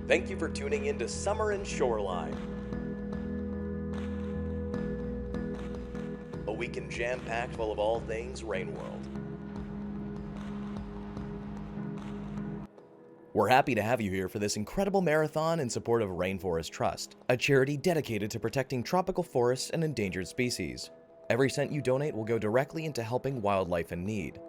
Thank you for tuning in to Summer in Shoreline. A weekend jam-packed full of all things Rain World. We're happy to have you here for this incredible marathon in support of Rainforest Trust, a charity dedicated to protecting tropical forests and endangered species. Every cent you donate will go directly into helping wildlife in need.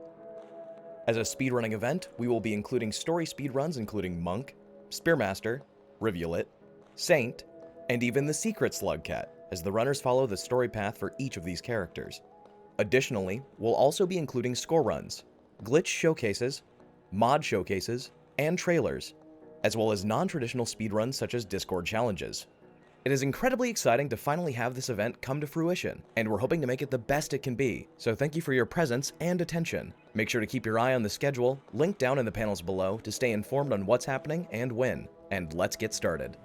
As a speedrunning event, we will be including story speedruns including Monk, Spearmaster, Rivulet, Saint, and even the Secret Slugcat, as the runners follow the story path for each of these characters. Additionally, we'll also be including score runs, glitch showcases, mod showcases, and trailers, as well as non-traditional speedruns such as Discord challenges. It is incredibly exciting to finally have this event come to fruition, and we're hoping to make it the best it can be, so thank you for your presence and attention. Make sure to keep your eye on the schedule, linked down in the panels below, to stay informed on what's happening and when, and let's get started.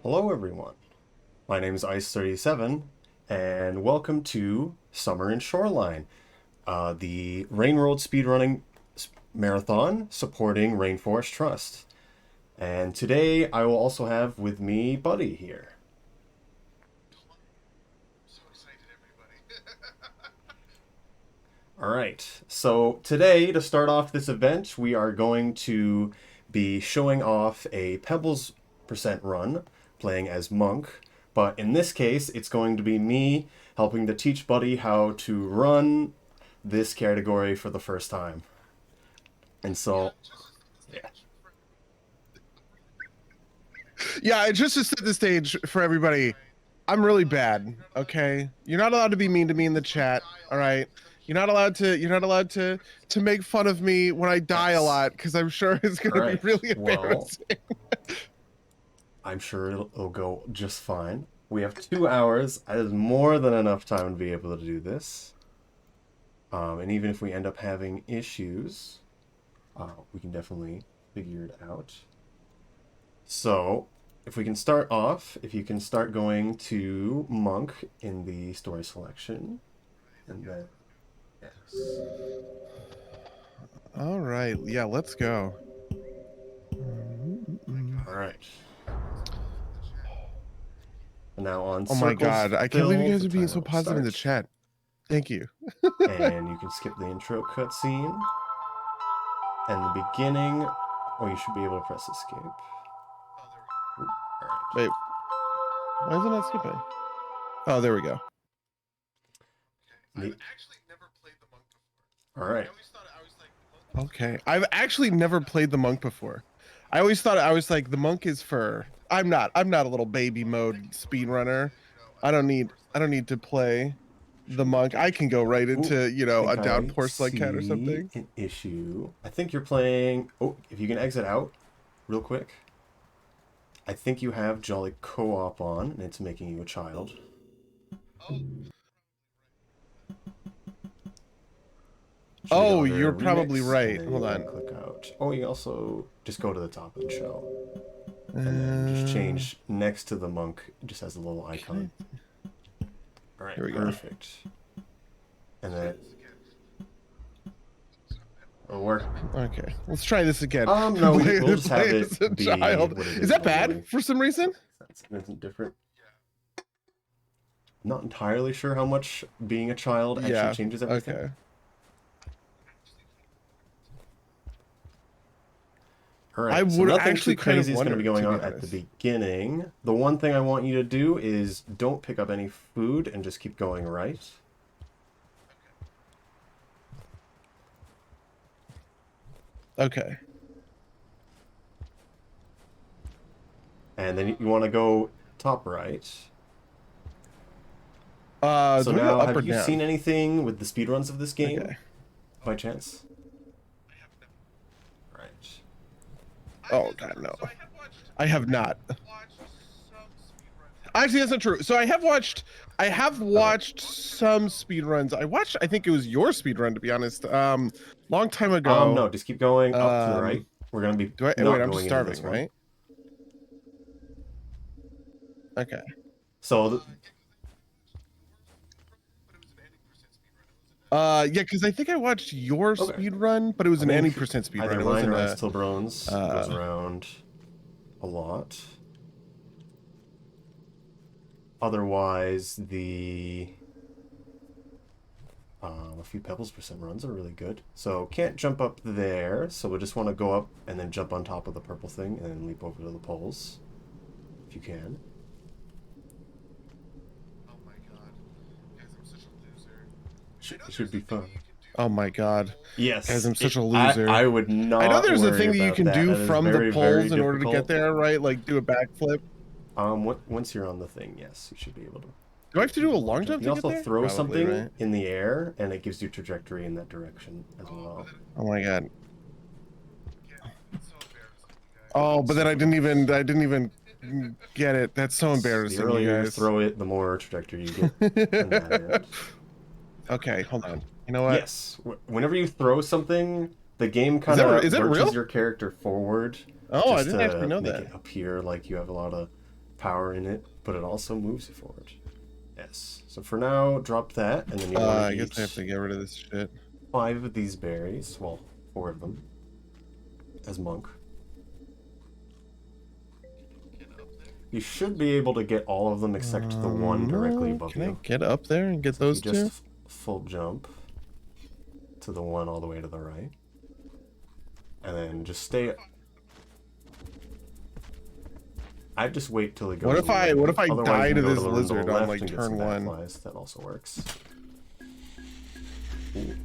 Hello everyone, my name is Ice37, and welcome to Summer in Shoreline, the Rain World Speedrunning Marathon supporting Rainforest Trust. And today I will also have with me Buddy here. So excited, everybody. Alright, so today, to start off this event, we are going to be showing off a Pebbles % run, playing as Monk, but in this case it's going to be me helping to teach Buddy how to run this category for the first time. And so Yeah, just to set the stage for everybody, I'm really bad, okay? You're not allowed to be mean to me in the chat, all right? You're not allowed to make fun of me when I die a lot, because I'm sure it's going to be really embarrassing. I'm sure it'll go just fine. We have 2 hours. That is more than enough time to be able to do this. And even if we end up having issues, we can definitely figure it out. So, if we can start off, if you can start going to Monk in the story selection, and then, yes. All right, yeah, let's go. All right. And now on Oh my god, I can't believe you guys are being so positive in the chat. Thank you. And you can skip the intro cutscene. And the beginning, oh, you should be able to press escape. Ooh, all right. Wait, why is it not skipping? Oh, there we go. I've actually never played the Monk before. All right. I always thought I was like, okay, I've actually never played the Monk before. I always thought I was like, the Monk is for. I'm not a little baby mode speedrunner. I don't need to play the Monk. I can go right into, you know, a downpour slugcat or something. An issue. I think you're playing. Oh, if you can exit out real quick. I think you have Jolly Co-op on, and it's making you a child. Oh, you're probably right. Hold on. Click out. Oh, you also just go to the top of the show. And then just change next to the Monk. It just has a little icon. Okay. All right, Here we perfect. And then it'll work. Okay, let's try this again. No, we'll just have it be child. what it Is that bad for some reason? That's different. not entirely sure how much being a child actually Yeah. changes everything. Okay. All I right, so would nothing actually too kind of crazy is going to be wonder, going to be on at the honest. beginning. The one thing I want you to do is don't pick up any food and just keep going right. Okay. And then you want to go top right. So Do we go now, up or have you down? seen anything with the speedruns of this game, Okay. by chance? Right. Oh god, no. I have not. Actually, that's not true. So I have watched some speedruns. I think it was your speedrun, to be honest. Long time ago. No, just keep going up to the right. Um, We're gonna be wait, not I'm just going into starving, this one. right? Okay. So, Yeah, because I think I watched your okay. speed run, but it was I an any think percent speed either run. It mine wasn't or a. Still Brones goes around a lot. Otherwise, a few Pebbles percent runs are really good. So can't jump up there, so we just want to go up and then jump on top of the purple thing and then leap over to the poles, if you can. Oh my god, guys, I'm such a loser. Should be fun. Oh my god. Yes, Guys, I'm such a loser. I would not. I know there's a worry thing that you about can that. do That is from the very, very poles in order to get difficult. there, right? Like do a backflip. Once you're on the thing, yes, you should be able to. Do I have to do a long jump You to also get there? throw Probably, something right? in the air, and it gives you trajectory in that direction as well. Oh my god. Oh, but then I didn't even get it. That's so embarrassing, The earlier you you guys. throw it, the more trajectory you get on that end. Okay, hold on. You know what? Yes, whenever you throw something, the game kind of is that lurches real? your character forward. Oh, I just didn't to actually know make that. it appear like you have a lot of power in it, but it also moves you forward. Yes. So for now, drop that, and then you want to I guess I have to get rid of this shit. 5 of these berries. Well, 4 of them. As monk. You should be able to get all of them except the one directly above Can you. I get up there and get those you two? just full jump to the one all the way to the right. And then just stay. I'd just wait till it goes. What if I Otherwise, die you to can go this the room to the lizard on left like and get turn some 1? Flies. That also works. Ooh.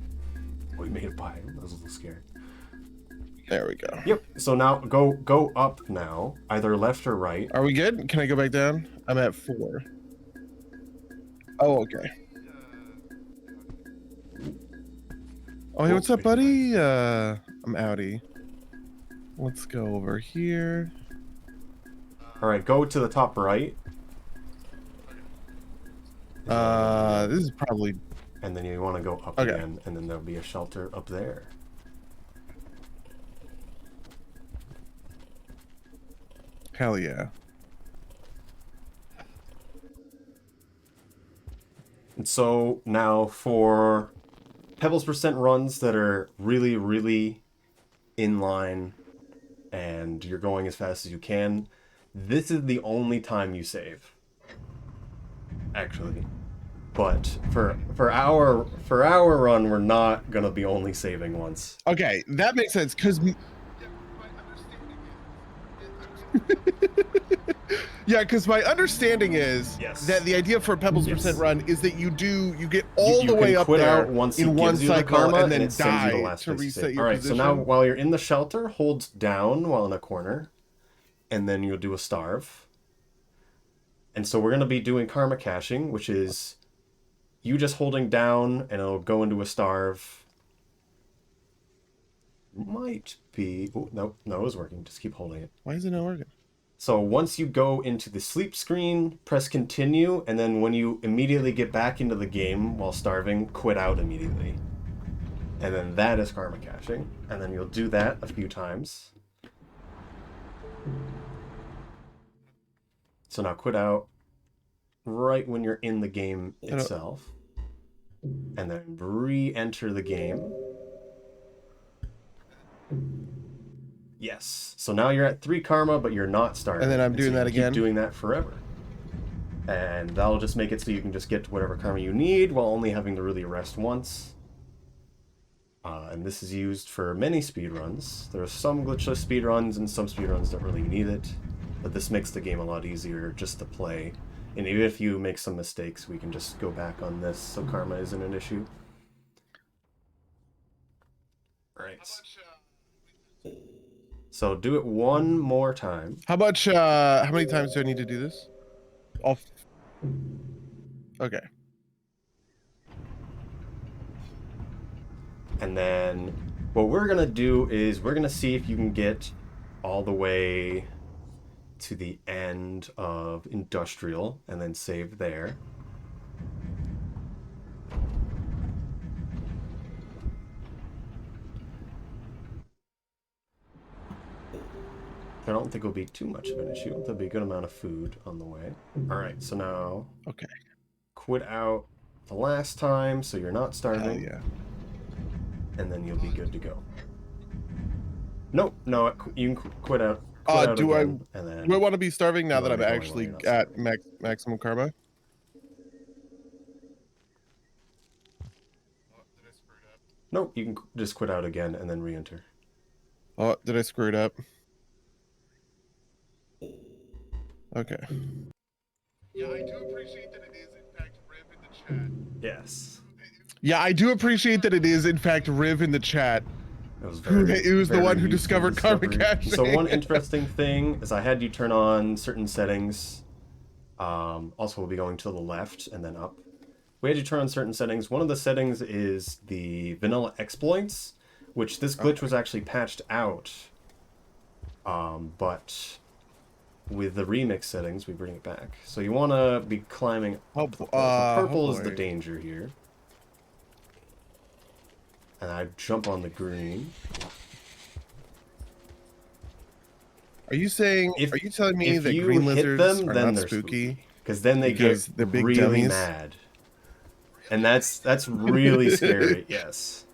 We made it by him. I was a little scared. There we go. Yep. So now go up now, either left or right. Are we good? Can I go back down? I'm at 4. Oh, okay. Oh, hey, what's up, buddy? I'm outie. Let's go over here. All right, go to the top right. This is probably. And then you want to go up Okay. again, and then there'll be a shelter up there. Hell yeah. And so now for Pebbles percent runs that are really, really in line and you're going as fast as you can, this is the only time you save. Actually. But for our run, we're not gonna be only saving once. Okay, that makes sense because. Yeah, because my understanding is that the idea for a Pebbles percent run is that you get all the way up there in one cycle and then die to reset your position. So now while you're in the shelter, hold down while in a corner, and then you'll do a starve. And so we're gonna be doing karma caching, which is you just holding down and it'll go into a starve. Might be. Oh, no, it was working. Just keep holding it. Why is it not working? So once you go into the sleep screen, press continue, and then when you immediately get back into the game while starving, quit out immediately. And then that is karma caching. And then you'll do that a few times. So now quit out right when you're in the game itself. And then re-enter the game. Yes. So now you're at 3 karma, but you're not starving. And then I'm doing so that again. Keep doing that forever. And that'll just make it so you can just get to whatever karma you need while only having to really rest once. And this is used for many speedruns. There are some glitchless speedruns and some speedruns don't really need it. But this makes the game a lot easier just to play. And even if you make some mistakes, we can just go back on this so karma isn't an issue. Alright. So do it one more time. How many times do I need to do this? Okay. And then what we're going to do is we're going to see if you can get all the way to the end of Industrial and then save there. I don't think it'll be too much of an issue. There'll be a good amount of food on the way. All right, so now Okay. quit out the last time so you're not starving. Yeah. And then you'll be good to go. Nope, no, you can quit out. Quit out Do again, and then I want to be starving now that I'm going while actually you're not at starving. maximum karma? Nope, you can just quit out again and then re-enter. Oh, did I screw it up? Okay. Yeah, I do appreciate that it is in fact Riv in the chat. Yes. Yeah, I do appreciate that it is in fact Riv in the chat. It was very, It was the very one who useful discovered karma discovery. caching. So one interesting thing is I had you turn on certain settings. Also, we'll be going to the left and then up. We had you turn on certain settings. One of the settings is the vanilla exploits, which this glitch was actually patched out. But with the remix settings, we bring it back. So you want to be climbing up the pole. So purple is the danger here. And I jump on the green. Are you saying? Are you telling me if that you green hit lizards them, are then not they're spooky? Because then they Because get they're big really dummies? mad. And that's really scary, yes.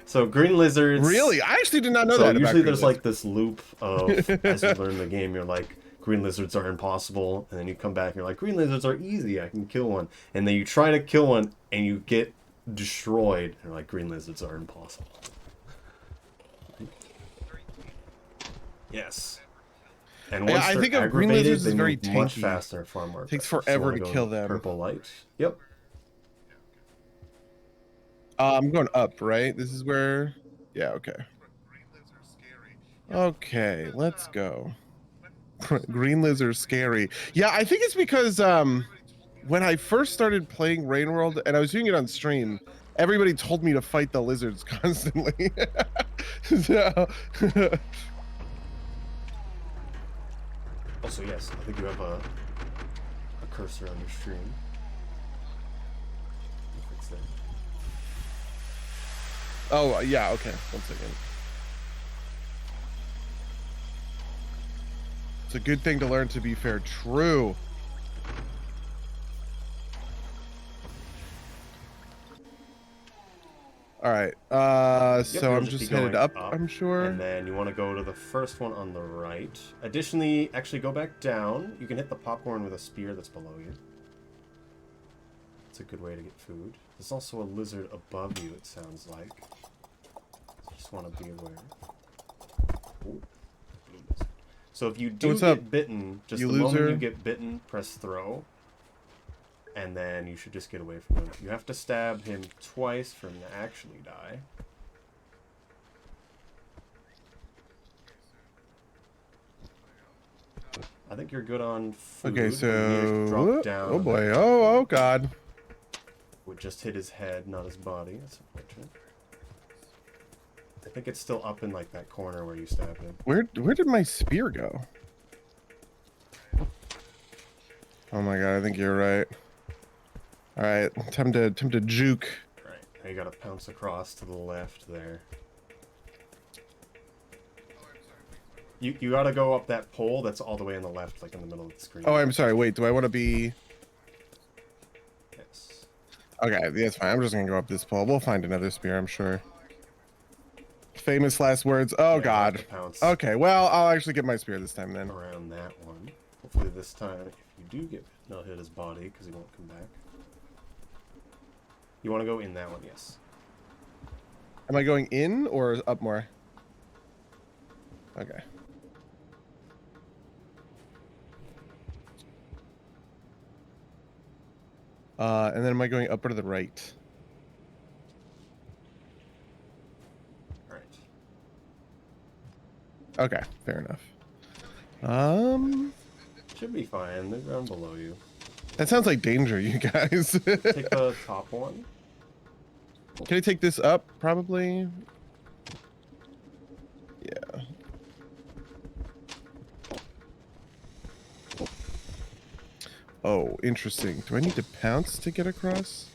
So green lizards... Really? I actually did not know so that. So usually there's about like this loop of, as you learn the game, you're like, green lizards are impossible. And then you come back and you're like, green lizards are easy, I can kill one. And then you try to kill one and you get destroyed. And you're like, green lizards are impossible. Yes. And once I they're think of green aggravated, lizards they as very move much tanky. faster and far more Takes aggressive. forever So you to wanna kill go them. Purple light. Yep. I'm going up, right? This is where... Yeah, okay. Okay, let's go. Green lizard's scary. Yeah, I think it's because when I first started playing Rain World, and I was doing it on stream, everybody told me to fight the lizards constantly. So... Also, yes, I think you have a cursor on your stream. If it's there. Oh, yeah, okay. 1 second. It's a good thing to learn, to be fair. True. All right. So I'm just headed up, I'm sure. And then you want to go to the first one on the right. Additionally, actually go back down. You can hit the popcorn with a spear that's below you. It's a good way to get food. There's also a lizard above you, it sounds like. Just want to be aware. Ooh, blue lizard. So if you do get bitten, just the moment you get bitten, press throw. And then you should just get away from him. You have to stab him twice for him to actually die. I think you're good on food. Okay, so... Drop down. Oh boy, oh god. Would just hit his head, not his body. That's unfortunate. I think it's still up in like that corner where you stabbed him. Where did my spear go? Oh my god, I think you're right. All right, time to juke. Right, now you gotta pounce across to the left there. You gotta go up that pole that's all the way on the left, like in the middle of the screen. Oh, I'm sorry. Wait, do I want to be? Yes. Okay, that's fine. I'm just gonna go up this pole. We'll find another spear, I'm sure. Famous last words. Oh yeah, god. Okay, well, I'll actually get my spear this time then. Around that one. Hopefully this time, if you do get not hit his body, because he won't come back. You want to go in that one, yes. Am I going in or up more? Okay. And then am I going up or to the right? Alright. Okay, fair enough. Should be fine. They're down below you. That sounds like danger, you guys. Take the top one. Can I take this up? Probably. Yeah. Oh, interesting. Do I need to pounce to get across?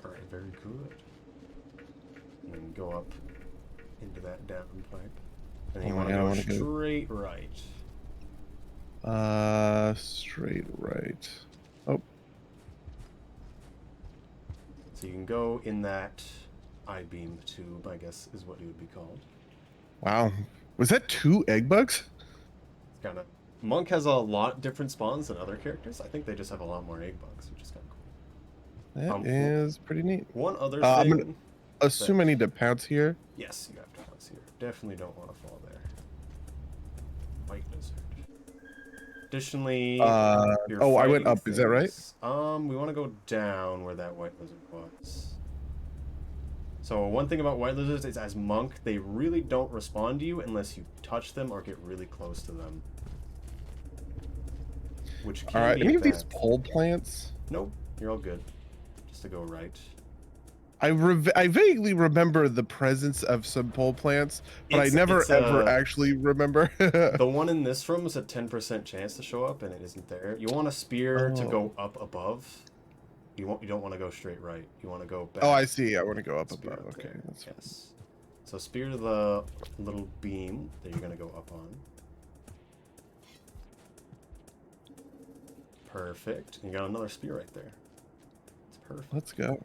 Alright, very good. And then go up into that down pipe. And then you want to go straight right. Straight right. Oh. So you can go in that I-beam tube, I guess is what it would be called. Wow. Was that 2 egg bugs? It's kind of... Monk has a lot different spawns than other characters. I think they just have a lot more egg bugs, which is kind of cool. That is pretty neat. One other I'm thing... gonna assume I need to pounce here. Yes, you have to pounce here. Definitely don't want to fall there. White lizard. Additionally... oh, I went up. Is that right? We want to go down where that white lizard was. So one thing about white lizards is as monk, they really don't respond to you unless you touch them or get really close to them. Which can Alright, be any of bad. these pole plants? Nope, you're all good. Just to go right. I vaguely remember the presence of some pole plants, but I never ever actually remember. The one in this room is a 10% chance to show up, and it isn't there. You want a spear to go up above. You don't want to go straight right. You want to go back. Oh, I see. I want to go up Spear above. Okay, there. that's Yes. So spear the little beam that you're gonna go up on. Perfect. And you got another spear right there. It's perfect. Let's go.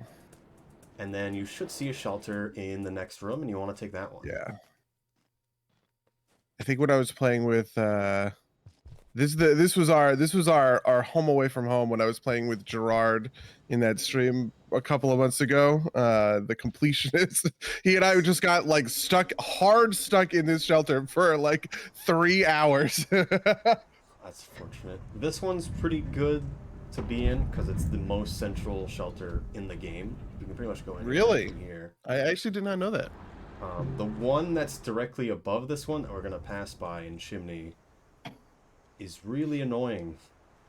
And then you should see a shelter in the next room, and you want to take that one. Yeah. I think when I was playing with this was our home away from home when I was playing with Gerard in that stream a couple of months ago. The completionist, he and I just got like stuck in this shelter for like 3 hours. That's fortunate. This one's pretty good to be in because it's the most central shelter in the game. You can pretty much go in Really? here. I actually did not know that. The one that's directly above this one that we're gonna pass by in Chimney is really annoying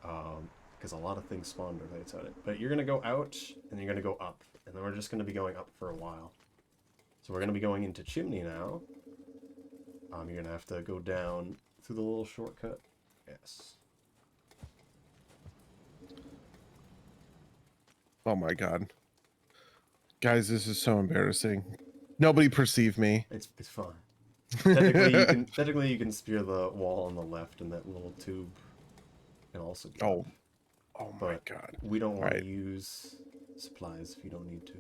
because a lot of things spawn right outside it. But you're gonna go out and you're gonna go up, and then we're just gonna be going up for a while. So we're gonna be going into Chimney now. You're gonna have to go down through the little shortcut. Yes. Oh my god. Guys, this is so embarrassing. Nobody perceived me. It's fine. Technically you can spear the wall on the left, and that little tube can also go. Oh my god. We don't want to use supplies if you don't need to.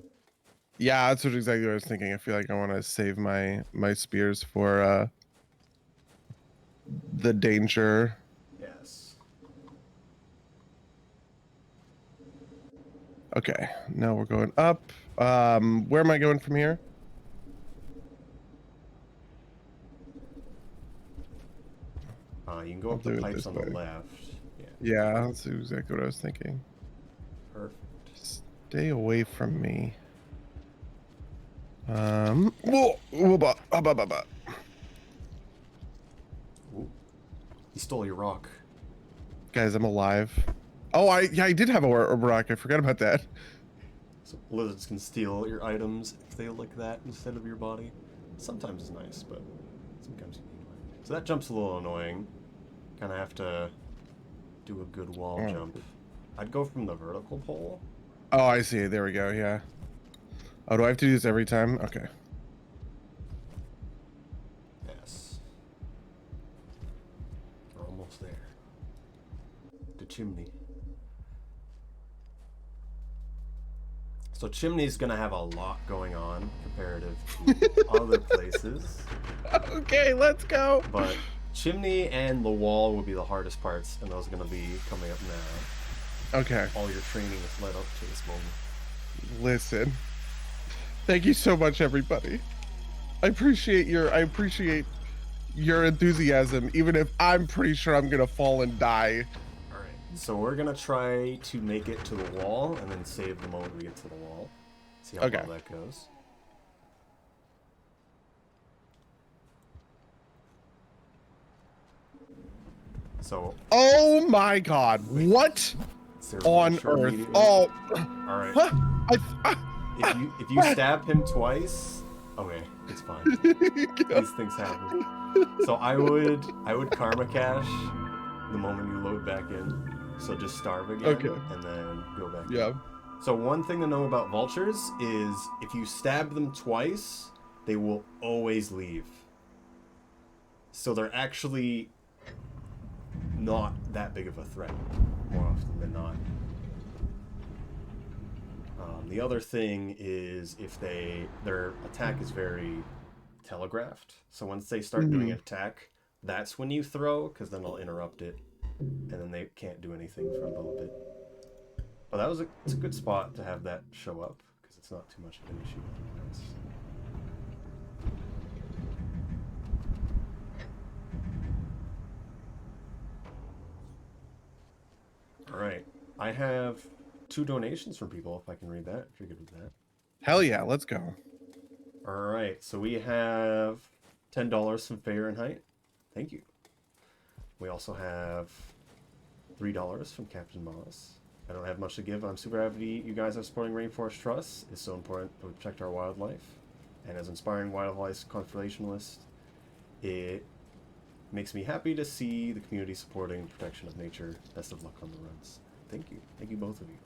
Yeah, that's exactly what I was thinking. I feel like I want to save my spears for the danger. Yes. Okay, now we're going up. Where am I going from here? You can go up the pipes on the left. Yeah, that's exactly what I was thinking. Perfect. Stay away from me. Ooh, he stole your rock. Guys, I'm alive. Oh, I did have a rock. I forgot about that. So lizards can steal your items if they look that instead of your body. Sometimes it's nice, but sometimes you need one. So that jump's a little annoying. Kind of have to do a good wall jump. I'd go from the vertical pole. Oh, I see. There we go. Yeah. Oh, do I have to do this every time? Okay. Yes. We're almost there. The chimney. So Chimney's gonna have a lot going on comparative to other places. Okay, let's go. But Chimney and the wall will be the hardest parts, and those are gonna be coming up now. Okay. All your training is led up to this moment. Listen. Thank you so much, everybody. I appreciate your enthusiasm, even if I'm pretty sure I'm gonna fall and die. Alright, so we're gonna try to make it to the wall and then save the moment we get to the wall. See how well that goes. So. Oh my God! What on earth? Oh. All right. Huh? If you stab him twice, okay, it's fine. These things happen. So I would karma cash the moment you load back in. So just starve again, and then go back. Yeah. In. So one thing to know about vultures is if you stab them twice, they will always leave. So they're actually not that big of a threat, more often than not. The other thing is if their attack is very telegraphed. So once they start doing an attack, that's when you throw, because then they'll interrupt it, and then they can't do anything for a little bit. But it's a good spot to have that show up, because it's not too much of an issue. All right, I have 2 donations from people, if I can read that, if you're good with that. Hell yeah, let's go. All right, so we have $10 from Fahrenheit. Thank you. We also have $3 from Captain Moss. I don't have much to give, but I'm super happy you guys are supporting Rainforest Trust. It's so important to protect our wildlife. And as inspiring wildlife conservationist, it makes me happy to see the community supporting the protection of nature. Best of luck on the runs. Thank you. Thank you, both of you.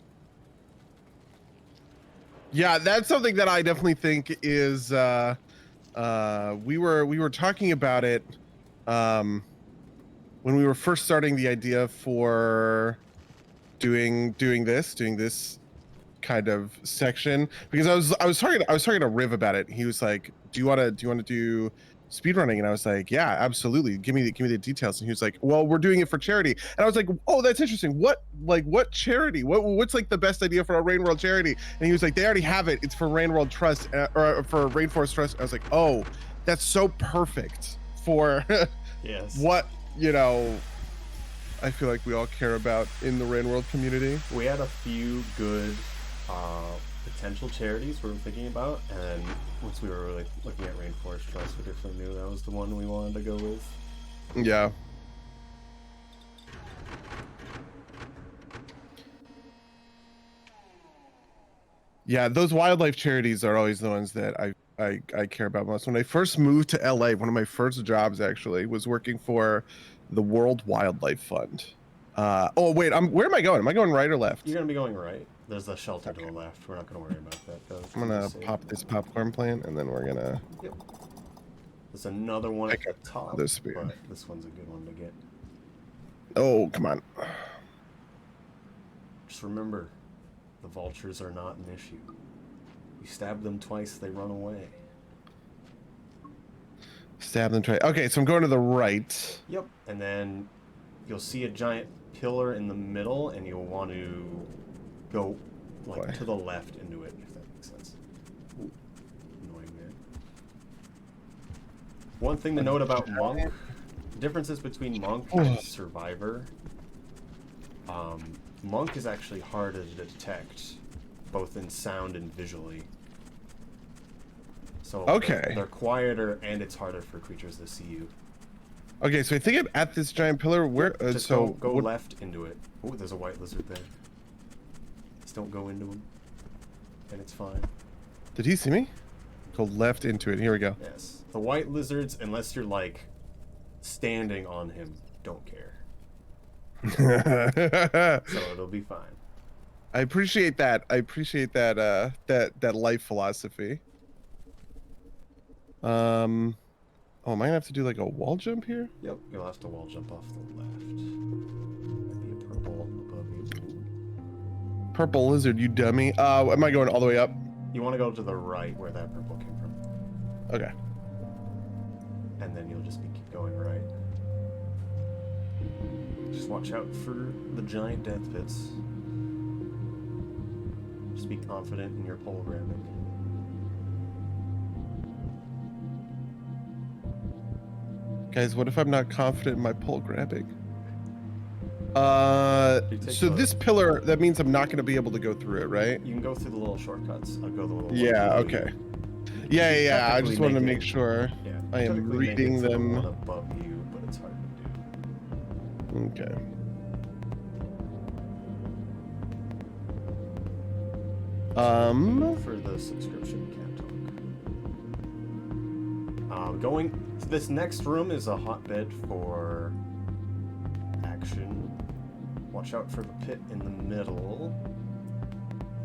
Yeah, that's something that I definitely think is we were talking about it when we were first starting the idea for doing this kind of section, because I was talking to Riv about it. He was like, do you want to do speedrunning? And I was like, yeah, absolutely, give me the details. And he was like, well, we're doing it for charity. And I was like, oh, that's interesting. What charity? What's like the best idea for a Rain World charity? And he was like, they already have it. It's for Rain World Trust, or for Rainforest Trust. I was like, oh, that's so perfect for yes. What, I feel like we all care about in the Rain World community. We had a few good potential charities we were thinking about, and once we were really looking at Rainforest Trust, we definitely knew that was the one we wanted to go with. Yeah. Yeah, those wildlife charities are always the ones that I care about most. When I first moved to LA, one of my first jobs actually was working for the World Wildlife Fund. Oh wait, where am I going? Am I going right or left? You're gonna be going right. There's a shelter to the left. We're not gonna worry about that though. I'm gonna pop this popcorn plant, and then we're gonna. Yep. There's another one at the top, this speed. but this one's a good one to get. Oh, come on. Just remember, the vultures are not an issue. You stab them twice, they run away. Stab them twice. Okay, so I'm going to the right. Yep, and then you'll see a giant pillar in the middle, and you'll want to go to the left into it, if that makes sense. Ooh, annoying man. One thing to note about Monk, differences between Monk and Survivor. Monk is actually harder to detect, both in sound and visually. So they're quieter, and it's harder for creatures to see you. Okay, so I think I'm at this giant pillar. Where? Just go left into it. Oh, there's a white lizard there. Just don't go into him, and it's fine. Did he see me? Go left into it. Here we go. Yes. The white lizards, unless you're like standing on him, don't care. So it'll be fine. I appreciate that. I appreciate that. That life philosophy. Oh, am I gonna have to do like a wall jump here? Yep, you'll have to wall jump off the left. Might be a purple above you. purple lizard, you dummy. Am I going all the way up? You want to go to the right where that purple came from. Okay. And then you'll just keep going right. Just watch out for the giant death pits. Just be confident in your pole grabbing. Guys, what if I'm not confident in my pole grabbing? So this pillar, that means I'm not going to be able to go through it, right? You can go through the little shortcuts. I'll go the little. Yeah. Okay. Yeah. I just wanted to make sure I am reading them. The one above you, but it's hard to do. Okay. For the subscription can't talk. Going to this next room is a hotbed for action. Watch out for the pit in the middle.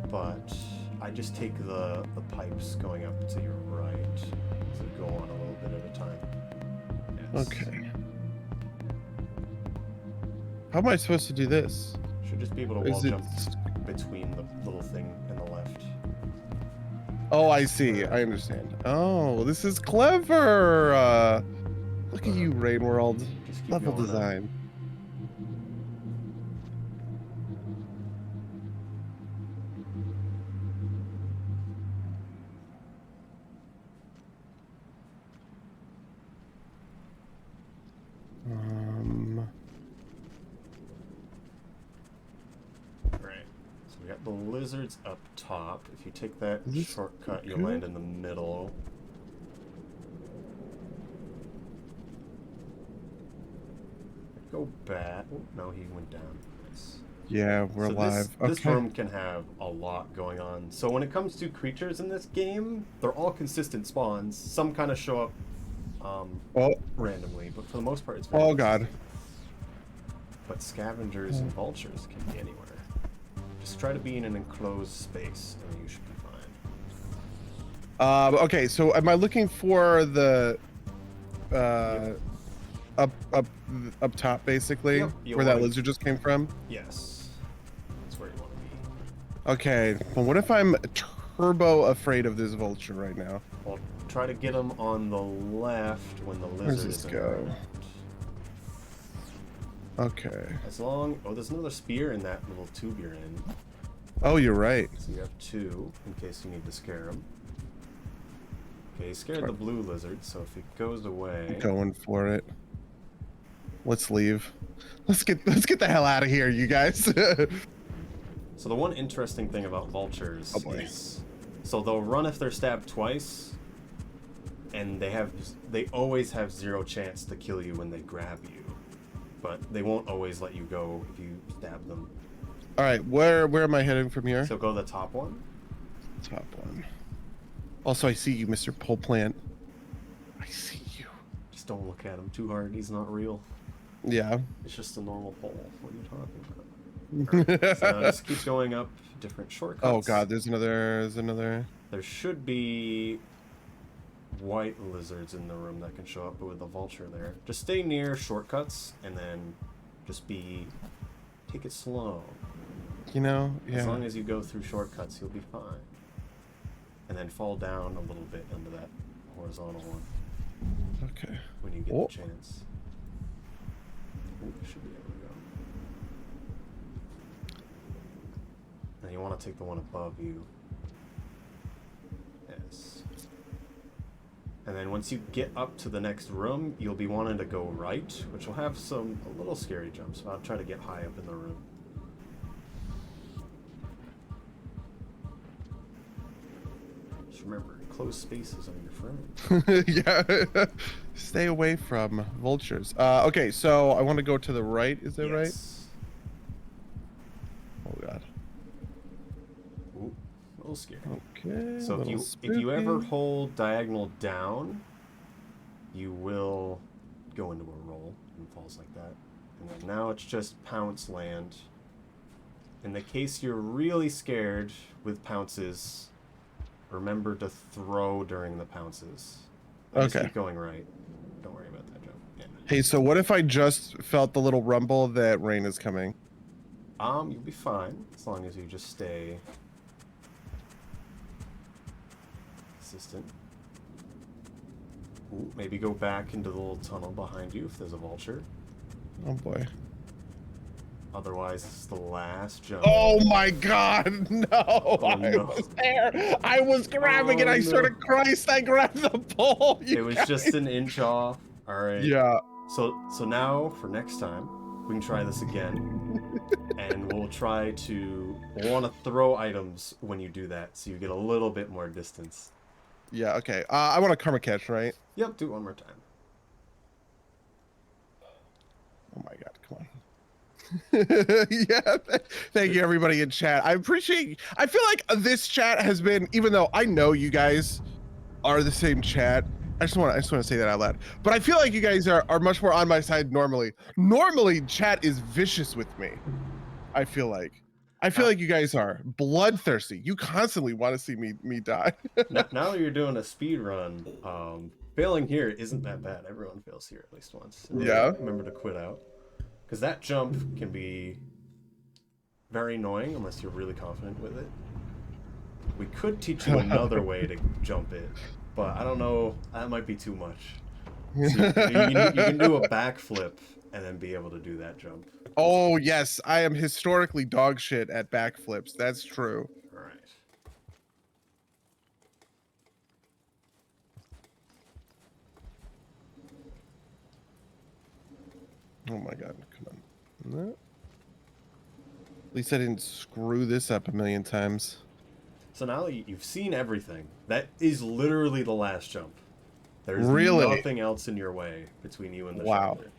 But I just take the pipes going up to your right. So go on a little bit at a time. Yes. Okay. How am I supposed to do this? Should just be able to wall jump between the little thing and the left. Oh, I see. I understand. Oh, this is clever. Look at you, Rain World. Level design. Right. So we got the lizards up top. If you take that shortcut, you'll land in the middle. Go back. Oh, no, he went down. Nice. Yeah, we're alive. This room can have a lot going on. So when it comes to creatures in this game, they're all consistent spawns. Some kind of show up randomly, but for the most part, it's very God. But scavengers and vultures can be anywhere. Just try to be in an enclosed space, and you should be fine. Okay, so am I looking for the up top, basically, where that lizard just came from? Yes, that's where you want to be. Okay, well, what if I'm turbo afraid of this vulture right now? Well, try to get him on the left when the lizard is around. Okay. As long... Oh, there's another spear in that little tube you're in. Oh, you're right. So you have two, in case you need to scare him. Okay, he scared the blue lizard, so if it goes away... Going for it. Let's leave. Let's get the hell out of here, you guys. So the one interesting thing about vultures is... So they'll run if they're stabbed twice, and they always have 0 chance to kill you when they grab you. But they won't always let you go if you stab them. All right, where am I heading from here? So go the top one. Top one. Also, I see you, Mr. Pole Plant. I see you. Just don't look at him too hard. He's not real. Yeah. It's just a normal pole. What are you talking about? Right, so just keep going up different shortcuts. Oh God, there's another. There should be white lizards in the room that can show up with a vulture there. Just stay near shortcuts and then just take it slow. You know, yeah. As long as you go through shortcuts, you'll be fine. And then fall down a little bit into that horizontal one. Okay. When you get the chance. Ooh, you should be able to go. And you want to take the one above you. Yes. And then once you get up to the next room, you'll be wanting to go right, which will have a little scary jumps. So I'll try to get high up in the room. Just remember, enclosed spaces are your friend. Yeah. Stay away from vultures. Okay, so I want to go to the right. Is that right? Oh God. Ooh, a little scary. Okay. So if you ever hold diagonal down, you will go into a roll and falls like that. And then now it's just pounce land. In the case you're really scared with pounces, remember to throw during the pounces. Just keep going right. Don't worry about that jump. Yeah. Hey, so what if I just felt the little rumble that rain is coming? You'll be fine as long as you just stay consistent. Ooh, maybe go back into the little tunnel behind you if there's a vulture. Oh boy. Otherwise, it's the last jump. Oh my god, no! Oh, I no. was there! I was grabbing it, I swear to Christ, I grabbed the pole! It was just an inch off. Alright. Yeah. So now, for next time, we can try this again. And we'll want to throw items when you do that, so you get a little bit more distance. Yeah, okay. I want a karma catch, right? Yep, do it one more time. Oh my god, come on. Yeah, thank you everybody in chat. I feel like this chat has been, even though I know you guys are the same chat, I just want to say that out loud, but I feel like you guys are much more on my side normally. Normally chat is vicious with me. I feel like you guys are bloodthirsty. You constantly want to see me die. Now that you're doing a speed run, failing here isn't that bad. Everyone fails here at least once. Yeah. Remember to quit out. Because that jump can be very annoying unless you're really confident with it. We could teach you another way to jump it, but I don't know. That might be too much. So you can do a backflip and then be able to do that jump. Oh yes, I am historically dog shit at backflips. That's true. All right. Oh my god, come on. No. At least I didn't screw this up a million times. So now you've seen everything. That is literally the last jump. There's really nothing else in your way between you and the wow. shoulder.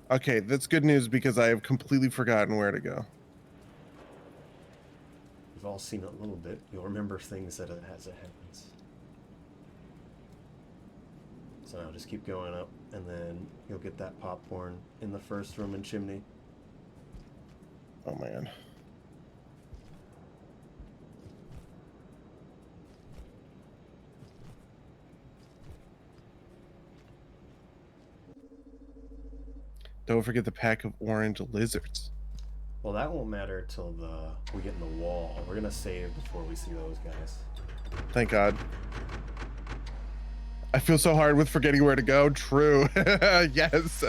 Okay, that's good news because I have completely forgotten where to go. We've all seen it a little bit. You'll remember things as it happens. So now just keep going up, and then you'll get that popcorn in the first room and chimney. Oh man. Don't forget the pack of orange lizards. Well, that won't matter till we get in the wall. We're gonna save before we see those guys. Thank God. I feel so hard with forgetting where to go. True. Yes.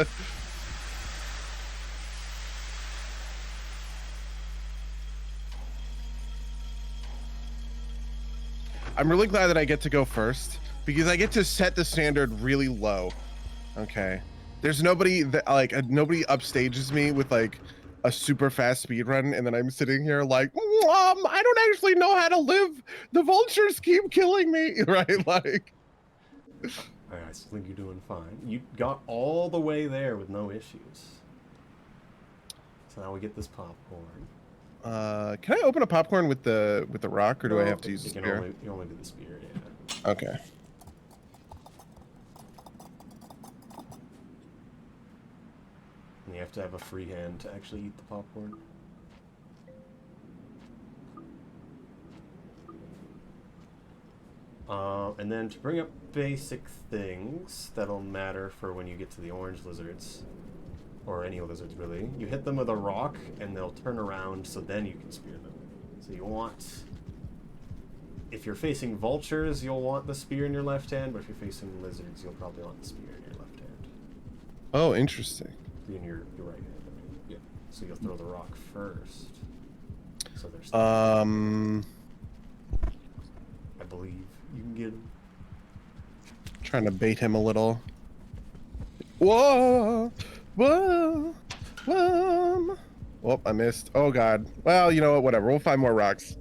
I'm really glad that I get to go first because I get to set the standard really low. Okay. There's nobody that nobody upstages me with like a super fast speed run, and then I'm sitting here like, I don't actually know how to live. The vultures keep killing me, right? Like. I still think you're doing fine. You got all the way there with no issues. So now we get this popcorn. Can I open a popcorn with the rock, or do I have to use the spear? You only do the spear, yeah. Okay. And you have to have a free hand to actually eat the popcorn. And then to bring up basic things that'll matter for when you get to the orange lizards, or any lizards really, you hit them with a rock and they'll turn around, so then you can spear them. So you want, if you're facing vultures, you'll want the spear in your left hand, but if you're facing lizards, you'll probably want the spear in your left hand. Oh, interesting. In your right hand, I mean. Yeah. So you'll throw the rock first. So there's I believe you can get him. Trying to bait him a little. Whoa! Whoa! Whoa! Oh, I missed. Oh god. Well, you know what? Whatever. We'll find more rocks.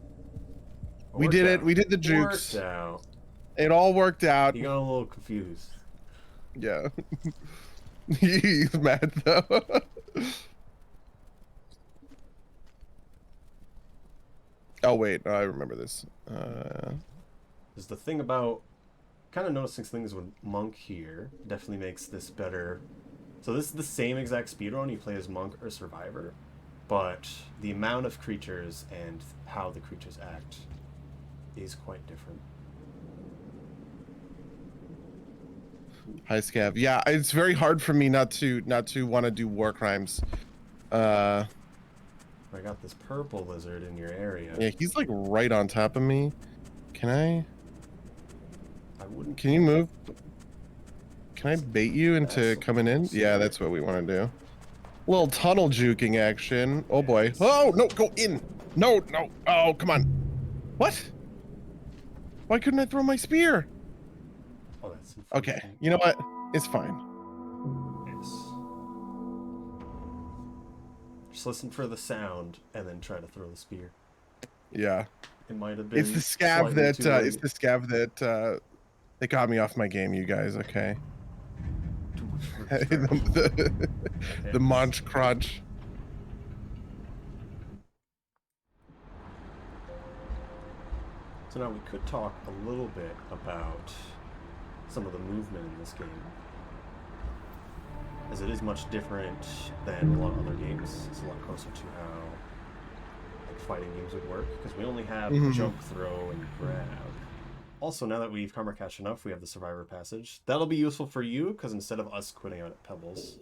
We did it. We did the jukes. Worked out. It all worked out. You got a little confused. Yeah. He's mad though. Oh wait, I remember this. Is the thing about kind of noticing things with Monk here definitely makes this better. So this is the same exact speedrun you play as Monk or Survivor, but the amount of creatures and how the creatures act is quite different. Hi Scav. Yeah, it's very hard for me not to want to do war crimes. I got this purple lizard in your area. Yeah, he's like right on top of me. Can I? I wouldn't. Can you move? Can I bait you into That's coming in? awesome. Yeah, that's what we want to do. Little tunnel juking action. Oh boy. Yes. Oh no, go in. No, no. Oh, come on. What? Why couldn't I throw my spear? Oh, that's Okay. unfortunate. You know what? It's fine. Yes. Just listen for the sound and then try to throw the spear. Yeah. It might have been. It's the scav slightly that too late. it's the scav that got me off my game, you guys, okay? Too much for the, distraction. the munch crunch. So now we could talk a little bit about some of the movement in this game, as it is much different than a lot of other games. It's a lot closer to how like fighting games would work, because we only have jump, throw, and grab. Also, now that we've Karma Cache enough, we have the Survivor Passage. That'll be useful for you, because instead of us quitting out at Pebbles,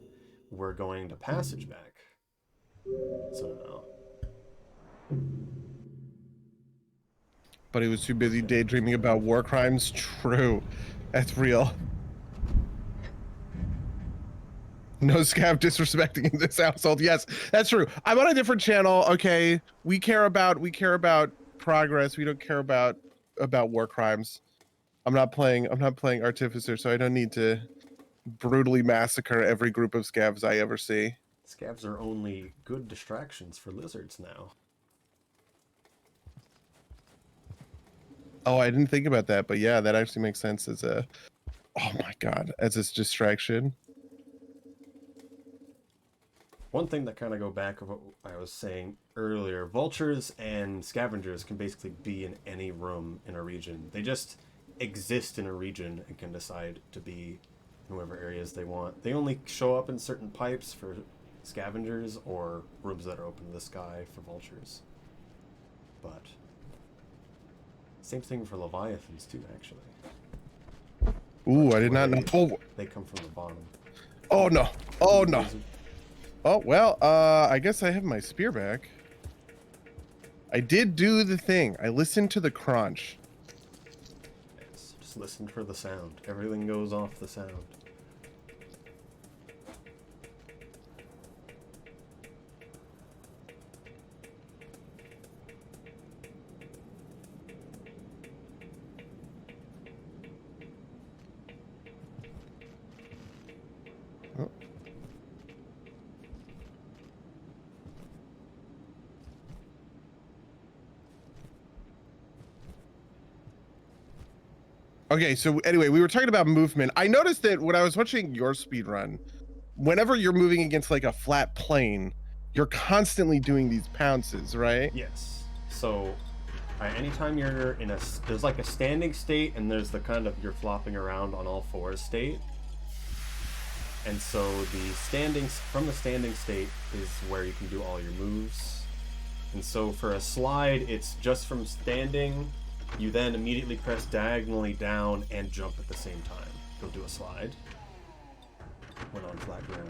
we're going to Passage back. So now. But he was too busy daydreaming about war crimes. True. That's real. No scav disrespecting in this household. Yes, that's true. I'm on a different channel. Okay. We care about progress. We don't care about war crimes. I'm not playing Artificer, so I don't need to brutally massacre every group of scavs I ever see. Scavs are only good distractions for lizards now. Oh, I didn't think about that, but yeah, that actually makes sense as a, oh my god, as a distraction. One thing that kind of go back of what I was saying earlier, vultures and scavengers can basically be in any room in a region. They just exist in a region and can decide to be in whatever areas they want. They only show up in certain pipes for scavengers or rooms that are open to the sky for vultures. But same thing for leviathans too, actually. Ooh, I did not know. Oh, They come from the bottom. oh no. Oh no. Oh, well, I guess I have my spear back. I did do the thing. I listened to the crunch. Yes, just listen for the sound. Everything goes off the sound. Oh. Okay, so anyway, we were talking about movement. I noticed that when I was watching your speedrun, whenever you're moving against like a flat plane, you're constantly doing these pounces, right? Yes. So, anytime you're in there's like a standing state, and there's the kind of you're flopping around on all fours state. And so from the standing state is where you can do all your moves. And so for a slide, it's just from standing. You then immediately press diagonally down and jump at the same time. You'll do a slide when on flat ground.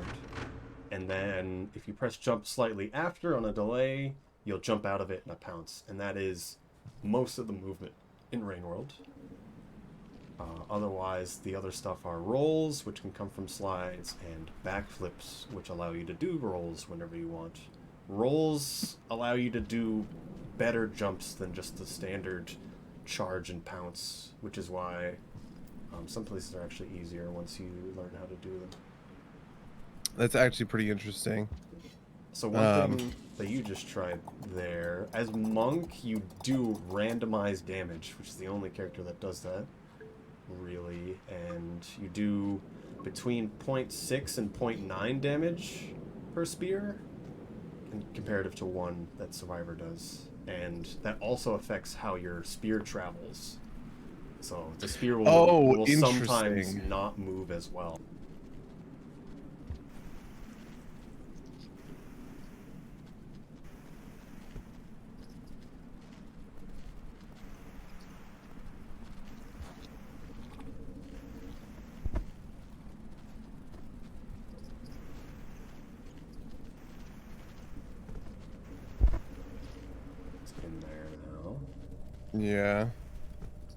And then if you press jump slightly after on a delay, you'll jump out of it in a pounce. And that is most of the movement in Rain World. Otherwise, the other stuff are rolls, which can come from slides, and backflips, which allow you to do rolls whenever you want. Rolls allow you to do better jumps than just the standard charge and pounce, which is why some places are actually easier once you learn how to do them. That's actually pretty interesting. So one thing that you just tried there, as monk, you do randomized damage, which is the only character that does that, really, and you do between 0.6 and 0.9 damage per spear, comparative to 1 that Survivor does. And that also affects how your spear travels. So the spear will sometimes not move as well. Yeah.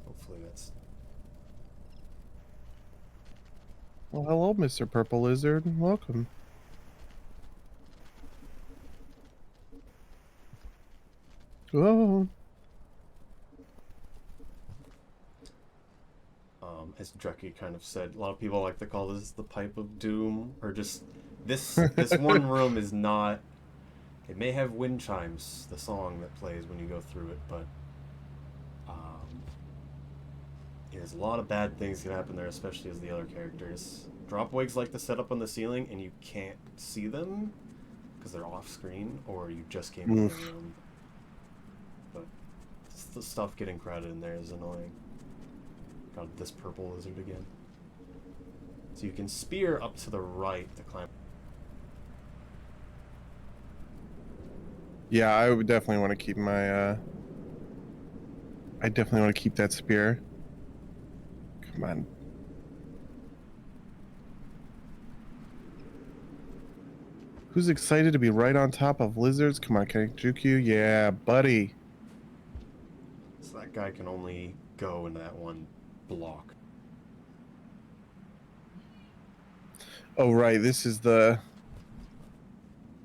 Hopefully that's... Well, hello, Mr. Purple Lizard. Welcome. Whoa. As Drucky kind of said, a lot of people like to call this the Pipe of Doom, or just this one room is not. It may have wind chimes, the song that plays when you go through it, but there's a lot of bad things can happen there, especially as the other characters. Dropwigs like to set up on the ceiling, and you can't see them because they're off screen, or you just came in the room. But the stuff getting crowded in there is annoying. Got this purple lizard again. So you can spear up to the right to climb. Yeah, I would definitely want to keep my, I definitely want to keep that spear. Come on. Who's excited to be right on top of lizards? Come on, can I juke you? Yeah, buddy. So that guy can only go into that one block. Oh, right. This is the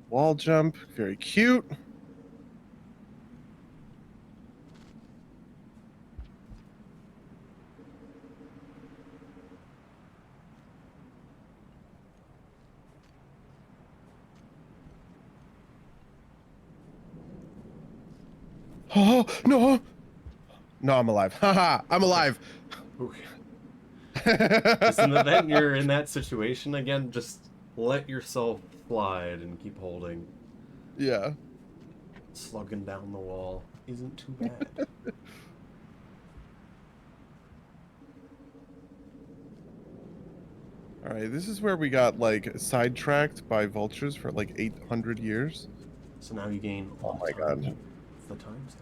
wall jump. Very cute. Oh, no. No, I'm alive. Haha, I'm alive. Okay. Just in the event you're in that situation again, just let yourself slide and keep holding. Yeah. Slugging down the wall isn't too bad. All right, this is where we got like sidetracked by vultures for like 800 years. So now you gain Oh my god. the time save.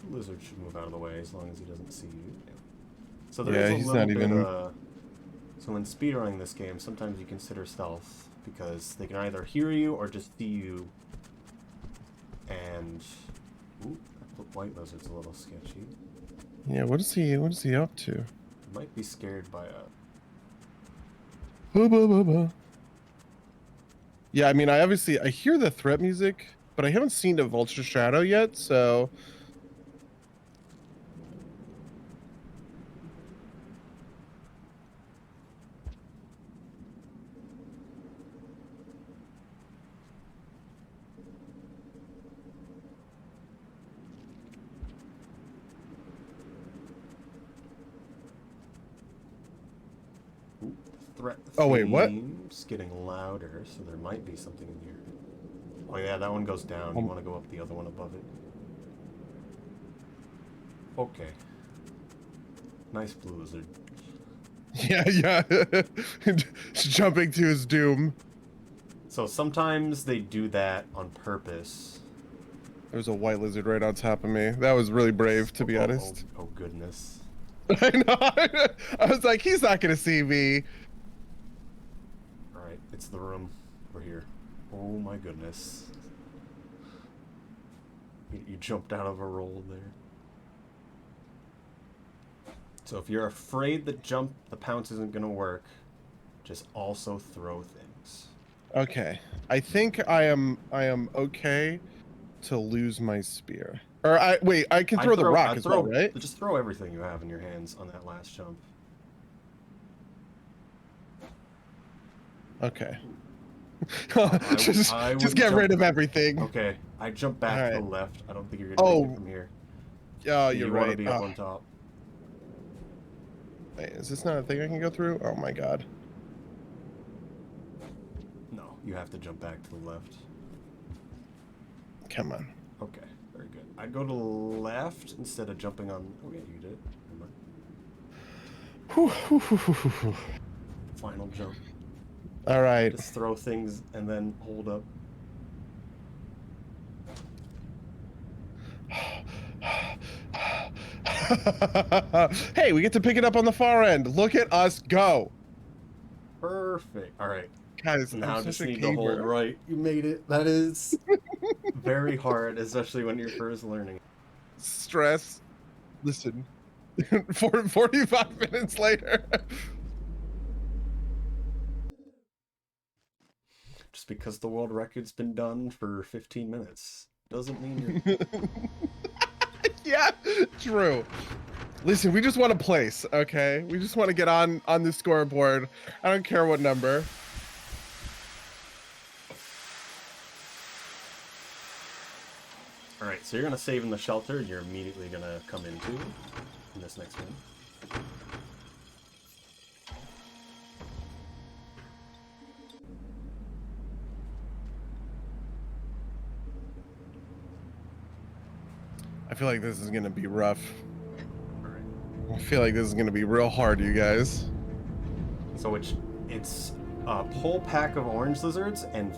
Lizard should move out of the way as long as he doesn't see you. Yeah. So there is a he's little not bit, even. so when speedrunning this game, sometimes you consider stealth because they can either hear you or just see you. And ooh, that white lizard's a little sketchy. Yeah, what is he up to? Might be scared by a... Yeah, I mean, I hear the threat music, but I haven't seen a vulture shadow yet, so. threat Oh, wait, what? theme's getting louder, so there might be something in here. Oh yeah, that one goes down. You want to go up the other one above it. Okay. Nice blue lizard. Yeah, yeah. Jumping to his doom. So sometimes they do that on purpose. There was a white lizard right on top of me. That was really brave, to be honest. Oh goodness. I know. I was like, he's not gonna see me. Alright, it's the room. We're here. Oh my goodness. You jumped out of a roll there. So if you're afraid the pounce isn't gonna work, just also throw things. Okay. I think I am okay to lose my spear. Or I can throw the rock as well, right? Just throw everything you have in your hands on that last jump. Okay. just get rid of everything. Okay, I jump back to the left. I don't think you're gonna make it from here. Yeah, you're you right. Want to be up on top. Wait, is this not a thing I can go through? Oh my god. No, you have to jump back to the left. Come on. Okay, very good. I'd go to the left instead of jumping on... Oh yeah, you did. Never mind. Final jump. All right. Just throw things and then hold up. Hey, we get to pick it up on the far end. Look at us go. Perfect. All right. Guys, Now I'm just such a need to hold caver. right. You made it. That is very hard, especially when you're first learning. Stress. Listen, 45 minutes later. Just because the world record's been done for 15 minutes doesn't mean you're... Yeah, true. Listen, we just want a place, okay? We just want to get on the scoreboard. I don't care what number. All right, so you're gonna save in the shelter. You're immediately gonna come into in this next one. I feel like this is gonna be rough. All right. I feel like this is gonna be real hard, you guys. So it's a whole pack of orange lizards and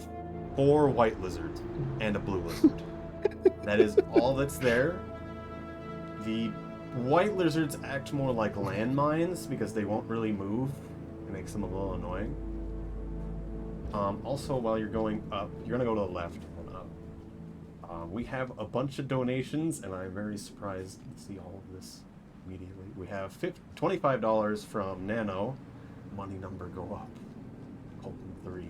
4 white lizards and a blue lizard. That is all that's there. The white lizards act more like landmines because they won't really move. It makes them a little annoying. Also, while you're going up, you're gonna go to the left and up. We have a bunch of donations, and I'm very surprised to see all of this immediately. We have $25 from Nano. Money number go up. Colton 3.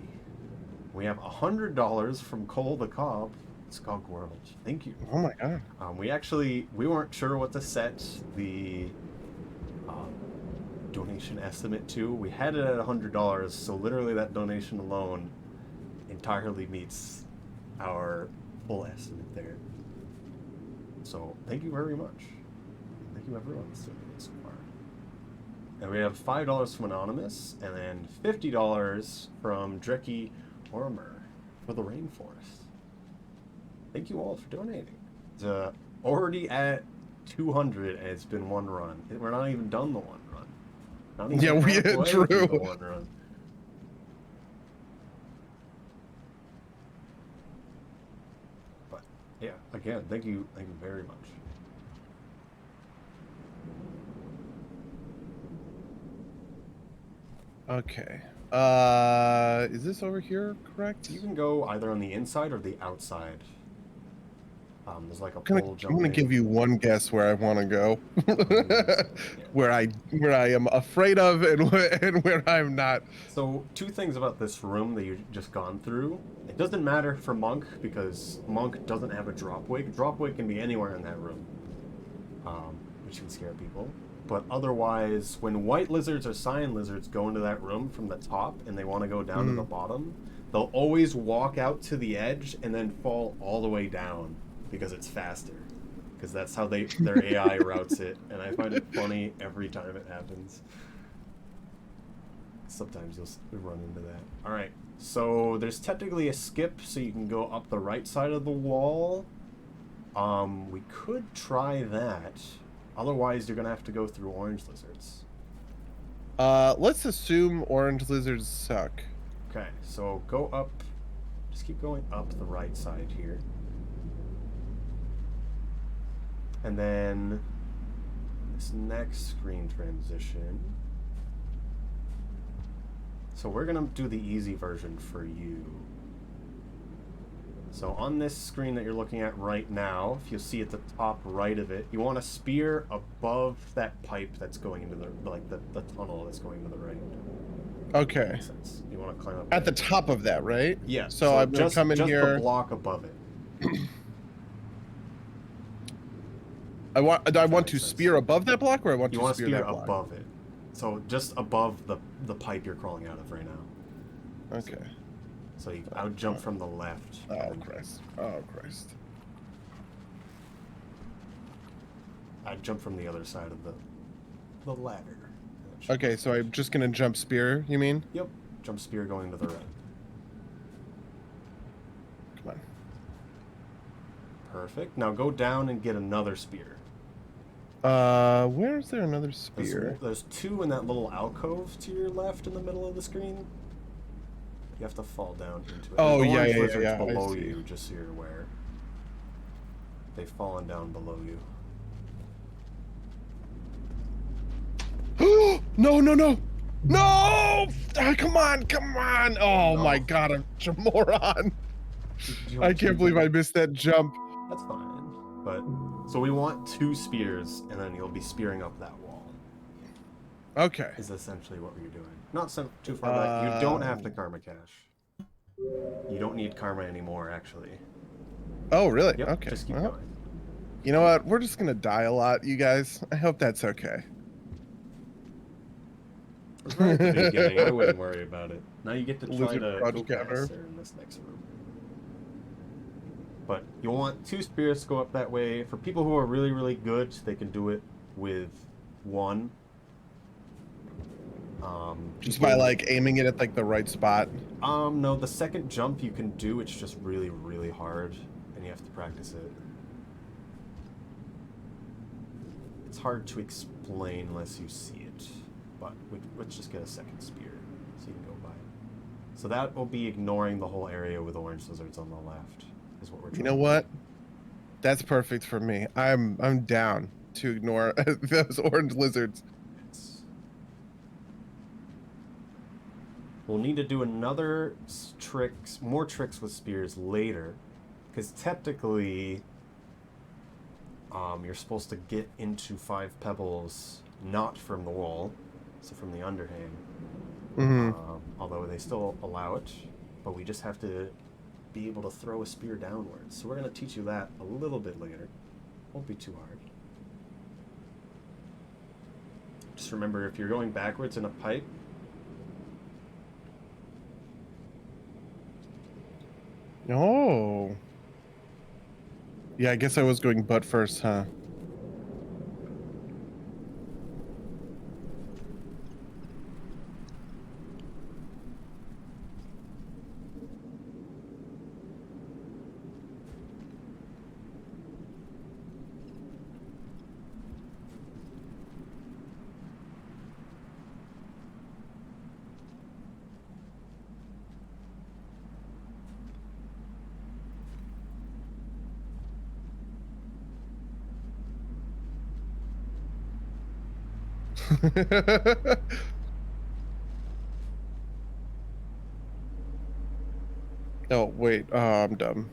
We have $100 from Cole the Cobb. Skunk World. Thank you. Oh my god. We weren't sure what to set the donation estimate to. We had it at $100, so literally that donation alone entirely meets our full estimate there. So thank you very much. Thank you everyone that's doing it so far. And we have $5 from Anonymous, and then $50 from Drecky Ormer for the Rainforest. Thank you all for donating. It's already at 200, and it's been one run. We're not even done the one run. Not even halfway true. through the one run. But yeah, again, thank you very much. Okay. Is this over here correct? You can go either on the inside or the outside. There's like a I'm pole gonna jumping. give you one guess where I want to go, Yeah. where I am afraid of and where I'm not. So 2 things about this room that you've just gone through. It doesn't matter for Monk because Monk doesn't have a drop wig. Drop wig can be anywhere in that room, which can scare people. But otherwise, when white lizards or cyan lizards go into that room from the top and they want to go down to the bottom, they'll always walk out to the edge and then fall all the way down because it's faster. Because that's how their AI routes it, and I find it funny every time it happens. Sometimes you'll run into that. All right, so there's technically a skip, so you can go up the right side of the wall. We could try that. Otherwise, you're gonna have to go through orange lizards. Let's assume orange lizards suck. Okay, so go up. Just keep going up the right side here. And then this next screen transition. So we're gonna do the easy version for you. So on this screen that you're looking at right now, if you see at the top right of it, you want a spear above that pipe that's going into the tunnel that's going to the right. Okay. Makes sense. You want to climb up At the there. top of that, right? Yeah. So I'm gonna come in just here. the block above it. I want to makes sense. spear above that block, or I want You to want to spear spear that block? above it. So just above the pipe you're crawling out of right now. Okay. So I would jump from the left. Oh Christ! Oh Christ! I'd jump from the other side of the ladder. Okay, so I'm just gonna jump spear. You mean? Yep. Jump spear going to the right. Come on. Perfect. Now go down and get another spear. Where is there another There's, spear? there's 2 in that little alcove to your left in the middle of the screen. You have to fall down into it. Oh, There's yeah, orange yeah, lizards yeah, I below see. you, just so you're aware. They've fallen down below you. No! No! No! No! Ah, come on. Oh No. my God, I'm such a moron. You I want can't two believe I jump? missed that jump. That's fine. But so we want 2 spears, and then you'll be spearing up that wall. Okay. Is essentially what you're doing. Not so too far back. You don't have to karma cache. You don't need karma anymore, actually. Oh, really? Yep. Okay. Just keep Well, going. you know what? We're just gonna die a lot, you guys. I hope that's okay. It was right at the beginning. I wouldn't worry about it. Now you get to try Lizard to crotch go counter. faster in this next room. But you want 2 spears to go up that way. For people who are really, really good, they can do it with 1. Just by like aiming it at like the right spot. No, the second jump you can do, it's just really, really hard, and you have to practice it. It's hard to explain unless you see it, but let's just get a second spear so you can go by it. So that will be ignoring the whole area with orange lizards on the left, is what we're trying You know to do. what? That's perfect for me. I'm down to ignore those orange lizards. We'll need to do another more tricks with spears later, because technically, you're supposed to get into 5 pebbles not from the wall, so from the underhang. Mm-hmm. Although they still allow it, but we just have to be able to throw a spear downwards. So we're going to teach you that a little bit later. Won't be too hard. Just remember, if you're going backwards in a pipe, Oh. Yeah, I guess I was going butt first, huh? Oh, wait. Oh, I'm dumb.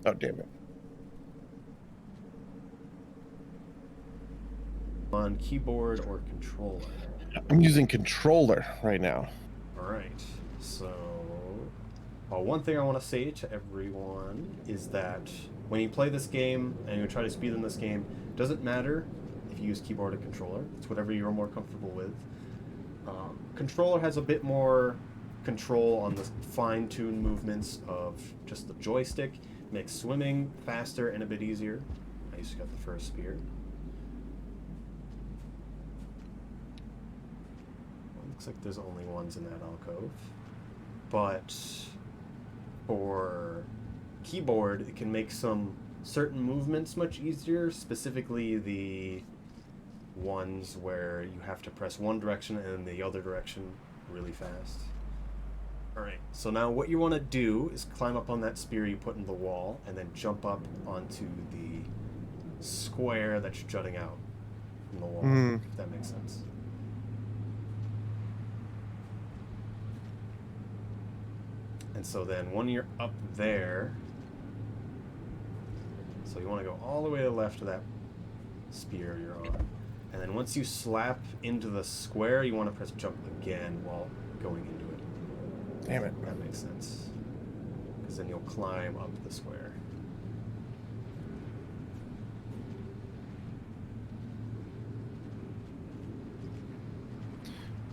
Oh, damn it. on keyboard or controller. I'm using controller right now. Alright, so one thing I want to say to everyone is that when you play this game and you try to speedrun this game, it doesn't matter if you use keyboard or controller. It's whatever you're more comfortable with. Controller has a bit more control on the fine-tuned movements of just the joystick. Makes swimming faster and a bit easier. I just got the first spear. Well, looks like there's only ones in that alcove. But for keyboard, it can make some certain movements much easier, specifically the ones where you have to press one direction and the other direction really fast. Alright, so now what you want to do is climb up on that spear you put in the wall and then jump up onto the square that's jutting out from the wall, if that makes sense. And so then when you're up there, so you want to go all the way to the left of that spear you're on. And then once you slap into the square, you want to press jump again while going into it. Damn it. That makes sense. Because then you'll climb up the square.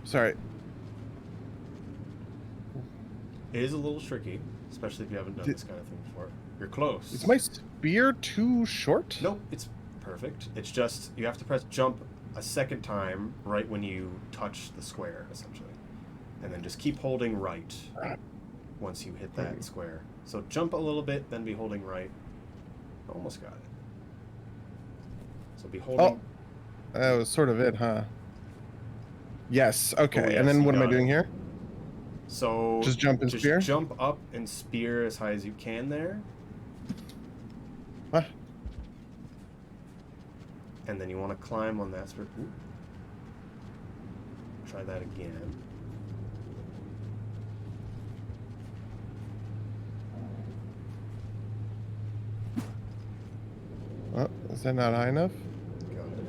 Sorry. It is a little tricky, especially if you haven't done this kind of thing before. You're close. Is my spear too short? Nope, it's perfect. It's just you have to press jump a second time right when you touch the square, essentially. And then just keep holding right once you hit that square. So jump a little bit, then be holding right. Almost got it. So be holding... Oh, that was sort of it, huh? Yes, okay. Oh, yes, and then what you am I got it. doing here? So Just jump and spear? jump up and spear as high as you can there, And then you want to climb on that. Ooh. Try that again. Oh, is that not high enough? Got it.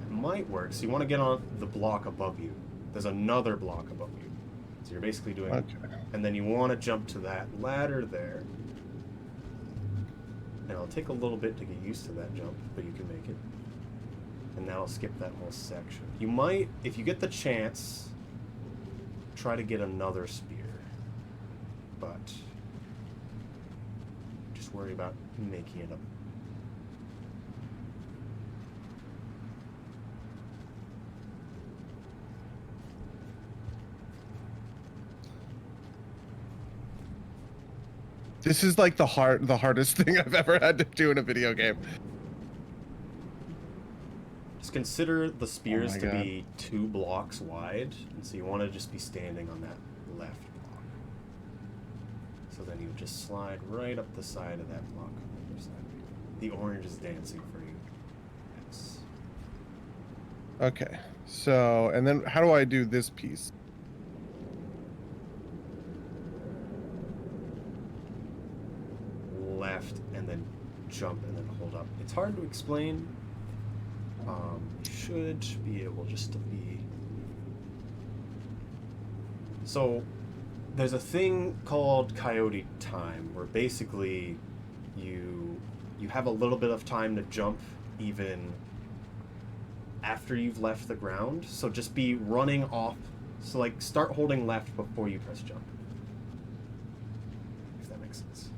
It might work. So you want to get on the block above you. There's another block above you. So you're basically doing... Okay. And then you want to jump to that ladder there. And it'll take a little bit to get used to that jump, but you can make it. And that'll skip that whole section. You might, if you get the chance, try to get another spear. But just worry about making it up. This is like the hardest thing I've ever had to do in a video game. Just consider the spears Oh my to God. be 2 blocks wide, and so you want to just be standing on that left block. So then you just slide right up the side of that block on the other side. The orange is dancing for you. Yes. Okay. So, and then how do I do this piece? Left and then jump and then hold up. It's hard to explain. You should be able just to be... So there's a thing called coyote time where basically you have a little bit of time to jump even after you've left the ground. So just be running off. So like start holding left before you press jump. If that makes sense.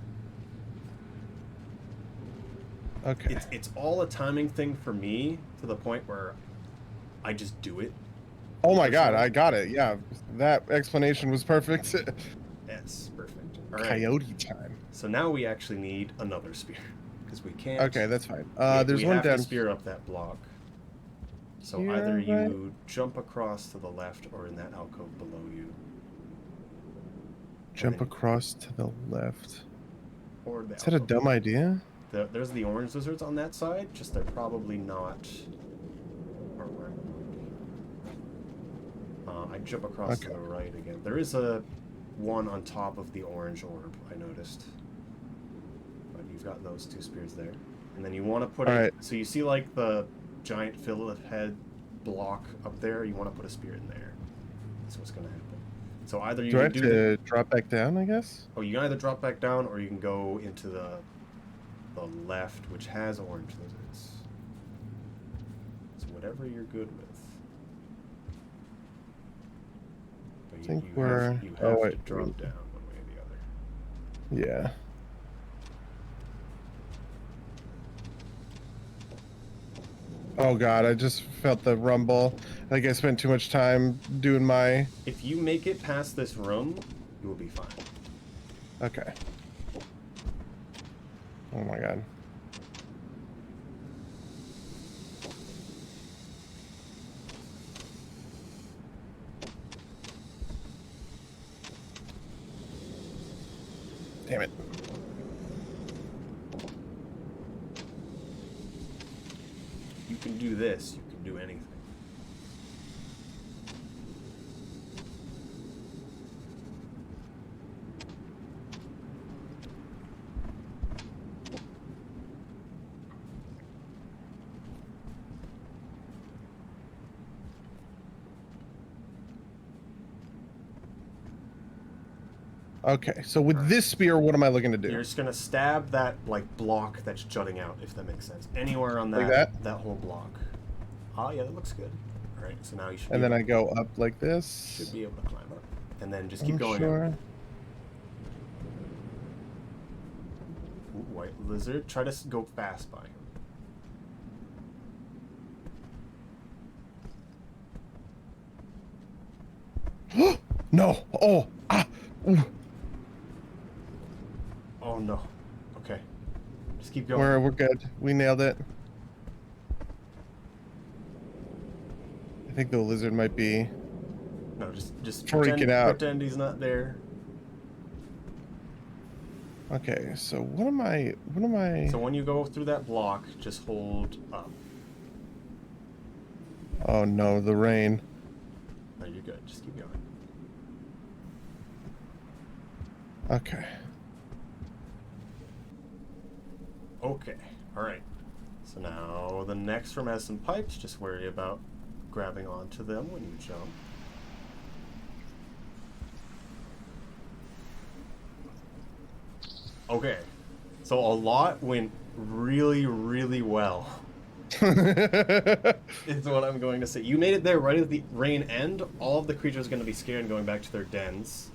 Okay. It's all a timing thing for me to the point where I just do it. Oh my God, I got it. Yeah, that explanation was perfect. Yes, perfect. All right. Coyote time. So now we actually need another spear because we can't. Okay, that's fine. we There's we one have down to spear up that block. So here, either you right? jump across to the left or in that alcove below you. Jump then- across to the left. Or the Is that a alcove. dumb idea? There's the orange lizards on that side, just they're probably not. Or where? I jump across to Okay. the right again. There is a one on top of the orange orb, I noticed. But you've got those 2 spears there. And then you want to put it... Alright. So you see like the giant fillet head block up there? You want to put a spear in there. That's what's going to happen. So either you Do I can have do to drop back down, I guess? Oh, you can either drop back down or you can go into the left, which has orange lizards. So whatever you're good with. But I think you we're... have, you have oh, to wait. drop down one way or the other. Yeah. Oh God, I just felt the rumble. Like I spent too much time doing my... If you make it past this room, you will be fine. Okay. Oh my God. Damn it. You can do this, you can do anything. Okay, so with this spear, what am I looking to do? You're just gonna stab that like block that's jutting out, if that makes sense. Anywhere on Like that whole block. Ah, yeah, that looks good. All right, so now you should. And then I go up like this. should be able to climb up, and then just keep I'm going. sure. Up. Ooh, white lizard. Try to go fast by him. No! Oh! Ah! Ooh. Oh no. Okay. Just keep going. We're good. We nailed it. I think the lizard might be... No, just Freaking out. Pretend he's not there. Okay, so what am I? So when you go through that block, just hold up. Oh no, the rain. No, you're good. Just keep going. Okay. Okay. All right. So now the next room has some pipes. Just worry about grabbing onto them when you jump. Okay. So a lot went really, really well. Is what I'm going to say. You made it there right at the rain end. All of the creatures are going to be scared and going back to their dens.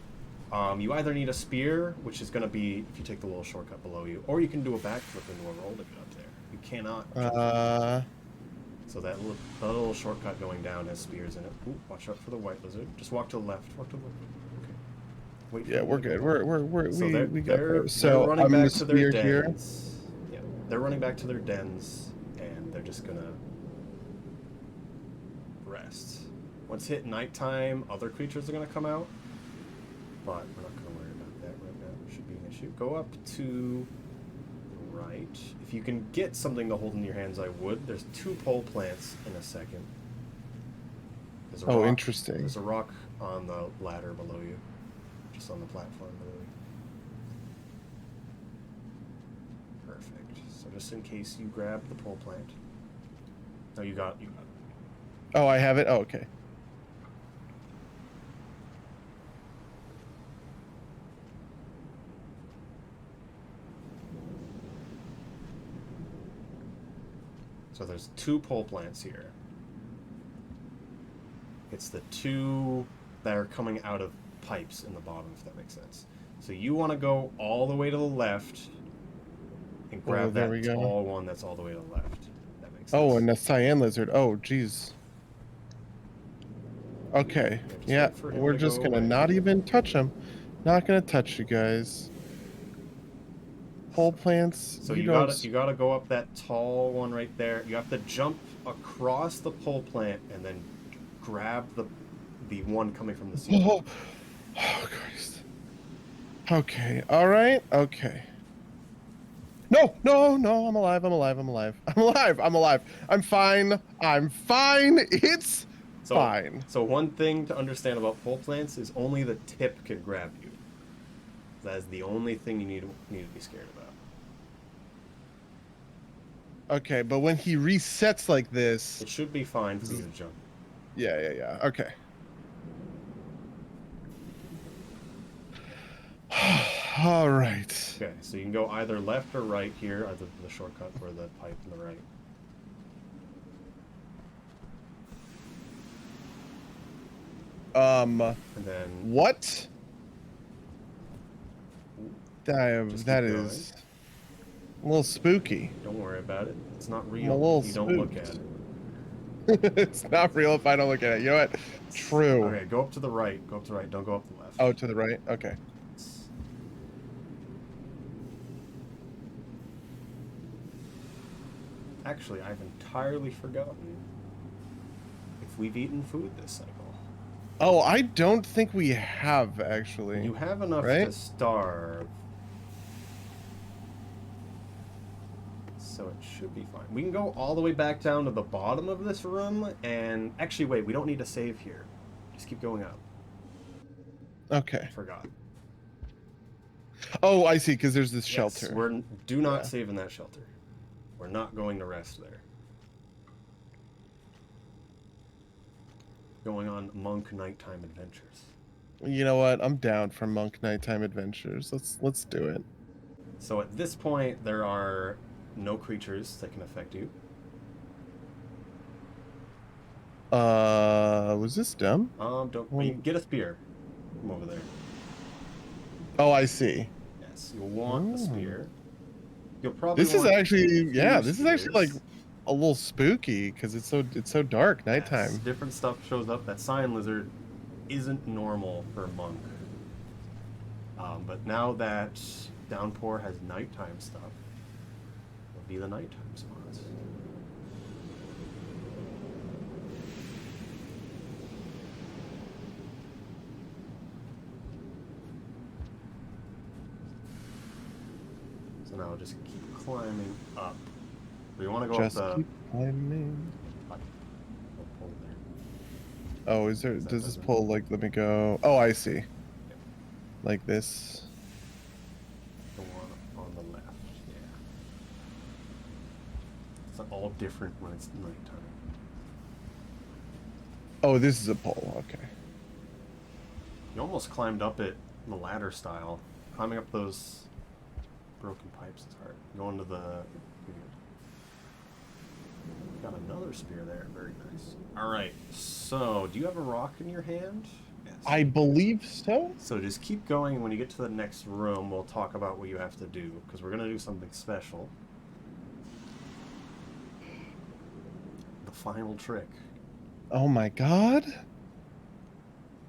You either need a spear, which is going to be if you take the little shortcut below you, or you can do a backflip into a roll to get up there. You cannot. So that little shortcut going down has spears in it. Ooh, watch out for the white lizard. Just walk to the left. Walk to the left. Okay. Wait. Yeah, we're good. We got they're there. So running I'm back gonna to their spear here. dens. Yeah, they're running back to their dens, and they're just gonna rest. Once hit nighttime, other creatures are gonna come out, but we're not gonna worry about that right now. It should be an issue. Go up to the right. If you can get something to hold in your hands, I would. There's 2 pole plants in a second. There's a rock, Interesting. There's a rock on the ladder below you, just on the platform below you. Perfect. So just in case you grab the pole plant. No, you got it. Oh, I have it. Oh, okay. So there's 2 pole plants here. It's the 2 that are coming out of pipes in the bottom, if that makes sense. So you want to go all the way to the left and grab that tall one that's all the way to the left. That makes sense. Oh, and the cyan lizard. Oh, jeez. Okay. Yeah, we're just gonna not even touch them. Not gonna touch you guys. Pole plants. So you gotta go up that tall one right there. You have to jump across the pole plant and then grab the one coming from the ceiling. Oh Christ. Okay. All right. Okay. No, I'm alive. I'm fine. It's fine. So one thing to understand about pole plants is only the tip can grab you. That is the only thing you need to be scared about. Okay, but when he resets like this, it should be fine for you to jump. Yeah. Okay. All right. Okay, so you can go either left or right here, either the shortcut or the pipe on the right. And then what? That is a little spooky. Don't worry about it. It's not real. I'm a little if you don't look at it. It's not real if I don't look at it. You know what? True. Okay, go up to the right. Go up to the right. Don't go up the left. Oh, to the right? Okay. Actually, I've entirely forgotten if we've eaten food this cycle. Oh, I don't think we have, actually. You have enough to starve. So it should be fine. We can go all the way back down to the bottom of this room, and actually, wait, we don't need to save here. Just keep going up. Okay. Forgot. Oh, I see, because there's this shelter. Do not save in that shelter. We're not going to rest there. Going on monk nighttime adventures. You know what? I'm down for monk nighttime adventures. Let's do it. So at this point, there are no creatures that can affect you. Was this dumb? You can get a spear from over there. Oh, I see. Yes, you'll want a spear. You'll probably. This is actually like a little spooky because it's so dark nighttime. Yes, different stuff shows up. That cyan lizard isn't normal for a monk. But now that Downpour has nighttime stuff, it'll be the nighttime spots. So now just keep climbing up. We want to go Just up the... keep climbing. I'll pull there. Oh, is there? That Does this doesn't- pull like? Let me go. Oh, I see. Like this. The one on the left, yeah. It's all different when it's nighttime. Oh, this is a pole. Okay. You almost climbed up it in the ladder style. Climbing up those broken pipes is hard. Going to the... Got another spear there. Very nice. Alright, so do you have a rock in your hand? Yes. I believe so. So just keep going. When you get to the next room, we'll talk about what you have to do, because we're going to do something special. The final trick. Oh my god.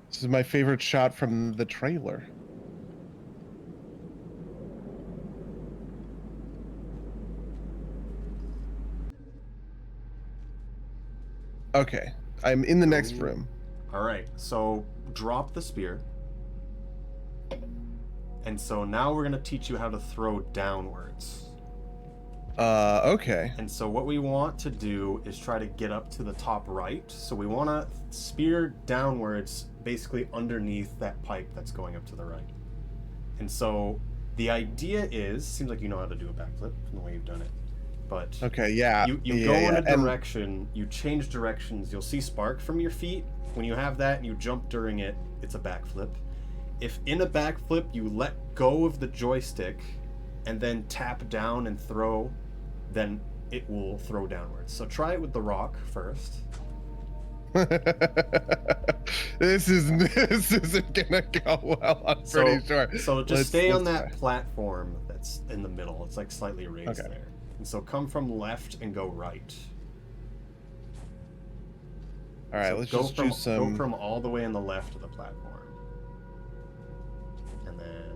This is my favorite shot from the trailer. Okay, I'm in the next room. Alright, so drop the spear. And so now we're going to teach you how to throw downwards. Okay. And so what we want to do is try to get up to the top right. So we want to spear downwards, basically underneath that pipe that's going up to the right. And so the idea is, seems like you know how to do a backflip from the way you've done it. But Okay, yeah. you go in a direction, you change directions, you'll see spark from your feet. When you have that and you jump during it, it's a backflip. If in a backflip you let go of the joystick and then tap down and throw, then it will throw downwards. So try it with the rock first. This isn't gonna go well, I'm pretty sure. So just Let's stay on that try. platform that's in the middle. It's like slightly raised Okay. there. And so come from left and go right. All right, So let's go just from, do some. Go from all the way on the left of the platform. And then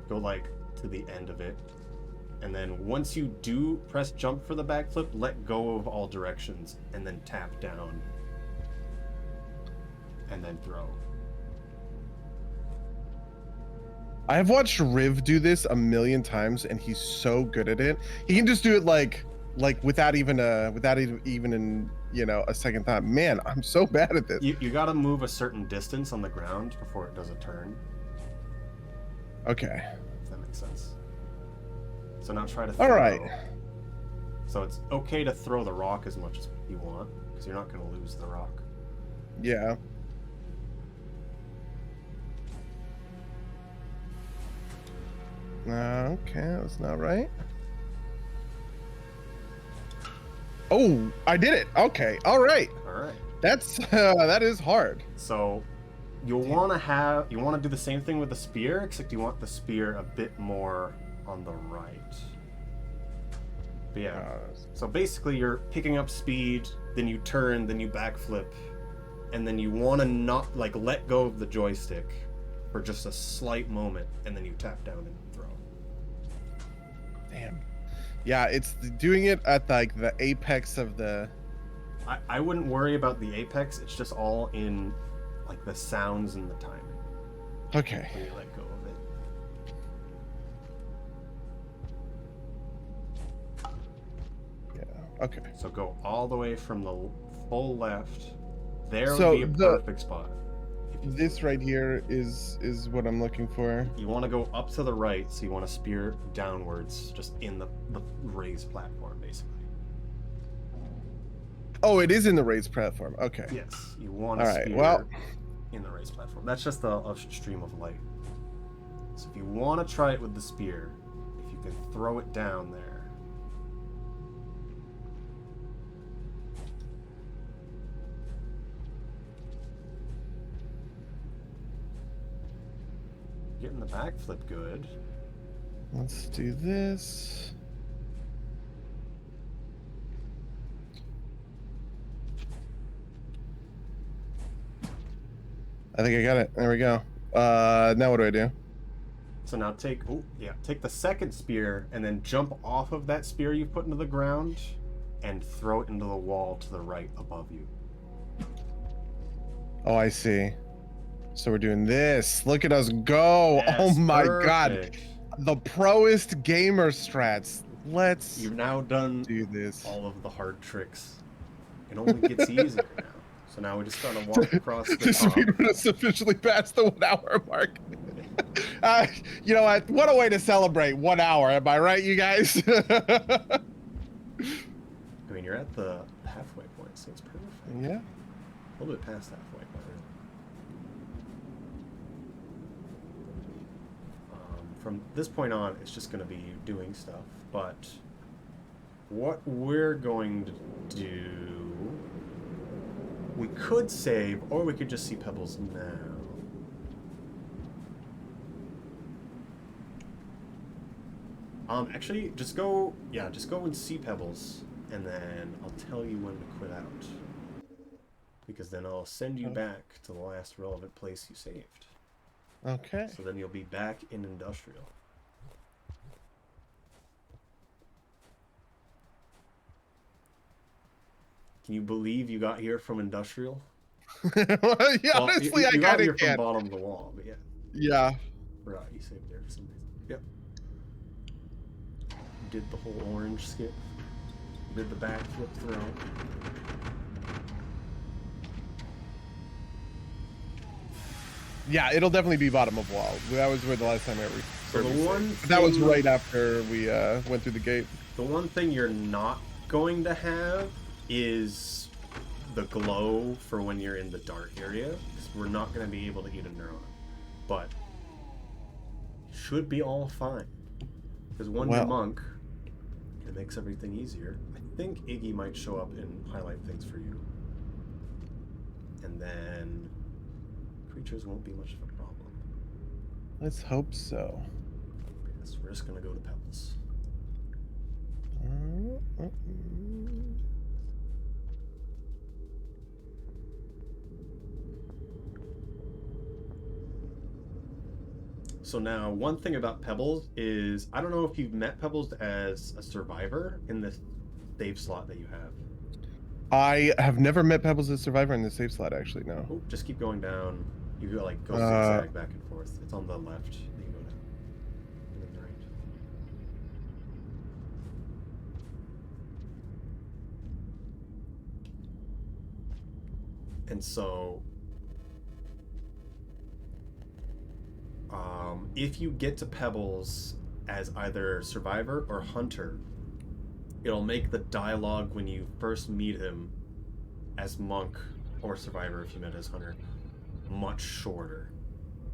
go like to the end of it. And then once you do press jump for the backflip, let go of all directions and then tap down. And then throw. I have watched Riv do this a million times, and he's so good at it. He can just do it like without even a second thought. Man, I'm so bad at this. You gotta move a certain distance on the ground before it does a turn. Okay. If that makes sense. So now try to throw. All right. So it's okay to throw the rock as much as you want, because you're not gonna lose the rock. Yeah. Okay, that's not right. Oh, I did it. Okay. All right. Alright. That's that is hard. So you'll wanna do the same thing with the spear, except you want the spear a bit more on the right. But yeah. So basically you're picking up speed, then you turn, then you backflip, and then you wanna not let go of the joystick for just a slight moment, and then you tap down and throw. Damn. Yeah, it's doing it at the apex of the. I wouldn't worry about the apex. It's just all in the sounds and the timing. Okay. When you let go of it. Yeah. Okay. So go all the way from the full left. There So would be a perfect spot. This right here is what I'm looking for. You want to go up to the right, so you want to spear downwards, just in the raised platform, basically. Oh, it is in the raised platform. Okay. Yes, you want to All right, spear well. in the raised platform. That's just a stream of light. So if you want to try it with the spear, if you can throw it down there. Getting the backflip good. Let's do this. I think I got it. There we go. Now what do I do? So now take the second spear and then jump off of that spear you put into the ground and throw it into the wall to the right above you. Oh, I see. So we're doing this. Look at us go. Yes, Oh my perfect. god. The proest gamer strats. Let's You've now done do this. all of the hard tricks. It only gets easier now. So now we just gotta walk across the This top. speedrun is officially past the 1 hour mark. You know what a way to celebrate 1 hour, am I right, you guys? I mean, you're at the halfway point, so it's perfect. Yeah. A little bit past halfway point, really. From this point on, it's just going to be doing stuff. But what we're going to do, we could save, or we could just see Pebbles now. Actually, just go and see Pebbles, and then I'll tell you when to quit out. Because then I'll send you back to the last relevant place you saved. Okay. So then you'll be back in Industrial. Can you believe you got here from Industrial? Well, yeah, Well, honestly, you I got kind here of from can't. bottom of the wall, but yeah. Yeah. Right, you saved there for some reason. Yep. You did the whole orange skip. You did the backflip throw. Yeah, it'll definitely be bottom of wall. That was where the last time I ever. So the one That was thing- right after we went through the gate. The one thing you're not going to have is the glow for when you're in the dark area, because we're not going to be able to eat a neuron. But should be all fine. Because one Well. monk, it makes everything easier. I think Iggy might show up and highlight things for you. And then creatures won't be much of a problem. Let's hope so. Yes, we're just going to go to Pebbles. So now, one thing about Pebbles is, I don't know if you've met Pebbles as a survivor in the save slot that you have. I have never met Pebbles as survivor in the safe slot, actually, no. Oh, just keep going down. You go, like, go zigzag back and forth. It's on the left. You can go down. And then the right. And so, if you get to Pebbles as either survivor or hunter, it'll make the dialogue when you first meet him as monk or survivor, if you met as hunter, much shorter.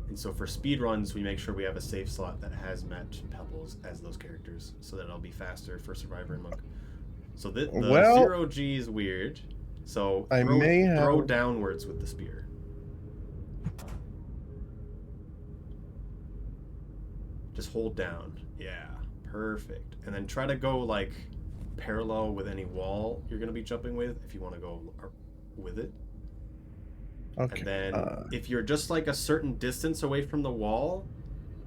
And so for speedruns, we make sure we have a safe slot that has met Pebbles as those characters, so that it'll be faster for survivor and monk. So the Well, 0G is weird. So I may have- throw downwards with the spear. Just hold down. Yeah, perfect. And then try to go like parallel with any wall you're going to be jumping with if you want to go with it. Okay. And then if you're just like a certain distance away from the wall,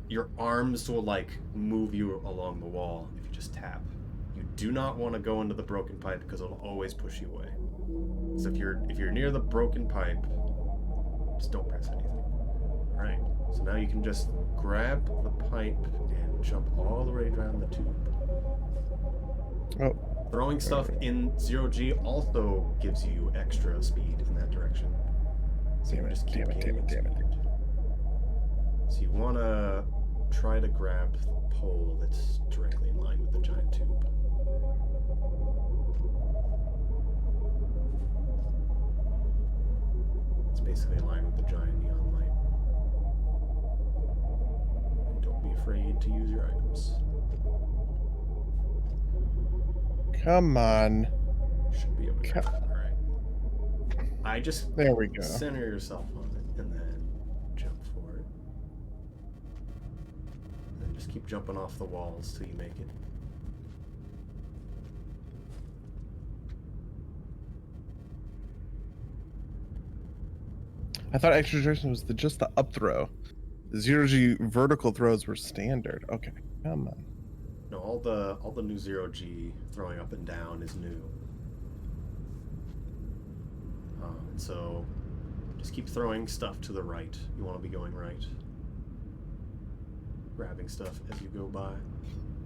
your arms will like move you along the wall if you just tap. You do not want to go into the broken pipe because it'll always push you away. So if you're near the broken pipe, just don't press anything. All right. So now you can just grab the pipe and jump all the way around the tube. Oh. Throwing stuff in 0G also gives you extra speed in that direction. So you just keep gaining speed. So you want to try to grab the pole that's directly in line with the giant tube. It's basically in line with the giant neon light. And don't be afraid to use your items. Come on. Should be able to. Alright. I just There we go. center yourself on it and then jump forward. And then just keep jumping off the walls till you make it. I thought extraterrestrial was just the up throw. The 0G vertical throws were standard. Okay, come on. No, all the new 0G throwing up and down is new. So just keep throwing stuff to the right. You want to be going right. grabbing stuff as you go by.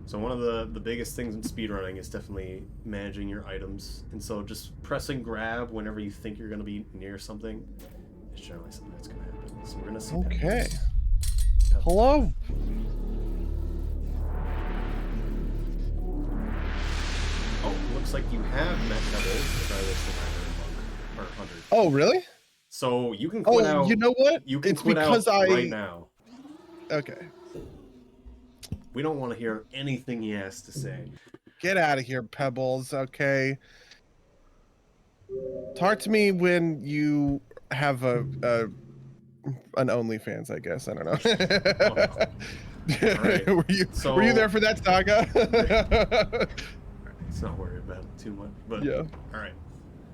So one of the biggest things in speedrunning is definitely managing your items. And so just pressing grab whenever you think you're going to be near something is generally something that's going to happen. So we're going to see Okay. pebbles. Hello. Oh, looks like you have met pebbles, regardless of either monk or hunter. Oh, really? So you can quit out. You know what? You can It's quit because out right now. Okay. We don't want to hear anything he has to say. Get out of here, Pebbles. Okay. Talk to me when you have an OnlyFans, I guess. I don't know. Right. were you there for that saga? Let's not worry about it too much. But yeah. All right.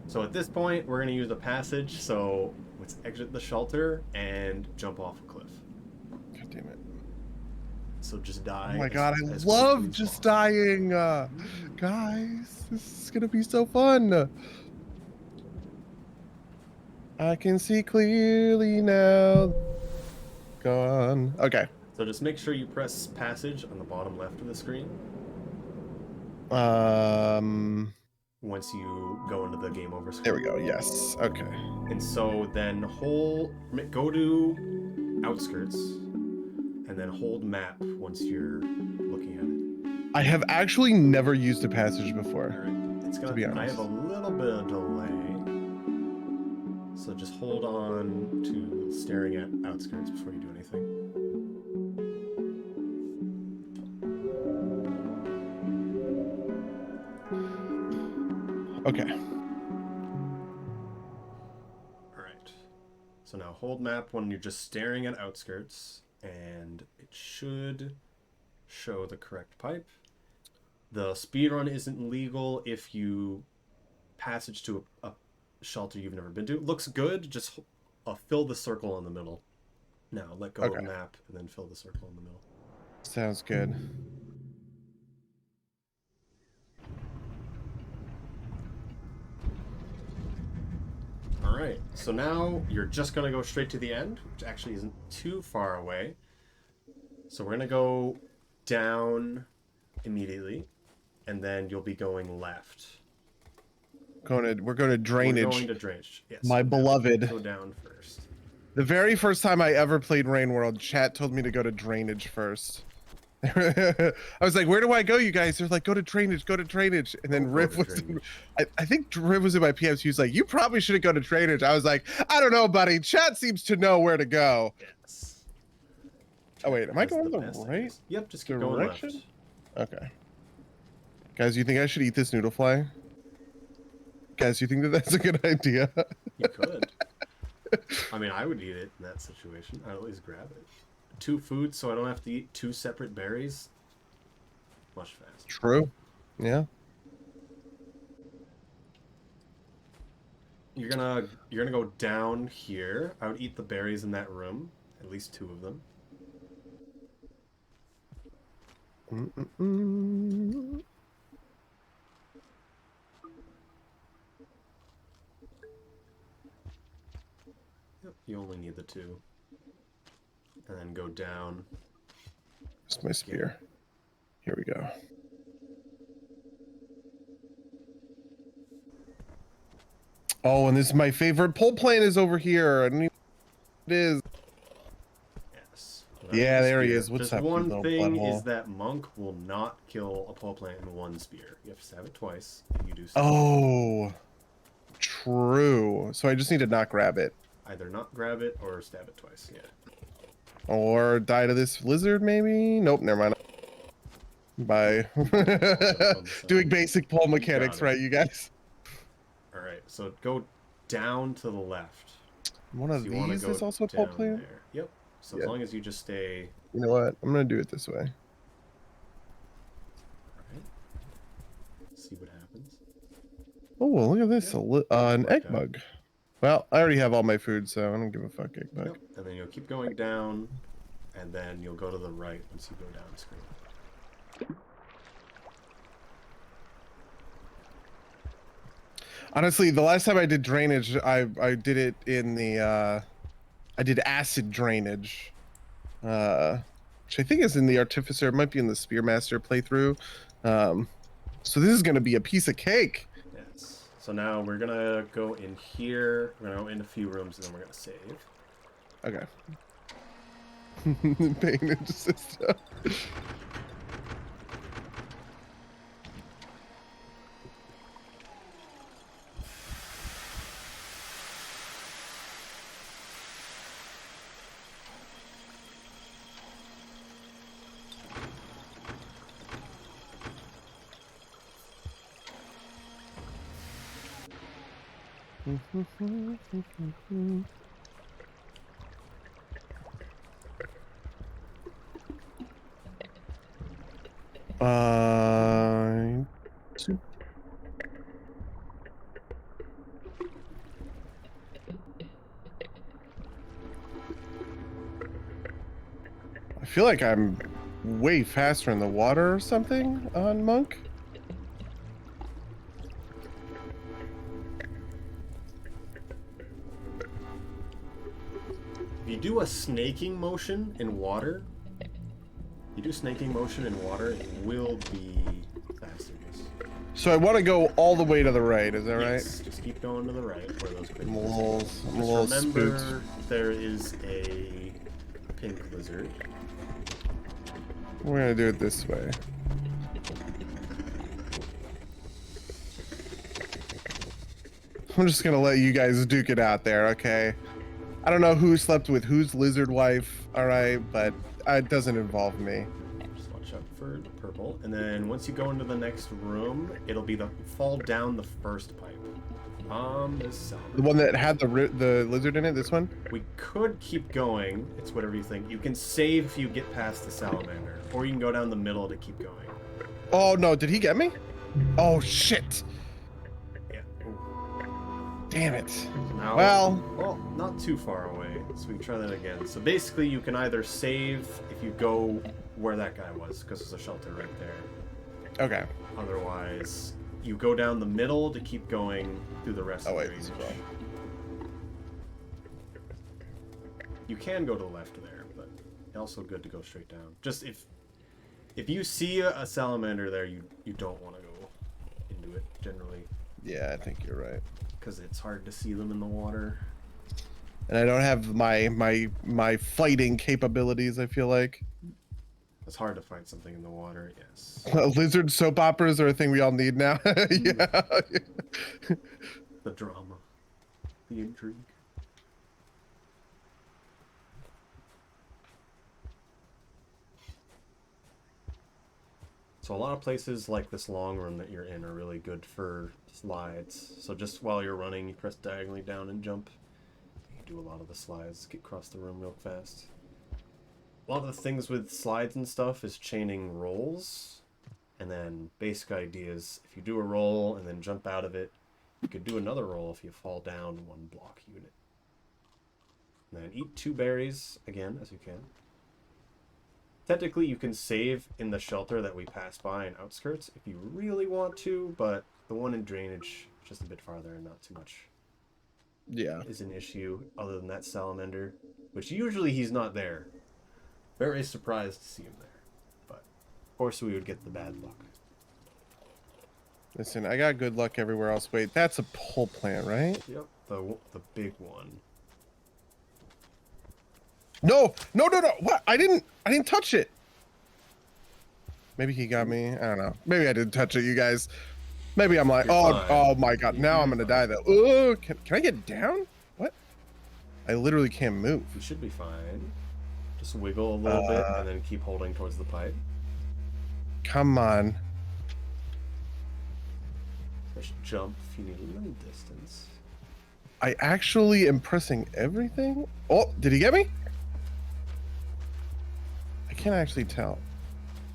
So at this point, we're going to use a passage. So let's exit the shelter and jump off a cliff. God damn it. So just die. Oh my god, I love just dying. Guys, this is going to be so fun. I can see clearly now. Gone. Okay. So just make sure you press passage on the bottom left of the screen. Once you go into the game over screen. There we go. Yes. Okay. And so then go to outskirts and then hold map once you're looking at it. I have actually never used a passage before. All right. It's gonna. To be honest. I have a little bit of delay. So just hold on to staring at outskirts before you do anything. Okay. Alright. So now hold map when you're just staring at outskirts, and it should show the correct pipe. The speedrun isn't legal if you passage to a shelter you've never been to. Looks good, just fill the circle in the middle. Now let go of map and then fill the circle in the middle. Sounds good. Alright, so now you're just going to go straight to the end, which actually isn't too far away. So we're going to go down immediately, and then you'll be going left. We're going to drainage. We're going to drainage, yes. My beloved. Go down first. The very first time I ever played Rain World, chat told me to go to drainage first. I was like, where do I go, you guys? They're like, go to drainage, go to drainage. And then Riv was, I think Riv was in my PMs. He was like, you probably shouldn't go to drainage. I was like, I don't know, buddy. Chat seems to know where to go. Yes. Oh, wait, am I going the right? Yep, just keep going left. Okay. Guys, you think I should eat this noodle fly? Guys, you think that that's a good idea? You could. I mean, I would eat it in that situation. I'd always grab it. 2 foods, so I don't have to eat 2 separate berries. Much faster. True. Yeah. You're gonna go down here. I would eat the berries in that room, at least 2 of them. Yep, you only need the 2. And then go down. It's my spear. Here we go. Oh, and this is my favorite pole plant is over here. I don't even know what it is. Yes. Yeah, there he is. What's Just up? one thing is that monk will not kill a pole plant in 1 spear. You have to stab it twice. And you do so. Oh, true. So I just need to not grab it. Either not grab it or stab it twice. Yeah. Or die to this lizard, maybe? Nope, never mind. Bye. Doing basic pole mechanics, right, you guys? Alright, so go down to the left. One of these is also a pole plant? There. Yep. So as long as you just stay... You know what? I'm going to do it this way. Alright. See what happens. Oh, well, look at this. An egg bug. Well, I already have all my food, so I don't give a fuck, egg bug. Yep. And then you'll keep going down, and then you'll go to the right once you go down the screen. Honestly, the last time I did drainage, I did it in the I did acid drainage. which I think is in the Artificer. It might be in the Spearmaster playthrough. So this is going to be a piece of cake. Yes. So now we're gonna go in here. We're gonna go in a few rooms, and then we're gonna save. Okay. Pain into system. Uh, I feel like I'm way faster in the water or something on Monk. If you do a snaking motion in water, it will be faster. So I want to go all the way to the right, is that Yes, just keep going to the right where those right? pink I'm a lizards. little Just remember, spooked. there is a pink lizard. We're gonna do it this way. I'm just gonna let you guys duke it out there, okay? I don't know who slept with whose lizard wife, alright, but it doesn't involve me. Just watch out for the purple. And then once you go into the next room, it'll be fall down the first pipe. This salamander. The one that had the lizard in it, this one? We could keep going. It's whatever you think. You can save if you get past the salamander, or you can go down the middle to keep going. Oh no, did he get me? Oh shit! Yeah. Ooh. Damn it. Now, well, not too far away, so we can try that again. So basically, you can either save if you go where that guy was, because there's a shelter right there. Okay. Otherwise, you go down the middle to keep going through the rest of the wait, range. this is wrong. You can go to the left there, but also good to go straight down. Just if you see a salamander there, you don't want to go into it generally. Yeah, I think you're right. Because it's hard to see them in the water. And I don't have my fighting capabilities, I feel like. It's hard to find something in the water, yes. Lizard soap operas are a thing we all need now. Yeah. The drama. The intrigue. So a lot of places like this long room that you're in are really good for slides. So just while you're running, you press diagonally down and jump. You do a lot of the slides, get across the room real fast. A lot of the things with slides and stuff is chaining rolls. And then basic ideas, if you do a roll and then jump out of it, you could do another roll if you fall down one block unit. And then eat 2 berries, again, as you can. Technically, you can save in the shelter that we passed by in Outskirts if you really want to, but the one in Drainage is just a bit farther and not too much is an issue other than that salamander, which usually he's not there. Very surprised to see him there, but of course we would get the bad luck. Listen, I got good luck everywhere else. Wait, that's a pole plant, right? Yep, the big one. No! What? I didn't touch it. Maybe he got me. I don't know. Maybe I didn't touch it, you guys. Maybe I'm like, oh my god, now I'm gonna die though. Oh, can I get down? What? I literally can't move. You should be fine. Just wiggle a little bit and then keep holding towards the pipe. Come on. Just jump if you need a little distance. I actually am pressing everything. Oh, did he get me? I can't actually tell.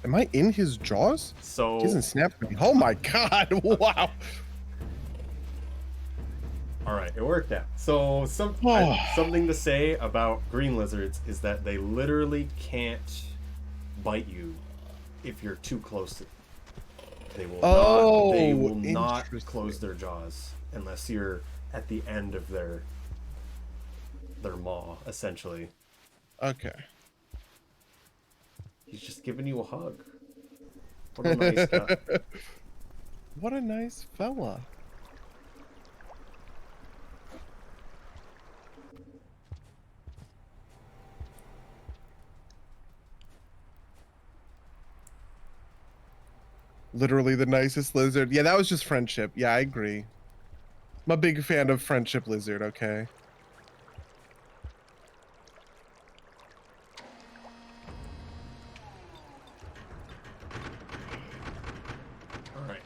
Am I in his jaws? So He hasn't snapped me. Oh my god! Wow. all right, it worked out. So something to say about green lizards is that they literally can't bite you if you're too close to them. They will not close their jaws unless you're at the end of their maw, essentially. Okay. He's just giving you a hug. What a nice guy. What a nice fella. Literally the nicest lizard. Yeah, that was just friendship. Yeah, I agree. I'm a big fan of friendship lizard, okay? Alright.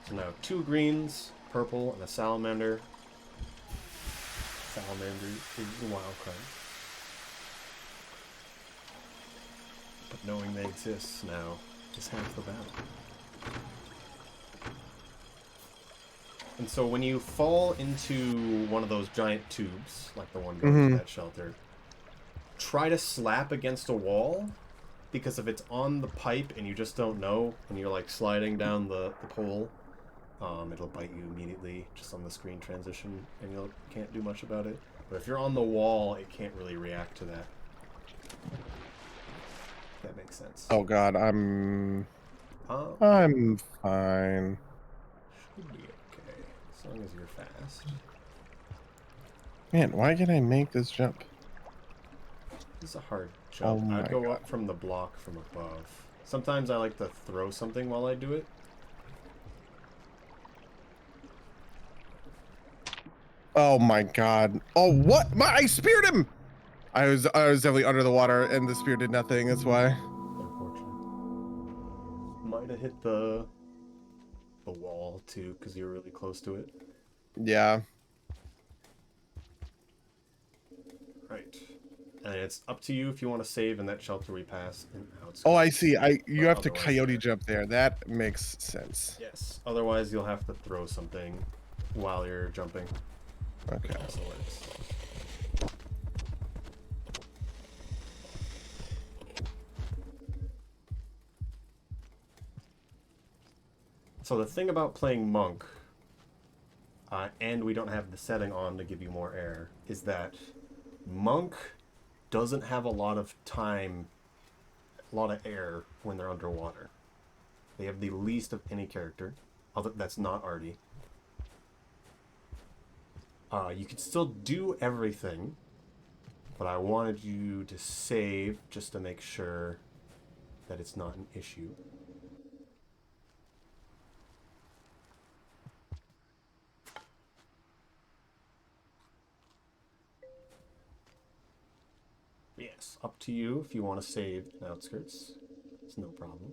So now 2 greens, purple, and a salamander. Salamander is the wild card. But knowing they exist now is half the battle. And so when you fall into one of those giant tubes, like the one going to that shelter, try to slap against a wall, because if it's on the pipe and you just don't know, and you're like sliding down the pole, it'll bite you immediately just on the screen transition, and you can't do much about it. But if you're on the wall, it can't really react to that. That makes sense. Oh god, I'm fine. Should be okay, as long as you're fast. Man, why can I make this jump? This is a hard jump. Oh I'd go God. up from the block from above. Sometimes I like to throw something while I do it. Oh my god. Oh, what? I speared him! I was definitely under the water and the spear did nothing, that's why. Unfortunate. Might have hit the wall too, because you were really close to it. Yeah. Right. And it's up to you if you want to save in that shelter we pass in outskirts. Oh, I see. You But have to otherwise, coyote yeah. jump there. That makes sense. Yes. Otherwise, you'll have to throw something while you're jumping. Okay. Which also works. So the thing about playing Monk, and we don't have the setting on to give you more air, is that Monk doesn't have a lot of time, a lot of air when they're underwater. They have the least of any character, other that's not Artie. You can still do everything, but I wanted you to save just to make sure that it's not an issue. Yes, up to you if you want to save in outskirts. It's no problem.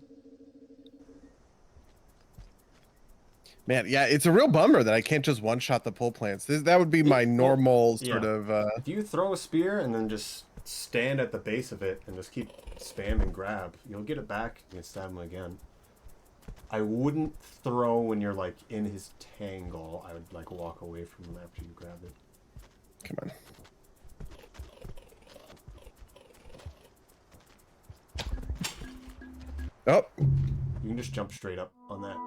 Man, yeah, it's a real bummer that I can't just one-shot the pole plants. That would be my normal sort of... If you throw a spear and then just stand at the base of it and just keep spamming grab, you'll get it back and you can stab him again. I wouldn't throw when you're like in his tangle. I would like walk away from him after you grab it. Come on. Oh. You can just jump straight up on that.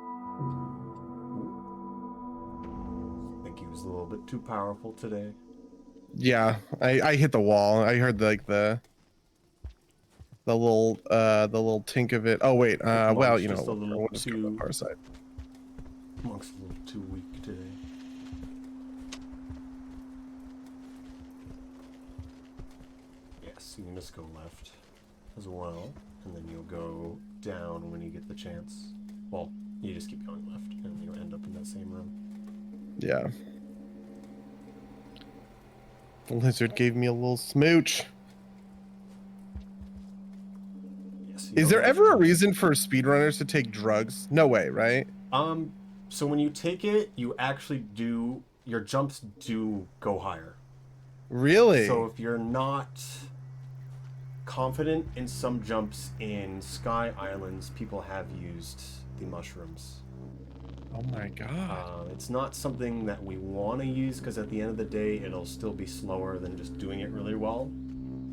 I think he was a little bit too powerful today. Yeah, I hit the wall. I heard like the little tink of it. Oh wait, well, you know, just a little we'll just go to the too- far side. Monk's a little too weak today. Yes, you can just go left as well, and then you'll go down when you get the chance. Well, you just keep going left, and you'll end up in that same room. Yeah. The lizard gave me a little smooch. Yes. Is there ever a reason for speedrunners to take drugs? No way, right? So when you take it, you actually do, your jumps do go higher. Really? So if you're not confident in some jumps in Sky Islands, people have used the mushrooms. Oh my god. It's not something that we want to use because at the end of the day, it'll still be slower than just doing it really well.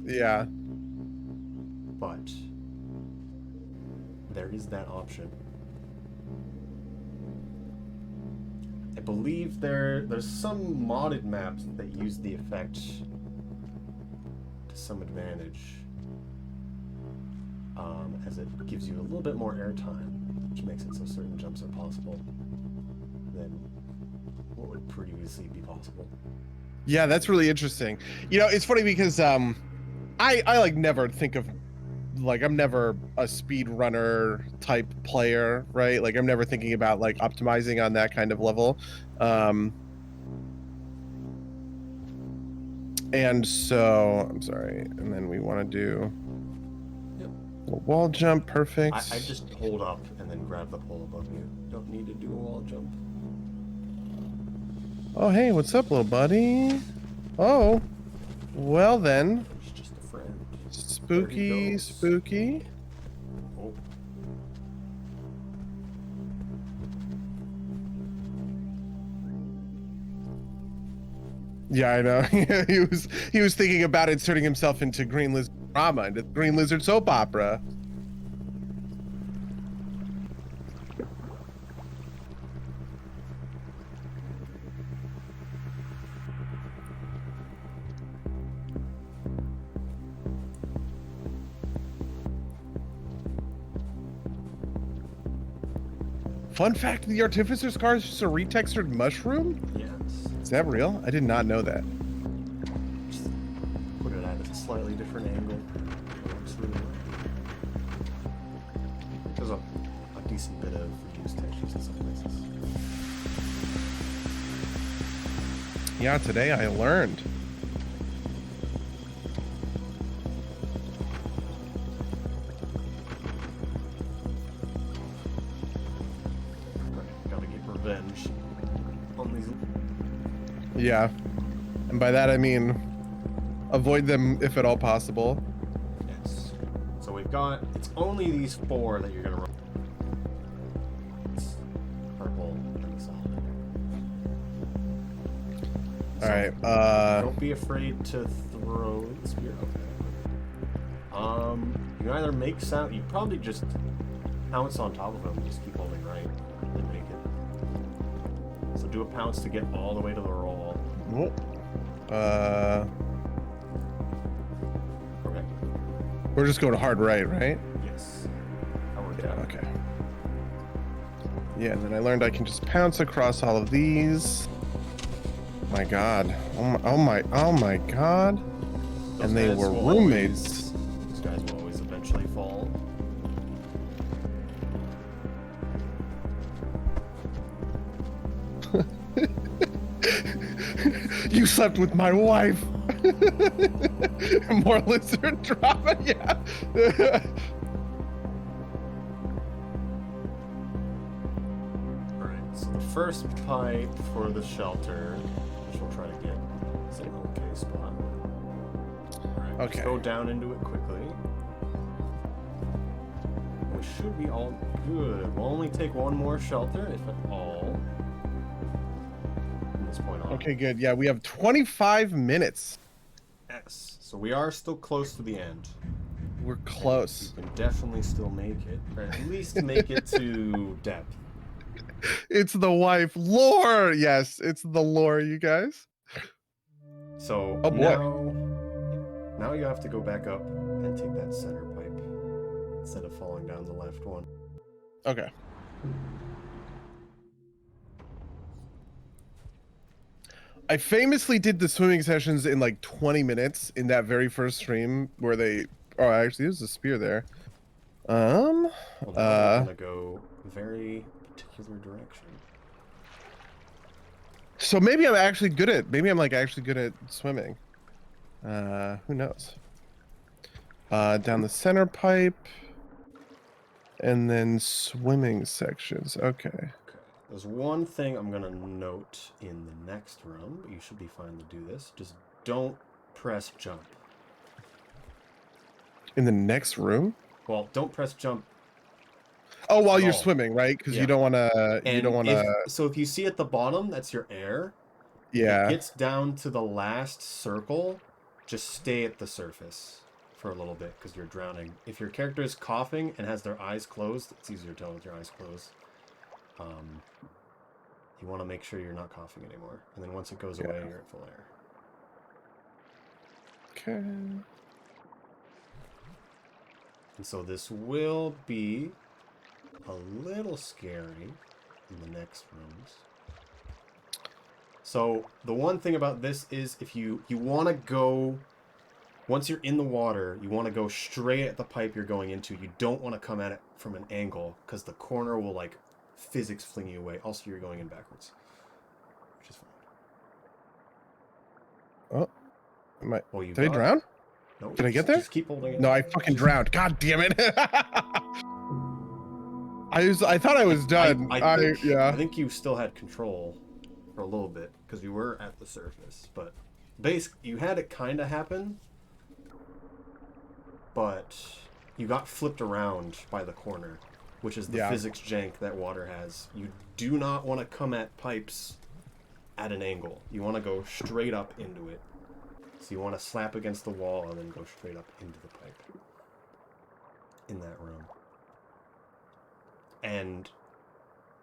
Yeah. But there is that option. I believe there's some modded maps that use the effect to some advantage. as it gives you a little bit more airtime, which makes it so certain jumps are possible than what would previously be possible. Yeah, that's really interesting. You know, it's funny because I like never think of, like, I'm never a speed runner type player, right? Like I'm never thinking about like optimizing on that kind of level. And so I'm sorry, and then we want to do a wall jump. Perfect. I just hold up and then grab the pole above you. Don't need to do a wall jump. Oh, hey, what's up, little buddy? Oh, well then. It's just a friend. Spooky, spooky. Oh. Yeah, I know. he was thinking about inserting himself into Green Lizard drama, into Green Lizard soap opera. Fun fact, the Artificer Scar is just a retextured mushroom? Yes. Is that real? I did not know that. Just put it at a slightly different angle. There's a decent bit of reduced textures in some places. Yeah, today I learned. Gotta get revenge on these. Yeah. And by that I mean avoid them if at all possible. Yes. So we've got, it's only these 4 that you're gonna run. It's purple and the solid. Alright, Don't be afraid to throw the spear. Okay. You either make sound, you probably just pounce on top of him, just keep holding right, and make it. So do a pounce to get all the way to the roll. Okay. We're just going hard right, right? Yes. That worked Yeah, out. okay. Yeah, and then I learned I can just pounce across all of these. My god. Oh my god. Those And they guys were will roommates. Those guys will always eventually fall. You slept with my wife. More lizard drama, yeah. Alright, so the first pipe for the shelter, which we'll try to get, is an okay spot. Alright, Okay. let's go down into it quickly. We should be all good. We'll only take one more shelter, if at all. From this point on. Okay, good. Yeah, we have 25 minutes. Yes. So we are still close to the end. We're close. You can definitely still make it, or at least make it to depth. It's the wife. Lore! Yes, it's the lore, you guys. So Oh, boy. now you have to go back up and take that center pipe instead of falling down the left one. Okay. I famously did the swimming sessions in like 20 minutes in that very first stream where they... Oh, actually, there's a spear there. Well, now we're gonna go very particular direction. So maybe I'm actually good at... Maybe I'm like actually good at swimming. Who knows? Down the center pipe. And then swimming sections. Okay. Okay. There's one thing I'm gonna note in the next room, but you should be fine to do this. Just don't press jump. In the next room? Well, don't press jump. Oh, while you're No. swimming, right? Because Yeah. you don't want to... You And don't want to... so if you see at the bottom, that's your air. Yeah. If it gets down to the last circle, just stay at the surface for a little bit because you're drowning. If your character is coughing and has their eyes closed, it's easier to tell with your eyes closed. You want to make sure you're not coughing anymore. And then once it goes away, you're at full air. Okay. And so this will be a little scary in the next rooms. So the one thing about this is if you want to go, once you're in the water, you want to go straight at the pipe you're going into. You don't want to come at it from an angle because the corner will like physics fling you away. Also, you're going in backwards, which is fine. Oh, Oh, you did I got it. drown? No, Did I get there? Just keep holding it. No, I fucking drowned. God damn it. I thought I was done. I think you still had control for a little bit because you were at the surface, but basically you had it kind of happen, but you got flipped around by the corner, which is the physics jank that water has. You do not want to come at pipes at an angle. You want to go straight up into it. So you want to slap against the wall and then go straight up into the pipe in that room. And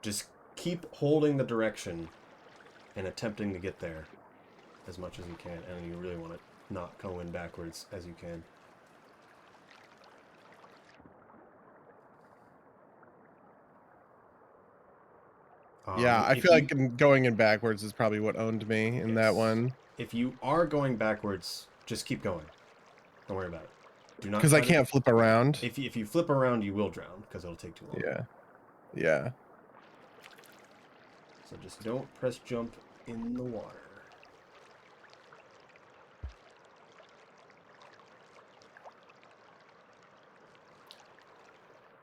just keep holding the direction and attempting to get there as much as you can. And you really want to not go in backwards as you can. I feel like going in backwards is probably what owned me in that one. If you are going backwards, just keep going. Don't worry about it. Do not. Because I can't flip around. If you flip around, you will drown because it'll take too long. Yeah. So just don't press jump in the water.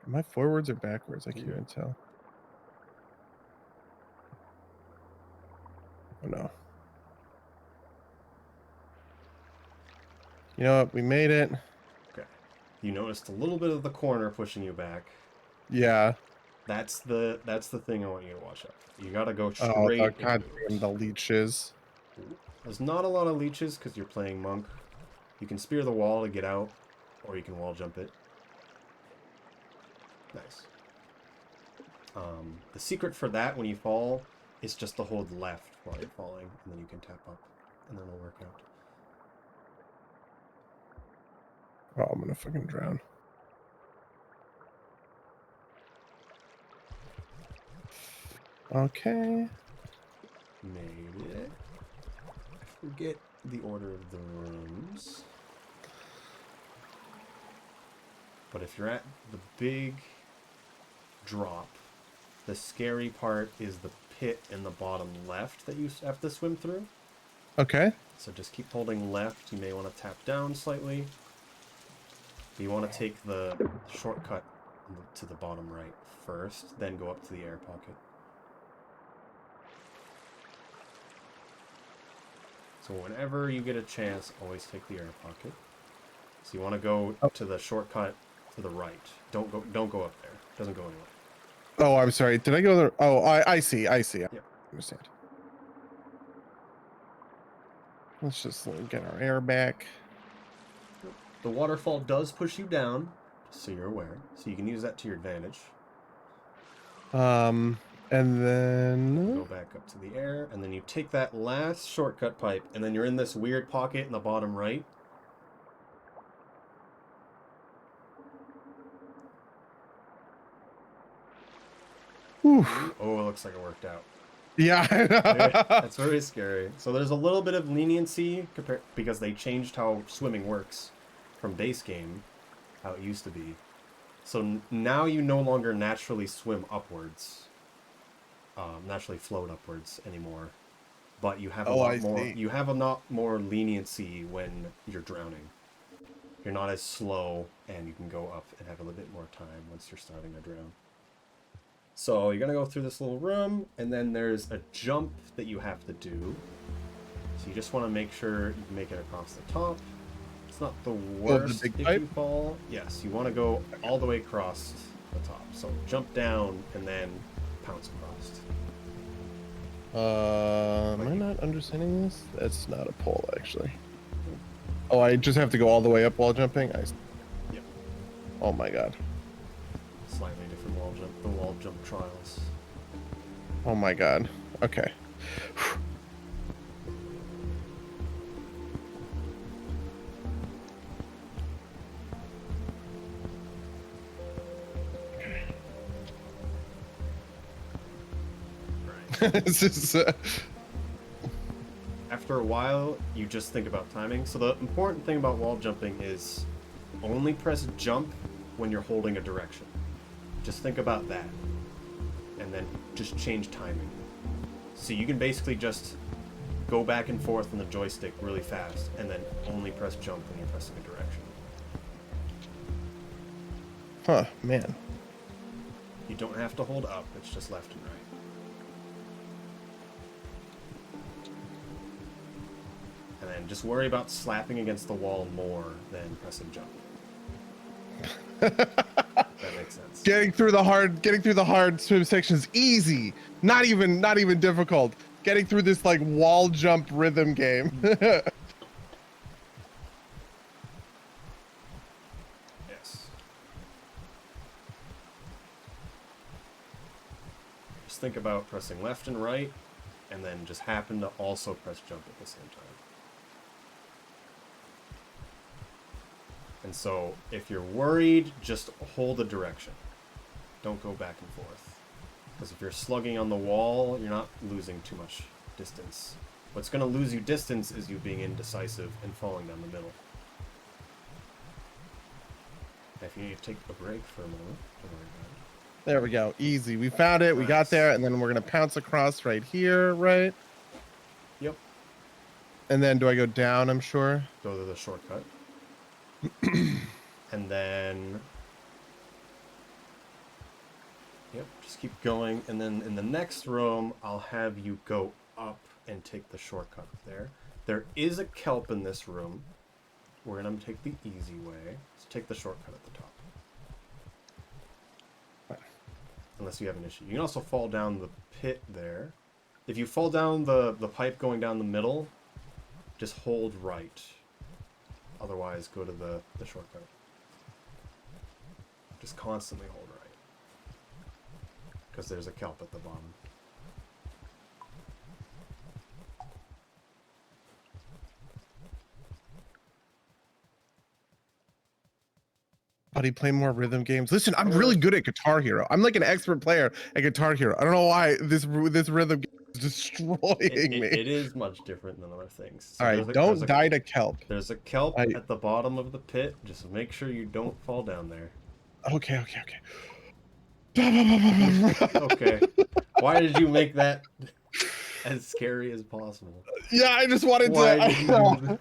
Am I forwards or backwards? I can't even tell. Oh no. You know what? We made it. Okay. You noticed a little bit of the corner pushing you back. Yeah. That's the thing I want you to watch out. You gotta go straight. Oh, God damn the leeches. There's not a lot of leeches because you're playing monk. You can spear the wall to get out, or you can wall jump it. Nice. The secret for that when you fall is just to hold left while you're falling, and then you can tap up, and then it'll work out. Oh, I'm gonna fucking drown. Okay. Made it. I forget the order of the rooms. But if you're at the big drop, the scary part is the pit in the bottom left that you have to swim through. Okay. So just keep holding left. You may want to tap down slightly. You want to take the shortcut to the bottom right first, then go up to the air pocket. So whenever you get a chance, always take the air pocket. So you want to go to the shortcut to the right. Don't go up there. It doesn't go anywhere. Oh, I'm sorry. Did I go there? Oh, I see. I understand. Let's just get our air back. The waterfall does push you down, just so you're aware. So you can use that to your advantage. And then Go back up to the air, and then you take that last shortcut pipe, and then you're in this weird pocket in the bottom right. Oof. Oh, it looks like it worked out. Yeah. That's very scary. So there's a little bit of leniency because they changed how swimming works from base game, how it used to be. So now you no longer naturally swim upwards, naturally float upwards anymore, but you have a lot more. You have a lot more leniency when you're drowning. You're not as slow, and you can go up and have a little bit more time once you're starting to drown. So you're gonna go through this little room, and then there's a jump that you have to do. So you just want to make sure you can make it across the top. It's not the worst if you fall. Yes, you want to go all the way across the top. So jump down and then pounce across. Am I not understanding this? That's not a pole, actually. Oh, I just have to go all the way up while jumping? Yep. Oh my god. Slightly different wall jump. The wall jump trials. Oh my god. Okay. It's just, After a while, you just think about timing. So the important thing about wall jumping is only press jump when you're holding a direction. Just think about that. And then just change timing. So you can basically just go back and forth on the joystick really fast, and then only press jump when you're pressing a direction. huh, man. You don't have to hold up, it's just left and right. And then just worry about slapping against the wall more than pressing jump. That makes sense. Getting through the hard swim sections easy. Not even difficult. Getting through this like wall jump rhythm game. Yes. Just think about pressing left and right, and then just happen to also press jump at the same time. And so, if you're worried, just hold a direction. Don't go back and forth. Because if you're slugging on the wall, you're not losing too much distance. What's going to lose you distance is you being indecisive and falling down the middle. If you need to take a break for a moment, don't worry about it. There we go. Easy. We found it. We got there, and then we're gonna pounce across right here, right? Yep. And then do I go down? I'm sure. Go to the shortcut. And then... Yep, just keep going. And then in the next room, I'll have you go up and take the shortcut there. There is a kelp in this room. We're going to take the easy way. So take the shortcut at the top. Unless you have an issue. You can also fall down the pit there. If you fall down the pipe going down the middle, just hold right. Otherwise, go to the shortcut. Just constantly hold right. Because there's a kelp at the bottom. Buddy, play more rhythm games. Listen, I'm really good at Guitar Hero. I'm like an expert player at Guitar Hero. I don't know why this rhythm game is destroying me. It is much different than other things. So all right, don't die to kelp. There's a kelp at the bottom of the pit. Just make sure you don't fall down there. Okay. Okay. Why did you make that as scary as possible? Yeah, I just wanted Why to. did you do that?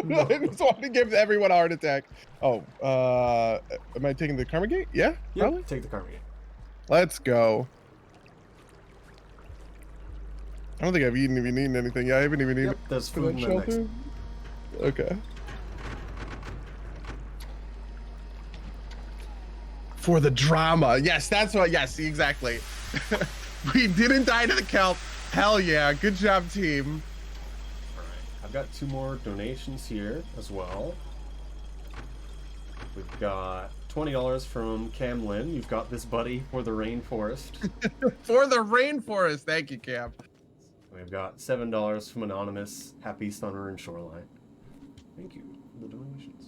No. I just wanted to give everyone a heart attack. Oh, am I taking the karma gate? Yeah, Yep, probably. take the karma gate. Let's go. I don't think I've even eaten anything. Yeah, I haven't even eaten. Yep, there's food in the next. Okay. For the drama. Yes, that's what. Yes, exactly. We didn't die to the kelp. Hell yeah. Good job, team. All right. I've got 2 more donations here as well. We've got $20 from Cam Lynn. You've got this buddy for the rainforest. For the rainforest. Thank you, Cam. We've got $7 from Anonymous. Happy summer in Shoreline. Thank you for the donations.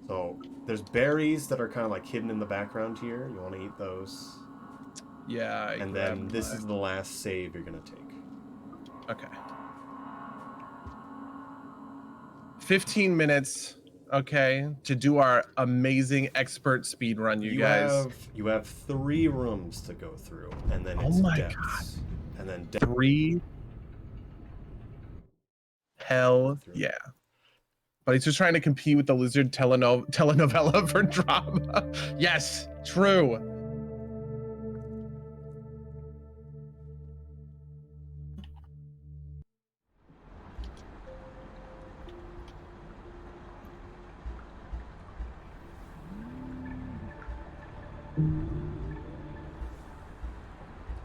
So there's berries that are kind of like hidden in the background here. You want to eat those. Yeah. And then this is the last save you're going to take. Okay. 15 minutes. Okay, to do our amazing expert speed run, you guys. You have 3 rooms to go through, and then it's depths. God. And then 3. Hell yeah. But he's just trying to compete with the lizard telenovela for drama. Yes, true.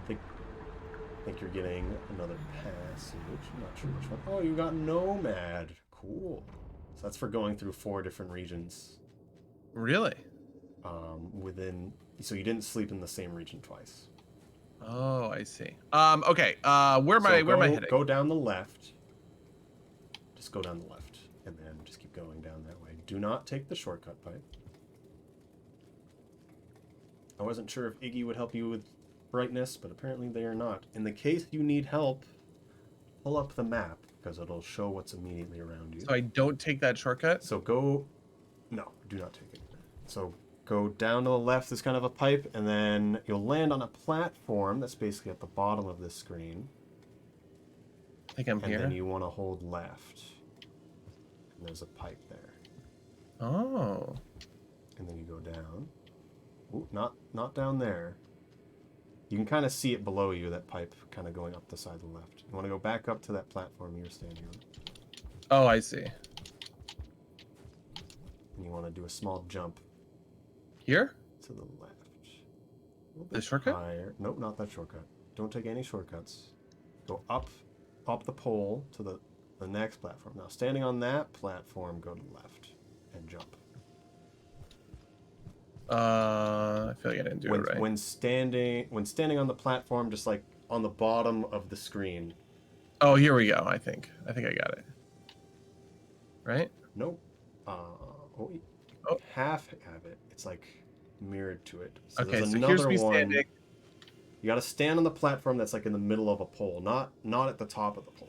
I think you're getting another passage. I'm not sure which one. Oh, you got Nomad. Cool. So that's for going through 4 different regions. Really? So you didn't sleep in the same region twice. Oh, I see. Okay. Where am I heading? Go down the left. Just go down the left, and then just keep going down that way. Do not take the shortcut pipe. I wasn't sure if Iggy would help you with brightness, but apparently they are not. In the case you need help, pull up the map, because it'll show what's immediately around you. So I don't take that shortcut? So go... No, do not take it. So go down to the left, there's kind of a pipe, and then you'll land on a platform that's basically at the bottom of this screen. I think I'm And here. then you want to hold left. And there's a pipe there. Oh. And then you go down. Ooh, not down there. You can kind of see it below you, that pipe kind of going up the side of the left. You want to go back up to that platform you were standing on. Oh, I see. And you want to do a small jump Here? to the left. A little The bit shortcut? higher. Nope, not that shortcut. Don't take any shortcuts. Go up the pole to the next platform. Now, standing on that platform, go to the left and jump. I feel like I didn't do it right. When standing on the platform, just like on the bottom of the screen. Oh, here we go. I think I got it. Right? Nope. You half have it. It's like mirrored to it. So Okay, there's so another here's me one. standing. You got to stand on the platform that's like in the middle of a pole, not at the top of the pole.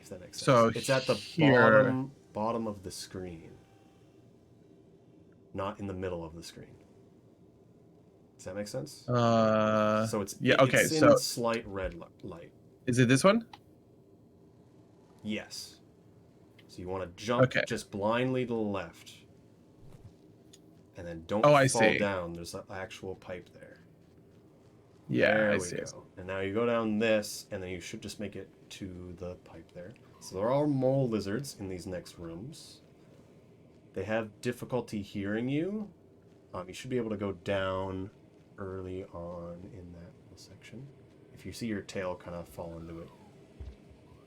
If that makes sense. So it's at the here... bottom of the screen, not in the middle of the screen. Does that make sense? So it's yeah. Okay, it's in so slight red light. is it this one? Yes. So you want to jump Okay. just blindly to the left, and then don't I fall see. down. There's an actual pipe there. Yeah, There I we see. go. And now you go down this, and then you should just make it to the pipe there. So there are mole lizards in these next rooms. They have difficulty hearing you. You should be able to go down early on in that little section. If you see your tail kind of fall into it.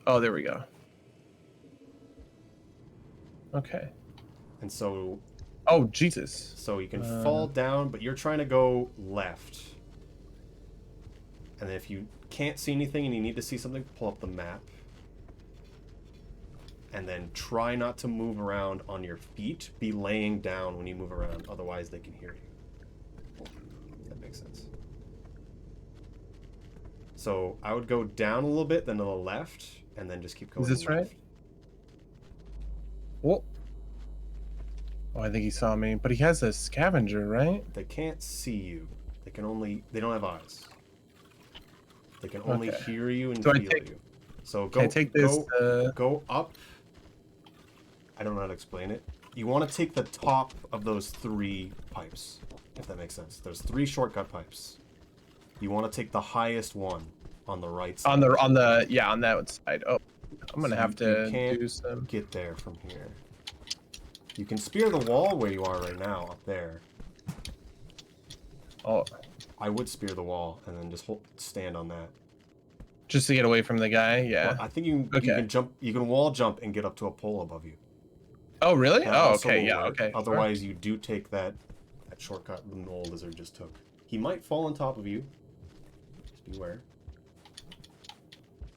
Oh, there we go. Okay. And so... Oh, Jesus. So you can fall down, but you're trying to go left. And then if you can't see anything and you need to see something, pull up the map. And then try not to move around on your feet. Be laying down when you move around, otherwise they can hear you. That makes sense. So I would go down a little bit, then to the left, and then just keep going. Is this left. right? Whoa. Oh, I think he saw me, but he has a scavenger, right? They can't see you. They don't have eyes. They can only hear you and So feel you. So go, can I take this, go up. I don't know how to explain it. You want to take the top of those 3 pipes, if that makes sense. There's 3 shortcut pipes. You want to take the highest one on the right side. on that side. Oh, I'm gonna have to do some. Get there from here. You can spear the wall where you are right now, up there. Oh, I would spear the wall and then just stand on that. just to get away from the guy. Yeah. Well, I think you can jump. You can wall jump and get up to a pole above you. Oh, really? That Oh, also okay. will Yeah. work. Okay. Otherwise, you do take that shortcut the mole lizard just took. He might fall on top of you. Just beware.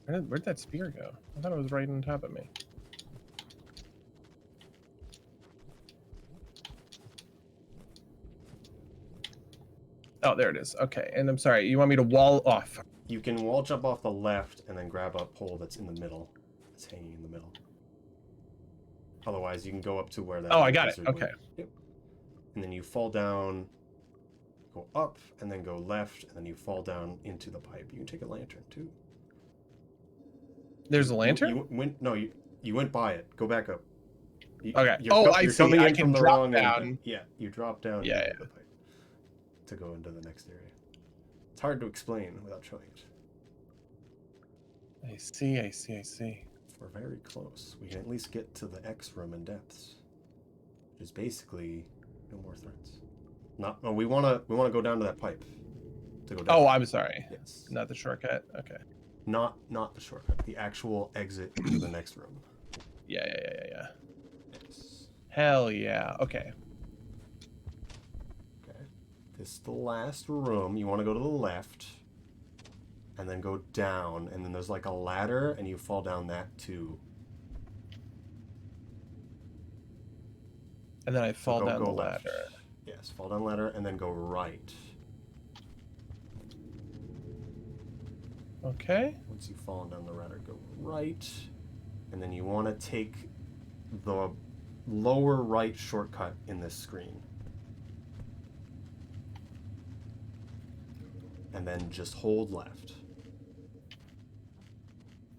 Where'd that spear go? I thought it was right on top of me. Oh, there it is. Okay. And I'm sorry. You want me to wall off? You can wall jump off the left and then grab a pole that's in the middle. It's hanging in the middle. Otherwise, you can go up to where that. Oh, I got it. lizard Okay. went. Yep. And then you fall down, go up, and then go left, and then you fall down into the pipe. You can take a lantern too. There's a lantern? You went by it. Go back up. Okay. You're I see. coming I in can from the drop wrong down. end. Yeah, you drop down into the pipe to go into the next area. It's hard to explain without showing it. I see. We're very close. We can at least get to the X room in depths, which is basically no more threats. We want to go down to that pipe. To go down. Oh, I'm sorry. Yes. Not the shortcut. Okay. Not the shortcut. The actual exit into the next room. Yeah. Yes. Hell yeah. Okay. Okay. This is the last room. You want to go to the left. And then go down. And then there's like a ladder. And you fall down that too. And then I fall down the left. ladder. Yes. Fall down the ladder and then go right. Okay. Once you've fallen down the ladder, go right. And then you want to take the lower right shortcut in this screen. And then just hold left.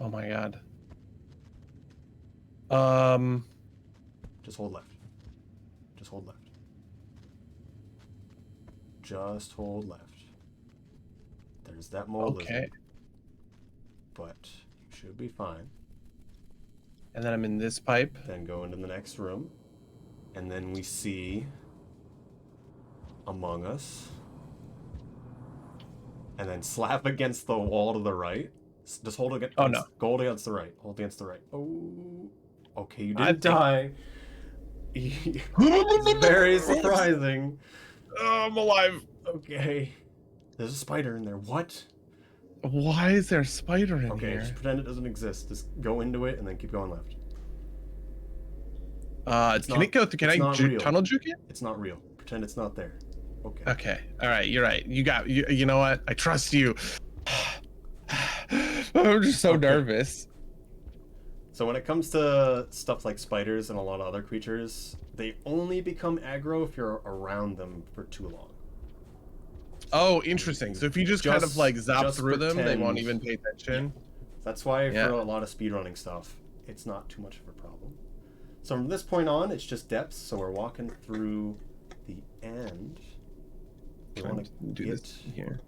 Oh my god. Just hold left. Just hold left. Just hold left. There's that mole lizard. But you should be fine. And then I'm in this pipe. Then go into the next room. And then we see Among Us. And then slap against the wall to the right. Just hold against. Oh no. Hold against the right. Hold against the right. Oh. Okay, you didn't die. It's very surprising. Oh, I'm alive. Okay. There's a spider in there. What? Why is there a spider in Okay, here? just pretend it doesn't exist. Just go into it and then keep going left. Can it go through? Can I tunnel juke it? It's not real. Pretend it's not there. Okay. Okay. All right. You're right. You know what? I trust you. I'm just so nervous. So when it comes to stuff like spiders and a lot of other creatures, they only become aggro if you're around them for too long. Oh, interesting. So if you just kind of like zap through them, they won't even pay attention. Yeah. That's why for a lot of speedrunning stuff, it's not too much of a problem. So from this point on, it's just depths. So we're walking through the end. We want to do this here.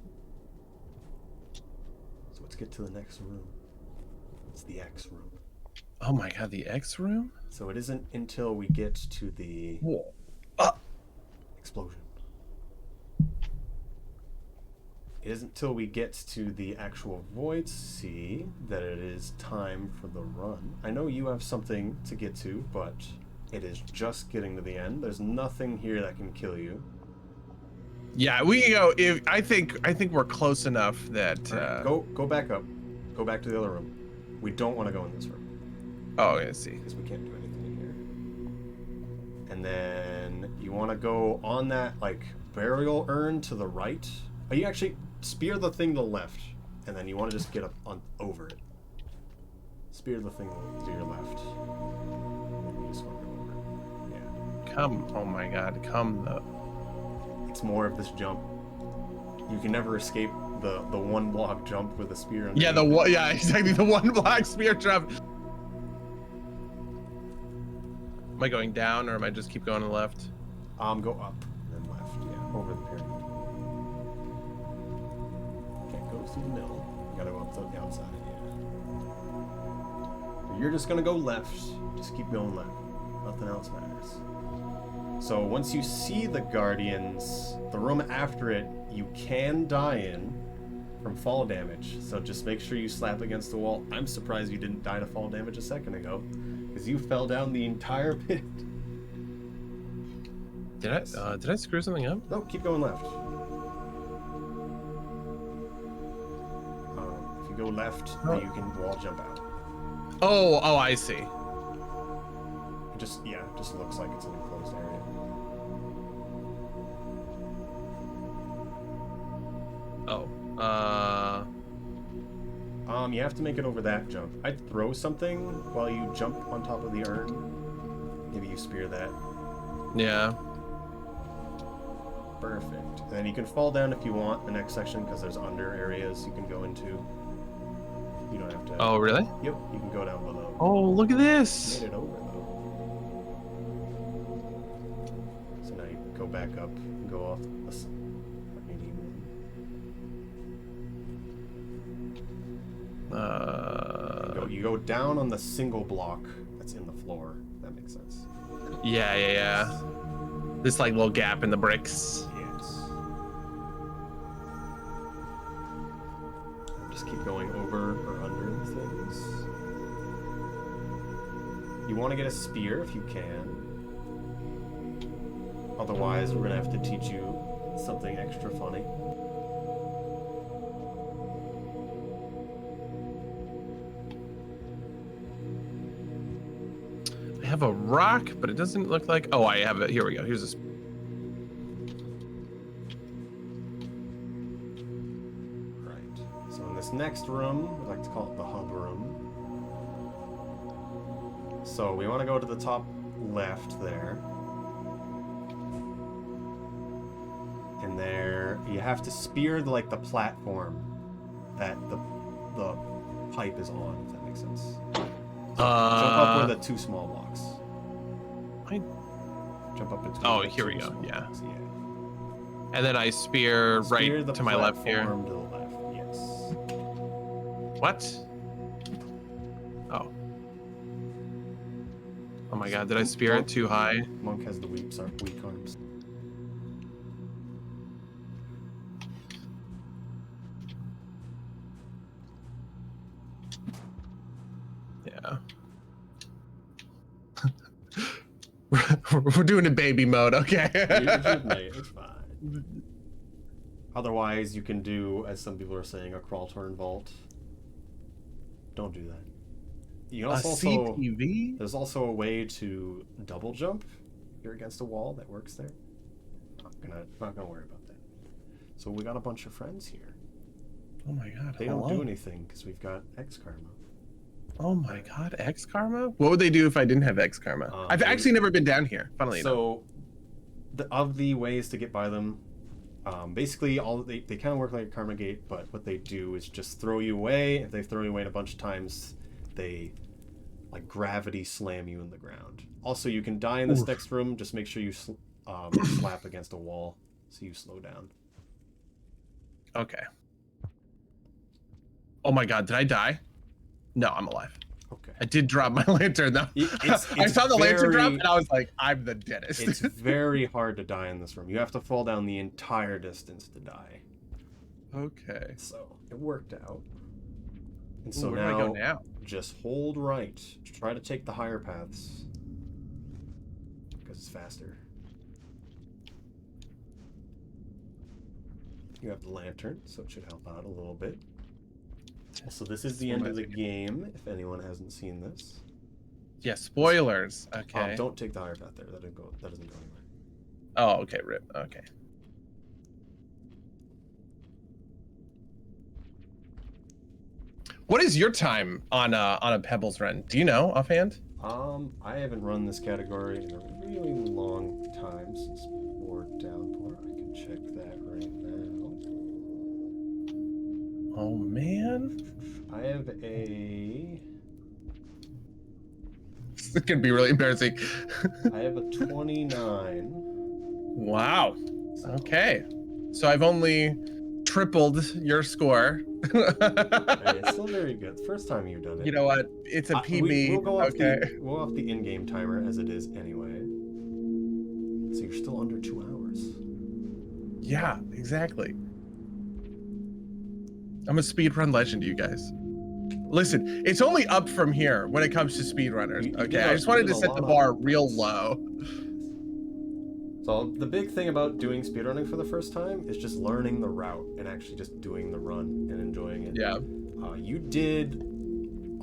So let's get to the next room. It's the X room. Oh my god, the X room? So it isn't until we get to the explosion. It isn't until we get to the actual void sea that it is time for the run. I know you have something to get to, but it is just getting to the end. There's nothing here that can kill you. Yeah, we can go. I think we're close enough that right, go back up. Go back to the other room. We don't want to go in this room. Oh, I see. Because we can't do anything in here. And then you want to go on that like burial urn to the right. Oh, you actually spear the thing to the left, and then you want to just get up on over it. Spear the thing to your left. And then you just want to go over. Yeah. Come, oh my god, come though. It's more of this jump. You can never escape the one block jump with a spear. Yeah, exactly, the one block spear jump. Am I going down, or am I just keep going to the left? Go up, then left. Yeah, over the pyramid. Can't go through the middle. You gotta go up to the outside. Yeah. So you're just gonna go left. Just keep going left. Nothing else matters. So once you see the guardians, the room after it, you can die in from fall damage. So just make sure you slap against the wall. I'm surprised you didn't die to fall damage a second ago, because you fell down the entire pit. Did I screw something up? No, keep going left. If you go left, then you can wall jump out. Oh, I see. It just looks like it's an enclosed area. You have to make it over that jump. I'd throw something while you jump on top of the urn. Maybe you spear that. Yeah. Perfect. And then you can fall down if you want the next section, because there's under areas you can go into. You don't have to. Oh, really? Yep, you can go down below. Oh, look at this. Made it over though. So now you go back up and go off this. You go down on the single block that's in the floor. That makes sense. Yeah. This like little gap in the bricks. Yes. Just keep going over or under the things. You want to get a spear if you can. Otherwise, we're gonna have to teach you something extra funny. I have a rock, but it doesn't look like. Oh, I have it. Here we go. Here's this. Right. So in this next room, we like to call it the hub room. So we want to go to the top left there. And there, you have to spear the platform that the pipe is on, if that makes sense. So jump up where the 2 small blocks. Jump up between. Oh, the here 2 we go. small Yeah. blocks, yeah. And then I spear Spear right the to my left here. platform to the left, yes. What? Oh. Oh my god, did I spear it too high? Monk has the weak arms. Yeah. We're doing it baby mode, okay? It's fine. Otherwise, you can do, as some people are saying, a crawl, turn, vault. Don't do that. You can also, CTV? there's also a way to double jump. You're against a wall that works there. Not gonna worry about that. So we got a bunch of friends here. Oh my god. They don't do anything because we've got X Karma. Oh my god, X Karma? What would they do if I didn't have X Karma? I've actually never been down here, funnily enough. So, of the ways to get by them, basically they kind of work like a Karma Gate, but what they do is just throw you away. If they throw you away a bunch of times, they gravity slam you in the ground. Also, you can die in this next room. Just make sure you slap against a wall so you slow down. Okay. Oh my god, did I die? No, I'm alive. Okay. I did drop my lantern though. I saw the lantern drop and I was like, I'm the deadest. It's very hard to die in this room. You have to fall down the entire distance to die. Okay. So it worked out. And so where do I go now? Just hold right. Try to take the higher paths. Because it's faster. You have the lantern, so it should help out a little bit. So this is the end of the game, if anyone hasn't seen this. Yeah, spoilers. Okay. Don't take the higher path there. That doesn't go anywhere. Oh, okay, rip. Okay. What is your time on a Pebbles run? Do you know offhand? I haven't run this category in a really long time since War Downpour. I can check that right now. Oh man. I have a. This is gonna be really embarrassing. I have a 29. Wow. Okay. So I've only tripled your score. Hey, it's still very good. First time you've done it. You know what? It's a PB. We'll go off okay. We'll off the in-game timer as it is anyway. So you're still under 2 hours. Yeah, exactly. I'm a speedrun legend, you guys. Listen, it's only up from here when it comes to speedrunners. Okay, I just wanted to set the bar real low. So the big thing about doing speedrunning for the first time is just learning the route and actually just doing the run and enjoying it. Yeah. You did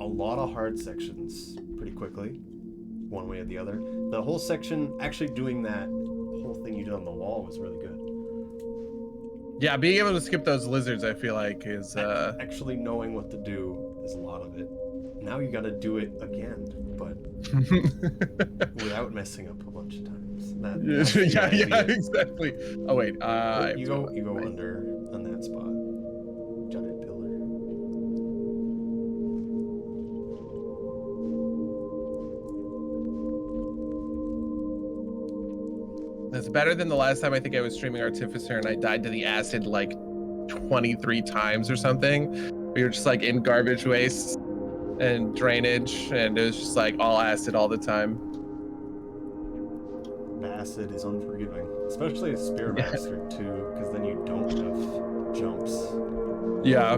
a lot of hard sections pretty quickly, one way or the other. The whole section, actually doing that whole thing you did on the wall was really good. Yeah, being able to skip those lizards, I feel like, is... Actually knowing what to do is a lot of it. Now you gotta do it again, but without messing up a bunch of times. Yeah, exactly. Oh wait, you go under on that spot. Giant pillar. That's better than the last time I think I was streaming Artificer and I died to the acid like 23 times or something. We were just like in garbage waste and drainage, and it was just like all acid all the time. Acid is unforgiving, especially as Spearmaster too, because then you don't have jumps. Yeah.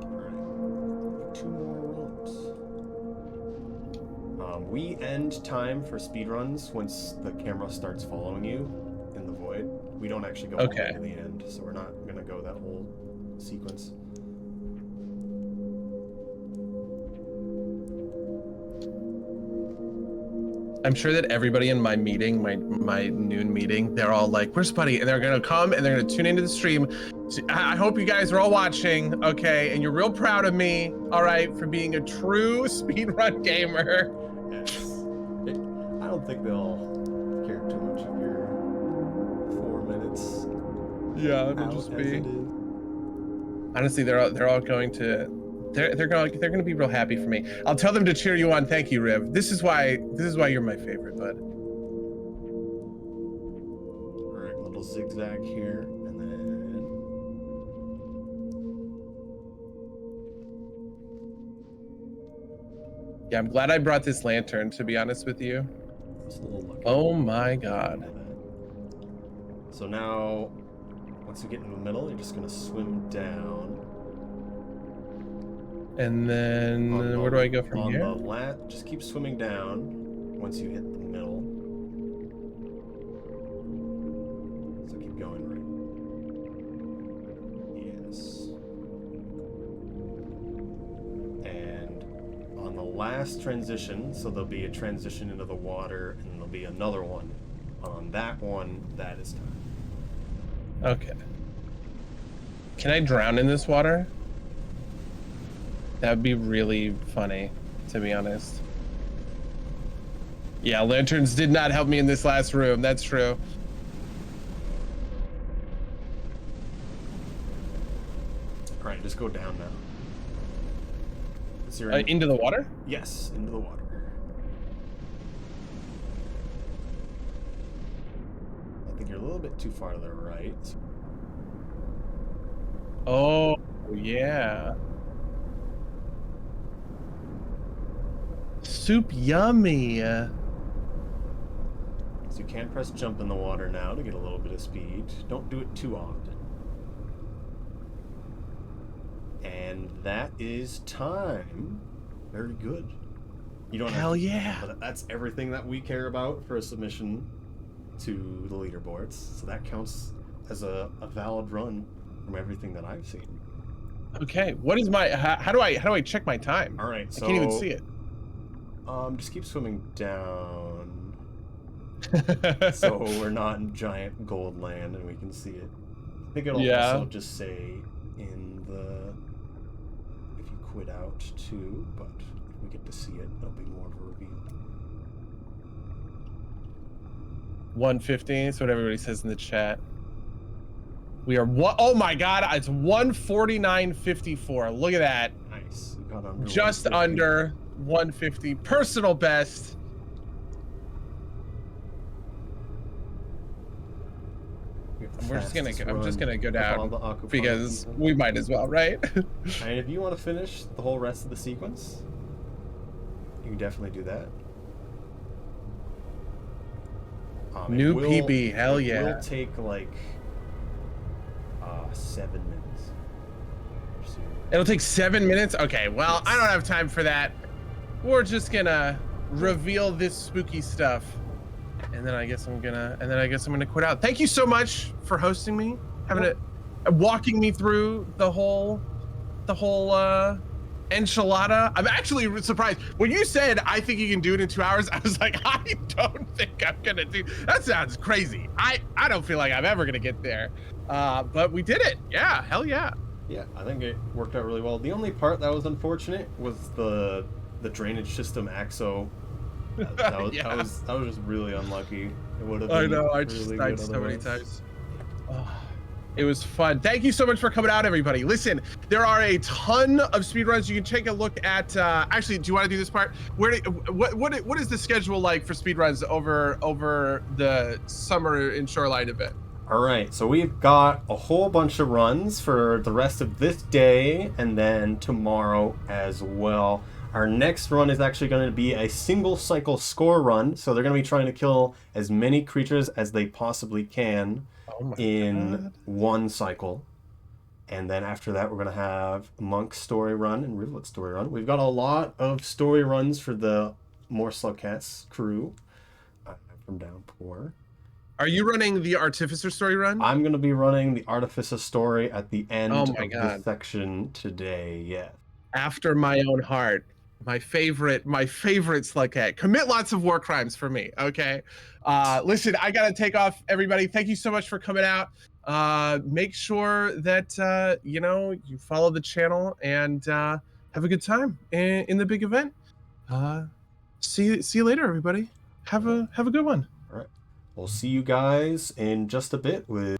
Alright, 2 more runs. We end time for speedruns once the camera starts following you in the void. We don't actually go all the way to the end, so we're not gonna go that whole sequence. I'm sure that everybody in my meeting, my noon meeting, they're all like, "Where's Buddy?" And they're gonna come and they're gonna tune into the stream. So I hope you guys are all watching, okay? And you're real proud of me, all right, for being a true speedrun gamer. Yes. I don't think they'll care too much if you're 4 minutes. Yeah, it'll out just as be. it is. Honestly, they're all going to. They're going to be real happy for me. I'll tell them to cheer you on. Thank you, Riv. This is why you're my favorite, bud. Alright, little zigzag here, and then Yeah, I'm glad I brought this lantern, to be honest with you. just a little lucky. Oh my god. So now, once you get in the middle, you're just gonna swim down. And then On where do I go from on here? the just keep swimming down once you hit the middle. So keep going, right? Yes. And on the last transition, so there'll be a transition into the water, and there'll be another one. On that one, that is time. Okay. Can I drown in this water? That would be really funny, to be honest. Yeah, lanterns did not help me in this last room. That's true. All right, just go down now. So you're Into the water? yes, into the water. I think you're a little bit too far to the right. Oh, yeah. Soup yummy. So you can press jump in the water now to get a little bit of speed. Don't do it too often. And that is time. Very good. You don't Hell have to, yeah. but that's everything that we care about for a submission to the leaderboards. So that counts as a valid run from everything that I've seen. Okay, what is my how do I check my time? All right, so I can't even see it. just keep swimming down. So we're not in giant gold land and we can see it. I think it'll also just say in the if you quit out too, but if we get to see it, it'll be more of a reveal. 1:15. That's what everybody says in the chat. We are what? Oh my god! It's 1:49:54. Look at that. Nice. We got under Just 150. under 150. Personal best. We have the I'm just fastest gonna run go of all down the aquaponic because people. we might as well, right? And if you want to finish the whole rest of the sequence, you can definitely do that. New PB, hell yeah. It will take like 7 minutes. It'll take 7 minutes. Okay, well, I don't have time for that. We're just gonna reveal this spooky stuff, and then I guess I'm gonna quit out. Thank you so much for hosting me, walking me through the whole enchilada. I'm actually surprised when you said I think you can do it in 2 hours. I was like, I don't think I'm gonna do that. Sounds crazy. I don't feel like I'm ever gonna get there, but we did it. Yeah, hell yeah. Yeah, I think it worked out really well. The only part that was unfortunate was the drainage system axo. That was, Yeah. that was just really unlucky. It would have been I know. I really just good died so many otherwise. times. Oh, it was fun. Thank you so much for coming out, everybody. Listen, there are a ton of speedruns. You can take a look at. Actually, do you want to do this part? What is the schedule like for speedruns over the summer in Shoreline event? All right, so we've got a whole bunch of runs for the rest of this day and then tomorrow as well. Our next run is actually going to be a single cycle score run, so they're going to be trying to kill as many creatures as they possibly can in one cycle. And then after that, we're going to have Monk story run and Rivulet story run. We've got a lot of story runs for the More Slugcats crew from Downpour. Are you running the Artificer story run? I'm going to be running the Artificer story at the end Oh of my this God. section today, yeah. After my own heart. my favorite slug cat. Commit lots of war crimes for me. Okay. Listen, I gotta take off, everybody. Thank you so much for coming out. Make sure that you follow the channel and have a good time in the big event. See you later, everybody. Have a good one. All right. We'll see you guys in just a bit with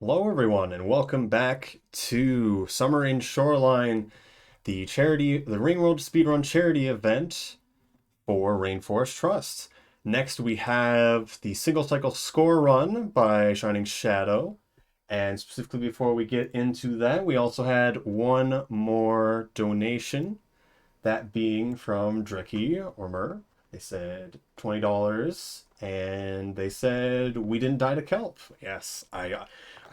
Hello, everyone, and welcome back to Summer in Shoreline, the Ringworld Speedrun charity event for Rainforest Trust. Next, we have the single cycle score run by Shining Shadow. And specifically before we get into that, we also had one more donation, that being from Dricky or Mur. They said $20, and they said we didn't die to kelp. Yes, I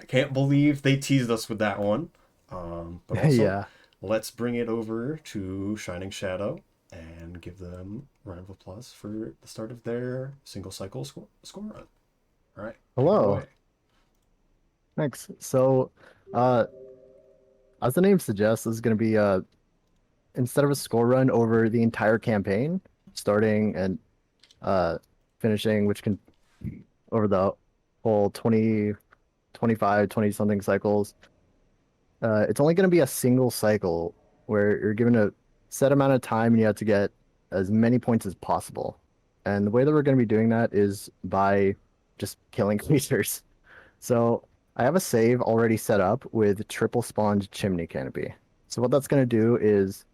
can't believe they teased us with that one. But also, Yeah. let's bring it over to Shining Shadow and give them a round of applause for the start of their single cycle score run. All right. Hello. Thanks. So, as the name suggests, this is going to be instead of a score run over the entire campaign, starting and finishing, which can over the whole 20, 25, 20 something cycles. It's only going to be a single cycle where you're given a set amount of time and you have to get as many points as possible. And the way that we're going to be doing that is by just killing creatures. So I have a save already set up with triple spawned chimney canopy. So what that's going to do is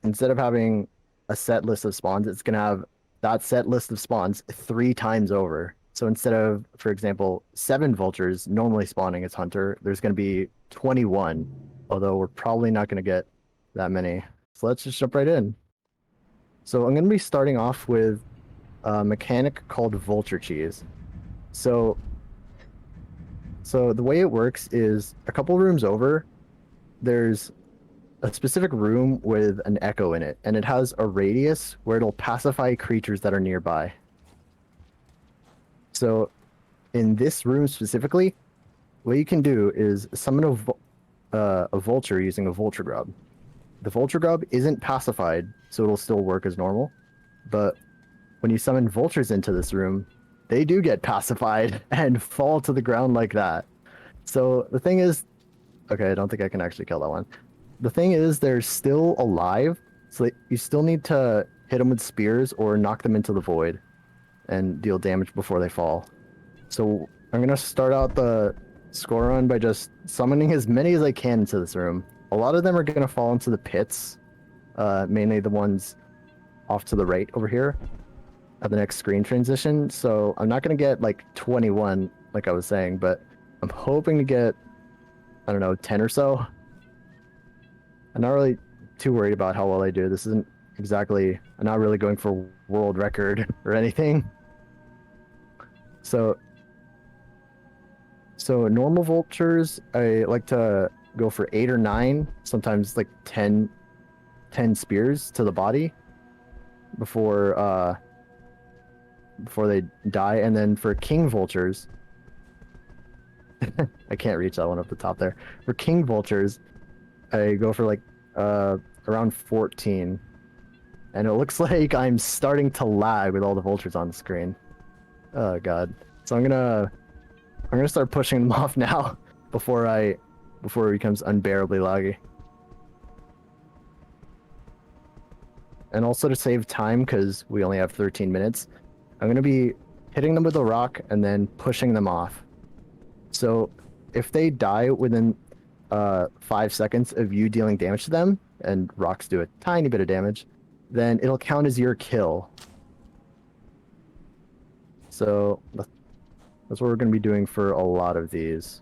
instead of having a set list of spawns, it's going to have that set list of spawns 3 times over. So instead of, for example, 7 vultures normally spawning as hunter, there's going to be 21, although we're probably not going to get that many. So let's just jump right in. So I'm going to be starting off with a mechanic called vulture cheese. So the way it works is a couple rooms over, there's a specific room with an echo in it, and it has a radius where it'll pacify creatures that are nearby. So in this room specifically, what you can do is summon a vulture using a vulture grub. The vulture grub isn't pacified, so it'll still work as normal. But when you summon vultures into this room, they do get pacified and fall to the ground like that. So the thing is, okay, I don't think I can actually kill that one. The thing is, they're still alive, so you still need to hit them with spears or knock them into the void and deal damage before they fall. So I'm going to start out the score run by just summoning as many as I can into this room. A lot of them are going to fall into the pits, mainly the ones off to the right over here at the next screen transition. So I'm not going to get like 21, like I was saying, but I'm hoping to get, I don't know, 10 or so. I'm not really too worried about how well I do. This isn't exactly, I'm not really going for world record or anything. So normal vultures, I like to go for 8 or 9, sometimes like 10 spears to the body before they die. And then for king vultures, I can't reach that one up the top there. For king vultures, I go for like around 14. And it looks like I'm starting to lag with all the vultures on the screen. Oh god. So I'm gonna start pushing them off now before it becomes unbearably laggy. And also to save time, because we only have 13 minutes, I'm gonna be hitting them with a rock and then pushing them off. So if they die within 5 seconds of you dealing damage to them, and rocks do a tiny bit of damage, then it'll count as your kill. So that's what we're going to be doing for a lot of these.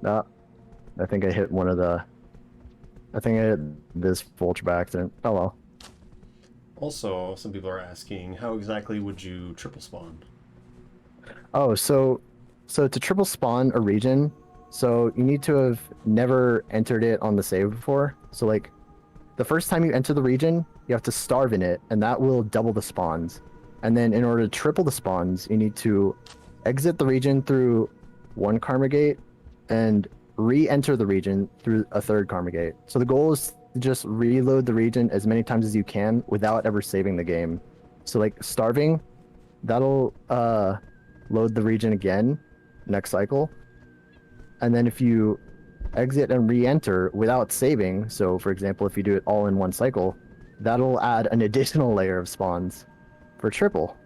I think I hit one of the... I think I hit this vulture by accident. Oh well. Also, some people are asking, how exactly would you triple spawn? Oh, so to triple spawn a region, so you need to have never entered it on the save before. So like, the first time you enter the region, you have to starve in it, and that will double the spawns. And then in order to triple the spawns, you need to exit the region through 1 karma gate and re-enter the region through a 3rd karma gate. So the goal is to just reload the region as many times as you can without ever saving the game. So like starving, that'll load the region again next cycle. And then if you exit and re-enter without saving, so for example, if you do it all in one cycle, that'll add an additional layer of spawns. for triple.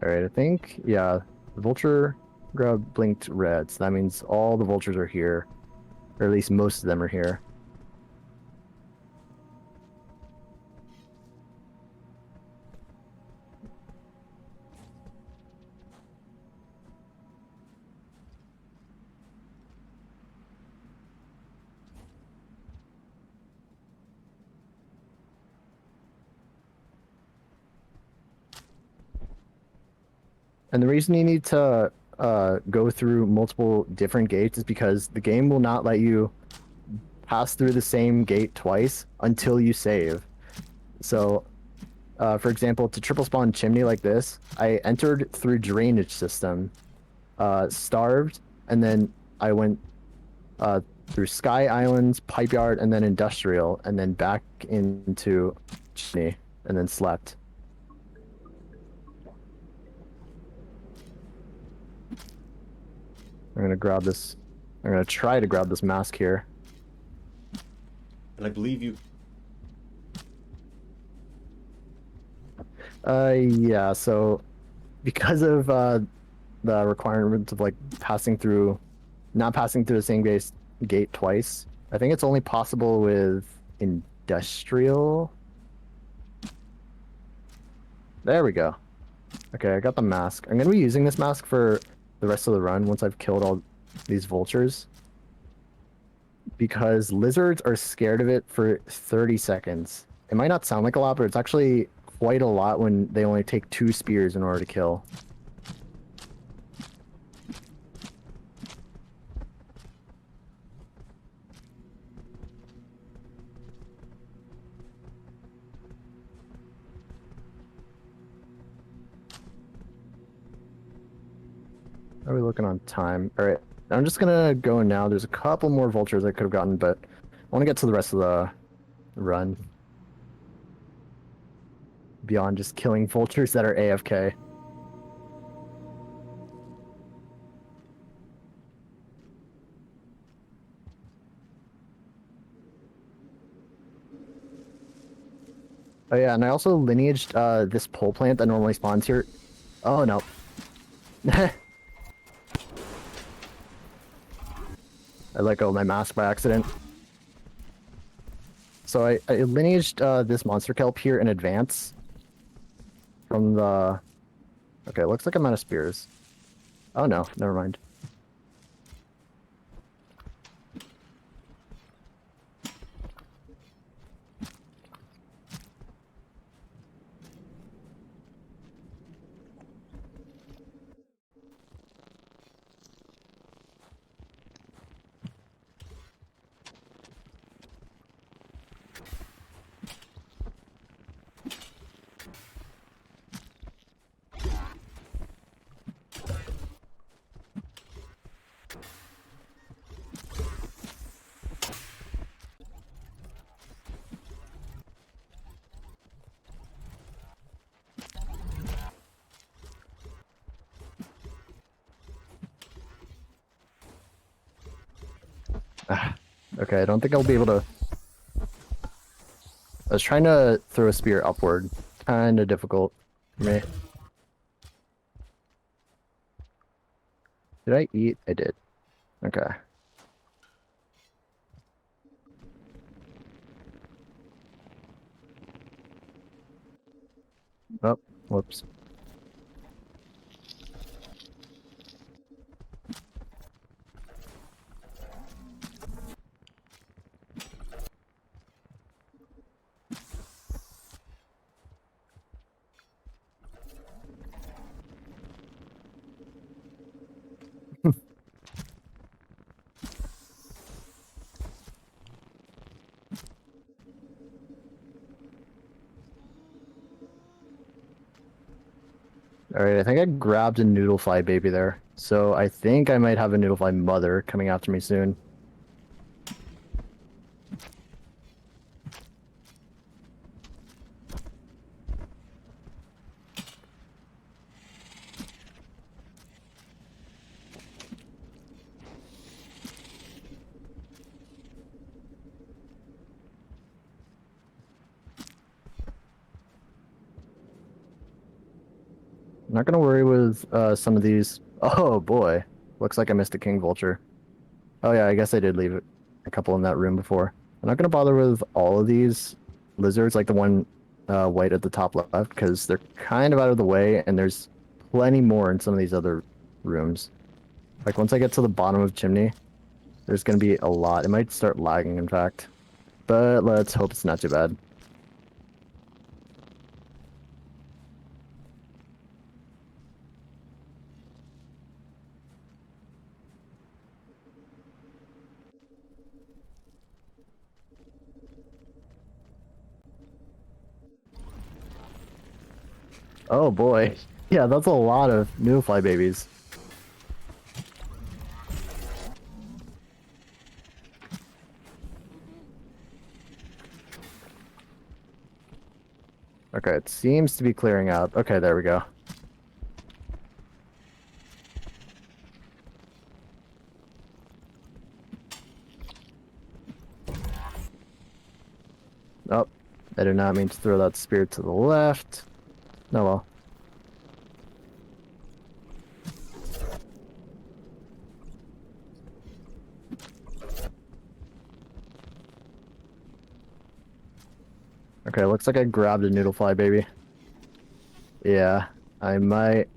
All right, I think, yeah, the vulture grub blinked red, so that means all the vultures are here, or at least most of them are here. And the reason you need to go through multiple different gates is because the game will not let you pass through the same gate twice until you save. So, for example, to triple spawn chimney like this, I entered through drainage system, starved, and then I went through Sky Islands, Pipe Yard, and then Industrial, and then back into chimney, and then slept. I'm gonna grab this. I'm gonna try to grab this mask here. And I believe you. Yeah, so because of the requirement of like not passing through the same gate twice, I think it's only possible with industrial. There we go. Okay, I got the mask. I'm gonna be using this mask for the rest of the run once I've killed all these vultures. Because lizards are scared of it for 30 seconds. It might not sound like a lot, but it's actually quite a lot when they only take 2 spears in order to kill. How are we looking on time? All right, I'm just gonna go now. There's a couple more vultures I could have gotten, but I want to get to the rest of the run. Beyond just killing vultures that are AFK. Oh yeah, and I also lineaged this pole plant that normally spawns here. Oh no. I let go of my mask by accident. So I lineaged this monster kelp here in advance from the... Okay, looks like I'm out of spears. Oh no, never mind. Okay, I don't think I'll be able to... I was trying to throw a spear upward. Kinda difficult for me. Did I eat? I did. Okay. Oh, whoops. Alright, I think I grabbed a noodlefly baby there. So I think I might have a noodlefly mother coming after me soon. Not gonna worry with some of these. Oh boy, looks like I missed a king vulture. Oh yeah, I guess I did leave a couple in that room before. I'm not gonna bother with all of these lizards, like the one white at the top left, because they're kind of out of the way, and there's plenty more in some of these other rooms. Like once I get to the bottom of chimney, there's gonna be a lot. It might start lagging, in fact, but let's hope it's not too bad. Oh boy. Yeah, that's a lot of noodlefly babies. Okay, it seems to be clearing out. Okay, there we go. Oh, I did not mean to throw that spear to the left. Oh well. Okay, looks like I grabbed a noodlefly baby. Yeah, I might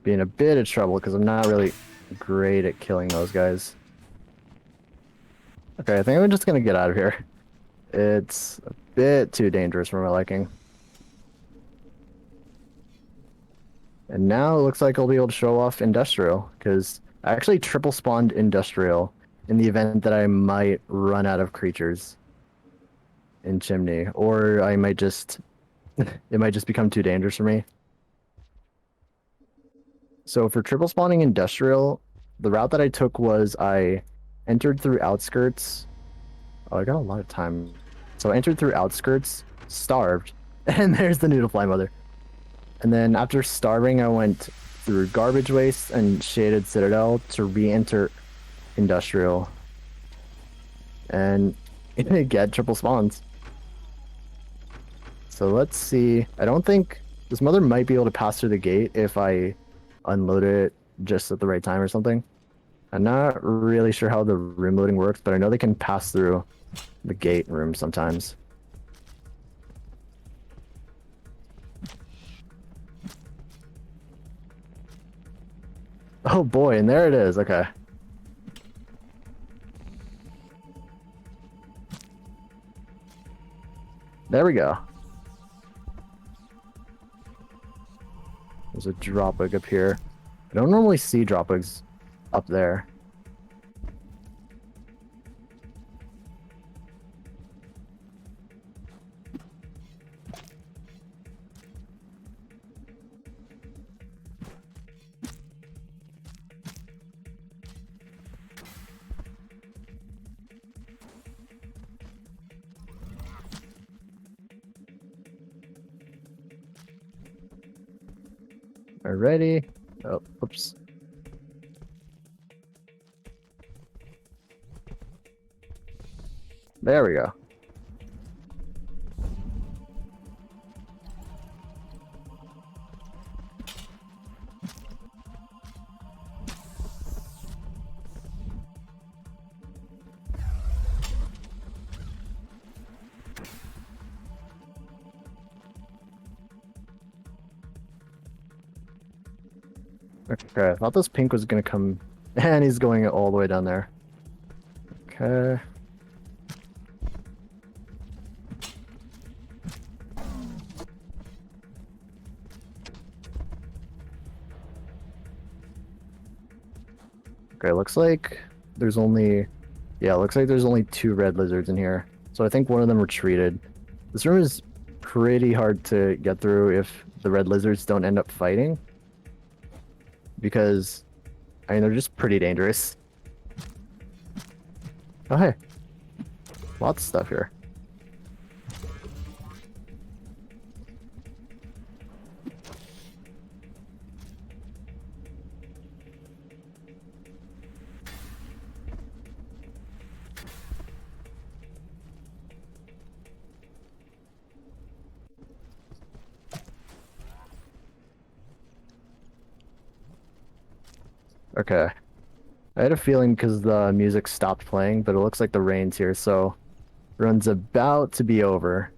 be in a bit of trouble because I'm not really great at killing those guys. Okay, I think I'm just gonna get out of here. It's a bit too dangerous for my liking. And now it looks like I'll be able to show off industrial, because I actually triple spawned industrial in the event that I might run out of creatures in chimney, or I might just it might just become too dangerous for me. So for triple spawning industrial, the route that I took was I entered through outskirts. Oh, I got a lot of time. So I entered through outskirts, starved, and there's the noodlefly mother. And then after starving, I went through garbage waste and shaded citadel to re-enter industrial and get triple spawns. So let's see. I don't think this mother might be able to pass through the gate if I unload it just at the right time or something. I'm not really sure how the room loading works, but I know they can pass through the gate room sometimes. Oh boy, and there it is. Okay. There we go. There's a drop bug up here. I don't normally see drop bugs up there. Alrighty. Oh, oops. There we go. Okay, I thought this pink was gonna come, and he's going all the way down there. Okay. Okay, looks like there's only, yeah, looks like there's only 2 red lizards in here. So I think one of them retreated. This room is pretty hard to get through if the red lizards don't end up fighting. Because, I mean, they're just pretty dangerous. Oh, hey. Lots of stuff here. Okay. I had a feeling because the music stopped playing, but it looks like the rain's here, so run's about to be over.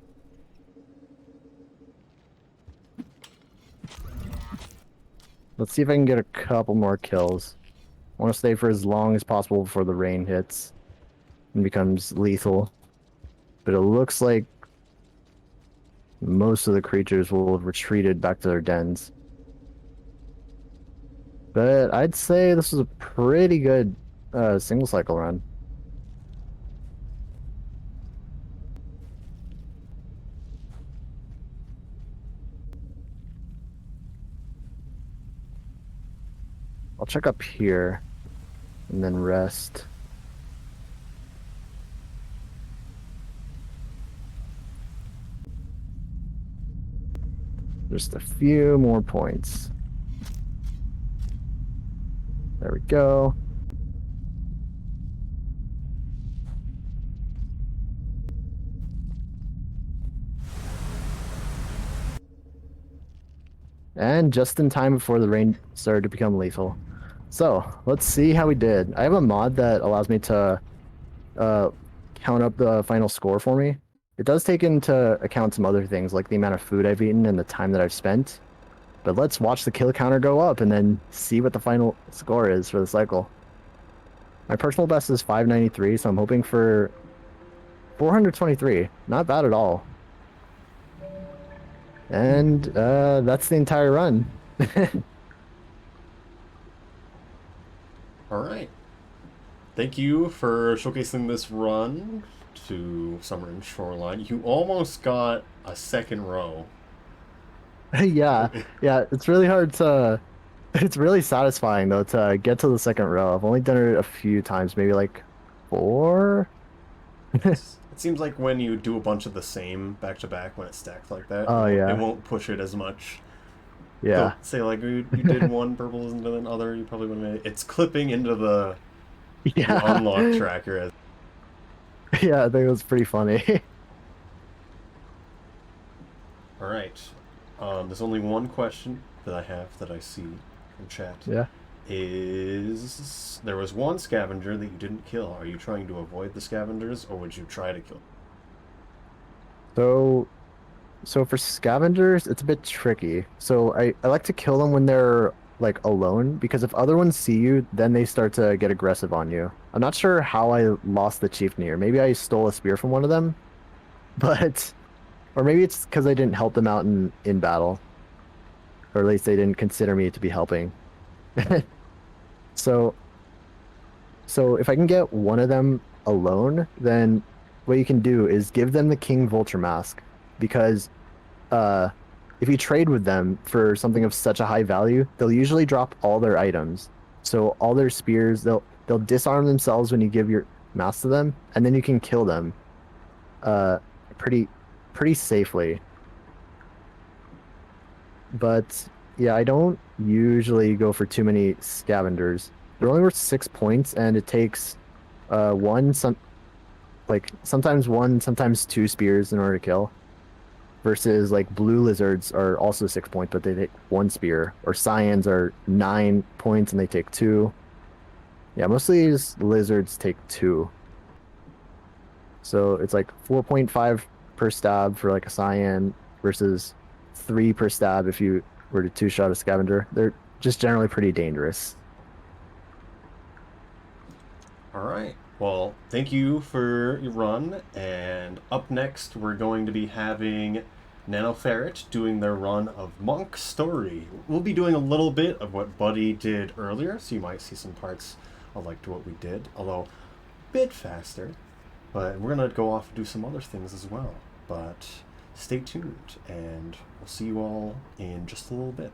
Let's see if I can get a couple more kills. I want to stay for as long as possible before the rain hits and becomes lethal. But it looks like most of the creatures will have retreated back to their dens. But I'd say this was a pretty good single cycle run. I'll check up here and then rest. Just a few more points. There we go. And just in time before the rain started to become lethal. So, let's see how we did. I have a mod that allows me to count up the final score for me. It does take into account some other things, like the amount of food I've eaten and the time that I've spent. But let's watch the kill counter go up and then see what the final score is for the cycle. My personal best is 593, so I'm hoping for 423. Not bad at all. And that's the entire run. All right. Thank you for showcasing this run to Summer and Shoreline. You almost got a second row. Yeah, it's really hard to... It's really satisfying, though, to get to the second row. I've only done it a few times, maybe like 4? It seems like when you do a bunch of the same back to back, when it's stacked like that, Oh, yeah. it won't push it as much. Yeah. So, say like you did one purple into another, you probably would have made it. It's clipping into the Yeah. unlock tracker. Yeah, I think it was pretty funny. All right. There's only one question that I have that I see from chat. Yeah. Is there was one scavenger that you didn't kill? Are you trying to avoid the scavengers, or would you try to kill? So for scavengers, it's a bit tricky. So I like to kill them when they're like alone, because if other ones see you, then they start to get aggressive on you. I'm not sure how I lost the chieftain here. Maybe I stole a spear from one of them, but or maybe it's because I didn't help them out in battle, or at least they didn't consider me to be helping. So if I can get one of them alone, then what you can do is give them the King Vulture Mask, because if you trade with them for something of such a high value, they'll usually drop all their items. So all their spears, they'll disarm themselves when you give your mask to them, and then you can kill them pretty safely. But yeah, I don't usually go for too many scavengers. They're only worth 6 points, and it takes sometimes one, sometimes 2 spears in order to kill. Versus like blue lizards are also 6 points, but they take 1 spear. Or cyans are 9 points and they take 2. Yeah, most of these lizards take 2. So it's like 4.5 per stab for like a cyan versus 3 per stab if you were to 2-shot a scavenger. They're just generally pretty dangerous. All right. Well, thank you for your run. And up next, we're going to be having Nanoferret doing their run of Monk Story. We'll be doing a little bit of what Buddy did earlier, so you might see some parts alike to what we did, although a bit faster. But we're going to go off and do some other things as well. But stay tuned, and we'll see you all in just a little bit.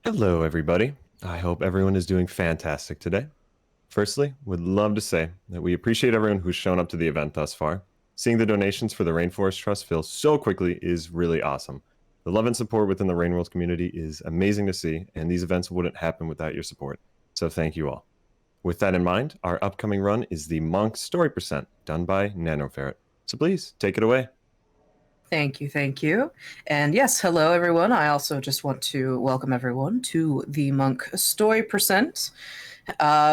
Hello, everybody. I hope everyone is doing fantastic today. Firstly, would love to say that we appreciate everyone who's shown up to the event thus far. Seeing the donations for the Rainforest Trust fill so quickly is really awesome. The love and support within the Rainworld community is amazing to see, and these events wouldn't happen without your support. So thank you all. With that in mind, our upcoming run is the Monk Story Percent, done by NanoFerret. So please, take it away. Thank you, thank you. And yes, hello everyone. I also just want to welcome everyone to the Monk Story Percent,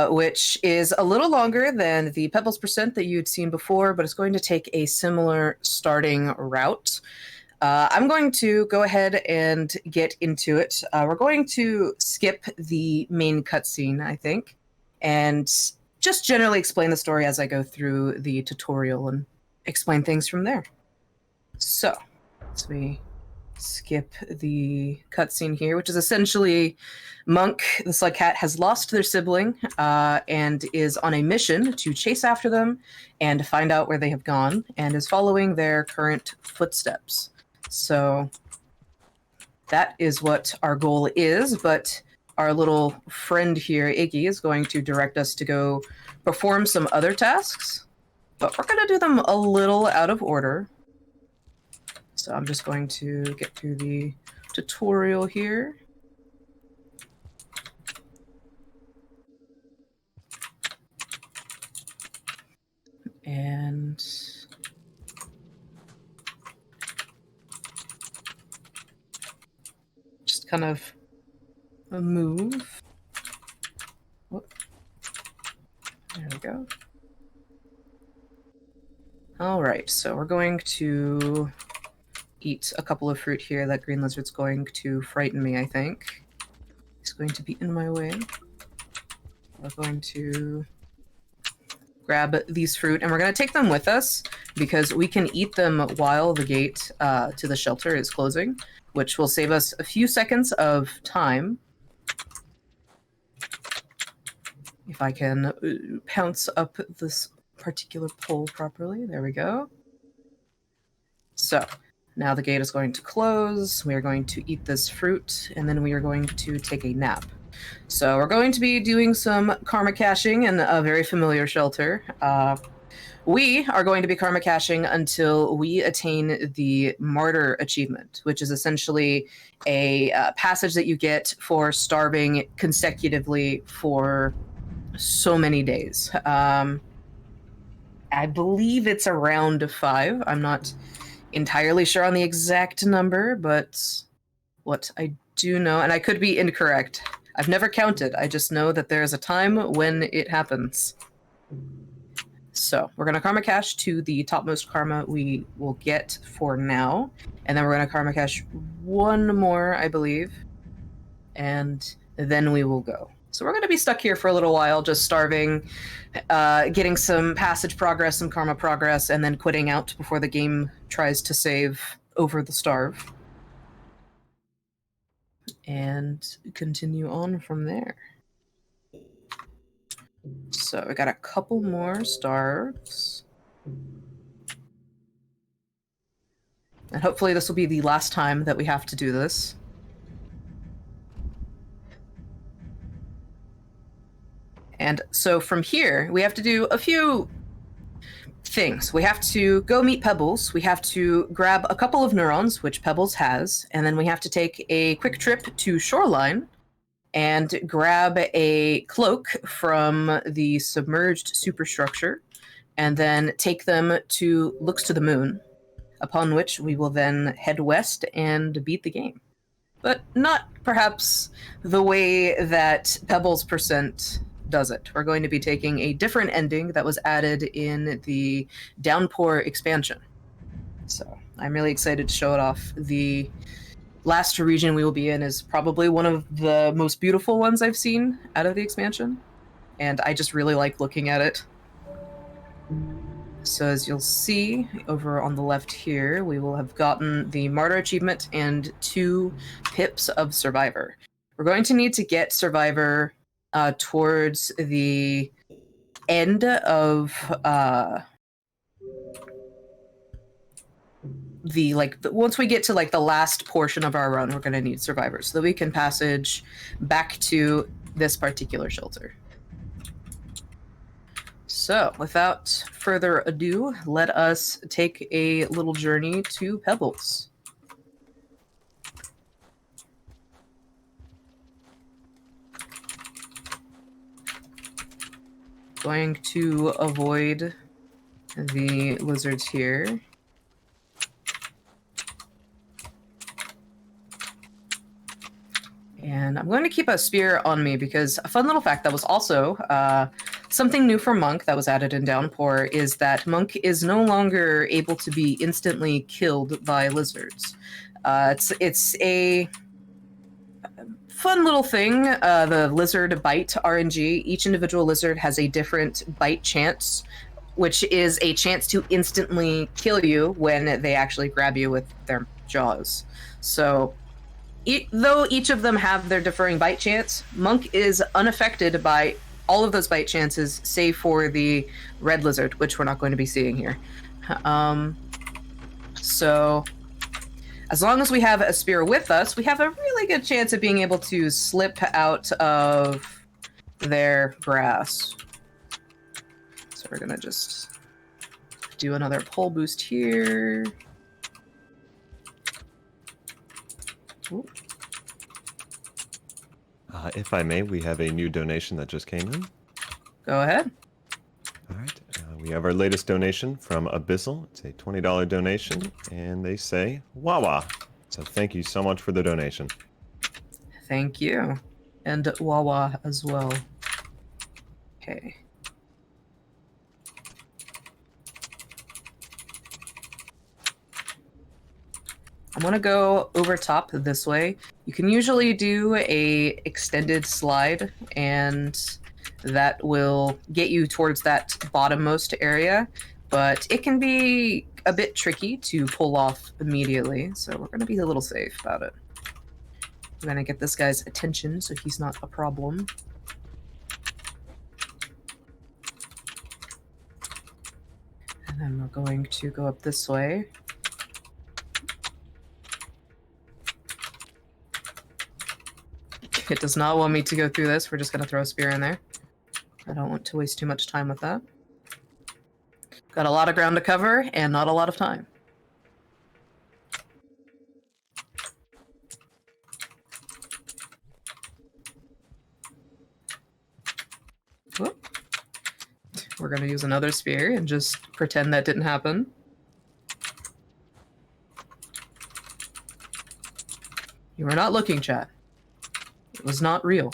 which is a little longer than the Pebbles Percent that you'd seen before, but it's going to take a similar starting route. I'm going to go ahead and get into it. We're going to skip the main cutscene, I think, and just generally explain the story as I go through the tutorial and explain things from there. So we skip the cutscene here, which is essentially Monk, the Slug Cat, has lost their sibling and is on a mission to chase after them and find out where they have gone, and is following their current footsteps. So that is what our goal is, but our little friend here, Iggy, is going to direct us to go perform some other tasks, but we're going to do them a little out of order. So I'm just going to get through the tutorial here. And just kind of move. Whoop. There we go. All right, so we're going to eat a couple of fruit here. That green lizard's going to frighten me, I think. He's going to be in my way. We're going to grab these fruit, and we're going to take them with us because we can eat them while the gate to the shelter is closing, which will save us a few seconds of time. If I can pounce up this particular pole properly. There we go. So now the gate is going to close. We are going to eat this fruit, and then we are going to take a nap. So we're going to be doing some karma caching in a very familiar shelter. We are going to be karma caching until we attain the Martyr achievement, which is essentially a passage that you get for starving consecutively for so many days. I believe it's around 5. I'm not entirely sure on the exact number, but what I do know, and I could be incorrect, I've never counted, I just know that there is a time when it happens. So we're going to karma cache to the topmost karma we will get for now, and then we're going to karma cache one more, I believe, and then we will go. So we're going to be stuck here for a little while, just starving, getting some passage progress, some karma progress, and then quitting out before the game tries to save over the starve. And continue on from there. So we got a couple more starves. And hopefully this will be the last time that we have to do this. And so from here, we have to do a few things. We have to go meet Pebbles. We have to grab a couple of neurons, which Pebbles has, and then we have to take a quick trip to Shoreline and grab a cloak from the submerged superstructure, and then take them to Looks to the Moon, upon which we will then head west and beat the game. But not perhaps the way that Pebbles Percent does it. We're going to be taking a different ending that was added in the Downpour expansion. So I'm really excited to show it off. The last region we will be in is probably one of the most beautiful ones I've seen out of the expansion, and I just really like looking at it. So as you'll see over on the left here, we will have gotten the Martyr achievement and 2 pips of Survivor. We're going to need to get Survivor towards the end of once we get to like the last portion of our run, we're going to need survivors so that we can passage back to this particular shelter. So, without further ado, let us take a little journey to Pebbles. Going to avoid the lizards here. And I'm going to keep a spear on me because a fun little fact that was also something new for Monk that was added in Downpour is that Monk is no longer able to be instantly killed by lizards. It's a fun little thing, the lizard bite RNG. Each individual lizard has a different bite chance, which is a chance to instantly kill you when they actually grab you with their jaws. So though each of them have their differing bite chance, Monk is unaffected by all of those bite chances, save for the red lizard, which we're not going to be seeing here. So as long as we have a spear with us, we have a really good chance of being able to slip out of their grasp. So we're gonna just do another pole boost here. Ooh. If I may, we have a new donation that just came in. Go ahead. All right. We have our latest donation from Abyssal. It's a $20 donation, and they say, Wawa. So thank you so much for the donation. Thank you. And Wawa as well. Okay. I'm gonna go over top this way. You can usually do a extended slide, and that will get you towards that bottommost area, but it can be a bit tricky to pull off immediately, so we're gonna be a little safe about it. We're gonna get this guy's attention so he's not a problem. And then we're going to go up this way. It does not want me to go through this. We're just going to throw a spear in there. I don't want to waste too much time with that. Got a lot of ground to cover and not a lot of time. Whoop. We're going to use another spear and just pretend that didn't happen. You were not looking, chat. It was not real.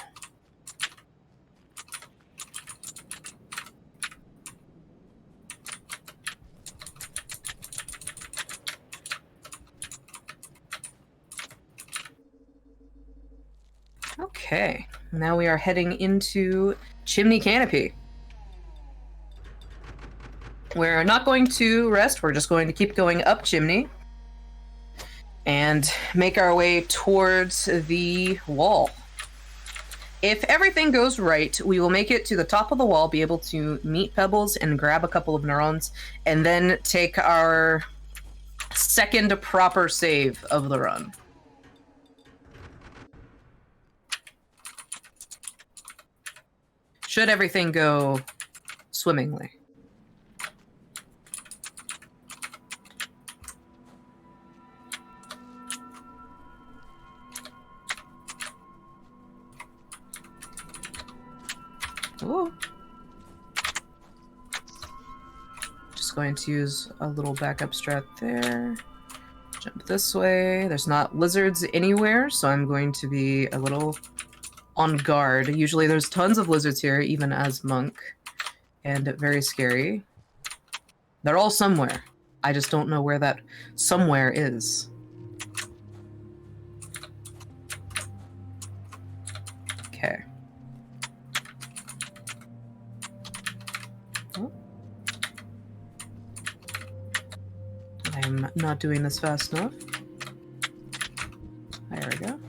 Okay, now we are heading into Chimney Canopy. We're not going to rest, we're just going to keep going up Chimney and make our way towards the wall. If everything goes right, we will make it to the top of the wall, be able to meet Pebbles and grab a couple of neurons, and then take our second proper save of the run. Should everything go swimmingly. Ooh. Just going to use a little backup strat there. Jump this way. There's not lizards anywhere, so I'm going to be a little on guard. Usually there's tons of lizards here, even as Monk, and very scary. They're all somewhere. I just don't know where that somewhere is. Okay. Oh. I'm not doing this fast enough. There we go.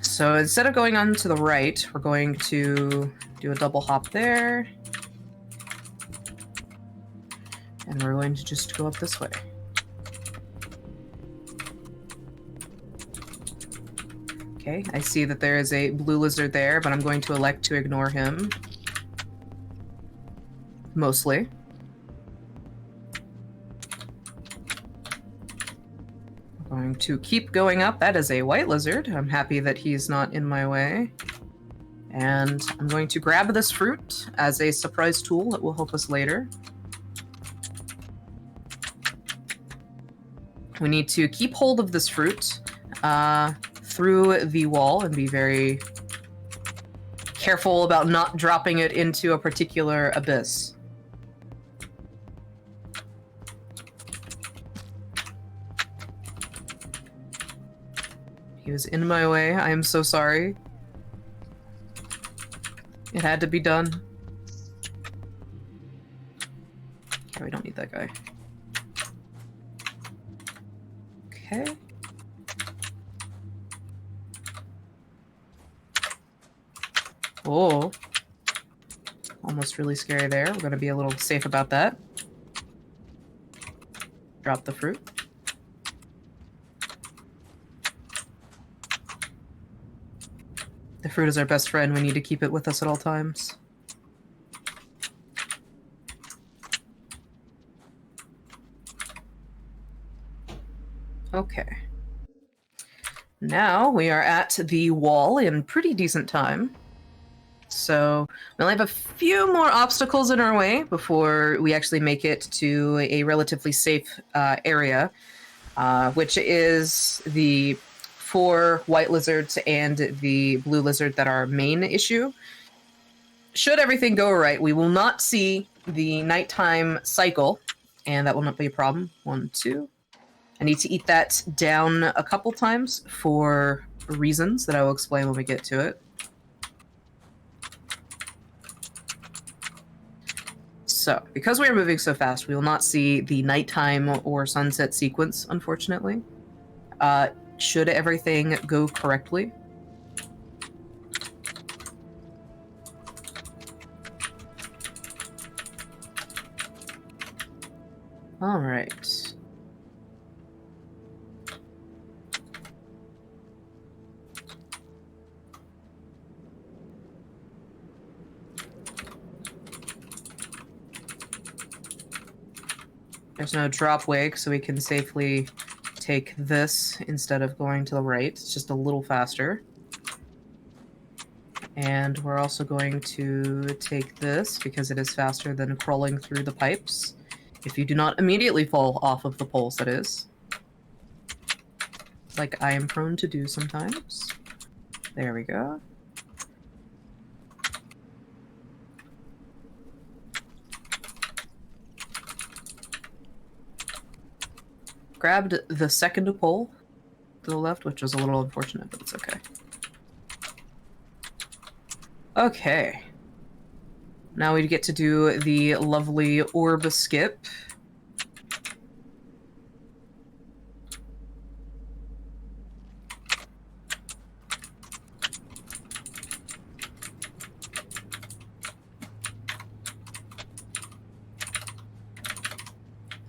So instead of going on to the right, we're going to do a double hop there. And we're going to just go up this way. Okay, I see that there is a blue lizard there, but I'm going to elect to ignore him. Mostly. I'm going to keep going up. That is a white lizard. I'm happy that he's not in my way. And I'm going to grab this fruit as a surprise tool that will help us later. We need to keep hold of this fruit through the wall and be very careful about not dropping it into a particular abyss. He was in my way. I am so sorry. It had to be done. Okay, we don't need that guy. Okay. Oh. Almost really scary there. We're going to be a little safe about that. Drop the fruit. The fruit is our best friend. We need to keep it with us at all times. Okay. Now we are at the wall in pretty decent time. So we only have a few more obstacles in our way before we actually make it to a relatively safe area, which is the 4 white lizards and the blue lizard that are our main issue. Should everything go right, we will not see the nighttime cycle, and that will not be a problem. 1, 2. I need to eat that down a couple times for reasons that I will explain when we get to it. So, because we are moving so fast, we will not see the nighttime or sunset sequence, unfortunately. Should everything go correctly. All right. There's no drop wake, so we can safely take this instead of going to the right. It's just a little faster. And we're also going to take this because it is faster than crawling through the pipes. If you do not immediately fall off of the poles, that is. Like I am prone to do sometimes. There we go. Grabbed the second pole to the left, which was a little unfortunate, but it's okay. Okay. Now we get to do the lovely orb skip.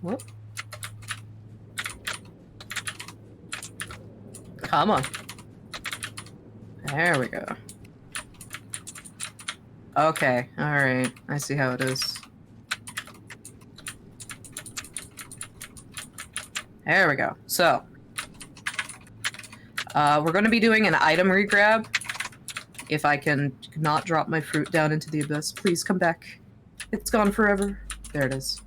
Whoop. Come on. There we go. Okay, alright. I see how it is. There we go. So, we're going to be doing an item regrab. If I can not drop my fruit down into the abyss, please come back. It's gone forever. There it is.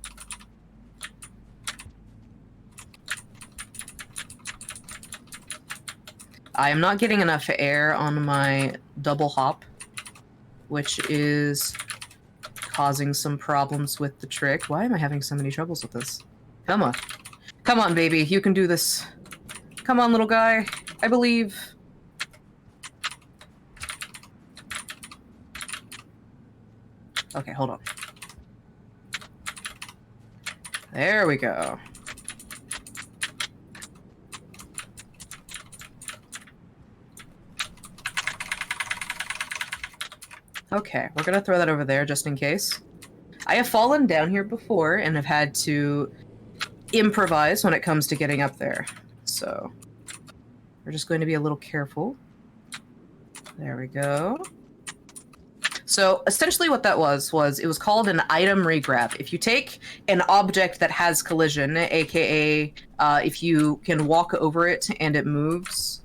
I am not getting enough air on my double hop, which is causing some problems with the trick. Why am I having so many troubles with this? Come on. Come on, baby. You can do this. Come on, little guy. I believe. Okay, hold on. There we go. Okay, we're gonna throw that over there just in case. I have fallen down here before and have had to improvise when it comes to getting up there. So we're just going to be a little careful. There we go. So essentially what that was it was called an item regrab. If you take an object that has collision, aka if you can walk over it and it moves,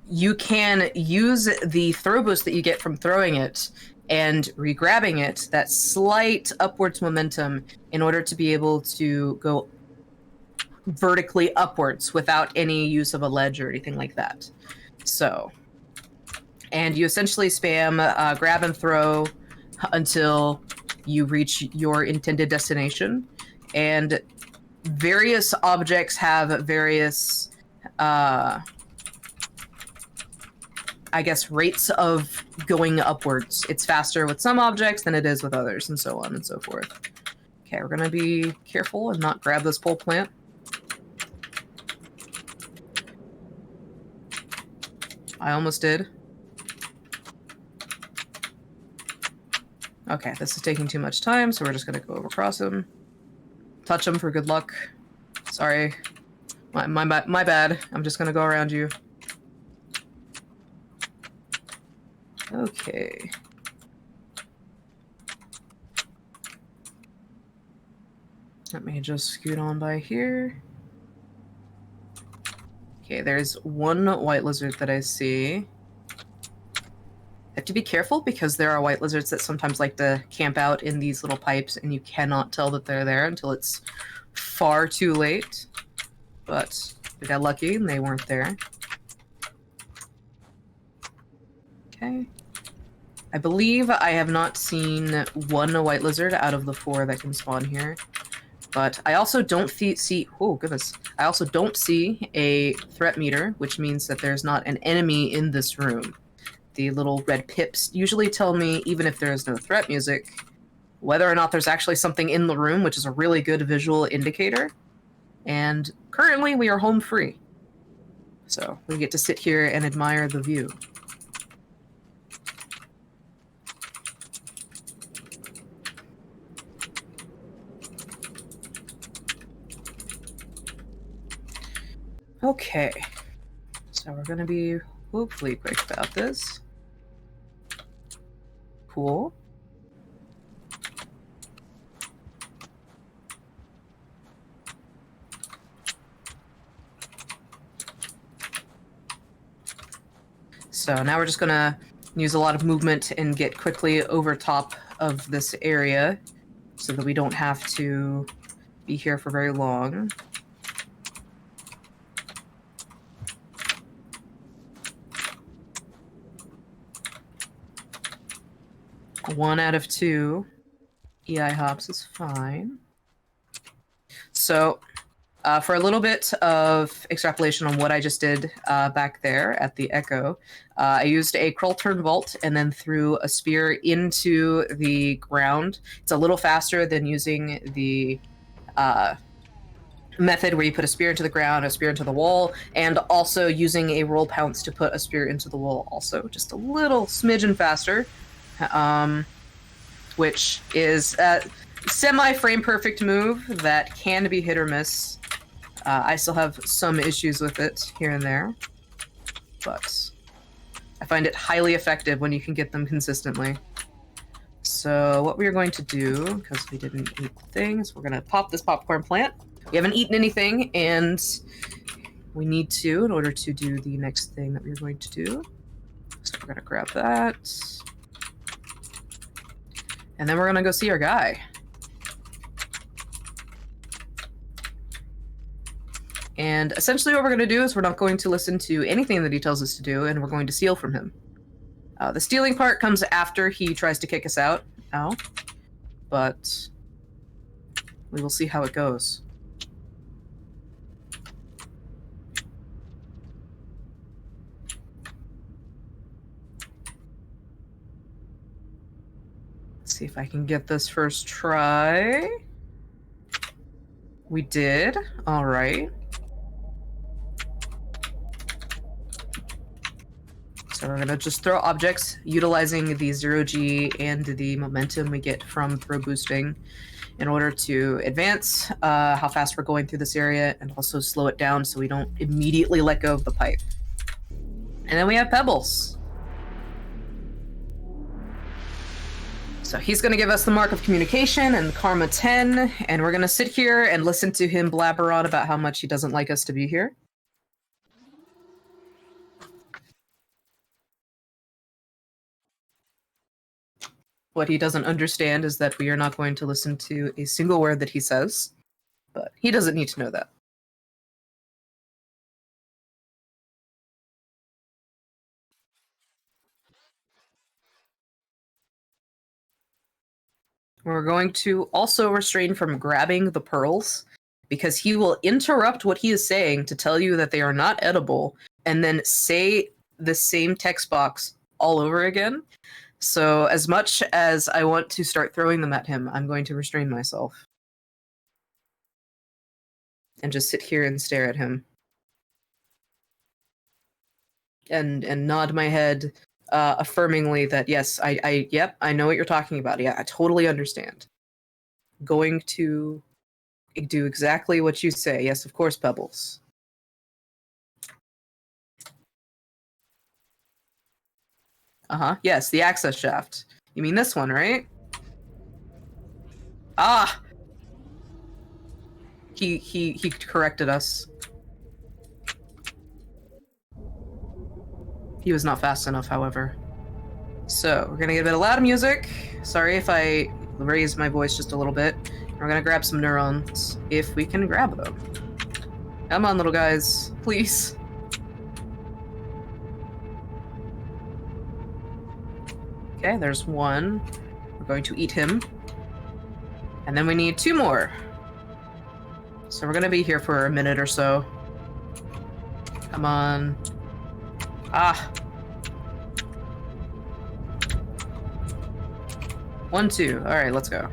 you can use the throw boost that you get from throwing it and regrabbing it, that slight upwards momentum, in order to be able to go vertically upwards without any use of a ledge or anything like that. So, and you essentially spam grab and throw until you reach your intended destination. And various objects have various, I guess, rates of going upwards. It's faster with some objects than it is with others, and so on and so forth. Okay, we're gonna be careful and not grab this pole plant. I almost did. Okay, this is taking too much time, so we're just gonna go across him. Touch him for good luck. Sorry. My bad. I'm just gonna go around you. Okay. Let me just scoot on by here. Okay, there's one white lizard that I see. I have to be careful because there are white lizards that sometimes like to camp out in these little pipes, and you cannot tell that they're there until it's far too late. But we got lucky and they weren't there. Okay. I believe I have not seen one white lizard out of the 4 that can spawn here. But I also don't see... Oh, goodness. I also don't see a threat meter, which means that there's not an enemy in this room. The little red pips usually tell me, even if there is no threat music, whether or not there's actually something in the room, which is a really good visual indicator. And currently we are home free. So we get to sit here and admire the view. Okay, so we're gonna be hopefully quick about this. Cool. So now we're just gonna use a lot of movement and get quickly over top of this area so that we don't have to be here for very long. One out of 2 EI hops is fine. So, for a little bit of extrapolation on what I just did back there at the Echo, I used a crawl turn vault and then threw a spear into the ground. It's a little faster than using the method where you put a spear into the ground, a spear into the wall, and also using a roll pounce to put a spear into the wall also. Just a little smidgen faster. Which is a semi-frame perfect move that can be hit or miss. I still have some issues with it here and there, but I find it highly effective when you can get them consistently. So what we're going to do, because we didn't eat things, we're going to pop this popcorn plant. We haven't eaten anything, and we need to in order to do the next thing that we're going to do. So we're going to grab that. And then we're gonna go see our guy. And essentially what we're gonna do is we're not going to listen to anything that he tells us to do, and we're going to steal from him. The stealing part comes after he tries to kick us out. Ow. But we will see how it goes. See if I can get this first try. We did. All right. So we're gonna just throw objects utilizing the 0G and the momentum we get from throw boosting in order to advance how fast we're going through this area and also slow it down so we don't immediately let go of the pipe. And then we have Pebbles. So he's going to give us the mark of communication and Karma 10, and we're going to sit here and listen to him blabber on about how much he doesn't like us to be here. What he doesn't understand is that we are not going to listen to a single word that he says, but he doesn't need to know that. We're going to also restrain from grabbing the pearls because he will interrupt what he is saying to tell you that they are not edible and then say the same text box all over again. So as much as I want to start throwing them at him, I'm going to restrain myself and just sit here and stare at him and nod my head affirmingly that yes, yep, I know what you're talking about. Yeah, I totally understand. Going to do exactly what you say. Yes, of course, Pebbles. Uh-huh. Yes, the access shaft. You mean this one, right? Ah! He corrected us. He was not fast enough, however. So, we're gonna get a bit of loud music. Sorry if I raise my voice just a little bit. We're gonna grab some neurons, if we can grab them. Come on, little guys. Please. Okay, there's one. We're going to eat him. And then we need 2 more. So we're gonna be here for a minute or so. Come on. Ah. 1, 2. Alright, let's go.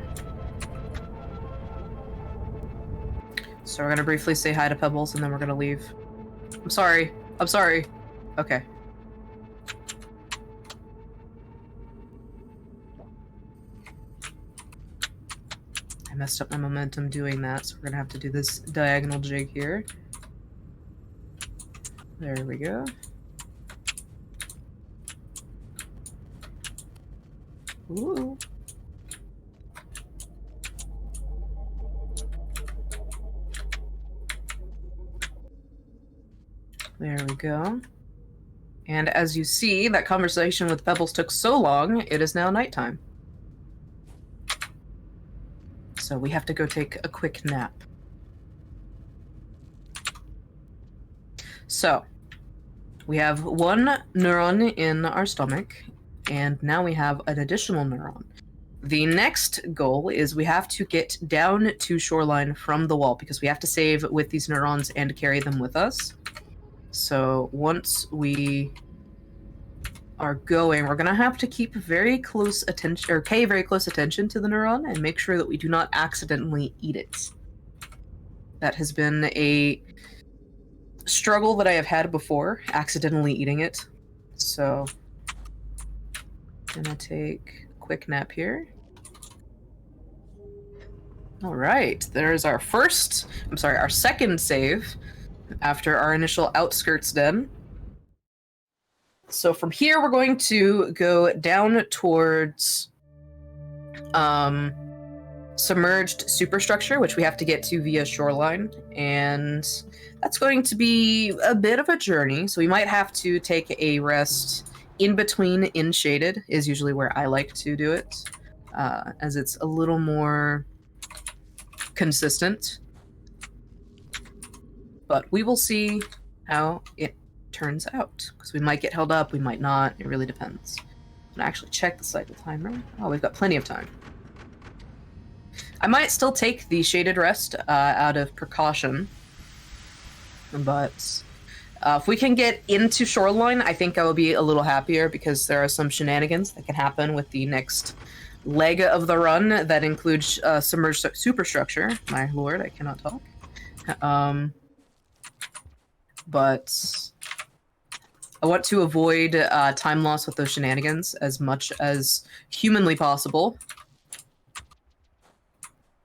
So we're gonna briefly say hi to Pebbles and then we're gonna leave. I'm sorry. I'm sorry. Okay. I messed up my momentum doing that, so we're gonna have to do this diagonal jig here. There we go. Ooh. There we go. And as you see, that conversation with Pebbles took so long, it is now nighttime. So we have to go take a quick nap. So, we have 1 neuron in our stomach, and now we have an additional neuron. The next goal is we have to get down to Shoreline from the wall, because we have to save with these neurons and carry them with us. So once we are going, we're gonna have to keep very close attention, or pay very close attention to the neuron and make sure that we do not accidentally eat it. That has been a struggle that I have had before, accidentally eating it. So, gonna take a quick nap here. All right, there's our our second save after our initial outskirts den. So from here, we're going to go down towards submerged superstructure, which we have to get to via Shoreline, and that's going to be a bit of a journey. So we might have to take a rest in between in shaded is usually where I like to do it, as it's a little more consistent. But we will see how it turns out, because we might get held up, we might not. It really depends. I'm gonna actually check the cycle timer. Oh, we've got plenty of time. I might still take the shaded rest out of precaution, but if we can get into Shoreline, I think I will be a little happier, because there are some shenanigans that can happen with the next leg of the run that includes submerged superstructure. My lord, I cannot talk. But I want to avoid time loss with those shenanigans as much as humanly possible.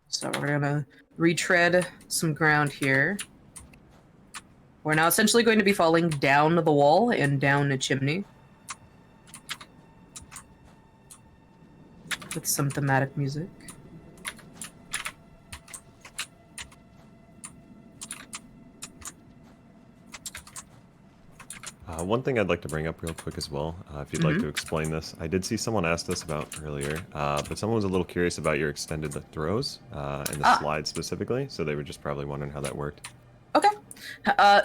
So we're gonna retread some ground here. We're now essentially going to be falling down the wall and down a chimney. With some thematic music. One thing I'd like to bring up real quick as well, if you'd like to explain this. I did see someone ask this about earlier, but someone was a little curious about your extended throws and the slide specifically, so they were just probably wondering how that worked. Okay.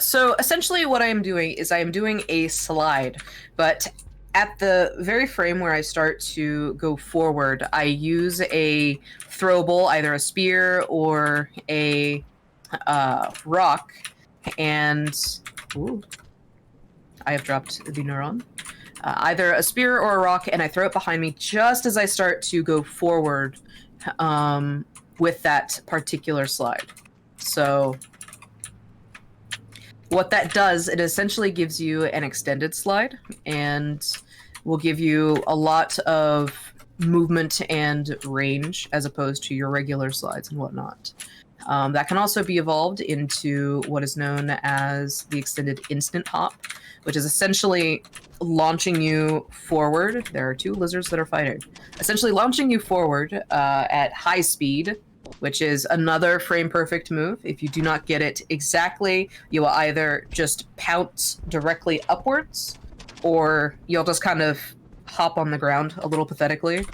So essentially what I am doing is I am doing a slide, but at the very frame where I start to go forward, I use a throwable, either a spear or a rock, and... Ooh. I have dropped the neuron. Either a spear or a rock, and I throw it behind me just as I start to go forward with that particular slide. So what that does, it essentially gives you an extended slide and will give you a lot of movement and range as opposed to your regular slides and whatnot. That can also be evolved into what is known as the extended instant hop, which is essentially launching you forward. There are two lizards that are fighting. Essentially launching you forward at high speed, which is another frame perfect move. If you do not get it exactly, you will either just pounce directly upwards, or you'll just kind of hop on the ground a little pathetically.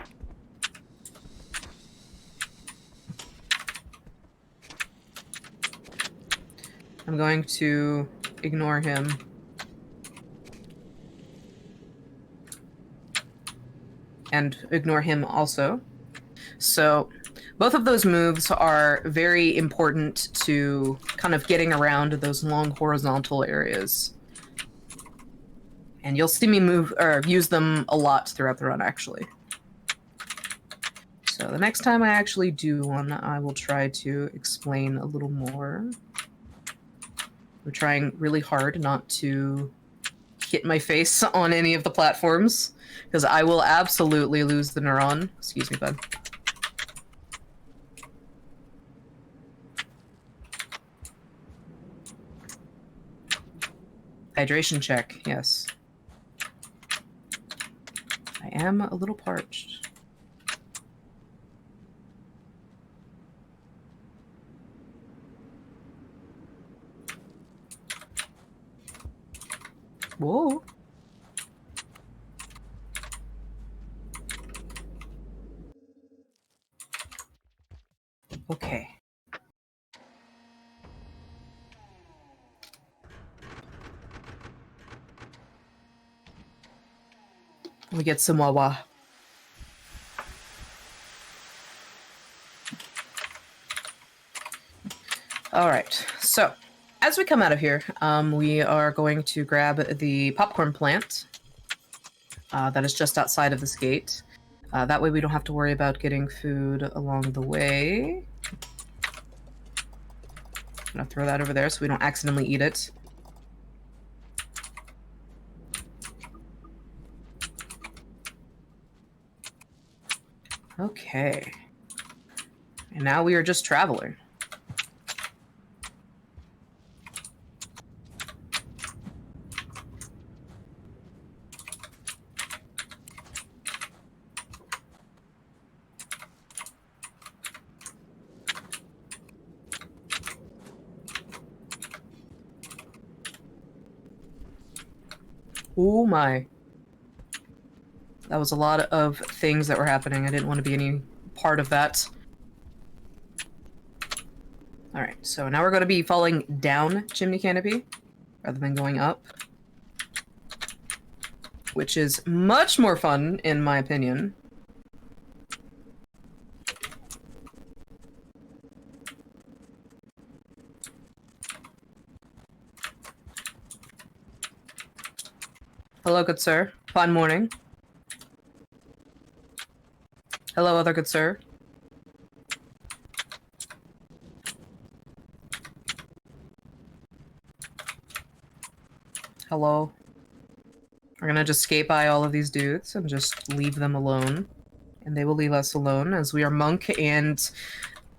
I'm going to ignore him. And ignore him also. So both of those moves are very important to kind of getting around those long horizontal areas. And you'll see me move or use them a lot throughout the run, actually. So the next time I actually do one, I will try to explain a little more. I'm trying really hard not to hit my face on any of the platforms, because I will absolutely lose the neuron. Excuse me, bud. Hydration check, yes. I am a little parched. Whoa. Okay. Let me get some Wawa. All right, so as we come out of here, we are going to grab the popcorn plant that is just outside of this gate. That way we don't have to worry about getting food along the way. I'm gonna throw that over there so we don't accidentally eat it. Okay. And now we are just traveling. Oh my. That was a lot of things that were happening. I didn't want to be any part of that. Alright, so now we're going to be falling down chimney canopy rather than going up, which is much more fun, in my opinion. Hello, good sir. Fine morning. Hello, other good sir. Hello. We're gonna just skate by all of these dudes and just leave them alone. And they will leave us alone as we are monk and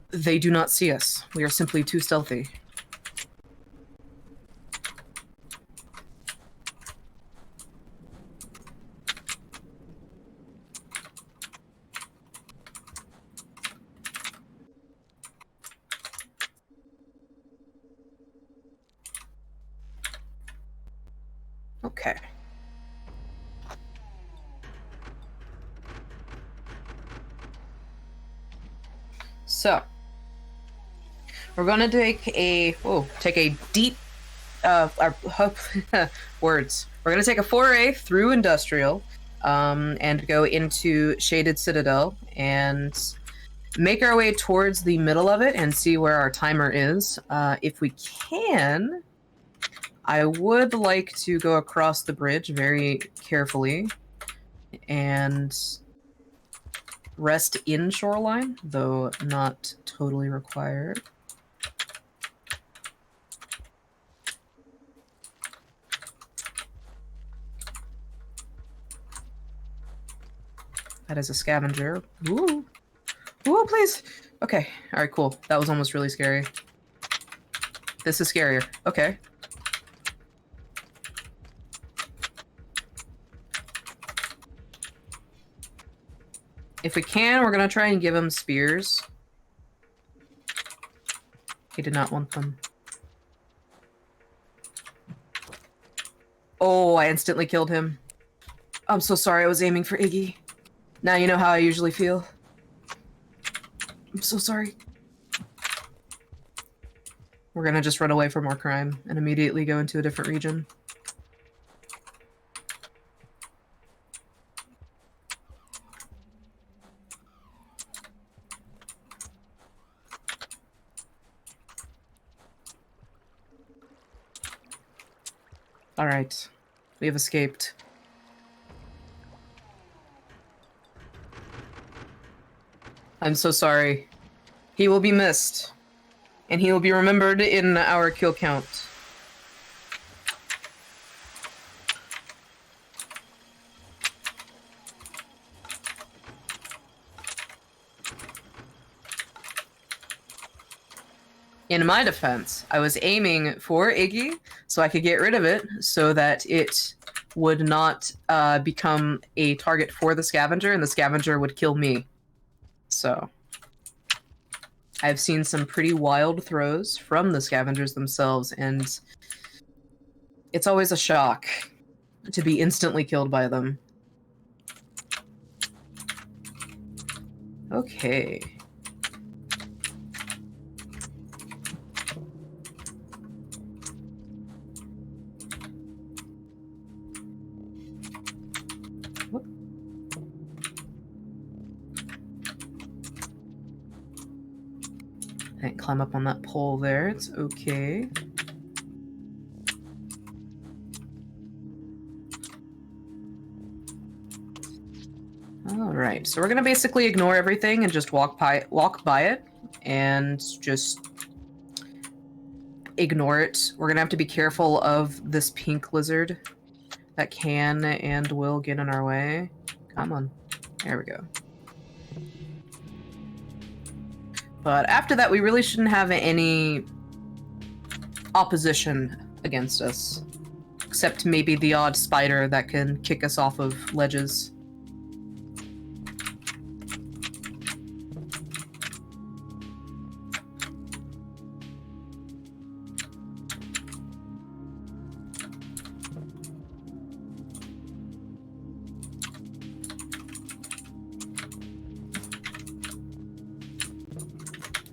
they do not see us. We are simply too stealthy. Okay. So, we're gonna take a deep words. We're gonna take a foray through industrial, and go into Shaded Citadel and make our way towards the middle of it and see where our timer is. If we can, I would like to go across the bridge very carefully and rest in Shoreline, though not totally required. That is a scavenger. Ooh. Ooh, please. Okay. All right, cool. That was almost really scary. This is scarier. Okay. If we can, we're gonna try and give him spears. He did not want them. Oh, I instantly killed him. I'm so sorry, I was aiming for Iggy. Now you know how I usually feel. I'm so sorry. We're gonna just run away from our crime and immediately go into a different region. Alright. We have escaped. I'm so sorry. He will be missed. And he will be remembered in our kill count. In my defense, I was aiming for Iggy so I could get rid of it so that it would not become a target for the scavenger and the scavenger would kill me. So, I've seen some pretty wild throws from the scavengers themselves, and it's always a shock to be instantly killed by them. Okay. I can climb up on that pole there. It's okay. Alright, so we're gonna basically ignore everything and just walk by it and just ignore it. We're gonna have to be careful of this pink lizard that can and will get in our way. Come on. There we go. But after that, we really shouldn't have any opposition against us. Except maybe the odd spider that can kick us off of ledges.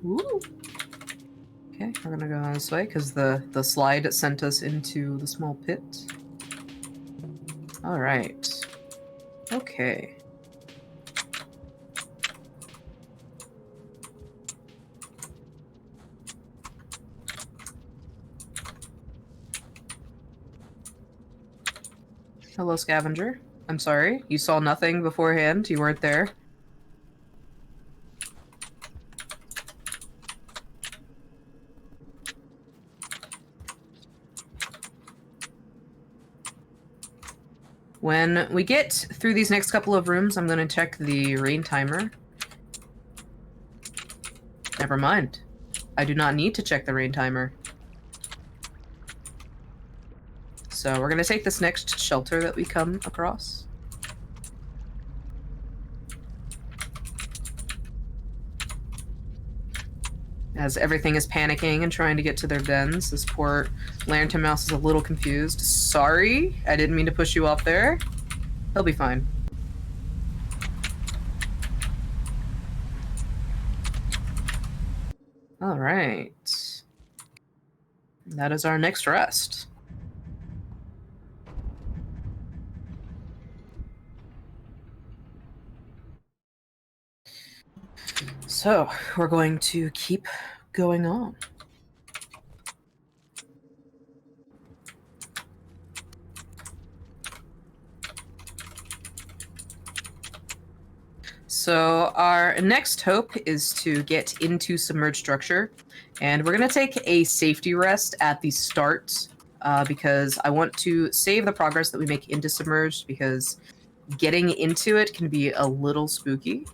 Ooh. Okay, we're gonna go this way because the slide sent us into the small pit. All right. Okay. Hello, scavenger. I'm sorry. You saw nothing beforehand. You weren't there. When we get through these next couple of rooms, I'm going to check the rain timer. Never mind. I do not need to check the rain timer. So we're going to take this next shelter that we come across. As everything is panicking and trying to get to their dens, this poor Lantern Mouse is a little confused. Sorry, I didn't mean to push you off there. He'll be fine. All right. That is our next rest. So, we're going to keep going on. So, our next hope is to get into submerged structure, and we're going to take a safety rest at the start because I want to save the progress that we make into submerged because getting into it can be a little spooky.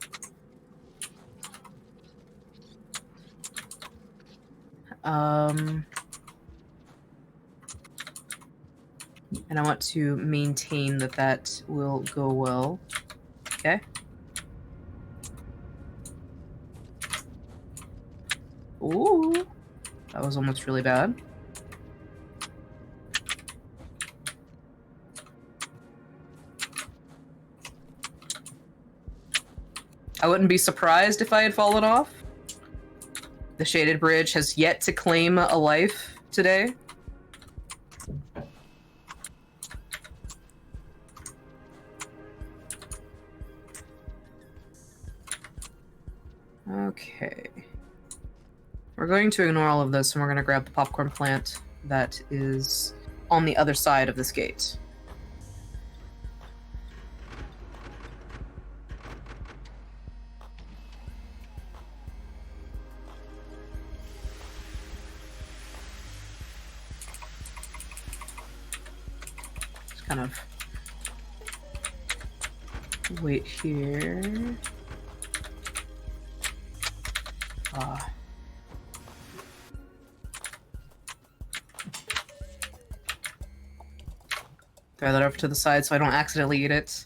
And I want to maintain that that will go well. Okay. Ooh, that was almost really bad. I wouldn't be surprised if I had fallen off. The shaded bridge has yet to claim a life today. Okay. We're going to ignore all of this and we're going to grab the popcorn plant that is on the other side of this gate. Just kind of wait here. Throw that over to the side so I don't accidentally eat it.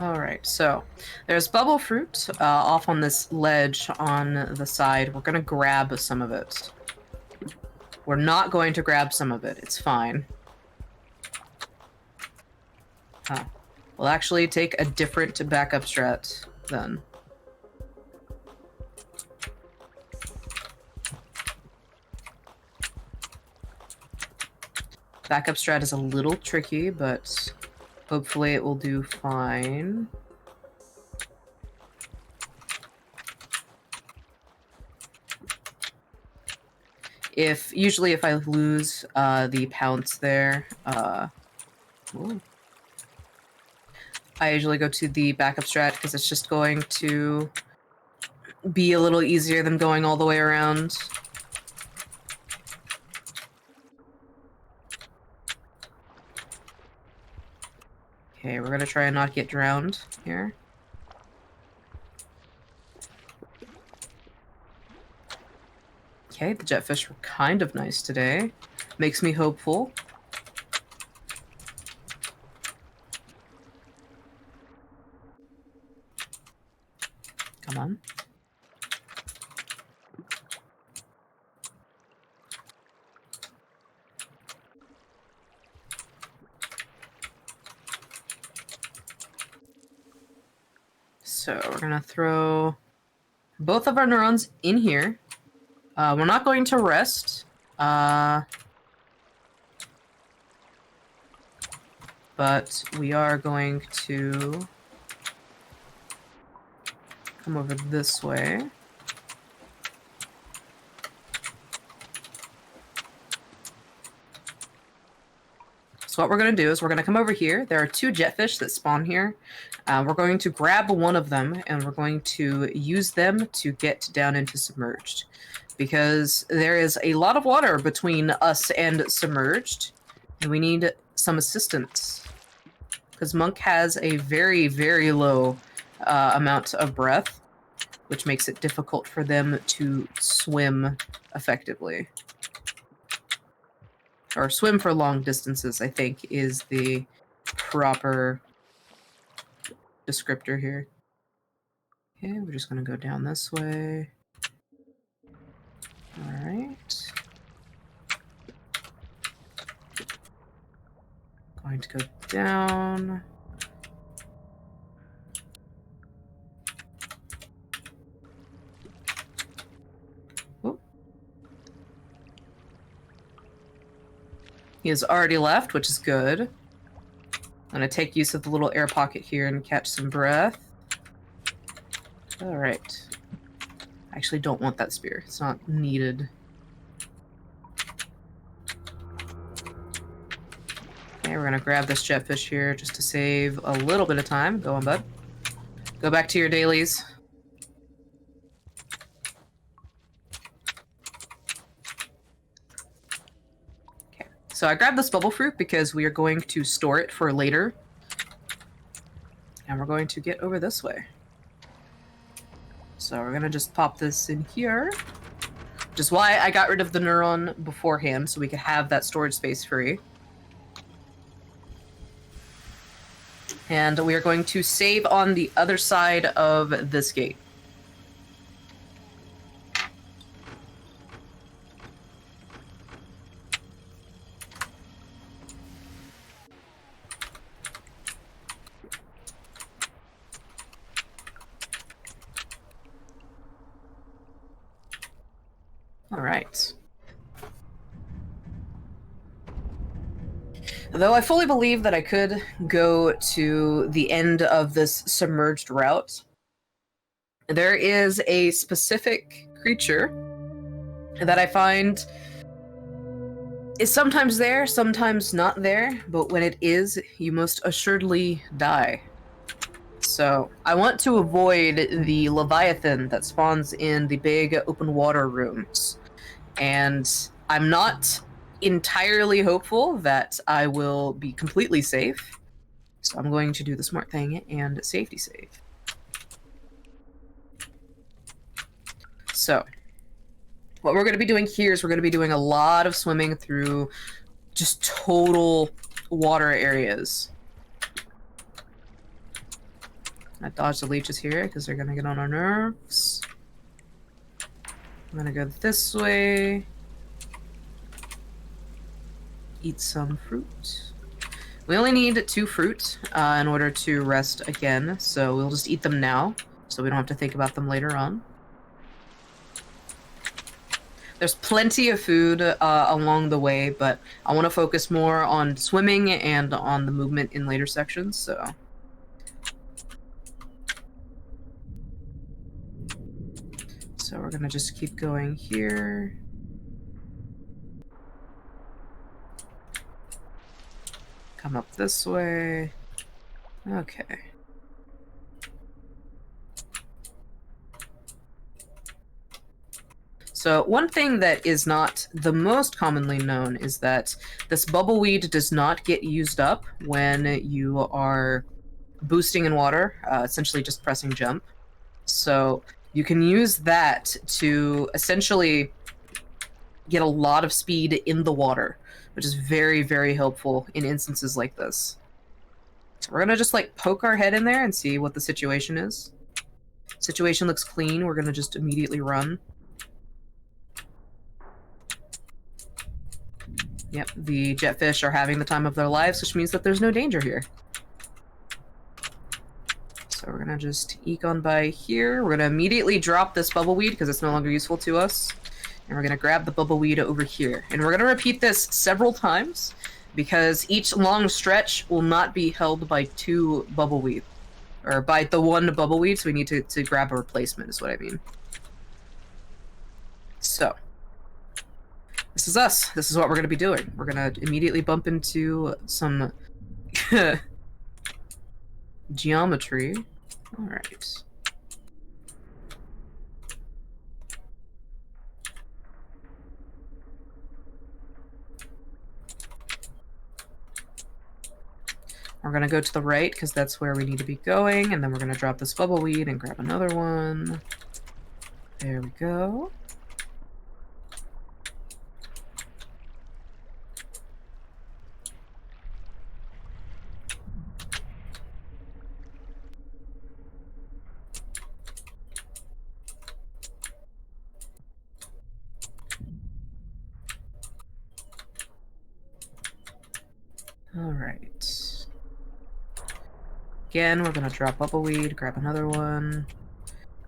Alright, so there's bubble fruit off on this ledge on the side. We're going to grab some of it. We're not going to grab some of it. It's fine. Huh. We'll actually take a different backup strat then. Backup strat is a little tricky, but hopefully it will do fine. Usually if I lose the pounce there, ooh. I usually go to the backup strat because it's just going to be a little easier than going all the way around. Okay, we're gonna try and not get drowned here. Okay, the jetfish were kind of nice today. Makes me hopeful. Come on. So we're gonna throw both of our neurons in here. We're not going to rest. But we are going to come over this way. So what we're going to do is we're going to come over here. There are 2 jetfish that spawn here. We're going to grab one of them, and we're going to use them to get down into submerged. Because there is a lot of water between us and submerged, and we need some assistance. Because Monk has a very, very low amount of breath, which makes it difficult for them to swim effectively. Or swim for long distances, I think, is the proper descriptor here. Okay, we're just going to go down this way. Alright. Going to go down. Whoop. He has already left, which is good. I'm gonna take use of the little air pocket here and catch some breath. Alright. I actually don't want that spear. It's not needed. Okay, we're gonna grab this jetfish here just to save a little bit of time. Go on, bud. Go back to your dailies. Okay, so I grabbed this bubble fruit because we are going to store it for later. And we're going to get over this way. So we're gonna just pop this in here. Which is why I got rid of the neuron beforehand, so we could have that storage space free. And we are going to save on the other side of this gate. All right. Though I fully believe that I could go to the end of this submerged route, there is a specific creature that I find is sometimes there, sometimes not there, but when it is, you most assuredly die. So I want to avoid the Leviathan that spawns in the big open water rooms. And I'm not entirely hopeful that I will be completely safe. So I'm going to do the smart thing and safety save. So what we're going to be doing here is we're going to be doing a lot of swimming through just total water areas. I dodge the leeches here because they're going to get on our nerves. I'm going to go this way. Eat some fruit. We only need 2 fruit in order to rest again, so we'll just eat them now, so we don't have to think about them later on. There's plenty of food along the way, but I want to focus more on swimming and on the movement in later sections, so... So we're gonna just keep going here. Come up this way. Okay. So one thing that is not the most commonly known is that this bubbleweed does not get used up when you are boosting in water, essentially just pressing jump. So you can use that to essentially get a lot of speed in the water, which is very, very helpful in instances like this. So we're gonna just like poke our head in there and see what the situation is. Situation looks clean, we're gonna just immediately run. Yep, the jetfish are having the time of their lives, which means that there's no danger here. So we're gonna just eke on by here. We're gonna immediately drop this bubbleweed because it's no longer useful to us. And we're gonna grab the bubbleweed over here. And we're gonna repeat this several times because each long stretch will not be held by 2 bubbleweed. Or by the 1 bubbleweed, so we need to grab a replacement is what I mean. So This is us. This is what we're going to be doing. We're going to immediately bump into some geometry. All right. We're going to go to the right because that's where we need to be going, and then we're going to drop this bubbleweed and grab another one. There we go. All right. Again, we're going to drop bubbleweed, grab another one.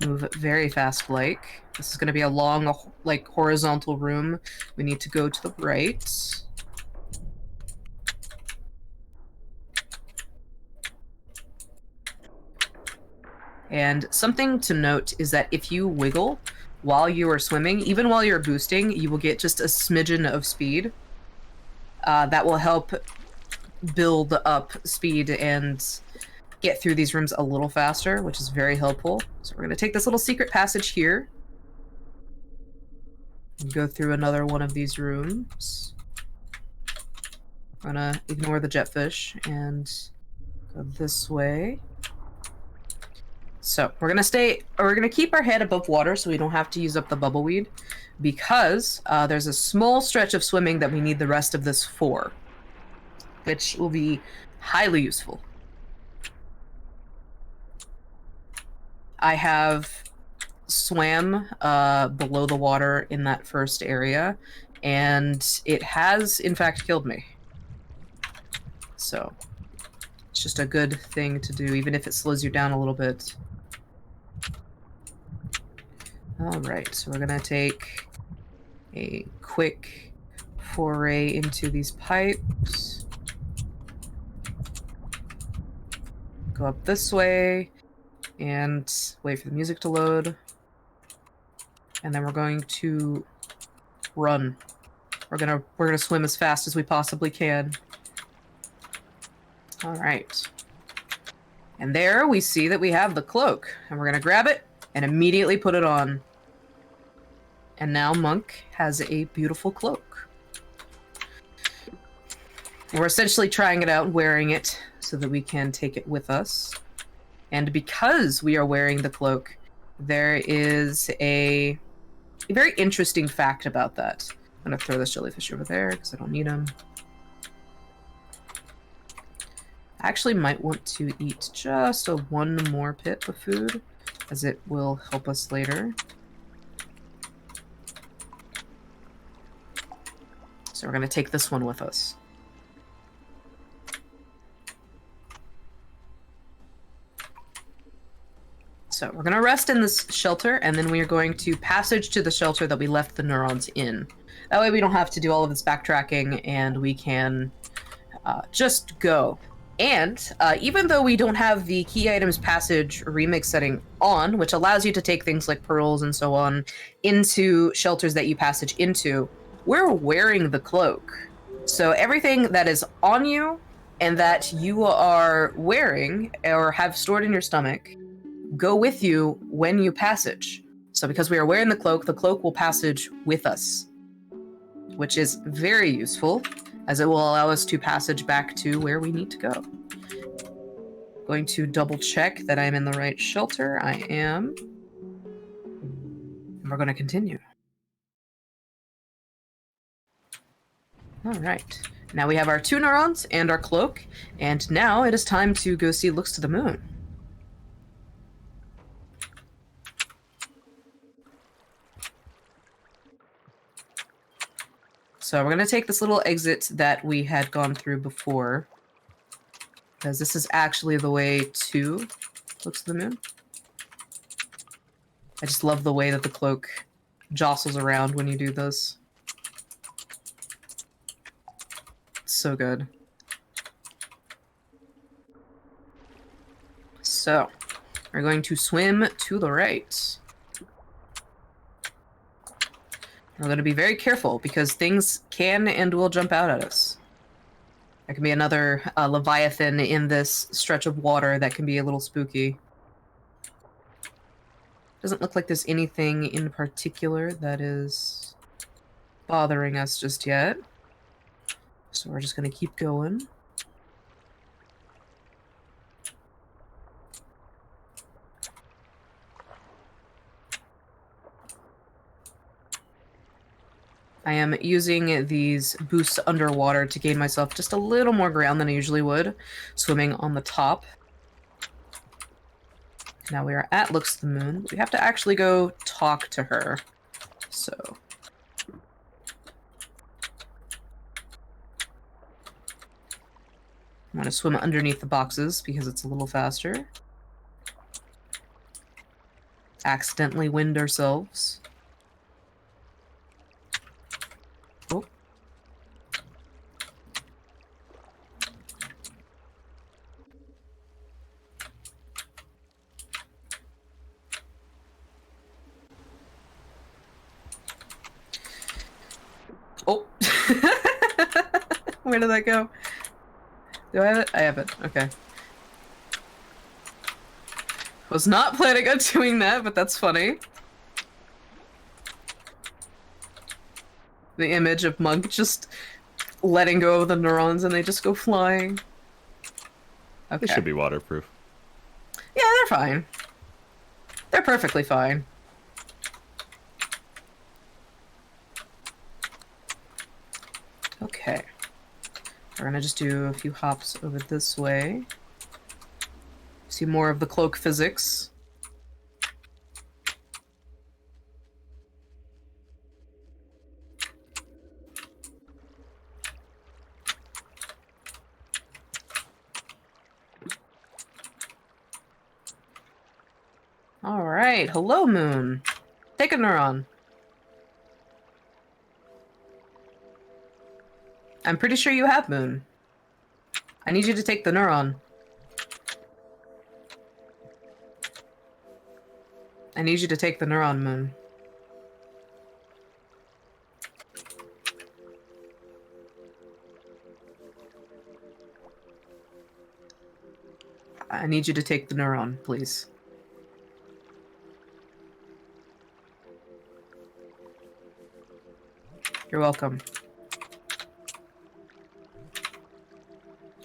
Move very fast, Blake. This is going to be a long, like, horizontal room. We need to go to the right. And something to note is that if you wiggle while you are swimming, even while you're boosting, you will get just a smidgen of speed. That will help build up speed and get through these rooms a little faster, which is very helpful. So we're going to take this little secret passage here and go through another one of these rooms. I'm going to ignore the jetfish and go this way. So we're going to keep our head above water so we don't have to use up the bubbleweed, because there's a small stretch of swimming that we need the rest of this for, which will be highly useful. I have swam below the water in that first area, and it has, in fact, killed me. So it's just a good thing to do, even if it slows you down a little bit. Alright, so we're gonna take a quick foray into these pipes. Go up this way, and wait for the music to load. And then we're going to run. We're gonna swim as fast as we possibly can. Alright. And there we see that we have the cloak. And we're gonna grab it and immediately put it on. And now Monk has a beautiful cloak. And we're essentially trying it out, wearing it, so that we can take it with us. And because we are wearing the cloak, there is a very interesting fact about that. I'm going to throw this jellyfish over there because I don't need him. I actually might want to eat just one more pit of food, as it will help us later. So we're going to take this one with us. So we're going to rest in this shelter, and then we are going to passage to the shelter that we left the neurons in. That way we don't have to do all of this backtracking, and we can just go. And even though we don't have the key items passage remix setting on, which allows you to take things like pearls and so on into shelters that you passage into, we're wearing the cloak. So everything that is on you and that you are wearing or have stored in your stomach go with you when you passage. So because we are wearing the cloak will passage with us, which is very useful, as it will allow us to passage back to where we need to go. Going to double check that I'm in the right shelter. I am. And we're going to continue. All right. Now we have our 2 neurons and our cloak, and now it is time to go see Looks to the Moon. So we're going to take this little exit that we had gone through before, because this is actually the way to Looks to the Moon. I just love the way that the cloak jostles around when you do this. It's so good. So, we're going to swim to the right. We're going to be very careful because things can and will jump out at us. There can be another Leviathan in this stretch of water that can be a little spooky. Doesn't look like there's anything in particular that is bothering us just yet. So we're just going to keep going. I am using these boosts underwater to gain myself just a little more ground than I usually would, swimming on the top. Now we are at Looks the Moon. We have to actually go talk to her. So... I'm going to swim underneath the boxes because it's a little faster. Accidentally wind ourselves. Oh. Oh. Where did that go? Do I have it? I have it. Okay. Was not planning on doing that, but that's funny. The image of Monk just letting go of the neurons and they just go flying. Okay. It should be waterproof. Yeah, they're fine. They're perfectly fine. Okay. We're gonna just do a few hops over this way. See more of the cloak physics. Alright, hello Moon. Take a neuron. I'm pretty sure you have Moon. I need you to take the neuron. I need you to take the neuron, Moon. I need you to take the neuron, please. You're welcome.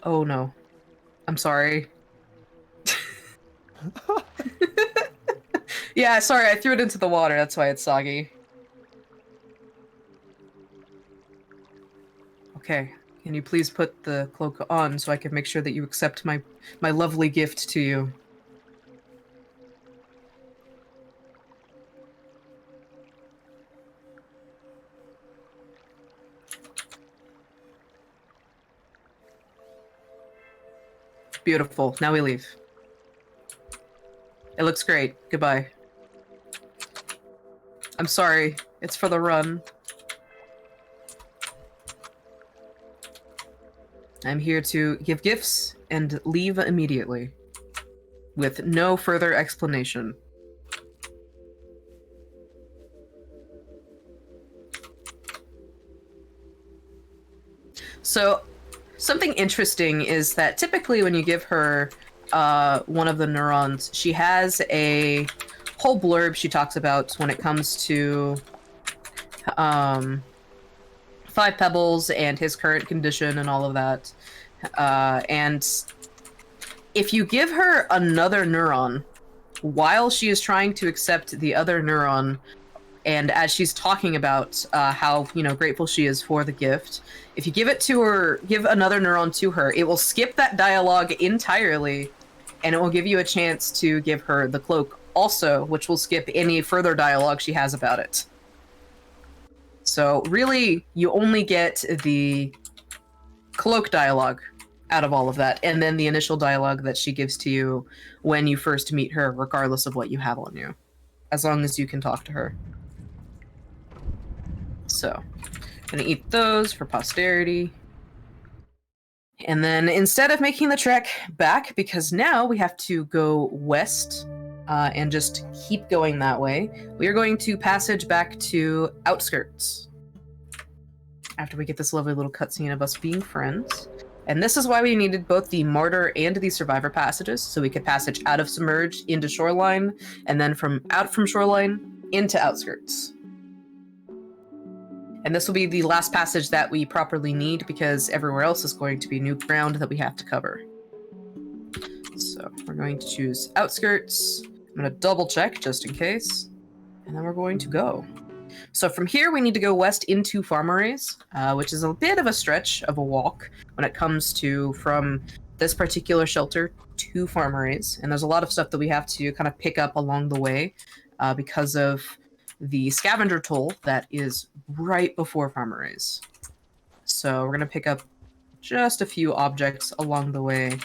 Oh no. I'm sorry. Yeah, sorry, I threw it into the water, that's why it's soggy. Okay, can you please put the cloak on so I can make sure that you accept my lovely gift to you? Beautiful. Now we leave. It looks great. Goodbye. I'm sorry. It's for the run. I'm here to give gifts and leave immediately. With no further explanation. So, something interesting is that typically when you give her one of the neurons, she has a whole blurb she talks about when it comes to Five Pebbles and his current condition and all of that. And if you give her another neuron while she is trying to accept the other neuron, and as she's talking about how, you know, grateful she is for the gift, if you give it to her, give another neuron to her, it will skip that dialogue entirely, and it will give you a chance to give her the cloak also, which will skip any further dialogue she has about it. So really, you only get the cloak dialogue out of all of that, and then the initial dialogue that she gives to you when you first meet her, regardless of what you have on you, as long as you can talk to her. So, I'm gonna eat those for posterity. And then instead of making the trek back, because now we have to go west and just keep going that way. We are going to passage back to Outskirts after we get this lovely little cutscene of us being friends. And this is why we needed both the Martyr and the Survivor passages, so we could passage out of Submerged into Shoreline, and then out from Shoreline into Outskirts. And this will be the last passage that we properly need, because everywhere else is going to be new ground that we have to cover. So we're going to choose Outskirts. I'm going to double check just in case, and then we're going to go. So from here, we need to go west into Farmeries, which is a bit of a stretch of a walk when it comes to from this particular shelter to Farmeries. And there's a lot of stuff that we have to kind of pick up along the way because of the scavenger toll that is right before Farmeries. So we're going to pick up just a few objects along the way.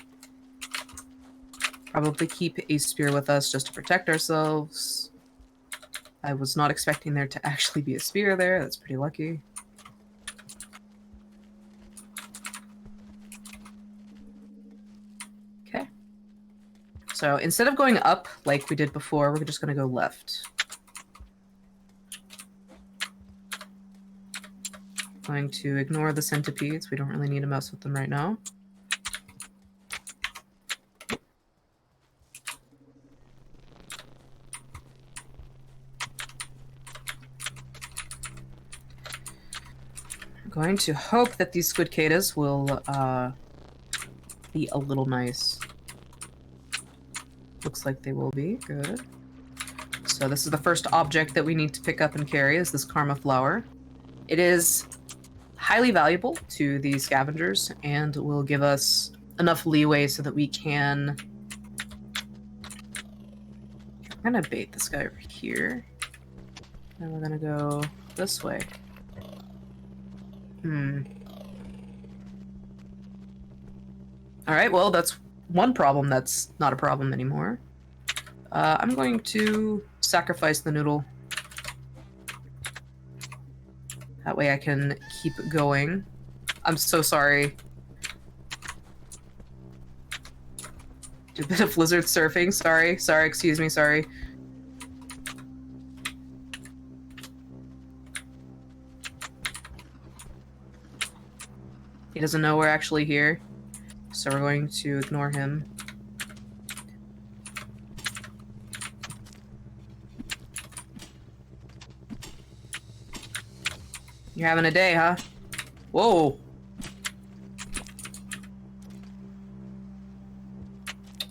Probably keep a spear with us just to protect ourselves. I was not expecting there to actually be a spear there. That's pretty lucky. Okay. So instead of going up like we did before, we're just going to go left. Going to ignore the centipedes. We don't really need to mess with them right now. Going to hope that these squidcadas will be a little nice. Looks like they will be. Good. So this is the first object that we need to pick up and carry, is this karma flower. It is highly valuable to the scavengers and will give us enough leeway so that we can... I'm gonna bait this guy over here. And we're gonna go this way. Alright, well, that's one problem that's not a problem anymore. I'm going to sacrifice the noodle. That way I can keep going. I'm so sorry. Do a bit of lizard surfing. Sorry, excuse me, sorry. He doesn't know we're actually here, so we're going to ignore him. You're having a day, huh? Whoa!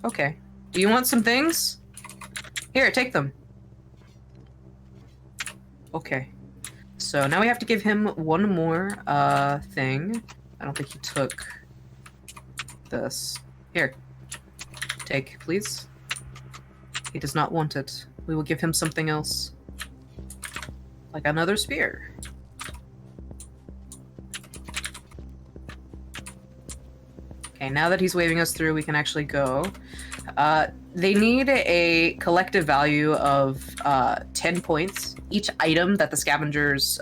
Okay. Do you want some things? Here, take them. Okay. So now we have to give him one more thing. I don't think he took this. Here. Take, please. He does not want it. We will give him something else. Like another spear. Okay, now that he's waving us through, we can actually go. They need a collective value of 10 points. Each item that the scavengers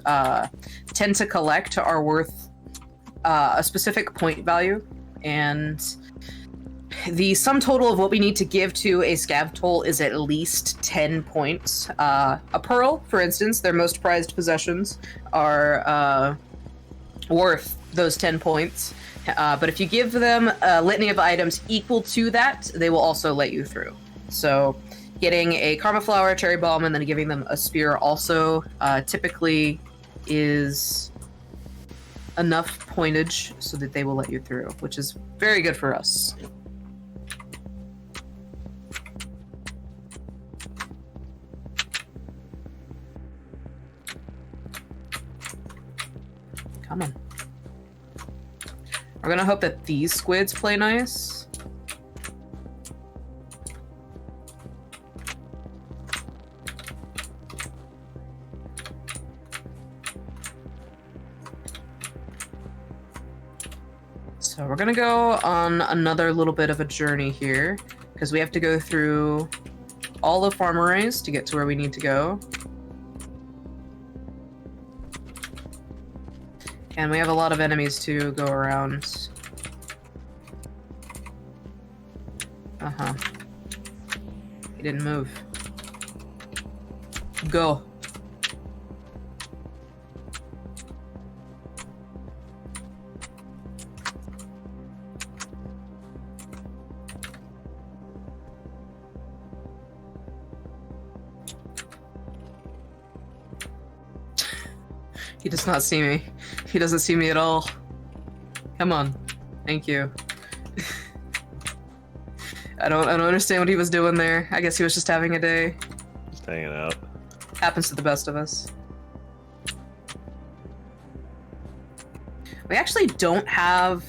tend to collect are worth a specific point value, and the sum total of what we need to give to a scav toll is at least 10 points. A pearl, for instance, their most prized possessions, are worth those 10 points. But if you give them a litany of items equal to that, they will also let you through. So getting a karma flower, cherry bomb, and then giving them a spear also typically is enough pointage so that they will let you through, which is very good for us. Come on. We're gonna hope that these squids play nice. So we're gonna go on another little bit of a journey here, because we have to go through all of Farmeries to get to where we need to go. And we have a lot of enemies to go around. He didn't move. Go. He does not see me. He doesn't see me at all. Come on. Thank you. I don't understand what he was doing there. I guess he was just having a day. Just hanging out. Happens to the best of us. We actually don't have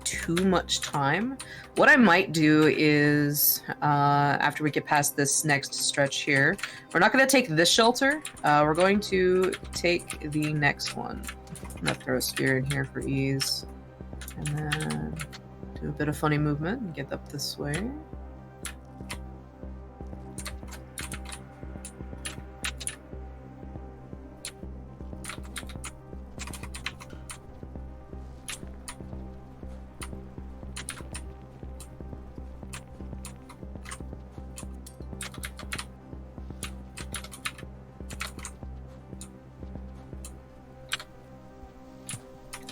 too much time. What I might do is, after we get past this next stretch here, we're not going to take this shelter. We're going to take the next one. I'm going to throw a spear in here for ease. And then do a bit of funny movement and get up this way.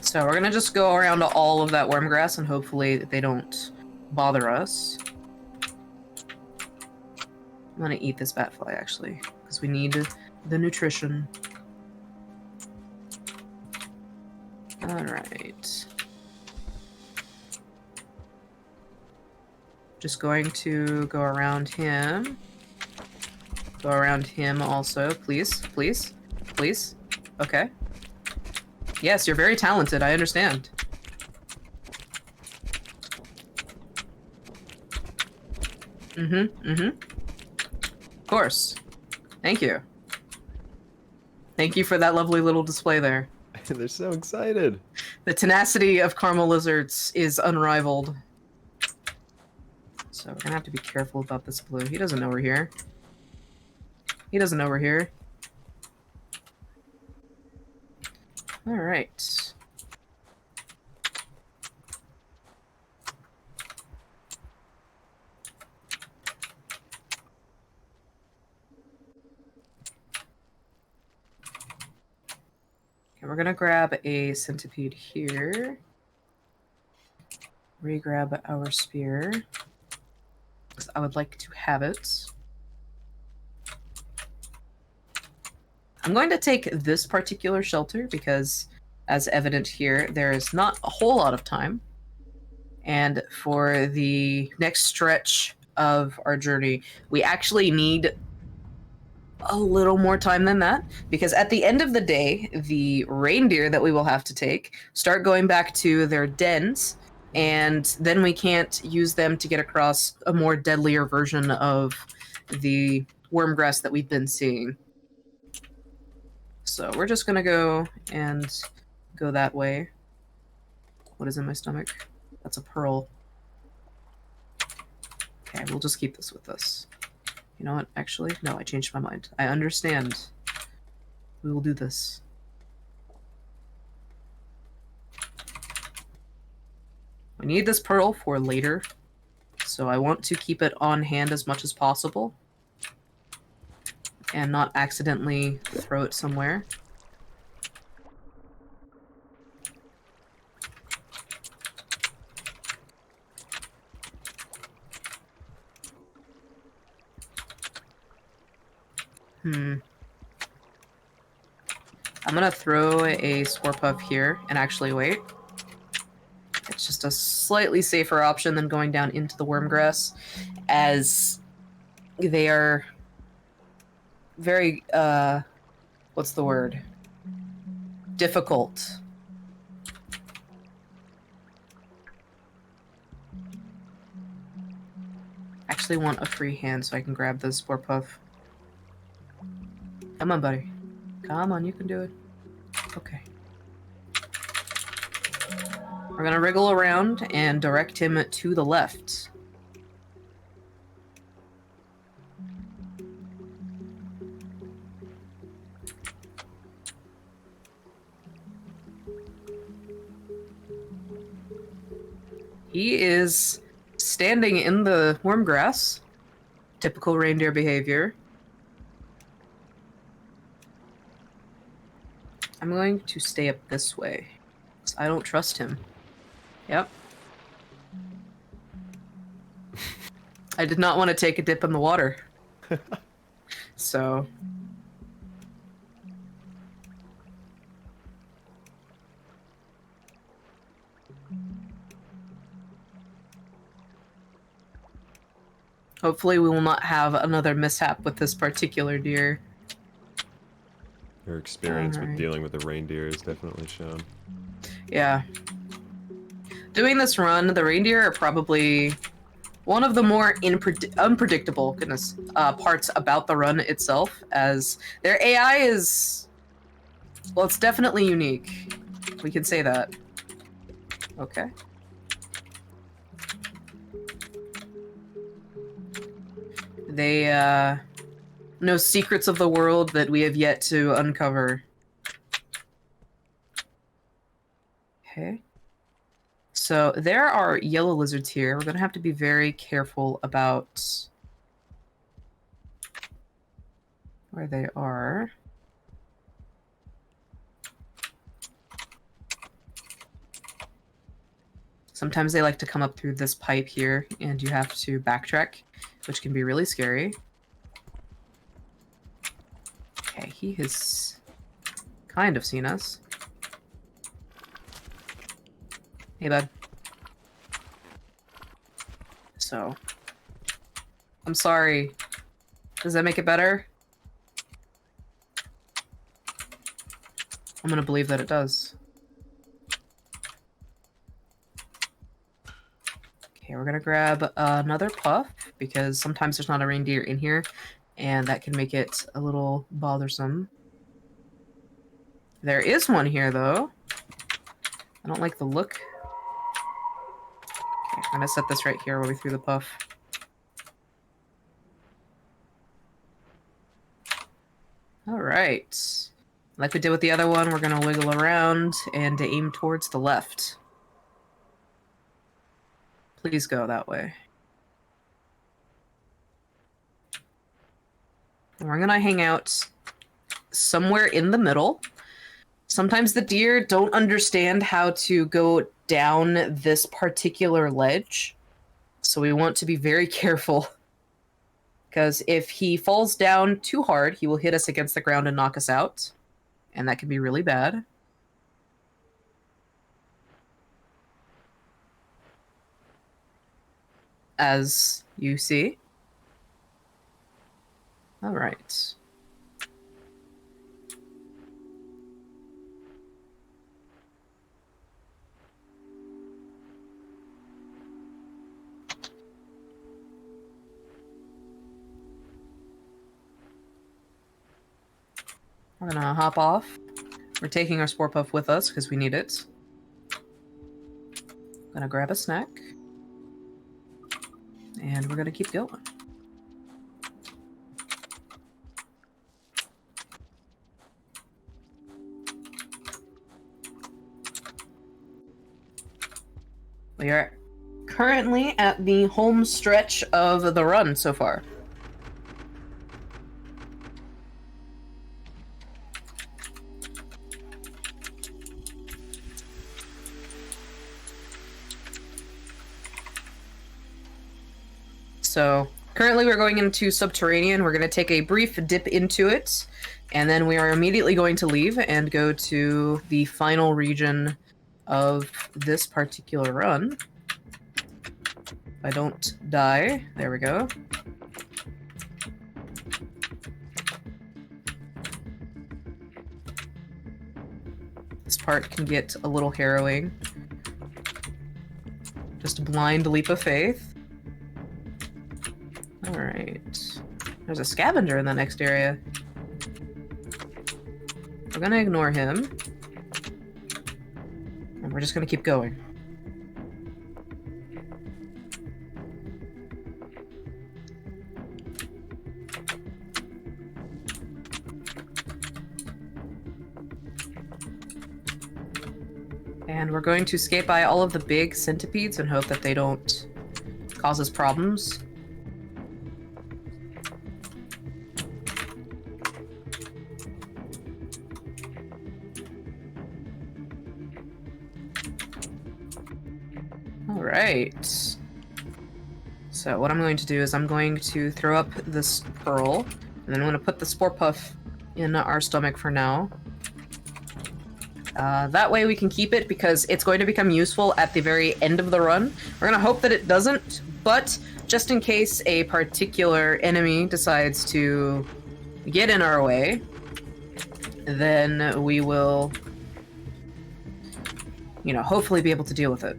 So we're gonna just go around to all of that worm grass and hopefully they don't bother us. I'm gonna eat this batfly actually, because we need the nutrition. Alright. Just going to go around him. Go around him also, please, please, please. Okay. Yes, you're very talented, I understand. Of course. Thank you. Thank you for that lovely little display there. They're so excited. The tenacity of caramel lizards is unrivaled. So we're gonna have to be careful about this blue. He doesn't know we're here. He doesn't know we're here. All right. Okay, we're gonna grab a centipede here. Re-grab our spear, because I would like to have it. I'm going to take this particular shelter because, as evident here, there is not a whole lot of time. And for the next stretch of our journey, we actually need a little more time than that, because at the end of the day, the reindeer that we will have to take start going back to their dens, and then we can't use them to get across a more deadlier version of the wormgrass that we've been seeing. So we're just gonna go that way. What is in my stomach? That's a pearl. Okay, we'll just keep this with us. You know what? Actually, no, I changed my mind. I understand. We will do this. We need this pearl for later, so I want to keep it on hand as much as possible and not accidentally throw it somewhere. I'm gonna throw a spore puff here and actually wait. It's just a slightly safer option than going down into the wormgrass, as they are very, what's the word? Difficult. Actually want a free hand so I can grab the spore puff. Come on, buddy. Come on, you can do it. Okay. We're gonna wriggle around and direct him to the left. He is standing in the wormgrass, Typical reindeer behavior. I'm going to stay up this way, because I don't trust him. Yep. I did not want to take a dip in the water. So... hopefully we will not have another mishap with this particular deer. Your experience with Alright. dealing with the reindeer is definitely shown. Yeah. Doing this run, the reindeer are probably one of the more unpredictable parts about the run itself, as their AI is... well, it's definitely unique. We can say that. Okay. They, know secrets of the world that we have yet to uncover. Okay. So there are yellow lizards here. We're gonna have to be very careful about where they are. Sometimes they like to come up through this pipe here, and you have to backtrack, which can be really scary. Okay, he has kind of seen us. Hey, bud. So, I'm sorry. Does that make it better? I'm gonna believe that it does. Okay, we're gonna grab another puff, because sometimes there's not a reindeer in here, and that can make it a little bothersome. There is one here, though. I don't like the look. Okay, I'm gonna set this right here where we threw the puff. Alright. Like we did with the other one, we're gonna wiggle around and aim towards the left. Please go that way. And we're gonna hang out somewhere in the middle. Sometimes the deer don't understand how to go down this particular ledge, so we want to be very careful. Because if he falls down too hard, he will hit us against the ground and knock us out. And that can be really bad. As you see. All right. We're gonna hop off. We're taking our Spore Puff with us because we need it. Gonna grab a snack. And we're gonna keep going. We are currently at the home stretch of the run so far. So currently we're going into Subterranean. We're going to take a brief dip into it, and then we are immediately going to leave and go to the final region of this particular run. If I don't die, there we go. This part can get a little harrowing. Just a blind leap of faith. Alright. There's a scavenger in the next area. We're gonna ignore him. And we're just gonna keep going. And we're going to skate by all of the big centipedes and hope that they don't cause us problems. All right. So what I'm going to do is I'm going to throw up this pearl, and then I'm going to put the spore puff in our stomach for now. That way we can keep it because it's going to become useful at the very end of the run. We're going to hope that it doesn't, but just in case a particular enemy decides to get in our way, then we will, you know, hopefully be able to deal with it.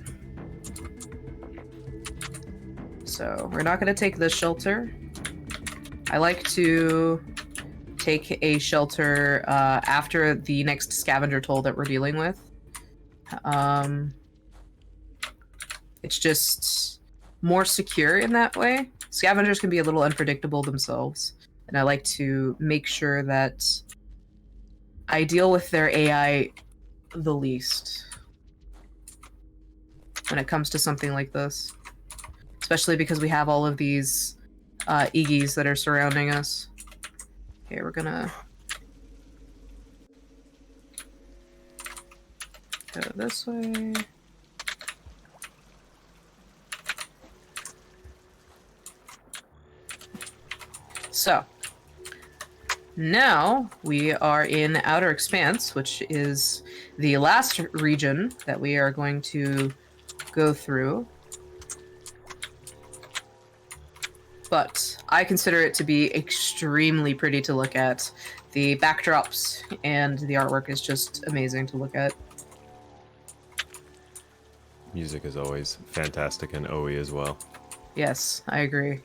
So we're not going to take this shelter. I like to take a shelter after the next scavenger toll that we're dealing with. It's just more secure in that way. Scavengers can be a little unpredictable themselves, and I like to make sure that I deal with their AI the least when it comes to something like this. Especially because we have all of these Iggies that are surrounding us. Okay, we're gonna go this way. So, now we are in Outer Expanse, which is the last region that we are going to go through. But I consider it to be extremely pretty to look at. The backdrops and the artwork is just amazing to look at. Music is always fantastic and OE as well. Yes, I agree.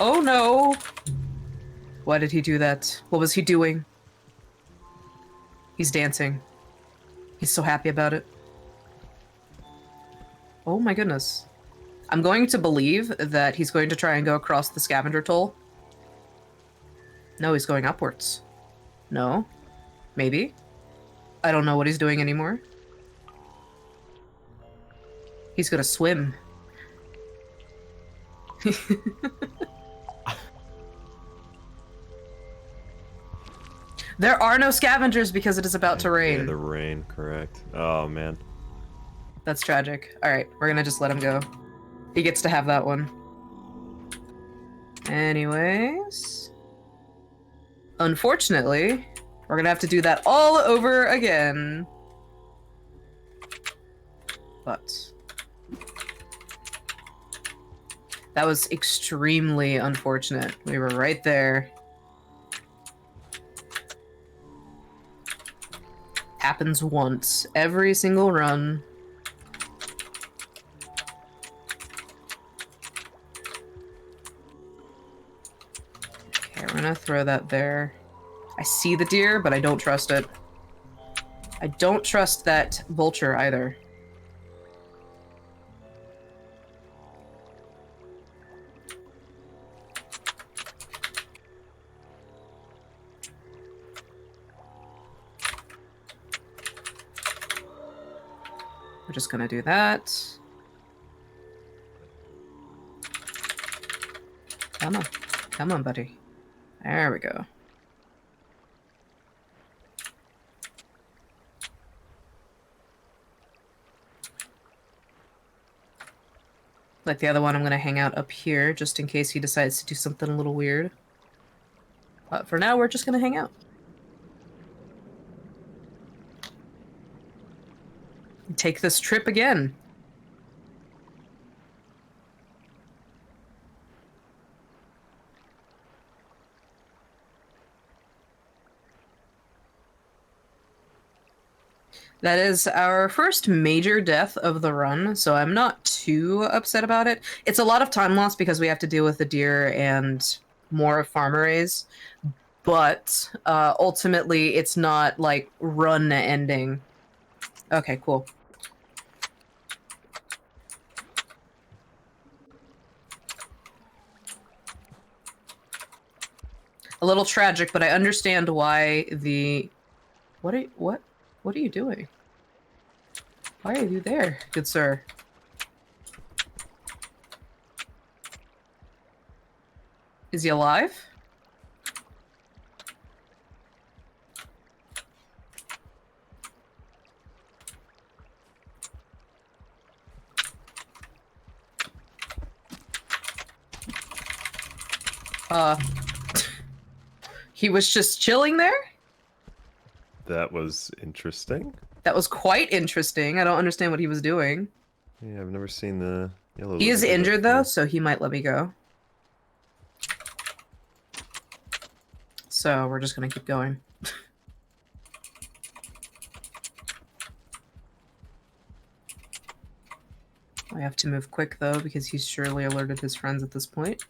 Oh no! Why did he do that? What was he doing? He's dancing. He's so happy about it. Oh my goodness. I'm going to believe that he's going to try and go across the scavenger toll. No, he's going upwards. No. Maybe. I don't know what he's doing anymore. He's gonna swim. There are no scavengers because it is about to rain. Yeah, the rain, correct. Oh, man. That's tragic. Alright, we're gonna just let him go. He gets to have that one. Anyways. Unfortunately, we're gonna have to do that all over again. But that was extremely unfortunate. We were right there. Happens once every single run. Okay, we're gonna throw that there. I see the deer, but I don't trust it. I don't trust that vulture either. We're just gonna do that. Come on. Come on, buddy. There we go. Like the other one, I'm gonna hang out up here just in case he decides to do something a little weird. But for now, we're just gonna hang out. Take this trip again. That is our first major death of the run, so I'm not too upset about it. It's a lot of time loss because we have to deal with the deer and more farmer rays, but ultimately it's not like run ending. Okay, cool. A little tragic, but I understand why the... What are you doing? Why are you there, good sir? Is he alive? He was just chilling there? That was interesting. That was quite interesting. I don't understand what he was doing. Yeah, I've never seen the yellow. He is lizard do that injured though, before. so he might let me go. So we're just gonna keep going. I have to move quick though, because he's surely alerted his friends at this point.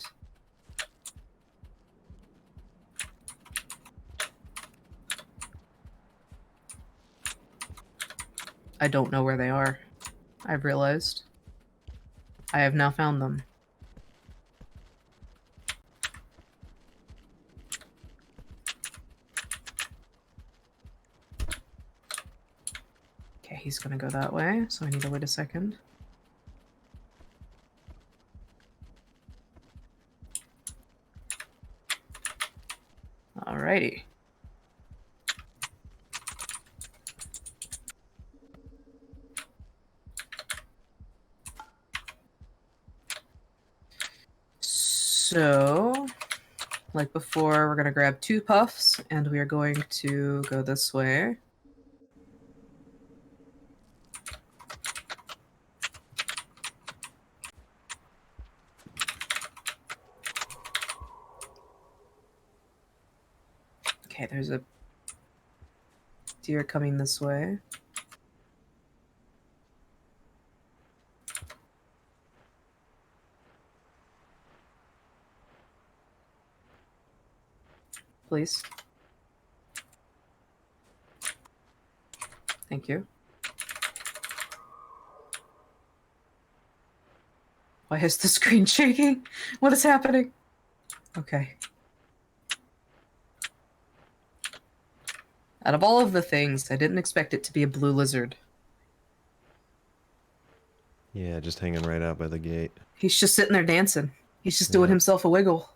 I don't know where they are. I've realized. I have now found them. Okay, he's gonna go that way, so I need to wait a second. Alrighty. So, like before, we're gonna grab 2 puffs, and we are going to go this way. Okay, there's a deer coming this way. Please. Thank you. Why is the screen shaking? What is happening? Okay. Out of all of the things, I didn't expect it to be a blue lizard. Yeah, just hanging right out by the gate. He's just sitting there dancing. He's just doing himself a wiggle.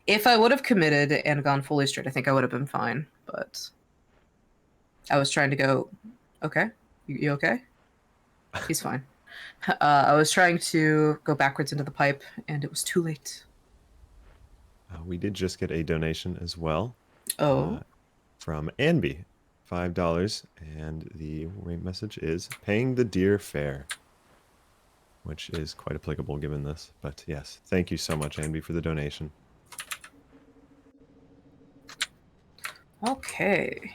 If I would have committed and gone fully straight, I think I would have been fine, but I was trying to go, okay, you okay? He's fine. I was trying to go backwards into the pipe, and it was too late. We did just get a donation as well. Oh. From Anby, $5, and the message is paying the deer fare, which is quite applicable given this. But yes, thank you so much, Anby, for the donation. Okay.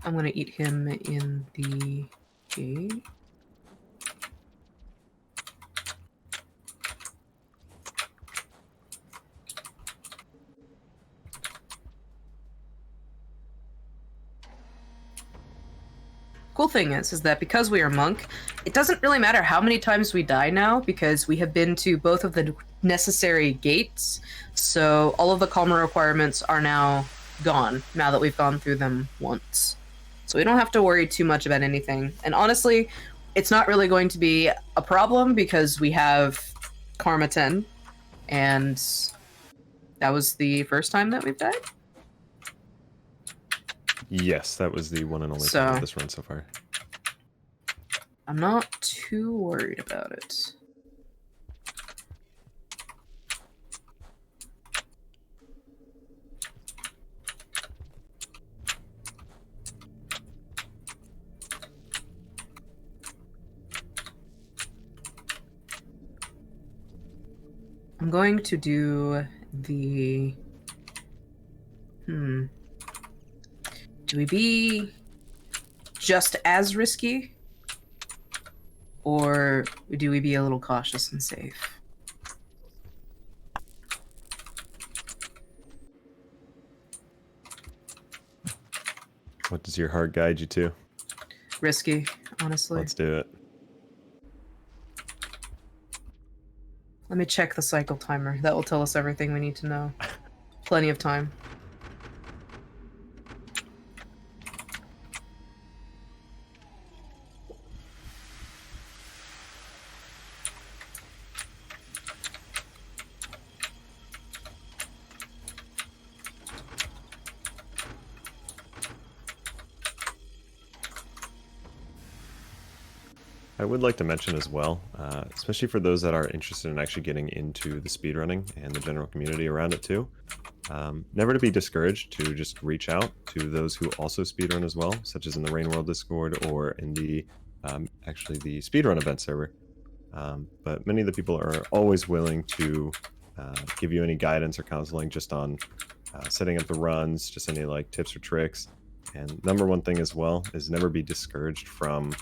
I'm gonna eat him in the gate. Cool thing is that because we are monk, it doesn't really matter how many times we die now, because we have been to both of the necessary gates, so all of the karma requirements are now gone, now that we've gone through them once. So we don't have to worry too much about anything. And honestly, it's not really going to be a problem, because we have Karma 10, and that was the first time that we've died? Yes, that was the one and only So- time of this run so far. I'm not too worried about it. I'm going to do the... Do we be just as risky? Or do we be a little cautious and safe? What does your heart guide you to? Risky, honestly. Let's do it. Let me check the cycle timer. That will tell us everything we need to know. Plenty of time. I would like to mention as well, especially for those that are interested in actually getting into the speedrunning and the general community around it too, never to be discouraged to just reach out to those who also speedrun as well, such as in the Rain World Discord or in the actually the speedrun event server. But many of the people are always willing to give you any guidance or counseling just on setting up the runs, just any like tips or tricks. And number one thing as well is never be discouraged from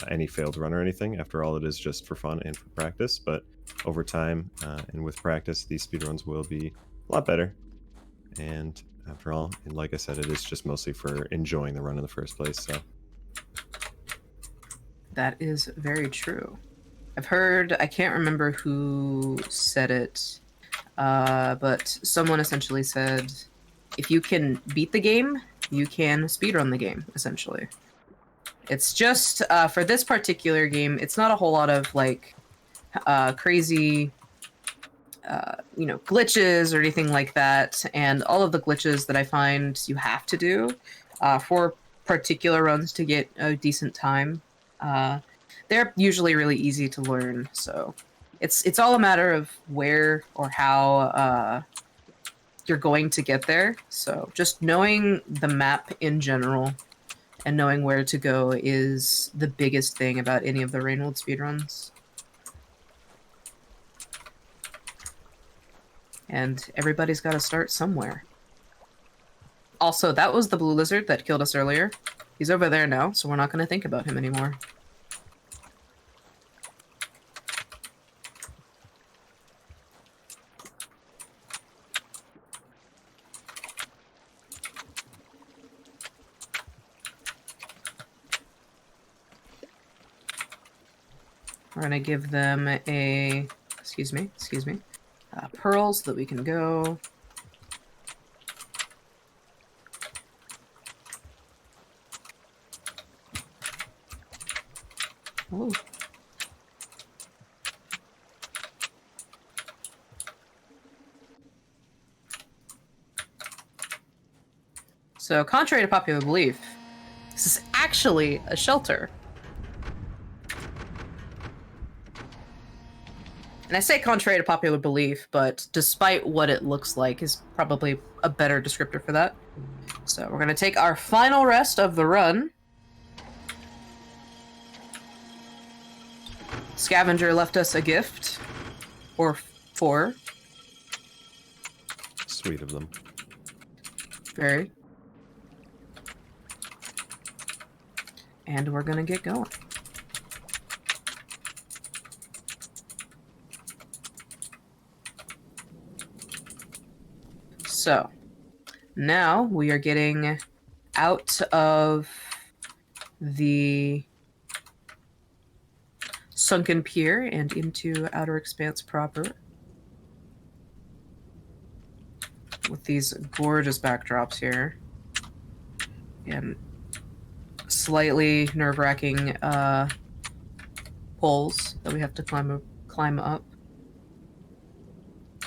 any failed run or anything. After all, it is just for fun and for practice. But over time and with practice, these speedruns will be a lot better. And after all, and like I said, it is just mostly for enjoying the run in the first place. So That is very true. I've heard, I can't remember who said it, but someone essentially said, if you can beat the game, you can speedrun the game, essentially. It's just, for this particular game, it's not a whole lot of, like, crazy, glitches or anything like that. And all of the glitches that I find you have to do for particular runs to get a decent time, they're usually really easy to learn. So it's all a matter of where or how you're going to get there. So just knowing the map in general and knowing where to go is the biggest thing about any of the Rainworld speedruns. And everybody's got to start somewhere. Also, that was the blue lizard that killed us earlier. He's over there now, so we're not going to think about him anymore. We're going to give them a... Excuse me. Pearls so that we can go. Oh. So, contrary to popular belief, this is actually a shelter. And I say contrary to popular belief, but despite what it looks like is probably a better descriptor for that. So we're going to take our final rest of the run. Scavenger left us a gift. Or 4. sweet of them. Very. And we're going to get going. So, now we are getting out of the sunken pier and into Outer Expanse proper. With these gorgeous backdrops here. And slightly nerve-wracking poles that we have to climb up.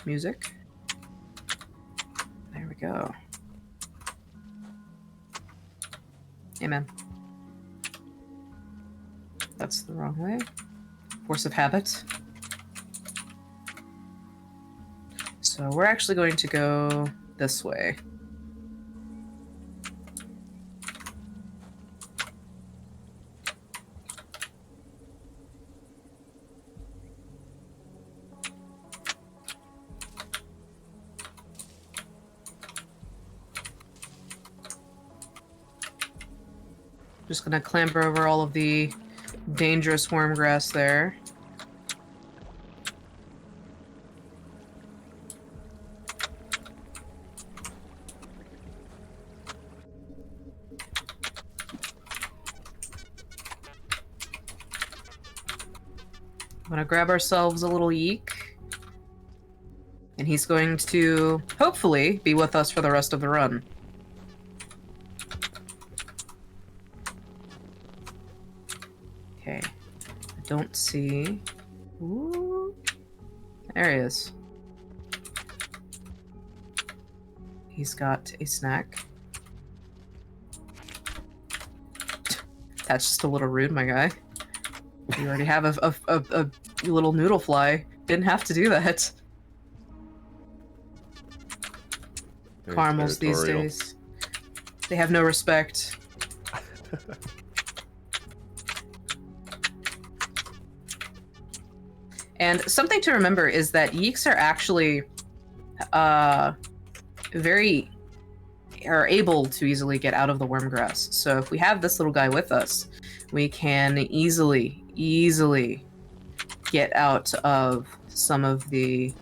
Music. There we go. Amen. That's the wrong way. Force of habit. So we're actually going to go this way. Just gonna clamber over all of the dangerous worm grass there. I'm gonna grab ourselves a little yeek. And he's going to, hopefully, be with us for the rest of the run. Okay. I don't see... Ooh. There he is. He's got a snack. That's just a little rude, my guy. You already have a little noodle fly. Didn't have to do that. Very Caramels these territorial. days. They have no respect. And something to remember is that yeeks are actually are able to easily get out of the worm grass. So if we have this little guy with us, we can easily get out of some of the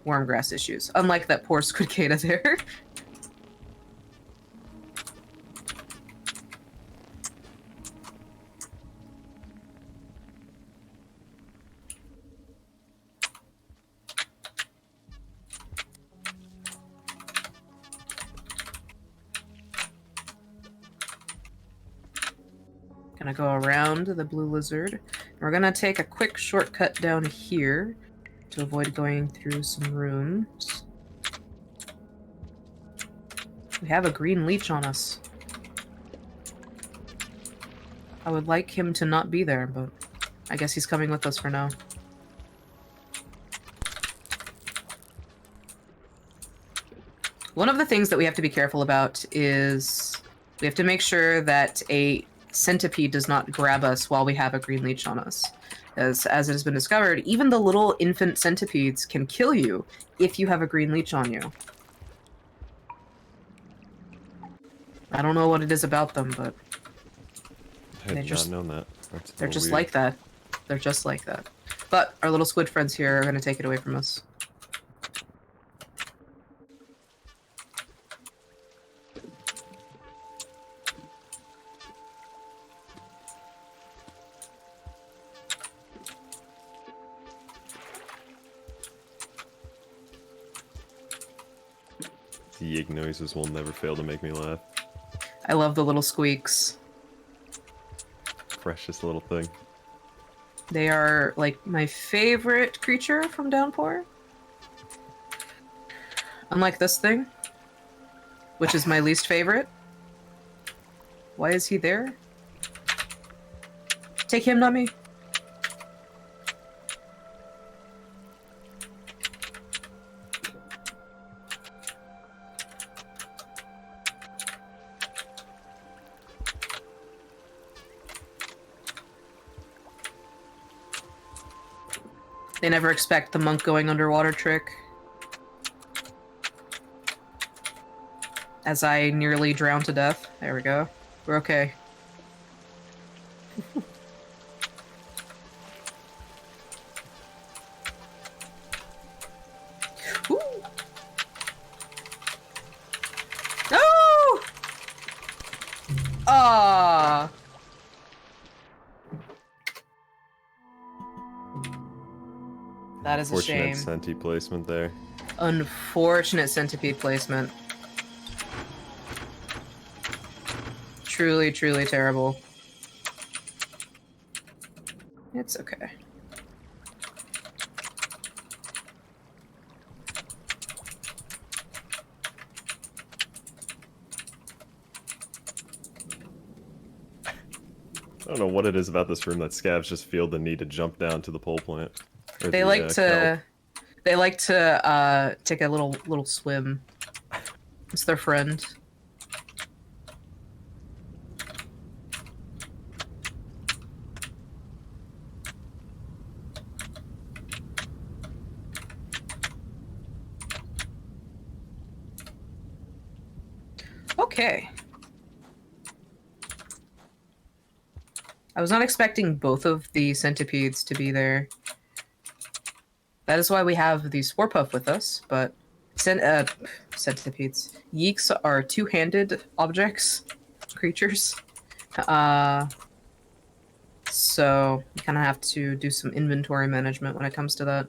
worm grass issues. Unlike that poor squidcada there. Gonna go around the blue lizard. We're gonna take a quick shortcut down here to avoid going through some rooms. We have a green leech on us. I would like him to not be there, but I guess he's coming with us for now. One of the things that we have to be careful about is we have to make sure that a centipede does not grab us while we have a green leech on us. As it has been discovered, even the little infant centipedes can kill you if you have a green leech on you. I don't know what it is about them, but I had not known that. they're just like that. They're just like that. But our little squid friends here are going to take it away from us. The yig noises will never fail to make me laugh. I love the little squeaks. Precious little thing. They are, like, my favorite creature from Downpour. Unlike this thing, which is my least favorite. Why is he there? Take him, not me. They never expect the monk going underwater trick. As I nearly drowned to death. There we go. We're okay. Ooh. No! Ah. That is a shame. Unfortunate senti placement there. Unfortunate centipede placement. Truly, truly terrible. It's okay. I don't know what it is about this room that scavs just feel the need to jump down to the pole plant. Or They the, like kelp. to they like to take a little swim. It's their friend. Okay. I was not expecting both of the centipedes to be there. That is why we have the Spore Puff with us, but centipedes. Yeeks are two-handed objects, creatures. So you kind of have to do some inventory management when it comes to that.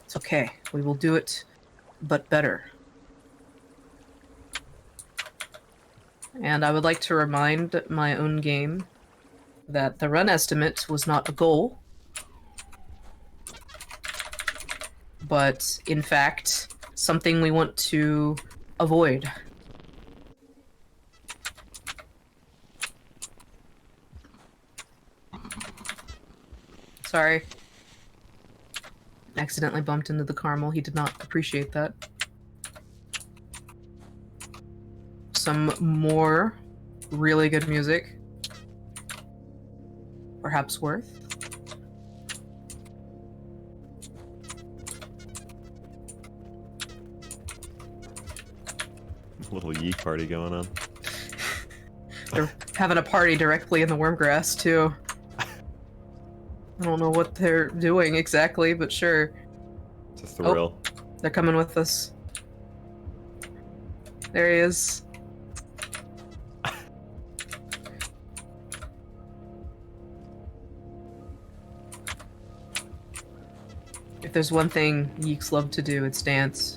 It's okay. We will do it, but better. And I would like to remind my own game that the run estimate was not a goal. but in fact, something we want to avoid. Sorry. Accidentally bumped into the caramel. He did not appreciate that. Some more really good music. Perhaps worth. A little yeek party going on. They're having a party directly in the wormgrass, too. I don't know what they're doing exactly, but sure. It's a thrill. Oh, they're coming with us. There he is. If there's one thing Yeeks love to do, it's dance.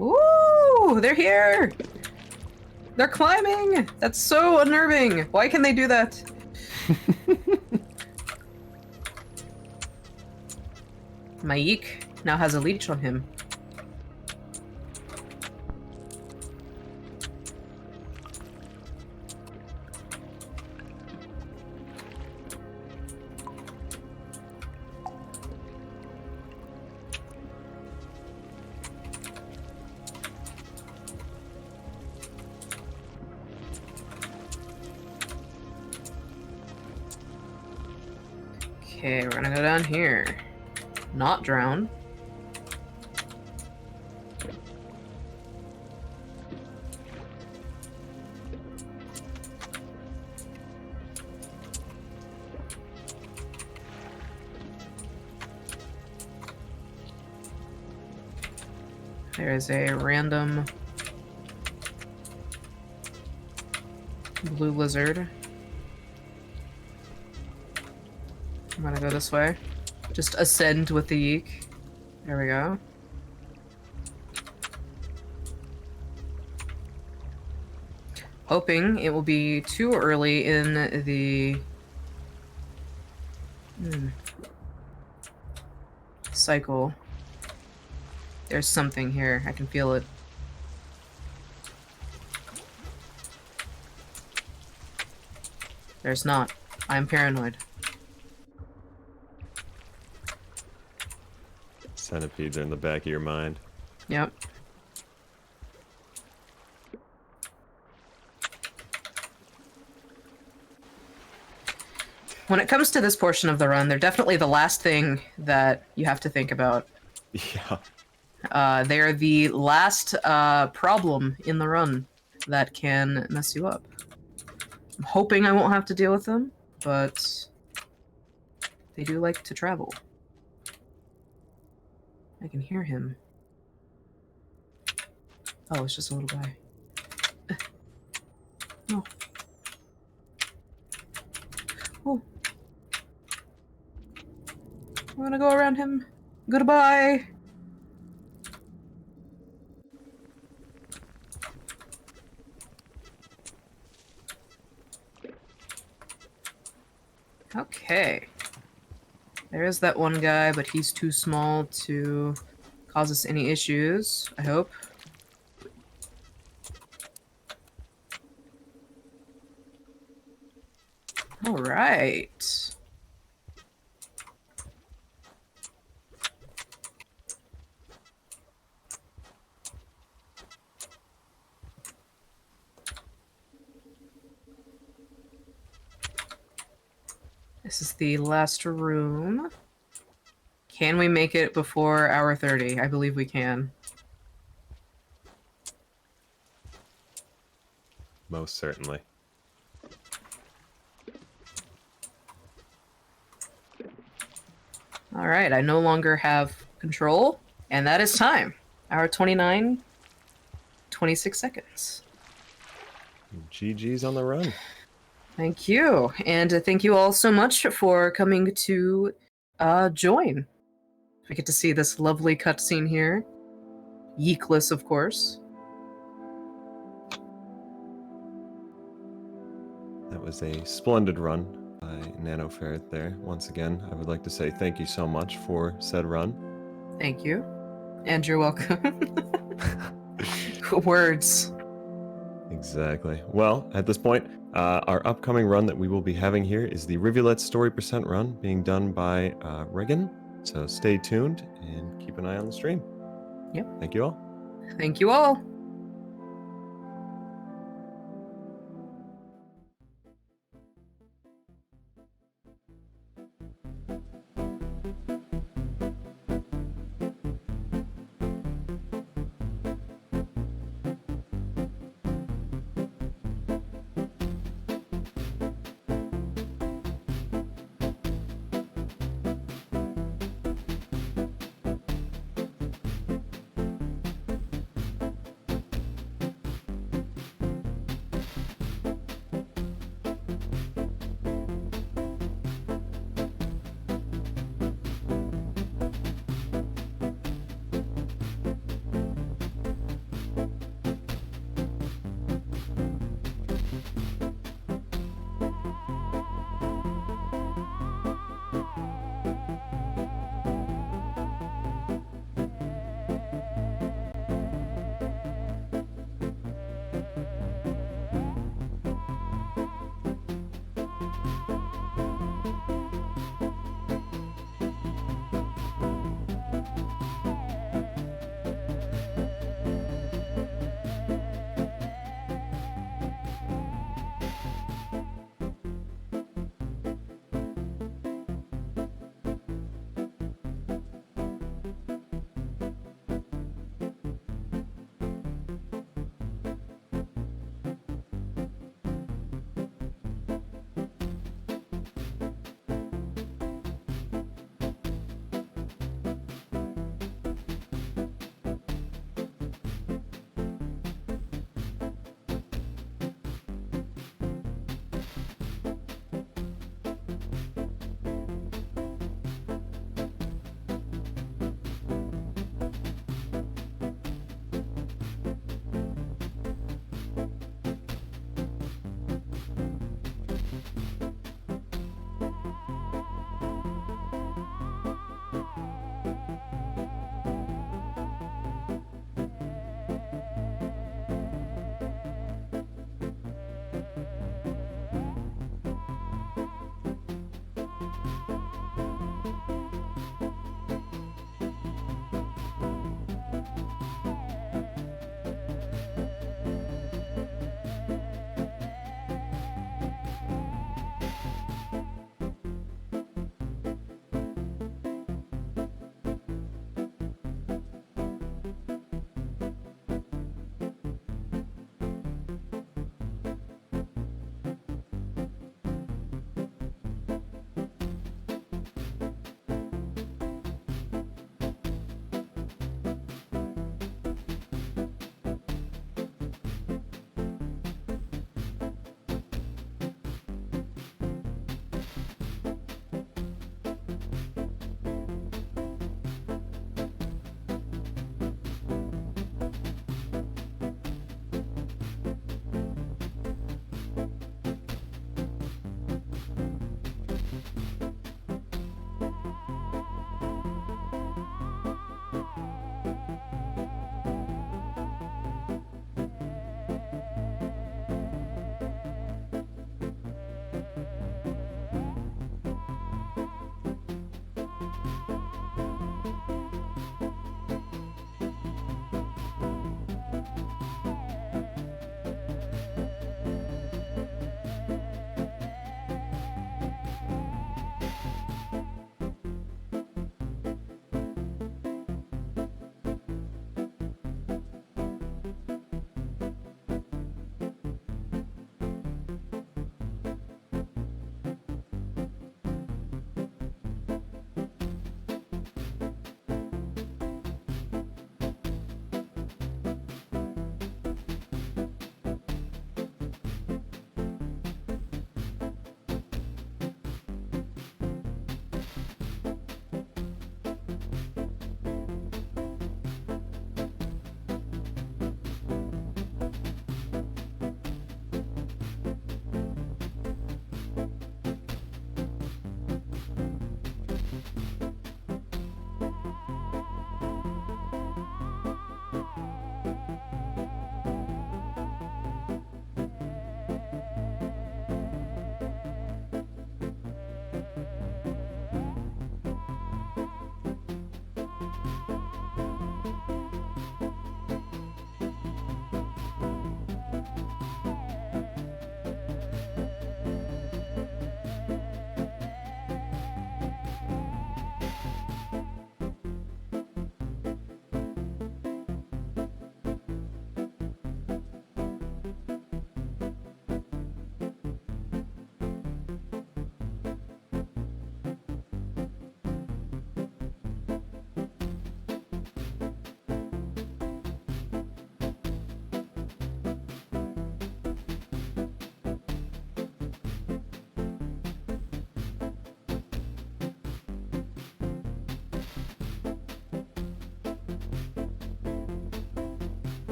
Ooh, they're here! They're climbing! That's so unnerving! Why can they do that? My Yeek now has a leech on him. Okay, we're gonna go down here. Not drown. There is a random blue lizard. I'm gonna go this way. Just ascend with the Yeek. There we go. Hoping it will be too early in the cycle. There's something here. I can feel it. There's not. I'm paranoid. Centipedes are in the back of your mind. Yep. When it comes to this portion of the run, they're definitely the last thing that you have to think about. Yeah. They're the last problem in the run that can mess you up. I'm hoping I won't have to deal with them, but they do like to travel. I can hear him. Oh, it's just a little guy. No. Oh. I'm gonna go around him. Goodbye. Okay. There is that one guy, but he's too small to cause us any issues, I hope. All right. This is the last room. Can we make it before hour 30? I believe we can. Most certainly. All right, I no longer have control, and that is time. Hour 29, 26 seconds. GG's on the run. Thank you. And thank you all so much for coming to join. We get to see this lovely cutscene here. Yeekless, of course. That was a splendid run by NanoFerret there. Once again, I would like to say thank you so much for said run. Thank you. And you're welcome. Words. Exactly. Well, at this point, our upcoming run that we will be having here is the Rivulet Story Percent run being done by Regan. So stay tuned and keep an eye on the stream. Yep. Thank you all. Thank you all.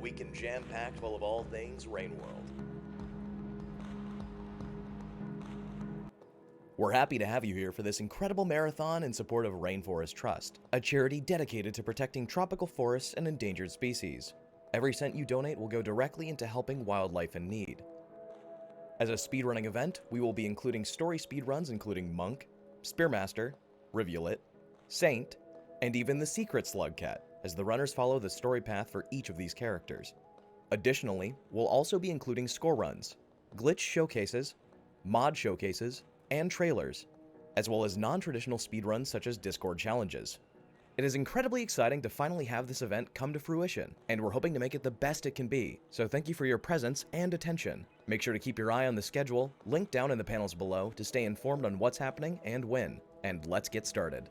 weekend jam-packed full of all things Rain World. We're happy to have you here for this incredible marathon in support of Rainforest Trust, a charity dedicated to protecting tropical forests and endangered species. Every cent you donate will go directly into helping wildlife in need. As a speedrunning event, we will be including story speedruns including Monk, Spearmaster, Rivulet, Saint, and even the Secret Slugcat, as the runners follow the story path for each of these characters. Additionally, we'll also be including score runs, glitch showcases, mod showcases, and trailers, as well as non-traditional speedruns such as Discord challenges. It is incredibly exciting to finally have this event come to fruition, and we're hoping to make it the best it can be, so thank you for your presence and attention. Make sure to keep your eye on the schedule, linked down in the panels below, to stay informed on what's happening and when, and let's get started.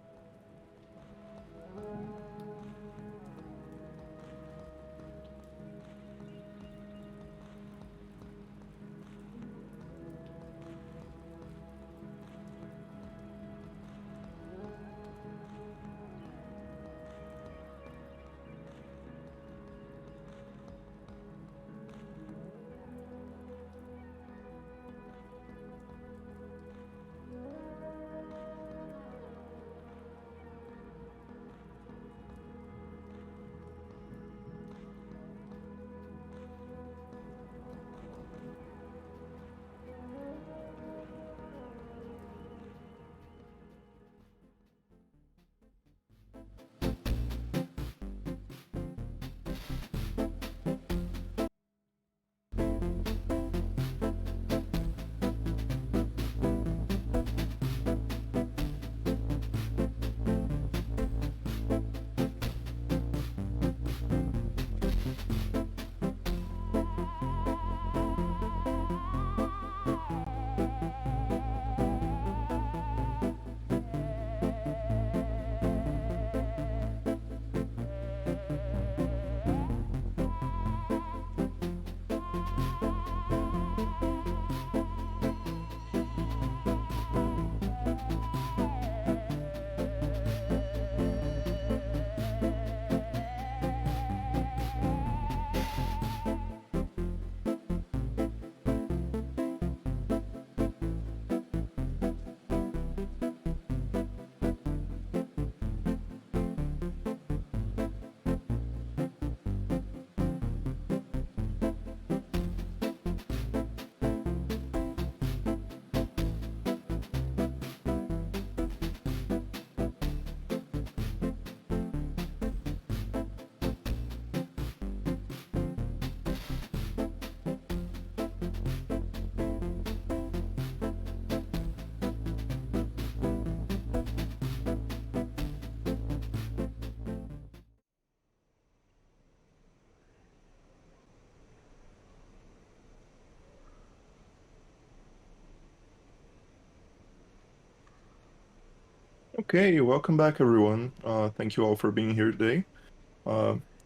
Okay, welcome back everyone. Thank you all for being here today.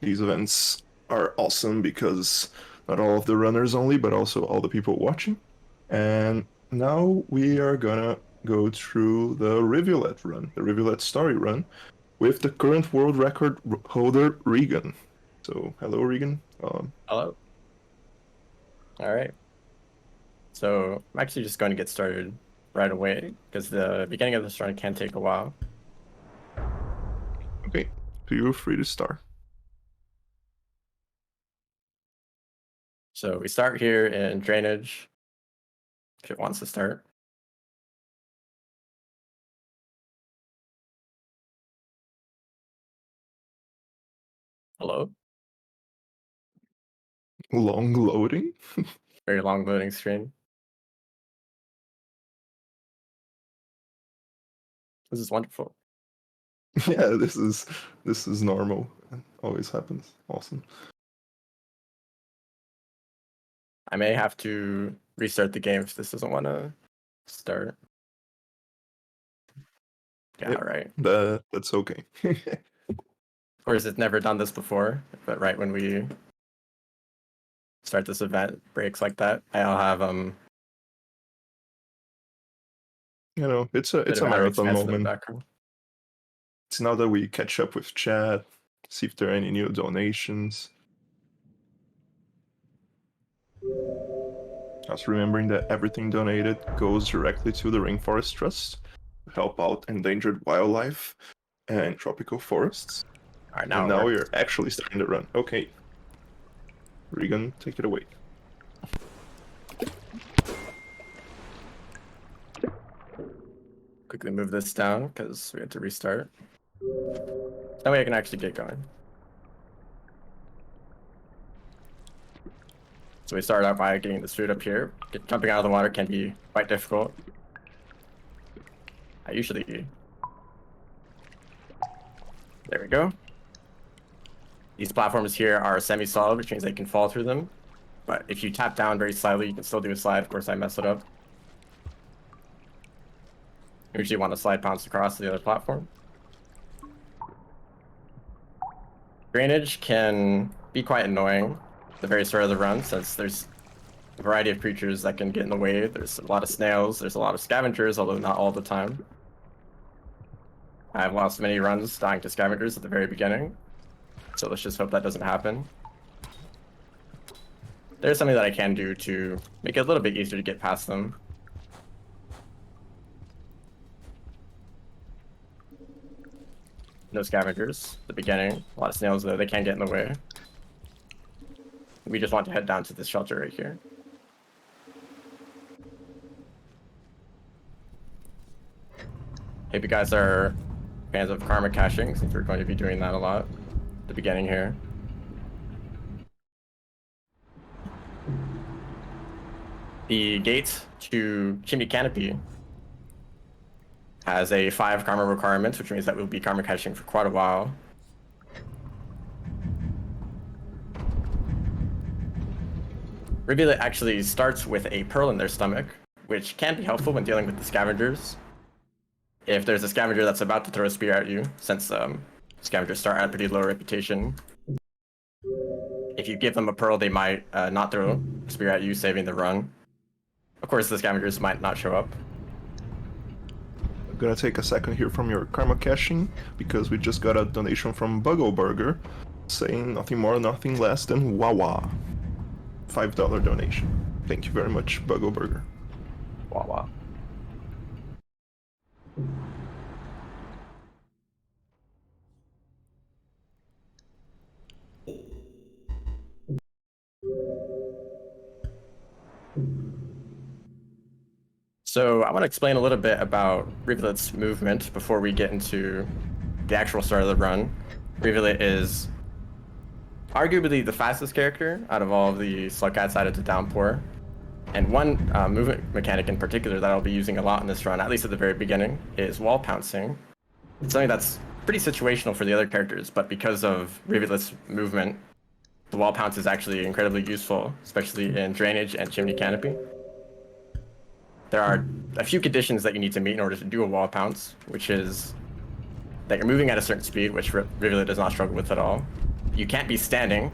These events are awesome because not all of the runners only, but also all the people watching. And now we are gonna go through the Rivulet run, the Rivulet story run, with the current world record holder, Regan. So, hello Regan. Hello. All right. So I'm actually just going to get started right away because the beginning of this run can take a while. Okay, feel free to start. So we start here in drainage if it wants to start. Hello. Long loading. Very long loading screen. This is wonderful. Yeah, this is normal. It always happens. Awesome. I may have to restart the game if this doesn't want to start. Yeah, Yep. right. That's okay. Of course, it's never done this before, but right when we start this event, breaks like that, I'll have You know, it's a bit of marathon expense in the moment. background. It's now that we catch up with chat, see if there are any new donations. Just remembering that everything donated goes directly to the Rainforest Trust to help out endangered wildlife and tropical forests. All right, now And it now works. we're actually starting to run. Okay. Regan, take it away. Quickly move this down because we had to restart. That way I can actually get going. So we start out by getting this food up here. Jumping out of the water can be quite difficult. I usually... There we go. These platforms here are semi-solid, which means they can fall through them. But if you tap down very slightly, you can still do a slide. Of course, I mess it up. You usually want to slide pounce across to the other platform. Drainage can be quite annoying at the very start of the run, since there's a variety of creatures that can get in the way. There's a lot of snails, there's a lot of scavengers, although not all the time. I've lost many runs dying to scavengers at the very beginning, so let's just hope that doesn't happen. There's something that I can do to make it a little bit easier to get past them. No scavengers at the beginning. A lot of snails though, they can get in the way. We just want to head down to this shelter right here. If you guys are fans of karma caching, since we're going to be doing that a lot at the beginning here. The gate to Chimney Canopy has a 5 karma requirement, which means that we'll be karma caching for quite a while. Rivulet actually starts with a pearl in their stomach, which can be helpful when dealing with the scavengers. If there's a scavenger that's about to throw a spear at you, since scavengers start at a pretty low reputation, if you give them a pearl, they might not throw a spear at you, saving the run. Of course, the scavengers might not show up. I'm gonna take a second here from your karma caching because we just got a donation from Buggle Burger saying nothing more, nothing less than Wawa. $5 donation. Thank you very much, Buggle Burger. Wawa. So I want to explain a little bit about Rivulet's movement before we get into the actual start of the run. Rivulet is arguably the fastest character out of all of the Slugcats added to Downpour. And one movement mechanic in particular that I'll be using a lot in this run, at least at the very beginning, is wall pouncing. It's something that's pretty situational for the other characters, but because of Rivulet's movement, the wall pounce is actually incredibly useful, especially in Drainage and Chimney Canopy. There are a few conditions that you need to meet in order to do a wall pounce, which is that you're moving at a certain speed, which Rivulet does not struggle with at all. You can't be standing,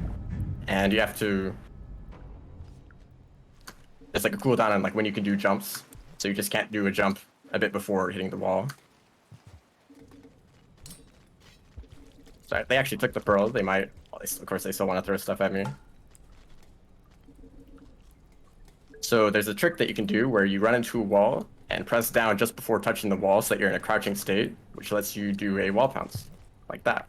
and you have to... It's like a cooldown on like when you can do jumps, so you just can't do a jump a bit before hitting the wall. So they actually took the pearl. They might, well, of course, they still want to throw stuff at me. So there's a trick that you can do where you run into a wall and press down just before touching the wall so that you're in a crouching state, which lets you do a wall pounce, like that.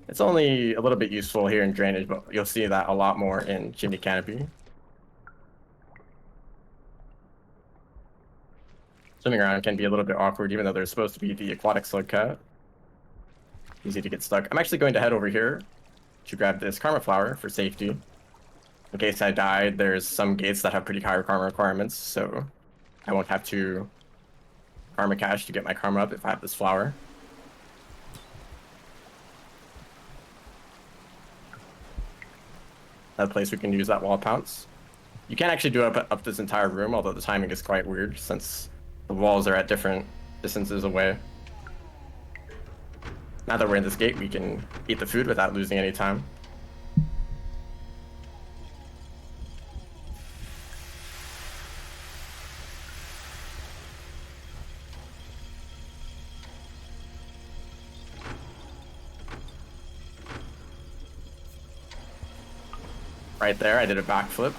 It's only a little bit useful here in Drainage, but you'll see that a lot more in Chimney Canopy. Swimming around can be a little bit awkward, even though there's supposed to be the aquatic slugcat. Easy to get stuck. I'm actually going to head over here to grab this karma flower for safety. In case I die, there's some gates that have pretty high karma requirements, so I won't have to karma cache to get my karma up if I have this flower. Another place we can use that wall pounce. You can't actually do it up this entire room, although the timing is quite weird since the walls are at different distances away. Now that we're in this gate, we can eat the food without losing any time. right there, I did a backflip.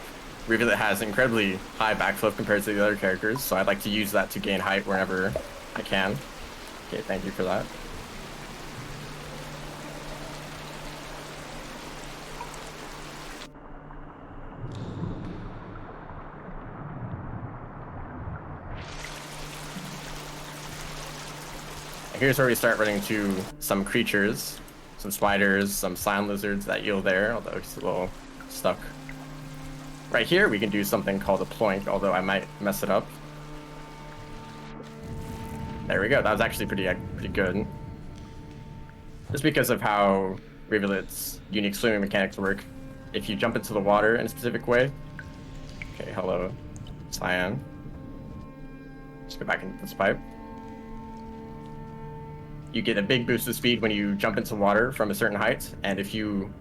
Rivulet has incredibly high backflip compared to the other characters, so I'd like to use that to gain height whenever I can. Okay, thank you for that. Here's where we start running into some creatures, some spiders, some slime lizards that yield there, although he's a little stuck. Right here, we can do something called a ploink, although I might mess it up. There we go. That was actually pretty good. Just because of how Rivulet's unique swimming mechanics work. If you jump into the water in a specific way. Okay, hello, Cyan. Let's go back into this pipe. You get a big boost of speed when you jump into water from a certain height, and if you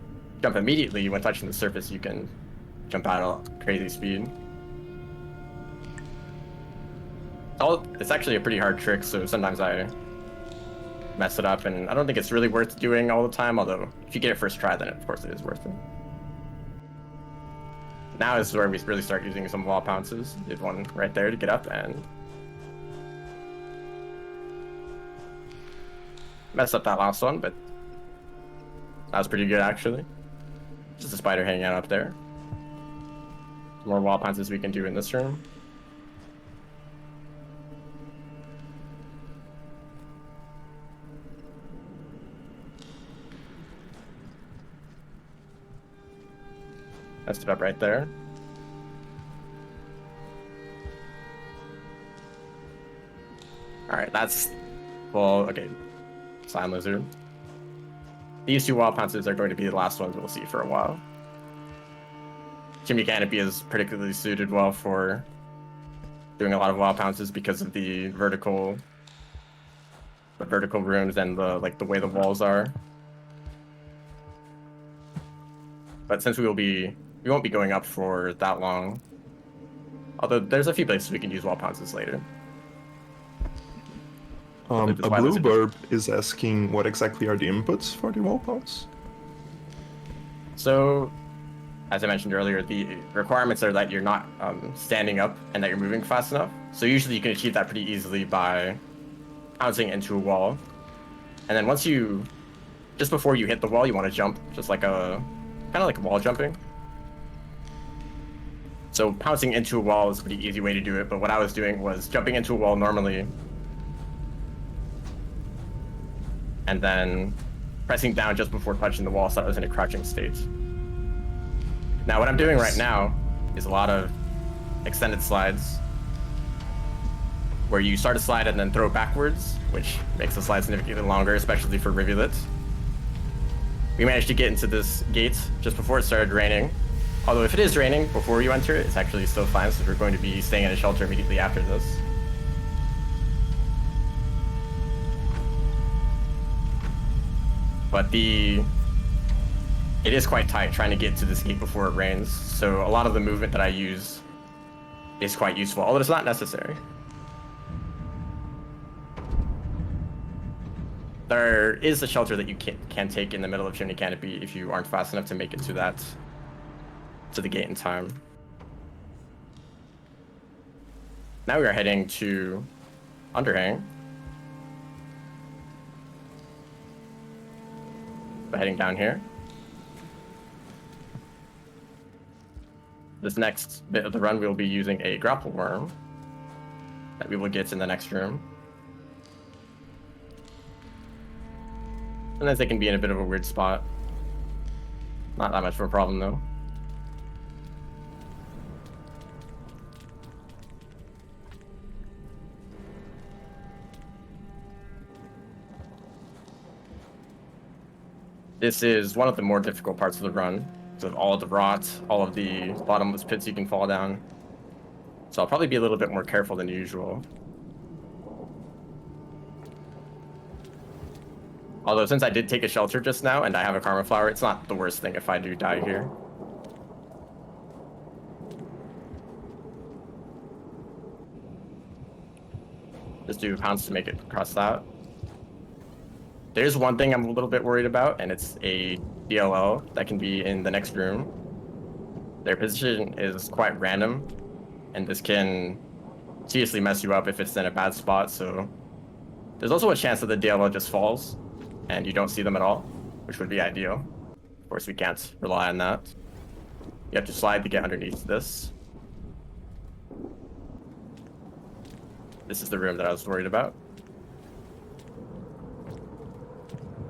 jump immediately when touching the surface, you can jump out at crazy speed. It's actually a pretty hard trick, so sometimes I mess it up, and I don't think it's really worth doing all the time, although if you get it first try, then of course it is worth it. Now is where we really start using some wall pounces. Did one right there to get up, and messed up that last one, but that was pretty good actually. Just a spider hanging out up there. More wall pounces we can do in this room. That's the up right there. Alright, that's well, okay. Slime lizard. These two wall pounces are going to be the last ones we'll see for a while. Chimney Canopy is particularly suited well for doing a lot of wall pounces because of the vertical rooms and the way the walls are. But since we won't be going up for that long, although there's a few places we can use wall pounces later. A blue burb is asking what exactly are the inputs for the wall pounce? So, as I mentioned earlier, the requirements are that you're not standing up and that you're moving fast enough. So usually you can achieve that pretty easily by pouncing into a wall. And then just before you hit the wall, you want to jump, just like kind of like wall jumping. So pouncing into a wall is a pretty easy way to do it, but what I was doing was jumping into a wall normally, and then pressing down just before touching the wall so I was in a crouching state. Now what I'm doing right now is a lot of extended slides where you start a slide and then throw backwards, which makes the slide significantly longer, especially for rivulets. We managed to get into this gate just before it started raining. Although if it is raining before you enter it, it's actually still fine, since we're going to be staying in a shelter immediately after this. But it is quite tight trying to get to this gate before it rains, so a lot of the movement that I use is quite useful, although it's not necessary. There is a shelter that you can take in the middle of Chimney Canopy if you aren't fast enough to make it to the gate in time. Now we are heading to Underhang. We're heading down here. This next bit of the run, we'll be using a grapple worm that we will get in the next room. Sometimes they can be in a bit of a weird spot. Not that much of a problem though. This is one of the more difficult parts of the run, because of all of the rot, all of the bottomless pits you can fall down. So I'll probably be a little bit more careful than usual. Although since I did take a shelter just now and I have a karma flower, it's not the worst thing if I do die here. Just do pounds to make it across that. There's one thing I'm a little bit worried about, and it's a DLL that can be in the next room. Their position is quite random, and this can seriously mess you up if it's in a bad spot. So there's also a chance that the DLL just falls and you don't see them at all, which would be ideal. Of course, we can't rely on that. You have to slide to get underneath this. This is the room that I was worried about.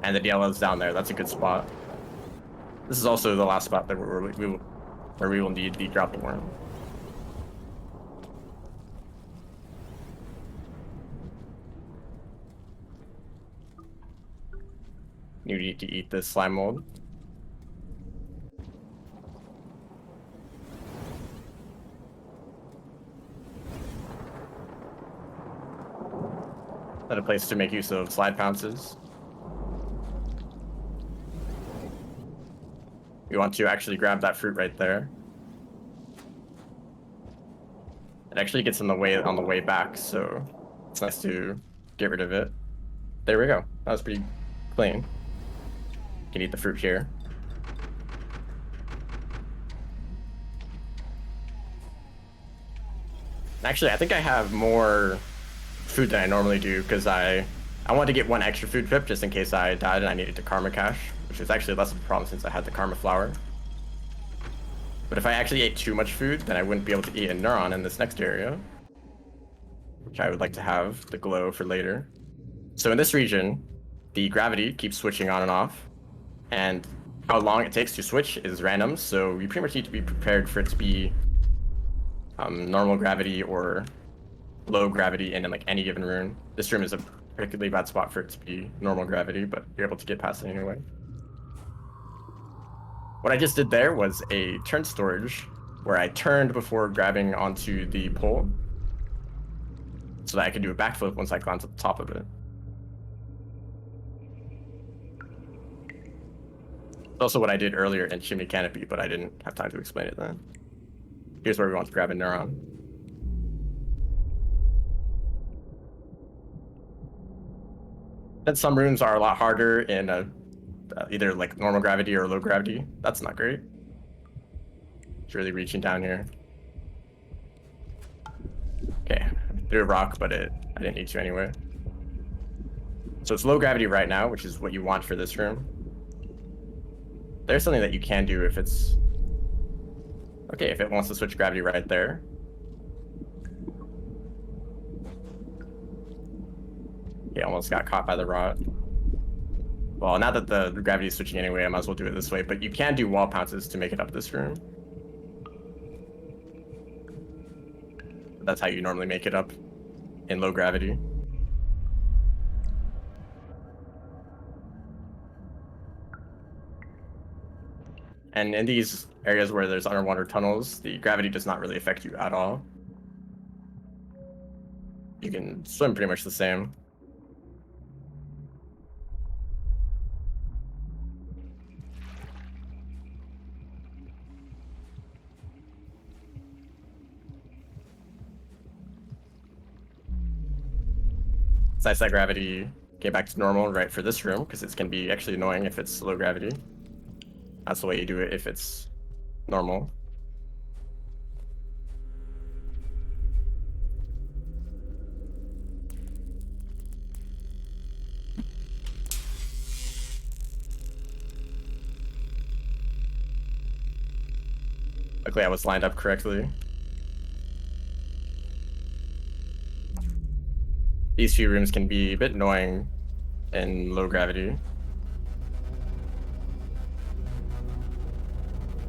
And the DLL is down there. That's a good spot. This is also the last spot that where we will need the dropping worm. You need to eat this slime mold. Another place to make use of slide pounces. We want to actually grab that fruit right there. It actually gets in the way on the way back, so it's nice to get rid of it. There we go. That was pretty clean. You can eat the fruit here. Actually, I think I have more food than I normally do because I wanted to get one extra food trip just in case I died and I needed to karma cache, which is actually less of a problem since I had the karma flower. But if I actually ate too much food, then I wouldn't be able to eat a neuron in this next area, which I would like to have the glow for later. So in this region, the gravity keeps switching on and off, and how long it takes to switch is random, so you pretty much need to be prepared for it to be normal gravity or low gravity in like any given room. This room is a particularly bad spot for it to be normal gravity, but you're able to get past it anyway. What I just did there was a turn storage where I turned before grabbing onto the pole so that I could do a backflip once I got to the top of it. It's also what I did earlier in Chimney Canopy, but I didn't have time to explain it then. Here's where we want to grab a neuron. Then some rooms are a lot harder in either like normal gravity or low gravity. That's not great. It's really reaching down here. Okay, I threw a rock, but I didn't need to anyway. So it's low gravity right now, which is what you want for this room. There's something that you can do if it's... Okay, if it wants to switch gravity right there. Yeah, almost got caught by the rot. Well, now that the gravity is switching anyway, I might as well do it this way, but you can do wall pounces to make it up this room. That's how you normally make it up in low gravity. And in these areas where there's underwater tunnels, the gravity does not really affect you at all. You can swim pretty much the same. It's nice that gravity came back to normal right for this room, because it can be actually annoying if it's low gravity. That's the way you do it if it's normal. Luckily I was lined up correctly. These few rooms can be a bit annoying in low gravity.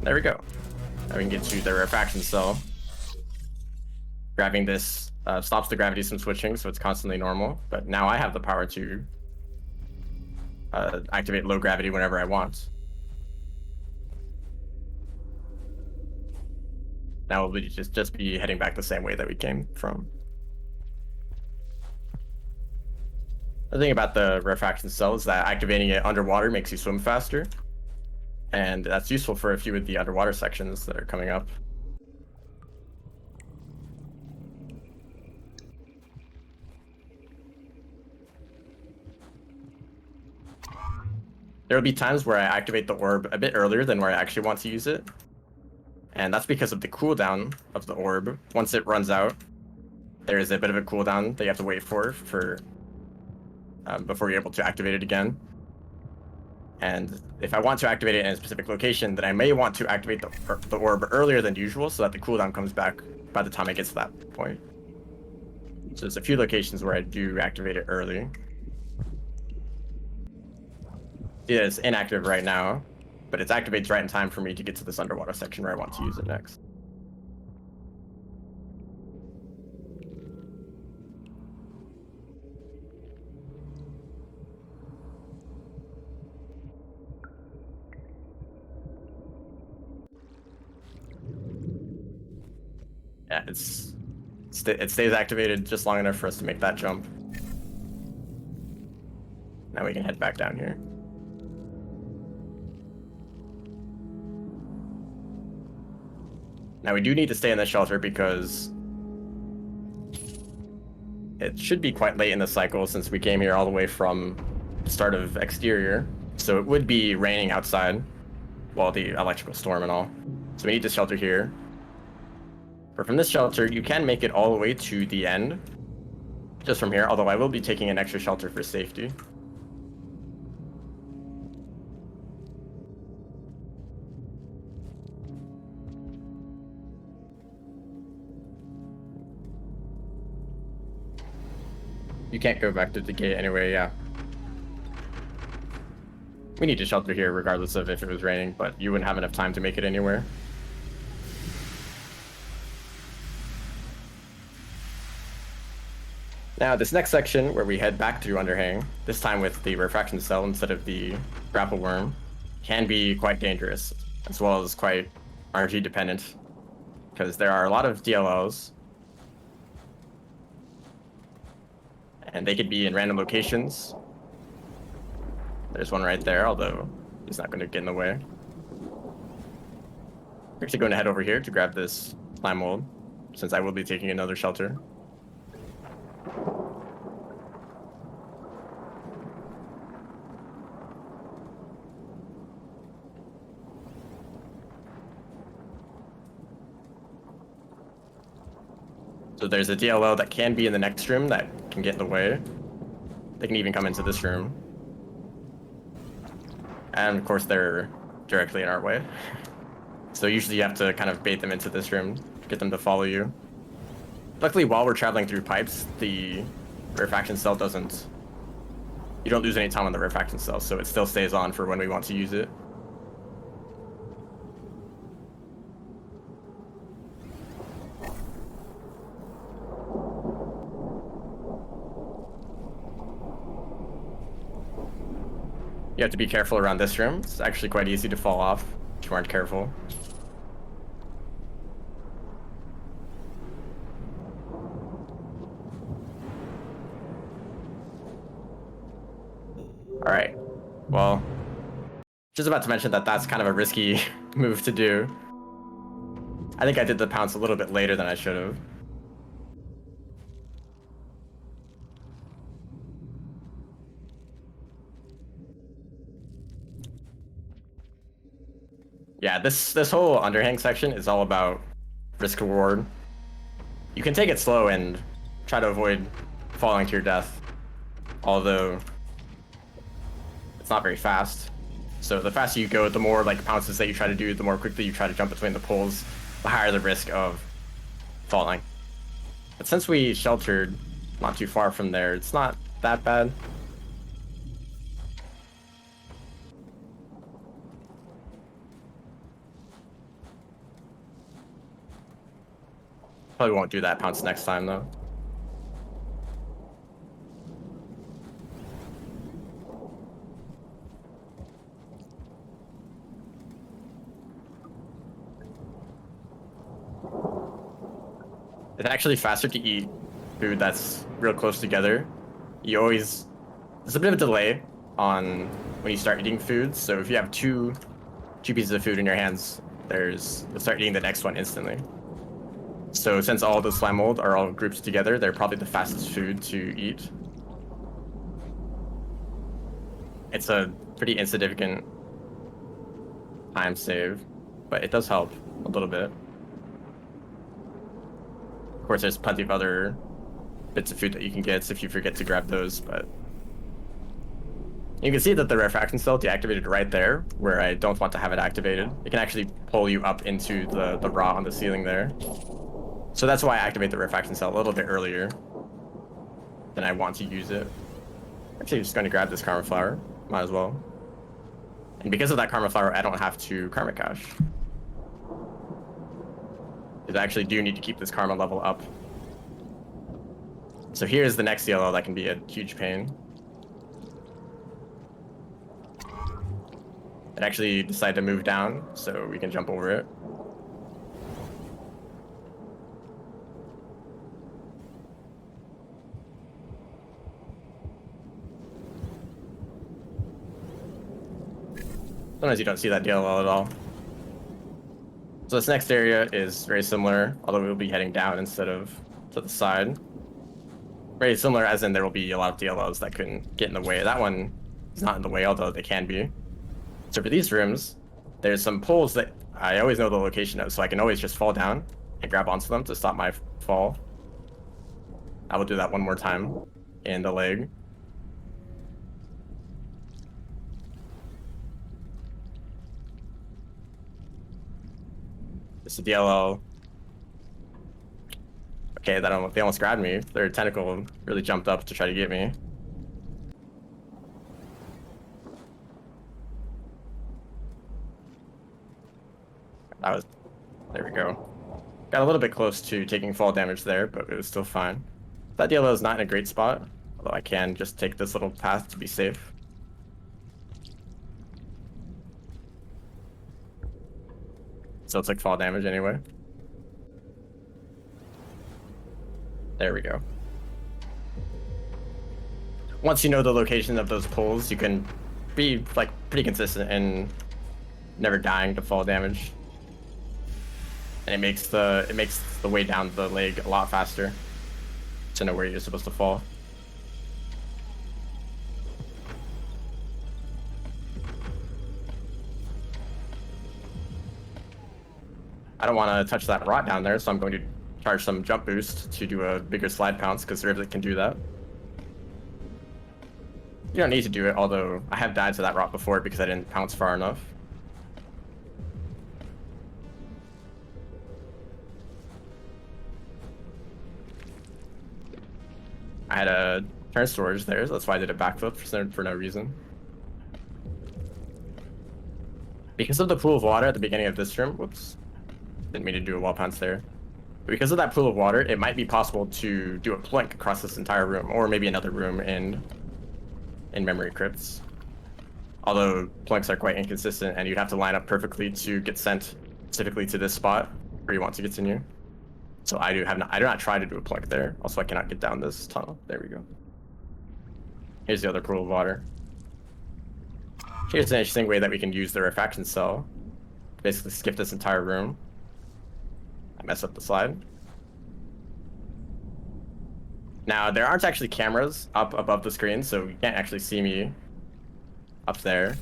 There we go. Now we can get to the rarefaction cell. Grabbing this stops the gravity from switching, so it's constantly normal. But now I have the power to activate low gravity whenever I want. Now we'll just be heading back the same way that we came from. The thing about the rarefaction cell is that activating it underwater makes you swim faster. And that's useful for a few of the underwater sections that are coming up. There will be times where I activate the orb a bit earlier than where I actually want to use it. And that's because of the cooldown of the orb. Once it runs out, there is a bit of a cooldown that you have to wait for before you're able to activate it again. And if I want to activate it in a specific location, then I may want to activate the orb earlier than usual so that the cooldown comes back by the time it gets to that point. So there's a few locations where I do activate it early. See that it's inactive right now, but it activates right in time for me to get to this underwater section where I want to use it next. Yeah, it stays activated just long enough for us to make that jump. Now we can head back down here. Now we do need to stay in the shelter because it should be quite late in the cycle since we came here all the way from the start of exterior. So it would be raining outside, well, the electrical storm and all. So we need to shelter here. But from this shelter, you can make it all the way to the end, just from here, although I will be taking an extra shelter for safety. You can't go back to the gate anyway, yeah. We need to shelter here regardless of if it was raining, but you wouldn't have enough time to make it anywhere. Now, this next section, where we head back through Underhang, this time with the refraction cell instead of the grapple worm, can be quite dangerous, as well as quite RNG dependent, because there are a lot of DLLs, and they could be in random locations. There's one right there, although he's not going to get in the way. We're actually going to head over here to grab this slime mold, since I will be taking another shelter. So there's a DLL that can be in the next room that can get in the way. They can even come into this room. And of course they're directly in our way. So usually you have to kind of bait them into this room, get them to follow you. Luckily, while we're traveling through pipes, the rarefaction cell doesn't... You don't lose any time on the rarefaction cell, so it still stays on for when we want to use it. You have to be careful around this room. It's actually quite easy to fall off if you aren't careful. Alright, well, just about to mention that that's kind of a risky move to do. I think I did the pounce a little bit later than I should have. Yeah, this whole underhang section is all about risk reward. You can take it slow and try to avoid falling to your death, although it's not very fast. So the faster you go, the more like pounces that you try to do, the more quickly you try to jump between the poles, the higher the risk of falling. But since we sheltered not too far from there, it's not that bad. Probably won't do that pounce next time though. It's actually faster to eat food that's real close together. There's a bit of a delay on when you start eating food. So if you have two pieces of food in your hands, you'll start eating the next one instantly. So since all the slime mold are all grouped together, they're probably the fastest food to eat. It's a pretty insignificant time save, but it does help. a little bit. Of course, there's plenty of other bits of food that you can get if you forget to grab those, but you can see that the refraction cell deactivated right there, where I don't want to have it activated. It can actually pull you up into the rot on the ceiling there. So that's why I activate the refraction cell a little bit earlier than I want to use it. Actually, I'm just going to grab this karma flower. Might as well. And because of that karma flower, I don't have to karma cache. Because I actually do need to keep this karma level up. So here's the next DLL that can be a huge pain. It actually decided to move down, so we can jump over it. Sometimes you don't see that DLL at all. So this next area is very similar, although we'll be heading down instead of to the side. Very similar as in there will be a lot of DLLs that can get in the way. That one is not in the way, although they can be. So for these rooms, there's some poles that I always know the location of, so I can always just fall down and grab onto them to stop my fall. I will do that one more time in the leg. It's a DLL. Okay, they almost grabbed me. Their tentacle really jumped up to try to get me. There we go. Got a little bit close to taking fall damage there, but it was still fine. That DLL is not in a great spot, although I can just take this little path to be safe. Still took fall damage anyway. There we go. Once you know the location of those poles, you can be like pretty consistent in never dying to fall damage. And it makes the way down the leg a lot faster to know where you're supposed to fall. I don't want to touch that rot down there, so I'm going to charge some jump boost to do a bigger slide pounce, because the Rivet can do that. You don't need to do it, although I have died to that rot before because I didn't pounce far enough. I had a turn storage there, so that's why I did a backflip for no reason. Because of the pool of water at the beginning of this room, whoops, didn't mean to do a wall pounce there. But because of that pool of water, it might be possible to do a plank across this entire room, or maybe another room in memory crypts. Although planks are quite inconsistent, and you'd have to line up perfectly to get sent specifically to this spot where you want to continue. So I do not try to do a plank there. Also, I cannot get down this tunnel. There we go. Here's the other pool of water. Here's an interesting way that we can use the refraction cell. Basically skip this entire room. I mess up the slide. Now, there aren't actually cameras up above the screen, so you can't actually see me up there.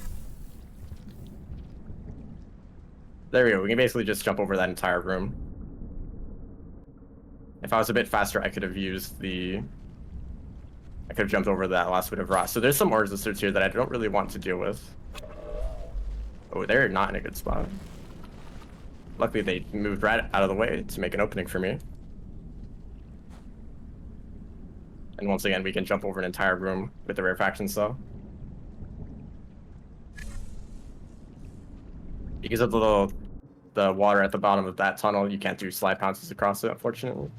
There we go. We can basically just jump over that entire room. If I was a bit faster, I could have jumped over that last bit of rot. So there's some ore resistors here that I don't really want to deal with. Oh, they're not in a good spot. Luckily, they moved right out of the way to make an opening for me. And once again, we can jump over an entire room with the refraction cell. Because of the water at the bottom of that tunnel, you can't do slide pounces across it, unfortunately.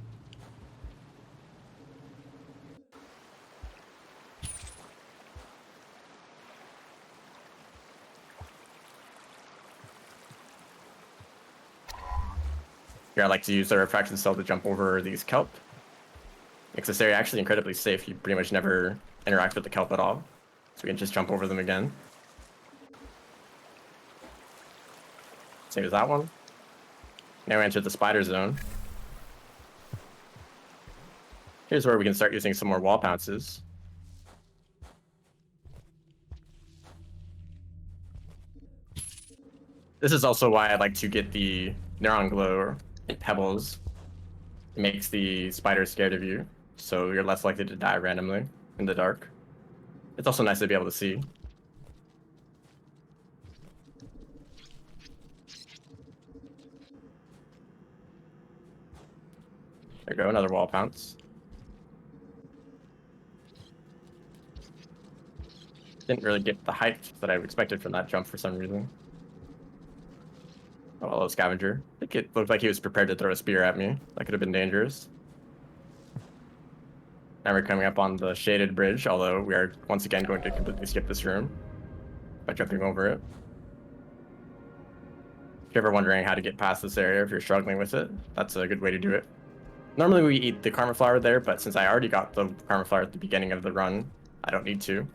Here I like to use the refraction cell to jump over these kelp. Makes this area actually incredibly safe. You pretty much never interact with the kelp at all. So we can just jump over them again. Same as that one. Now we enter the spider zone. Here's where we can start using some more wall pounces. This is also why I like to get the neon glow and pebbles. It makes the spider scared of you, so you're less likely to die randomly in the dark. It's also nice to be able to see. There you go, another wall pounce. Didn't really get the height that I expected from that jump for some reason. Oh, hello, scavenger. I think it looked like he was prepared to throw a spear at me. That could have been dangerous. Now we're coming up on the shaded bridge, although we are once again going to completely skip this room by jumping over it. If you're ever wondering how to get past this area, if you're struggling with it, that's a good way to do it. Normally we eat the karma flower there, but since I already got the karma flower at the beginning of the run, I don't need to.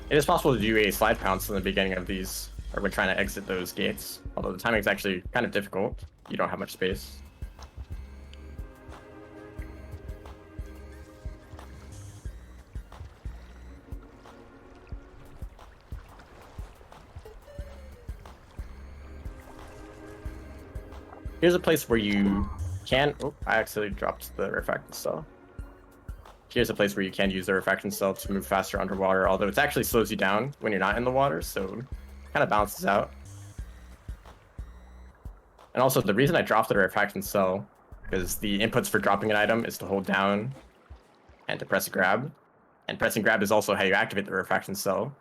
It is possible to do a slide pounce in the beginning of these, or when trying to exit those gates, although the timing is actually kind of difficult. You don't have much space. Here's a place where you can... Oh, I actually dropped the refracting cell. Here's a place where you can use the refraction cell to move faster underwater, although it actually slows you down when you're not in the water, so it kind of balances out. And also, the reason I dropped the refraction cell is the inputs for dropping an item is to hold down and to press grab. And pressing grab is also how you activate the refraction cell.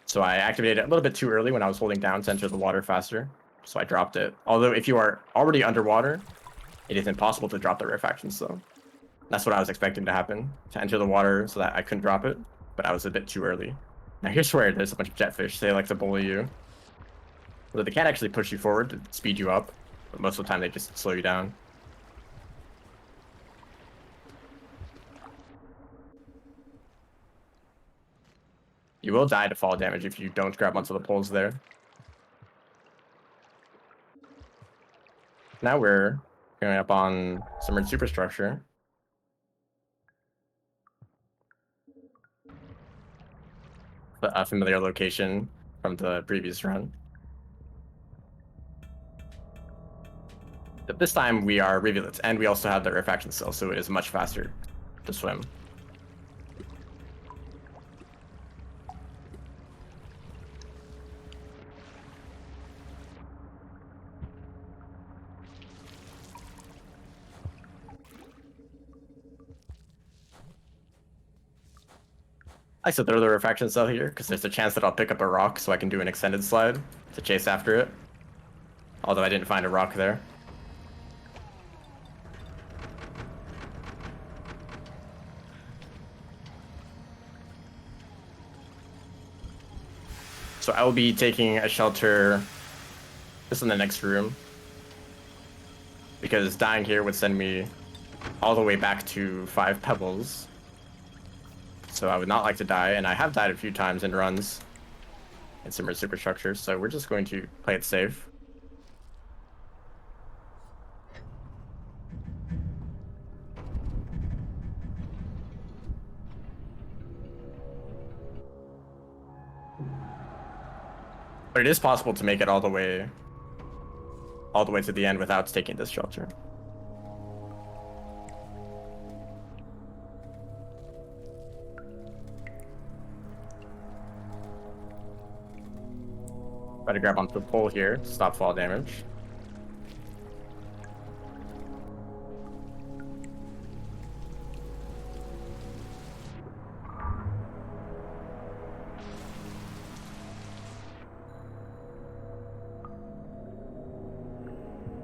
So I activated it a little bit too early when I was holding down to enter the water faster, so I dropped it. Although if you are already underwater, it is impossible to drop the refraction cell. That's what I was expecting to happen, to enter the water so that I couldn't drop it, but I was a bit too early. Now here's where there's a bunch of jetfish. They like to bully you. Although they can't actually push you forward to speed you up, but most of the time they just slow you down. You will die to fall damage if you don't grab onto the poles there. Now we're going up on submerged superstructure. A familiar location from the previous run. But this time we are rivulets, and we also have the refraction cell, so it is much faster to swim. I should throw the refraction cell here, because there's a chance that I'll pick up a rock so I can do an extended slide to chase after it. Although I didn't find a rock there. So I will be taking a shelter just in the next room, because dying here would send me all the way back to 5 pebbles. So I would not like to die, and I have died a few times in runs in submerged superstructures, so we're just going to play it safe. But it is possible to make it all the way to the end without taking this shelter. Try to grab onto the pole here to stop fall damage.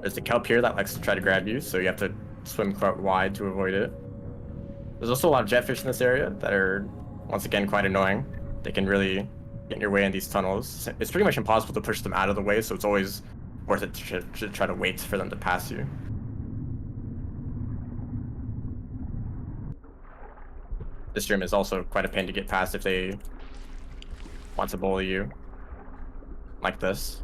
There's a kelp here that likes to try to grab you, so you have to swim quite wide to avoid it. There's also a lot of jetfish in this area that are, once again, quite annoying. They can really get in your way in these tunnels. It's pretty much impossible to push them out of the way, so it's always worth it to try to wait for them to pass you. This room is also quite a pain to get past if they want to bully you like this.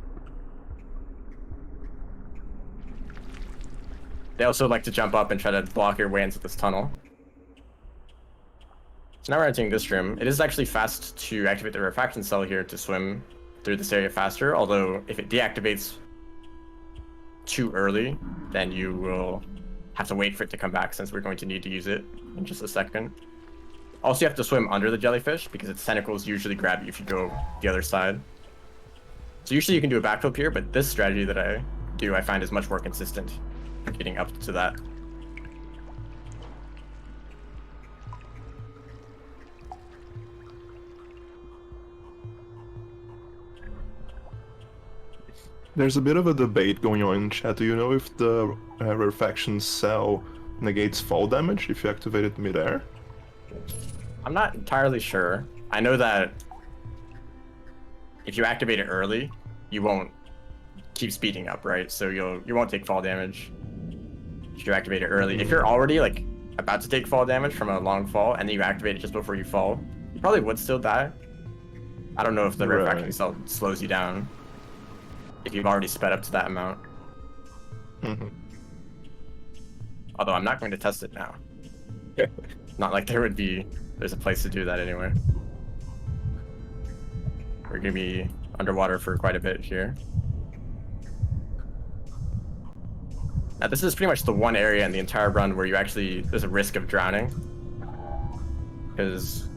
They also like to jump up and try to block your way into this tunnel. So now we're entering this room. It is actually fast to activate the refraction cell here to swim through this area faster, although if it deactivates too early, then you will have to wait for it to come back, since we're going to need to use it in just a second. Also, you have to swim under the jellyfish because its tentacles usually grab you if you go the other side. So usually you can do a backflip here, but this strategy that I do, I find is much more consistent for getting up to that. There's a bit of a debate going on in chat. Do you know if the rarefaction cell negates fall damage if you activate it midair? I'm not entirely sure. I know that if you activate it early, you won't keep speeding up, right? So you won't take fall damage if you activate it early. If you're already like about to take fall damage from a long fall and then you activate it just before you fall, you probably would still die. I don't know if the rarefaction cell slows you down if you've already sped up to that amount. Although I'm not going to test it now. Not like there's a place to do that anyway. We're gonna be underwater for quite a bit here. Now this is pretty much the one area in the entire run where there's a risk of drowning. Because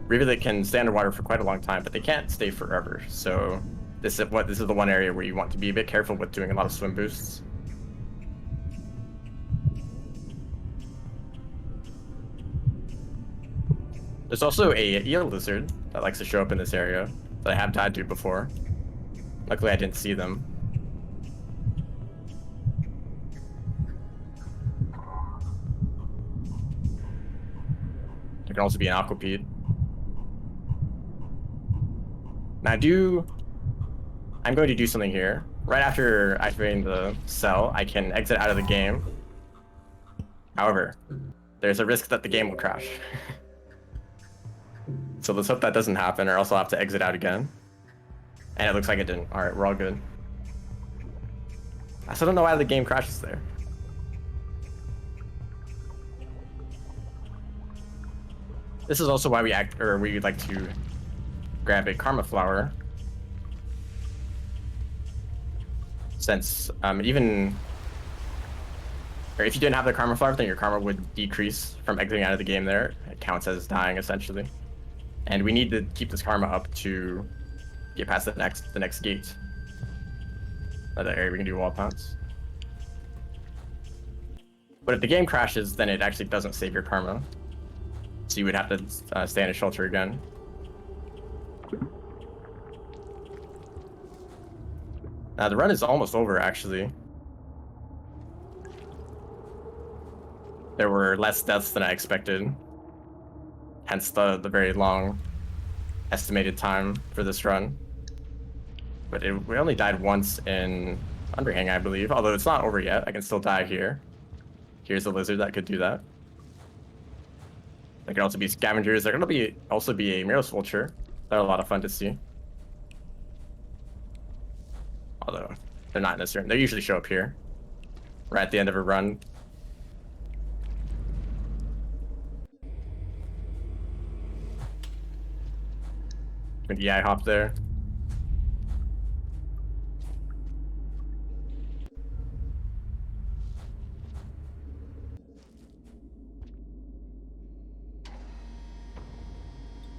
Revealet can stay underwater for quite a long time, but they can't stay forever. So this is the one area where you want to be a bit careful with doing a lot of swim boosts. There's also a eel lizard that likes to show up in this area that I have died to before. Luckily I didn't see them. There can also be an aquapede. Now I'm going to do something here. Right after activating the cell, I can exit out of the game. However, there's a risk that the game will crash. So let's hope that doesn't happen, or else I'll have to exit out again. And it looks like it didn't. Alright, we're all good. I still don't know why the game crashes there. This is also why we like to grab a karma flower. Since if you didn't have the karma flower, then your karma would decrease from exiting out of the game there. It counts as dying essentially. And we need to keep this karma up to get past the next gate. Another area we can do wall pounce. But if the game crashes, then it actually doesn't save your karma. So you would have to stay in a shelter again. Now the run is almost over actually. There were less deaths than I expected. Hence the very long estimated time for this run. But we only died once in Underhang, I believe. Although it's not over yet. I can still die here. Here's a lizard that could do that. There can also be scavengers. There can also be a Miros vulture. They're a lot of fun to see. Although they're not in this room. They usually show up here. Right at the end of a run. Yeah, I hopped there.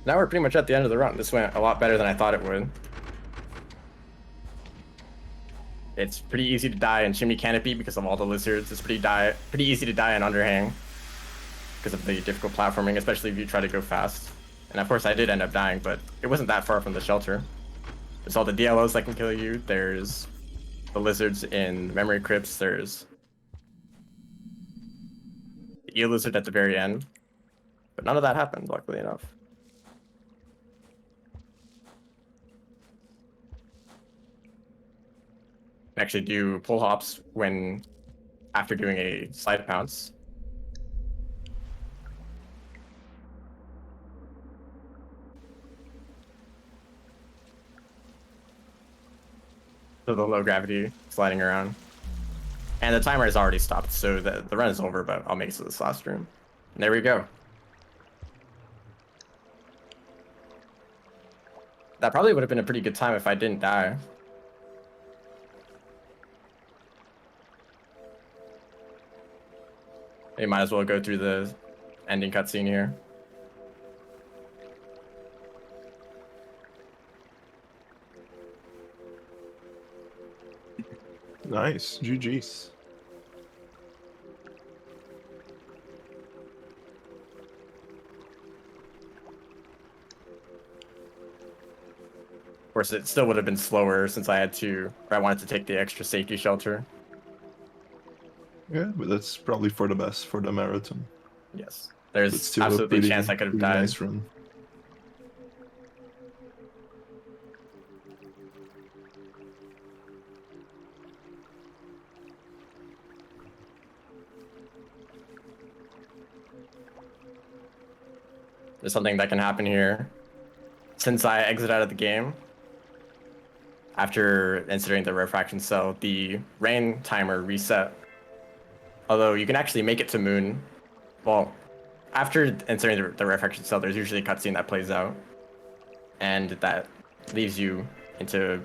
Now we're pretty much at the end of the run. This went a lot better than I thought it would. It's pretty easy to die in Chimney Canopy because of all the lizards. It's pretty easy to die in Underhang because of the difficult platforming, especially if you try to go fast. And of course I did end up dying, but it wasn't that far from the shelter. There's all the DLOs that can kill you. There's the lizards in memory crypts. There's the eel lizard at the very end. But none of that happened, luckily enough. Actually do pull hops after doing a slide pounce. So the low gravity sliding around. And the timer has already stopped, so the run is over, but I'll make it to this last room. And there we go. That probably would have been a pretty good time if I didn't die. You might as well go through the ending cutscene here. Nice. GG's. Of course, it still would have been slower since I wanted to take the extra safety shelter. Yeah, but that's probably for the best for the marathon. Yes. But There's still absolutely a a chance I could have pretty died. nice run. There's something that can happen here. Since I exit out of the game, after inserting the refraction cell, the rain timer reset. Although you can actually make it to moon. Well, after inserting the refraction cell, there's usually a cutscene that plays out. And that leaves you into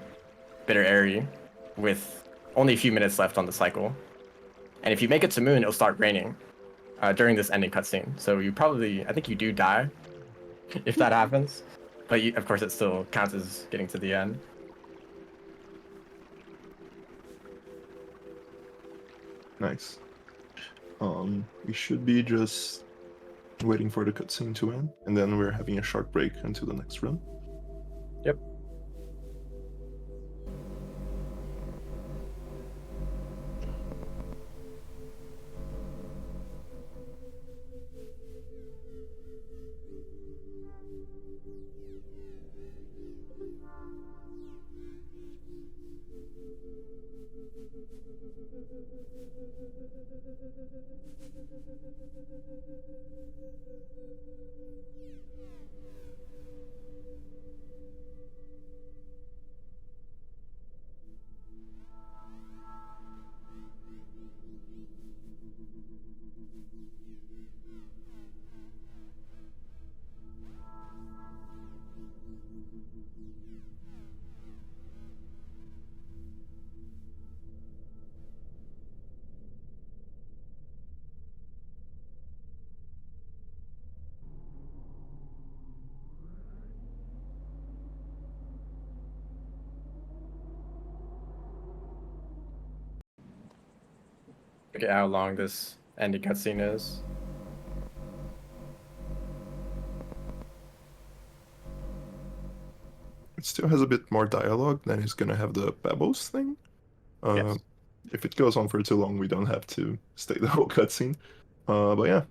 Bitter Airy with only a few minutes left on the cycle. And if you make it to moon, it'll start raining during this ending cutscene. So I think you do die if that happens. But of course, it still counts as getting to the end. Nice. We should be just waiting for the cutscene to end, and then we're having a short break until the next run. Yep. Look at how long this ending cutscene is. It still has a bit more dialogue than he's gonna have the Pebbles thing. Yes. If it goes on for too long, we don't have to stay the whole cutscene. But yeah,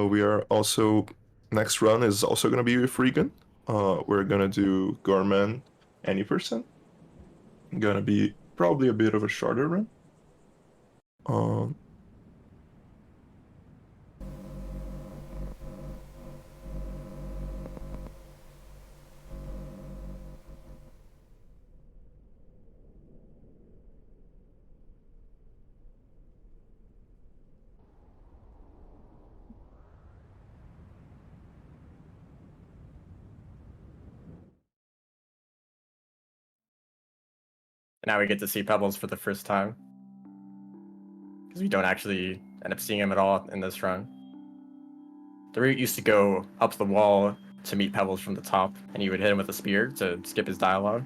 we are also next run is also gonna be with Regan. We're gonna do Gorman any percent. Gonna be probably a bit of a shorter run. And now we get to see Pebbles for the first time. Because we don't actually end up seeing him at all in this run. The route used to go up the wall to meet Pebbles from the top, and you would hit him with a spear to skip his dialogue.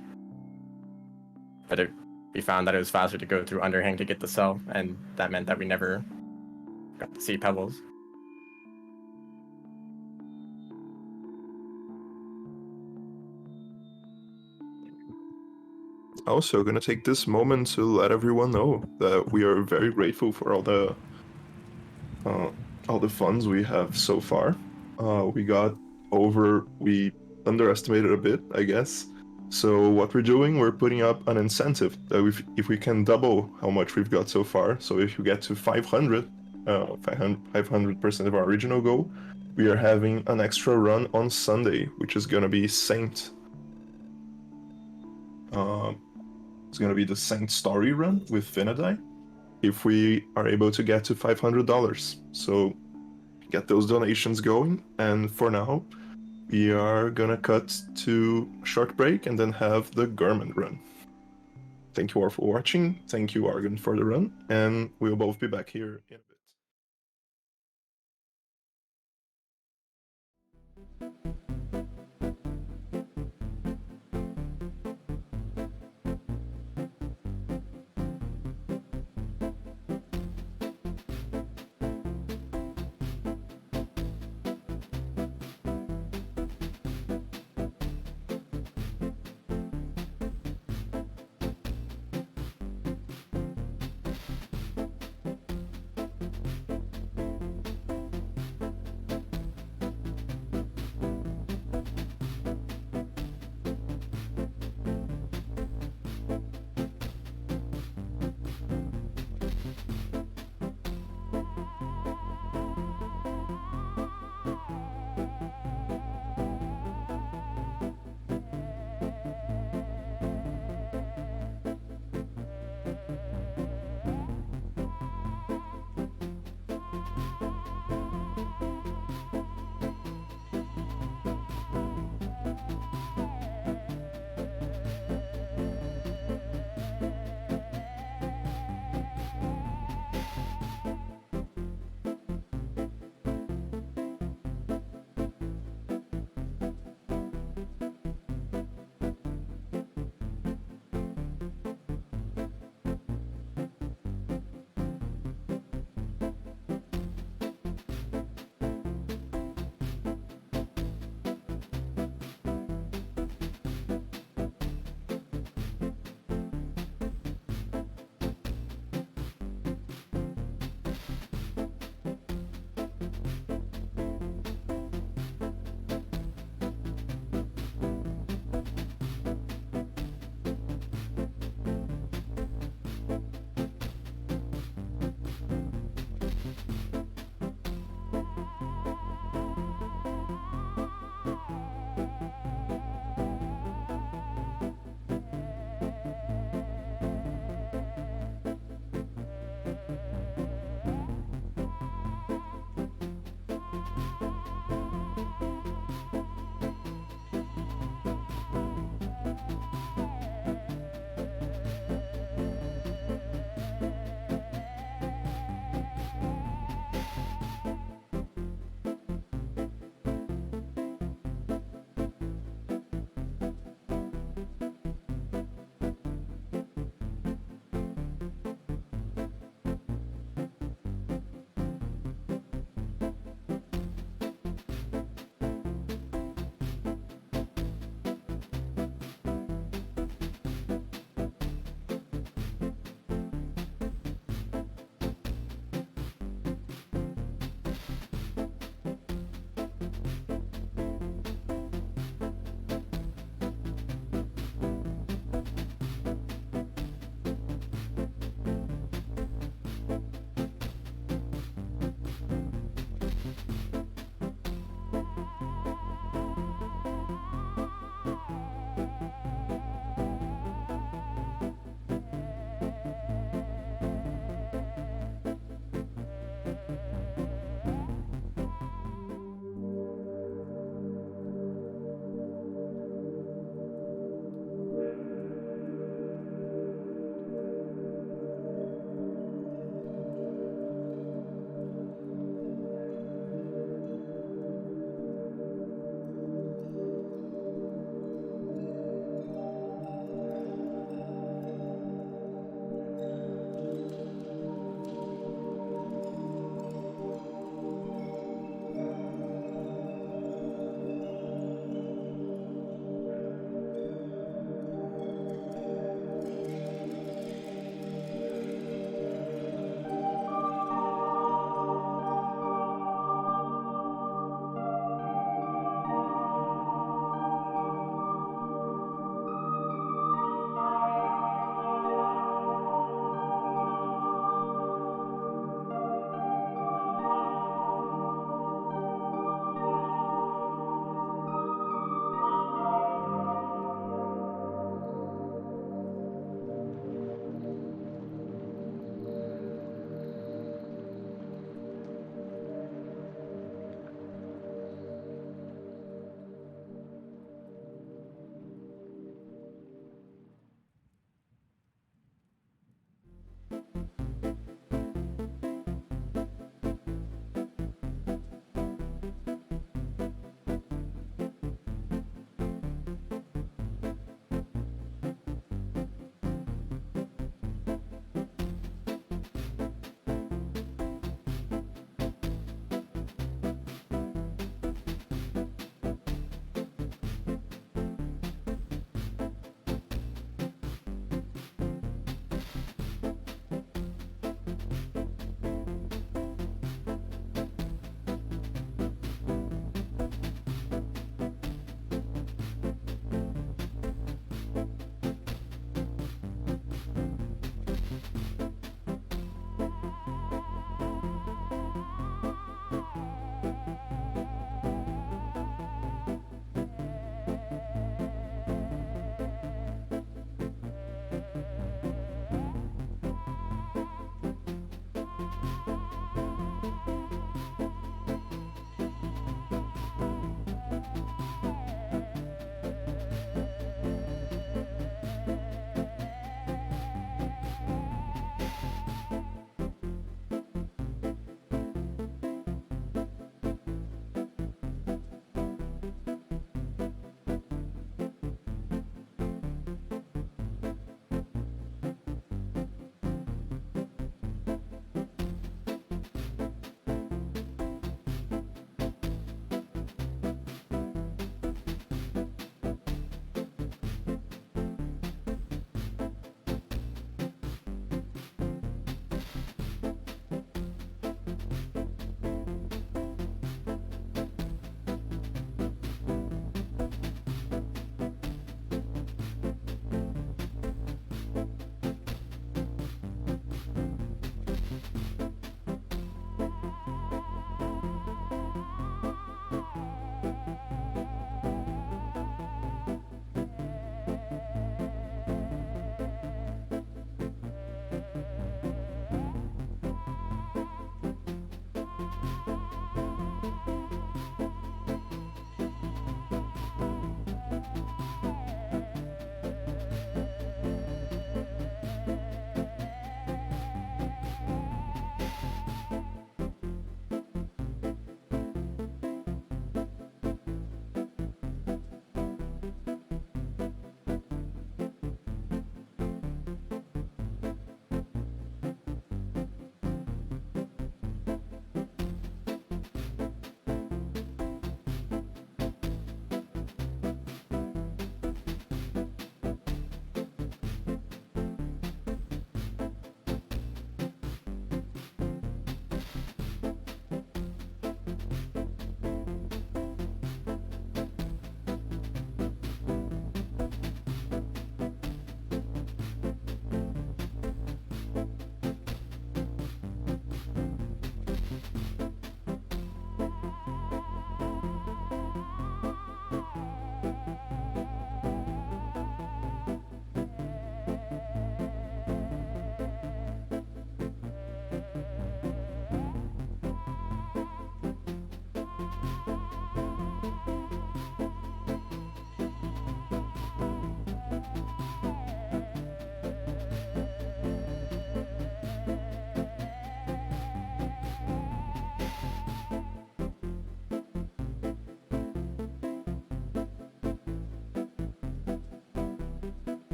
But we found that it was faster to go through Underhang to get the cell, and that meant that we never got to see Pebbles. Also, gonna take this moment to let everyone know that we are very grateful for all the funds we have so far. We underestimated a bit, I guess. So what we're doing, we're putting up an incentive that if we can double how much we've got so far. So if you get to 500% of our original goal, we are having an extra run on Sunday, which is gonna be Saint. It's going to be the Saint Story run with Finadai. If we are able to get to $500. So get those donations going. And for now, we are gonna cut to a short break and then have the Garmin run. Thank you all for watching. Thank you, Argon, for the run. And we'll both be back here in a bit.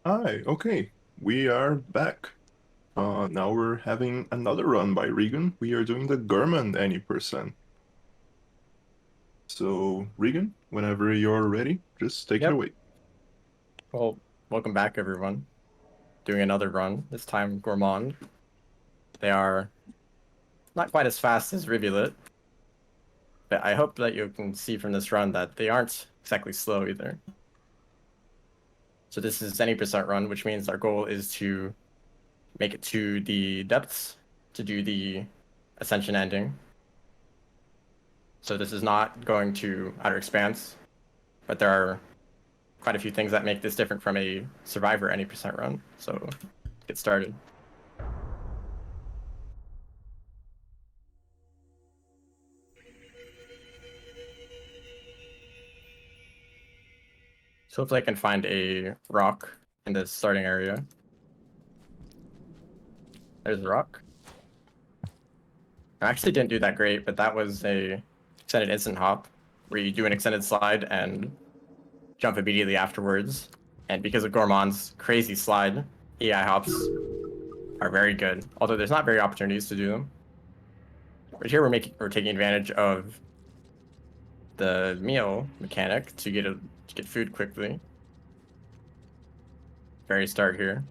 Hi, okay. We are back. Now we're having another run by Regan. We are doing the Garmin any percent. So, Regan, whenever you're ready, just take it Yep. away. Well, welcome back, everyone. Doing another run, this time Gourmand. They are not quite as fast as Rivulet, but I hope that you can see from this run that they aren't exactly slow either. So this is any percent run, which means our goal is to make it to the depths to do the ascension ending. So this is not going to Outer Expanse, but there are quite a few things that make this different from a Survivor any percent run. So get started. So hopefully I can find a rock in the starting area. There's a rock. I actually didn't do that great, but that was a extended instant hop where you do an extended slide and jump immediately afterwards. And because of Gourmand's crazy slide, EI hops are very good. Although there's not very opportunities to do them. But here we're taking advantage of the meal mechanic to get food quickly. Very start here.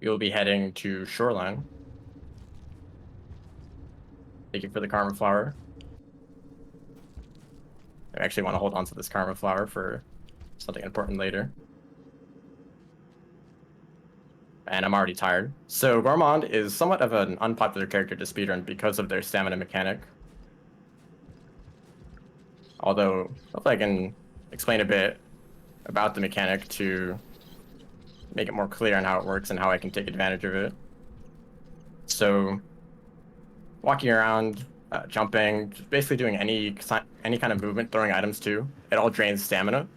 We will be heading to Shoreline. Thank you for the Karma Flower. I actually want to hold on to this Karma Flower for something important later. And I'm already tired. So Gourmand is somewhat of an unpopular character to speedrun because of their stamina mechanic. Although, hopefully I can explain a bit about the mechanic to make it more clear on how it works and how I can take advantage of it. So, walking around, jumping, basically doing any kind of movement, throwing items too, it all drains stamina.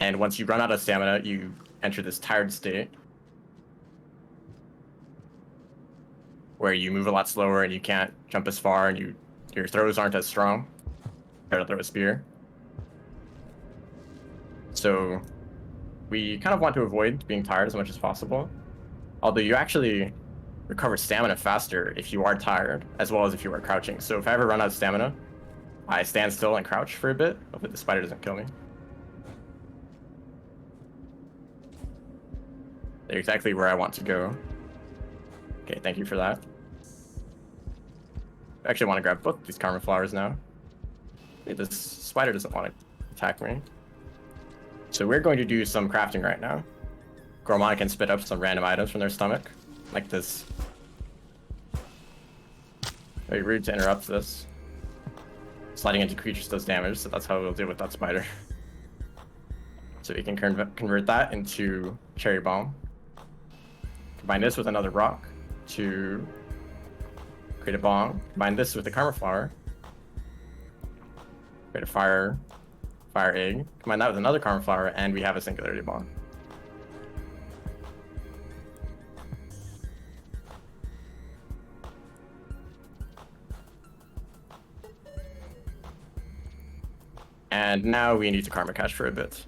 And once you run out of stamina, you enter this tired state where you move a lot slower and you can't jump as far and your throws aren't as strong. Try to throw a spear. So we kind of want to avoid being tired as much as possible. Although you actually recover stamina faster if you are tired, as well as if you are crouching. So if I ever run out of stamina, I stand still and crouch for a bit. Hopefully the spider doesn't kill me. They're exactly where I want to go. Okay, thank you for that. I actually want to grab both these Karma Flowers now. Okay, this spider doesn't want to attack me. So we're going to do some crafting right now. Gourmand can spit up some random items from their stomach, like this. Very rude to interrupt this. Sliding into creatures does damage, so that's how we'll deal with that spider. So we can convert that into Cherry Bomb. Combine this with another rock to create a bomb. Combine this with the Karma Flower. Create a fire egg. Combine that with another Karma Flower, and we have a Singularity Bomb. And now we need to Karma Cache for a bit.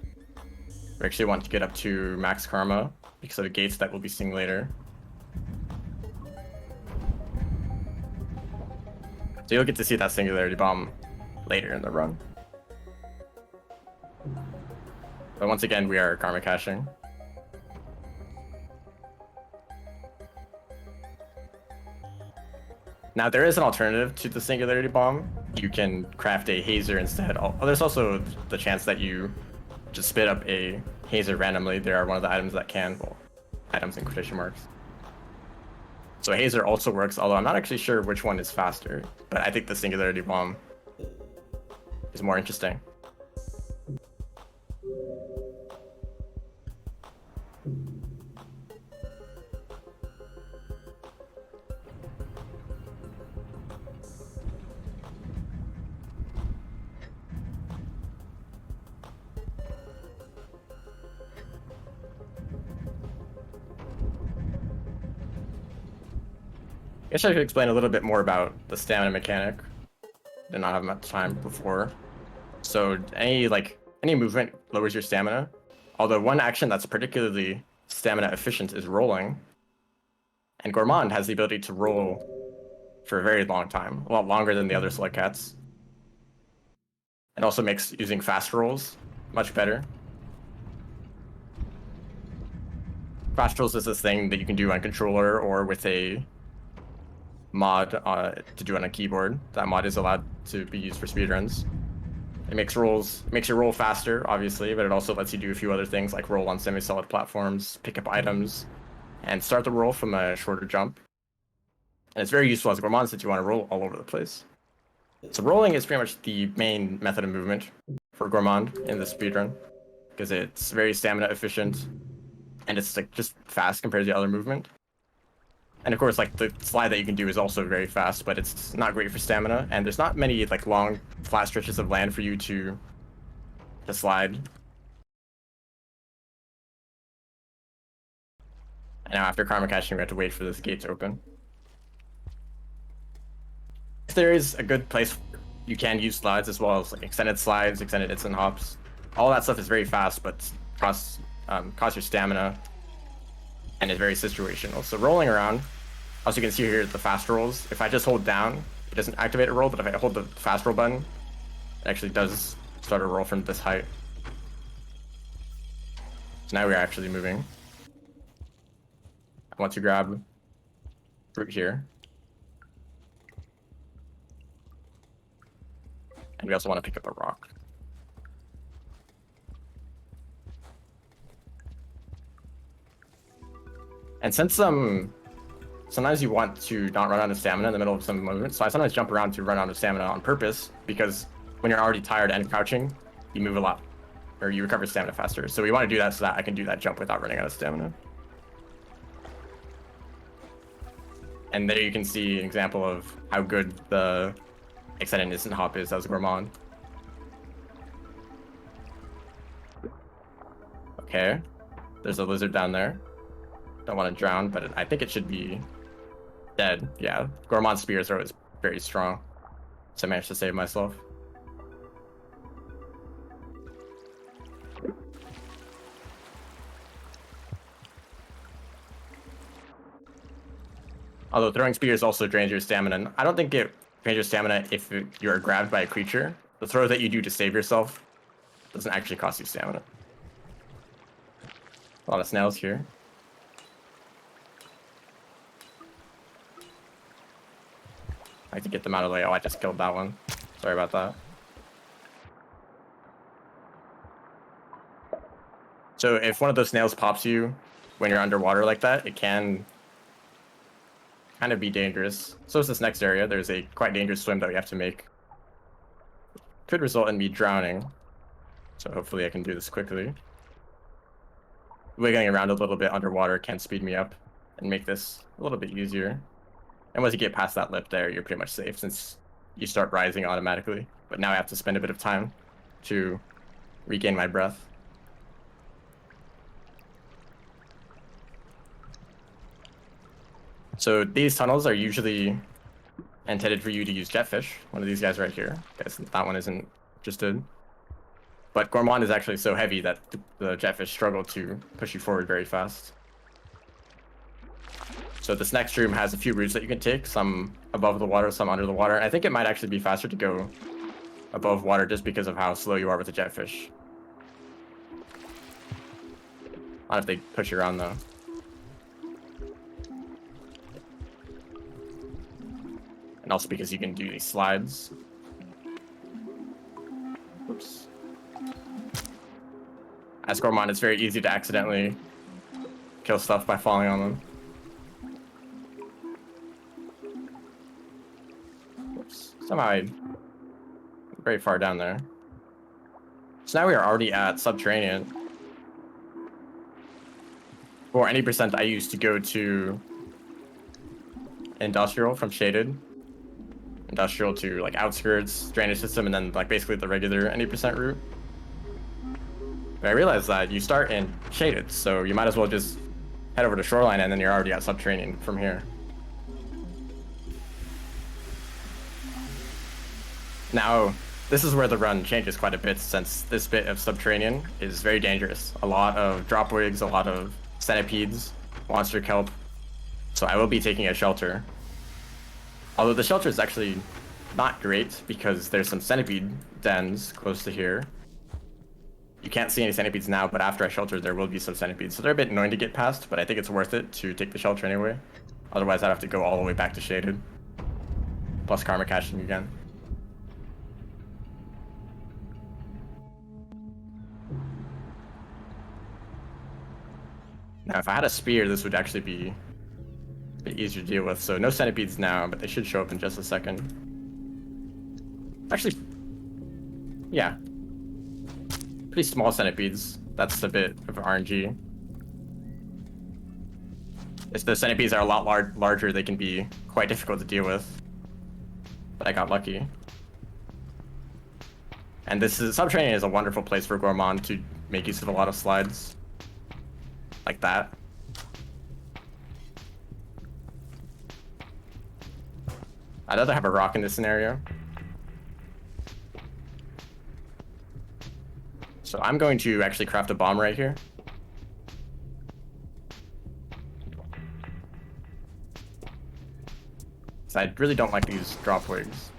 We actually want to get up to max Karma because of the gates that we'll be seeing later. So you'll get to see that Singularity Bomb later in the run. But once again, we are Karma Caching. Now there is an alternative to the Singularity Bomb. You can craft a Hazer instead. There's also the chance that you just spit up a Hazer randomly. They are one of the items that can, well, items in quotation marks. So Hazer also works, although I'm not actually sure which one is faster, but I think the Singularity Bomb is more interesting. I guess I should explain a little bit more about the stamina mechanic. did not have much time before. So any movement lowers your stamina. Although one action that's particularly stamina efficient is rolling. And Gourmand has the ability to roll for a very long time, a lot longer than the other select cats. It also makes using fast rolls much better. Fast rolls is this thing that you can do on controller or with a mod to do on a keyboard. That mod is allowed to be used for speedruns. It makes your roll faster, obviously, but it also lets you do a few other things like roll on semi-solid platforms, pick up items, and start the roll from a shorter jump. And it's very useful as a Gourmand since you want to roll all over the place. So rolling is pretty much the main method of movement for Gourmand in the speedrun, because it's very stamina efficient, and it's like just fast compared to the other movement. And of course, like the slide that you can do is also very fast, but it's not great for stamina, and there's not many like long flat stretches of land for you to slide. And now after karma catching, we have to wait for this gate to open. If there is a good place, you can use slides as well as like extended slides, extended instant hops. All that stuff is very fast, but costs your stamina, and is very situational. So rolling around, as you can see here, the fast rolls. If I just hold down, it doesn't activate a roll, but if I hold the fast roll button, it actually does start a roll from this height. So now we're actually moving. I want to grab fruit here. And we also want to pick up a rock. And since sometimes you want to not run out of stamina in the middle of some movement, so I sometimes jump around to run out of stamina on purpose, because when you're already tired and crouching, you move a lot, or you recover stamina faster. So we want to do that so that I can do that jump without running out of stamina. And there you can see an example of how good the extended instant hop is as a Gourmand. Okay, there's a lizard down there. Don't want to drown, but I think it should be dead. Yeah, Gourmand spear throw is very strong, so I managed to save myself. Although throwing spears also drains your stamina. I don't think it drains your stamina if you're grabbed by a creature. The throw that you do to save yourself doesn't actually cost you stamina. A lot of snails here. I like to get them out of the way. Oh, I just killed that one. Sorry about that. So if one of those snails pops you when you're underwater like that, it can kind of be dangerous. So is this next area. There's a quite dangerous swim that we have to make. Could result in me drowning. So hopefully I can do this quickly. Wiggling around a little bit underwater can speed me up and make this a little bit easier. And once you get past that lip there, you're pretty much safe since you start rising automatically. But now I have to spend a bit of time to regain my breath. So these tunnels are usually intended for you to use jetfish. One of these guys right here. Guess that one isn't interested. But Gourmand is actually so heavy that the jetfish struggle to push you forward very fast. So this next room has a few routes that you can take, some above the water, some under the water. And I think it might actually be faster to go above water just because of how slow you are with the jetfish. Not if they push you around though. And also because you can do these slides. Oops. As Gourmand, it's very easy to accidentally kill stuff by falling on them. Oops. Somehow I'm very far down there. So now we are already at subterranean. For any percent I used to go to industrial from shaded. Industrial to like outskirts, drainage system, and then like basically the regular any percent route. But I realized that you start in shaded, so you might as well just head over to Shoreline and then you're already at subterranean from here. Now, this is where the run changes quite a bit, since this bit of subterranean is very dangerous. A lot of dropwigs, a lot of centipedes, monster kelp. So I will be taking a shelter. Although the shelter is actually not great because there's some centipede dens close to here. You can't see any centipedes now, but after I shelter, there will be some centipedes. So they're a bit annoying to get past, but I think it's worth it to take the shelter anyway. Otherwise, I'd have to go all the way back to shaded. Plus karma caching again. Now, if I had a spear, this would actually be a bit easier to deal with. So no centipedes now, but they should show up in just a second. Actually, yeah. Pretty small centipedes. That's a bit of RNG. If the centipedes are a lot larger, they can be quite difficult to deal with. But I got lucky. And subterranean is a wonderful place for Gourmand to make use of a lot of slides. Like that. I'd rather have a rock in this scenario. So I'm going to actually craft a bomb right here. So I really don't like these drop wigs.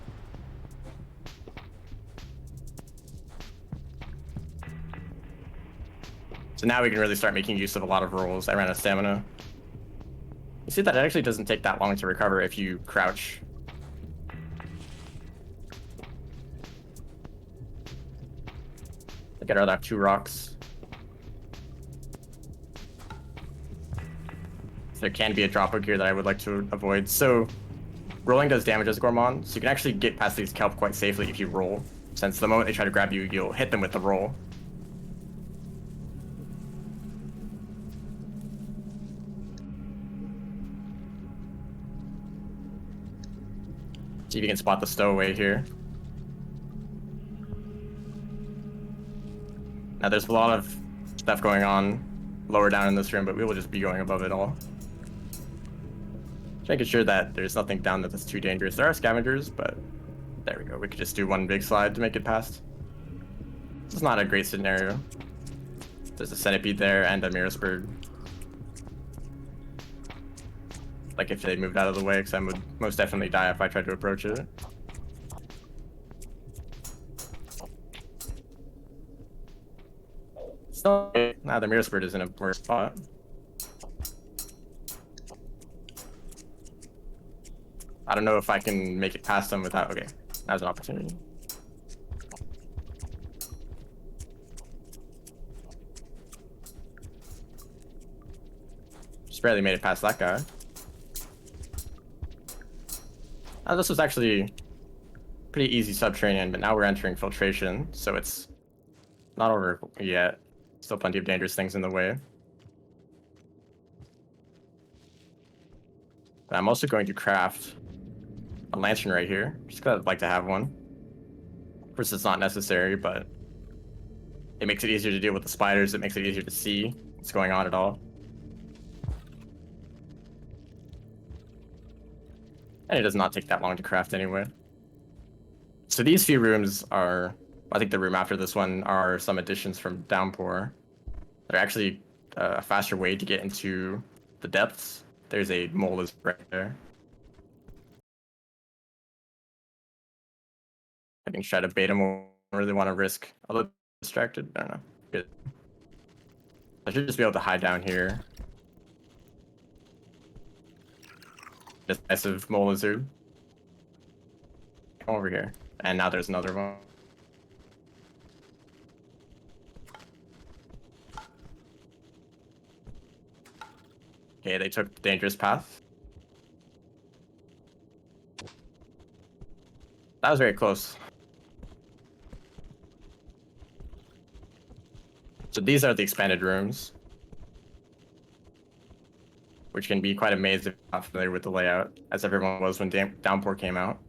So now we can really start making use of a lot of rolls. I ran out of stamina. You see that it actually doesn't take that long to recover if you crouch. I'd rather have 2 rocks. There can be a drop hook here that I would like to avoid. So rolling does damage as Gourmand, so you can actually get past these kelp quite safely if you roll, since the moment they try to grab you, you'll hit them with the roll. See if you can spot the stowaway here. Now there's a lot of stuff going on lower down in this room, but we will just be going above it all. Just making sure that there's nothing down there that's too dangerous. There are scavengers, but there we go. We could just do one big slide to make it past. This is not a great scenario. There's a centipede there and a Mirror's bird. Like if they moved out of the way, because I would most definitely die if I tried to approach it. Still, now the Mirror's bird is in a worse spot. I don't know if I can make it past them without. Okay, now's an opportunity. Just barely made it past that guy. This was actually pretty easy subterranean, but now we're entering filtration, so it's not over yet. Still plenty of dangerous things in the way. But I'm also going to craft a lantern right here, just because I'd like to have one. Of course, it's not necessary, but it makes it easier to deal with the spiders. It makes it easier to see what's going on at all. And it does not take that long to craft anyway. So these few rooms are, I think the room after this one, are some additions from Downpour. They're actually a faster way to get into the depths. There's a mole right there. I can try to bait him. I don't really want to risk a little distracted. I don't know. Good. I should just be able to hide down here. Just massive mole lizard. Come over here. And now there's another one. Okay, they took the dangerous path. That was very close. So these are the expanded rooms, which can be quite a maze if you're not familiar with the layout, as everyone was when Downpour came out.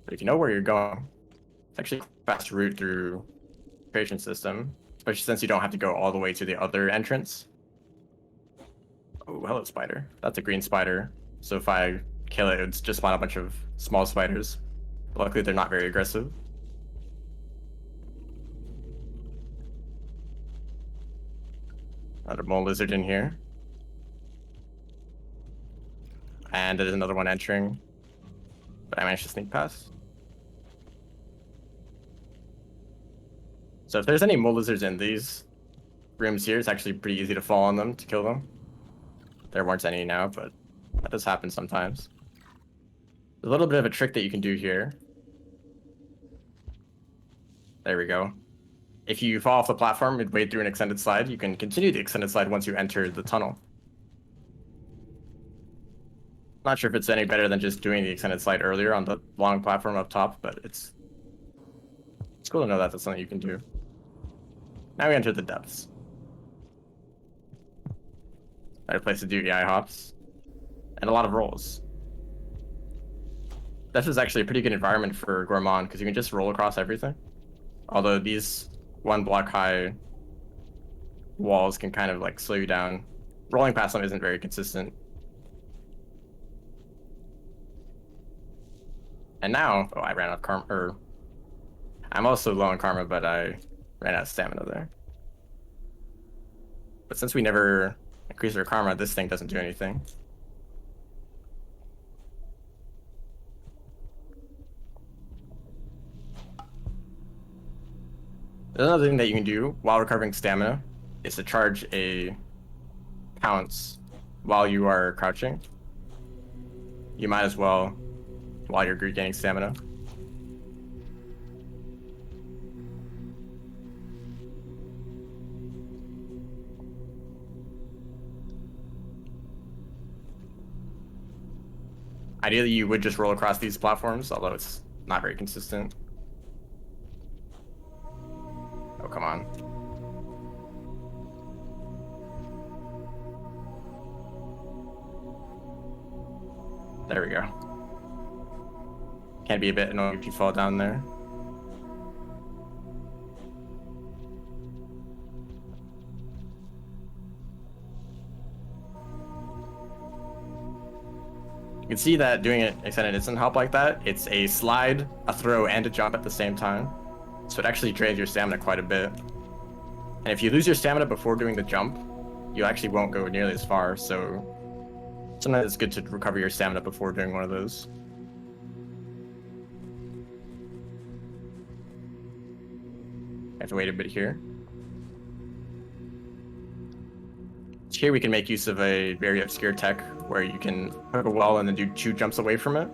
But if you know where you're going, it's actually a fast route through the filtration system, especially since you don't have to go all the way to the other entrance. Oh, hello, spider. That's a green spider. So if I kill it, it would just spawn a bunch of small spiders. Luckily, they're not very aggressive. Another mole lizard in here. And there's another one entering. But I managed to sneak past. So if there's any mole lizards in these rooms here, it's actually pretty easy to fall on them to kill them. There weren't any now, but that does happen sometimes. There's a little bit of a trick that you can do here. There we go. If you fall off the platform midway through an extended slide, you can continue the extended slide once you enter the tunnel. Not sure if it's any better than just doing the extended slide earlier on the long platform up top, but it's cool to know that that's something you can do. Now we enter the depths. Another place to do EI hops. And a lot of rolls. This is actually a pretty good environment for Gourmand because you can just roll across everything. Although these 1 block high walls can kind of like slow you down. Rolling past them isn't very consistent. And now, oh, I ran out of karma, or I'm also low on karma, but I ran out of stamina there. But since we never increase our karma, this thing doesn't do anything. There's another thing that you can do while recovering stamina is to charge a pounce while you are crouching. You might as well while you're regaining stamina. Ideally, you would just roll across these platforms, although it's not very consistent. Oh, come on. There we go. Can be a bit annoying if you fall down there. You can see that doing it extended instant help like that, it's a slide, a throw, and a jump at the same time. So it actually drains your stamina quite a bit. And if you lose your stamina before doing the jump, you actually won't go nearly as far, so sometimes it's good to recover your stamina before doing one of those. I have to wait a bit here. So here we can make use of a very obscure tech where you can hook a wall and then do 2 jumps away from it.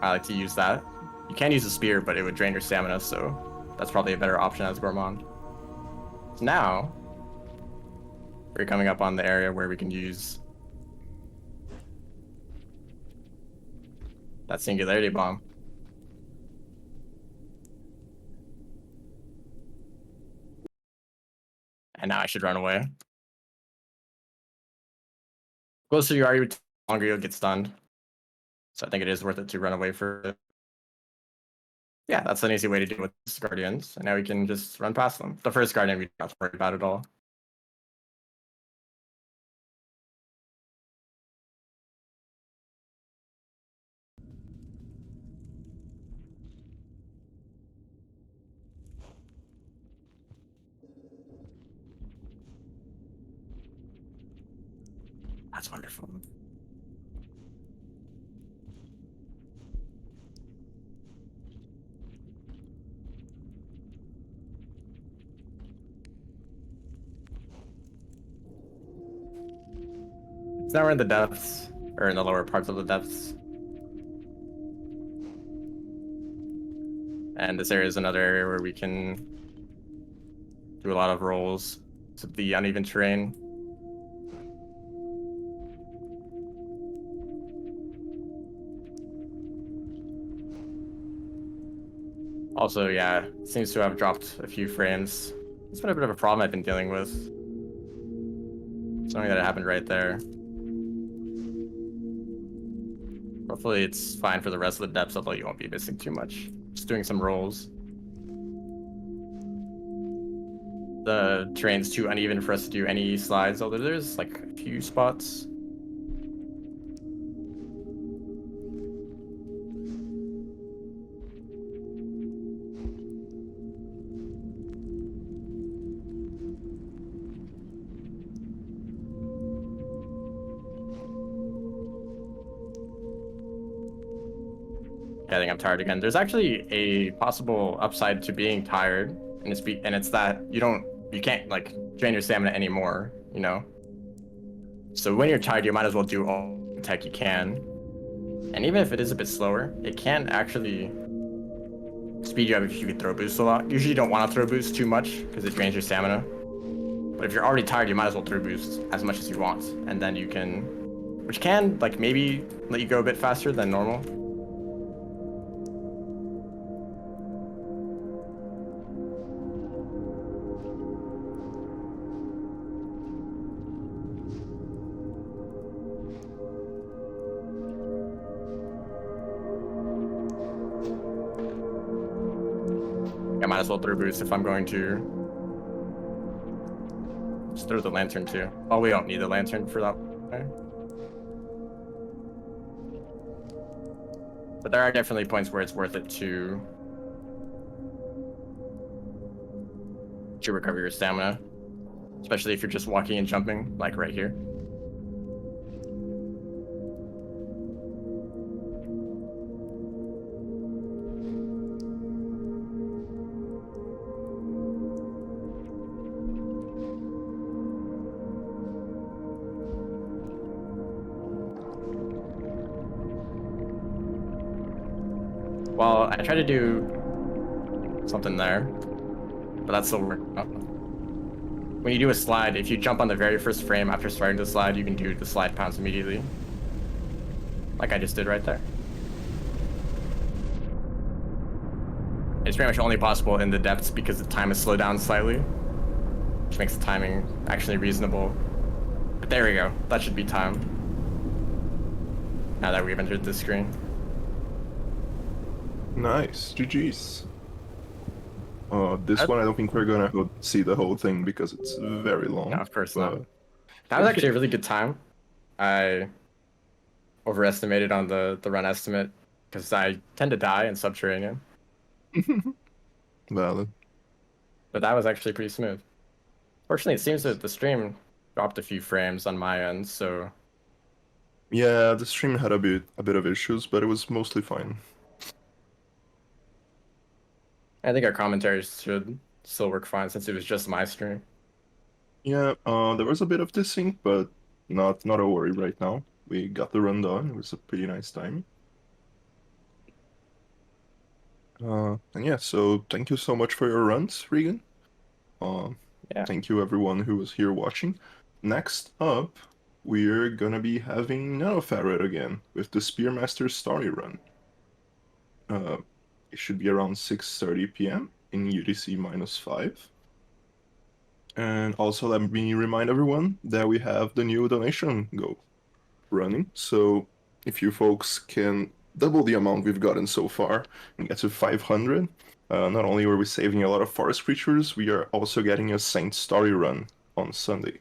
I like to use that. You can use a spear, but it would drain your stamina, so that's probably a better option as Gourmand. So now, we're coming up on the area where we can use that singularity bomb. And now I should run away. The closer you are, the longer you'll get stunned. So I think it is worth it to run away for it. Yeah, that's an easy way to deal with these guardians. And now we can just run past them. The first guardian we don't have to worry about at all. That's wonderful. So now we're in the depths, or in the lower parts of the depths. And this area is another area where we can do a lot of rolls to the uneven terrain. Also, yeah, it seems to have dropped a few frames. It's been a bit of a problem I've been dealing with. Something that happened right there. Hopefully it's fine for the rest of the depths, although you won't be missing too much. Just doing some rolls. The terrain's too uneven for us to do any slides, although there's like a few spots. Yeah, I think I'm tired again. There's actually a possible upside to being tired, and it's that you can't like drain your stamina anymore, you know? So when you're tired, you might as well do all the tech you can. And even if it is a bit slower, it can actually speed you up if you can throw boost a lot. Usually you don't want to throw boost too much because it drains your stamina. But if you're already tired, you might as well throw boost as much as you want. And then you can, which can like maybe let you go a bit faster than normal. I might as well throw boost if I'm going to. Just throw the lantern too. Oh, we don't need the lantern for that. Okay. But there are definitely points where it's worth it to recover your stamina, especially if you're just walking and jumping, like right here. Well, I tried to do something there, but that's still work. When you do a slide, if you jump on the very first frame after starting the slide, you can do the slide pounce immediately. Like I just did right there. It's pretty much only possible in the depths because the time is slowed down slightly, which makes the timing actually reasonable. But there we go. That should be time. Now that we've entered the screen. Nice, GG's. This one I don't think we're gonna go see the whole thing because it's very long. No, of course not. That was actually a really good time. I overestimated on the run estimate because I tend to die in subterranean. Valid. But that was actually pretty smooth. Fortunately, it seems that the stream dropped a few frames on my end, so Yeah, the stream had a bit of issues, but it was mostly fine. I think our commentaries should still work fine since it was just my stream. Yeah, there was a bit of desync, but not a worry right now. We got the run done. It was a pretty nice time. And yeah, so thank you so much for your runs, Regan. Yeah. Thank you everyone who was here watching. Next up, we're gonna be having Nanofarad again with the Spearmaster Story Run. It should be around 6:30 p.m. in UTC -5. And also let me remind everyone that we have the new donation goal running. So if you folks can double the amount we've gotten so far and get to 500, not only are we saving a lot of forest creatures, we are also getting a Saint Story Run on Sunday.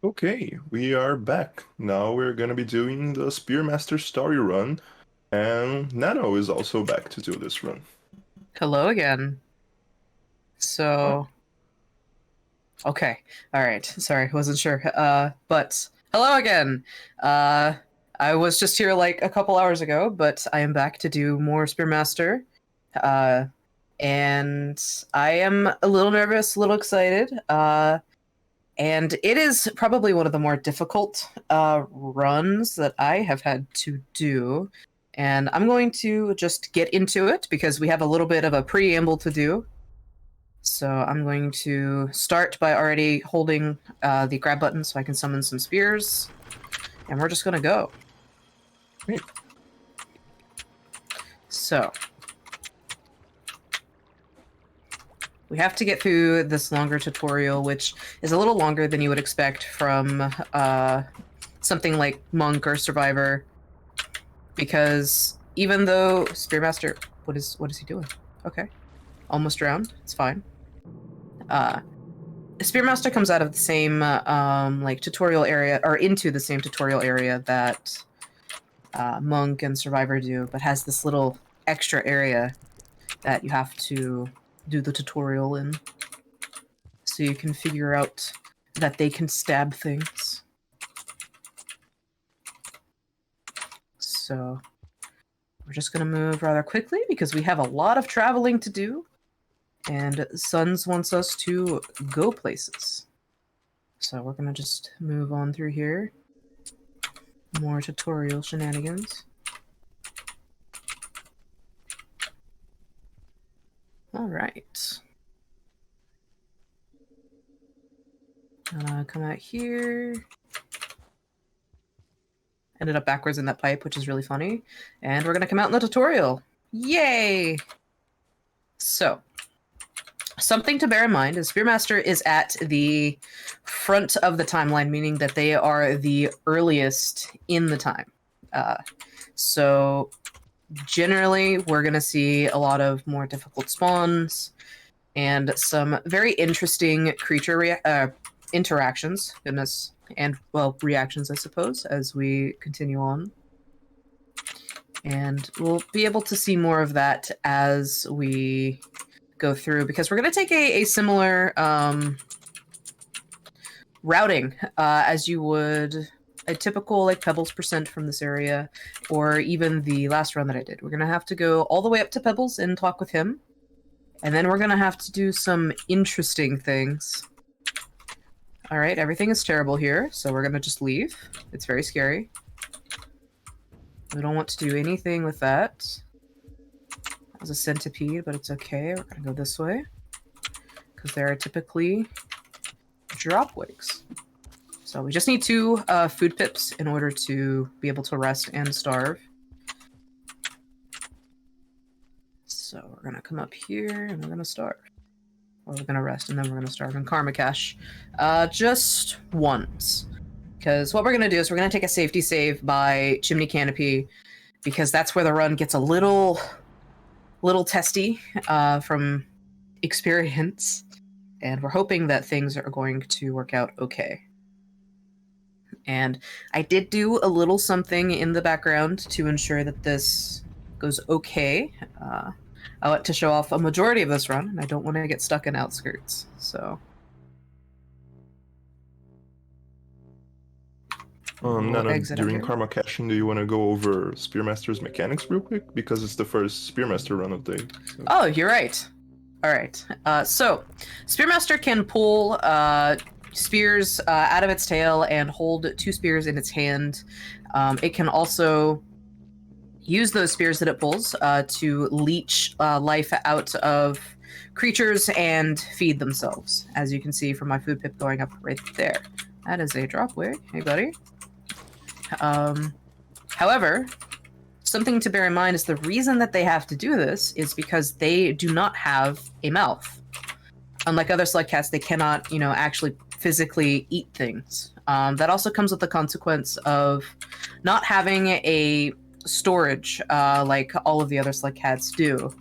Okay, we are back. Now we're gonna be doing the Spearmaster story run, and Nano is also back to do this run. Hello again. So, okay, all right. Sorry, wasn't sure. But hello again. I was just here like a couple hours ago, but I am back to do more Spearmaster. And I am a little nervous, a little excited. And it is probably one of the more difficult runs that I have had to do. And I'm going to just get into it because we have a little bit of a preamble to do. So I'm going to start by already holding the grab button so I can summon some spears. And we're just going to go. Great. So we have to get through this longer tutorial, which is a little longer than you would expect from something like Monk or Survivor. Because even though Spearmaster... What is he doing? Okay. Almost drowned. It's fine. Spearmaster comes out of the same like tutorial area, or into the same tutorial area that Monk and Survivor do, but has this little extra area that you have to do the tutorial in, so you can figure out that they can stab things. So we're just gonna move rather quickly because we have a lot of traveling to do, and Suns wants us to go places. So we're gonna just move on through here. More tutorial shenanigans. All right. Come out here. Ended up backwards in that pipe, which is really funny. And we're gonna come out in the tutorial. Yay! So, something to bear in mind is Spearmaster is at the front of the timeline, meaning that they are the earliest in the time. So generally, we're going to see a lot of more difficult spawns and some very interesting creature interactions. Goodness. And, well, reactions, I suppose, as we continue on. And we'll be able to see more of that as we go through, because we're going to take a similar routing as you would a typical like Pebbles percent from this area, or even the last run that I did. We're going to have to go all the way up to Pebbles and talk with him, and then we're going to have to do some interesting things. All right, everything is terrible here, so we're going to just leave. It's very scary. We don't want to do anything with that. That was a centipede, but it's okay. We're going to go this way, because there are typically drop wigs. So we just need 2 food pips in order to be able to rest and starve. So we're going to come up here and we're going to starve. Or we're going to rest and then we're going to starve in Karma Cache. Just once. Because what we're going to do is we're going to take a safety save by Chimney Canopy, because that's where the run gets a little testy from experience. And we're hoping that things are going to work out okay. And I did do a little something in the background to ensure that this goes okay. I want to show off a majority of this run, and I don't want to get stuck in outskirts, so... Nana, during Karma Caching, do you want to go over Spearmaster's mechanics real quick? Because it's the first Spearmaster run of the day. So. Oh, you're right. All right. So, Spearmaster can pull spears out of its tail and hold 2 spears in its hand. It can also use those spears that it pulls to leech life out of creatures and feed themselves, as you can see from my food pip going up right there. That is a drop wig. Hey, buddy. However, something to bear in mind is the reason that they have to do this is because they do not have a mouth. Unlike other slug cats, they cannot, actually physically eat things. That also comes with the consequence of not having a storage like all of the other slug cats do.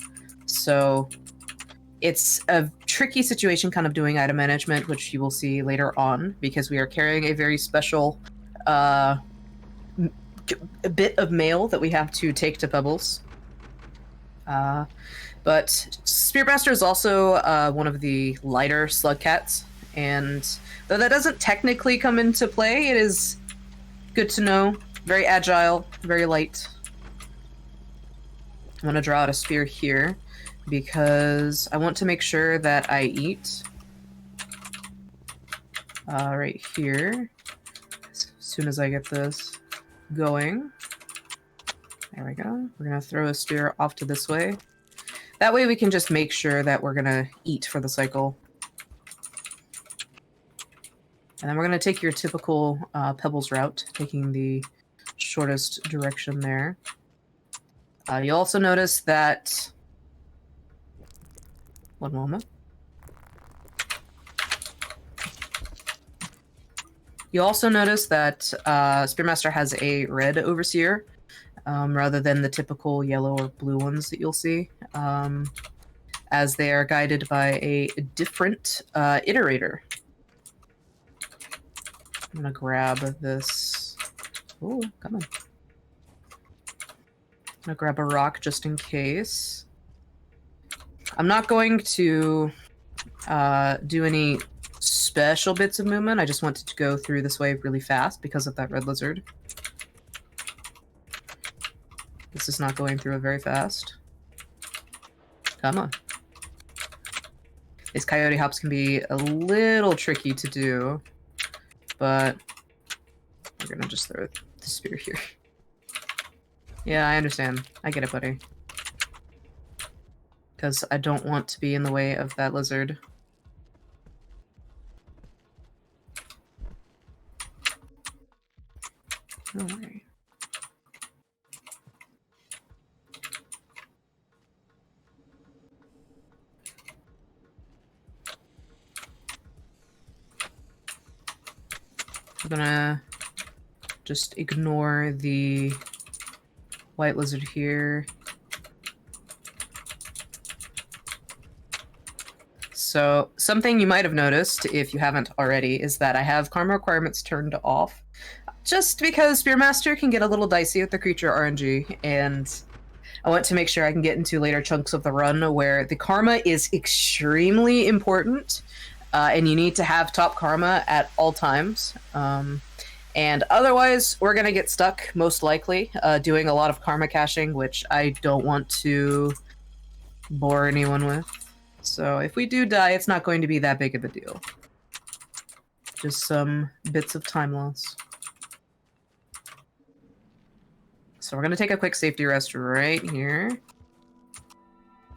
So It's a tricky situation kind of doing item management, which you will see later on, because we are carrying a very special a bit of mail that we have to take to Pebbles. But Spearmaster is also one of the lighter slug cats, and though that doesn't technically come into play, it is good to know. Very agile, very light. I'm going to draw out a spear here because I want to make sure that I eat right here as soon as I get this going. There we go. We're going to throw a spear off to this way. That way we can just make sure that we're going to eat for the cycle. And then we're going to take your typical Pebbles route, taking the shortest direction there. You'll also notice that... One moment. You'll also notice that Spearmaster has a red overseer, rather than the typical yellow or blue ones that you'll see, as they are guided by a different iterator. I'm gonna grab this. Oh, come on. I'm gonna grab a rock just in case. I'm not going to do any special bits of movement. I just wanted to go through this way really fast because of that red lizard. This is not going through it very fast. Come on. These coyote hops can be a little tricky to do, but we're gonna just throw the spear here. Yeah, I understand. I get it, buddy. Because I don't want to be in the way of that lizard. Alright. I'm gonna just ignore the white lizard here. So, something you might have noticed, if you haven't already, is that I have karma requirements turned off. Just because Spearmaster can get a little dicey with the creature RNG, and I want to make sure I can get into later chunks of the run where the karma is extremely important, and you need to have top karma at all times. And otherwise, we're going to get stuck, most likely, doing a lot of karma caching, which I don't want to bore anyone with. So if we do die, it's not going to be that big of a deal. Just some bits of time loss. So we're going to take a quick safety rest right here.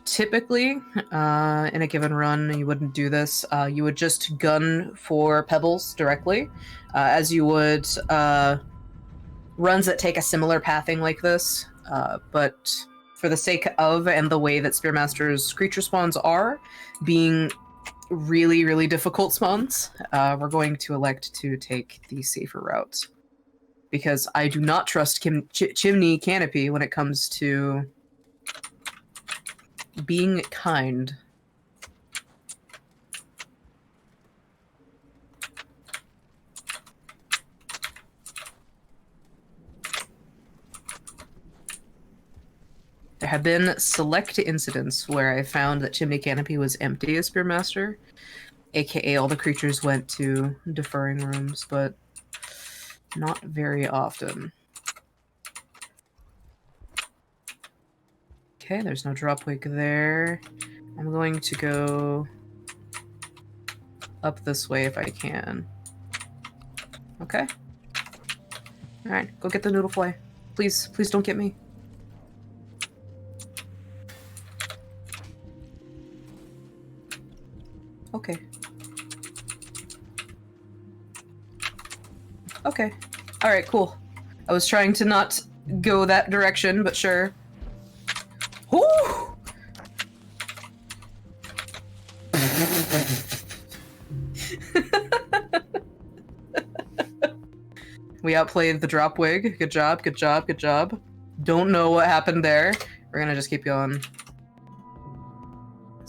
Typically, in a given run, you wouldn't do this. You would just gun for Pebbles directly, as you would runs that take a similar pathing like this. But for the sake of and the way that Spearmaster's creature spawns are, being really, really difficult spawns, we're going to elect to take the safer route. Because I do not trust Chimney Canopy when it comes to being kind. There have been select incidents where I found that Chimney Canopy was empty as Spearmaster, aka all the creatures went to deferring rooms, but not very often. Okay, there's no drop wig there. I'm going to go up this way if I can. Okay. Alright, go get the noodle fly. Please, please don't get me. Okay. Okay. Alright, cool. I was trying to not go that direction, but sure. Whoo! We outplayed the drop wig. Good job, good job, good job. Don't know what happened there. We're gonna just keep going.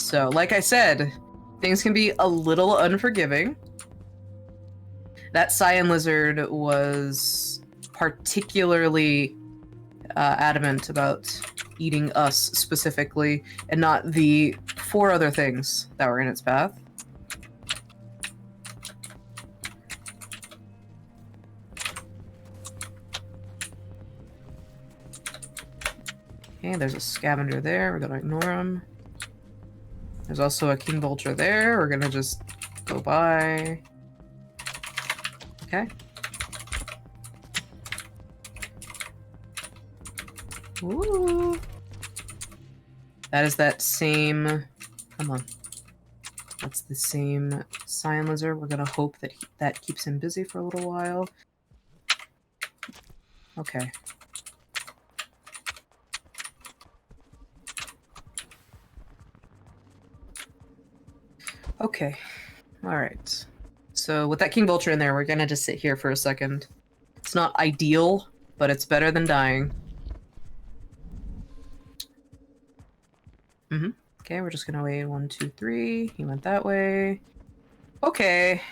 So, like I said, things can be a little unforgiving. That cyan lizard was particularly adamant about eating us specifically, and not the 4 other things that were in its path. Okay, there's a scavenger there. We're gonna ignore him. There's also a king vulture there. We're gonna just go by. Okay. Ooh. That is that same. Come on. That's the same cyan lizard. We're gonna hope that that keeps him busy for a little while. Okay. Okay. Alright. So with that king vulture in there, we're gonna just sit here for a second. It's not ideal, but it's better than dying. Okay, we're just gonna wait. 1, 2, 3. He went that way. Okay.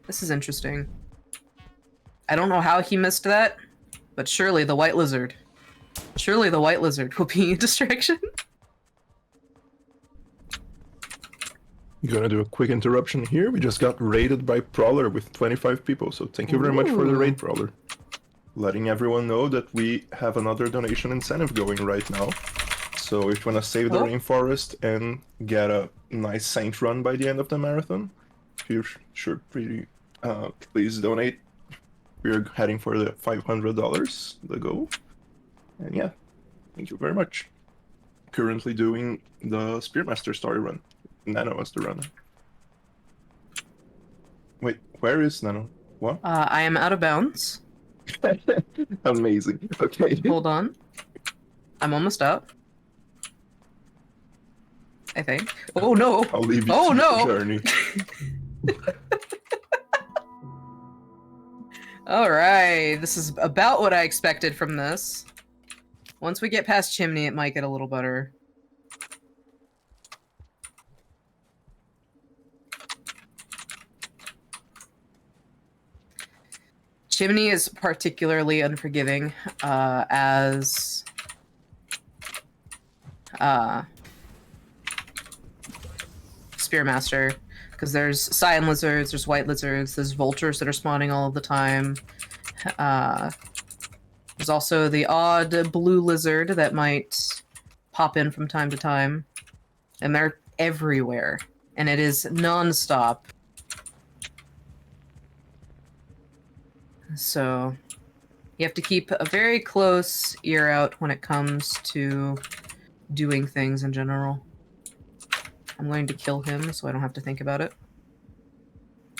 This is interesting. I don't know how he missed that, but surely the white lizard. Surely the white lizard will be a distraction. Gonna do a quick interruption here. We just got raided by Prowler with 25 people, so thank you very much for the raid, Prowler. Letting everyone know that we have another donation incentive going right now. So if you want to save the rainforest and get a nice saint run by the end of the marathon, you should please donate. We're heading for the $500, the goal. And yeah, thank you very much. Currently doing the Spearmaster story run. Nano is the runner. Wait, where is Nano? What? I am out of bounds. Amazing. Okay. Hold on. I'm almost up. I think. Oh no! I'll leave you oh to no! the journey. Alright, this is about what I expected from this. Once we get past Chimney, it might get a little better. Chimney is particularly unforgiving, as Spearmaster, because there's cyan lizards, there's white lizards, there's vultures that are spawning all of the time. There's also the odd blue lizard that might pop in from time to time, and they're everywhere, and it is non-stop. So you have to keep a very close ear out when it comes to doing things in general. I'm going to kill him so I don't have to think about it.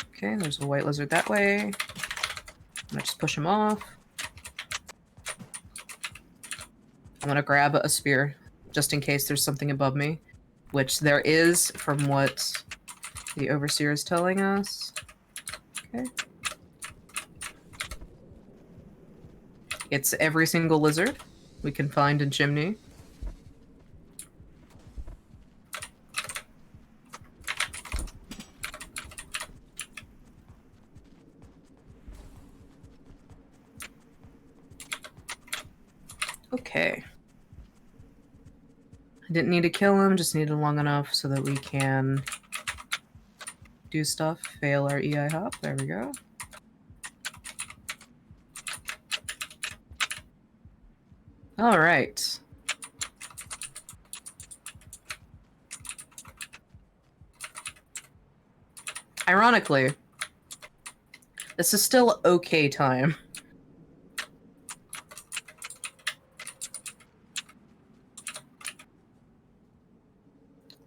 Okay, there's a white lizard that way. I'm gonna just push him off. I'm gonna grab a spear just in case there's something above me, which there is from what the Overseer is telling us. Okay. It's every single lizard we can find in Chimney. Okay. I didn't need to kill him, just needed long enough so that we can do stuff. Fail our EI hop. There we go. All right. Ironically, this is still okay time.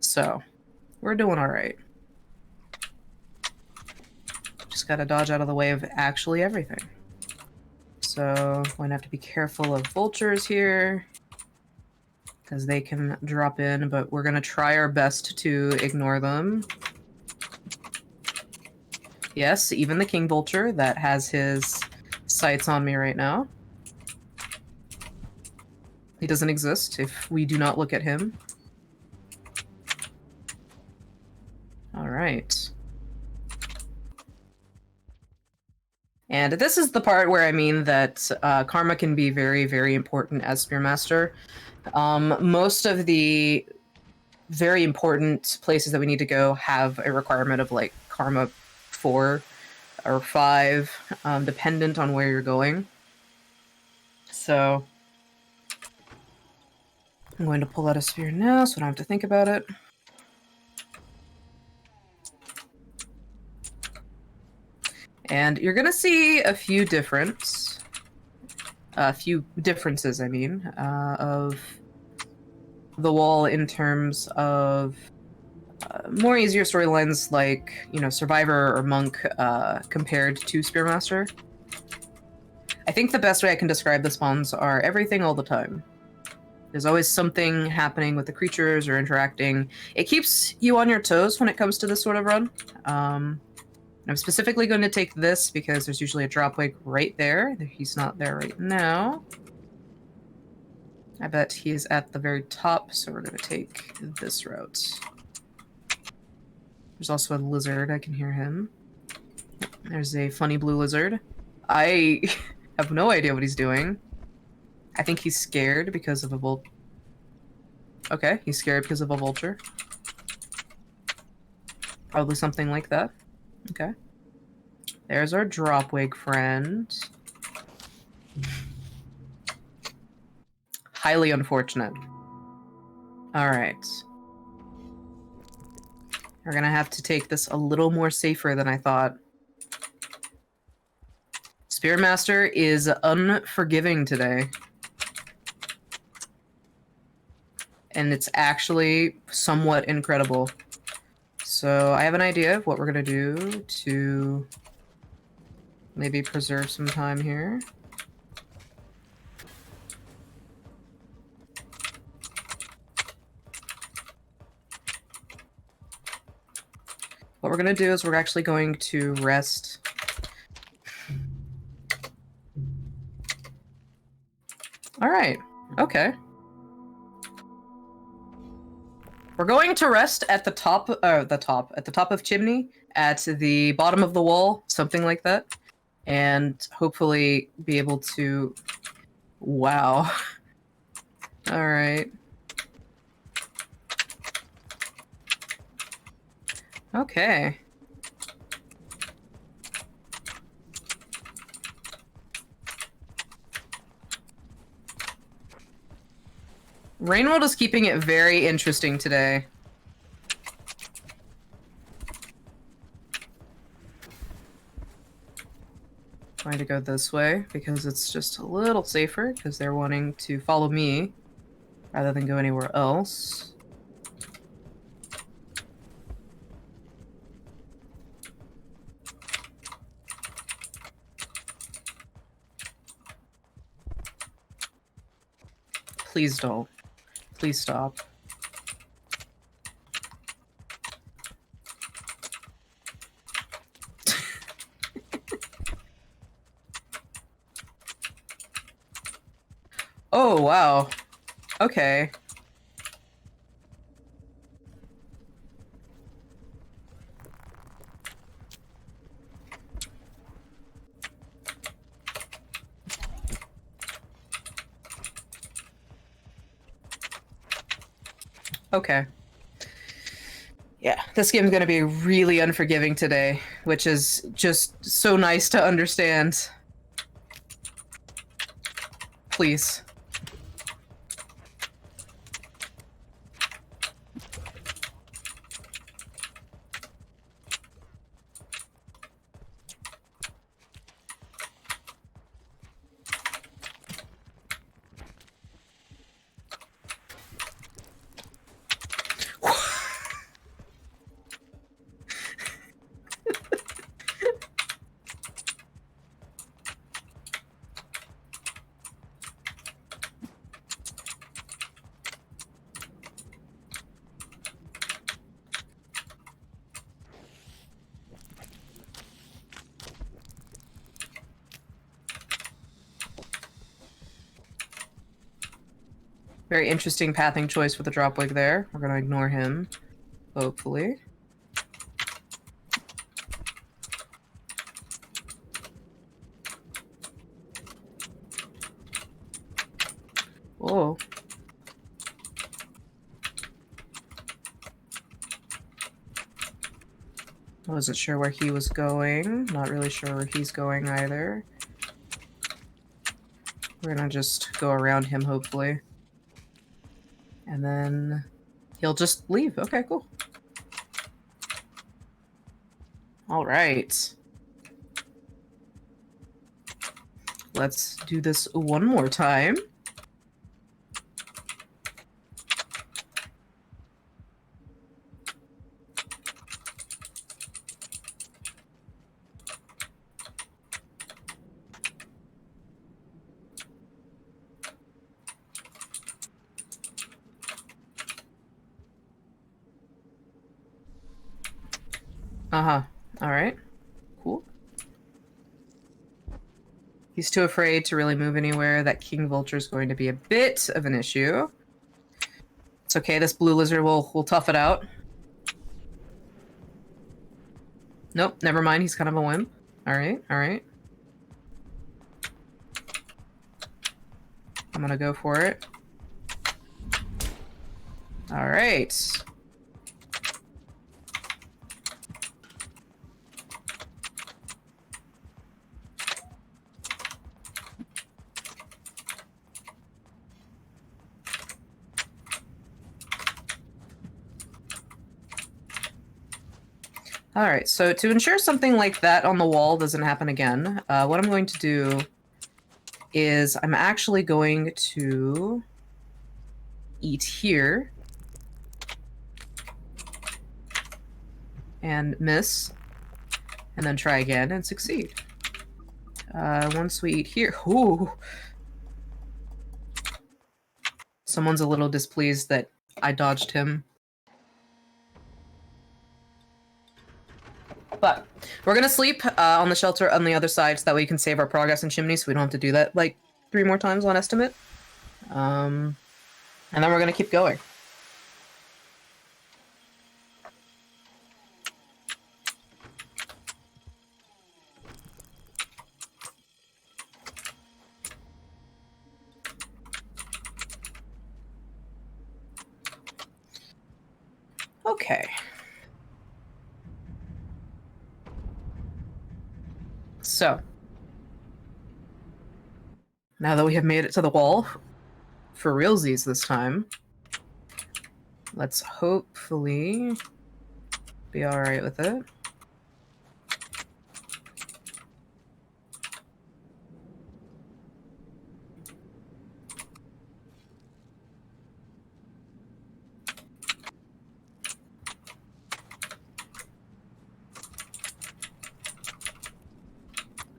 So, we're doing all right. Just gotta dodge out of the way of actually everything. So, I'm going to have to be careful of vultures here, because they can drop in, but we're going to try our best to ignore them. Yes, even the king vulture that has his sights on me right now. He doesn't exist if we do not look at him. right. And this is the part where I mean that karma can be very, very important as Spearmaster. Most of the very important places that we need to go have a requirement of like karma 4 or 5, dependent on where you're going. So I'm going to pull out a spear now so I don't have to think about it. And you're gonna see a few differences, I mean, of the wall in terms of more easier storylines like, you know, Survivor or Monk compared to Spearmaster. I think the best way I can describe the spawns are everything all the time. There's always something happening with the creatures or interacting. It keeps you on your toes when it comes to this sort of run. I'm specifically going to take this because there's usually a drop wig right there. He's not there right now. I bet he's at the very top, so we're going to take this route. There's also a lizard. I can hear him. There's a funny blue lizard. I have no idea what he's doing. I think he's scared because of a vulture. Okay, he's scared because of a vulture. Probably something like that. Okay. There's our dropwig friend. Highly unfortunate. Alright. We're gonna have to take this a little more safer than I thought. Spearmaster is unforgiving today. And it's actually somewhat incredible. So I have an idea of what we're gonna do to maybe preserve some time here. What we're gonna do is we're actually going to rest. All right, okay. We're going to rest at the top of chimney, at the bottom of the wall, something like that, and hopefully be able to. Wow. All right. Okay. Rainworld is keeping it very interesting today. Trying to go this way because it's just a little safer because they're wanting to follow me rather than go anywhere else. Please don't. Please stop. Oh, wow. Okay. Okay. Yeah, this game's gonna be really unforgiving today, which is just so nice to understand. Please. Very interesting pathing choice with the dropwig there. We're gonna ignore him, hopefully. I wasn't sure where he was going. Not really sure where he's going either. We're gonna just go around him, hopefully. And then he'll just leave. Okay, cool. All right. Let's do this one more time. Uh-huh. All right. Cool. He's too afraid to really move anywhere. That king vulture is going to be a bit of an issue. It's okay. This blue lizard will tough it out. Nope. Never mind. He's kind of a wimp. All right. All right. I'm gonna go for it. All right. All right, so to ensure something like that on the wall doesn't happen again, what I'm going to do is I'm actually going to eat here and miss, and then try again and succeed. Once we eat here, ooh, someone's a little displeased that I dodged him. But we're gonna sleep on the shelter on the other side so that way we can save our progress in chimney so we don't have to do that like 3 more times on estimate. And then we're gonna keep going. Okay. So, now that we have made it to the wall, for realsies this time, let's hopefully be alright with it.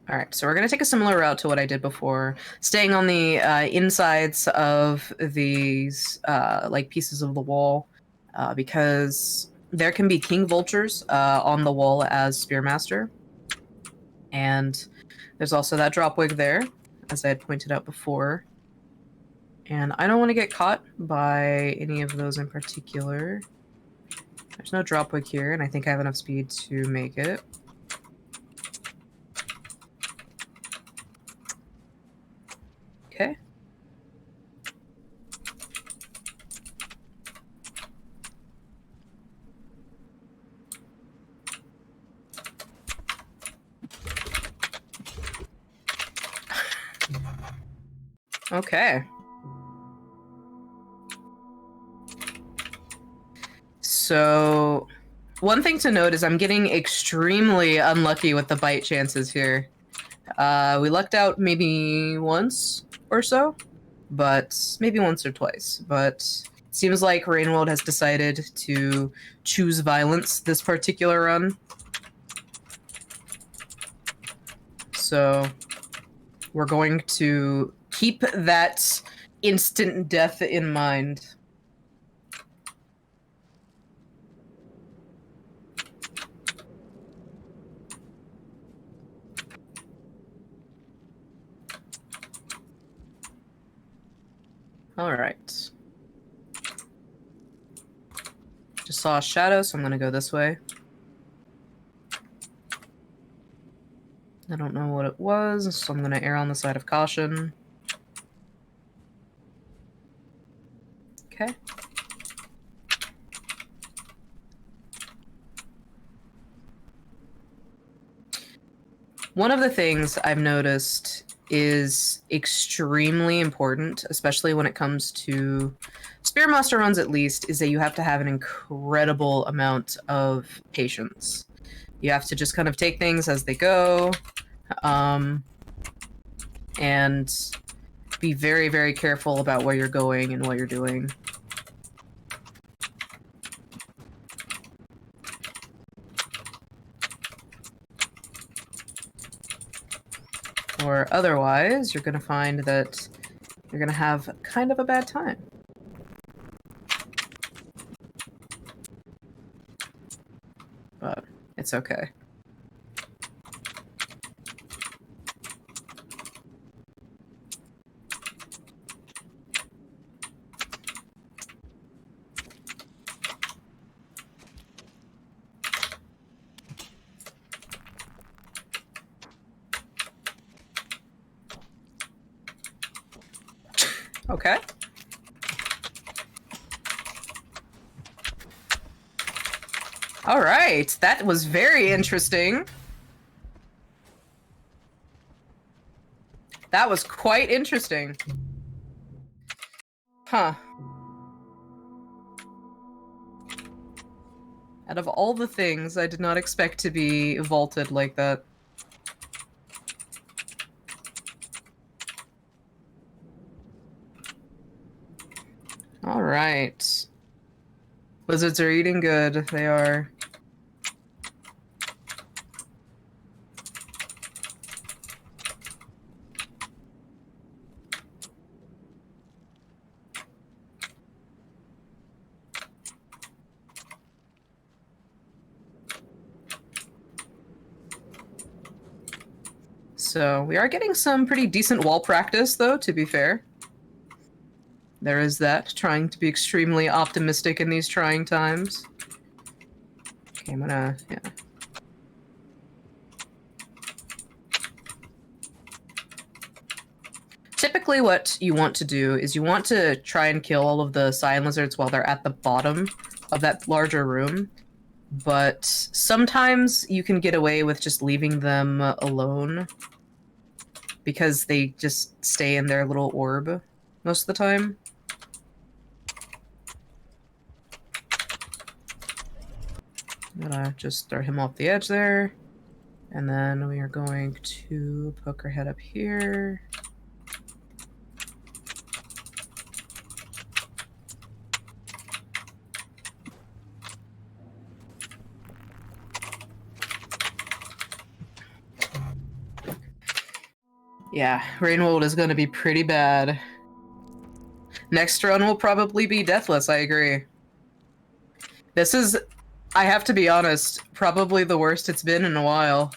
All right, so we're going to take a similar route to what I did before, staying on the insides of these like pieces of the wall, because there can be king vultures on the wall as Spearmaster, and there's also that dropwig there, as I had pointed out before. And I don't want to get caught by any of those in particular. There's no dropwig here, and I think I have enough speed to make it. Okay. Okay. So, one thing to note is I'm getting extremely unlucky with the bite chances here. We lucked out maybe once or so, but maybe once or twice. But it seems like Rainworld has decided to choose violence this particular run. So we're going to keep that instant death in mind. All right. Just saw a shadow, so I'm gonna go this way. I don't know what it was, so I'm gonna err on the side of caution. Okay. One of the things I've noticed is extremely important, especially when it comes to Spearmaster runs at least, is that you have to have an incredible amount of patience. You have to just kind of take things as they go, and be very, very careful about where you're going and what you're doing. Or otherwise, you're going to find that you're going to have kind of a bad time. But it's okay. Okay. All right, that was very interesting. That was quite interesting. Huh. Out of all the things, I did not expect to be vaulted like that. All right. Lizards are eating good. They are. So we are getting some pretty decent wall practice, though, to be fair. There is that, trying to be extremely optimistic in these trying times. Okay, I'm gonna, yeah. Typically what you want to do is you want to try and kill all of the cyan lizards while they're at the bottom of that larger room. But sometimes you can get away with just leaving them alone because they just stay in their little orb most of the time. I'm gonna just throw him off the edge there. And then we are going to poke our head up here. Yeah, Rainwold is going to be pretty bad. Next run will probably be Deathless, I agree. This is, I have to be honest, probably the worst it's been in a while.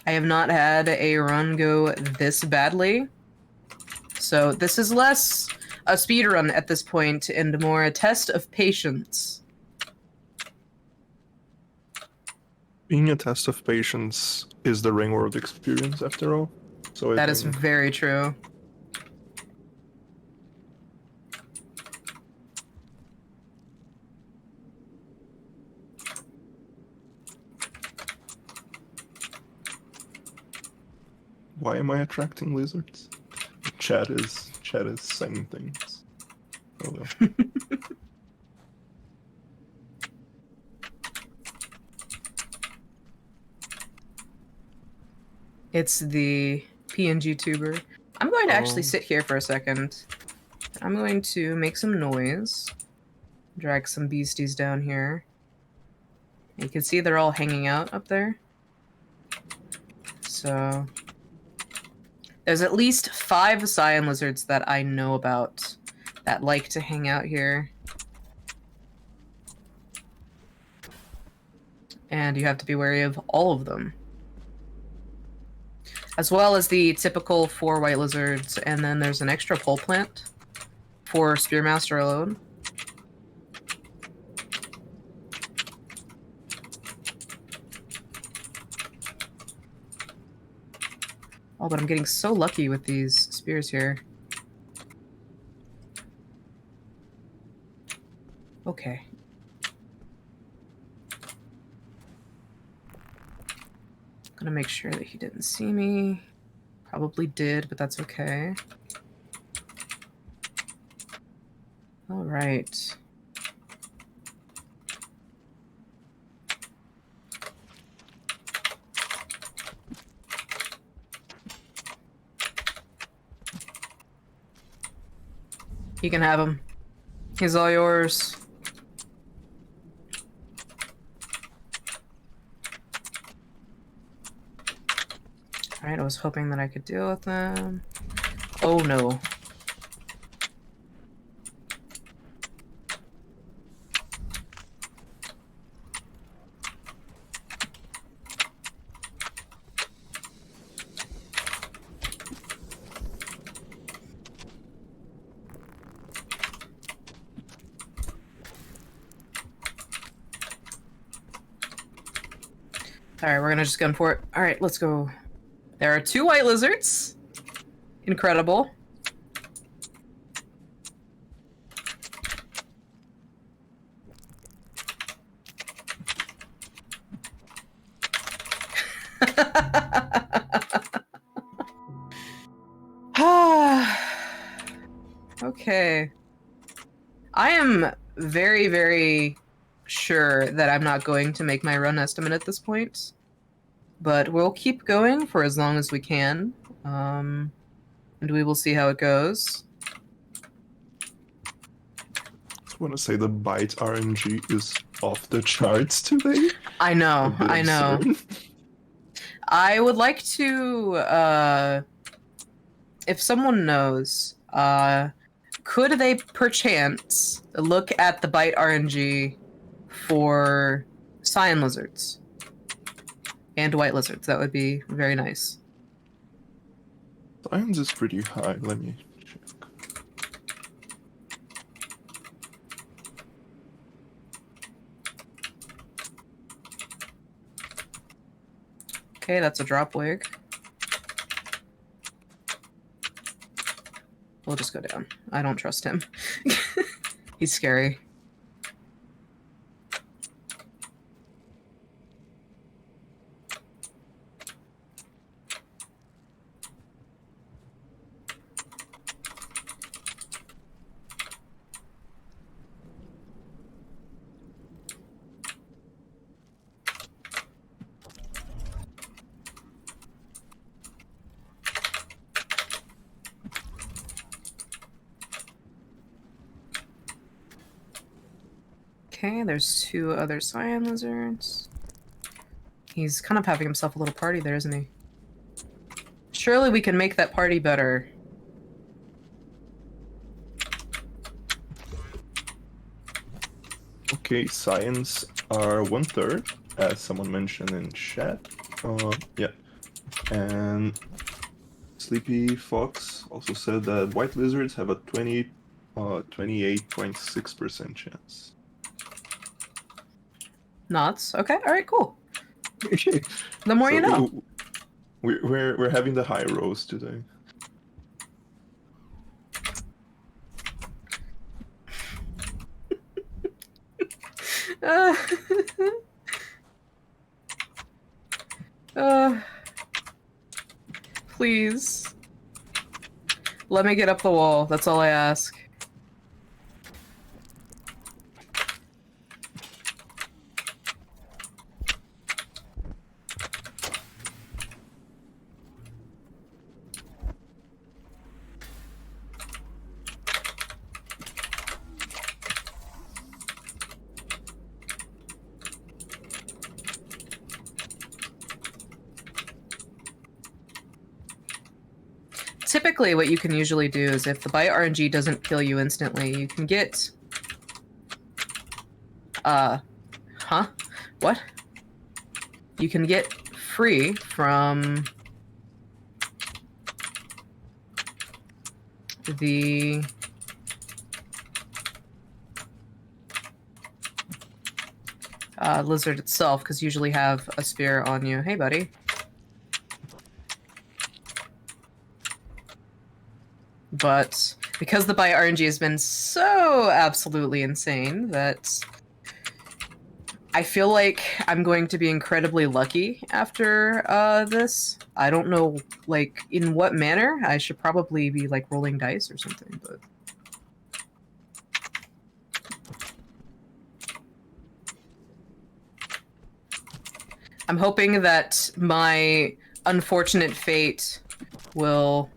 I have not had a run go this badly. So this is less a speedrun at this point and more a test of patience. Being a test of patience is the Ringworld experience, after all. So That is very true. Why am I attracting lizards? Chat is saying things. Oh well. It's the PNG tuber. I'm going to actually sit here for a second. I'm going to make some noise. Drag some beasties down here. You can see they're all hanging out up there. So there's at least 5 cyan lizards that I know about that like to hang out here. And you have to be wary of all of them. As well as the typical 4 white lizards, and then there's an extra pole plant for Spearmaster alone. Oh, but I'm getting so lucky with these spears here. Okay. Gonna make sure that he didn't see me. Probably did, but that's okay. All right. You can have him. He's all yours. Alright, I was hoping that I could deal with them. Oh no. Alright, we're gonna just gun for it. Alright, let's go. There are 2 white lizards. Incredible. Okay. I am very, very sure that I'm not going to make my run estimate at this point. But we'll keep going for as long as we can. And we will see how it goes. I want to say the bite RNG is off the charts today. I know, I know. Absurd. I would like to, if someone knows, could they perchance look at the bite RNG for cyan lizards? And white lizards, that would be very nice. Science is pretty high. Let me check. Okay, that's a drop wig. We'll just go down. I don't trust him. He's scary. Okay, there's 2 other cyan lizards. He's kind of having himself a little party there, isn't he? Surely we can make that party better. Okay, science are 1/3, as someone mentioned in chat. Yeah. And Sleepy Fox also said that white lizards have a 28.6% chance. Nuts. Okay, alright, cool. The more you know. We're having the high roast today. Please. Let me get up the wall. That's all I ask. Typically, what you can usually do is if the bite RNG doesn't kill you instantly, you can get... Huh? What? You can get free from... the... lizard itself, because you usually have a spear on you. Hey, buddy. But because the buy RNG has been so absolutely insane that I feel like I'm going to be incredibly lucky after this. I don't know, like, in what manner. I should probably be, like, rolling dice or something, but... I'm hoping that my unfortunate fate will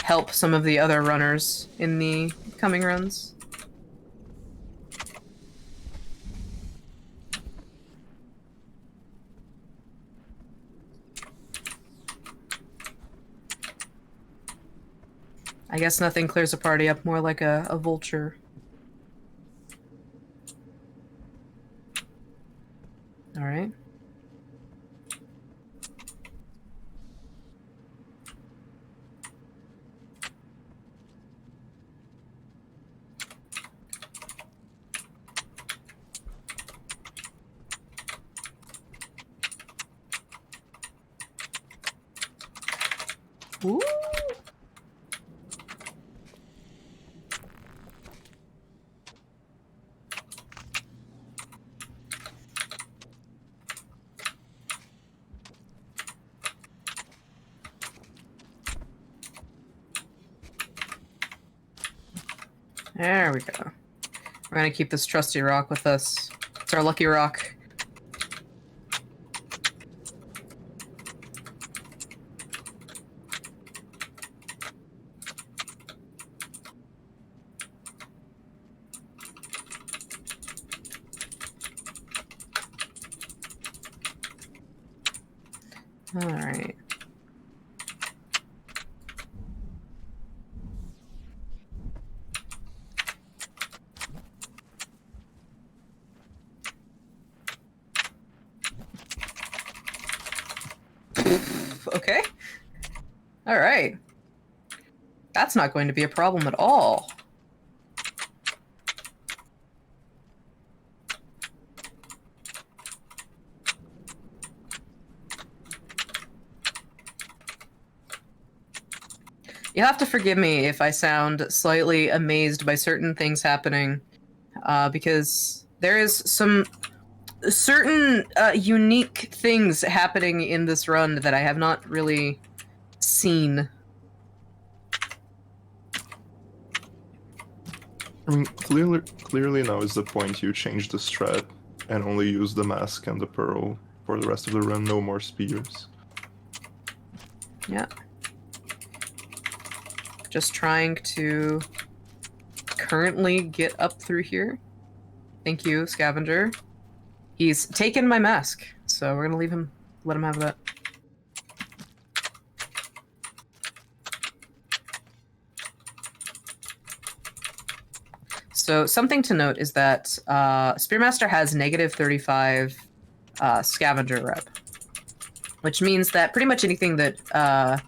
help some of the other runners in the coming runs. I guess nothing clears a party up more like a vulture. Alright. Ooh. There we go. We're gonna keep this trusty rock with us. It's our lucky rock. All right. Okay. All right. That's not going to be a problem at all. You have to forgive me if I sound slightly amazed by certain things happening, because there is some certain unique things happening in this run that I have not really seen. I mean, clearly now is the point you change the strat and only use the mask and the pearl for the rest of the run. No more spears. Yeah. Just trying to currently get up through here. Thank you, Scavenger. He's taken my mask, so we're gonna leave him, let him have that. So something to note is that Spearmaster has negative 35 Scavenger rep, which means that pretty much anything that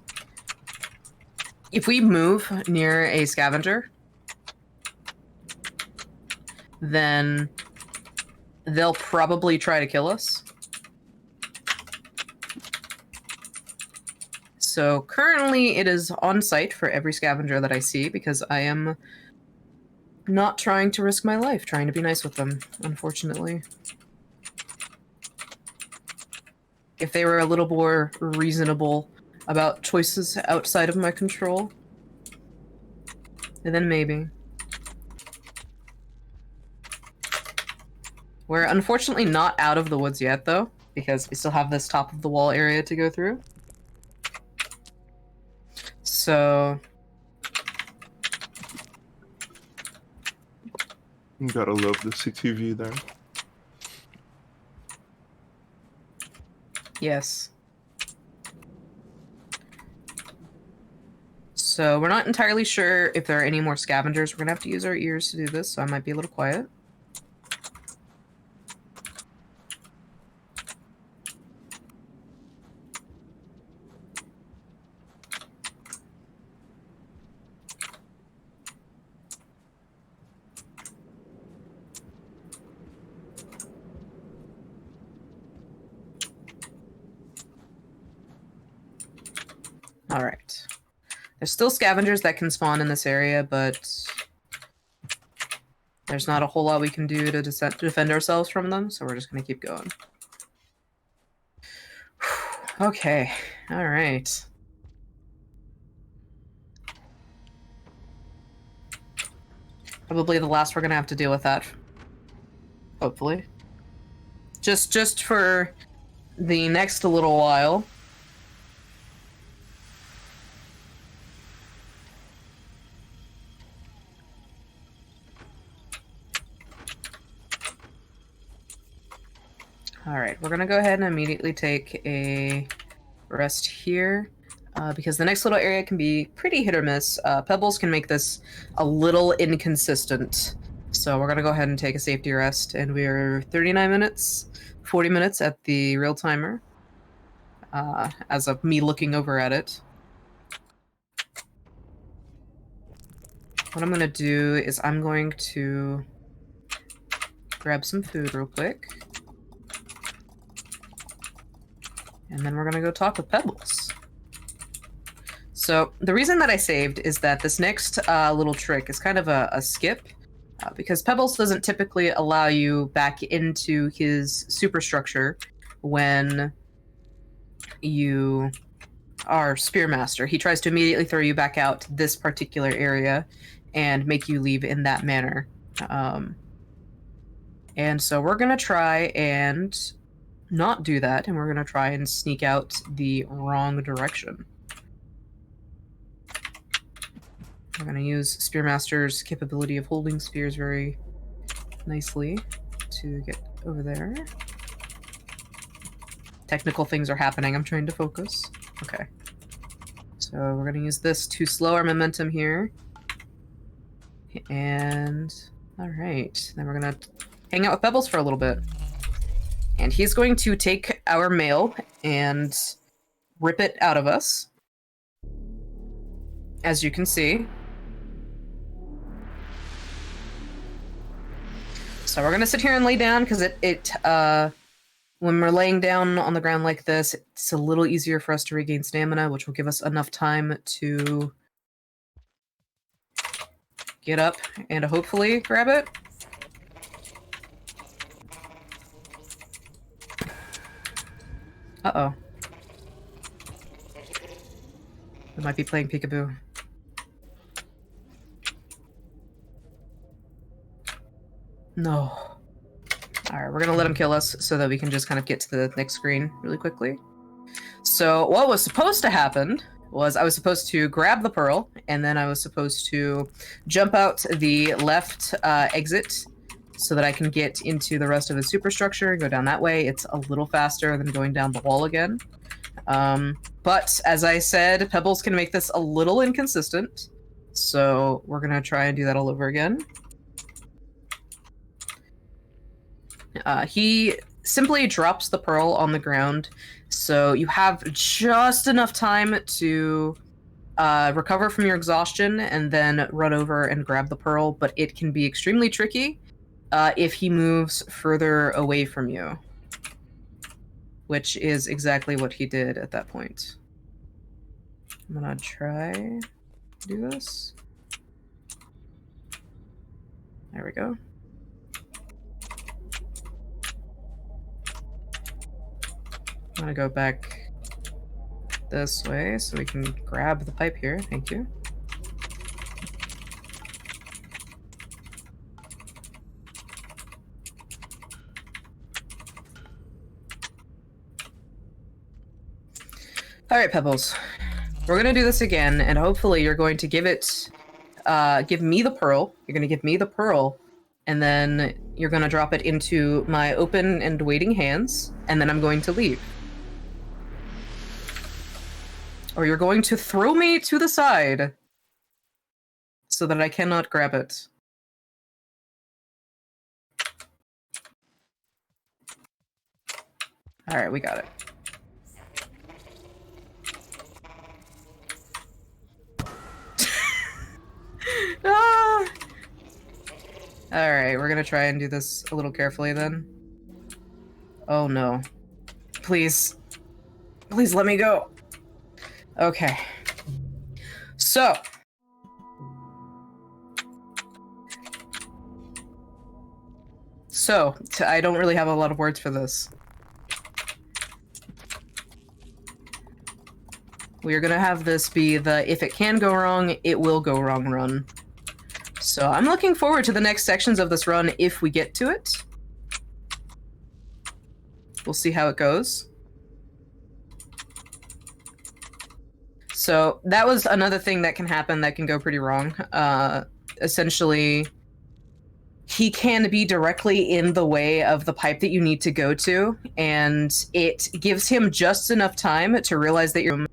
if we move near a scavenger, then they'll probably try to kill us. So currently it is on site for every scavenger that I see because I am not trying to risk my life, trying to be nice with them, unfortunately. If they were a little more reasonable about choices outside of my control, then maybe. We're unfortunately not out of the woods yet, though, because we still have this top of the wall area to go through. So... You gotta love the CTV there. Yes. So we're not entirely sure if there are any more scavengers. We're gonna have to use our ears to do this, so I might be a little quiet. All right. There's still scavengers that can spawn in this area, but there's not a whole lot we can do to defend ourselves from them, so we're just gonna keep going. Okay, alright. Probably the last we're gonna have to deal with that. Hopefully. Just for the next little while. Alright, we're gonna go ahead and immediately take a rest here. Because the next little area can be pretty hit or miss. Pebbles can make this a little inconsistent. So we're gonna go ahead and take a safety rest, and we're 39 minutes, 40 minutes at the real timer. As of me looking over at it. What I'm gonna do is I'm going to grab some food real quick. And then we're gonna go talk with Pebbles. So the reason that I saved is that this next little trick is kind of a skip, because Pebbles doesn't typically allow you back into his superstructure when you are Spearmaster. He tries to immediately throw you back out to this particular area and make you leave in that manner. And so we're gonna try and not do that, and we're gonna try and sneak out the wrong direction. We're gonna use Spearmaster's capability of holding spears very nicely to get over there. Technical things are happening. I'm trying to focus. Okay. So we're gonna use this to slow our momentum here. And alright. Then we're gonna hang out with Pebbles for a little bit. And he's going to take our mail and rip it out of us. As you can see. So we're going to sit here and lay down, because when we're laying down on the ground like this, it's a little easier for us to regain stamina, which will give us enough time to get up and hopefully grab it. Uh-oh. We might be playing peekaboo. No. Alright, we're gonna let him kill us so that we can just kind of get to the next screen really quickly. So what was supposed to happen was I was supposed to grab the pearl, and then I was supposed to jump out the left exit so that I can get into the rest of the superstructure, go down that way. It's a little faster than going down the wall again. But as I said, Pebbles can make this a little inconsistent, so we're gonna try and do that all over again. He simply drops the pearl on the ground, so you have just enough time to recover from your exhaustion and then run over and grab the pearl, but it can be extremely tricky if he moves further away from you, which is exactly what he did at that point. I'm gonna try to do this. There we go. I'm gonna go back this way so we can grab the pipe here. Thank you. All right, Pebbles. We're gonna do this again, and hopefully you're going to give me the pearl. You're gonna give me the pearl, and then you're gonna drop it into my open and waiting hands, and then I'm going to leave. Or you're going to throw me to the side so that I cannot grab it. All right, we got it. Ah! All right, we're gonna try and do this a little carefully then. Oh no. Please. Please let me go. Okay. I don't really have a lot of words for this. We are gonna have this be the if it can go wrong, it will go wrong run. So I'm looking forward to the next sections of this run if we get to it. We'll see how it goes. So that was another thing that can happen that can go pretty wrong. Essentially, he can be directly in the way of the pipe that you need to go to, and it gives him just enough time to realize that you're...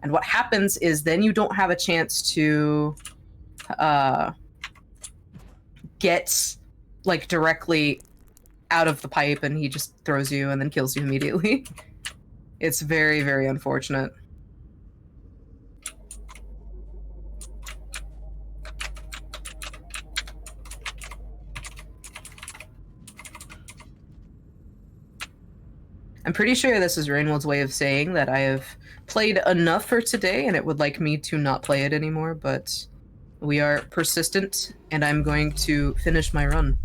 And what happens is then you don't have a chance to get like directly out of the pipe, and he just throws you and then kills you immediately. It's very, very unfortunate. I'm pretty sure this is Rainwood's way of saying that I have played enough for today and it would like me to not play it anymore, but we are persistent and I'm going to finish my run.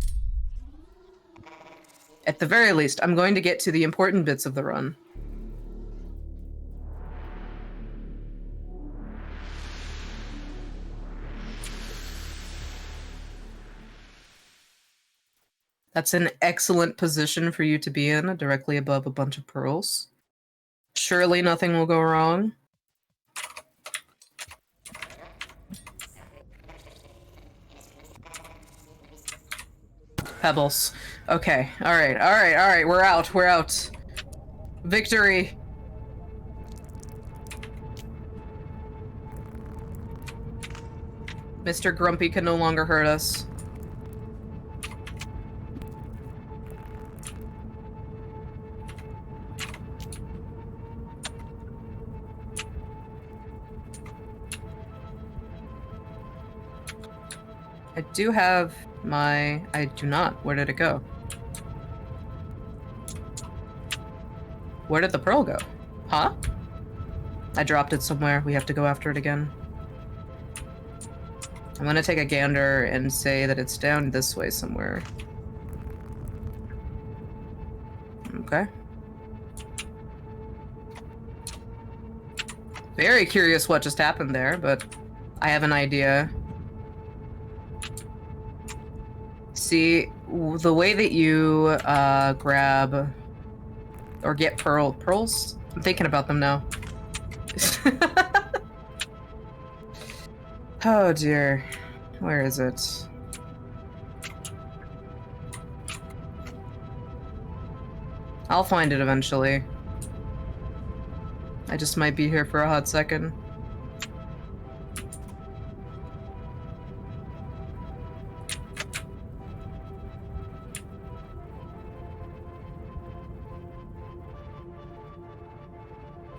At the very least, I'm going to get to the important bits of the run. That's an excellent position for you to be in, directly above a bunch of pearls. Surely nothing will go wrong. Pebbles. Okay, alright, we're out. Victory! Mr. Grumpy can no longer hurt us. I do have my... I do not. Where did it go? Where did the pearl go? Huh? I dropped it somewhere. We have to go after it again. I'm gonna take a gander and say that it's down this way somewhere. Okay. Very curious what just happened there, but I have an idea. See, the way that you grab or get pearls, I'm thinking about them now. Oh dear, where is it? I'll find it eventually. I just might be here for a hot second.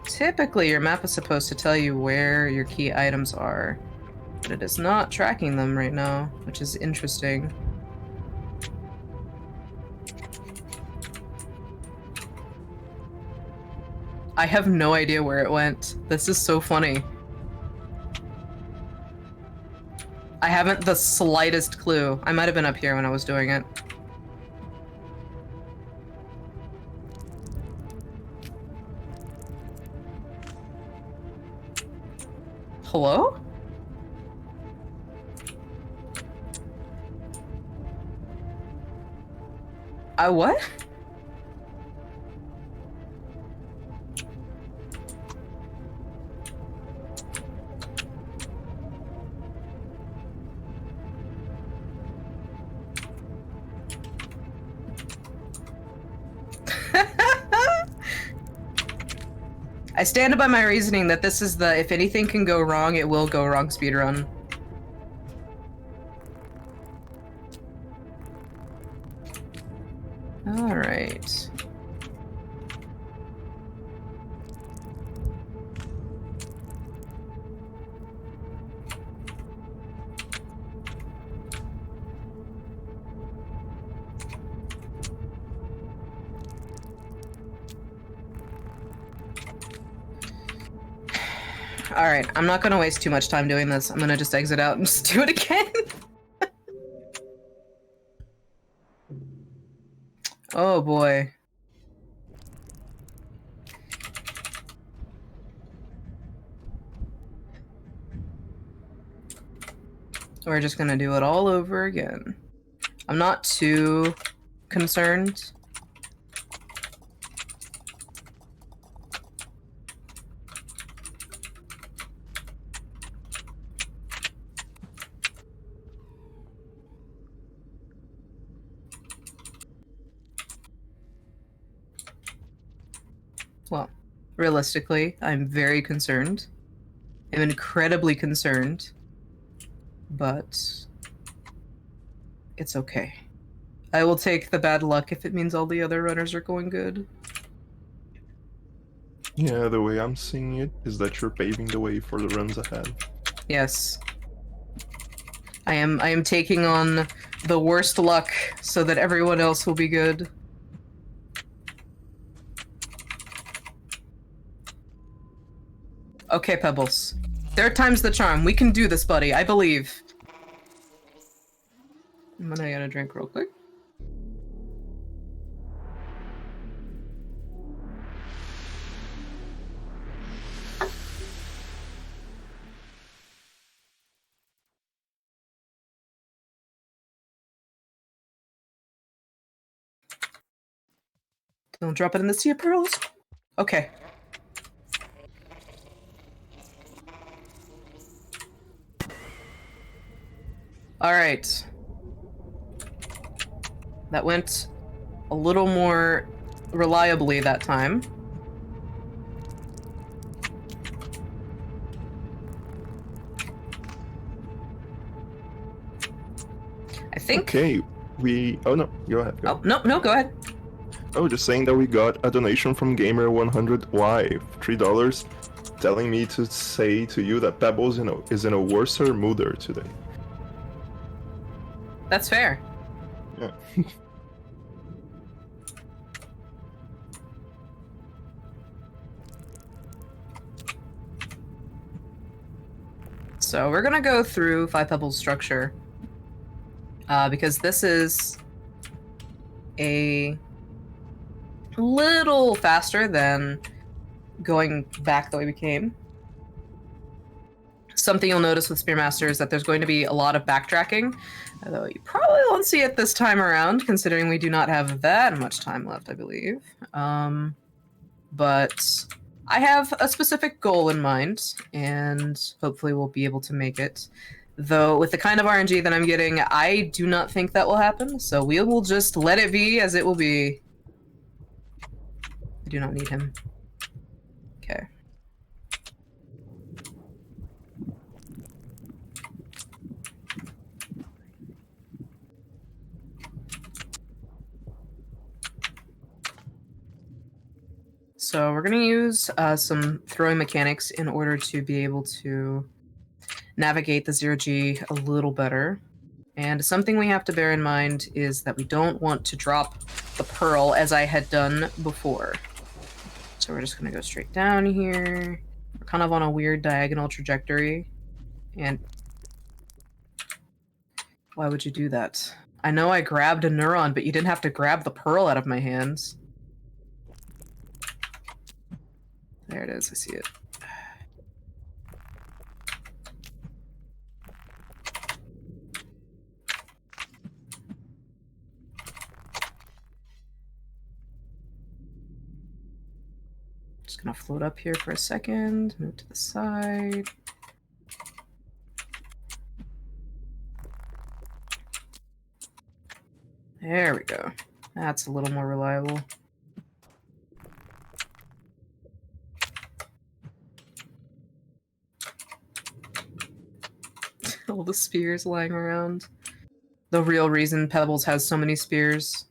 Typically, your map is supposed to tell you where your key items are, but it is not tracking them right now, which is interesting. I have no idea where it went. This is so funny. I haven't the slightest clue. I might have been up here when I was doing it. Hello? What? I stand by my reasoning that this is the if anything can go wrong, it will go wrong speedrun. Alright. Alright, I'm not gonna waste too much time doing this. I'm gonna just exit out and just do it again. Oh boy. We're just gonna do it all over again. I'm not too concerned. Well, realistically, I'm very concerned. I'm incredibly concerned. But it's okay. I will take the bad luck if it means all the other runners are going good. Yeah, the way I'm seeing it is that you're paving the way for the runs ahead. Yes. I am taking on the worst luck so that everyone else will be good. Okay, Pebbles. Third time's the charm. We can do this, buddy. I believe. I'm gonna get a drink real quick. Don't drop it in the sea of pearls. Okay. All right. That went a little more reliably that time. I think. Okay, oh no, go ahead. Oh, no, go ahead. Oh, just saying that we got a donation from Gamer100Y, $3, telling me to say to you that Pebbles is in a worser mooder today. That's fair. Yeah. So we're gonna go through Five Pebbles structure because this is a little faster than going back the way we came. Something you'll notice with Spearmaster is that there's going to be a lot of backtracking, although you probably won't see it this time around, considering we do not have that much time left, I believe. But I have a specific goal in mind, and hopefully we'll be able to make it. Though, with the kind of RNG that I'm getting, I do not think that will happen, so we will just let it be as it will be. I do not need him. Okay. So we're going to use some throwing mechanics in order to be able to navigate the 0G a little better. And something we have to bear in mind is that we don't want to drop the pearl as I had done before. So we're just going to go straight down here. We're kind of on a weird diagonal trajectory. And why would you do that? I know I grabbed a neuron, but you didn't have to grab the pearl out of my hands. There it is, I see it. Just gonna float up here for a second, move to the side. There we go. That's a little more reliable. All the spears lying around. The real reason Pebbles has so many spears.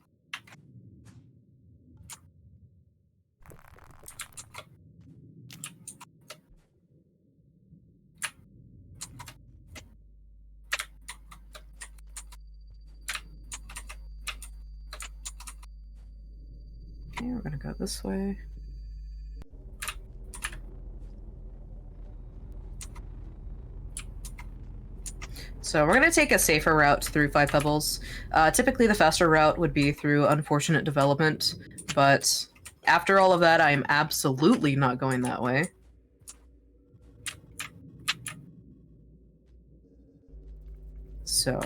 Okay, we're gonna go this way. So we're going to take a safer route through Five Pebbles. Typically the faster route would be through Unfortunate Development, but after all of that, I am absolutely not going that way. So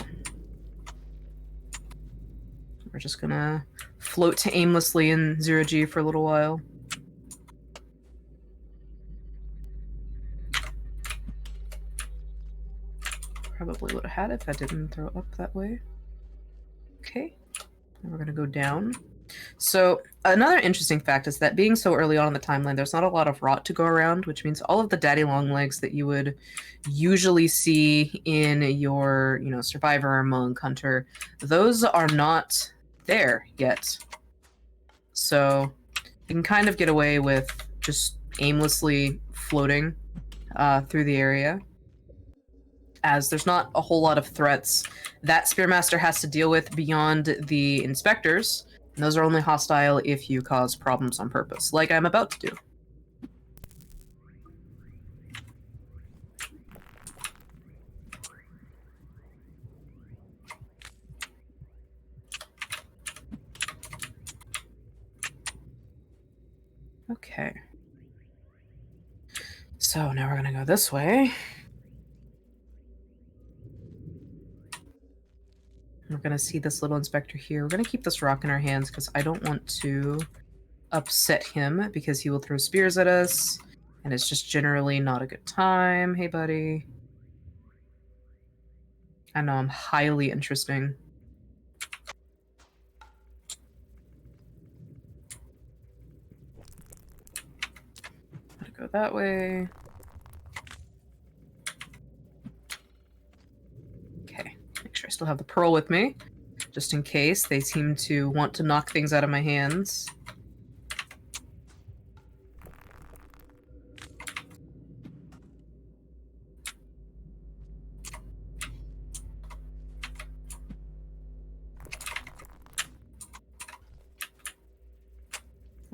we're just gonna float aimlessly in 0G for a little while. Probably would have had it if I didn't throw up that way. Okay, and we're gonna go down. So another interesting fact is that being so early on in the timeline, there's not a lot of rot to go around, which means all of the daddy long legs that you would usually see in your, survivor, monk, hunter, those are not there yet. So you can kind of get away with just aimlessly floating through the area, as there's not a whole lot of threats that Spearmaster has to deal with beyond the inspectors. And those are only hostile if you cause problems on purpose, like I'm about to do. Okay. So now we're gonna go this way. We're gonna see this little inspector here. We're gonna keep this rock in our hands because I don't want to upset him because he will throw spears at us, and it's just generally not a good time. Hey, buddy. I know I'm highly interesting. Gotta go that way. Okay, make sure I still have the pearl with me, just in case they seem to want to knock things out of my hands.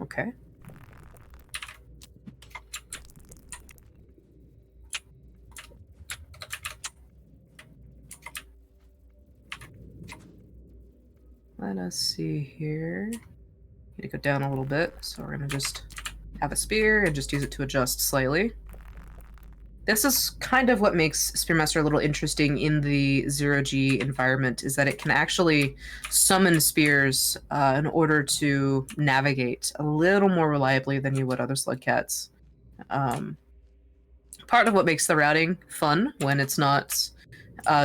Okay. Let us see here. Need to go down a little bit, so we're gonna just have a spear and just use it to adjust slightly. This is kind of what makes Spearmaster a little interesting in the 0G environment, is that it can actually summon spears in order to navigate a little more reliably than you would other slug cats. Part of what makes the routing fun when it's not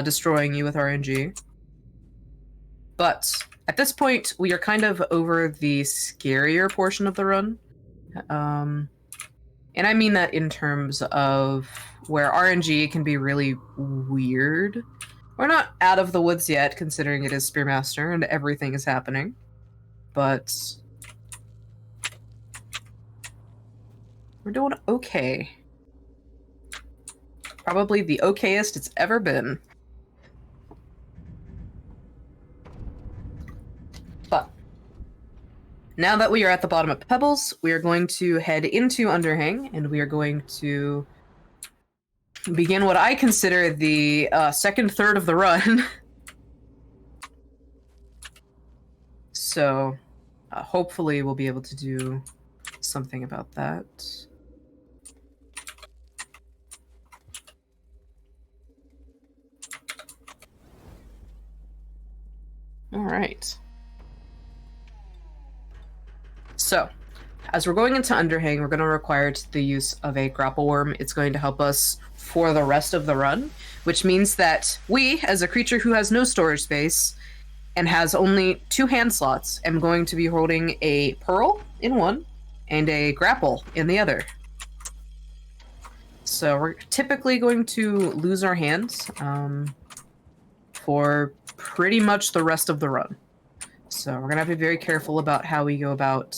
destroying you with RNG. But at this point, we are kind of over the scarier portion of the run. And I mean that in terms of where RNG can be really weird. We're not out of the woods yet, considering it is Spearmaster and everything is happening. But we're doing okay. Probably the okayest it's ever been. But now that we are at the bottom of Pebbles, we are going to head into Underhang, and we are going to begin what I consider the second third of the run. So hopefully we'll be able to do something about that. All right. So, as we're going into Underhang, we're going to require the use of a grapple worm. It's going to help us for the rest of the run, which means that we, as a creature who has no storage space and has only 2 hand slots, am going to be holding a pearl in one and a grapple in the other. So we're typically going to lose our hands for pretty much the rest of the run. So we're going to have to be very careful about how we go about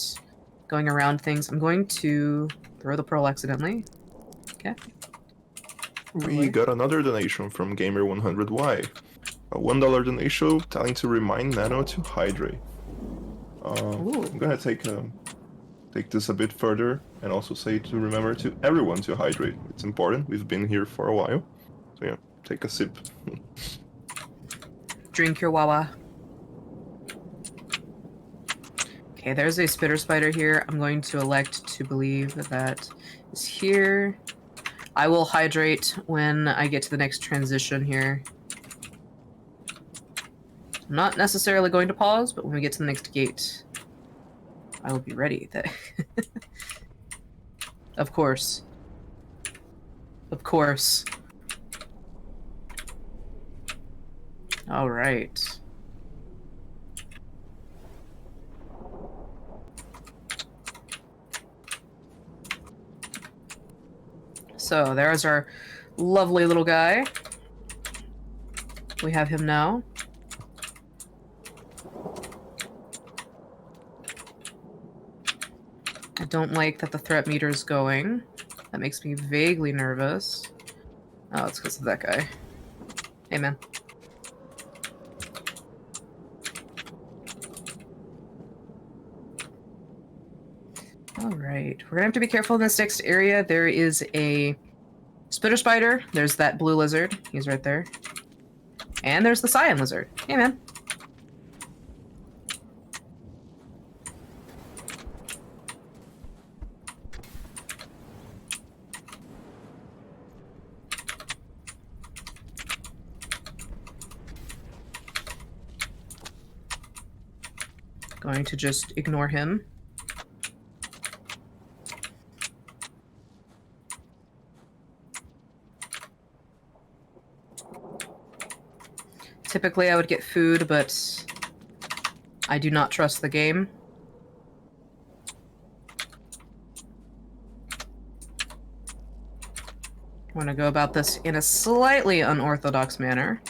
going around things. I'm going to throw the pearl accidentally. Okay. We got another donation from Gamer100Y. A $1 donation telling to remind Nano to hydrate. I'm gonna take this a bit further and also say to remember to everyone to hydrate. It's important. We've been here for a while. So yeah. take a sip. Drink your Wawa. Okay, there's a spitter spider here. I'm going to elect to believe that that is here. I will hydrate when I get to the next transition here. I'm not necessarily going to pause, but when we get to the next gate, I will be ready. Of course. Of course. All right. So there's our lovely little guy. We have him now. I don't like that the threat meter is going. That makes me vaguely nervous. Oh, it's because of that guy. Hey, man. Alright, we're gonna have to be careful in this next area. There is a spitter spider. There's that blue lizard. He's right there. And there's the cyan lizard. Hey, man. Going to just ignore him. Typically I would get food, but I do not trust the game. I want to go about this in a slightly unorthodox manner.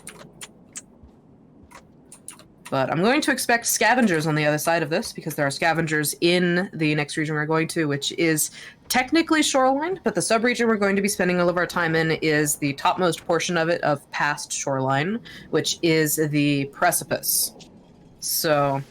But I'm going to expect scavengers on the other side of this, because there are scavengers in the next region we're going to, which is technically Shoreline, but the sub-region we're going to be spending all of our time in is the topmost portion of it, of past Shoreline, which is the Precipice. So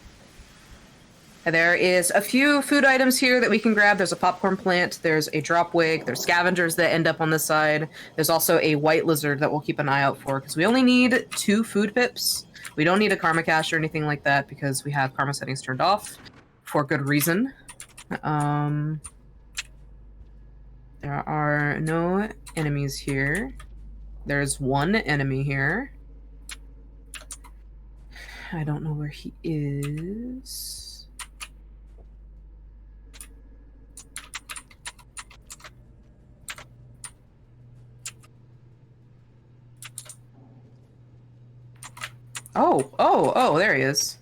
there is a few food items here that we can grab. There's a popcorn plant, there's a drop wig, there's scavengers that end up on this side. There's also a white lizard that we'll keep an eye out for, because we only need 2 food pips. We don't need a karma cache or anything like that, because we have karma settings turned off for good reason. There are no enemies here. There's one enemy here. I don't know where he is. Oh, there he is.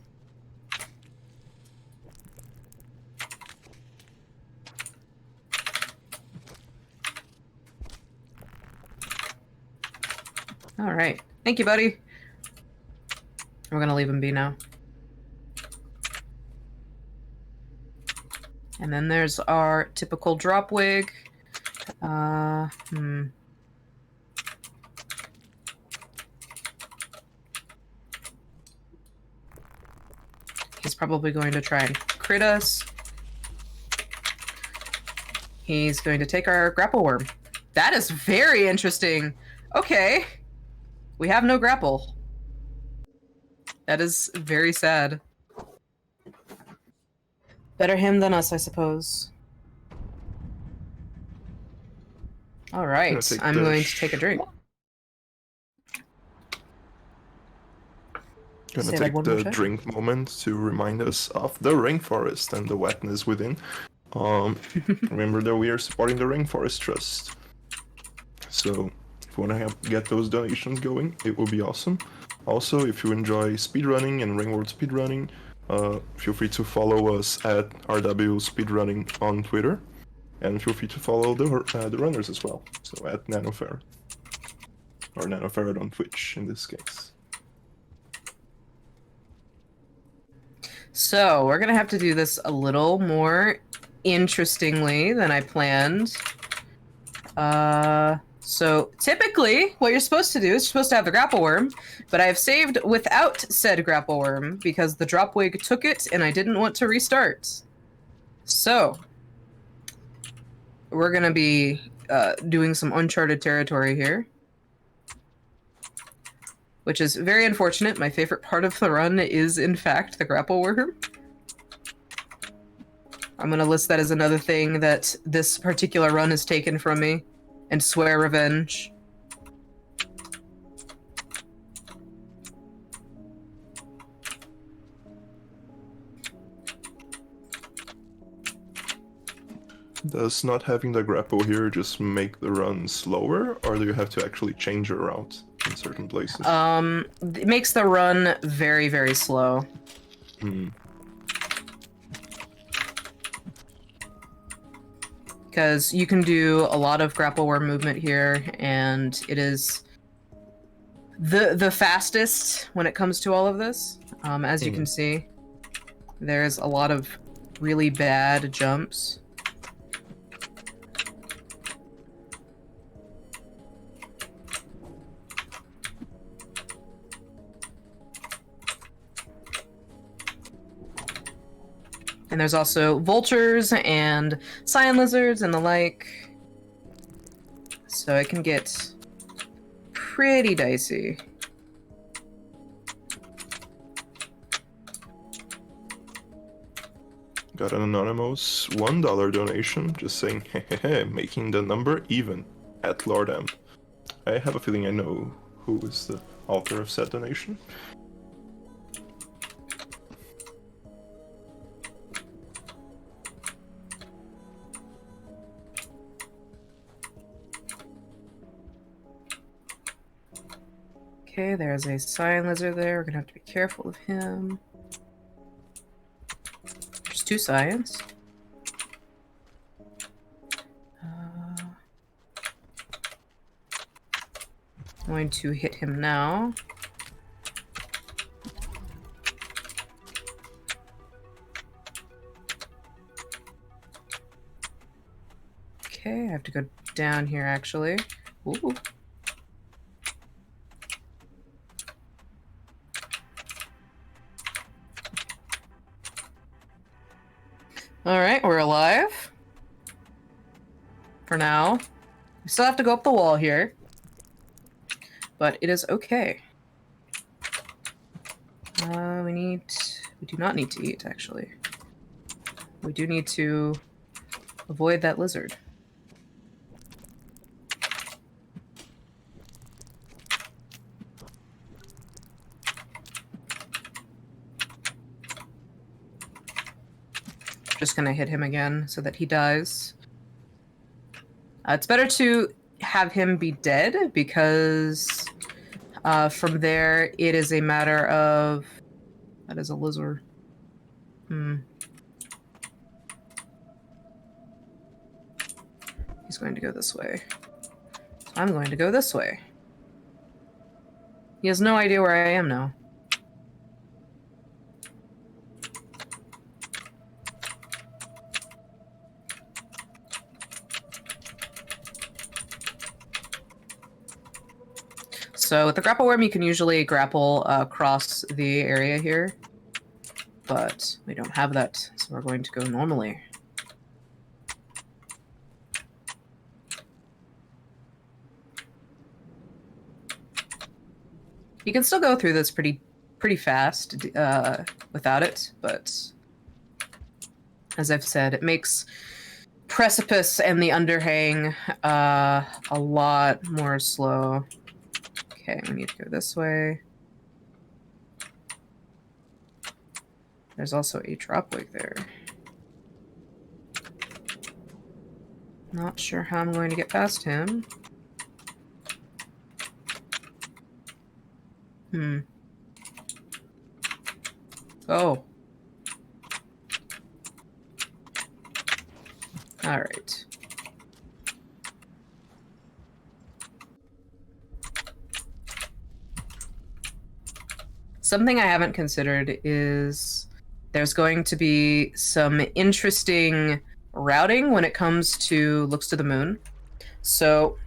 All right. Thank you, buddy. We're gonna leave him be now. And then there's our typical drop wig. He's probably going to try and crit us. He's going to take our grapple worm. That is very interesting. Okay. We have no grapple. That is very sad. Better him than us, I suppose. All right, I'm going to take a drink. Gonna take the drink moment to remind us of the rainforest and the wetness within. Remember that we are supporting the Rainforest Trust. So if you want to get those donations going, it will be awesome. Also, if you enjoy speedrunning and Ringworld speedrunning, feel free to follow us at RW Speedrunning on Twitter. And feel free to follow the runners as well. So at NanoFerret. Or NanoFerret on Twitch in this case. So we're gonna have to do this a little more interestingly than I planned. So typically what you're supposed to do is you're supposed to have the grapple worm, but I have saved without said grapple worm because the drop wig took it and I didn't want to restart. So we're gonna be doing some uncharted territory here. which is very unfortunate. My favorite part of the run is, in fact, the grapple worm. I'm going to list that as another thing that this particular run has taken from me, and swear revenge. Does not having the grapple here just make the run slower, or do you have to actually change your route in certain places? It makes the run very, very slow. Hmm. Because you can do a lot of grapple worm movement here, and it is the fastest when it comes to all of this. As you can see, there's a lot of really bad jumps. And there's also vultures and cyan lizards and the like. So it can get pretty dicey. Got an anonymous $1 donation, just saying, hehehe, making the number even at Lord M. I have a feeling I know who is the author of said donation. Okay, there's a cyan lizard there. We're gonna have to be careful of him. There's 2 cyans. I'm going to hit him now. Okay, I have to go down here actually. Ooh. Alright, we're alive. For now. We still have to go up the wall here. But it is okay. We do not need to eat, actually. We do need to avoid that lizard. Just gonna hit him again so that he dies. It's better to have him be dead because from there it is a matter of... That is a lizard. He's going to go this way. I'm going to go this way. He has no idea where I am now. So with the grapple worm, you can usually grapple across the area here, but we don't have that, so we're going to go normally. You can still go through this pretty fast without it, but as I've said, it makes precipice and the underhang a lot more slow. Okay, we need to go this way. There's also a dropwig there. Not sure how I'm going to get past him. Oh. All right. Something I haven't considered is there's going to be some interesting routing when it comes to Looks to the Moon. So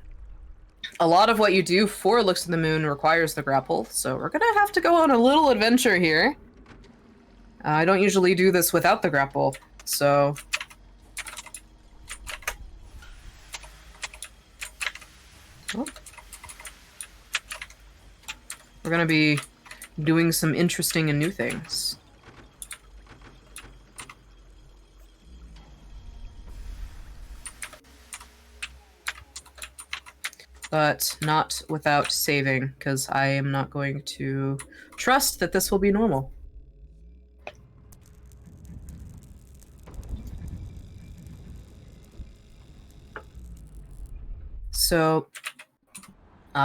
a lot of what you do for Looks to the Moon requires the grapple, so we're gonna have to go on a little adventure here. I don't usually do this without the grapple, so... Oh. We're gonna be doing some interesting and new things. But not without saving, because I am not going to trust that this will be normal. So,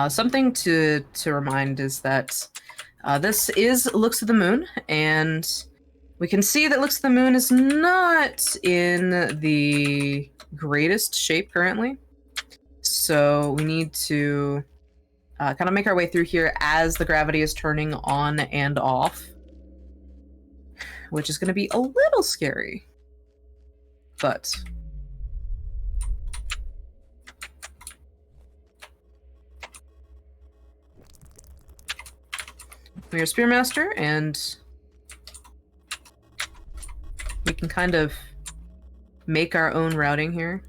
something to remind is that this is Looks of the Moon, and we can see that Looks of the Moon is not in the greatest shape currently. So we need to kind of make our way through here as the gravity is turning on and off, which is going to be a little scary. But we are Spearmaster, and we can kind of make our own routing here.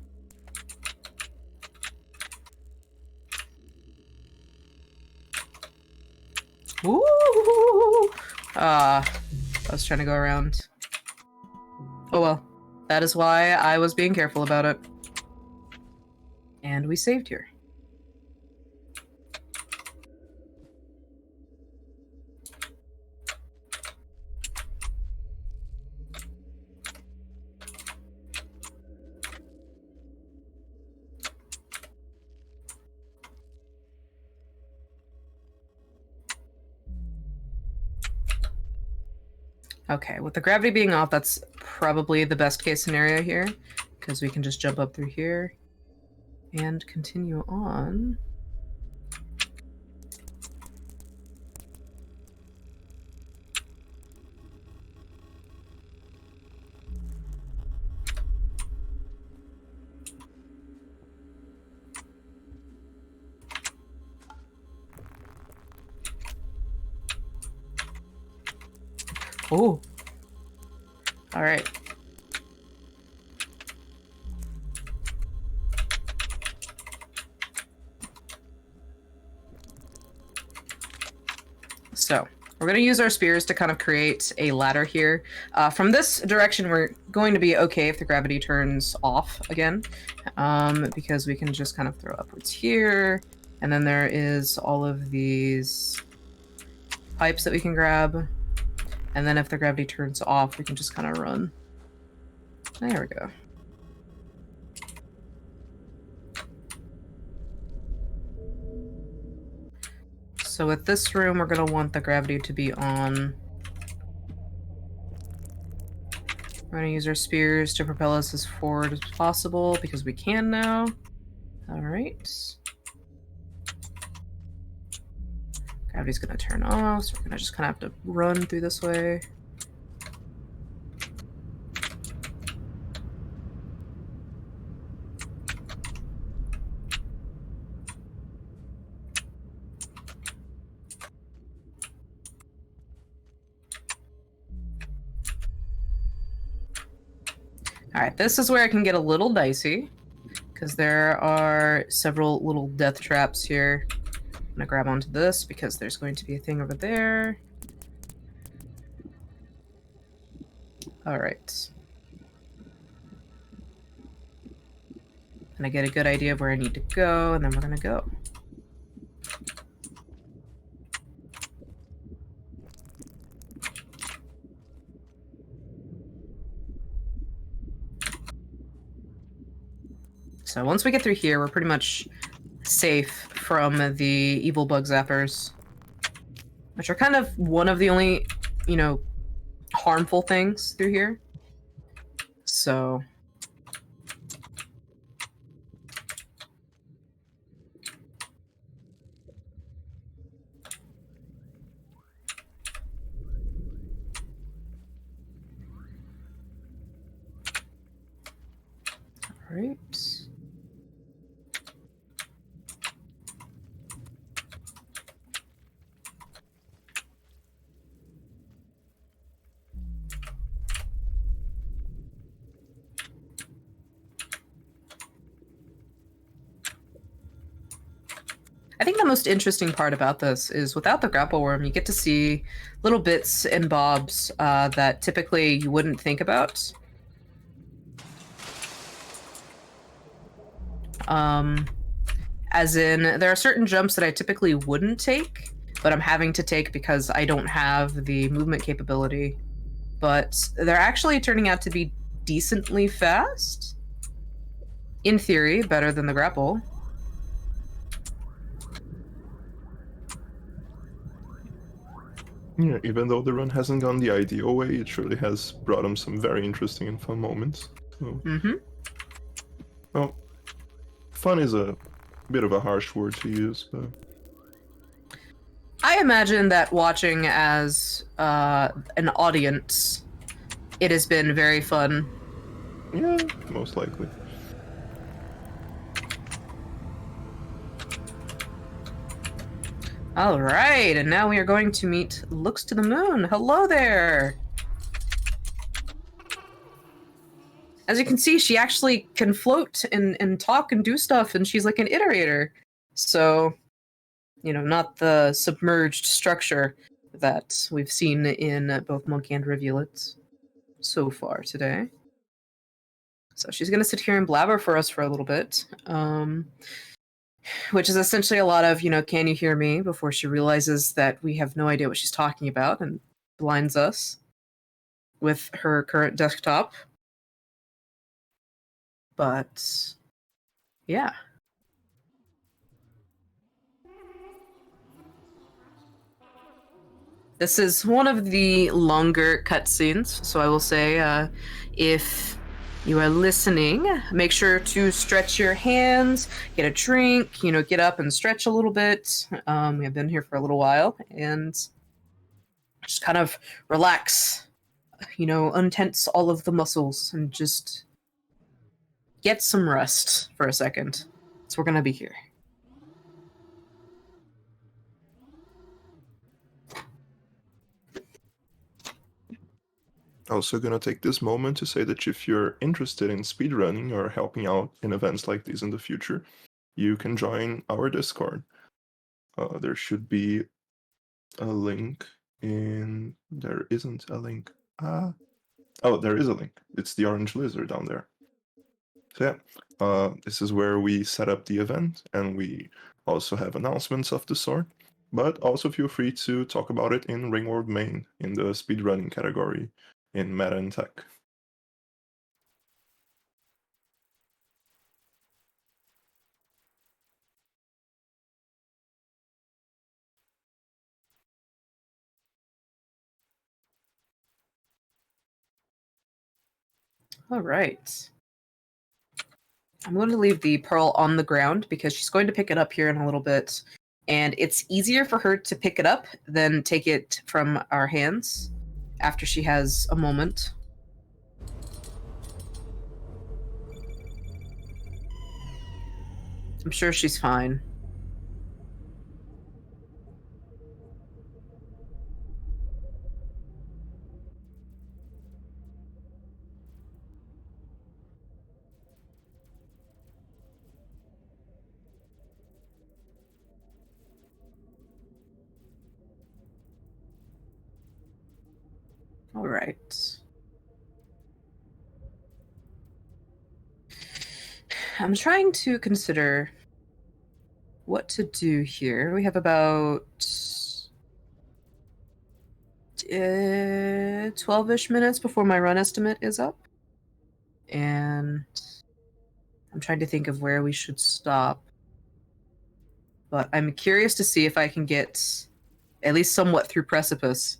Ooh! I was trying to go around. Oh well. That is why I was being careful about it. And we saved here. Okay, with the gravity being off, that's probably the best case scenario here, because we can just jump up through here and continue on. Oh. All right. So we're going to use our spears to kind of create a ladder here. From this direction, we're going to be okay if the gravity turns off again, because we can just kind of throw upwards here. And then there is all of these pipes that we can grab. And then if the gravity turns off, we can just kind of run. There we go. So with this room, we're going to want the gravity to be on. We're going to use our spears to propel us as forward as possible, because we can now. All right. Gravity's going to turn off, so we're going to just kind of have to run through this way. Alright, this is where it can get a little dicey, because there are several little death traps here. I'm gonna grab onto this because there's going to be a thing over there. Alright. And I get a good idea of where I need to go, and then we're gonna go. So once we get through here, we're pretty much safe from the evil bug zappers, which are kind of one of the only, you know, harmful things through here. So all right. I think the most interesting part about this is without the grapple worm, you get to see little bits and bobs that typically you wouldn't think about. As in, there are certain jumps that I typically wouldn't take, but I'm having to take because I don't have the movement capability. But they're actually turning out to be decently fast. In theory, better than the grapple. Yeah, even though the run hasn't gone the ideal way, it surely has brought him some very interesting and fun moments. So, well, fun is a bit of a harsh word to use, but I imagine that watching as an audience, it has been very fun. yeah, most likely. All right, and now we are going to meet Looks to the Moon. Hello there! As you can see, she actually can float and talk and do stuff, and she's like an iterator. So, you know, not the submerged structure that we've seen in both Monkey and Rivulet so far today. So she's going to sit here and blabber for us for a little bit. Which is essentially a lot of, you know, can you hear me, before she realizes that we have no idea what she's talking about and blinds us with her current desktop. But, yeah. This is one of the longer cutscenes, so I will say, if you are listening, make sure to stretch your hands, get a drink, you know, get up and stretch a little bit. We have been here for a little while, and just kind of relax, you know, untense all of the muscles and just get some rest for a second. So we're going to be here. Also gonna take this moment to say that if you're interested in speedrunning or helping out in events like these in the future, you can join our Discord. There should be a link in... There isn't a link. Oh, there is a link. It's the orange lizard down there. So yeah, this is where we set up the event, and we also have announcements of the sort. But also feel free to talk about it in Ringworld Main in the speedrunning category in Meta and Tech. All right. I'm going to leave the pearl on the ground because she's going to pick it up here in a little bit. And it's easier for her to pick it up than take it from our hands after she has a moment. I'm sure she's fine. All right. I'm trying to consider what to do here. We have about 12-ish minutes before my run estimate is up. And I'm trying to think of where we should stop. But I'm curious to see if I can get at least somewhat through Precipice.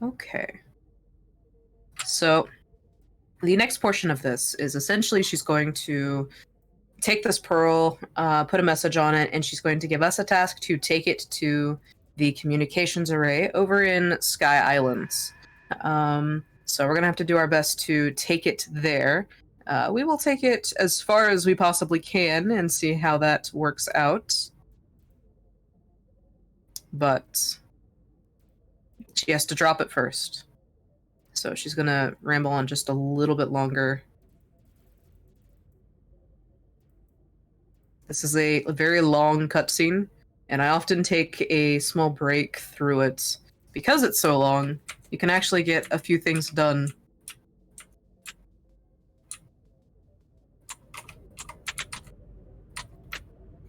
Okay. So the next portion of this is essentially she's going to take this pearl, put a message on it, and she's going to give us a task to take it to the communications array over in Sky Islands. So we're gonna have to do our best to take it there. We will take it as far as we possibly can and see how that works out. But she has to drop it first. So she's gonna ramble on just a little bit longer. This is a very long cutscene, and I often take a small break through it. Because it's so long, you can actually get a few things done.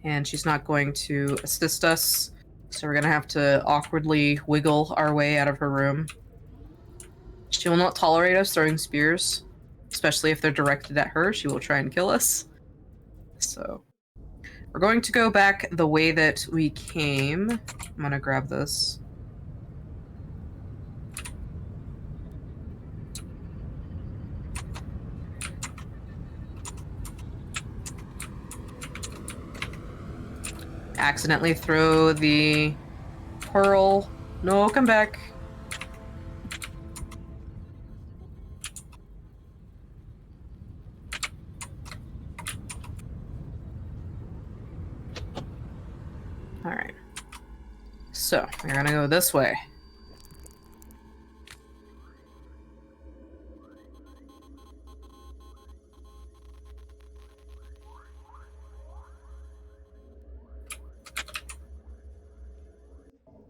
And she's not going to assist us, so we're gonna have to awkwardly wiggle our way out of her room. She will not tolerate us throwing spears, especially if they're directed at her. She will try and kill us. So we're going to go back the way that we came. I'm gonna grab this. Accidentally throw the pearl. No, come back. Alright. So, we're gonna go this way.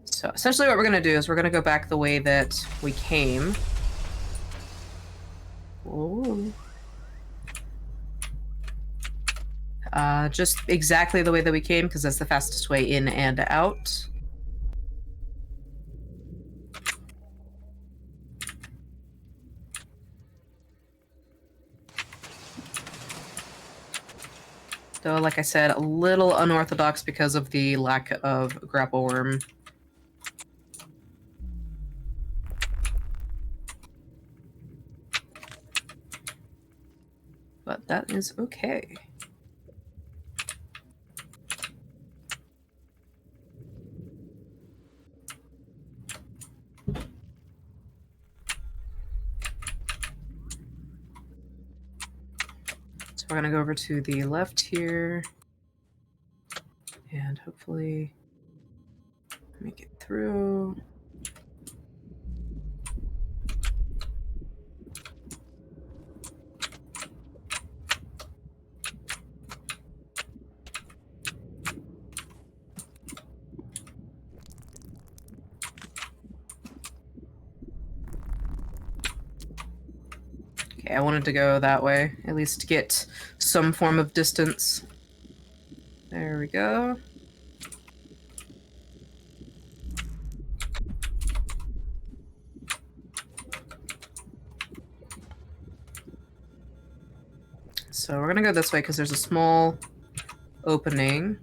So essentially what we're going to do is we're going to go back the way that we came. Ooh. Just exactly the way that we came, because that's the fastest way in and out. Though, like I said, a little unorthodox because of the lack of grapple worm. But that is okay. So we're gonna go over to the left here and hopefully make it through. I wanted to go that way, at least to get some form of distance. There we go. So we're gonna go this way because there's a small opening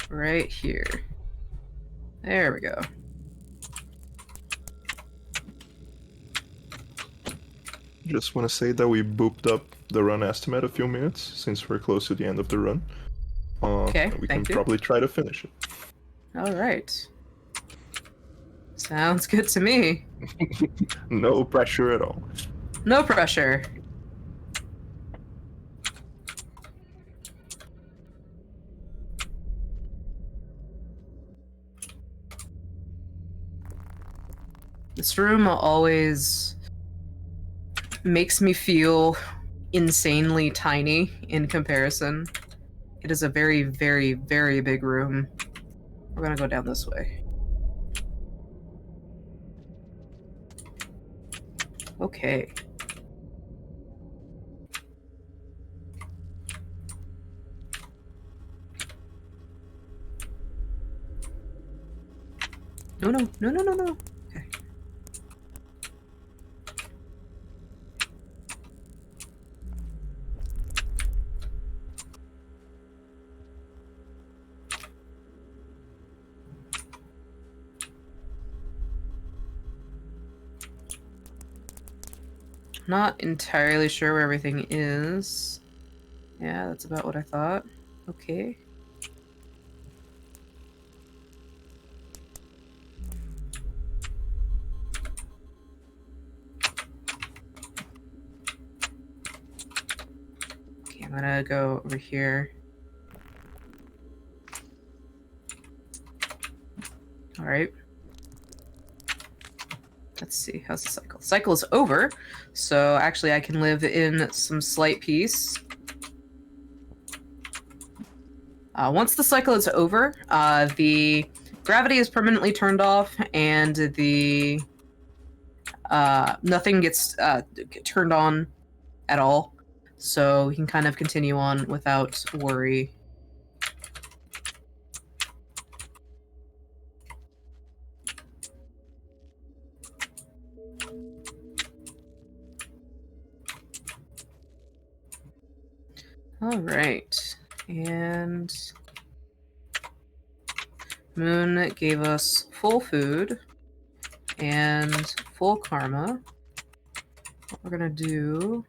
right here. There we go. Just want to say that we booped up the run estimate a few minutes since we're close to the end of the run. Okay, we thank can you. probably try to finish it. All right. Sounds good to me. No pressure at all. No pressure. This room always makes me feel insanely tiny in comparison. It is a very, very, very big room. We're gonna go down this way. Okay. No, no, no, no, no, no. Okay. Not entirely sure where everything is. Yeah, that's about what I thought. Okay. I'm gonna go over here. All right. Let's see, how's the cycle? The cycle is over, so actually I can live in some slight peace. Once the cycle is over, the gravity is permanently turned off, and the nothing gets turned on at all, so we can kind of continue on without worry. All right, and Moon gave us full food and full karma. What we're gonna do,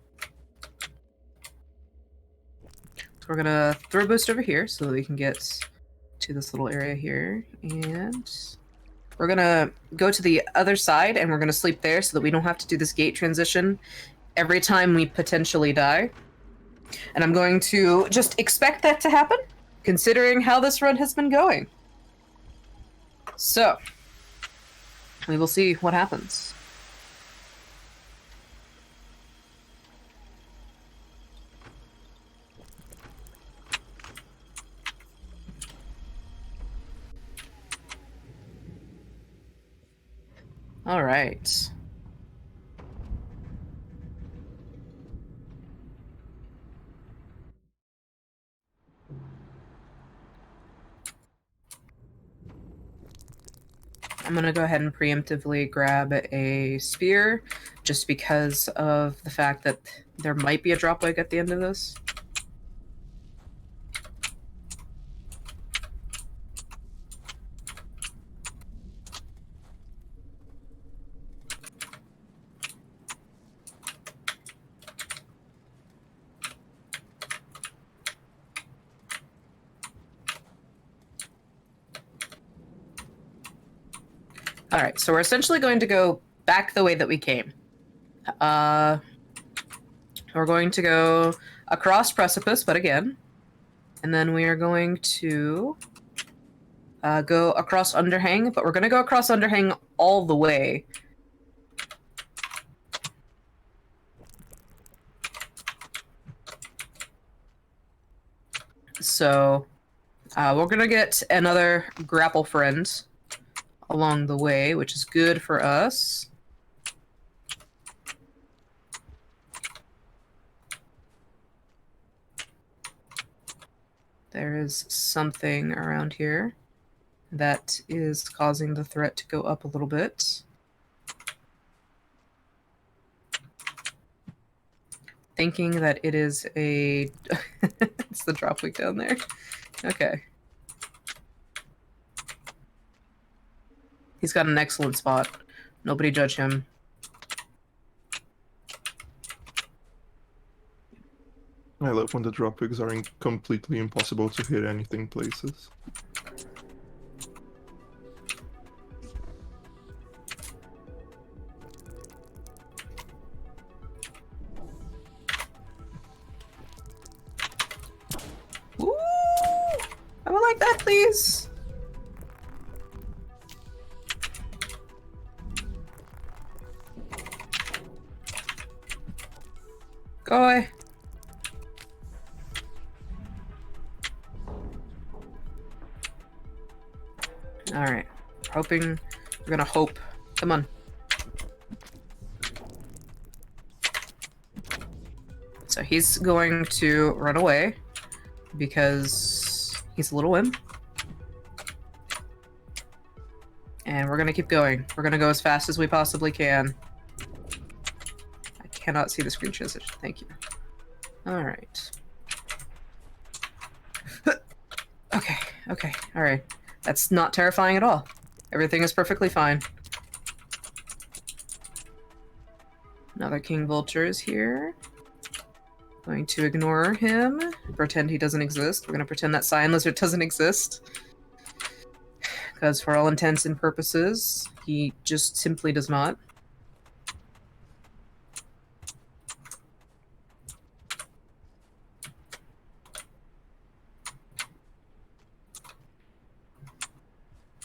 so we're gonna throw boost over here so that we can get to this little area here, and we're gonna go to the other side and we're gonna sleep there so that we don't have to do this gate transition every time we potentially die. And I'm going to just expect that to happen, considering how this run has been going. So, we will see what happens. All right. I'm gonna go ahead and preemptively grab a spear, just because of the fact that there might be a drop leg at the end of this. All right, so we're essentially going to go back the way that we came. We're going to go across precipice, but again, and then we are going to go across underhang, but we're going to go across underhang all the way. So we're going to get another grapple friend along the way, which is good for us. There is something around here that is causing the threat to go up a little bit. Thinking that it is a... it's the drop week down there. Okay. He's got an excellent spot. Nobody judge him. I love when the drop pigs are completely impossible to hit anything places. Ooh! I would like that, please. Go away. Alright. Hoping. We're gonna hope. Come on. So he's going to run away because he's a little wimp. And we're gonna keep going. We're gonna go as fast as we possibly can. I cannot see the screen transition. Thank you. Alright. Okay, okay, alright. That's not terrifying at all. Everything is perfectly fine. Another king vulture is here. Going to ignore him. Pretend he doesn't exist. We're gonna pretend that Cyan Lizard doesn't exist. Because for all intents and purposes, he just simply does not.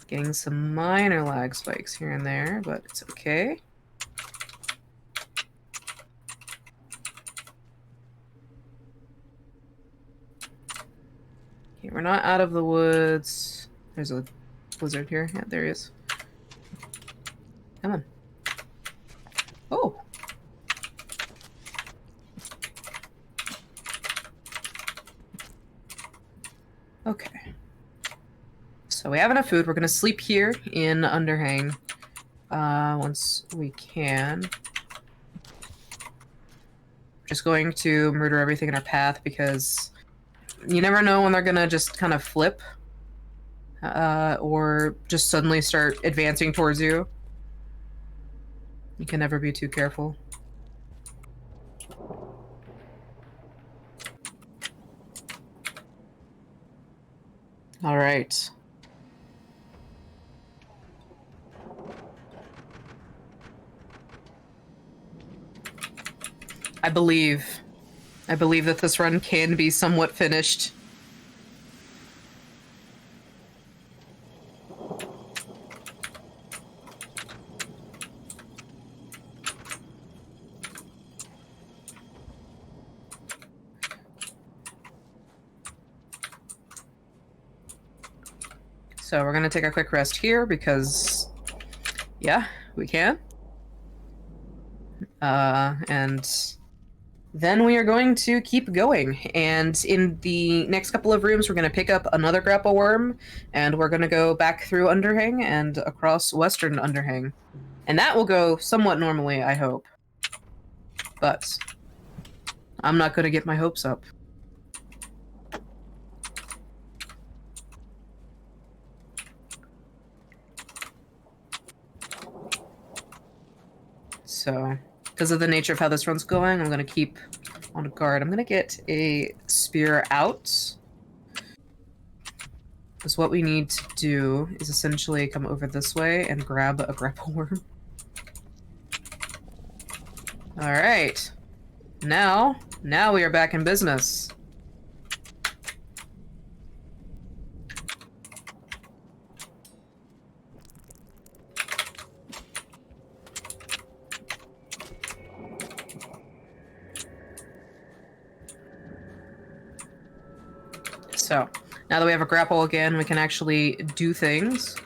Getting some minor lag spikes here and there, but it's okay. Okay, we're not out of the woods. There's a blizzard here. Yeah, there he is. Come on. Oh! Okay. So we have enough food. We're gonna sleep here in Underhang. Once we can. Just going to murder everything in our path because you never know when they're gonna just kind of flip. Or just suddenly start advancing towards you. You can never be too careful. All right. I believe that this run can be somewhat finished. So we're gonna take a quick rest here because, yeah, we can. And then we are going to keep going. And in the next couple of rooms, we're going to pick up another grapple worm, and we're going to go back through Underhang and across Western Underhang. And that will go somewhat normally, I hope. But I'm not going to get my hopes up. So, because of the nature of how this run's going, I'm going to keep on guard. I'm going to get a spear out. Because what we need to do is essentially come over this way and grab a grapple worm. Alright. Now we are back in business. So, now that we have a grapple again, we can actually do things.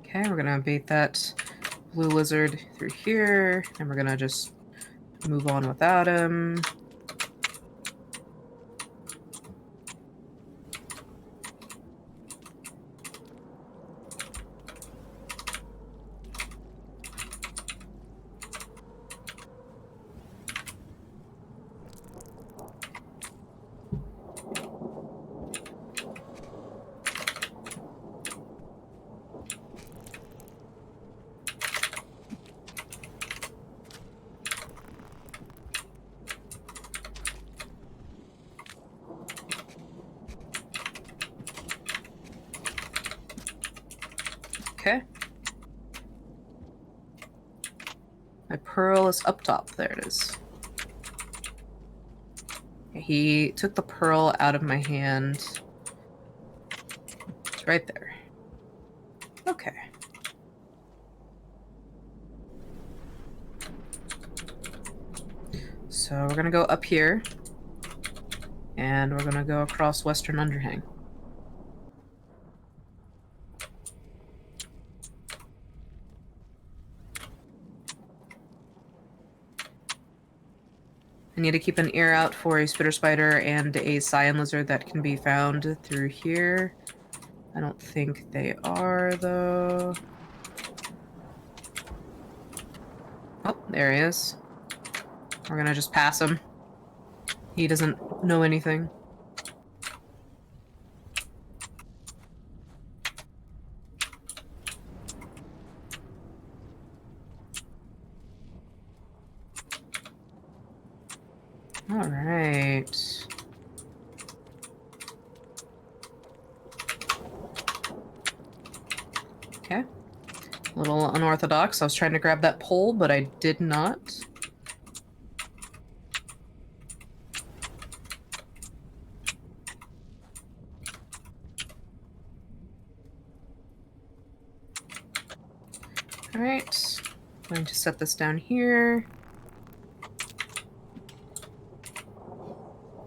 Okay, we're gonna bait that blue lizard through here, and we're gonna just move on without him. Okay. My pearl is up top. There it is. He took the pearl out of my hand. It's right there. Okay. So we're gonna go up here. And we're gonna go across Western Underhang. I need to keep an ear out for a spitter spider and a cyan lizard that can be found through here. I don't think they are, though. Oh, there he is. We're gonna just pass him. He doesn't know anything. All right. Okay. A little unorthodox. I was trying to grab that pole, but I did not. All right. I'm going to set this down here.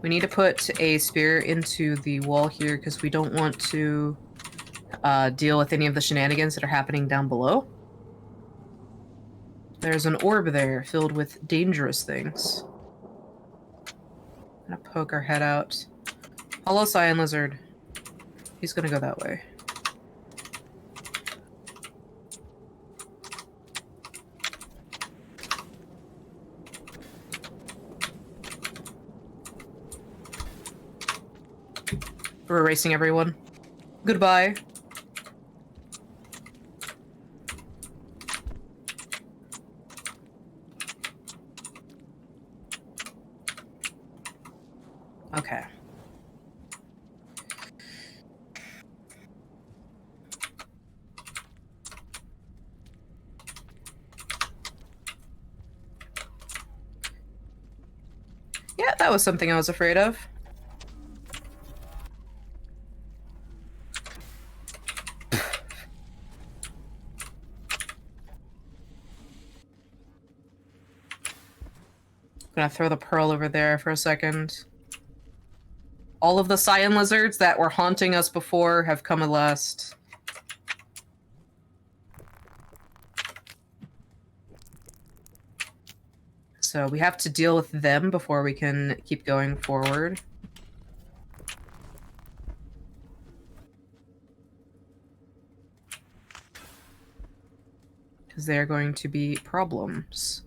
We need to put a spear into the wall here because we don't want to deal with any of the shenanigans that are happening down below. There's an orb there filled with dangerous things. I'm gonna poke our head out. Hollow Cyan Lizard. He's gonna go that way. We're erasing everyone. Goodbye. Okay. Yeah, that was something I was afraid of. Gonna throw the pearl over there for a second. All of the cyan lizards that were haunting us before have come at last. So we have to deal with them before we can keep going forward. Because they're going to be problems.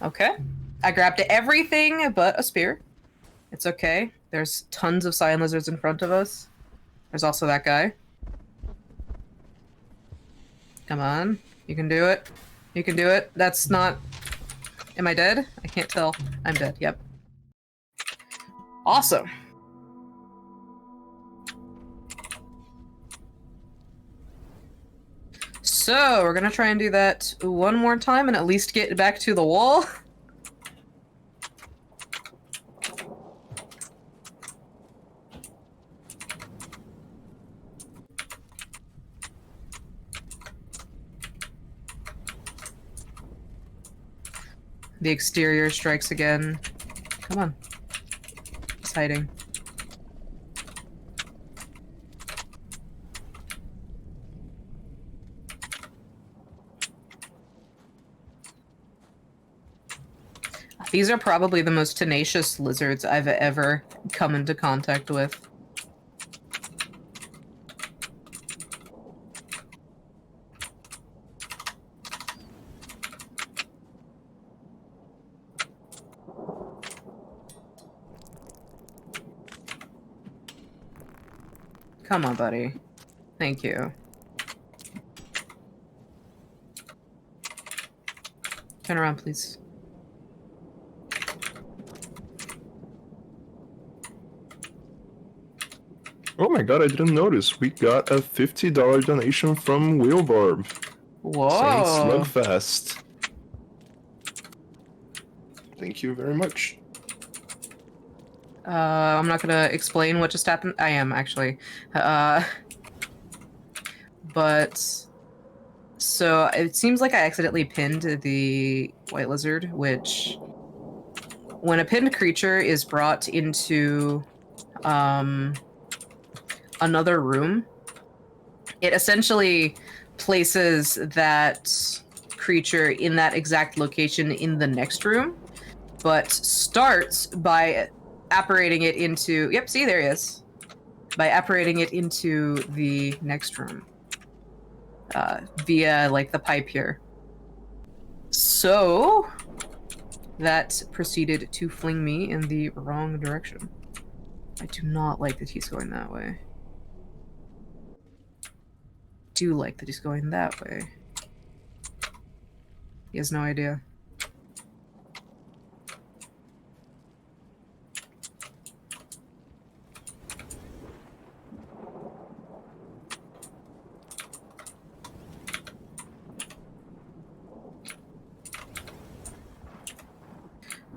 Okay. I grabbed everything but a spear. It's okay. There's tons of cyan lizards in front of us. There's also that guy. Come on. You can do it. You can do it. That's not... Am I dead? I can't tell. I'm dead. Yep. Awesome. So, we're gonna try and do that one more time and at least get back to the wall. The exterior strikes again. Come on. It's hiding. These are probably the most tenacious lizards I've ever come into contact with. Come on, buddy. Thank you. Turn around, please. Oh my god, I didn't notice. We got a $50 donation from Wheelbarb. Whoa. Saying Slugfest. Thank you very much. I'm not gonna explain what just happened. I am, actually. But... So, it seems like I accidentally pinned the white lizard, which... When a pinned creature is brought into... another room, it essentially places that creature in that exact location in the next room, but starts by apparating it into... Yep, see, there he is. By apparating it into the next room. Via, like, the pipe here. So... that proceeded to fling me in the wrong direction. I do not like that he's going that way. Do like that he's going that way. He has no idea.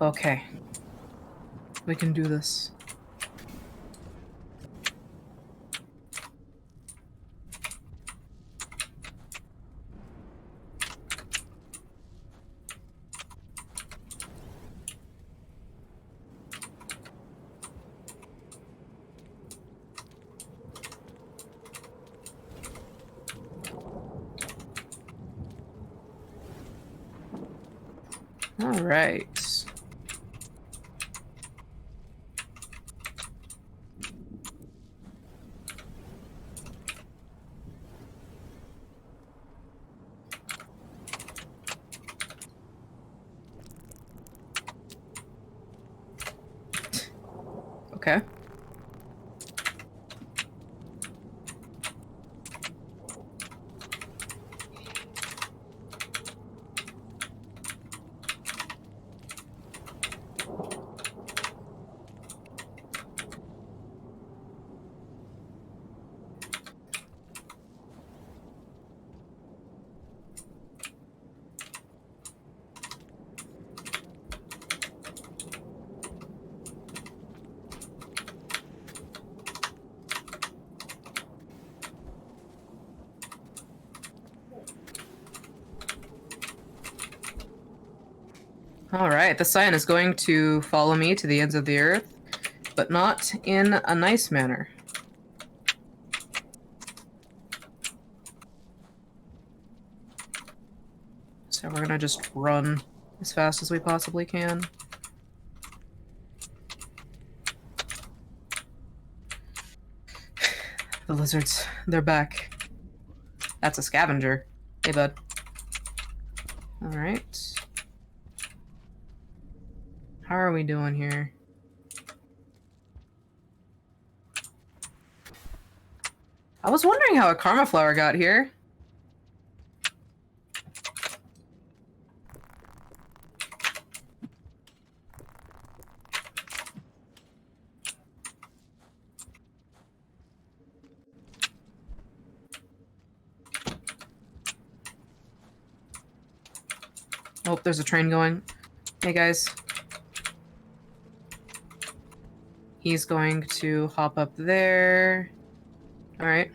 Okay. We can do this. All right. Okay. Alright, the sign is going to follow me to the ends of the earth, but not in a nice manner. So we're gonna just run as fast as we possibly can. The lizards, they're back. That's a scavenger. Hey, bud. Alright. How are we doing here? I was wondering how a karma flower got here. Oh, there's a train going. Hey, guys. He's going to hop up there. Alright.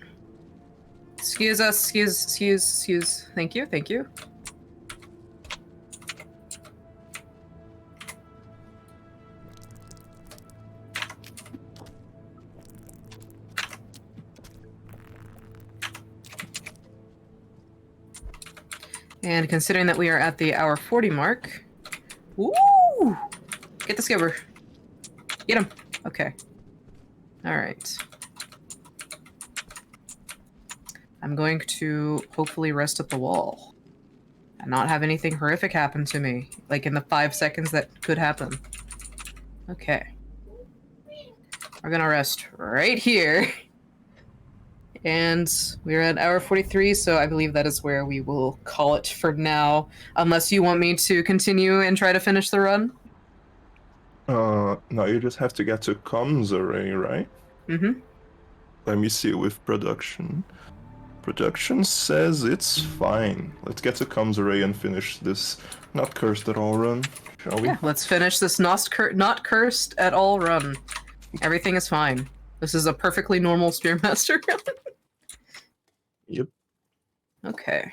Excuse us, excuse. Thank you, thank you. And considering that we are at the hour 40 mark... Woo! Get the skipper. Get him. Okay. Alright. I'm going to hopefully rest at the wall. And not have anything horrific happen to me. Like in the 5 seconds that could happen. Okay. We're gonna rest right here. And we're at hour 43, so I believe that is where we will call it for now. Unless you want me to continue and try to finish the run? No, you just have to get to comms array, right? Mm-hmm. Let me see with production. Production says it's fine. Let's get to comms array and finish this not cursed at all run, shall we? Yeah, let's finish this not cursed at all run. Everything is fine. This is a perfectly normal Spearmaster run. Yep. Okay.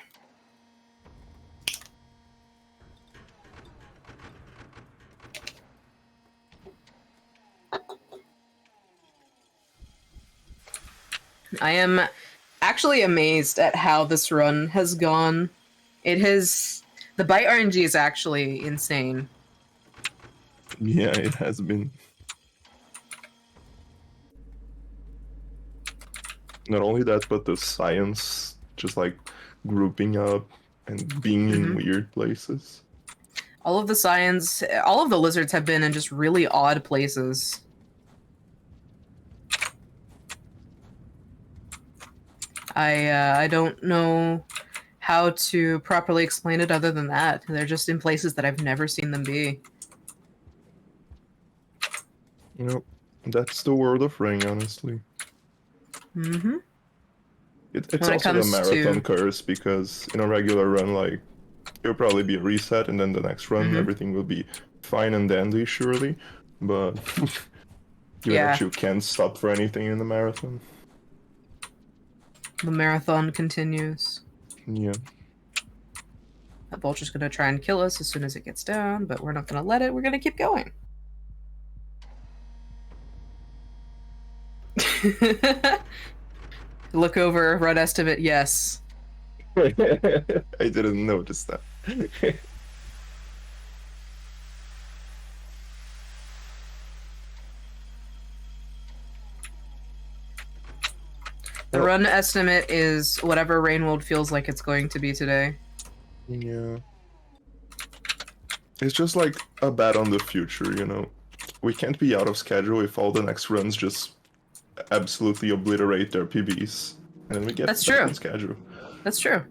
I am actually amazed at how this run has gone. It has... The bite RNG is actually insane. Yeah, it has been. Not only that, but the science, just like grouping up and being in weird places. All of the scions, all of the lizards have been in just really odd places. I don't know how to properly explain it other than that. They're just in places that I've never seen them be. You know, that's the world of Ring, honestly. Mm-hmm. It's When it also the comes marathon to- curse, because in a regular run, like, it'll probably be a reset, and then the next run, Mhm. everything will be fine and dandy, surely. But given Yeah. that you can't stop for anything in the marathon. The marathon continues. Yeah. That vulture's gonna try and kill us as soon as it gets down, but we're not gonna let it. We're gonna keep going. Look over, run estimate, yes. I didn't notice that. The run estimate is whatever Rainwold feels like it's going to be today. Yeah. It's just like a bet on the future, you know. We can't be out of schedule if all the next runs just absolutely obliterate their PBs. And then we get That's back true. on schedule. That's true.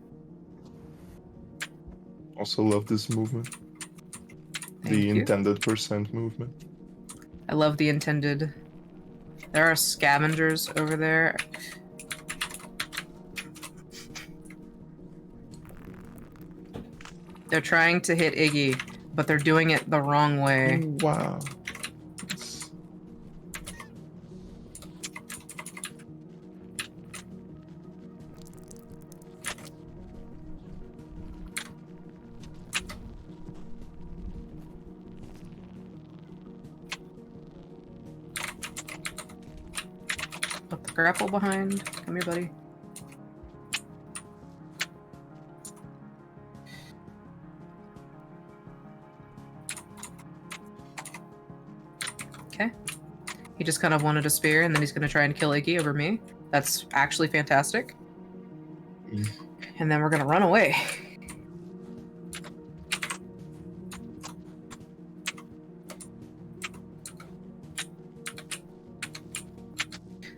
Also love this movement. Thank The you. intended percent movement. I love the intended. There are scavengers over there. They're trying to hit Iggy, but they're doing it the wrong way. Wow. Put the grapple behind. Come here, buddy. Okay. He just kind of wanted a spear, and then he's going to try and kill Iggy over me. That's actually fantastic. And then we're going to run away.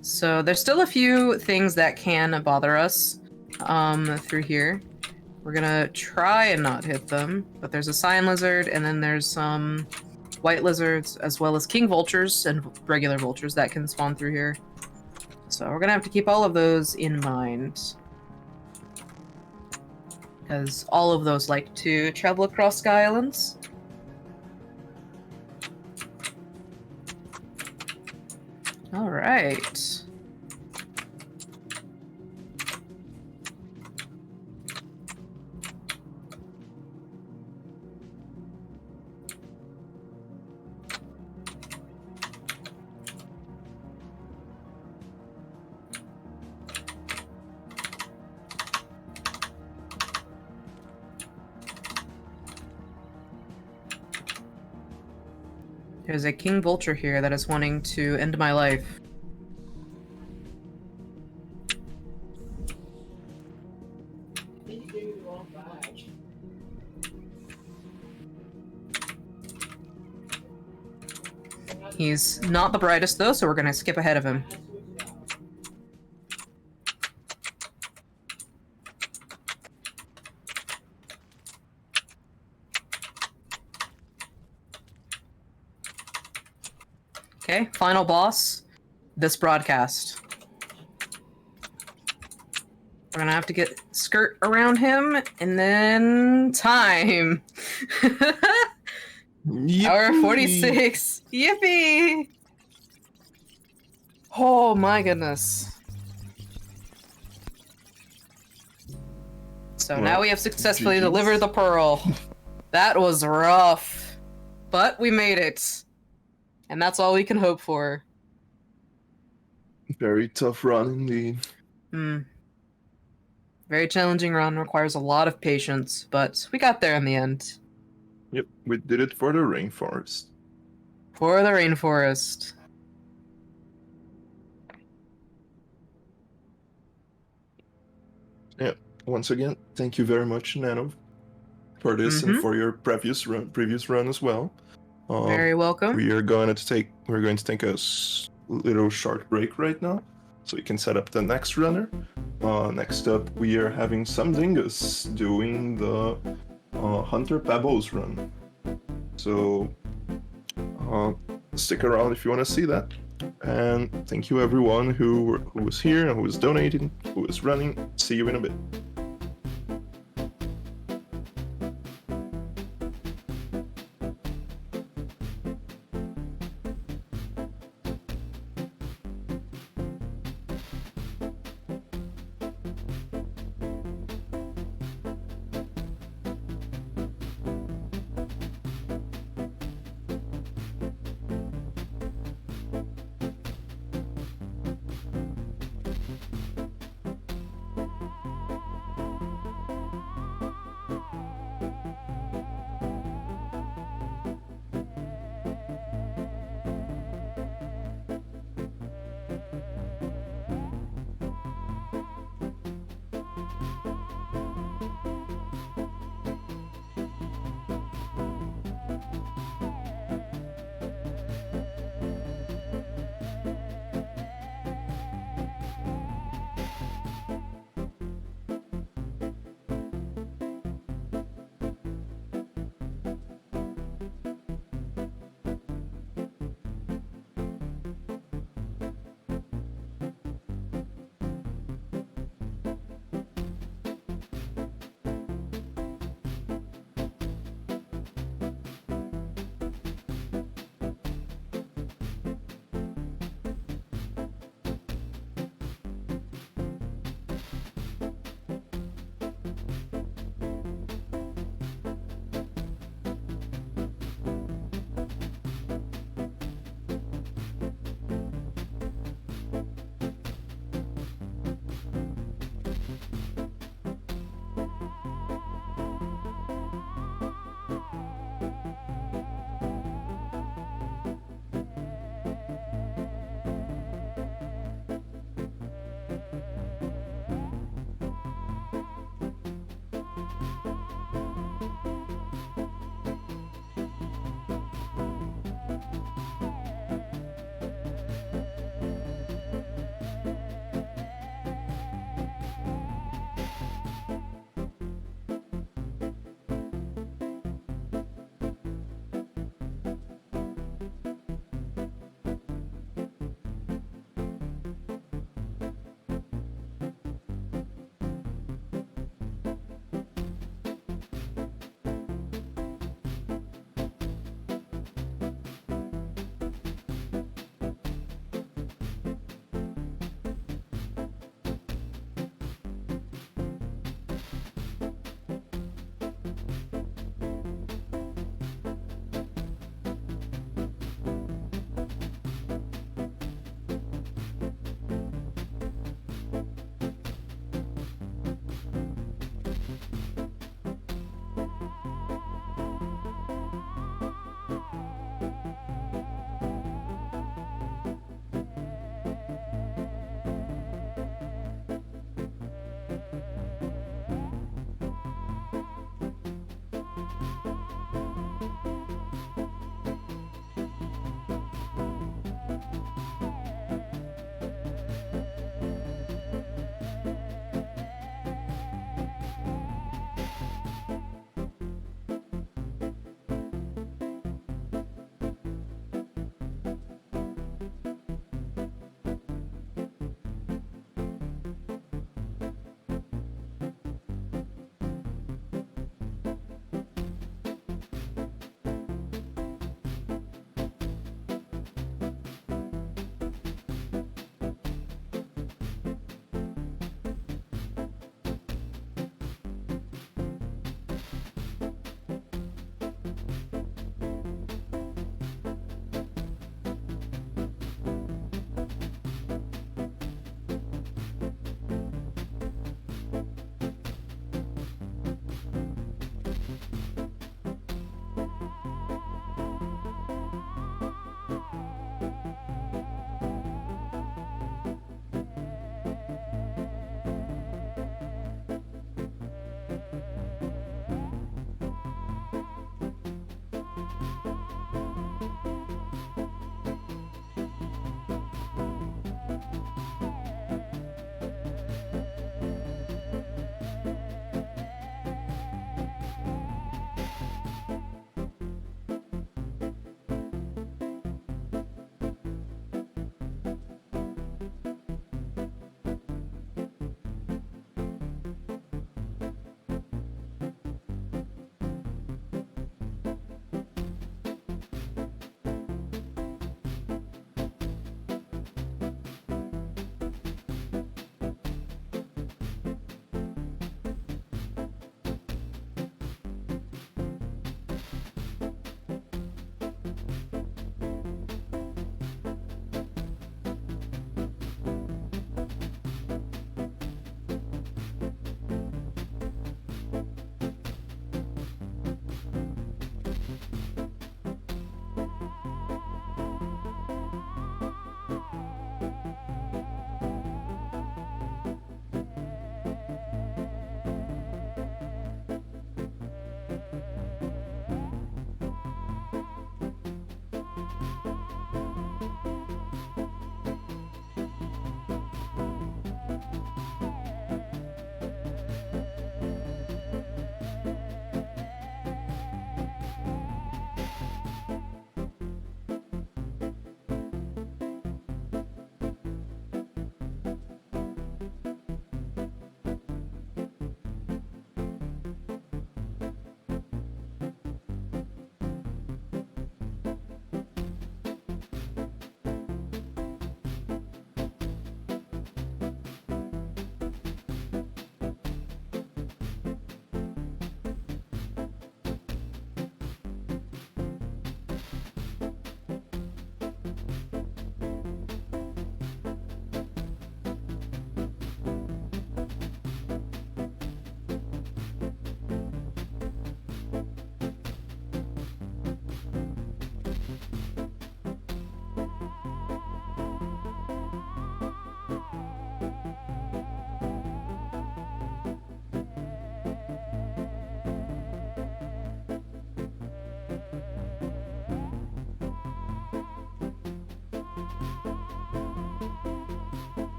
So there's still a few things that can bother us through here. We're gonna try and not hit them, but there's a cyan lizard, and then there's some white lizards, as well as king vultures and regular vultures that can spawn through here. So we're gonna have to keep all of those in mind. Because all of those like to travel across Sky Islands. Alright. There's a king vulture here that is wanting to end my life. He's not the brightest though, so we're gonna skip ahead of him. Okay, final boss. This broadcast. We're gonna have to get skirt around him, and then time. Hour 46. Yippee! Oh my goodness. So now we have successfully GG's. delivered the pearl. That was rough. But we made it. And that's all we can hope for. Very tough run indeed. Very challenging run, requires a lot of patience, but we got there in the end. Yep, we did it for the rainforest. For the rainforest. Yeah, once again, thank you very much, Nano. for this and for your previous run as well. Very welcome. We're going to take a little short break right now, so we can set up the next runner. Next up, we are having some dingus doing the Hunter Pebbles run. So stick around if you want to see that. And thank you everyone who was here and who was donating, who was running. See you in a bit.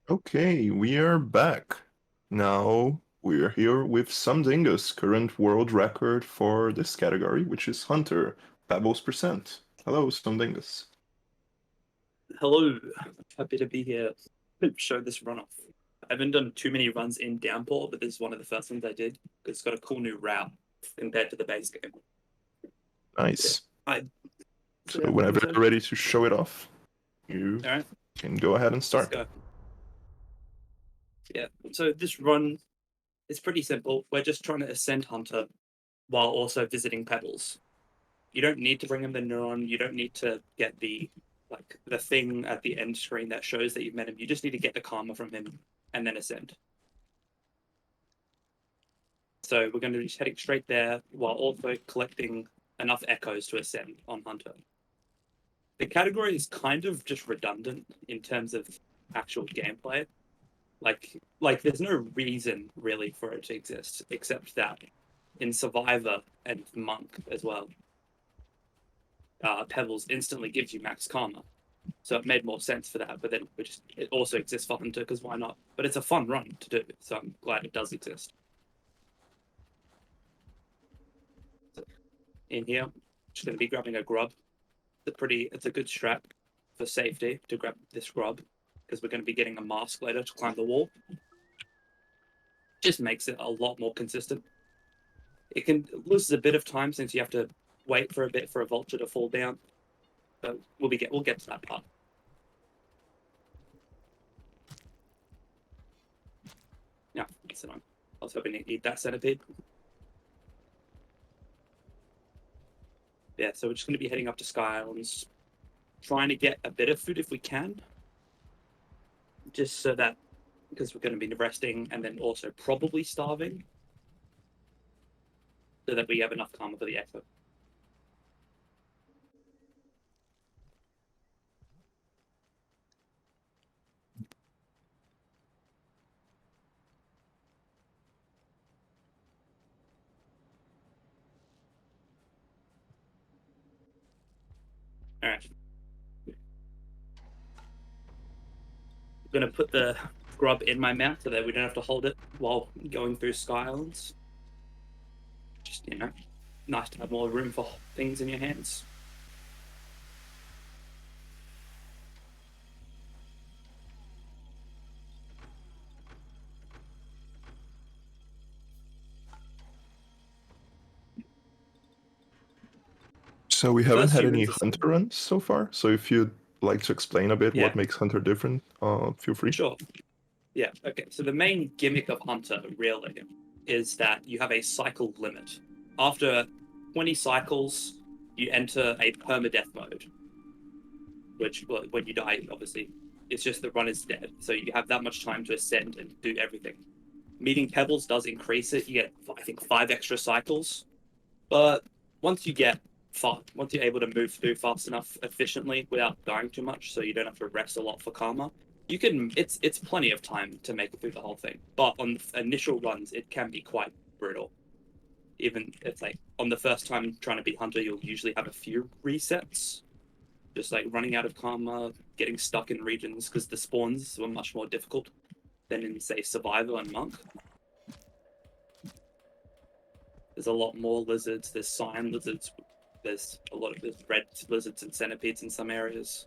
Okay, we are back. Now we're here with Some Dingus, current world record for this category, which is Hunter, Pebbles percent. Hello, Some Dingus. Hello, happy to be here to show this run off. I haven't done too many runs in Downpour, but this is one of the first ones I did because it's got a cool new route compared to the base game. Nice. I So whenever you're ready to show it off, you all right, can go ahead and let's start. go. Yeah, so this run is pretty simple. We're just trying to ascend Hunter while also visiting Pebbles. You don't need to bring him the neuron. You don't need to get the thing at the end screen that shows that you've met him. You just need to get the karma from him and then ascend. So we're going to be heading straight there while also collecting enough echoes to ascend on Hunter. The category is kind of just redundant in terms of actual gameplay. Like there's no reason really for it to exist except that in Survivor and Monk as well, Pebbles instantly gives you max karma. So it made more sense for that, but then it also exists for Hunter because why not? But it's a fun run to do, so I'm glad it does exist. So in here, just going to be grabbing a grub. It's a good strat for safety to grab this grub because we're going to be getting a mask later to climb the wall. Just makes it a lot more consistent. It can lose a bit of time since you have to wait for a bit for a vulture to fall down, but we'll get to that part. Yeah, sit on. I was hoping to eat that centipede. Yeah, so we're just going to be heading up to Sky Islands, trying to get a bit of food if we can, just so that because we're going to be resting and then also probably starving, so that we have enough karma for the echo. All right. I'm going to put the grub in my mouth so that we don't have to hold it while going through Sky Islands. Just, nice to have more room for things in your hands. So we haven't First had any humans are Hunter runs so far. So if you'd like to explain a bit Yeah. what makes Hunter different, feel free. Sure. Yeah, okay. So the main gimmick of Hunter, really, is that you have a cycle limit. After 20 cycles, you enter a permadeath mode, which, well, when you die, obviously, it's just the run is dead. So you have that much time to ascend and do everything. Meeting Pebbles does increase it. You get, I think, 5 extra cycles. But once you're able to move through fast enough efficiently without dying too much, so you don't have to rest a lot for karma, it's plenty of time to make it through the whole thing. But on initial runs, it can be quite brutal. Even it's like on the first time trying to beat Hunter, you'll usually have a few resets, just like running out of karma, getting stuck in regions because the spawns were much more difficult than in say Survivor and Monk. There's a lot more lizards. There's cyan lizards. There's red lizards and centipedes in some areas.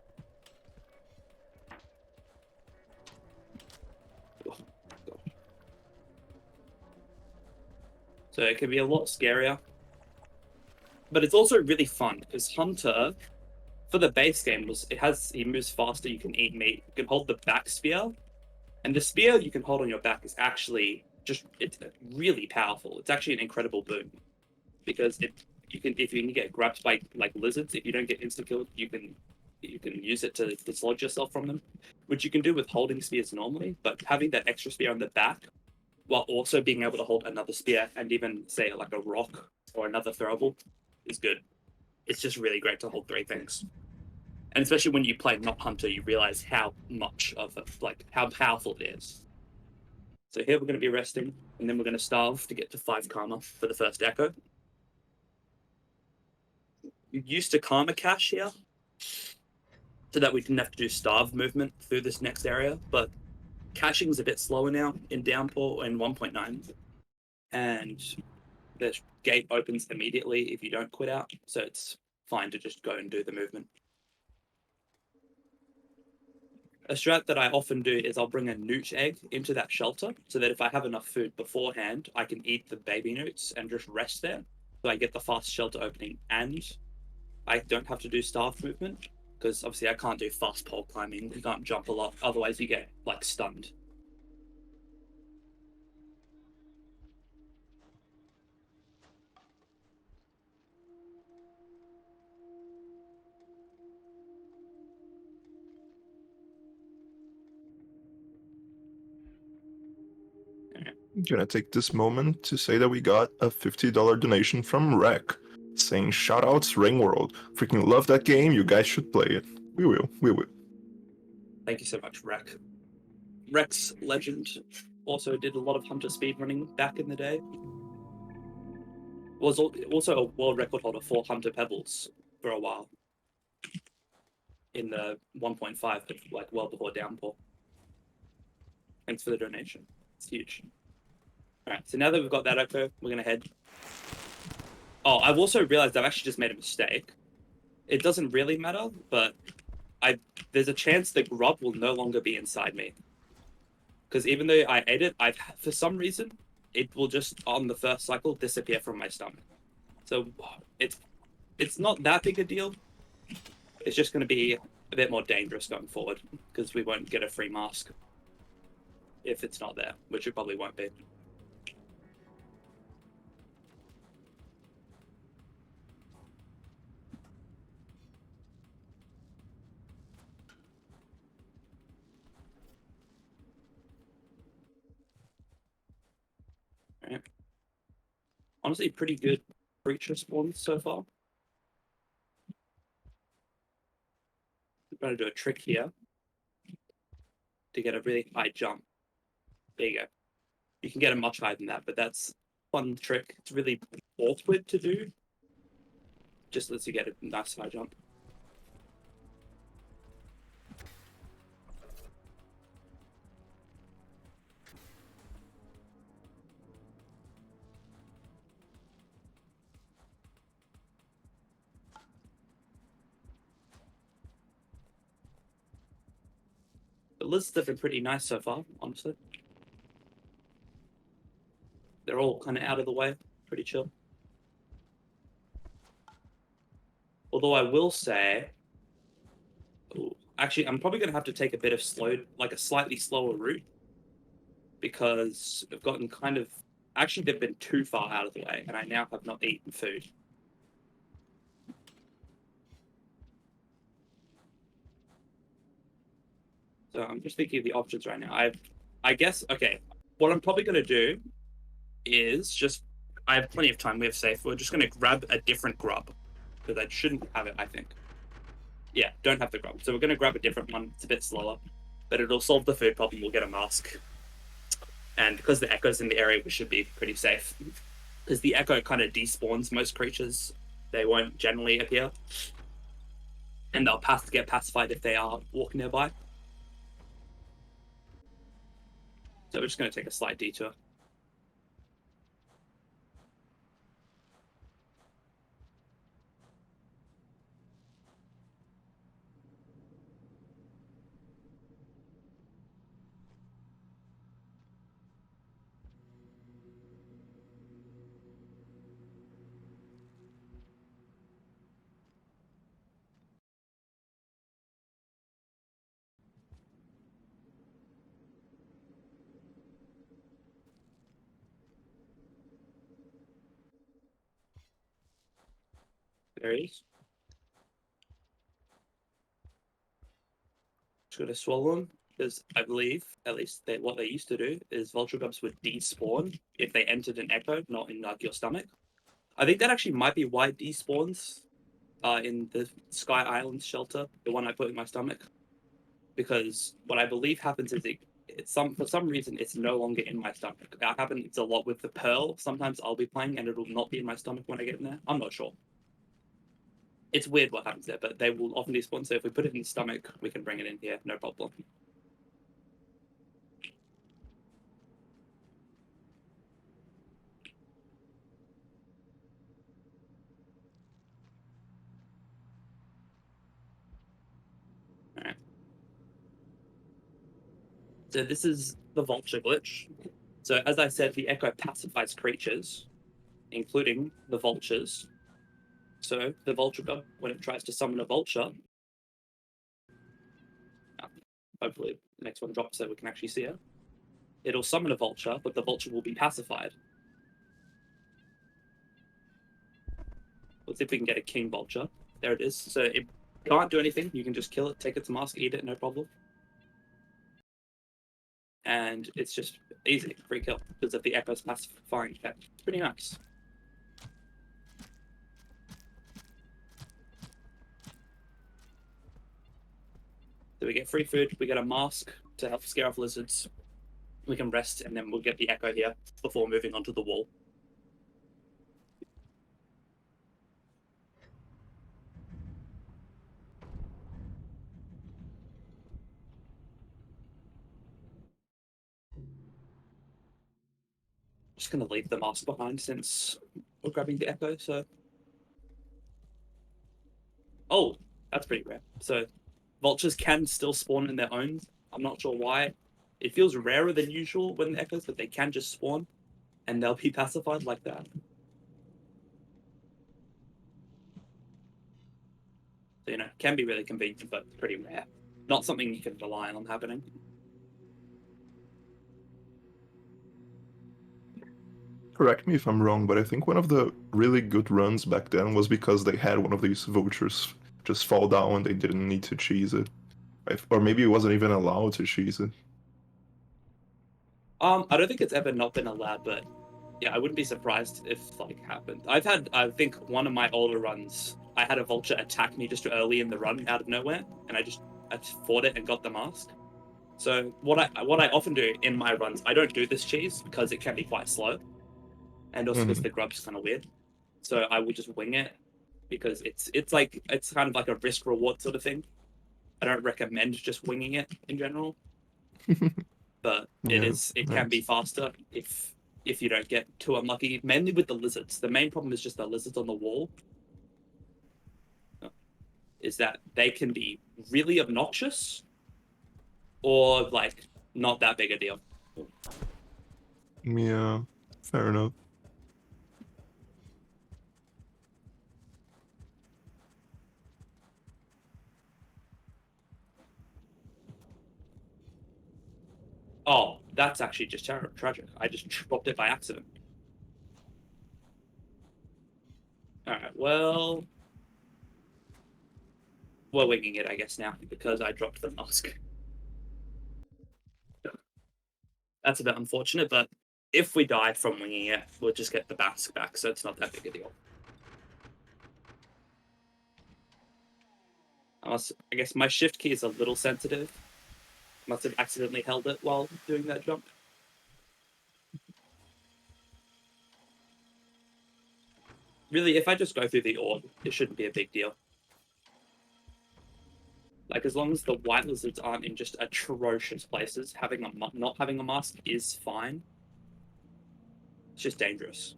So it can be a lot scarier. But it's also really fun because Hunter, for the base game, he moves faster, you can eat meat, you can hold the back spear. And the spear you can hold on your back is actually it's really powerful. It's actually an incredible boon. Because if you can get grabbed by like lizards, if you don't get insta killed, you can use it to dislodge yourself from them, which you can do with holding spears normally. But having that extra spear on the back, while also being able to hold another spear and even say like a rock or another throwable, is good. It's just really great to hold 3 things, and especially when you play not Hunter, you realize how much of it, like how powerful it is. So here we're going to be resting, and then we're going to starve to get to 5 karma for the first echo. You used to karma cache here so that we didn't have to do starve movement through this next area, but Caching is a bit slower now in Downpour in 1.9, and the gate opens immediately if you don't quit out, so it's fine to just go and do the movement. A strat that I often do is I'll bring a newt egg into that shelter so that if I have enough food beforehand, I can eat the baby newts and just rest there. So I get the fast shelter opening and I don't have to do staff movement because obviously I can't do fast pole climbing. You can't jump a lot, otherwise you get like stunned. I'm gonna take this moment to say that we got a $50 donation from Rec, saying shoutouts Ring World. Freaking love that game. You guys should play it. We will. We will. Thank you so much, Rec. Rec's legend also did a lot of hunter speedrunning back in the day. Was also a world record holder for hunter pebbles for a while. In the 1.5, like well before Downpour. Thanks for the donation. It's huge. All right, so now that we've got that echo, we're gonna head. Oh, I've also realized I've actually just made a mistake. It doesn't really matter, but there's a chance the grub will no longer be inside me. Because even though I ate it, for some reason, it will just on the first cycle disappear from my stomach. So it's not that big a deal. It's just going to be a bit more dangerous going forward because we won't get a free mask if it's not there, which it probably won't be. All right. Honestly, pretty good creature spawns so far. I'm going to do a trick here to get a really high jump. There you go. You can get a much higher than that, but that's a fun trick. It's really awkward to do. Just lets you get a nice high jump. The lists have been pretty nice so far, honestly. They're all kind of out of the way, pretty chill. Although I will say, actually, I'm probably going to have to take a bit of a slightly slower route because I've gotten kind of, actually, they've been too far out of the way and I now have not eaten food. So I'm just thinking of the options right now. I guess, okay, what I'm probably going to do is I have plenty of time. We have safe. We're just going to grab a different grub because I shouldn't have it, I think. Yeah, don't have the grub. So we're going to grab a different one. It's a bit slower, but it'll solve the food problem. We'll get a mask. And because the echo's in the area, we should be pretty safe. Because the echo kind of despawns most creatures. They won't generally appear. And they'll get pacified if they are walking nearby. So we're just going to take a slight detour. There he is. Just going to swallow them. Because I believe, at least what they used to do, is vulture grubs would despawn if they entered an echo, not in like your stomach. I think that actually might be why it despawns in the Sky Island shelter, the one I put in my stomach. Because what I believe happens is for some reason it's no longer in my stomach. That happens a lot with the Pearl. Sometimes I'll be playing and it'll not be in my stomach when I get in there. I'm not sure. It's weird what happens there, but they will often despawn. So if we put it in the stomach, we can bring it in here, no problem. So this is the vulture glitch. So as I said, the echo pacifies creatures, including the vultures. So the vulture god, when it tries to summon a vulture, hopefully the next one drops so we can actually see it. It'll summon a vulture, but the vulture will be pacified. Let's see if we can get a king vulture. There it is. So it can't do anything. You can just kill it, take its mask, eat it, no problem. And it's just easy, free kill, because of the echo's pacifying effect. It's pretty nice. So we get free food, we get a mask to help scare off lizards. We can rest, and then we'll get the echo here before moving onto the wall. Just gonna leave the mask behind since we're grabbing the echo, so. Oh, that's pretty rare. So vultures can still spawn in their own. I'm not sure why. It feels rarer than usual when the echoes, but they can just spawn and they'll be pacified like that. So, can be really convenient, but pretty rare. Not something you can rely on happening. Correct me if I'm wrong, but I think one of the really good runs back then was because they had one of these vultures just fall down and they didn't need to cheese it. Or maybe it wasn't even allowed to cheese it. I don't think it's ever not been allowed, but yeah, I wouldn't be surprised if happened. I think one of my older runs, I had a vulture attack me just early in the run out of nowhere, and I fought it and got the mask. So what I often do in my runs, I don't do this cheese because it can be quite slow, and also because the grub's kind of weird. So I would just wing it because it's kind of like a risk reward sort of thing. I don't recommend just winging it in general, but it can be faster if you don't get too unlucky. Mainly with the lizards. The main problem is just the lizards on the wall. Is that they can be really obnoxious or not that big a deal. Yeah, fair enough. Oh, that's actually just tragic. I just dropped it by accident. Alright, well, we're winging it, I guess, now, because I dropped the mask. That's a bit unfortunate, but if we die from winging it, we'll just get the mask back, so it's not that big a deal. I guess my shift key is a little sensitive. Must have accidentally held it while doing that jump. Really, if I just go through the orb, it shouldn't be a big deal. As long as the white lizards aren't in just atrocious places, not having a mask is fine. It's just dangerous.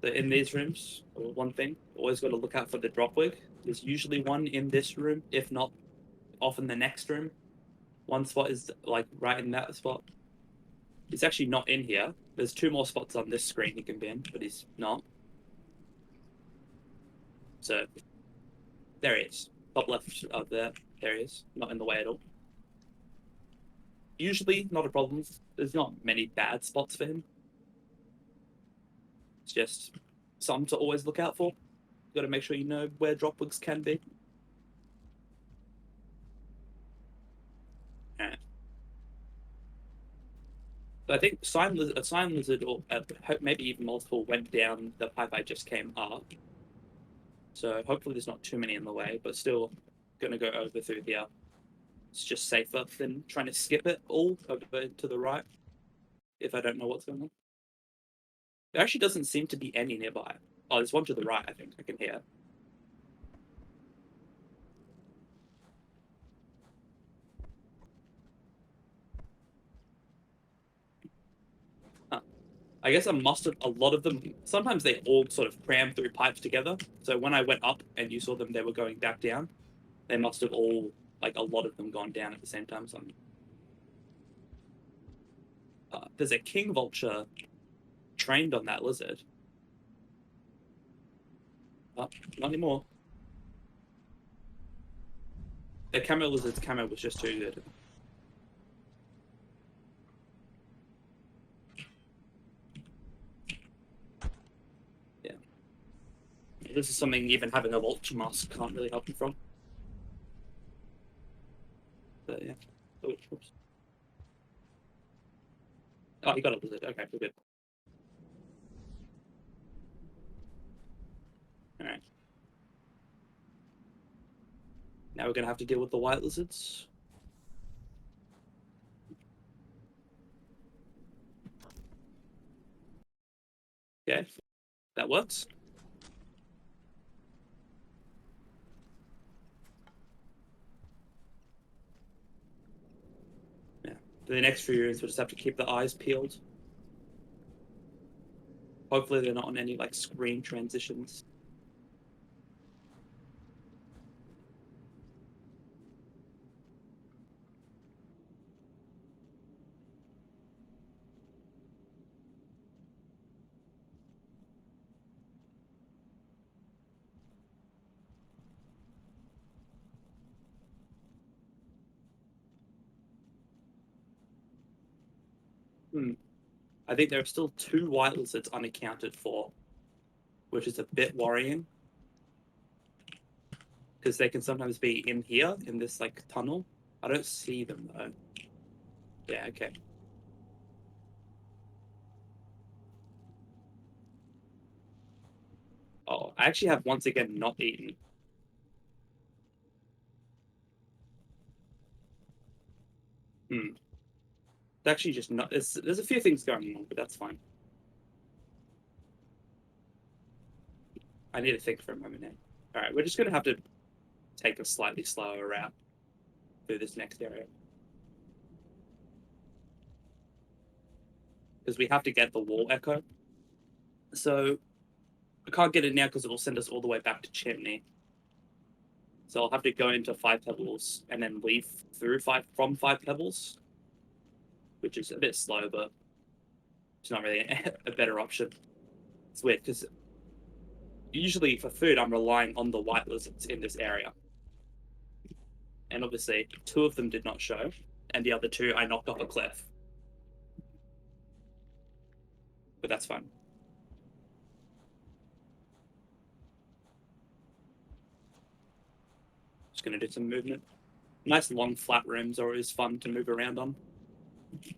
So in these rooms, one thing, always got to look out for the drop wig. There's usually one in this room, if not off in the next room. One spot is right in that spot. He's actually not in here. There's 2 more spots on this screen he can be in, but he's not. So there he is. Top left of there. There he is. Not in the way at all. Usually not a problem. There's not many bad spots for him. It's just something to always look out for. You've got to make sure you know where drop wigs can be. Alright. So I think a sign lizard, or maybe even multiple, went down the pipe I just came up. So hopefully there's not too many in the way, but still going to go over through here. It's just safer than trying to skip it all over to the right if I don't know what's going on. There actually doesn't seem to be any nearby. Oh, there's one to the right, I think. I can hear. Huh. I guess a lot of them, sometimes they all sort of cram through pipes together. So when I went up and you saw them, they were going back down. They must have all, like a lot of them gone down at the same time. Something. There's a king vulture trained on that lizard. Not anymore. The camo lizard's camo was just too good. Yeah. This is something even having a vulture mask can't really help you from. But yeah. Oh, oops. Oh, he got a lizard. Okay, we're good. Alright. Now we're gonna have to deal with the white lizards. Okay, that works. Yeah. For the next few years, we'll just have to keep the eyes peeled. Hopefully they're not on any like screen transitions. I think there are still 2 white lizards unaccounted for, which is a bit worrying. Because they can sometimes be in here, in this like tunnel. I don't see them though. Yeah, okay. Oh, I actually have once again not eaten. It's actually just not. There's a few things going on, but that's fine. I need to think for a moment now. All right, we're just gonna have to take a slightly slower route through this next area because we have to get the wall echo. So I can't get it now because it will send us all the way back to Chimney. So I'll have to go into 5 Pebbles and then leave through 5 Pebbles, which is a bit slow, but it's not really a better option. It's weird because usually for food I'm relying on the white lizards in this area, and obviously 2 of them did not show, and the other 2 I knocked off a cliff. But that's fine. Just gonna do some movement. Nice long flat rooms are always fun to move around on. You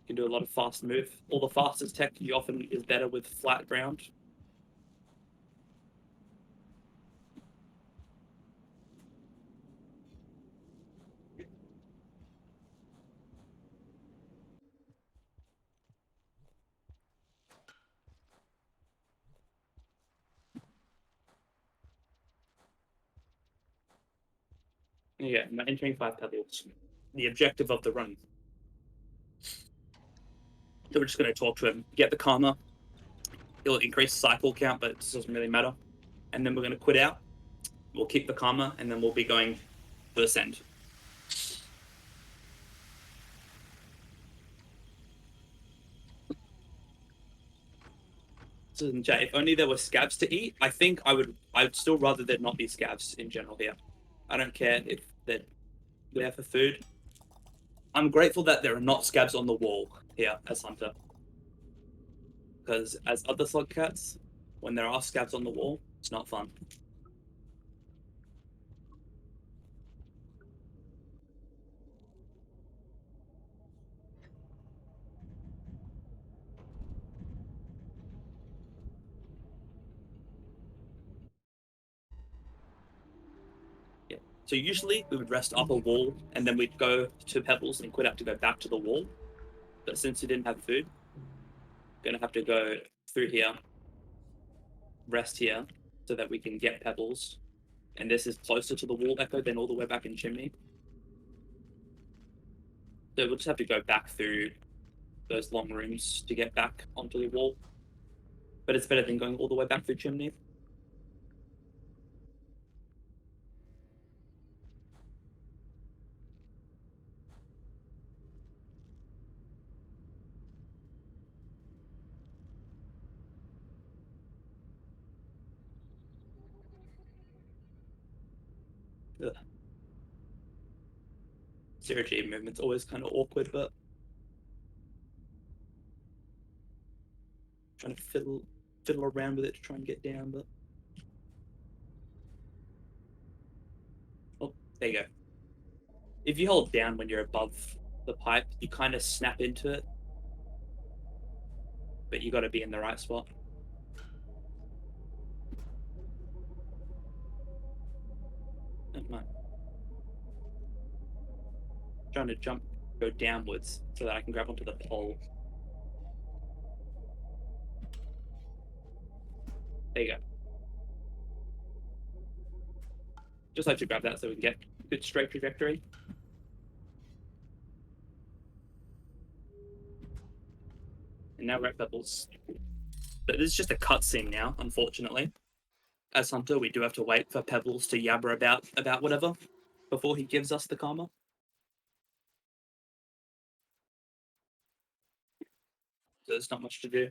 can do a lot of fast move. All the fastest tech you often is better with flat ground. Yeah, I'm entering 5 Pebbles. The objective of the run. So we're just going to talk to him, get the karma. It'll increase cycle count, but it doesn't really matter. And then we're going to quit out. We'll keep the karma, and then we'll be going to ascend. So, Jay, if only there were scabs to eat, I think I'd still rather there not be scabs in general here. I don't care if they're there for food. I'm grateful that there are not scabs on the wall here as Hunter. Because as other slug cats, when there are scabs on the wall, it's not fun. Yeah. So usually we would rest up a wall and then we'd go to Pebbles and quit out to go back to the wall. But since we didn't have food, we're gonna have to go through here, rest here, so that we can get pebbles. And this is closer to the wall echo than all the way back in chimney. So we'll just have to go back through those long rooms to get back onto the wall. But it's better than going all the way back through chimney. Ugh. Zero G movement's always kind of awkward, but trying to fiddle around with it to try and get down, but oh, there you go. If you hold down when you're above the pipe, you kind of snap into it, but you got to be in the right spot. Oh, no. Trying to go downwards so that I can grab onto the pole. There you go. Just like to grab that so we can get a good straight trajectory. And now we're at pebbles. But this is just a cutscene now, unfortunately. As Hunter, we do have to wait for Pebbles to yabber about whatever before he gives us the karma. So there's not much to do.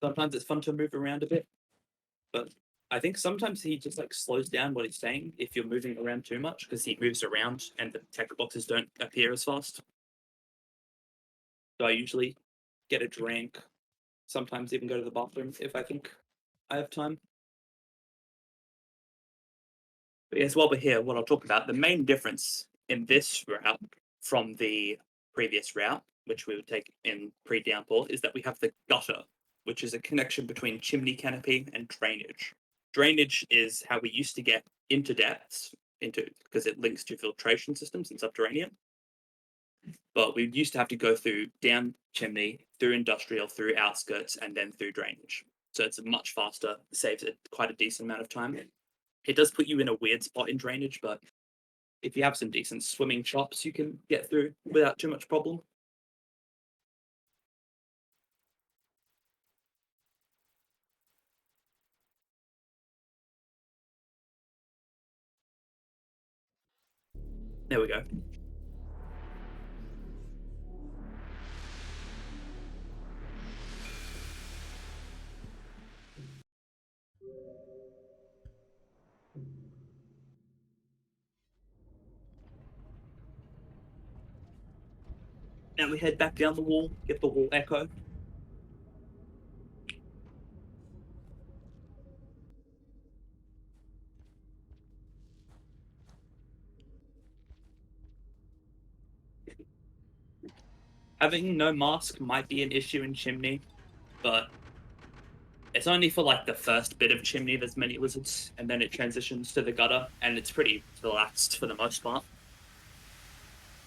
Sometimes it's fun to move around a bit, but I think sometimes he just like slows down what he's saying if you're moving around too much because he moves around and the text boxes don't appear as fast. So I usually get a drink, sometimes even go to the bathroom if I think I have time. But yes, while we're here, what I'll talk about, the main difference in this route from the previous route, which we would take in pre-downpour, is that we have the gutter, which is a connection between chimney canopy and drainage. Drainage is how we used to get into depths, because it links to filtration systems and subterranean. But we used to have to go through down chimney, through industrial, through outskirts, and then through drainage. So it's much faster, saves it quite a decent amount of time. It does put you in a weird spot in drainage, but if you have some decent swimming chops, you can get through without too much problem. There we go. Now we head back down the wall, get the wall echo. Having no mask might be an issue in chimney, but it's only for like the first bit of chimney there's many lizards, and then it transitions to the gutter, and it's pretty relaxed for the most part.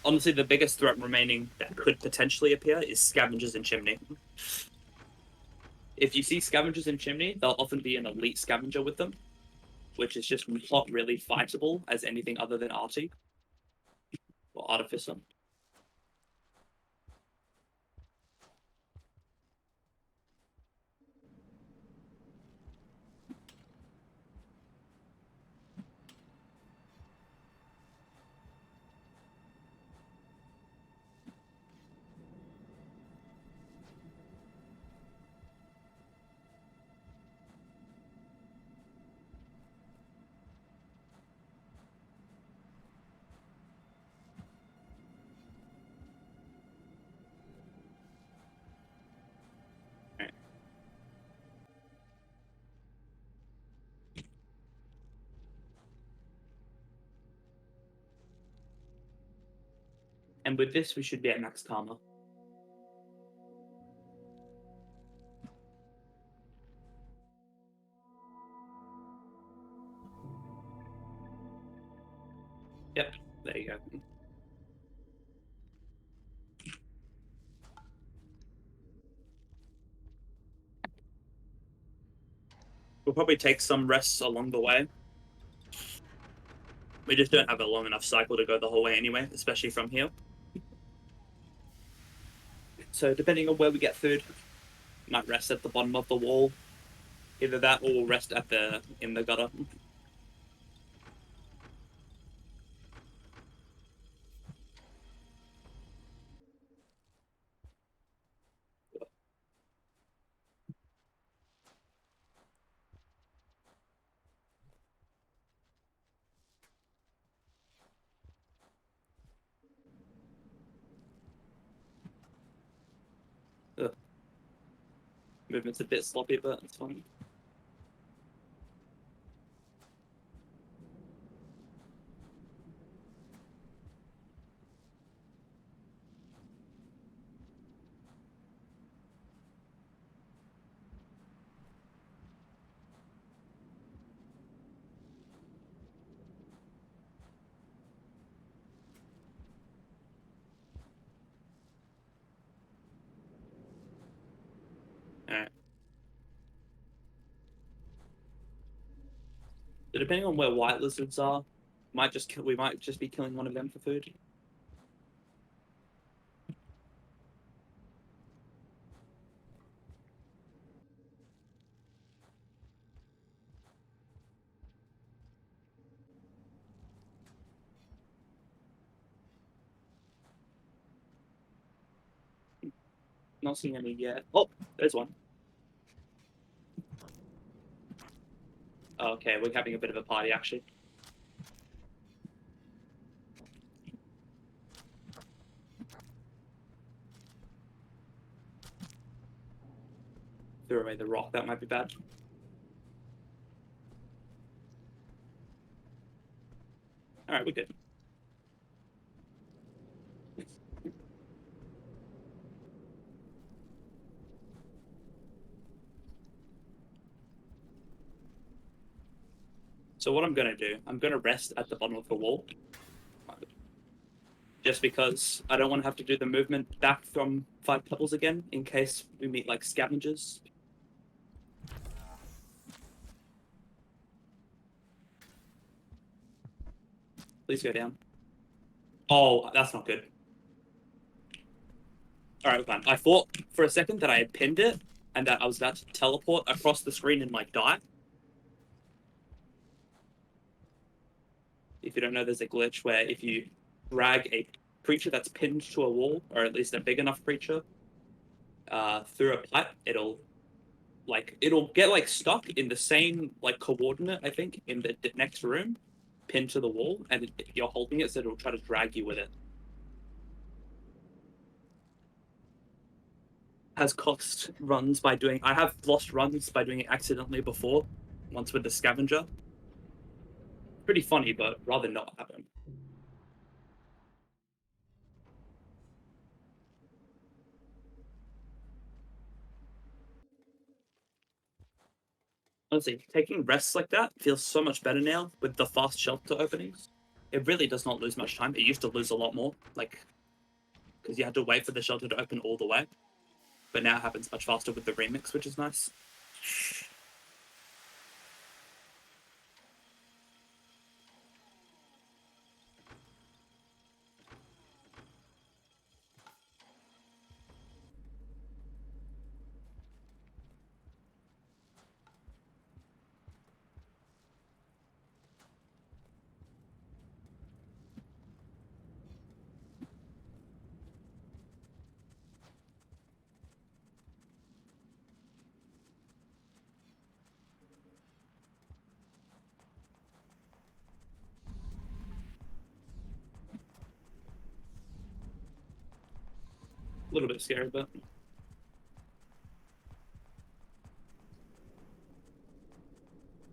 Honestly, the biggest threat remaining that could potentially appear is scavengers in chimney. If you see scavengers in chimney, they'll often be an elite scavenger with them, which is just not really fightable as anything other than arty or artificer. And with this, we should be at max karma. Yep, there you go. We'll probably take some rests along the way. We just don't have a long enough cycle to go the whole way anyway, especially from here. So depending on where we get food, we might rest at the bottom of the wall. Either that or we'll rest at in the gutter. Ugh. Movement's a bit sloppy, but it's fine. Alright. So depending on where white lizards are, we might just be killing one of them for food. Not seeing any yet. Oh, there's one. Oh, okay, we're having a bit of a party actually. Threw away the rock, that might be bad. Alright, we're good. So what I'm going to do, I'm going to rest at the bottom of the wall. Just because I don't want to have to do the movement back from 5 pebbles again in case we meet like scavengers. Please go down. Oh, that's not good. Alright, we're fine. I thought for a second that I had pinned it and that I was about to teleport across the screen and like die. If you don't know, there's a glitch where if you drag a creature that's pinned to a wall, or at least a big enough creature, through a pipe, it'll get like stuck in the same like coordinate, I think, in the next room, pinned to the wall, and you're holding it, so it'll try to drag you with it. Has cost runs by doing. I have lost runs by doing it accidentally before, once with the scavenger. Pretty funny, but rather not happen. Honestly, taking rests like that feels so much better now with the fast shelter openings. It really does not lose much time. It used to lose a lot more, like, because you had to wait for the shelter to open all the way. But now it happens much faster with the remix, which is nice. A little bit scary, but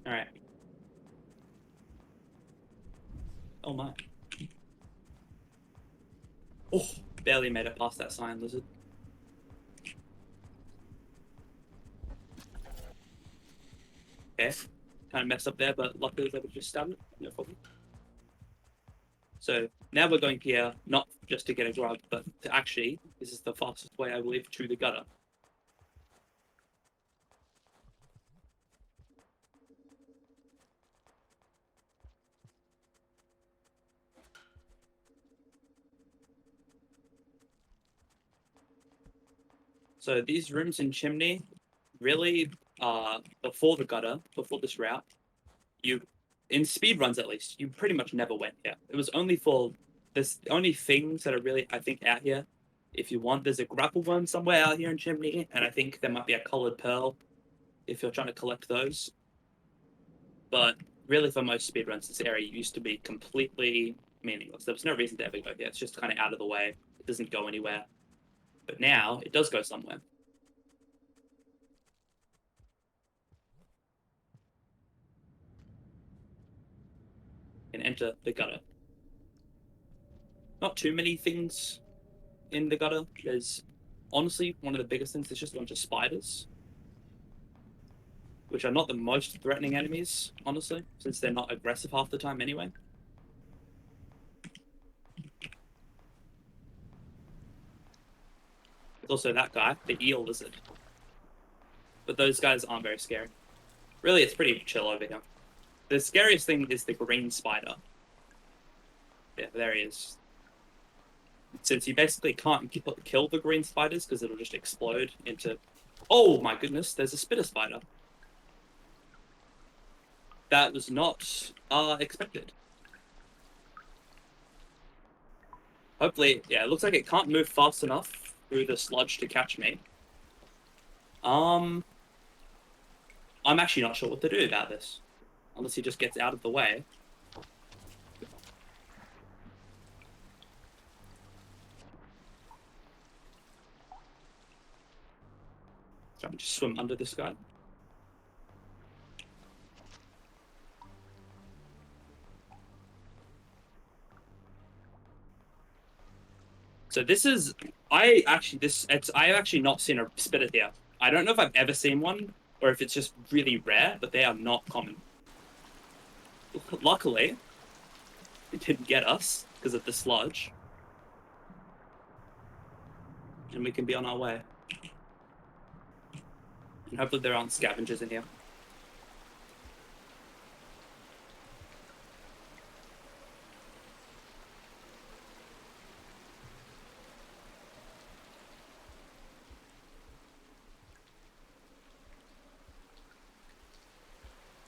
all right. Oh my! Oh, barely made it past that cyan lizard. Okay, kind of messed up there, but luckily they just stabbed it. No problem. So now we're going here, not just to get a grub, but to actually, this is the fastest way, I believe, to the gutter. So these rooms in Chimney, really, before the gutter, before this route, in speedruns at least, you pretty much never went here. It was only for this. The only things that are really, I think, out here. If you want, there's a grapple worm somewhere out here in Chimney, and I think there might be a colored pearl if you're trying to collect those. But really, for most speedruns, this area used to be completely meaningless. There was no reason to ever go here. It's just kind of out of the way. It doesn't go anywhere. But now, it does go somewhere. And enter the gutter. Not too many things in the gutter. There's honestly one of the biggest things is just a bunch of spiders, which are not the most threatening enemies, honestly, since they're not aggressive half the time anyway. There's also that guy, the eel lizard. But those guys aren't very scary. Really, it's pretty chill over here. The scariest thing is the green spider. Yeah, there he is. Since you basically can't kill the green spiders because it'll just explode into... Oh my goodness, there's a spitter spider. That was not expected. Hopefully, yeah, it looks like it can't move fast enough through the sludge to catch me. I'm actually not sure what to do about this. Unless he just gets out of the way. So I'm just swim under this guy. So this is, I have actually not seen a spitter here. I don't know if I've ever seen one, or if it's just really rare, but they are not common. Luckily, it didn't get us because of the sludge. And we can be on our way. And hopefully there aren't scavengers in here.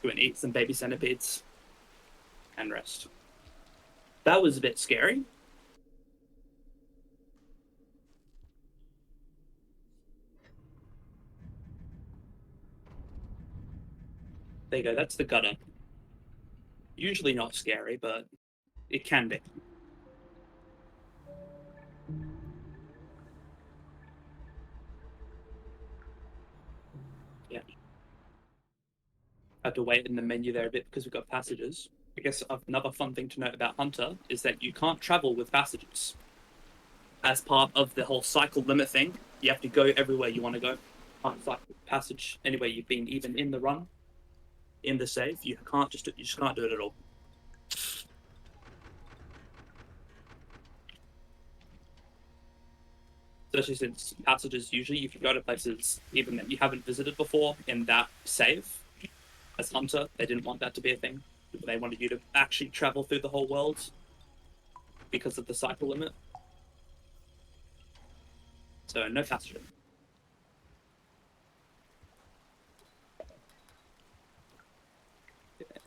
Go and eat some baby centipedes and rest. That was a bit scary. There you go, that's the gutter. Usually not scary, but it can be. Yeah. I have to wait in the menu there a bit because we've got passages. I guess another fun thing to note about Hunter is that you can't travel with passages. As part of the whole cycle limit thing, you have to go everywhere you want to go. Can't cycle passage anywhere you've been, even in the run, in the save. You just can't do it at all. Especially since passages usually, if you go to places even that you haven't visited before in that save, as Hunter, they didn't want that to be a thing. They wanted you to actually travel through the whole world because of the cycle limit. So no passage.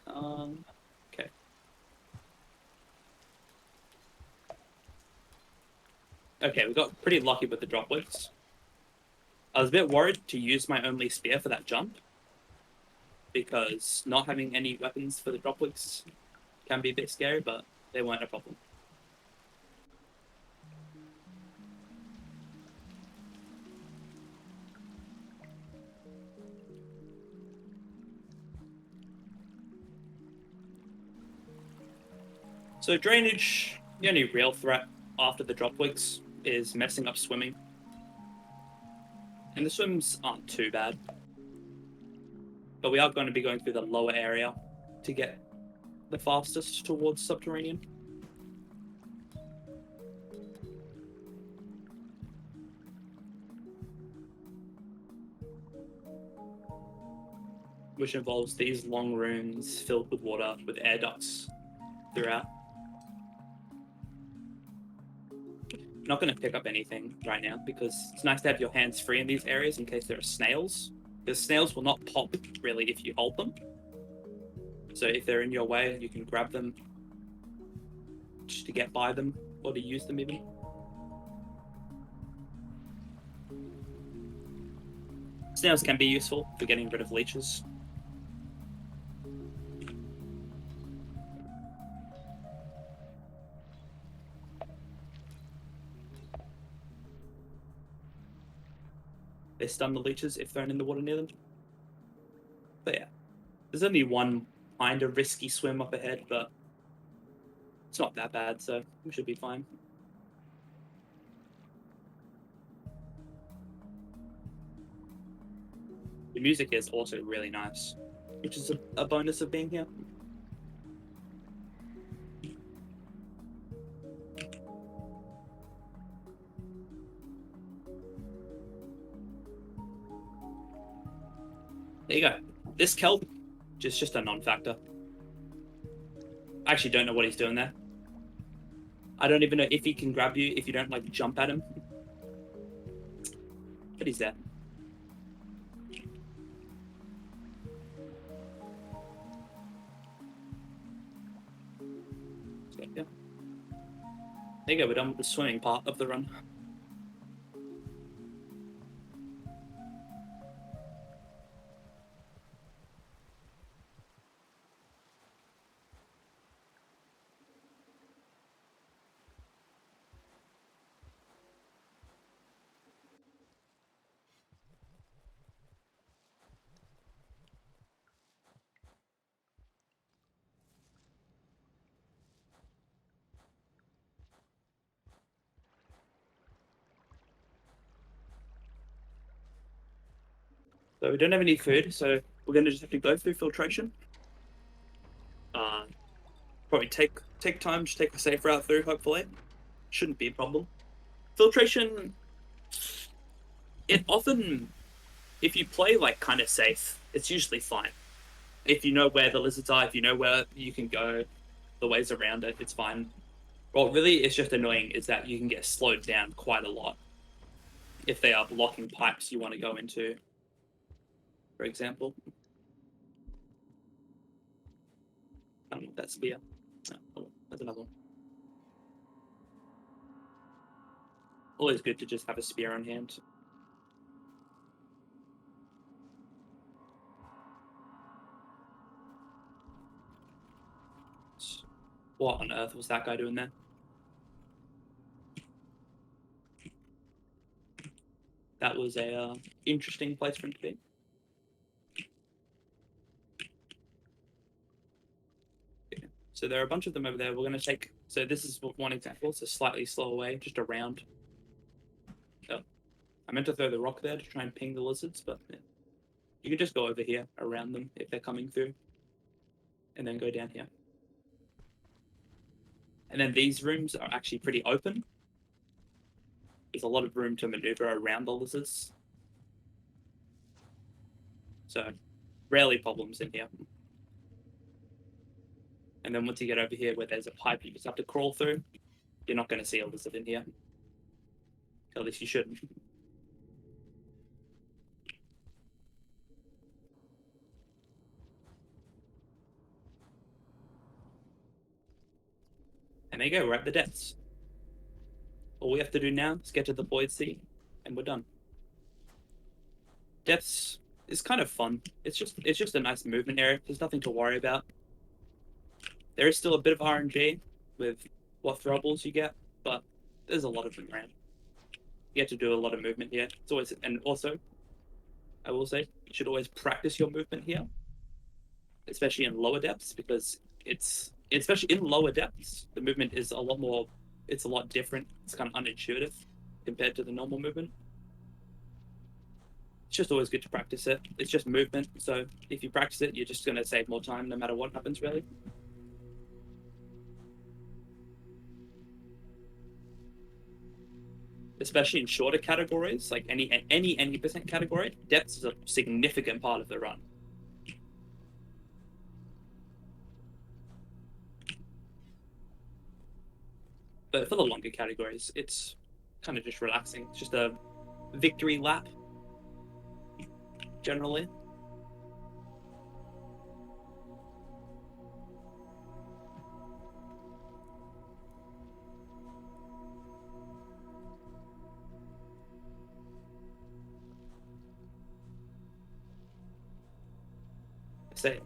Okay. Okay, we got pretty lucky with the dropwoods. I was a bit worried to use my only spear for that jump, because not having any weapons for the dropwoods can be a bit scary, but they weren't a problem. So drainage, the only real threat after the dropwoods is messing up swimming. And the swims aren't too bad. But we are going to be going through the lower area to get the fastest towards subterranean. Which involves these long rooms filled with water with air ducts throughout. not going to pick up anything right now because it's nice to have your hands free in these areas in case there are snails. Because snails will not pop really if you hold them. So if they're in your way, you can grab them just to get by them or to use them even. Snails can be useful for getting rid of leeches. They stun the leeches if thrown in the water near them. But yeah, there's only one kind of risky swim up ahead, but it's not that bad, so we should be fine. The music is also really nice, which is a bonus of being here. There you go. This kelp is just a non-factor. I actually don't know what he's doing there. I don't even know if he can grab you if you don't like jump at him. But he's there. So, yeah. There you go, we're done with the swimming part of the run. So we don't have any food, so we're going to just have to go through filtration. Probably take time, just take a safe route through, hopefully. Shouldn't be a problem. Filtration, it often, if you play like kind of safe, it's usually fine. If you know where the lizards are, if you know where you can go, the ways around it, it's fine. What really is just annoying is that you can get slowed down quite a lot if they are blocking pipes you want to go into, for example. I don't know if that's spear. Oh, there's another one. Always good to just have a spear on hand. What on earth was that guy doing there? That was a interesting place for him to be. Okay. So there are a bunch of them over there. We're going to take... So this is one example. It's a slightly slower way, just around. Oh, I meant to throw the rock there to try and ping the lizards, but yeah. You can just go over here, around them, if they're coming through. And then go down here. And then these rooms are actually pretty open. There's a lot of room to maneuver around the lizards. So, rarely problems in here. And then once you get over here where there's a pipe you just have to crawl through, you're not going to see a lizard in here. At least you shouldn't. And there you go, we're at the depths. All we have to do now is get to the void sea, and we're done. Depths is kind of fun. It's just a nice movement area. There's nothing to worry about. There is still a bit of RNG with what throwables you get, but there's a lot of them around. You get to do a lot of movement here. It's always, and also, I will say, you should always practice your movement here, especially in lower depths, because especially in lower depths, the movement is a lot more, it's a lot different. It's kind of unintuitive compared to the normal movement. It's just always good to practice it. It's just movement, so if you practice it, you're just going to save more time no matter what happens, really. Especially in shorter categories, like any percent category, depths is a significant part of the run. But for the longer categories, it's kind of just relaxing. It's just a victory lap, generally.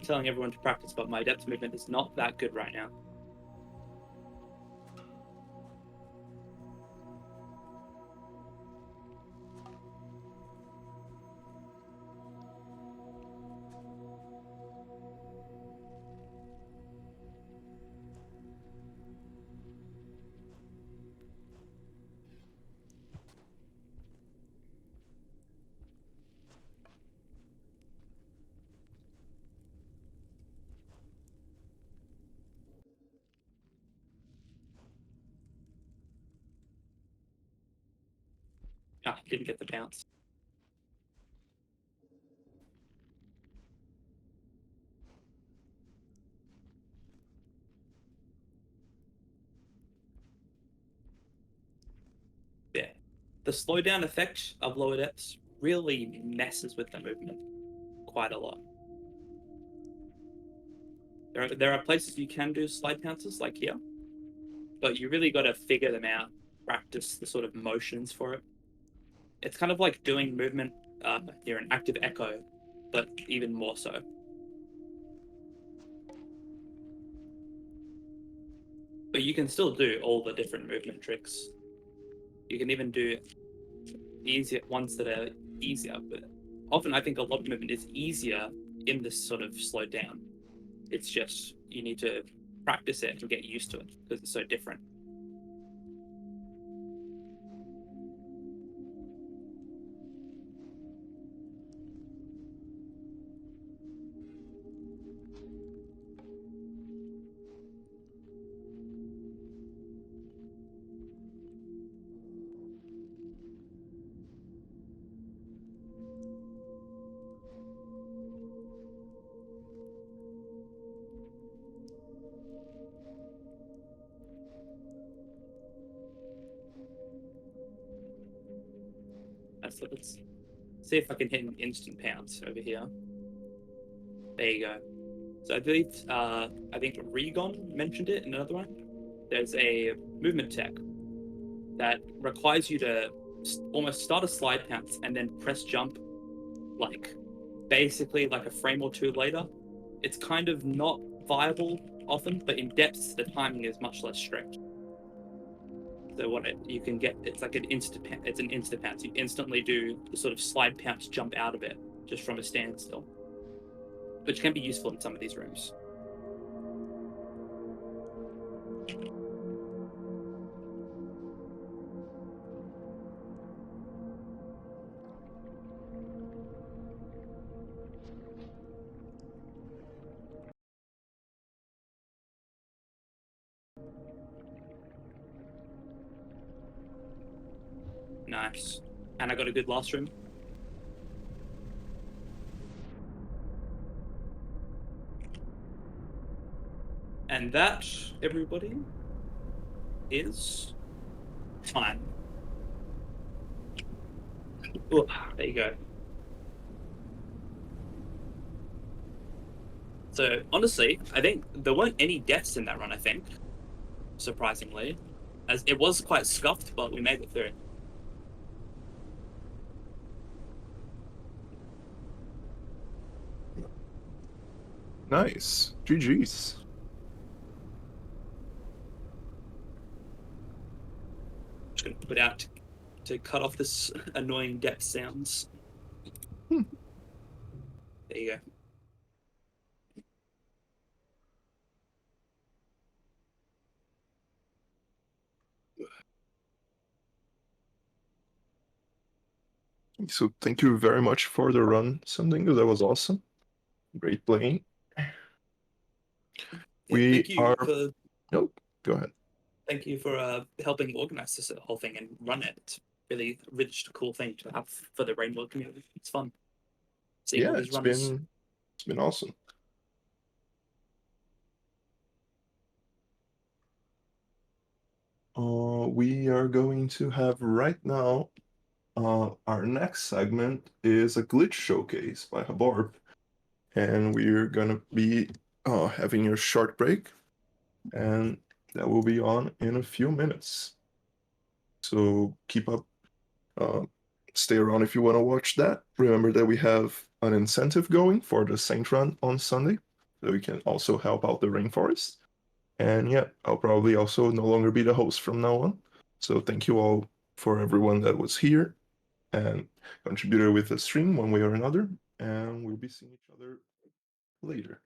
Telling everyone to practice, but my adept movement is not that good right now. Ah, didn't get the bounce. Yeah. The slowdown effect of lower depths really messes with the movement quite a lot. There are places you can do slide pounces, like here, but you really got to figure them out, practice the sort of motions for it. It's kind of like doing movement near an active echo, but even more so. But you can still do all the different movement tricks. You can even do easier ones that are easier, but often I think a lot of movement is easier in this sort of slowed down. It's just you need to practice it and get used to it because it's so different. So let's see if I can hit an instant pounce over here. There you go. So I believe I think Regon mentioned it in another one. There's a movement tech that requires you to almost start a slide pounce and then press jump, like basically like a frame or two later. It's kind of not viable often, but in depths the timing is much less strict. So what you can get, it's like an instant pounce. You instantly do the sort of slide pounce jump out of it just from a standstill, which can be useful in some of these rooms. Nice. And I got a good last room. And that, everybody, is time. Ooh, there you go. So honestly, I think there weren't any deaths in that run, I think. Surprisingly. As it was quite scuffed, but we made it through. Nice. GG's. Just gonna put out to cut off this annoying depth sounds. Hmm. There you go. So thank you very much for the run, Sandingo. That was awesome. Great playing. Yeah, We thank you are. for Nope. Go ahead. thank you for helping organize this whole thing and run it. It's really just a cool thing to have for the Rainbow community. It's fun seeing all Yeah, these it's runs. been awesome. we are going to have right now, our next segment is a glitch showcase by Habarb. And we're gonna be having a short break, and that will be on in a few minutes. So keep up, stay around if you want to watch that. Remember that we have an incentive going for the Saint Run on Sunday, so we can also help out the rainforest. And yeah, I'll probably also no longer be the host from now on. So thank you all for everyone that was here and contributed with the stream one way or another. And we'll be seeing each other later.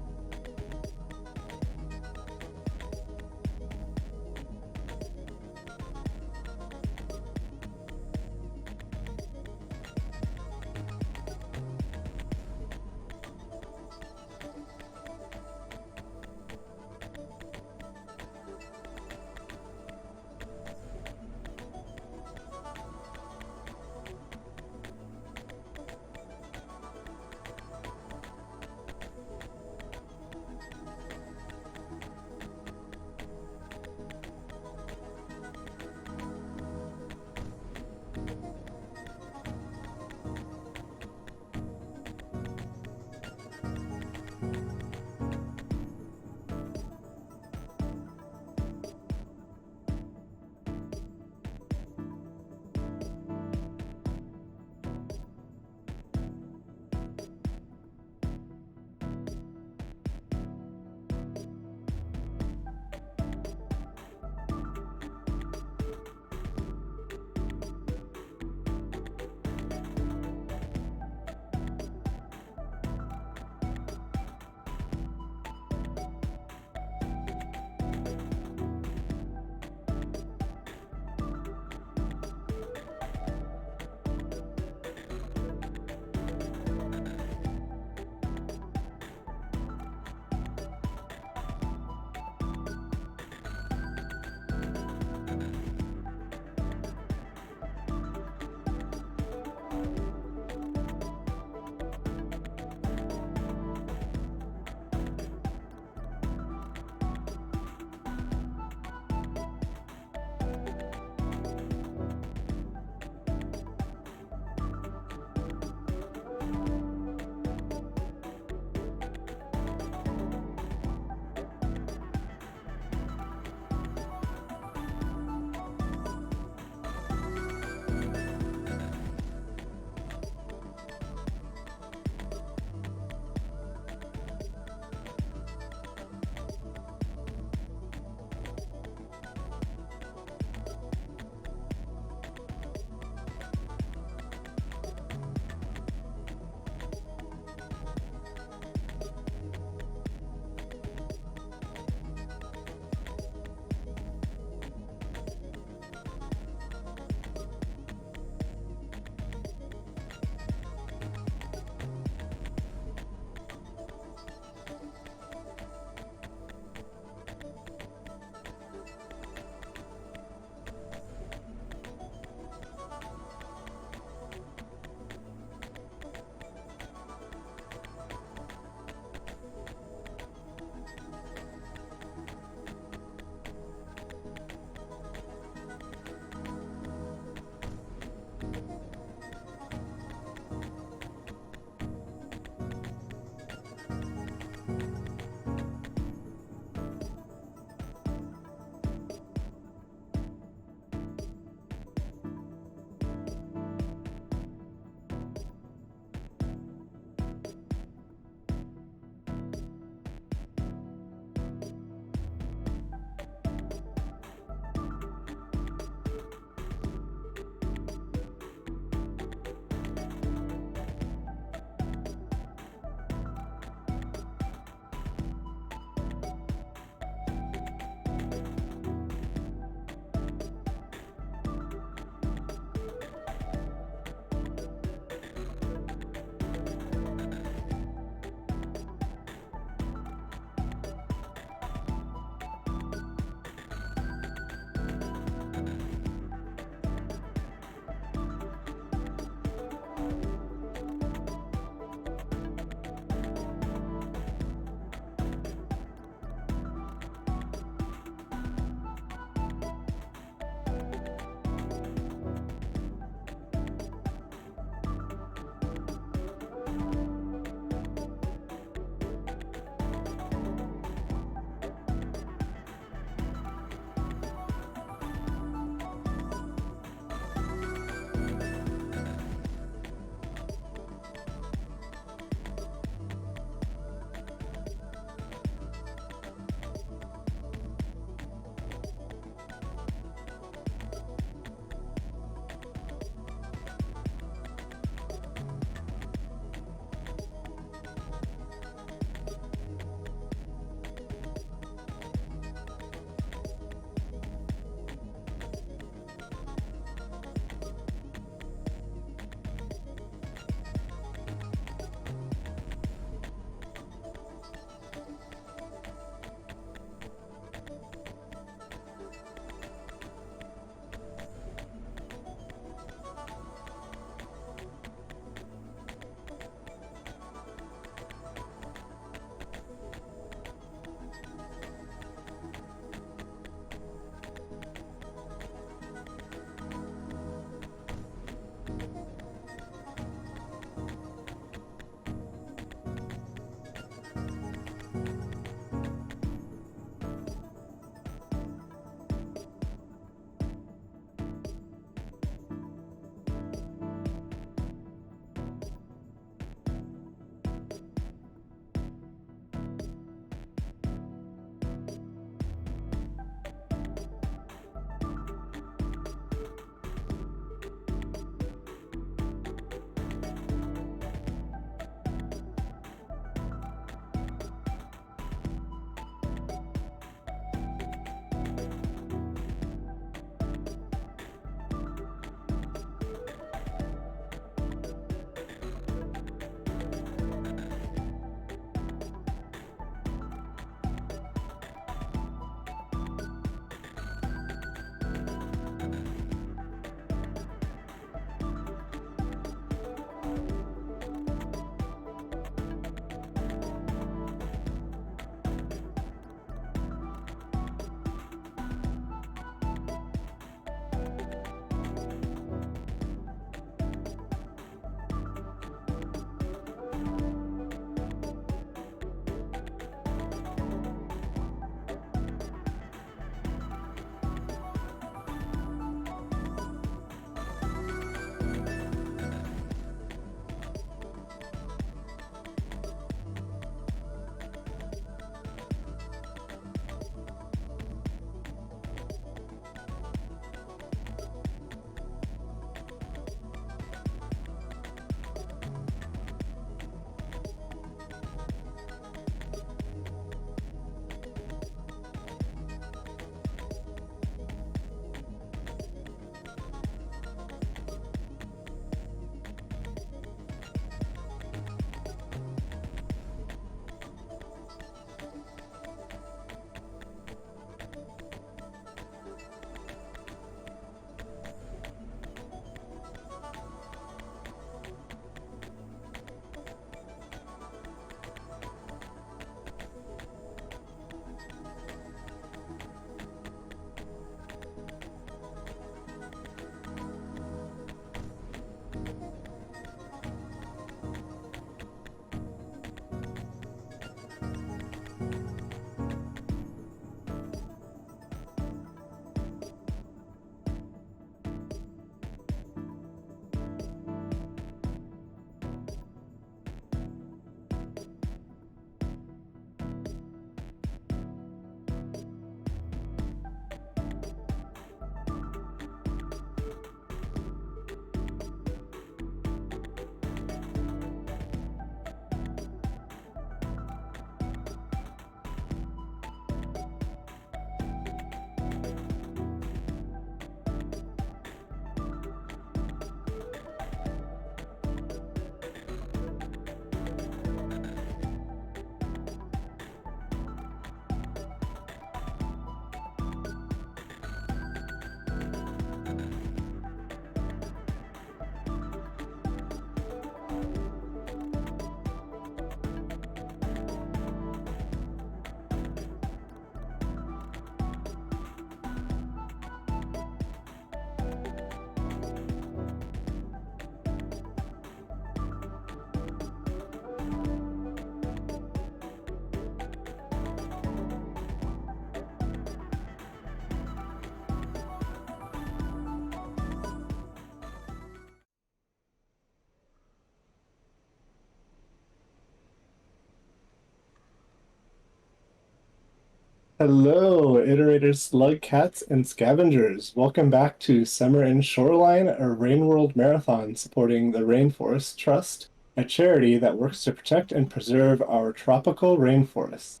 Hello, iterators, slug cats, and scavengers. Welcome back to Summer in Shoreline, a Rain World Marathon supporting the Rainforest Trust, a charity that works to protect and preserve our tropical rainforests.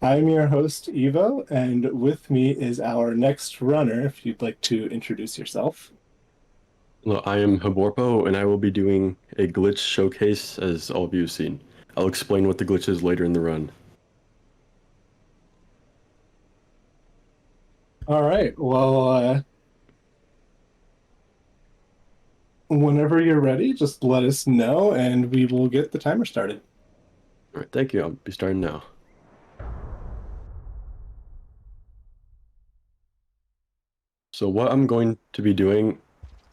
I'm your host, Evo, and with me is our next runner, if you'd like to introduce yourself. Hello, I am Haborpo, and I will be doing a glitch showcase, as all of you have seen. I'll explain what the glitch is later in the run. All right, well, whenever you're ready, just let us know, and we will get the timer started. All right, thank you. I'll be starting now. So what I'm going to be doing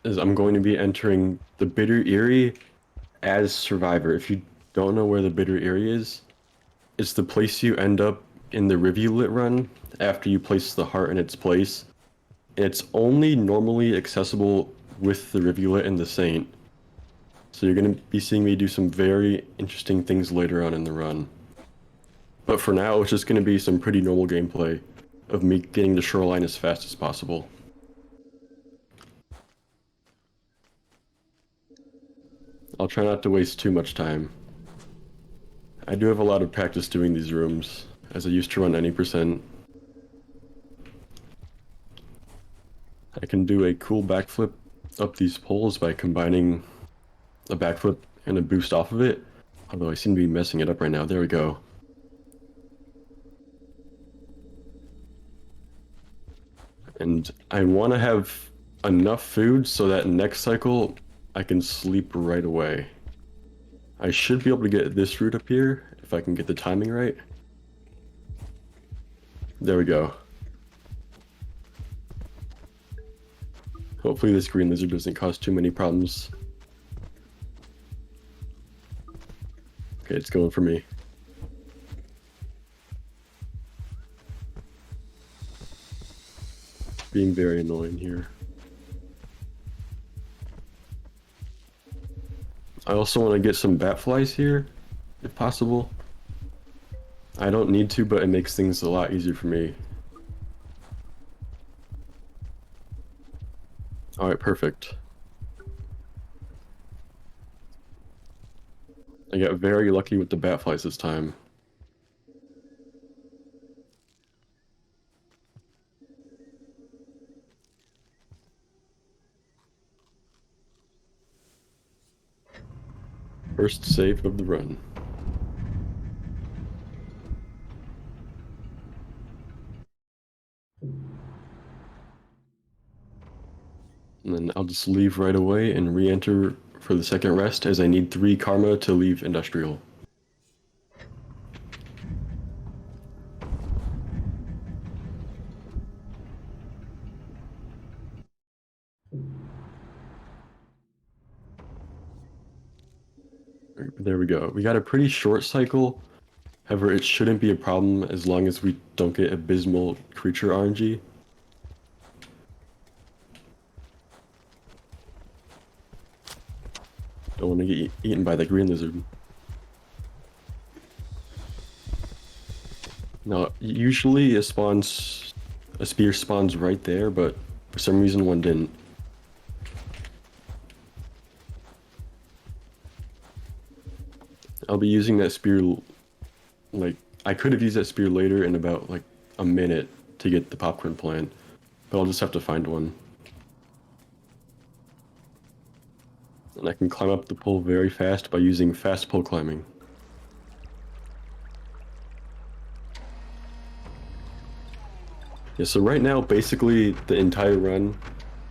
is I'm going to be entering the Bitter Eyrie as Survivor. If you don't know where the Bitter Eyrie is, it's the place you end up in the Rivulet run after you place the heart in its place. And it's only normally accessible with the Rivulet and the Saint. So you're going to be seeing me do some very interesting things later on in the run. But for now, it's just going to be some pretty normal gameplay of me getting to Shoreline as fast as possible. I'll try not to waste too much time. I do have a lot of practice doing these rooms, as I used to run any %. I can do a cool backflip up these poles by combining a backflip and a boost off of it, although I seem to be messing it up right now. There we go. And I want to have enough food so that next cycle I can sleep right away. I should be able to get this route up here if I can get the timing right. There we go. Hopefully this green lizard doesn't cause too many problems. Okay, it's going for me. Being very annoying here. I also want to get some bat flies here, if possible. I don't need to, but it makes things a lot easier for me. Alright, perfect. I got very lucky with the bat flies this time. First save of the run. And then I'll just leave right away and re-enter for the second rest, as I need 3 karma to leave industrial. There we go. We got a pretty short cycle. However, it shouldn't be a problem as long as we don't get abysmal creature RNG. Don't want to get eaten by the green lizard. Now, usually a spear spawns right there, but for some reason one didn't. I'll be using that spear, like, I could have used that spear later in about, like, a minute to get the popcorn plant, but I'll just have to find one. And I can climb up the pole very fast by using fast pole climbing. Yeah, so right now, basically, the entire run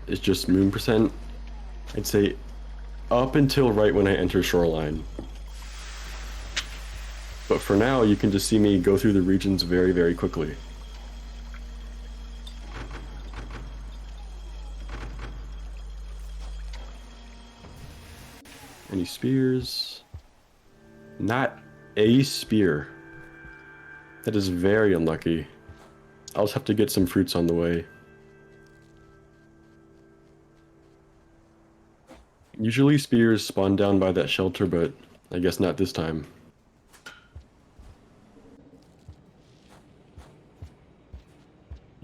is just moon %. I'd say up until right when I enter Shoreline. But for now, you can just see me go through the regions very, very quickly. Any spears? Not a spear. That is very unlucky. I'll just have to get some fruits on the way. Usually spears spawn down by that shelter, but I guess not this time.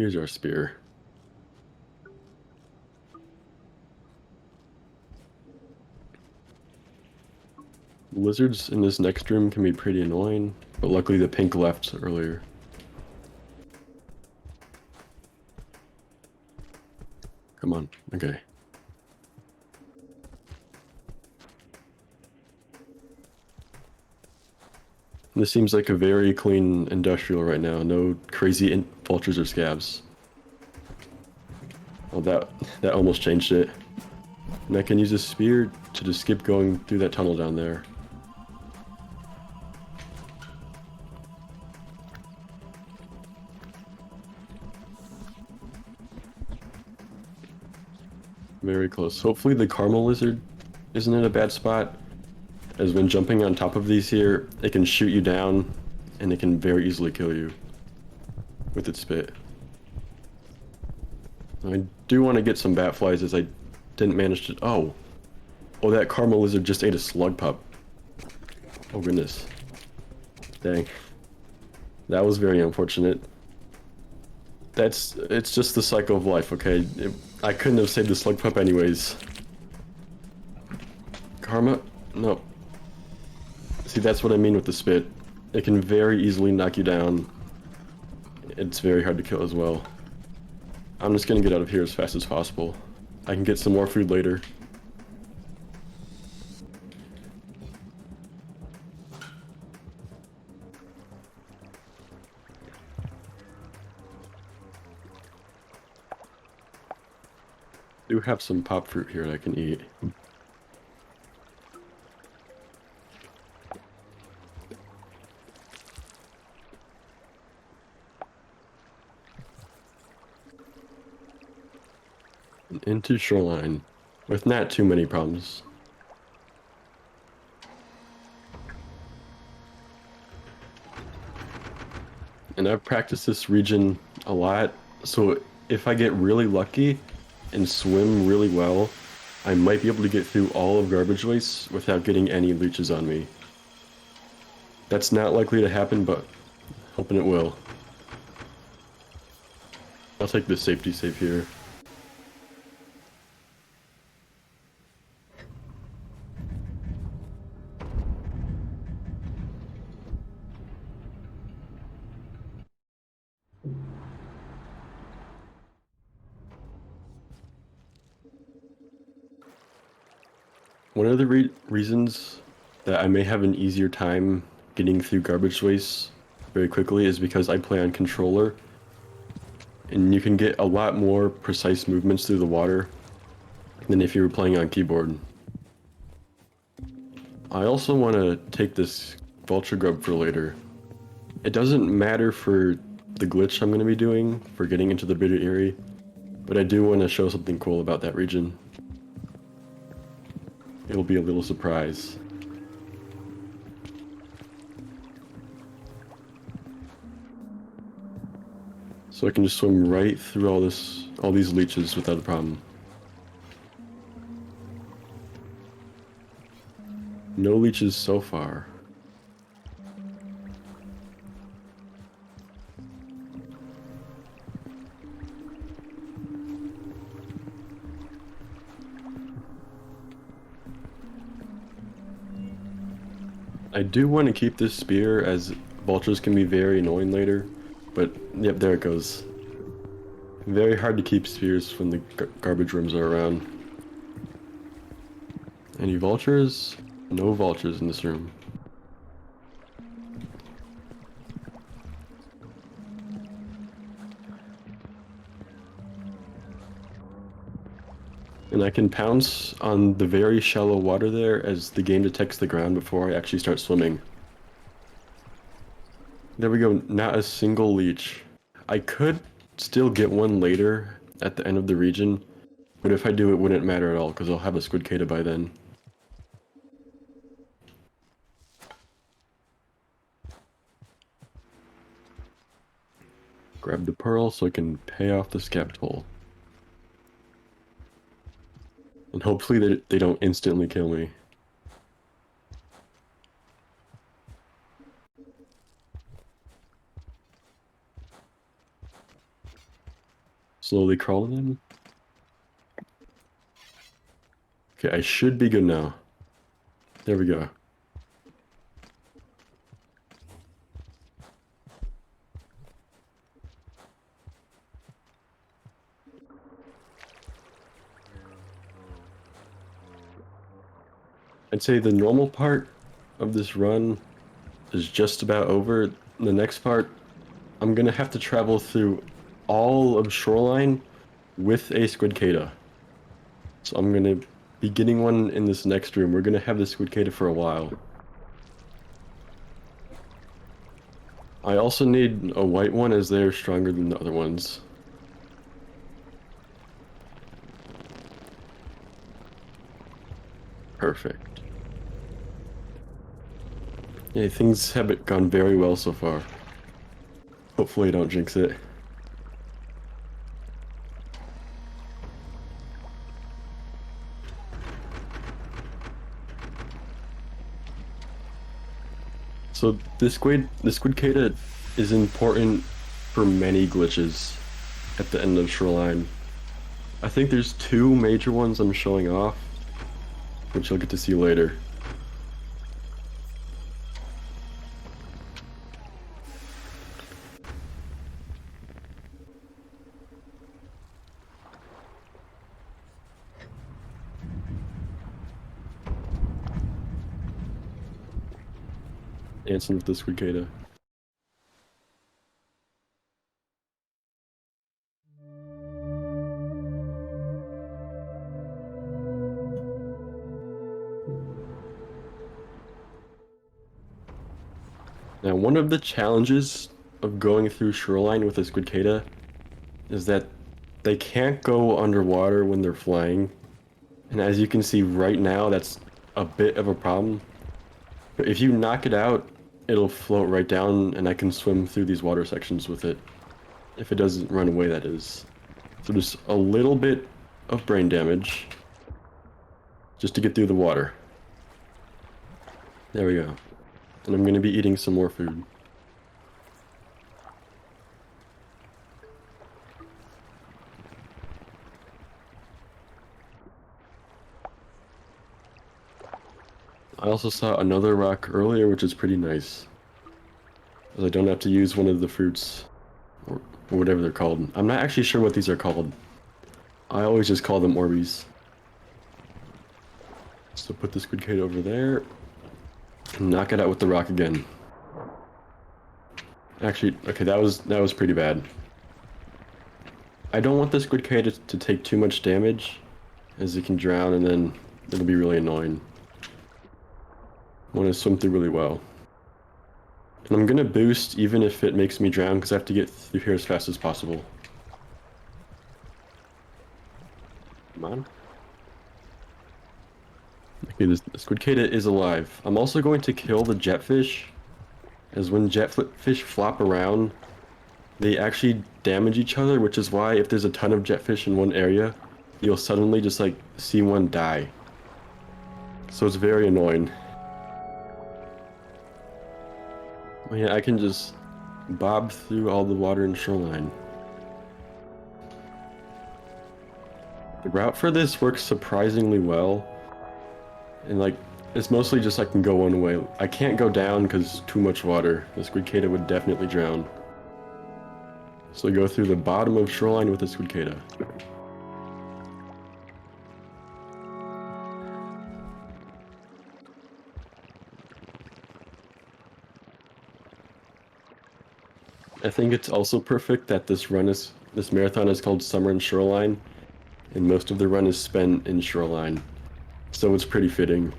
Here's our spear. Lizards in this next room can be pretty annoying, but luckily the pink left earlier. Come on, okay. This seems like a very clean industrial right now. No crazy vultures or scabs. Oh, that almost changed it. And I can use a spear to just skip going through that tunnel down there. Very close. Hopefully the caramel lizard isn't in a bad spot, as when jumping on top of these here, it can shoot you down, and it can very easily kill you with its spit. I do want to get some bat flies, as I didn't manage to... Oh, that caramel lizard just ate a slug pup. Oh goodness. Dang. That was very unfortunate. It's just the cycle of life, okay? I couldn't have saved the slug pup anyways. Karma? No. See, that's what I mean with the spit. It can very easily knock you down. It's very hard to kill as well. I'm just gonna get out of here as fast as possible. I can get some more food later. I do have some pop fruit here that I can eat. And into Shoreline, with not too many problems. And I've practiced this region a lot, so if I get really lucky and swim really well, I might be able to get through all of Garbage Waste without getting any leeches on me. That's not likely to happen, but hoping it will. I'll take the safety save here. One of the reasons that I may have an easier time getting through Garbage Waste very quickly is because I play on controller, and you can get a lot more precise movements through the water than if you were playing on keyboard. I also want to take this vulture grub for later. It doesn't matter for the glitch I'm going to be doing for getting into the bitter area, but I do want to show something cool about that region. It'll be a little surprise. So I can just swim right through all these leeches without a problem. No leeches so far. I do want to keep this spear, as vultures can be very annoying later, but yep, there it goes. Very hard to keep spears when the garbage rooms are around. Any vultures? No vultures in this room. And I can pounce on the very shallow water there as the game detects the ground before I actually start swimming. There we go, not a single leech. I could still get one later at the end of the region, but if I do, it wouldn't matter at all because I'll have a squid cata by then. Grab the pearl so I can pay off the scab toll. And hopefully they don't instantly kill me. Slowly crawling in. Okay, I should be good now. There we go. I'd say the normal part of this run is just about over. The next part, I'm gonna have to travel through all of Shoreline with a Squidcada. So I'm gonna be getting one in this next room. We're gonna have the Squidcada for a while. I also need a white one as they're stronger than the other ones. Perfect. Yeah, things have gone very well so far. Hopefully I don't jinx it. So this Squidcada is important for many glitches at the end of Shoreline. I think there's 2 major ones I'm showing off, which you'll get to see later. Dancing with the Squidcada. Now, one of the challenges of going through Shoreline with a Squidcada is that they can't go underwater when they're flying. And as you can see right now, that's a bit of a problem. But if you knock it out, it'll float right down and I can swim through these water sections with it. If it doesn't run away, that is. So there's a little bit of brain damage just to get through the water. There we go. And I'm gonna be eating some more food. I also saw another rock earlier, which is pretty nice. As I don't have to use one of the fruits, or whatever they're called. I'm not actually sure what these are called. I always just call them Orbeez. So put the Squidcade over there, and knock it out with the rock again. Actually, okay, that was pretty bad. I don't want the Squidcade to take too much damage, as it can drown and then it'll be really annoying. I want to swim through really well. And I'm gonna boost even if it makes me drown because I have to get through here as fast as possible. Come on. Okay, the Squidcada is alive. I'm also going to kill the jetfish, as when jetfish flop around, they actually damage each other, which is why if there's a ton of jetfish in one area, you'll suddenly just like see one die. So it's very annoying. Oh yeah, I can just bob through all the water in Shoreline. The route for this works surprisingly well. And like, it's mostly just I can go one way. I can't go down because too much water. The Squidcada would definitely drown. So I go through the bottom of Shoreline with the Squidcada. I think it's also perfect that this marathon is called Summer in Shoreline, and most of the run is spent in Shoreline. So it's pretty fitting.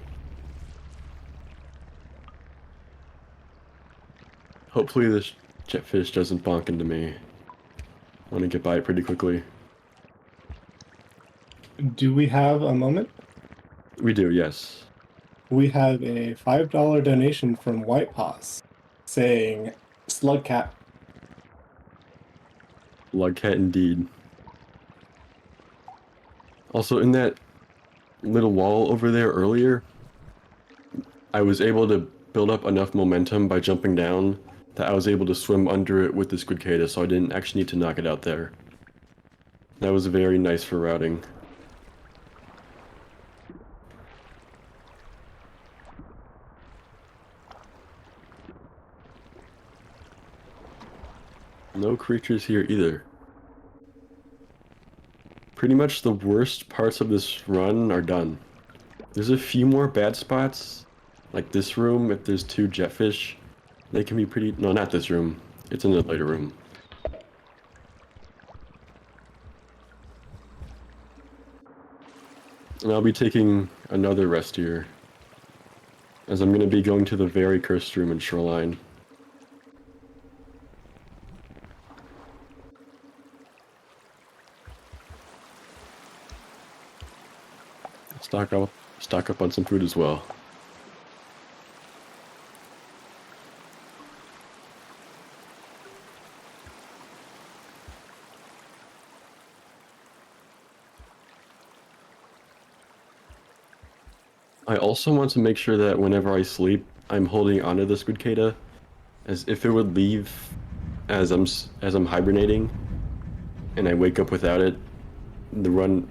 Hopefully this jetfish doesn't bonk into me. I want to get by it pretty quickly. Do we have a moment? We do, yes. We have a $5 donation from White Paws saying Slugcat. Lugcat indeed. Also, in that little wall over there earlier, I was able to build up enough momentum by jumping down that I was able to swim under it with the Squidcada, so I didn't actually need to knock it out there. That was very nice for routing. No creatures here either. Pretty much the worst parts of this run are done. There's a few more bad spots, like this room. If there's 2 jetfish, they can be pretty... No, not this room. It's in the later room. And I'll be taking another rest here, as I'm going to be going to the very cursed room in Shoreline. Stock up on some food as well. I also want to make sure that whenever I sleep, I'm holding onto the squidcada, as if it would leave as I'm hibernating, and I wake up without it, the run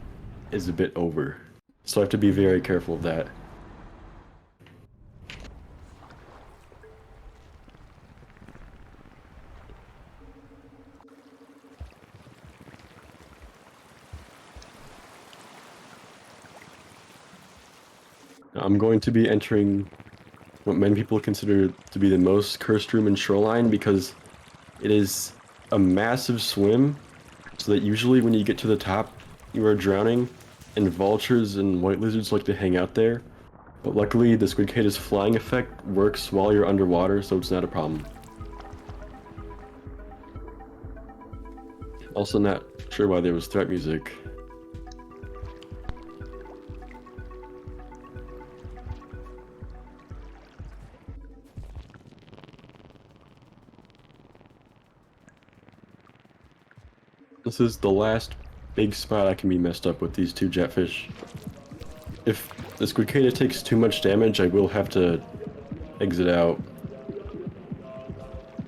is a bit over. So I have to be very careful of that. I'm going to be entering what many people consider to be the most cursed room in Shoreline because it is a massive swim, so that usually when you get to the top, you are drowning, and vultures and white lizards like to hang out there. But luckily, the squidcada's flying effect works while you're underwater, so it's not a problem. Also not sure why there was threat music. This is the last big spot I can be messed up with these 2 jetfish. If the squidcada takes too much damage, I will have to exit out,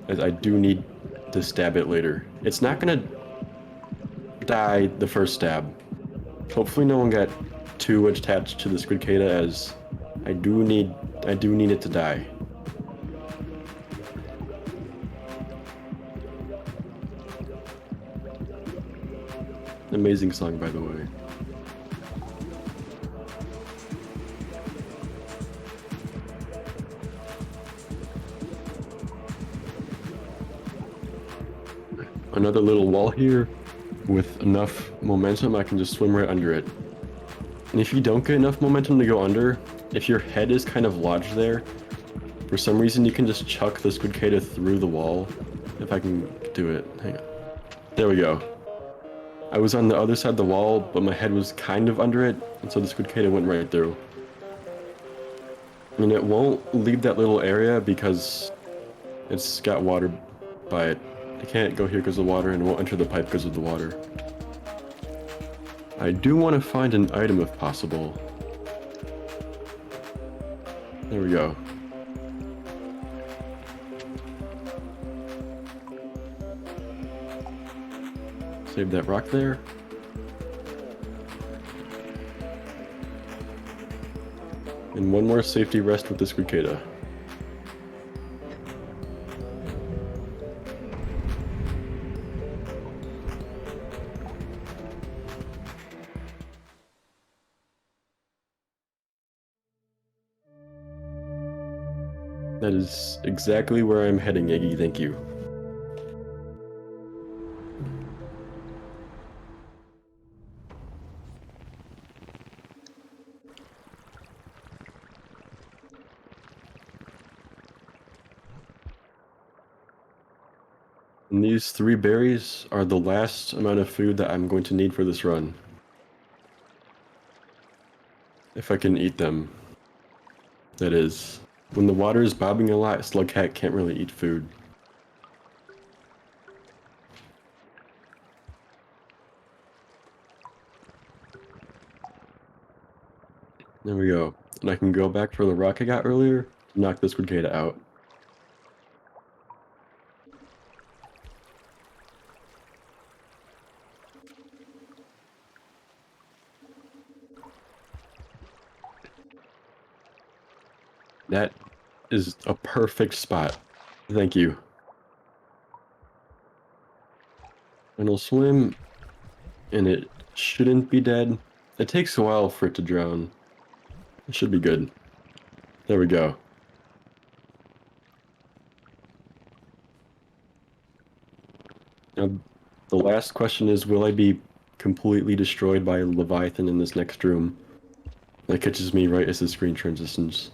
as I do need to stab it later. It's not gonna die the first stab. Hopefully no one got too attached to the squidcada, as I do need it to die. Amazing song, by the way. Another little wall here. With enough momentum, I can just swim right under it. And if you don't get enough momentum to go under, if your head is kind of lodged there, for some reason you can just chuck the squidcada through the wall. If I can do it. Hang on. There we go. I was on the other side of the wall, but my head was kind of under it, and so the squidcada went right through. And it won't leave that little area because it's got water by it. It can't go here because of the water, and it won't enter the pipe because of the water. I do want to find an item if possible. There we go. Save that rock there. And one more safety rest with the squidcada. That is exactly where I'm heading, Iggy, thank you. And these 3 berries are the last amount of food that I'm going to need for this run. If I can eat them. That is. When the water is bobbing a lot, Slugcat can't really eat food. There we go. And I can go back for the rock I got earlier to knock this squidcada out. That is a perfect spot. Thank you. And it'll swim, and it shouldn't be dead. It takes a while for it to drown. It should be good. There we go. Now, the last question is, will I be completely destroyed by a Leviathan in this next room? That catches me right as the screen transitions.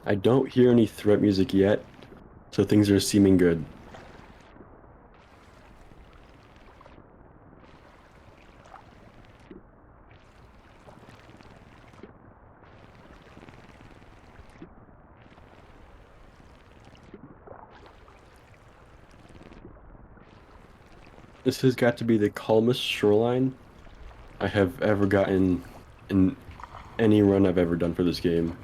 I don't hear any threat music yet, so things are seeming good. This has got to be the calmest shoreline I have ever gotten in any run I've ever done for this game.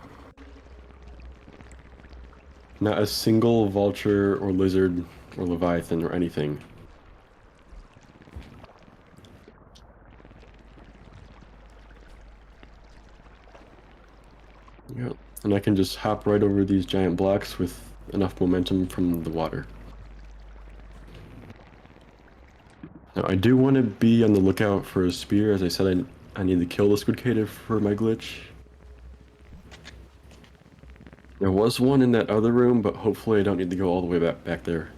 Not a single vulture or lizard or leviathan or anything. Yep. And I can just hop right over these giant blocks with enough momentum from the water. Now, I do want to be on the lookout for a spear. As I said, I need to kill the squid cater for my glitch. There was one in that other room, but hopefully I don't need to go all the way back there.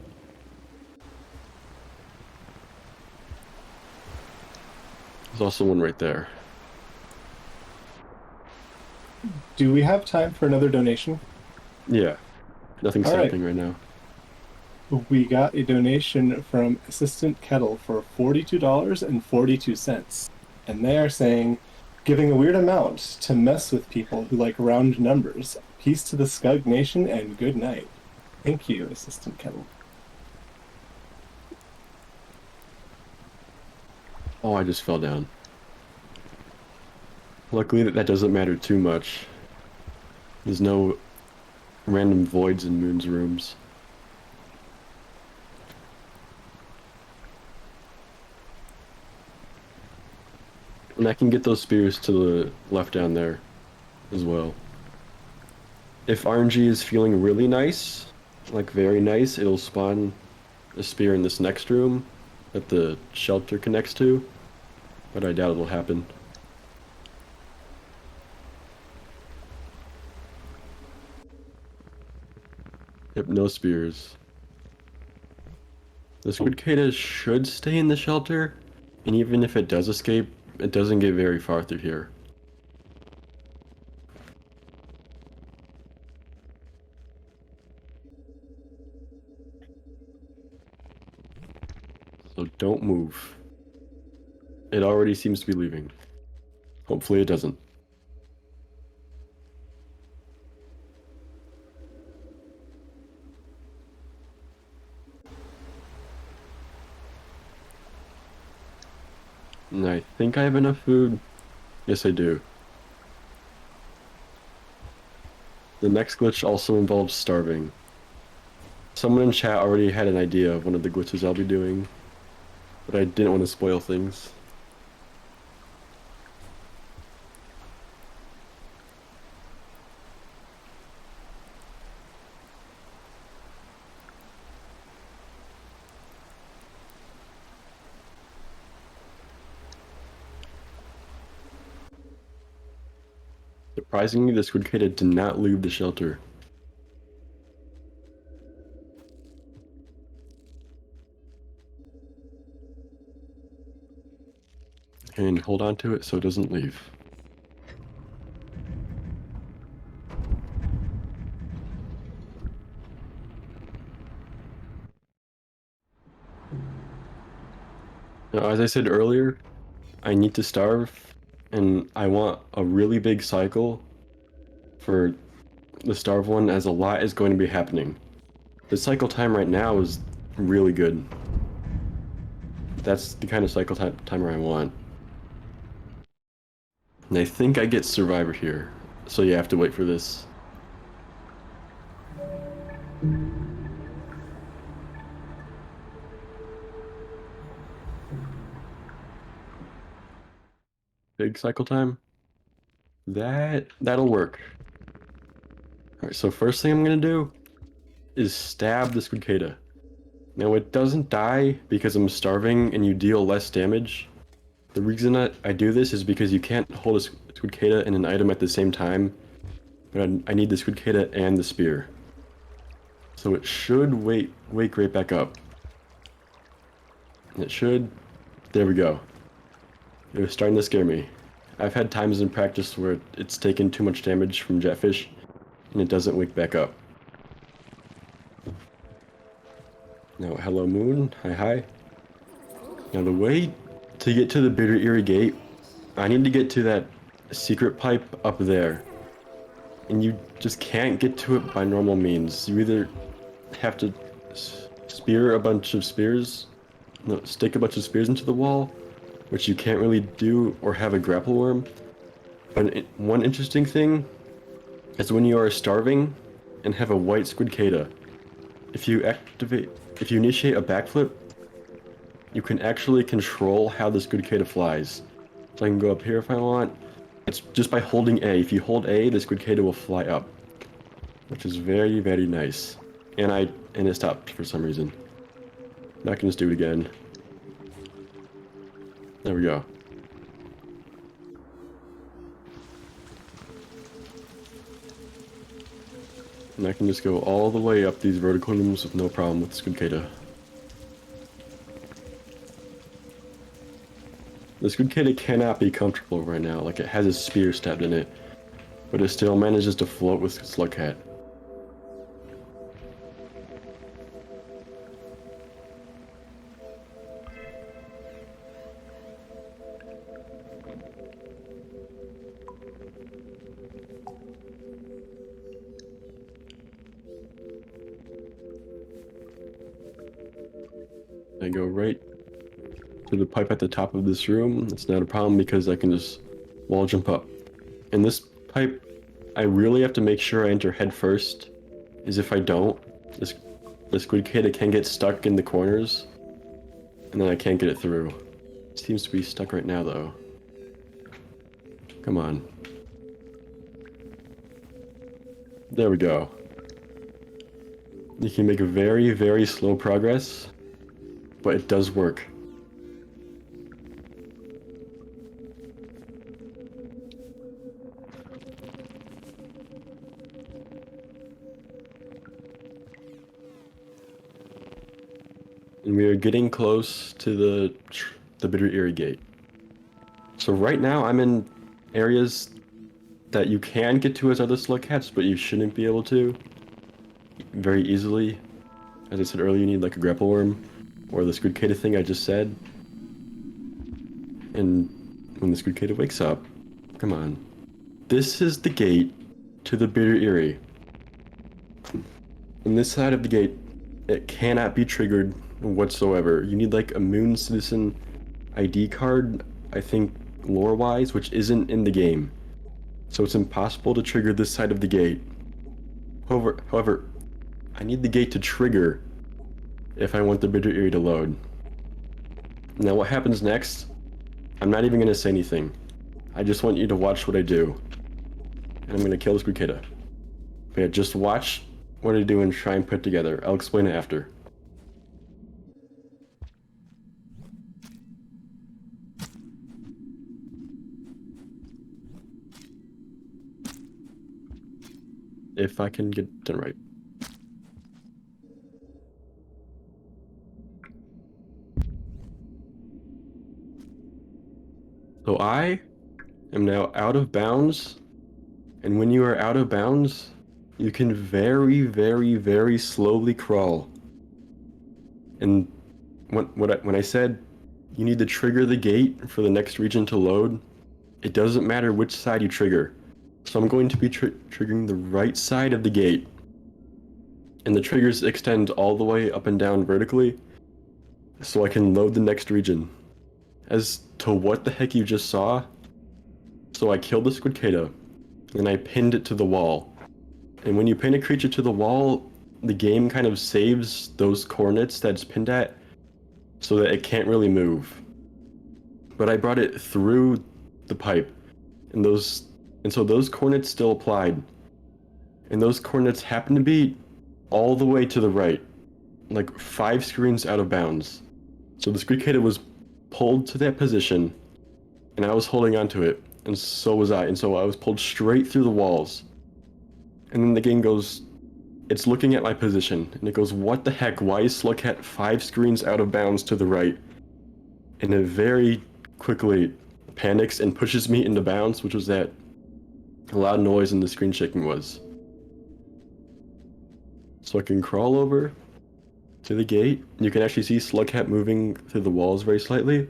There's also one right there. Do we have time for another donation? Yeah. Nothing's All right. happening right now. We got a donation from Assistant Kettle for $42.42. And they are saying, giving a weird amount to mess with people who like round numbers. Peace to the Scug Nation and good night. Thank you, Assistant Kettle. Oh, I just fell down. Luckily that doesn't matter too much. There's no random voids in Moon's rooms. And I can get those spears to the left down there as well. If RNG is feeling really nice, like very nice, it'll spawn a spear in this next room that the shelter connects to, but I doubt it'll happen. Yep, no spears. The squid cata should stay in the shelter, and even if it does escape, it doesn't get very far through here. So don't move. It already seems to be leaving. Hopefully it doesn't. And I think I have enough food. Yes, I do. The next glitch also involves starving. Someone in chat already had an idea of one of the glitches I'll be doing, but I didn't want to spoil things. Surprisingly, the squid cata did not leave the shelter. And hold on to it so it doesn't leave. Now, as I said earlier, I need to starve, and I want a really big cycle for the starve one, as a lot is going to be happening. The cycle time right now is really good. That's the kind of cycle timer I want. And I think I get Survivor here, so you have to wait for this. big cycle time. That'll work. Alright, so first thing I'm gonna do is stab the Squidcada. Now it doesn't die because I'm starving and you deal less damage. The reason I do this is because you can't hold a Squidcada and an item at the same time. But I need the Squidcada and the spear. So it should wake right back up. It should. There we go. It was starting to scare me. I've had times in practice where it's taken too much damage from Jetfish and it doesn't wake back up. Now, hello moon. Hi. Now the way to get to the Bitter Eerie Gate, I need to get to that secret pipe up there. And you just can't get to it by normal means. You either have to stick a bunch of spears into the wall, which you can't really do, or have a grapple worm. But one interesting thing is when you are starving and have a white Squidcada, if you initiate a backflip, you can actually control how the Squidcada flies. So I can go up here if I want. It's just by holding A. If you hold A, the Squidcada will fly up, which is very, very nice. And it stopped for some reason. Now I can just do it again. There we go. And I can just go all the way up these vertical rooms with no problem with Squidcada. The Squidcada cannot be comfortable right now, like it has a spear stabbed in it, but it still manages to float with Slugcat. I go right to the pipe at the top of this room. It's not a problem because I can just wall jump up. And this pipe, I really have to make sure I enter head first, is if I don't, the Squidcada can get stuck in the corners, and then I can't get it through. It seems to be stuck right now though. Come on. There we go. You can make a very, very slow progress, but it does work. And we are getting close to the Bitter Eerie Gate. So right now I'm in areas that you can get to as other Slugcats, but you shouldn't be able to very easily. As I said earlier, you need like a grapple worm, or the Squidcada thing I just said. And when the Squidcada wakes up, come on. This is the gate to the Bitter Eerie. On this side of the gate, it cannot be triggered whatsoever. You need like a Moon Citizen ID card, I think lore-wise, which isn't in the game. So it's impossible to trigger this side of the gate. However, I need the gate to trigger if I want the Bitter Eerie to load. Now what happens next? I'm not even going to say anything. I just want you to watch what I do. And I'm going to kill the Squidcada. But yeah, just watch what I do and try and put it together. I'll explain it after. If I can get it right. So I am now out of bounds, and when you are out of bounds, you can very, very, very slowly crawl. And when I said you need to trigger the gate for the next region to load, it doesn't matter which side you trigger. So I'm going to be triggering the right side of the gate. And the triggers extend all the way up and down vertically, so I can load the next region. As to what the heck you just saw, so I killed the Squidcada, and I pinned it to the wall. And when you pin a creature to the wall, the game kind of saves those coordinates that it's pinned at, so that it can't really move. But I brought it through the pipe, and so those coordinates still applied, and those coordinates happened to be all the way to the right, like 5 screens out of bounds. So the Squeakator was pulled to that position, and I was holding onto it, and so was I, and so I was pulled straight through the walls. And then the game goes, it's looking at my position, and it goes, what the heck, why is Slugcat 5 screens out of bounds to the right? And it very quickly panics and pushes me into bounds, which was that loud noise and the screen shaking was. So I can crawl over to the gate. You can actually see Slugcat moving through the walls very slightly.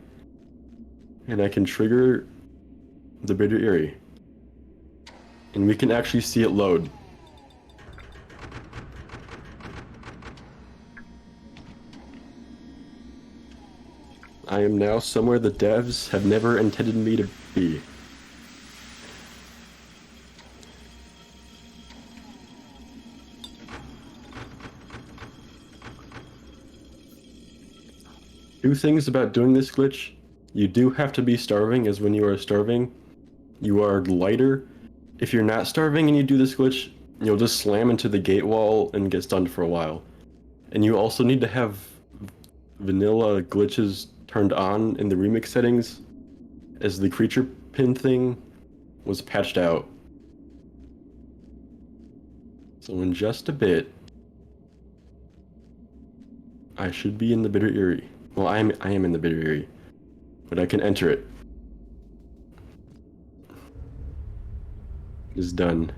And I can trigger the Bitter Eerie. And we can actually see it load. I am now somewhere the devs have never intended me to be. Two things about doing this glitch. You do have to be starving, as when you are starving, you are lighter. If you're not starving and you do this glitch, you'll just slam into the gate wall and get stunned for a while. And you also need to have vanilla glitches turned on in the remix settings, as the creature pin thing was patched out. So in just a bit, I should be in the Bitter Eerie. Well, I am in the Bitter Eerie, but I can enter it. It is done.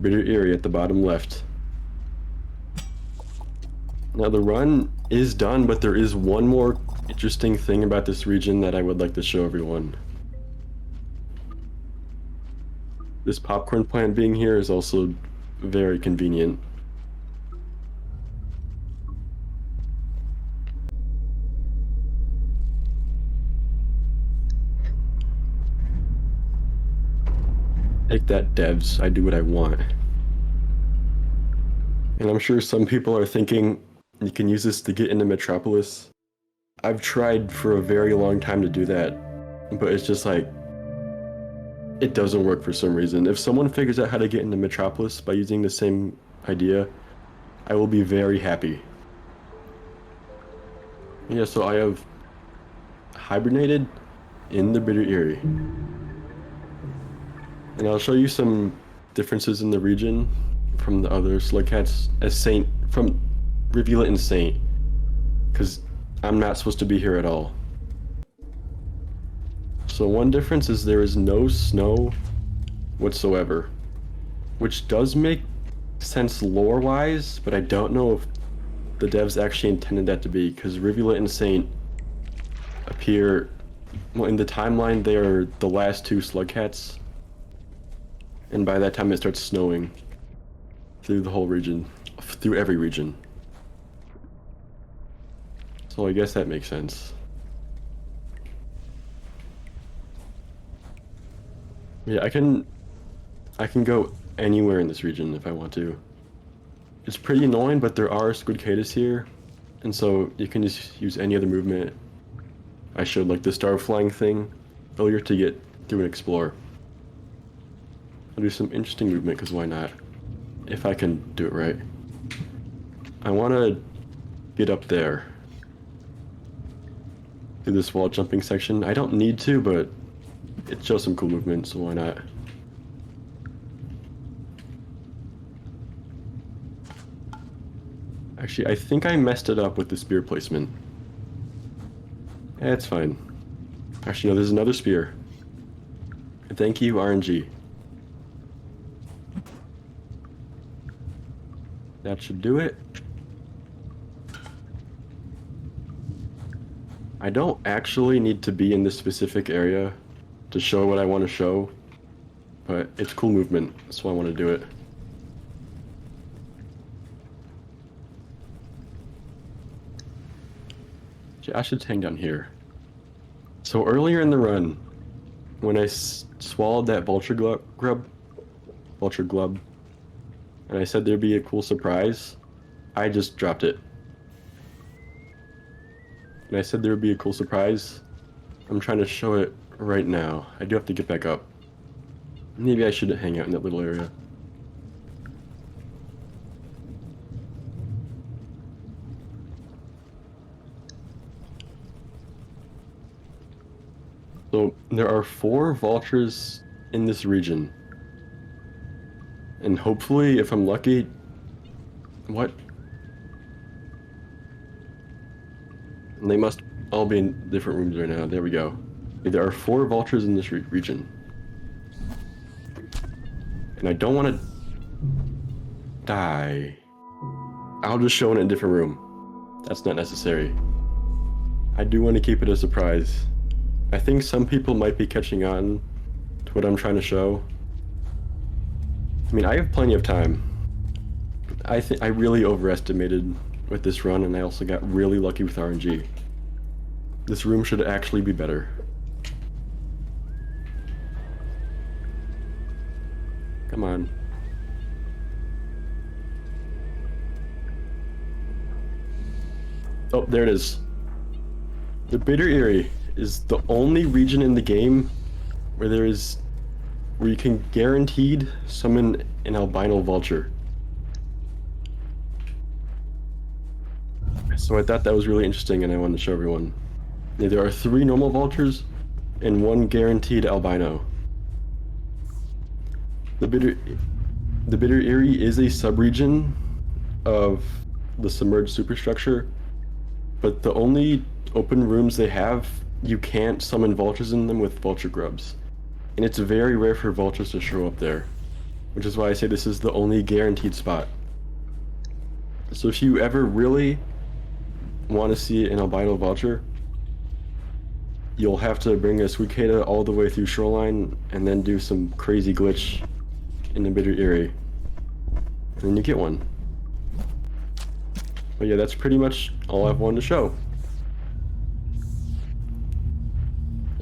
Bitter Eerie at the bottom left. Now the run is done, but there is one more interesting thing about this region that I would like to show everyone. This popcorn plant being here is also very convenient. Take that, devs. I do what I want. And I'm sure some people are thinking, you can use this to get into Metropolis. I've tried for a very long time to do that, but it's just like, it doesn't work for some reason. If someone figures out how to get into Metropolis by using the same idea, I will be very happy. Yeah, so I have hibernated in the Bitter Eerie. And I'll show you some differences in the region from the other Slugcats from Rivulet and Saint, because I'm not supposed to be here at all. So one difference is there is no snow whatsoever, which does make sense lore-wise, but I don't know if the devs actually intended that to be, because Rivulet and Saint appear, well, in the timeline they are the last 2 Slugcats, and by that time it starts snowing through the whole region, through every region. So I guess that makes sense. Yeah, I can go anywhere in this region if I want to. It's pretty annoying, but there are squidcadas here, and so you can just use any other movement. I showed like the star flying thing earlier to get through and explore. I'll do some interesting movement, because why not? If I can do it right. I want to get up there through this wall jumping section. I don't need to, but it shows some cool movement, so why not? Actually, I think I messed it up with the spear placement. It's fine. Actually, no, there's another spear. Thank you, RNG. That should do it. I don't actually need to be in this specific area to show what I want to show, but it's cool movement, that's why I want to do it. I should hang down here. So earlier in the run, when I swallowed that vulture glub, and I said there'd be a cool surprise, I just dropped it. And I said there would be a cool surprise. I'm trying to show it right now. I do have to get back up. Maybe I should hang out in that little area. So there are 4 vultures in this region. And hopefully, if I'm lucky... What? They must all be in different rooms right now. There we go. There are 4 vultures in this region. And I don't want to die. I'll just show it in a different room. That's not necessary. I do want to keep it a surprise. I think some people might be catching on to what I'm trying to show. I mean, I have plenty of time. I think I really overestimated with this run, and I also got really lucky with RNG. This room should actually be better. Come on. Oh, there it is. The Bitter Eyrie is the only region in the game where you can guaranteed summon an albino vulture. So I thought that was really interesting, and I wanted to show everyone. There are 3 normal vultures and 1 guaranteed albino. The Bitter Eyrie is a subregion of the submerged superstructure, but the only open rooms they have, you can't summon vultures in them with vulture grubs. And it's very rare for vultures to show up there, which is why I say this is the only guaranteed spot. So if you ever really want to see an albino vulture, you'll have to bring a cicada all the way through Shoreline and then do some crazy glitch in the Bitter Eyrie. And then you get one. But yeah, that's pretty much all I've wanted to show.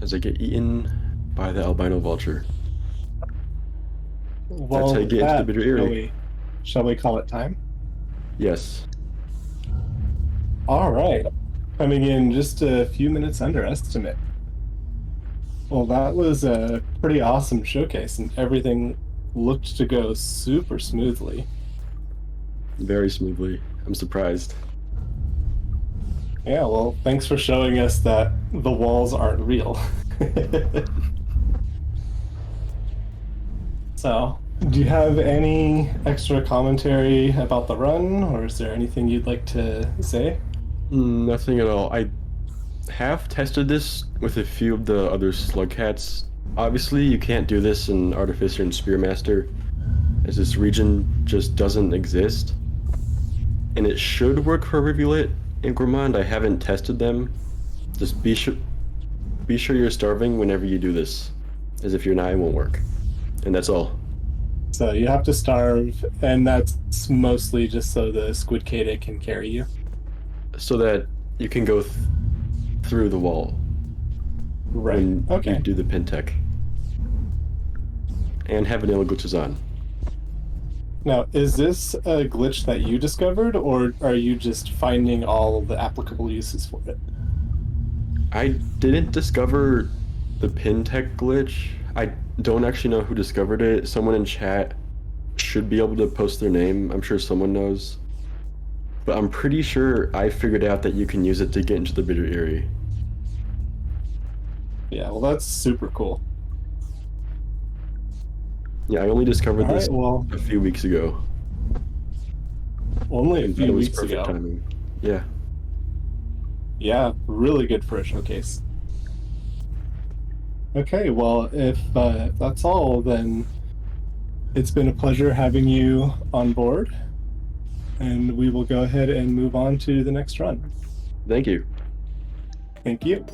As I get eaten by the albino vulture. Well, that's how you get into the Bitter Eyrie. Shall we call it time? Yes. All right. Coming in just a few minutes under estimate. Well, that was a pretty awesome showcase, and everything looked to go super smoothly. Very smoothly. I'm surprised. Yeah, well, thanks for showing us that the walls aren't real. So, do you have any extra commentary about the run, or is there anything you'd like to say? Nothing at all. I have tested this with a few of the other slug cats. Obviously, you can't do this in Artificer and Spearmaster, as this region just doesn't exist. And it should work for Rivulet and Gourmand. I haven't tested them. Just be sure you're starving whenever you do this, as if you're not, it won't work. And that's all. So you have to starve, and that's mostly just so the squid cicada can carry you? So that you can go through the wall. Right. When okay. you do the Pentech. And have vanilla glitches on. Now, is this a glitch that you discovered, or are you just finding all the applicable uses for it? I didn't discover the Pentech glitch. I don't actually know who discovered it. Someone in chat should be able to post their name. I'm sure someone knows. But I'm pretty sure I figured out that you can use it to get into the Bitter Eyrie. Yeah, well, that's super cool. Yeah, I only discovered this well, a few weeks ago. Only a And few it was weeks perfect ago. timing. Yeah. Yeah, really good for a showcase. Okay, well, if that's all, then it's been a pleasure having you on board. And we will go ahead and move on to the next run. Thank you. Thank you.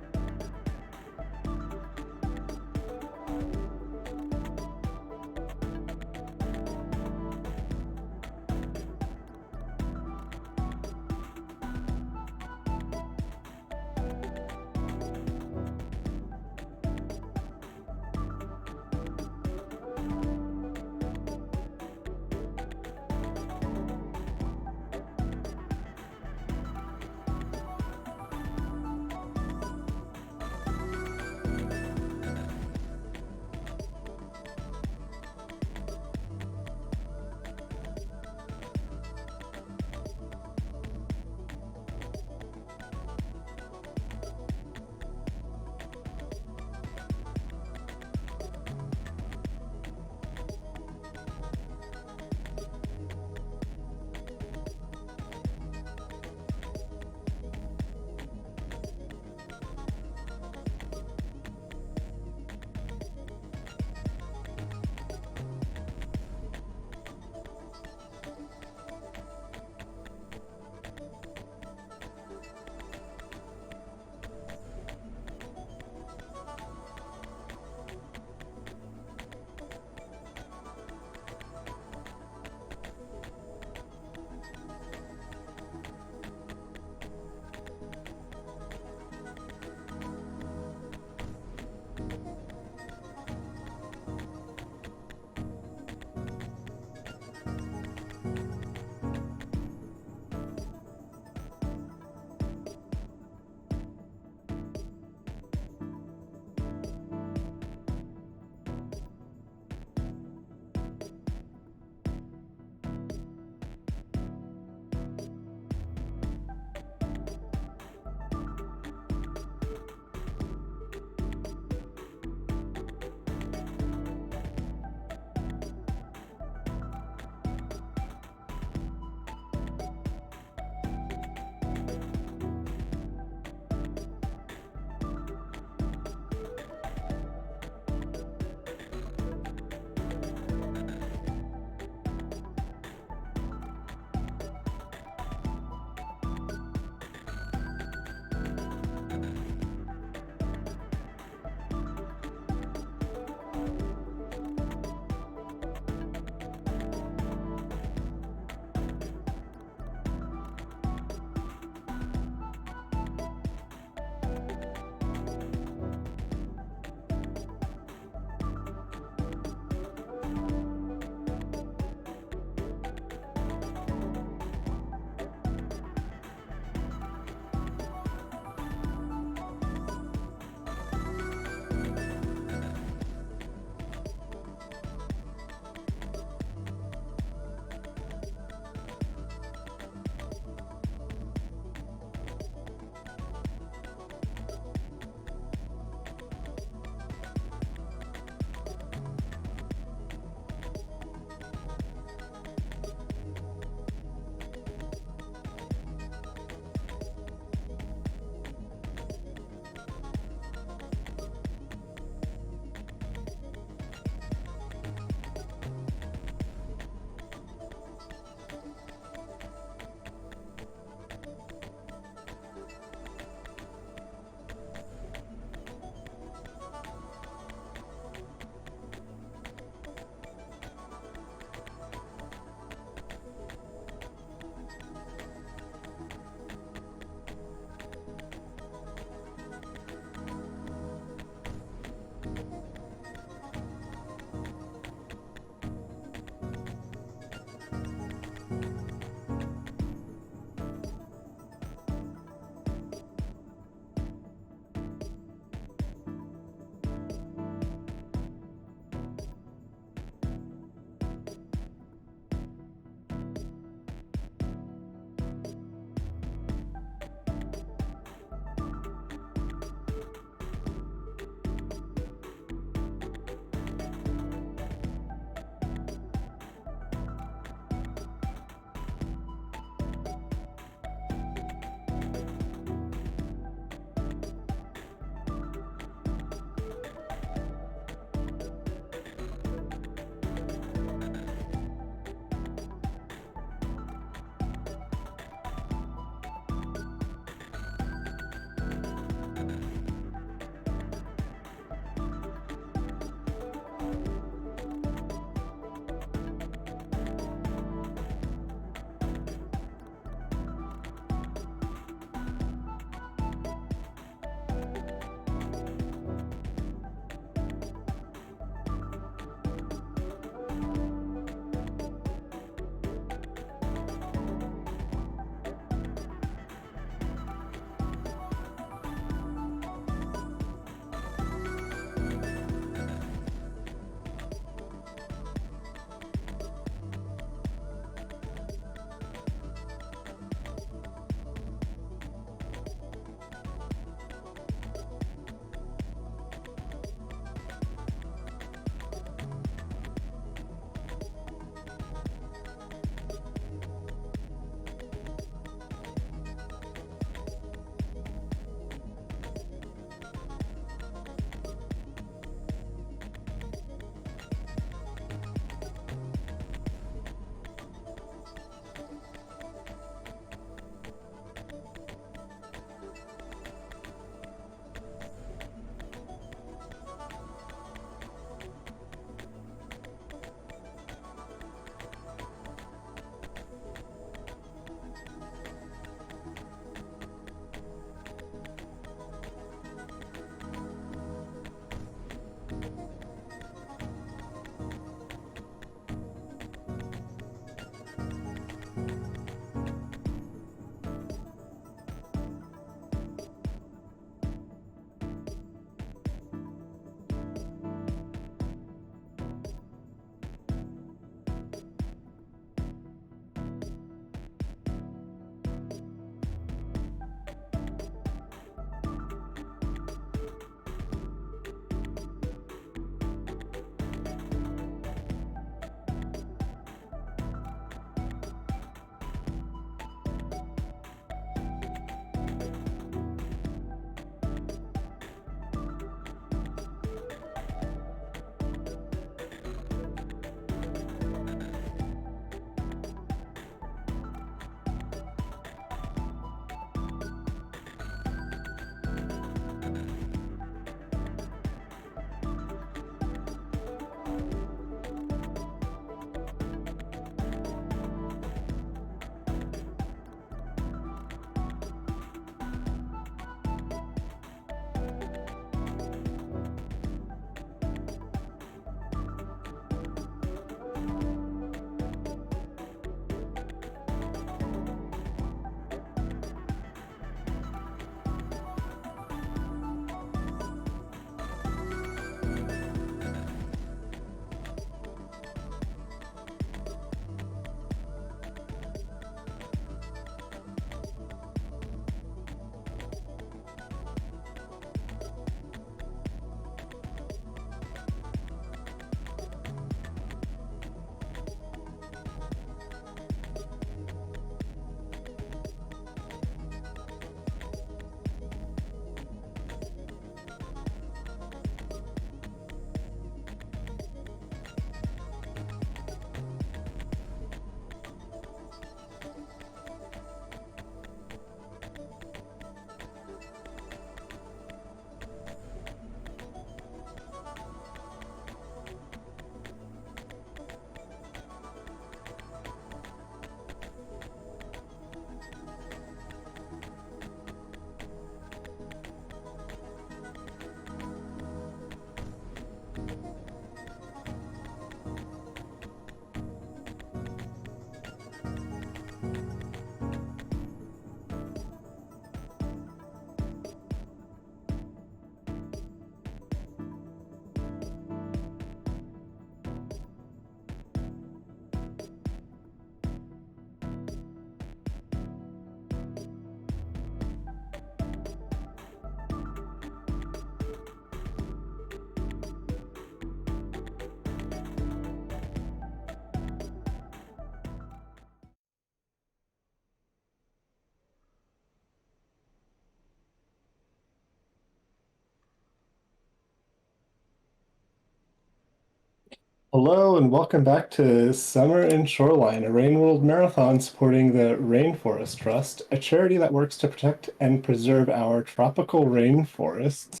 Hello and welcome back to Summer in Shoreline, a Rain World Marathon supporting the Rainforest Trust, a charity that works to protect and preserve our tropical rainforests,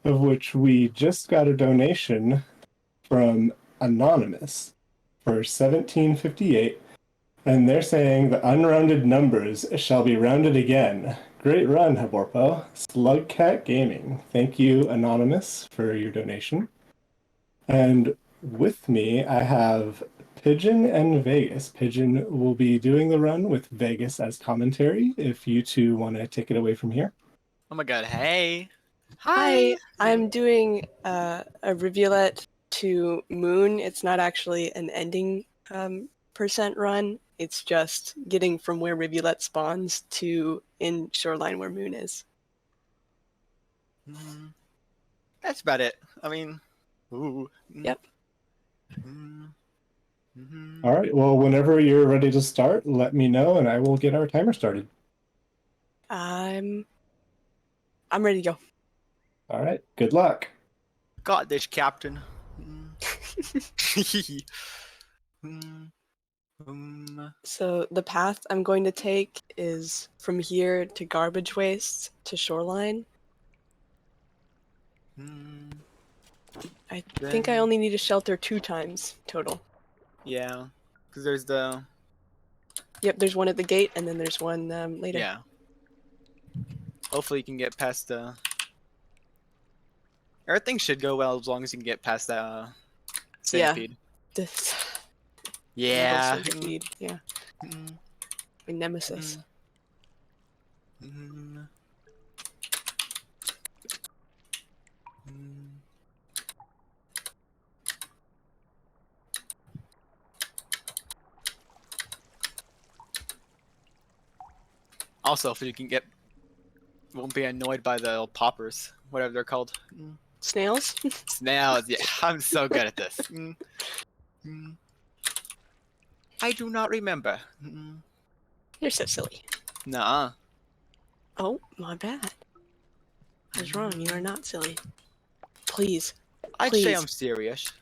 of which we just got a donation from Anonymous for 1758, and they're saying the unrounded numbers shall be rounded again. Great run, Haborpo. Slugcat Gaming. Thank you, Anonymous, for your donation. And with me, I have Pigeon and Vegas. Pigeon will be doing the run with Vegas as commentary. If you two want to take it away from here. Oh my god, hey. Hi, I'm doing a Rivulet to Moon. It's not actually an ending percent run. It's just getting from where Rivulet spawns to in Shoreline where Moon is. That's about it. I mean, ooh. Yep. All right. Well, whenever you're ready to start, let me know and I will get our timer started. I'm ready to go. All right. Good luck. Got this, Captain. So the path I'm going to take is from here to Garbage Waste to Shoreline. I think I only need to shelter 2 times total. Yeah, because there's the... Yep, there's one at the gate, and then there's one later. Yeah. Hopefully you can get past the... Everything should go well as long as you can get past that centipede. Yeah. Centipede, yeah. My nemesis. Also, if you can get... Won't be annoyed by the little poppers, whatever they're called. Snails? Snails, yeah. I'm so good at this. I do not remember. You're so silly. Nuh-uh. Oh, my bad. I was wrong. You are not silly. Please. I'd Please. say I'm serious.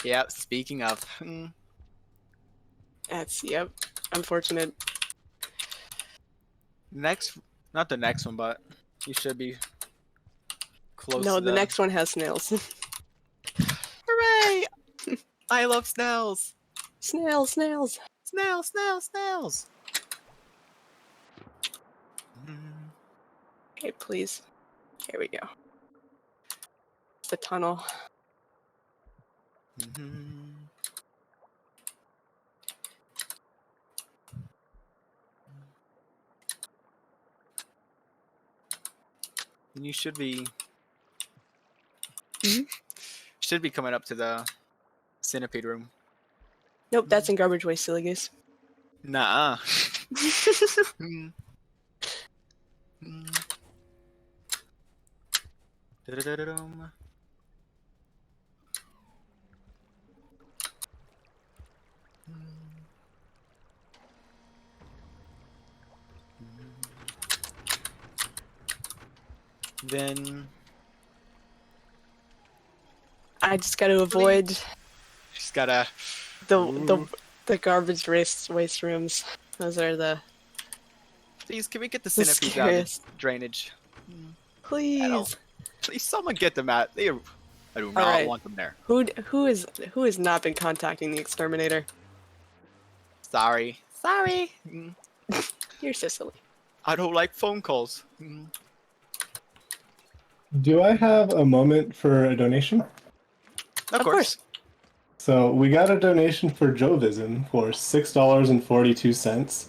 Yeah, speaking of. That's, yep. Unfortunate. Next, not the next one, but you should be close No, to the next one has snails. Hooray! I love snails! Snails, snails! Snails, snails, snails! Okay, please. Here we go. The tunnel. And you should be coming up to the centipede room. Nope, that's in Garbage Waste, silly goose. Nah. Then I just got to avoid. Just gotta the garbage waste rooms. Those are the. Please, can we get the The centipedes out of scariest. the drainage? Please. Please, someone get them out. I do not Alright. want them there. Who has not been contacting the exterminator? Sorry. Sorry. You're so silly. I don't like phone calls. Do I have a moment for a donation? Of course. So we got a donation for Jovism for $6.42.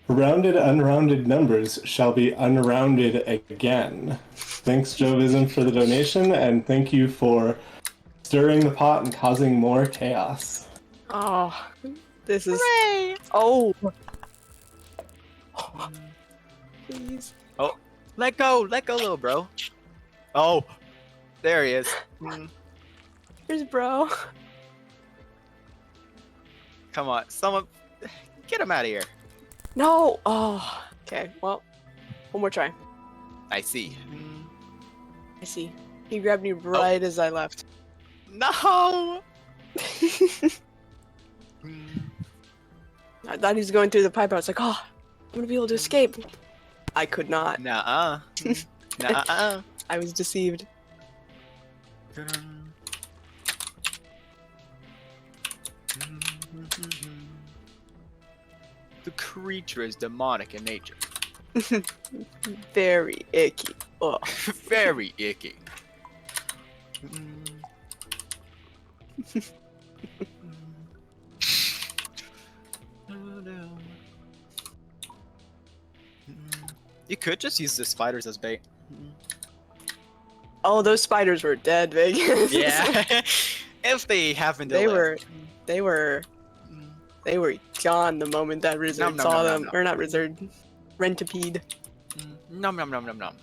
Rounded unrounded numbers shall be unrounded again. Thanks, Jovism, for the donation, and thank you for stirring the pot and causing more chaos. Oh, this is. Hooray! Oh. Please. Oh, let go, little bro. Oh, there he is. Here's bro. Come on, someone, get him out of here. No. Oh. Okay. Well, one more try. I see. I see. He grabbed me right as I left. No! I thought he was going through the pipe. I was like, oh, I'm gonna be able to escape. I could not. Nuh-uh. Nuh-uh. I was deceived. The creature is demonic in nature. Very icky. Oh. Very icky. You could just use the spiders as bait. Oh, those spiders were dead, Vegas. Yeah. If they happen to They live. they were gone the moment that Rizard Nom, nom, saw nom, them. nom, nom. Or not Rizard. Rentipede. Nom nom nom nom nom.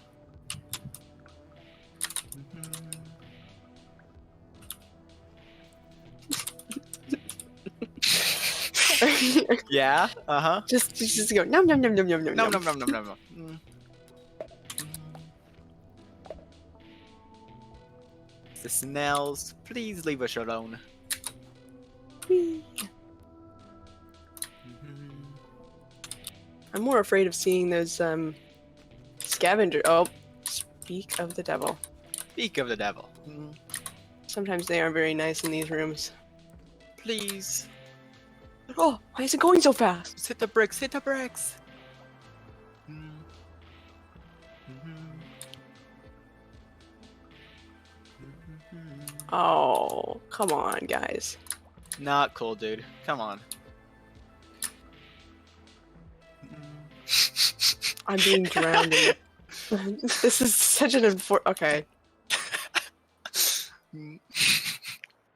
Yeah. Uh-huh. Just go nom nom nom nom nom nom Nom nom nom nom nom nom. The snails, please leave us alone. I'm more afraid of seeing those scavenger. Oh, speak of the devil. Speak of the devil. Sometimes they are very nice in these rooms. Please. Oh, why is it going so fast? Just hit the bricks, hit the bricks. Oh, come on, guys. Not cool, dude. Come on. I'm being drowned in it. This is such an okay.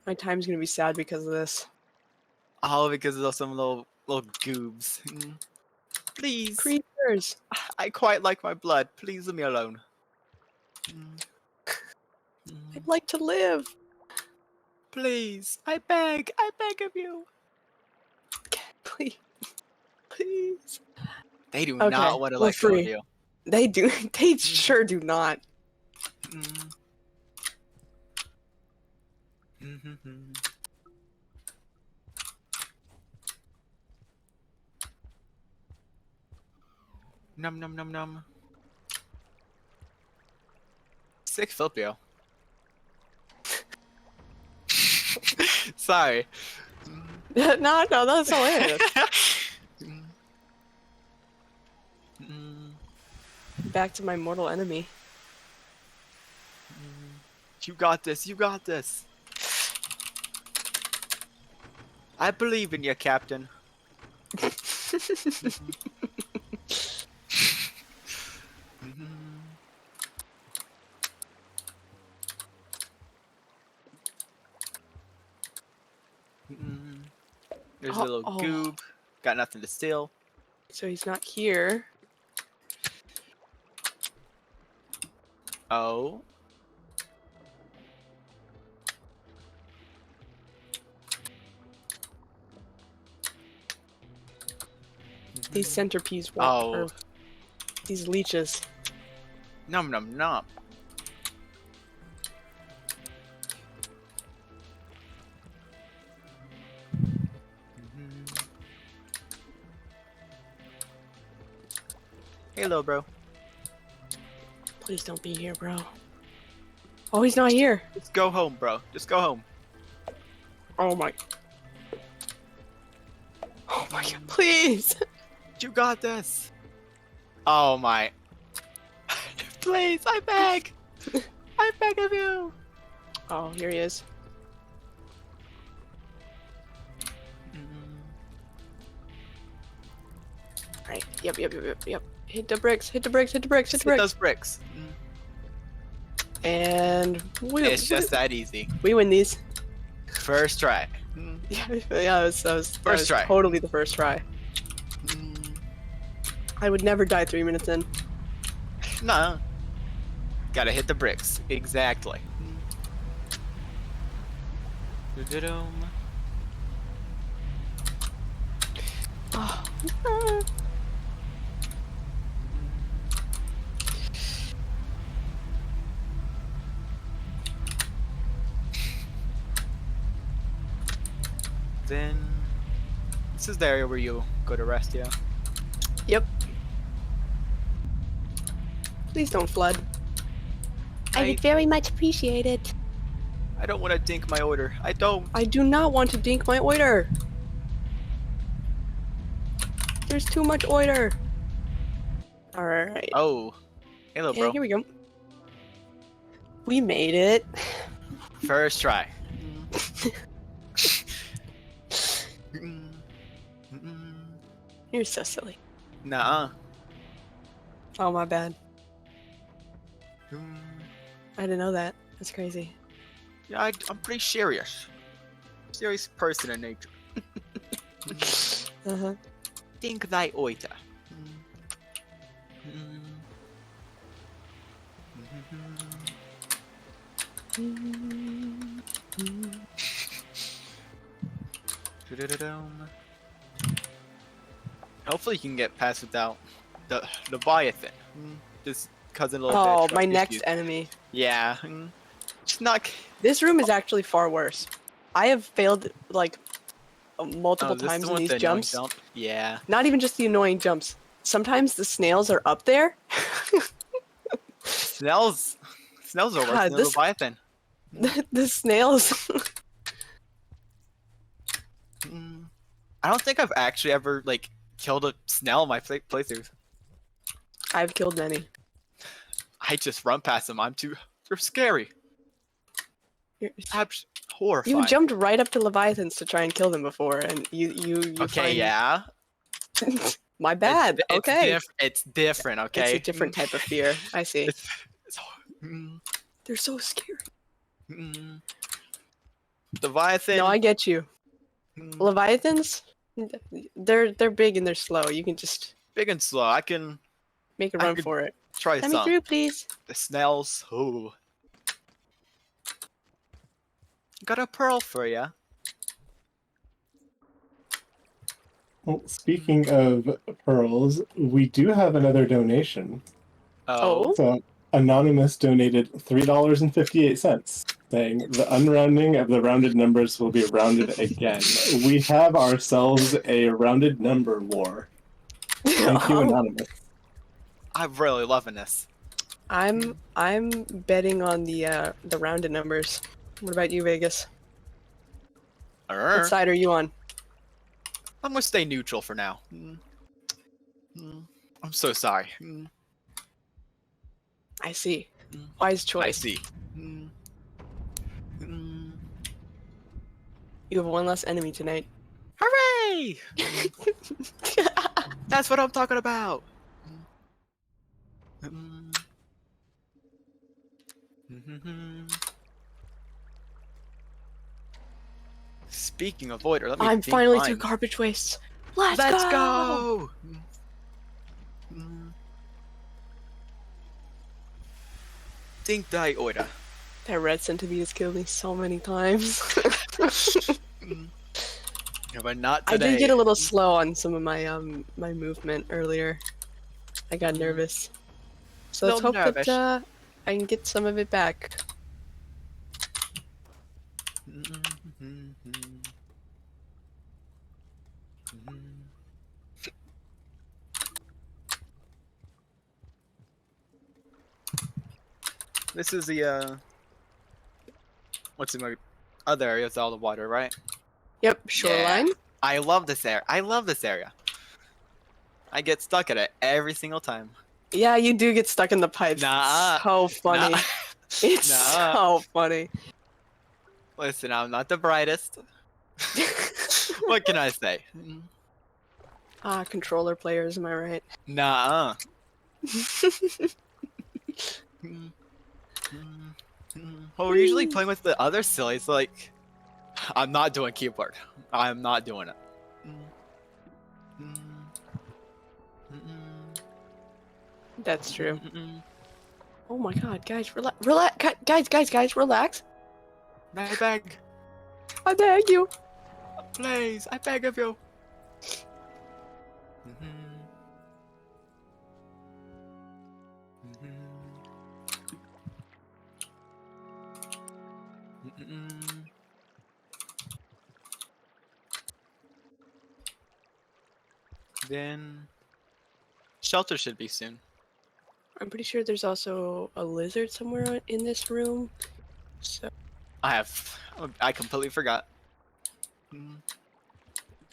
My time's gonna be sad because of this. All because of some little goobs. Please. Creatures. I quite like my blood. Please leave me alone. I'd like to live. Please. I beg of you. Please. Please. They do Okay, not want to we're let go of free. you. They do. They sure do not. Num num num num. Sick Filipio. Sorry. No, that's hilarious. Back to my mortal enemy. You got this. You got this. I believe in you, Captain. There's a little goob. Got nothing to steal. So he's not here. Oh. These centerpiece Oh. these leeches. Num num num. Hey, little bro. Please don't be here, bro. Oh, he's not here. Just go home, bro. Just go home. Oh my. Oh my god, please. You got this. Oh my. Please, I beg. I beg of you. Oh, here he is. Right. Yep. Hit the bricks. Hit the bricks. Hit the bricks. Hit the Hit bricks. those bricks. And It's just that easy. we win these. First try. Yeah, that was First try. Totally the first try. I would never die 3 minutes in. No. Gotta hit the bricks. Exactly. Oh. then this is the area where you go to rest, yeah? Yep. Please don't flood. I would very much appreciate it. I don't want to dink my order. I don't. I do not want to dink my oiter. There's too much oiter. Alright. Oh. Hello, Yeah, bro. here we go. We made it. First try. You're so silly. Nuh-uh. Oh, my bad. I didn't know that. That's crazy. Yeah, I'm pretty serious. Serious person in nature. Uh-huh. Think thy oiter. Hopefully you can get past without the Leviathan. Just cousin little bitch. Oh, my Excuse next you. enemy. Yeah. Just not. This room is actually far worse. I have failed, like, multiple this is times the in one with these the annoying jumps. Jump? Yeah. Not even just the annoying jumps. Sometimes the snails are up there. Snails are worse God, than this- Leviathan. The snails. I don't think I've actually ever like killed a snail in my playthroughs. I've killed many. I just run past them. They're scary. You're- Horrifying. You jumped right up to leviathans to try and kill them before, and you. Okay, find... yeah. My bad. Okay. It's different. Okay. It's a different type of fear. I see. It's They're so scary. Leviathan. No, I get you. Leviathans, they're big and they're slow. You can just big and slow. I can make a run for it. try Let some. me through, please. The snails. Oh. Got a pearl for ya. Well, speaking of pearls, we do have another donation. Oh. So, Anonymous donated $3.58, saying the unrounding of the rounded numbers will be rounded again. We have ourselves a rounded number war. Thank you, Anonymous. I'm really loving this. I'm betting on the rounded numbers. What about you, Vegas? What side are you on? I'm gonna stay neutral for now. I'm so sorry. I see. Wise choice. I see. You have one less enemy tonight. Hooray! That's what I'm talking about. Speaking of Voider, let me I'm think finally mine. through garbage waste. Let's go! Think thy order. That red centipede has killed me so many times. But not I today. did get a little slow on some of my my movement earlier. I got nervous. So let's hope nervous. that I can get some of it back. This is the what's in my other area? It's all the water, right? Yep, shoreline. Yeah. I love this area. I love this area. I get stuck at it every single time. Yeah, you do get stuck in the pipes. Nah. It's so funny. Nah. It's Nah. so funny. Listen, I'm not the brightest. What can I say? Ah, controller players, am I right? Nah. Well, we're usually playing with the other sillies. Like, I'm not doing keyboard. I'm not doing it. That's true. Oh my god, guys, relax, guys, relax. I beg. I beg you. Please, I beg of you. Then shelter should be soon. I'm pretty sure there's also a lizard somewhere in this room. So. I completely forgot.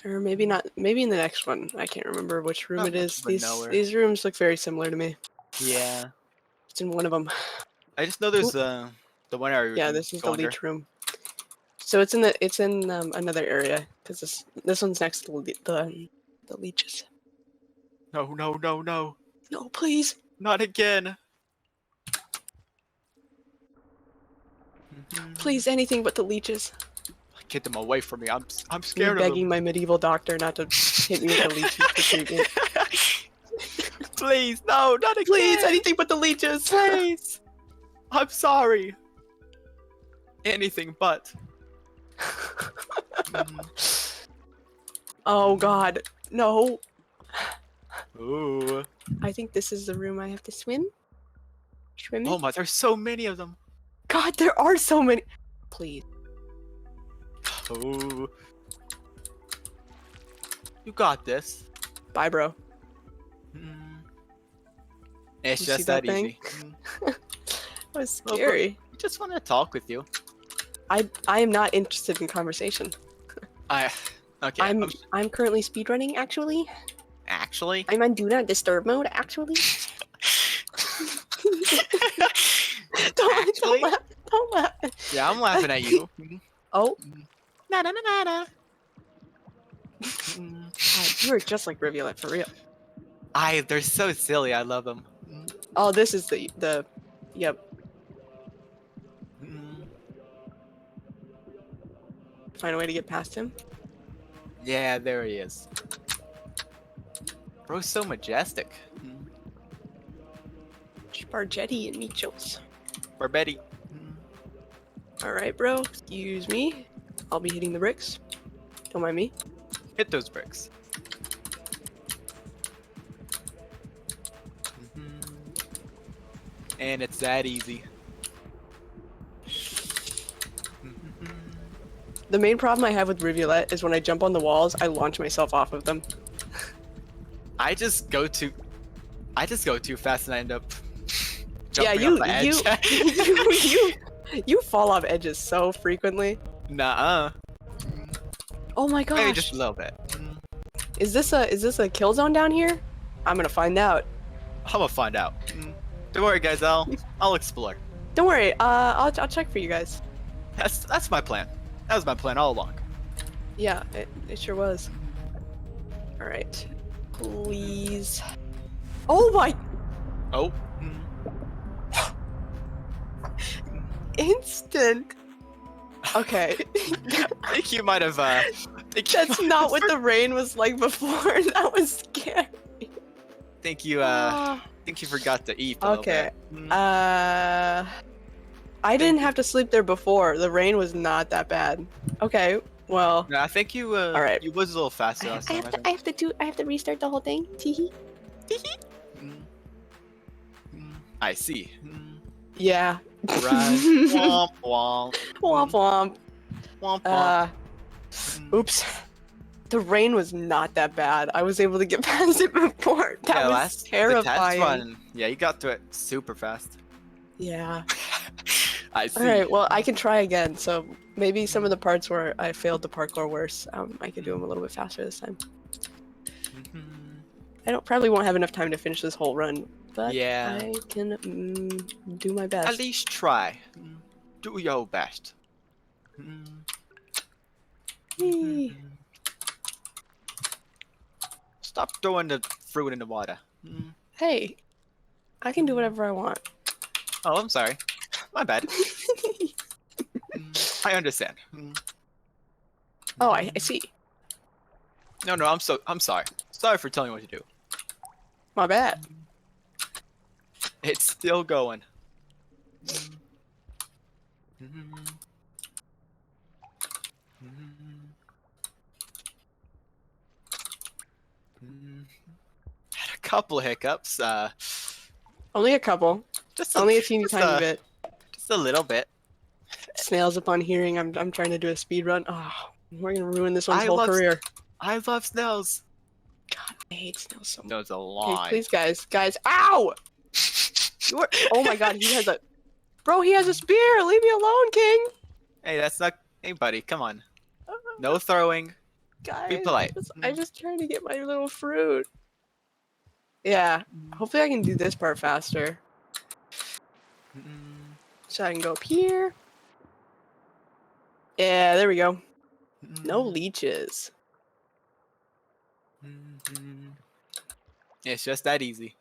Or maybe not. Maybe in the next one. I can't remember which room Not it much is. of a knower. These rooms look very similar to me. Yeah. It's in one of them. I just know there's the one area. Yeah, this is the leech room. So it's in another area because this one's next to the leeches. No. No, please. Not again. Please, anything but the leeches. Get them away from me. I'm I'm scared of begging them. my medieval doctor not to hit me with the leeches for treatment. Please, no, not again. Please, anything but the leeches. Please. I'm sorry. Anything but. Oh God, no. Ooh. I think this is the room I have to swim. Swim in? Oh my, there's so many of them. God, there are so many. Please. Ooh. You got this. Bye, bro. It's You just see that that easy. That was scary. I just want to talk with you. I am not interested in conversation. Okay. I'm currently speedrunning. Actually, I'm on do not disturb mode. Actually. Don't laugh. Don't laugh. Yeah, I'm laughing at you. Oh. Na. God, you are just like Rivulet for real. They're so silly. I love them. Oh, this is the yep. Find a way to get past him. Yeah, there he is. Bro's so majestic. Spargetti and Michos. Barbetti. All right, bro. Excuse me. I'll be hitting the bricks. Don't mind me. Hit those bricks. And it's that easy. The main problem I have with Rivulet is when I jump on the walls, I launch myself off of them. I just go too fast and I end up Yeah, jumping off the edge. you fall off edges so frequently. Nuh-uh. Oh my gosh. Maybe just a little bit. Is this a kill zone down here? I'm gonna find out. I'm gonna find out. Don't worry, guys. I'll explore. Don't worry. I'll check for you guys. That's my plan. That was my plan all along. Yeah, it sure was. All right, please. Oh my! Oh. Instant. Okay. I think you might have. That's not what the rain was like before. That was scary. Think you forgot to eat a Okay. little bit. I didn't have to sleep there before. The rain was not that bad. Okay. Well. No, I think you. All right. You was a little faster last time. I have to restart the whole thing. Teehee. I see. Yeah. Right. Womp womp. Womp womp. Womp womp. Oops. The rain was not that bad. I was able to get past it before. That was terrifying. The test run, yeah, you got to it super fast. Yeah. I see. All right. Well, I can try again. So maybe some of the parts where I failed the parkour worse, I can do them a little bit faster this time. I probably won't have enough time to finish this whole run, but yeah. I can do my best. At least try. Do your best. Stop throwing the fruit in the water. Hey, I can do whatever I want. Oh, I'm sorry. My bad. I understand. Oh, I see. No, I'm sorry. Sorry for telling you what to do. My bad. It's still going. Had a couple hiccups. Only a couple. Only a teeny tiny bit. Just a little bit. Snails upon hearing I'm trying to do a speed run. Oh, we're gonna ruin this one's whole career. I love snails. God, I hate snow so much. Snow's a Okay, lie. please, guys. Ow! Oh my God, he has a. Bro, he has a spear. Leave me alone, King. Hey, that's not. Hey, buddy, come on. No throwing. Guys, Be polite. I just trying to get my little fruit. Yeah, hopefully I can do this part faster. So I can go up here. Yeah, there we go. No leeches. It's just that easy.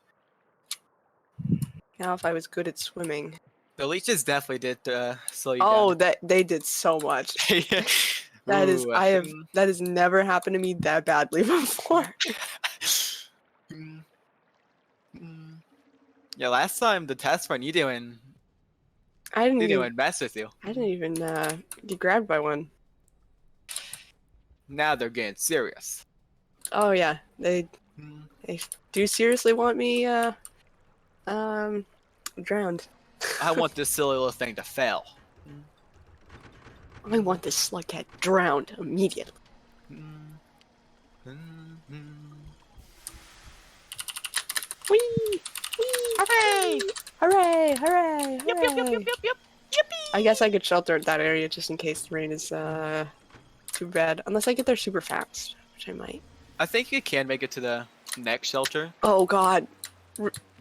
Now, if I was good at swimming. The leeches definitely did slow you Oh, down. they did so much. That is, Ooh, that has never happened to me that badly before. Yeah, last time the test run, you didn't mess with you. I didn't even get grabbed by one. Now they're getting serious. Oh yeah, they do seriously want me drowned. I want this silly little thing to fail. I want this slugcat drowned immediately. Whee! Whee! Hooray! Hooray! Hooray! Hooray! I guess I could shelter that area just in case the rain is too bad. Unless I get there super fast, which I might. I think you can make it to the next shelter. Oh God!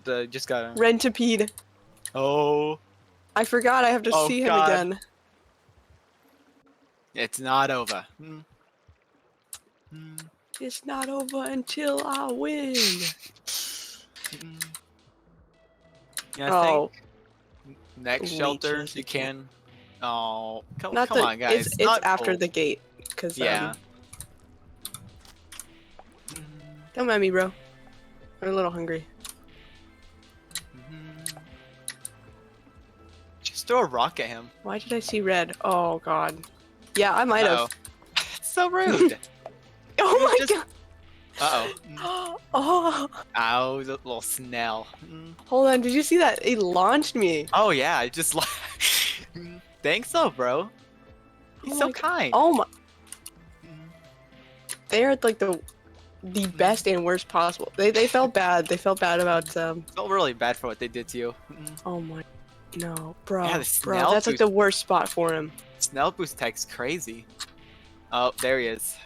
Just gotta. Rentipede. Oh. I forgot I have to see him God. again. It's not over. It's not over until I win. Yeah, I Oh. think next shelter you can. Oh, come Not on, guys. It's not after full. the gate, cause Yeah. Don't mind me, bro. I'm a little hungry. Just throw a rock at him. Why did I see red? Oh God. Yeah, I might have. It's so rude. Oh my God. Uh-oh. Oh. Ow, the little snail. Hold on. Did you see that? It launched me. Oh yeah, I just like. Thanks, though, bro. He's so kind. Oh my. They are like the best and worst possible. They felt bad. They felt bad about Felt really bad for what they did to you. Oh my. No, bro. Yeah, the Bro, snail that's like boost- the worst spot for him. Snell boost tech's crazy. Oh, there he is.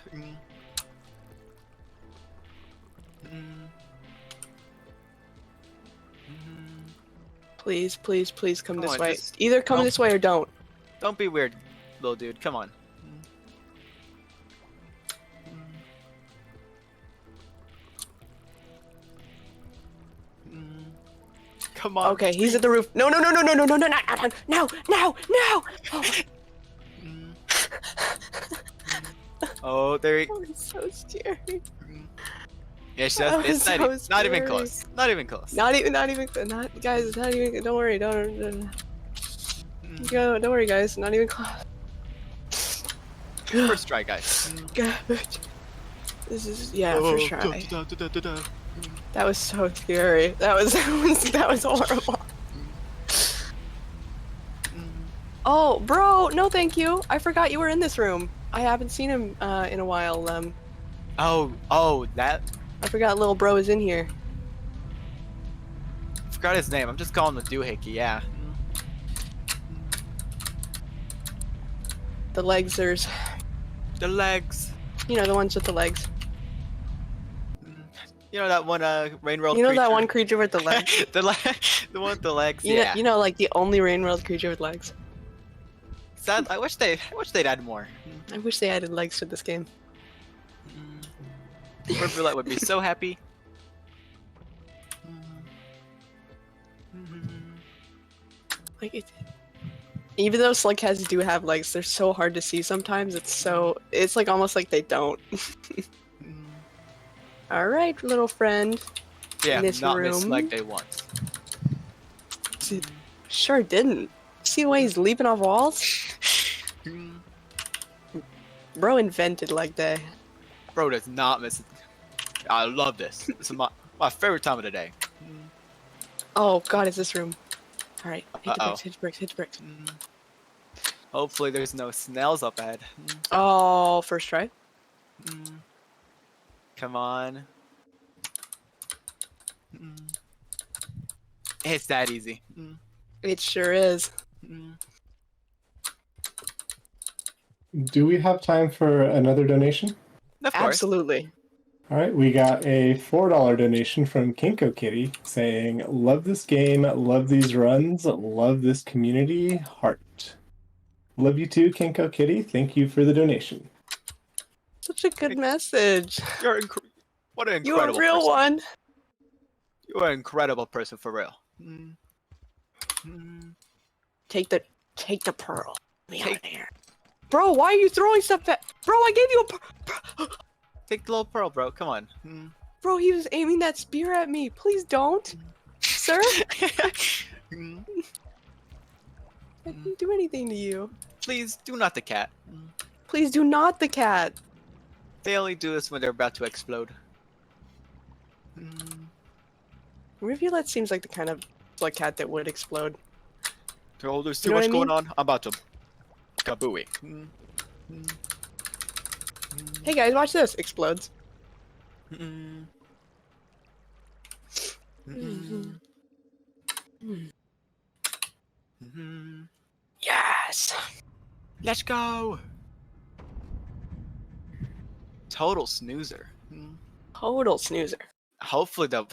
Please, please, please come this on, way. just- Either come don't- this way or don't. Don't be weird, little dude. Come on. Come on. Okay, he's at the roof. No, no, no, no, no, no, no, no, no, no, no, no. Oh, there he. Oh, it's so scary. Yeah, it's, That it's was not, so not even scary. close. Not even close. Not even, guys. It's not even. Don't worry. Don't worry, guys. Not even close. First try, guys. Garbage. This is Oh, first try. That was so scary. That was horrible. Oh, bro, no, thank you. I forgot you were in this room. I haven't seen him in a while. Oh, that. I forgot little bro is in here. I forgot his name. I'm just calling him the doohickey. Yeah. The legsers. The legs. You know, the ones with the legs. You know that one Rain World. You know creature? that one creature with the legs? the one with the legs. You Yeah. know, you know, like the only Rain World creature with legs. Sad, I wish they'd add more. I wish they added legs to this game. Roulette would be so happy. Like even though slugcats do have legs, they're so hard to see sometimes. It's like almost like they don't. All right, little friend. Yeah, in this not room. miss leg day once. Sure didn't. See the way he's leaping off walls? Bro invented leg day. Bro does not miss it. I love this. This is my favorite time of the day. Oh God, it's this room. All right, hit the Uh-oh. bricks, hit the bricks, hit the bricks. Hopefully there's no snails up ahead. Oh, first try. Come on. It's that easy. It sure is. Do we have time for another donation? Of course. Absolutely. All right, we got a $4 donation from Kinko Kitty saying, "Love this game, love these runs, love this community, heart." Love you too, Kinko Kitty. Thank you for the donation. Such a good message. What an You're incredible a real person. one. You're an incredible person for real. Take the pearl. Get me out of here. Bro, why are you throwing stuff at... Bro, I gave you a pearl. Take the little pearl, bro. Come on. Bro, he was aiming that spear at me. Please don't. Sir? I didn't do anything to you. Please do not the cat. Please do not the cat. They only do this when they're about to explode. Rivulet seems like the kind of like cat that would explode. Oh, there's You too know much what I mean? going on. I'm about to kabooey. Hey guys, watch this. Explodes. Yes. Let's go. Total snoozer. Total snoozer. Hopefully the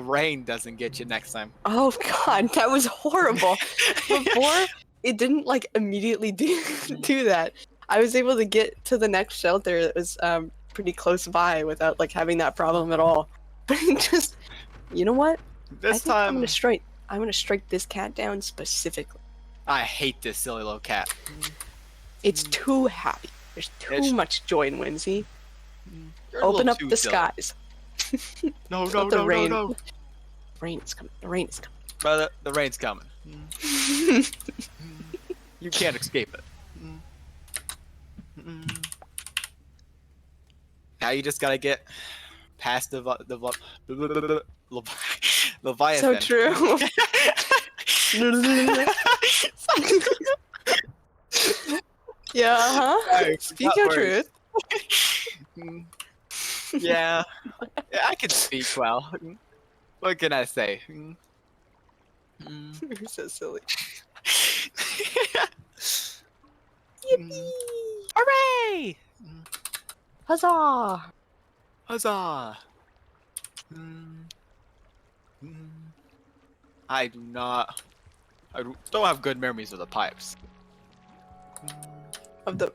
rain doesn't get you next time. Oh god, that was horrible. Before, it didn't like immediately do that. I was able to get to the next shelter that was pretty close by without like having that problem at all. But it just, you know what? This time I'm gonna strike this cat down specifically. I hate this silly little cat. It's too happy. There's too much joy in Whimsy. You're a Open little up too the silly. skies. No, Let no, the no, rain. no, no. Rain is coming. The rain is coming. Brother, the rain's coming. You can't escape it. Now you just gotta get past the Leviathan. So true. Yeah, huh? Speak your truth. Yeah, I can speak well. What can I say? You're so silly. Hooray! Huzzah! Huzzah! I don't have good memories of the pipes. Of the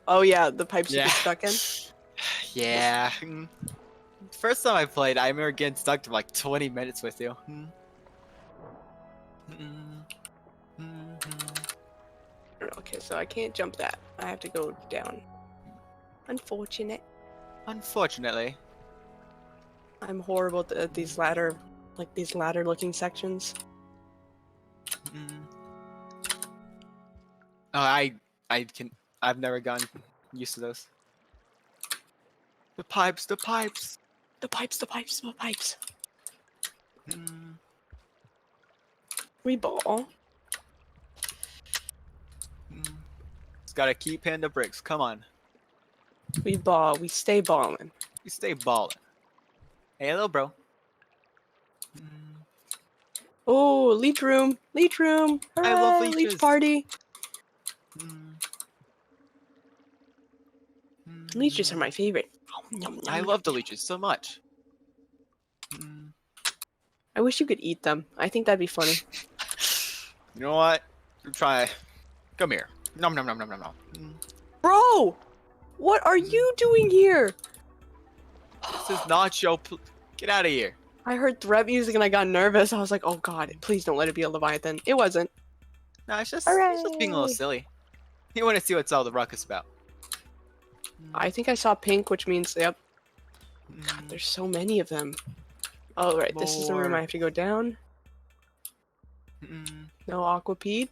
the pipes you Yeah. get stuck in. Yeah. First time I played, I remember getting stuck for like 20 minutes with you. Okay, so I can't jump that. I have to go down. Unfortunate. Unfortunately. I'm horrible at these ladder, like these ladder-looking sections. Oh, I've never gotten used to those. The pipes. The pipes. We ball. Just gotta keep hitting the bricks. Come on. We ball. We stay balling. You stay balling. Hey, hello, bro. Oh, leech room. Leech room. I love Hooray, leeches. Leech party. Leeches are my favorite. I love the leeches so much. I wish you could eat them. I think that'd be funny. You know what? You try. Come here. Nom nom nom nom nom nom. Bro! What are you doing here? This is not your. Get out of here. I heard threat music and I got nervous. I was like, oh god, please don't let it be a Leviathan. It wasn't. No, it's just being a little Hooray. silly. You want to see what's all the ruckus about. I think I saw pink, which means, yep. God, there's so many of them. Oh, right, this is the room I More. have to go down. No aquapede.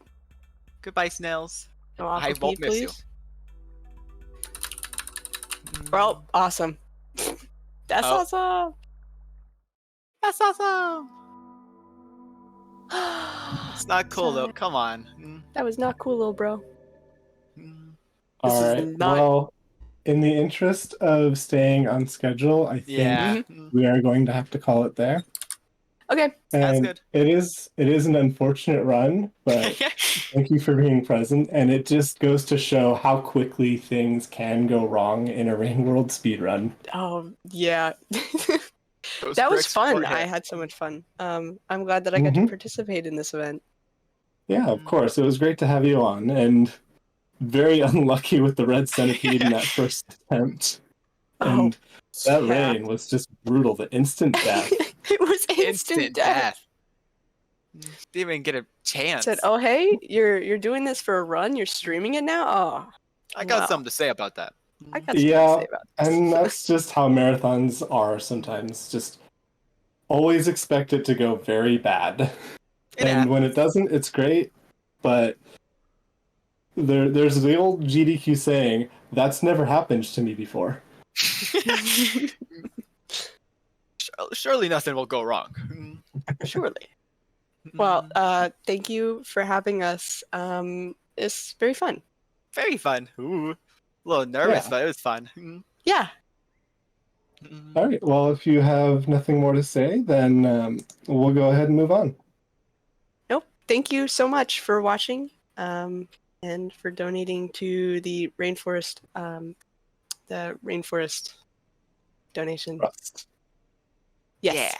Goodbye, snails. No I aquapede, won't miss you. please. Bro, awesome. That's Oh. awesome. That's awesome. It's not cool though. Come on. That was not cool, little bro. All is right. not- Well, in the interest of staying on schedule, I think Yeah. we are going to have to call it there. Okay. Sounds And good. it is an unfortunate run, but thank you for being present. And it just goes to show how quickly things can go wrong in a Rain World speedrun. Oh That yeah. That was fun. I had so much fun. I'm glad that I got to Mhm. participate in this event. Yeah, of course. It was great to have you on, and very unlucky with the red centipede in that first attempt. And that yeah. rain was just brutal. The instant death. It was instant death. Didn't even get a chance. Said, "Oh hey, you're doing this for a run. You're streaming it now. Oh, I got well, something to say about that. I got something to Yeah, say about this." and that's just how marathons are sometimes. Just always expect it to go very bad. And when it doesn't, it's great. But there's the old GDQ saying, that's never happened to me before. Surely nothing will go wrong. Surely. Well, thank you for having us. It's very fun. Very fun. Ooh. A little nervous, Yeah. but it was fun. Yeah. All right. Well, if you have nothing more to say, then we'll go ahead and move on. Nope. Thank you so much for watching, and for donating to the rainforest donation. Yes. Yeah.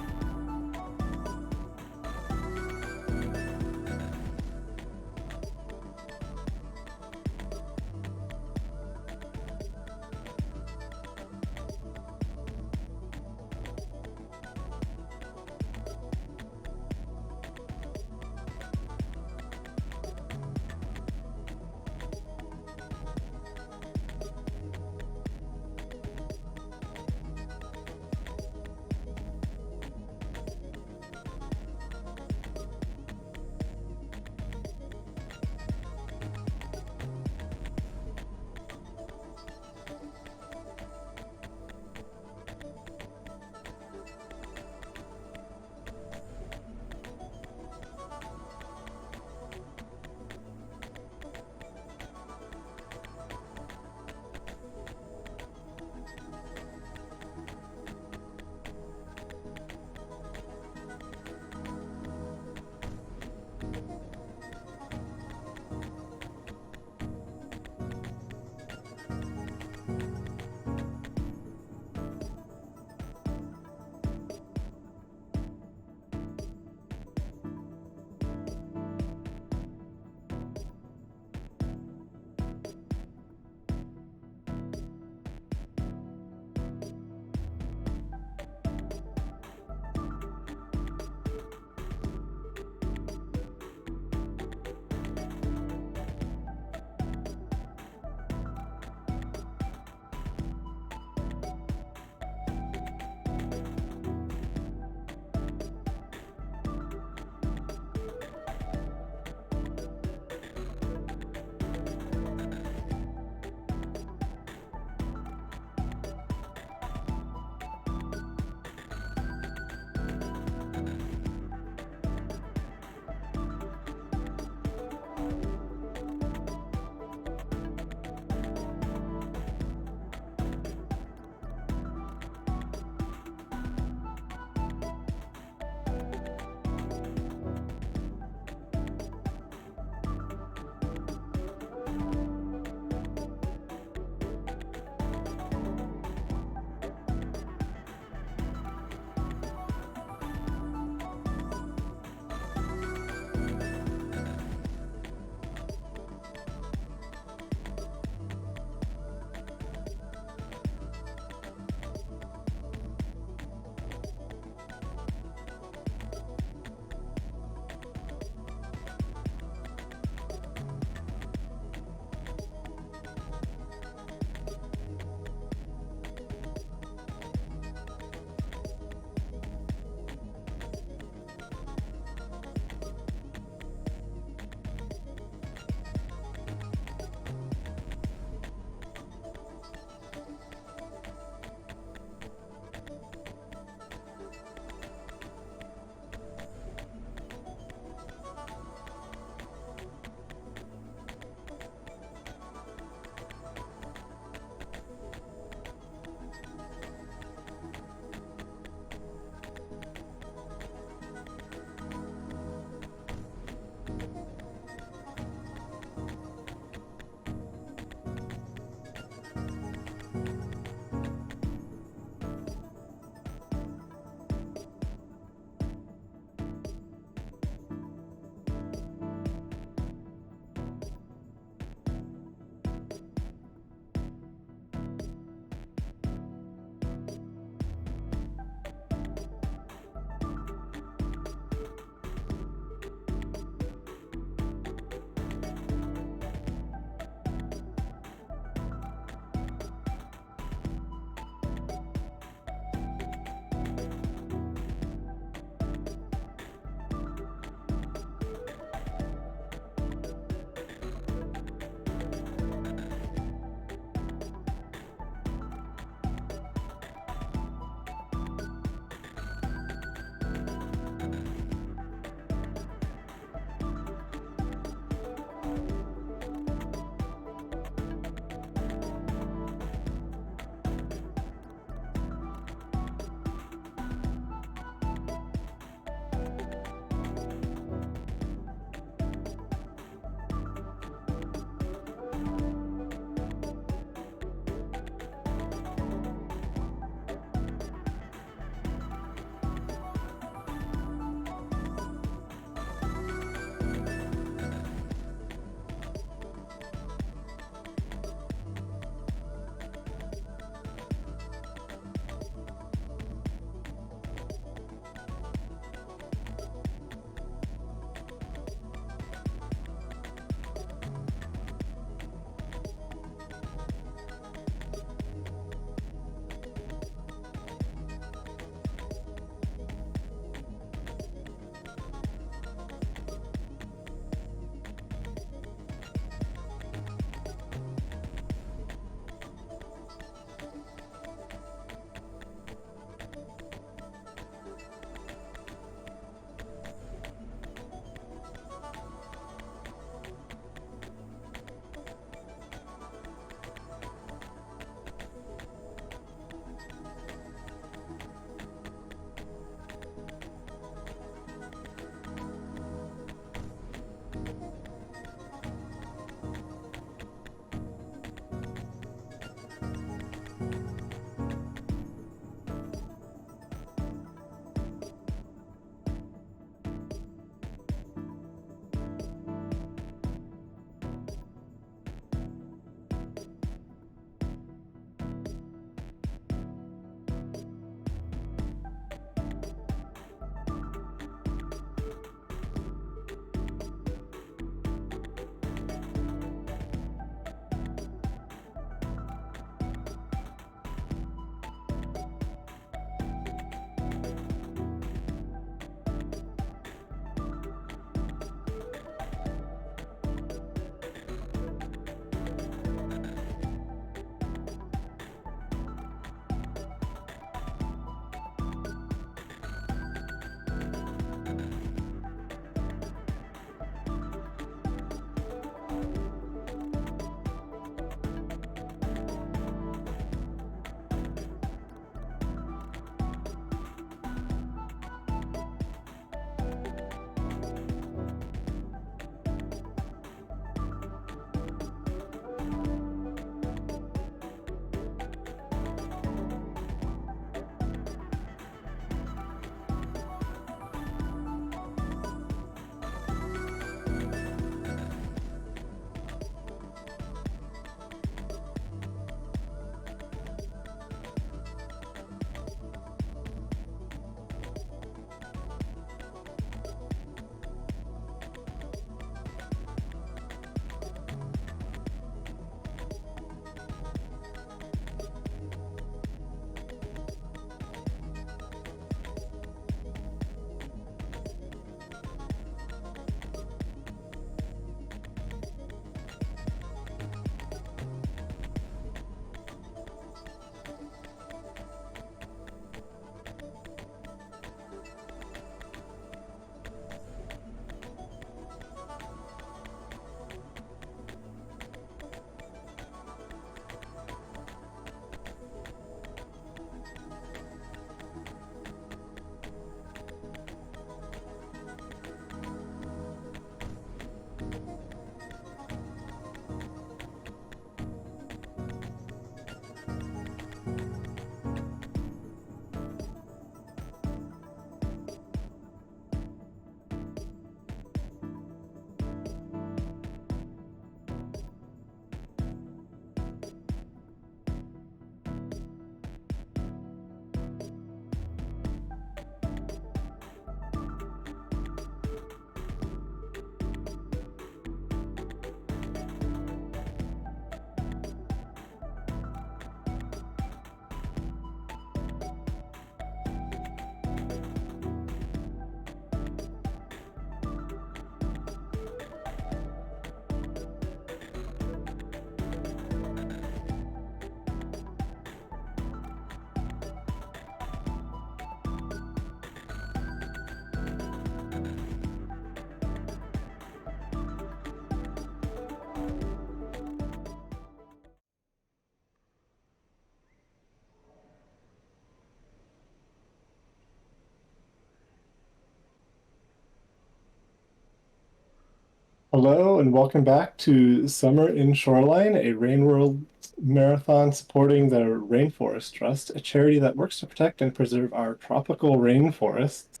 Hello and welcome back to Summer in Shoreline, a Rain World marathon supporting the Rainforest Trust, a charity that works to protect and preserve our tropical rainforests.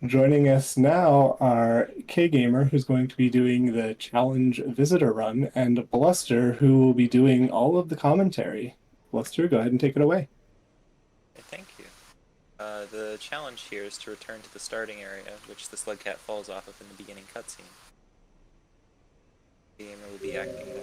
Joining us now are K-Gamer, who's going to be doing the challenge visitor run, and Bluster, who will be doing all of the commentary. Bluster, go ahead and take it away. Thank you. The challenge here is to return to the starting area, which the slug cat falls off of in the beginning cutscene. The gamer will be acting now.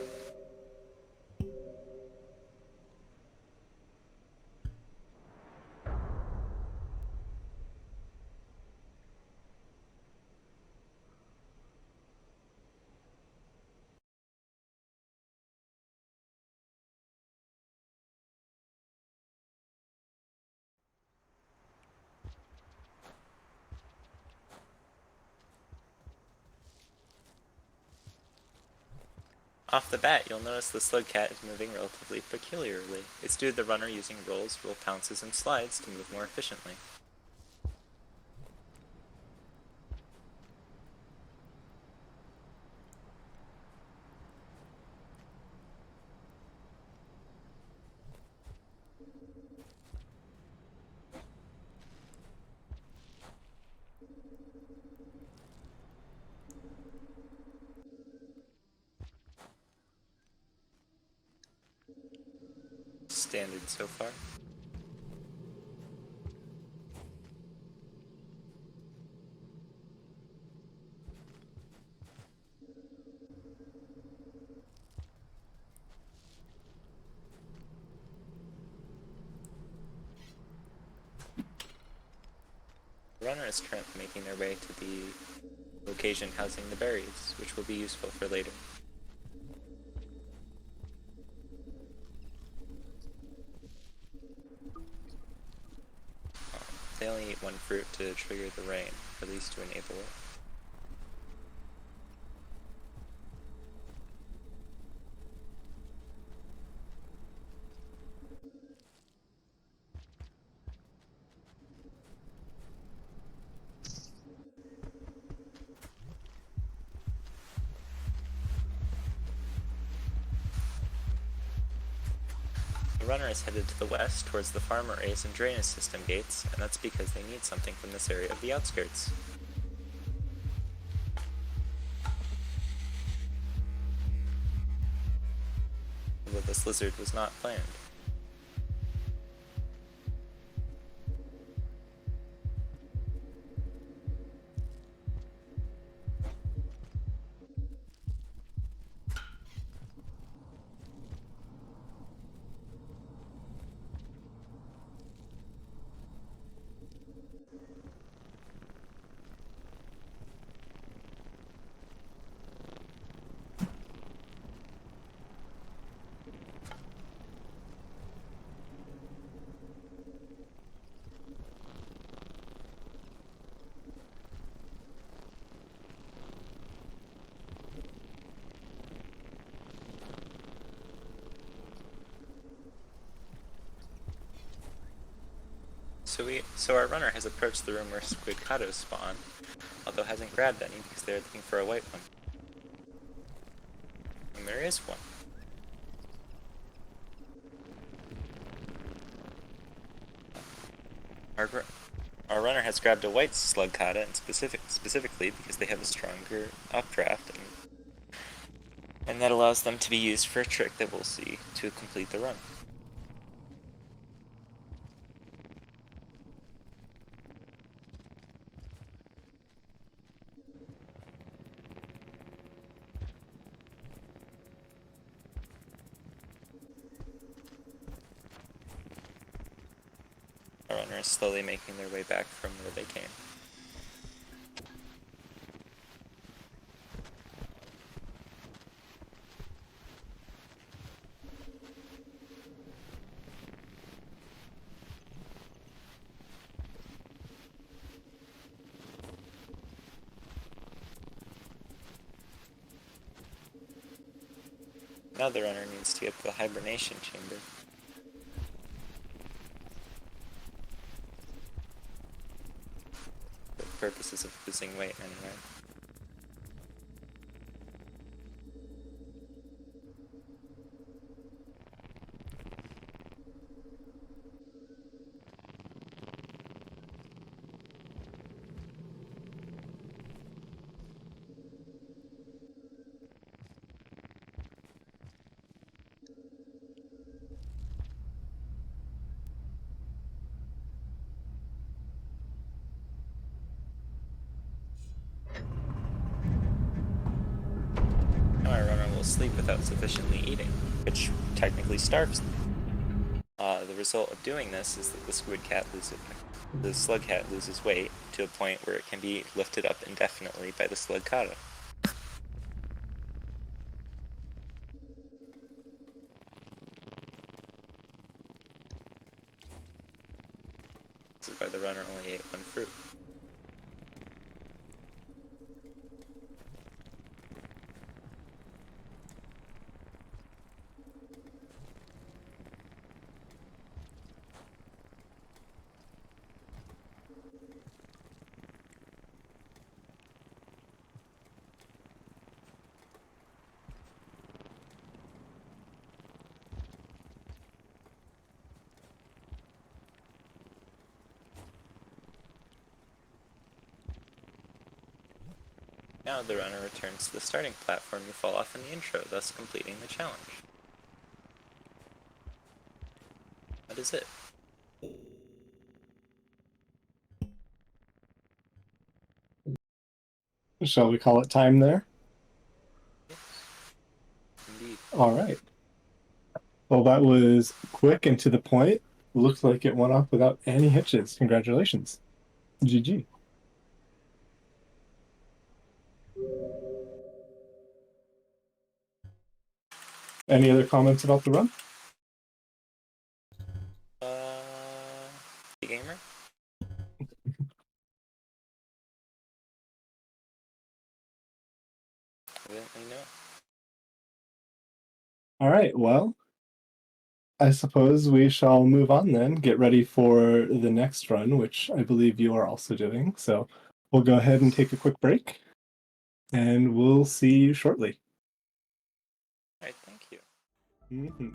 Off the bat, you'll notice the slug cat is moving relatively peculiarly. It's due to the runner using rolls, roll pounces, and slides to move more efficiently. Standard so far. The runner is currently making their way to the location housing the berries, which will be useful for later. They only eat one fruit to trigger the rain, or at least to enable it. The runner is headed to the west towards the farm arrays and drainage system gates, and that's because they need something from this area of the outskirts. Although this lizard was not planned. So our runner has approached the room where squidcados spawn, although hasn't grabbed any because they're looking for a white one. And there is one. Our runner has grabbed a white slugcata, and specifically because they have a stronger updraft, and that allows them to be used for a trick that we'll see to complete the run. Our runner is slowly making their way back from where they came. Now the runner needs to get to the hibernation chamber. For purposes of losing weight, anyway. will sleep without sufficiently eating, which technically starves them. The result of doing this is that the slug cat loses weight to a point where it can be lifted up indefinitely by the slug kata. This is why the runner only ate one fruit. Now the runner returns to the starting platform you fall off in the intro, thus completing the challenge. That is it. Shall we call it time there? Indeed. All right. Well, that was quick and to the point. Looks like it went off without any hitches. Congratulations. GG. Any other comments about the run? Gamer? Evidently no. All right, well, I suppose we shall move on then, get ready for the next run, which I believe you are also doing. So we'll go ahead and take a quick break, and we'll see you shortly. Alright, thank you. Mm-hmm.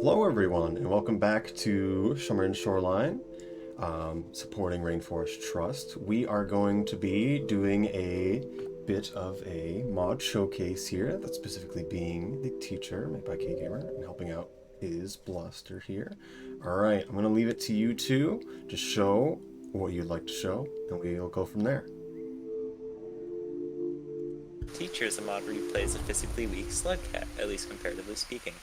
Hello, everyone, and welcome back to Shoreline, supporting Rainforest Trust. We are going to be doing a bit of a mod showcase here. That's specifically being the teacher, made by K-Gamer, and helping out is Bluster here. All right, I'm going to leave it to you two to show what you'd like to show, and we'll go from there. Teacher is a mod where you play as a physically weak slug cat, at least comparatively speaking.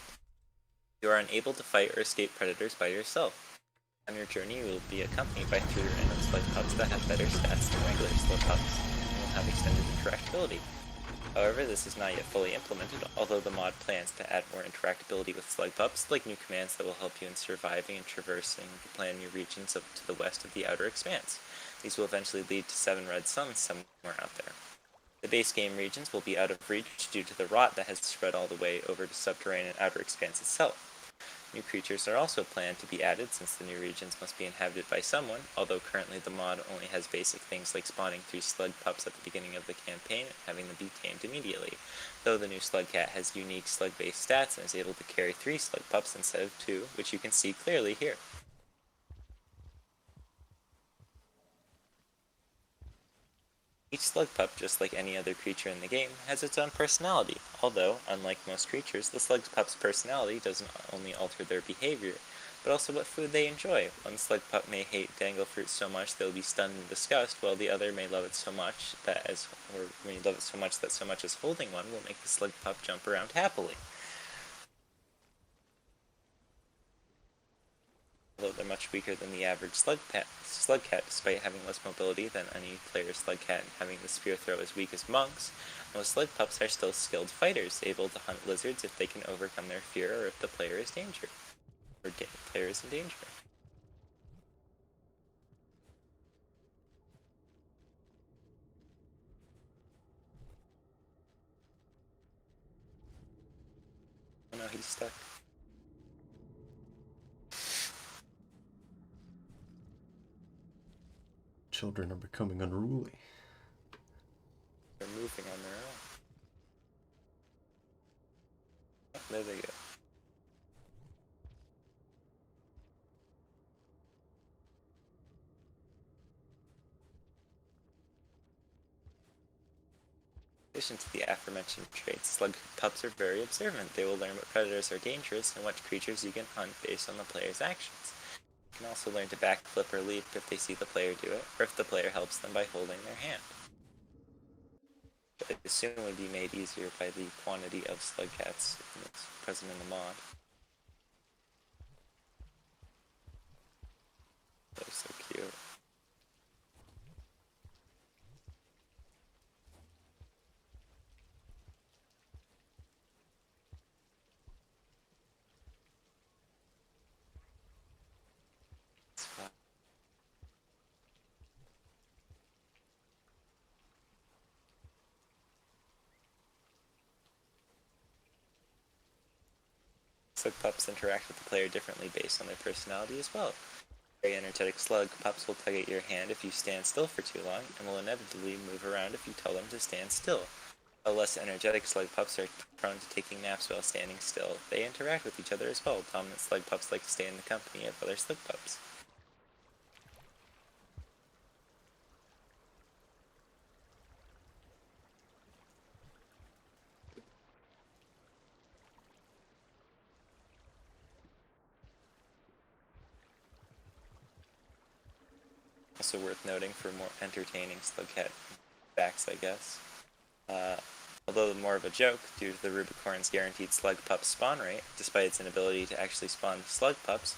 You are unable to fight or escape predators by yourself. On your journey, you will be accompanied by 3 random slug pups that have better stats than regular slug pups, and will have extended interactability. However, this is not yet fully implemented, although the mod plans to add more interactability with slug pups, like new commands that will help you in surviving and traversing the plan new regions up to the west of the Outer Expanse. These will eventually lead to 7 red suns somewhere out there. The base game regions will be out of reach due to the rot that has spread all the way over to subterranean Outer Expanse itself. New creatures are also planned to be added since the new regions must be inhabited by someone, although currently the mod only has basic things like spawning 3 slug pups at the beginning of the campaign and having them be tamed immediately, though the new slug cat has unique slug-based stats and is able to carry 3 slug pups instead of 2, which you can see clearly here. Each slug pup, just like any other creature in the game, has its own personality, although, unlike most creatures, the slug pup's personality doesn't only alter their behavior, but also what food they enjoy. One slug pup may hate dangle fruit so much they'll be stunned in disgust, while the other may love it so much that so much as holding one will make the slug pup jump around happily. Although they're much weaker than the average slug cat, despite having less mobility than any player's slug cat and having the spear throw as weak as monks, most slug pups are still skilled fighters, able to hunt lizards if they can overcome their fear or if the player is in danger. Oh no, he's stuck. Children are becoming unruly. They're moving on their own. Oh, there they go. In addition to the aforementioned traits, slug pups are very observant. They will learn what predators are dangerous and what creatures you can hunt based on the player's actions. You can also learn to backflip or leap if they see the player do it, or if the player helps them by holding their hand. But I assume it would be made easier by the quantity of slug cats that's present in the mod. They're so cute. Slug pups interact with the player differently based on their personality as well. Very energetic slug pups will tug at your hand if you stand still for too long, and will inevitably move around if you tell them to stand still. While less energetic slug pups are prone to taking naps while standing still, they interact with each other as well. Dominant slug pups like to stay in the company of other slug pups. Also worth noting for more entertaining slug cat facts, I guess. Although more of a joke, due to the Rubicorn's guaranteed slug pup spawn rate, despite its inability to actually spawn slug pups,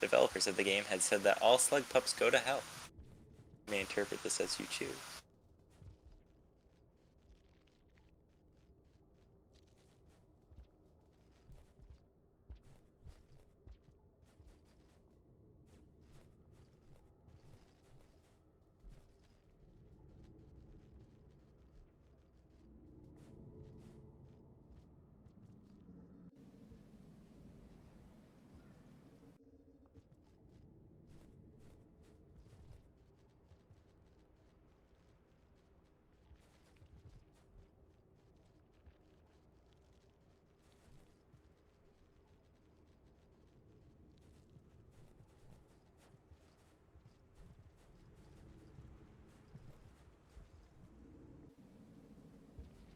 developers of the game had said that all slug pups go to hell. You may interpret this as you choose.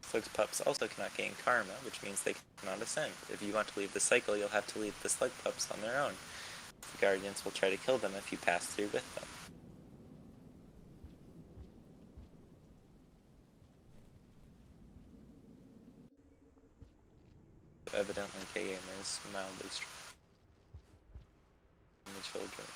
Slug's pups also cannot gain karma, which means they cannot ascend. If you want to leave the cycle, you'll have to leave the slug pups on their own. The guardians will try to kill them if you pass through with them. Evidently, K-Gamer is mildly strong in the children.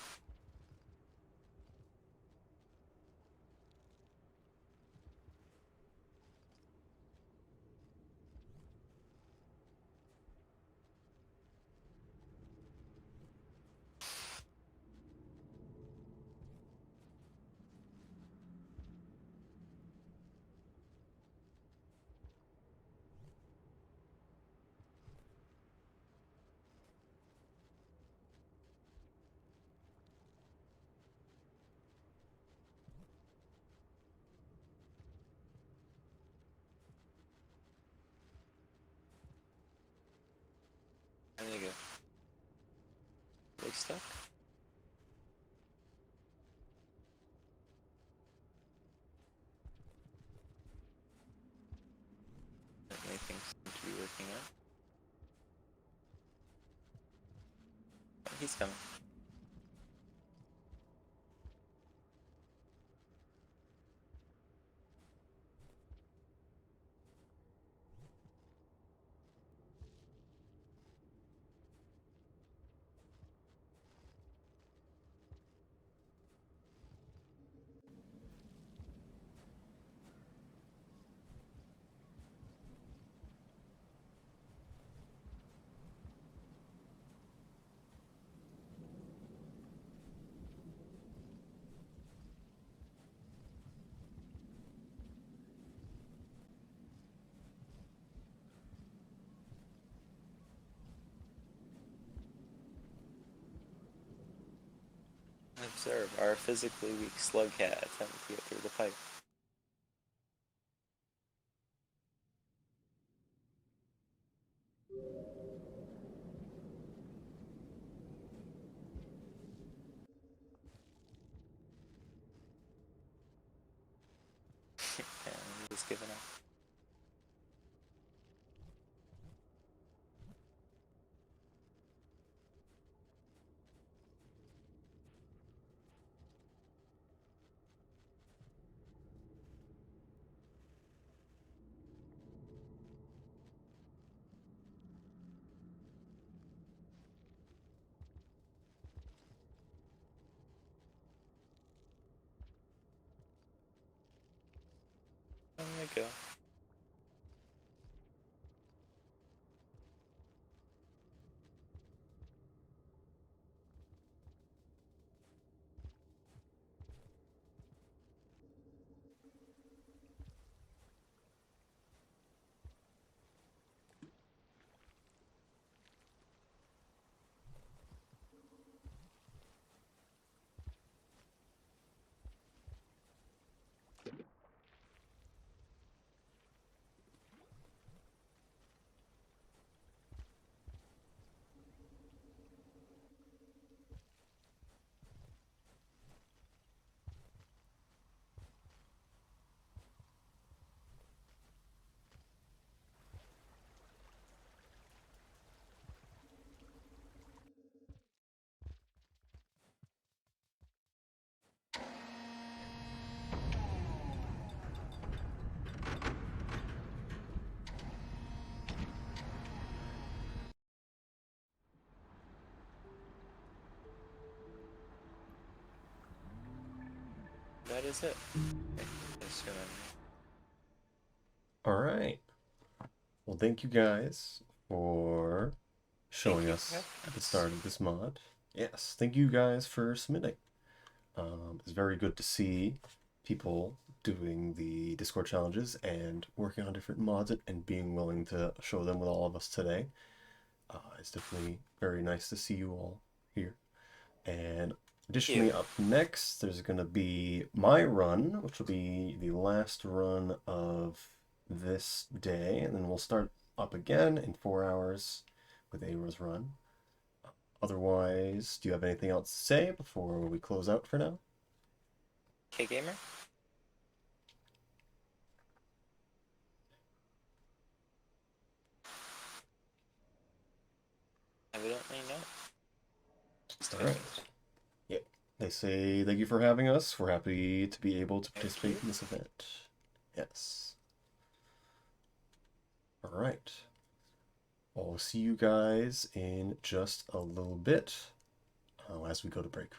There you go. Big stuff. Certainly things seem to be working out. Oh, he's coming. Observe our physically weak slug cat attempt to get through the pipe. And he's given up. There we go. That is it. All right. Well, thank you guys for showing us at the start of this mod. Yes, thank you guys for submitting. It's very good to see people doing the Discord challenges and working on different mods and being willing to show them with all of us today. It's definitely very nice to see you all here. And additionally, up next, there's going to be my run, which will be the last run of this day. And then we'll start up again in 4 hours with Aura's run. Otherwise, do you have anything else to say before we close out for now? K-Gamer? evidently no. All right. Yeah. They say thank you for having us. We're happy to be able to participate in this event. Yes. All right. Well, we'll see you guys in just a little bit as we go to break.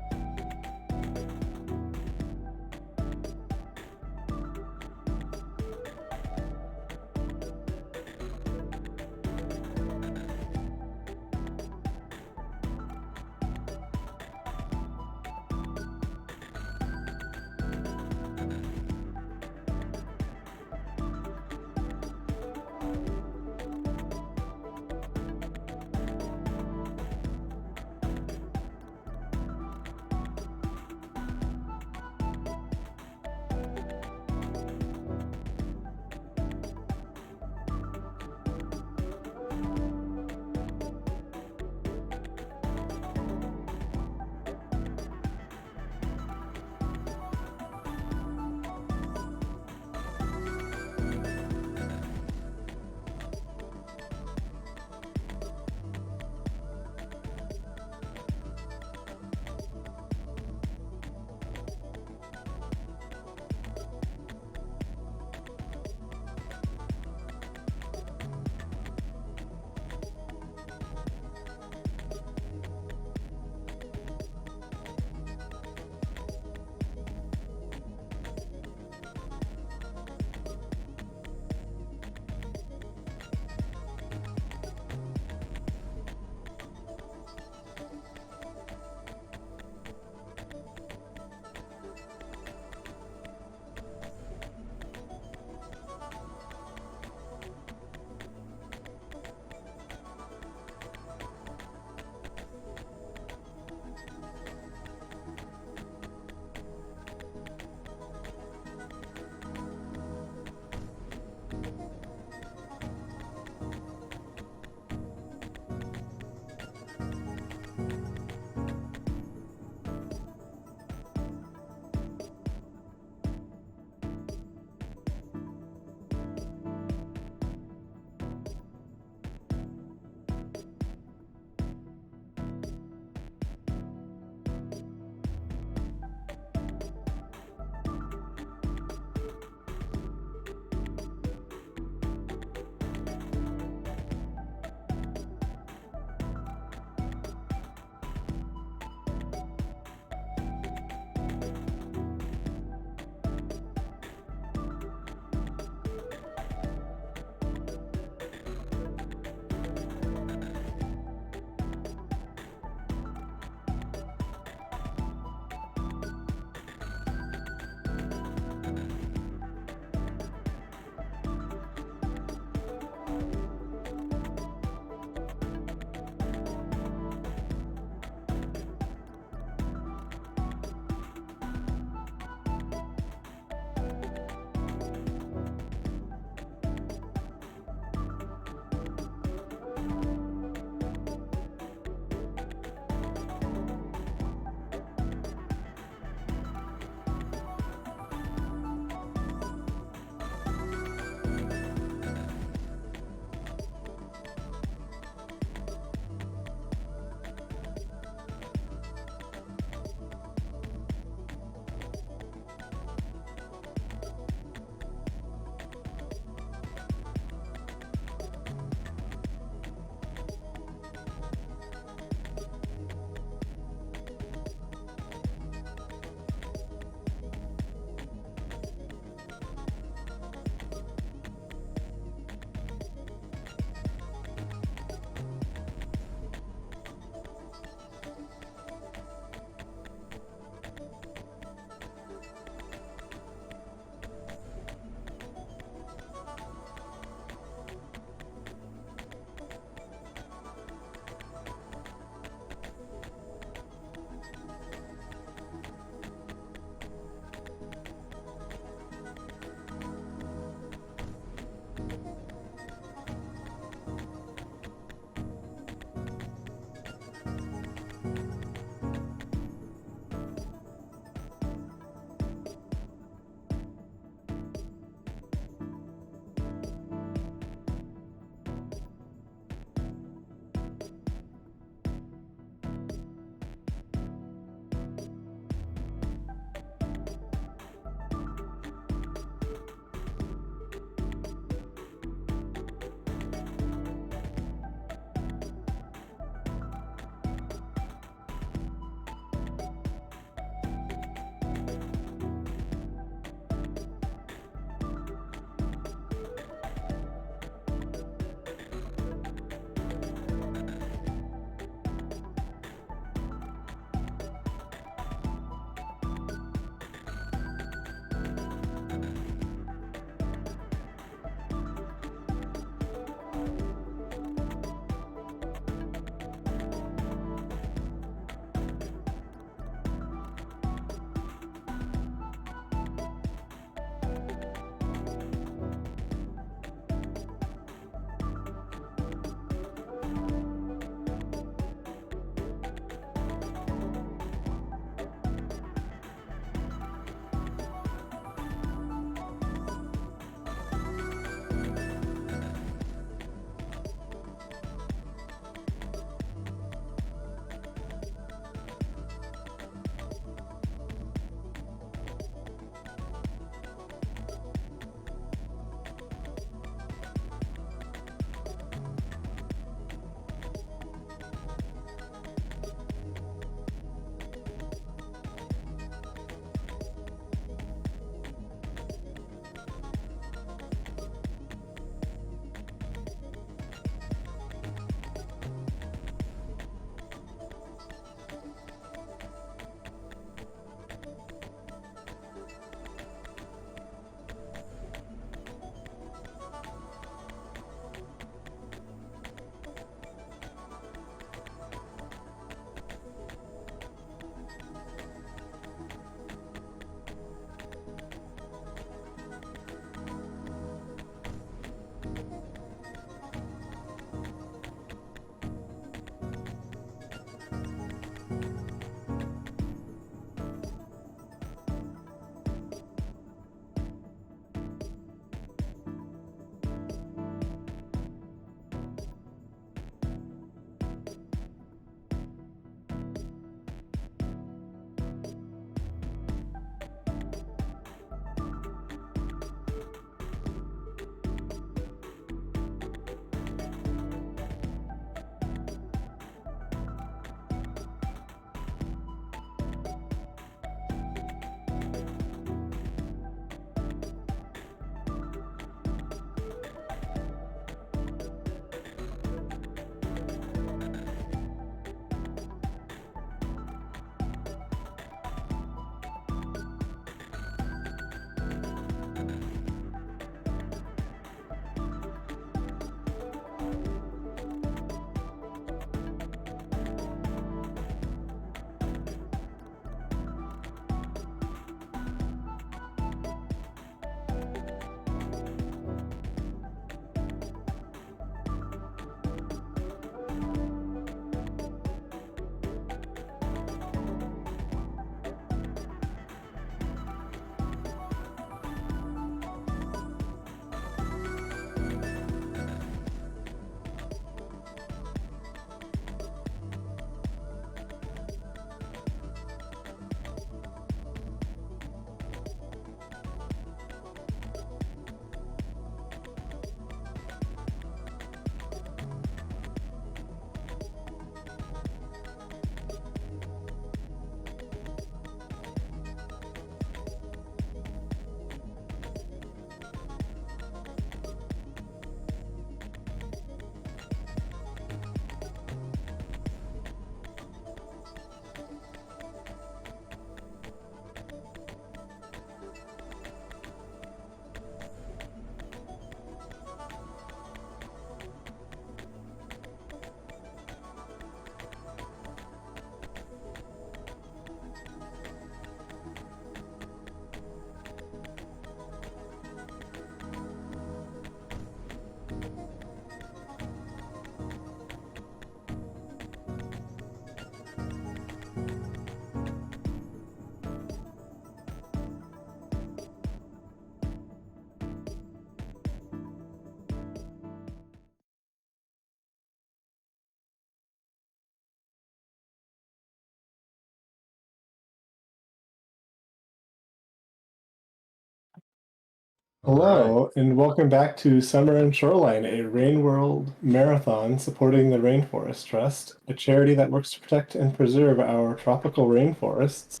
Hello, and welcome back to Summer and Shoreline, a Rain World marathon supporting the Rainforest Trust, a charity that works to protect and preserve our tropical rainforests.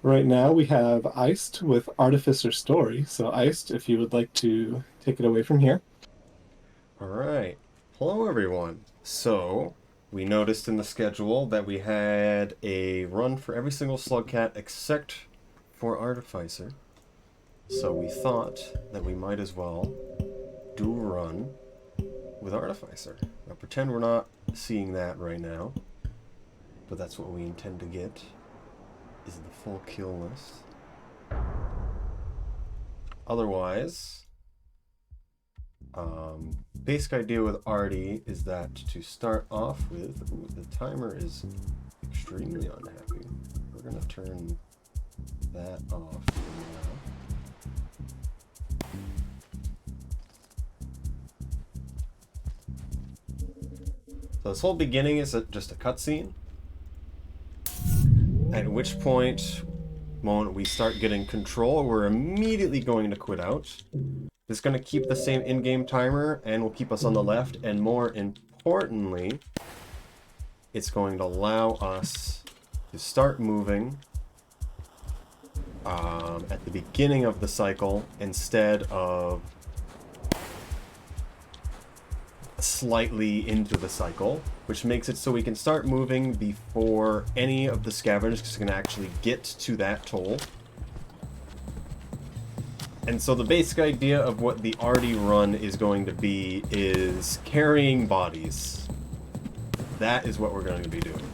Right now we have Iced with Artificer Story. So Iced, if you would like to take it away from here. Alright. Hello everyone. So, we noticed in the schedule that we had a run for every single Slugcat except for Artificer. So we thought that we might as well do a run with Artificer. Now pretend we're not seeing that right now, but that's what we intend to get, is the full kill list. Otherwise, basic idea with Artie is that to start off with, ooh, the timer is extremely unhappy. We're gonna turn that off for now. So this whole beginning is just a cutscene, at which point, the moment we start getting control, we're immediately going to quit out. This is going to keep the same in-game timer and will keep us on the left, and more importantly, it's going to allow us to start moving at the beginning of the cycle instead of slightly into the cycle, which makes it so we can start moving before any of the scavengers can actually get to that toll. And so the basic idea of what the Artie run is going to be is carrying bodies. That is what we're going to be doing.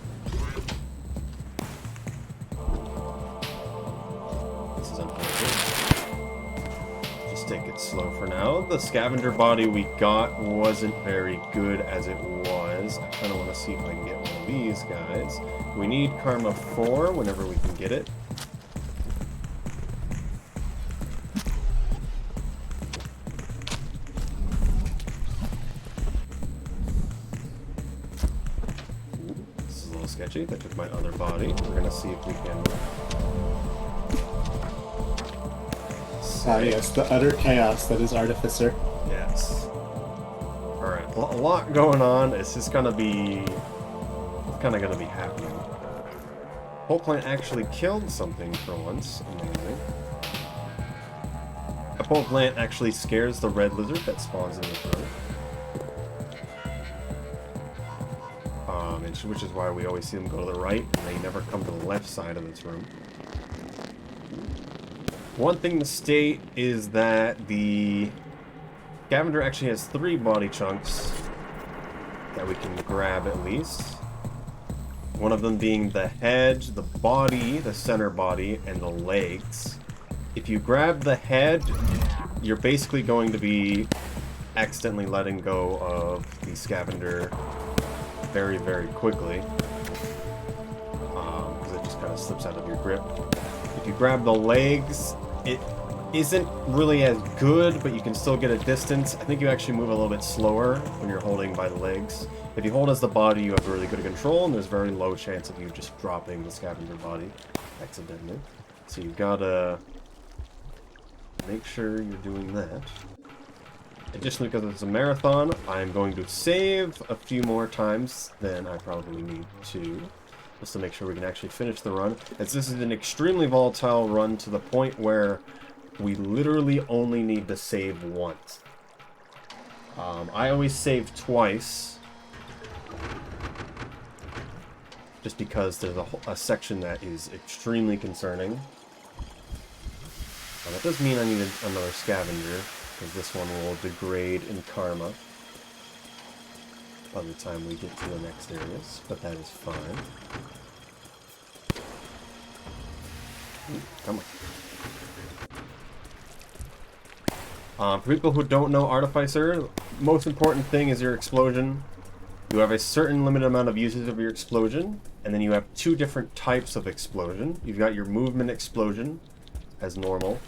This is unfortunate. Just take it slow for now. The scavenger body we got wasn't very good as it was. I kind of want to see if I can get one of these guys. We need Karma 4 whenever we can get it. This is a little sketchy. That took my other body. We're going to see if we can... Yes, the utter chaos that is Artificer. Yes. Alright, a lot going on. It's just gonna be... It's kinda gonna be happening. Whole plant actually killed something for once. Amazing. A whole plant actually scares the red lizard that spawns in the front. Which is why we always see them go to the right, and they never come to the left side of this room. One thing to state is that the scavenger actually has 3 body chunks that we can grab at least. One of them being the head, the body, the center body, and the legs. If you grab the head, you're basically going to be accidentally letting go of the scavenger very, very quickly. Because it just kind of slips out of your grip. If you grab the legs, it isn't really as good, but you can still get a distance. I think you actually move a little bit slower when you're holding by the legs. If you hold as the body, you have really good control, and there's very low chance of you just dropping the scavenger body accidentally. So you've got to make sure you're doing that. Additionally, because it's a marathon, I'm going to save a few more times than I probably need to, just to make sure we can actually finish the run. As this is an extremely volatile run to the point where we literally only need to save once. I always save twice, just because there's a section that is extremely concerning. Now, that does mean I need another scavenger, because this one will degrade in karma by the time we get to the next areas, but that is fine. Ooh, come on. For people who don't know Artificer, most important thing is your explosion. You have a certain limited amount of uses of your explosion, and then you have 2 different types of explosion. You've got your movement explosion, as normal.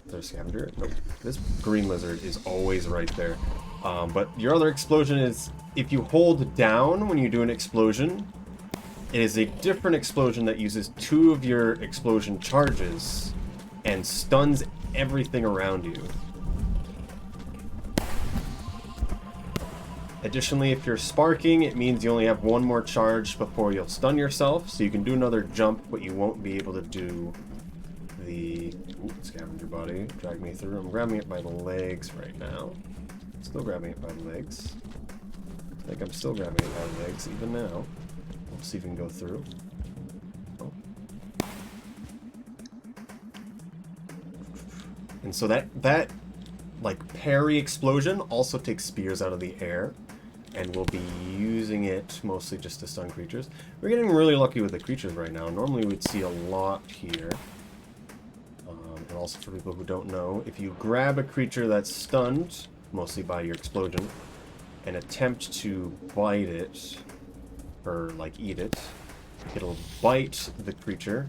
Is there a scavenger? Nope. This green lizard is always right there. But your other explosion is, if you hold down when you do an explosion, it is a different explosion that uses 2 of your explosion charges and stuns everything around you. Additionally, if you're sparking, it means you only have one more charge before you'll stun yourself, so you can do another jump, but you won't be able to do the scavenger body. Drag me through. I'm grabbing it by the legs right now. Still grabbing it by the legs. I think I'm still grabbing it by the legs even now. We'll see if we can go through. Oh. And so that like parry explosion also takes spears out of the air, and we'll be using it mostly just to stun creatures. We're getting really lucky with the creatures right now. Normally we'd see a lot here. And also for people who don't know, if you grab a creature that's stunned, mostly by your explosion, and attempt to bite it, or like eat it, it'll bite the creature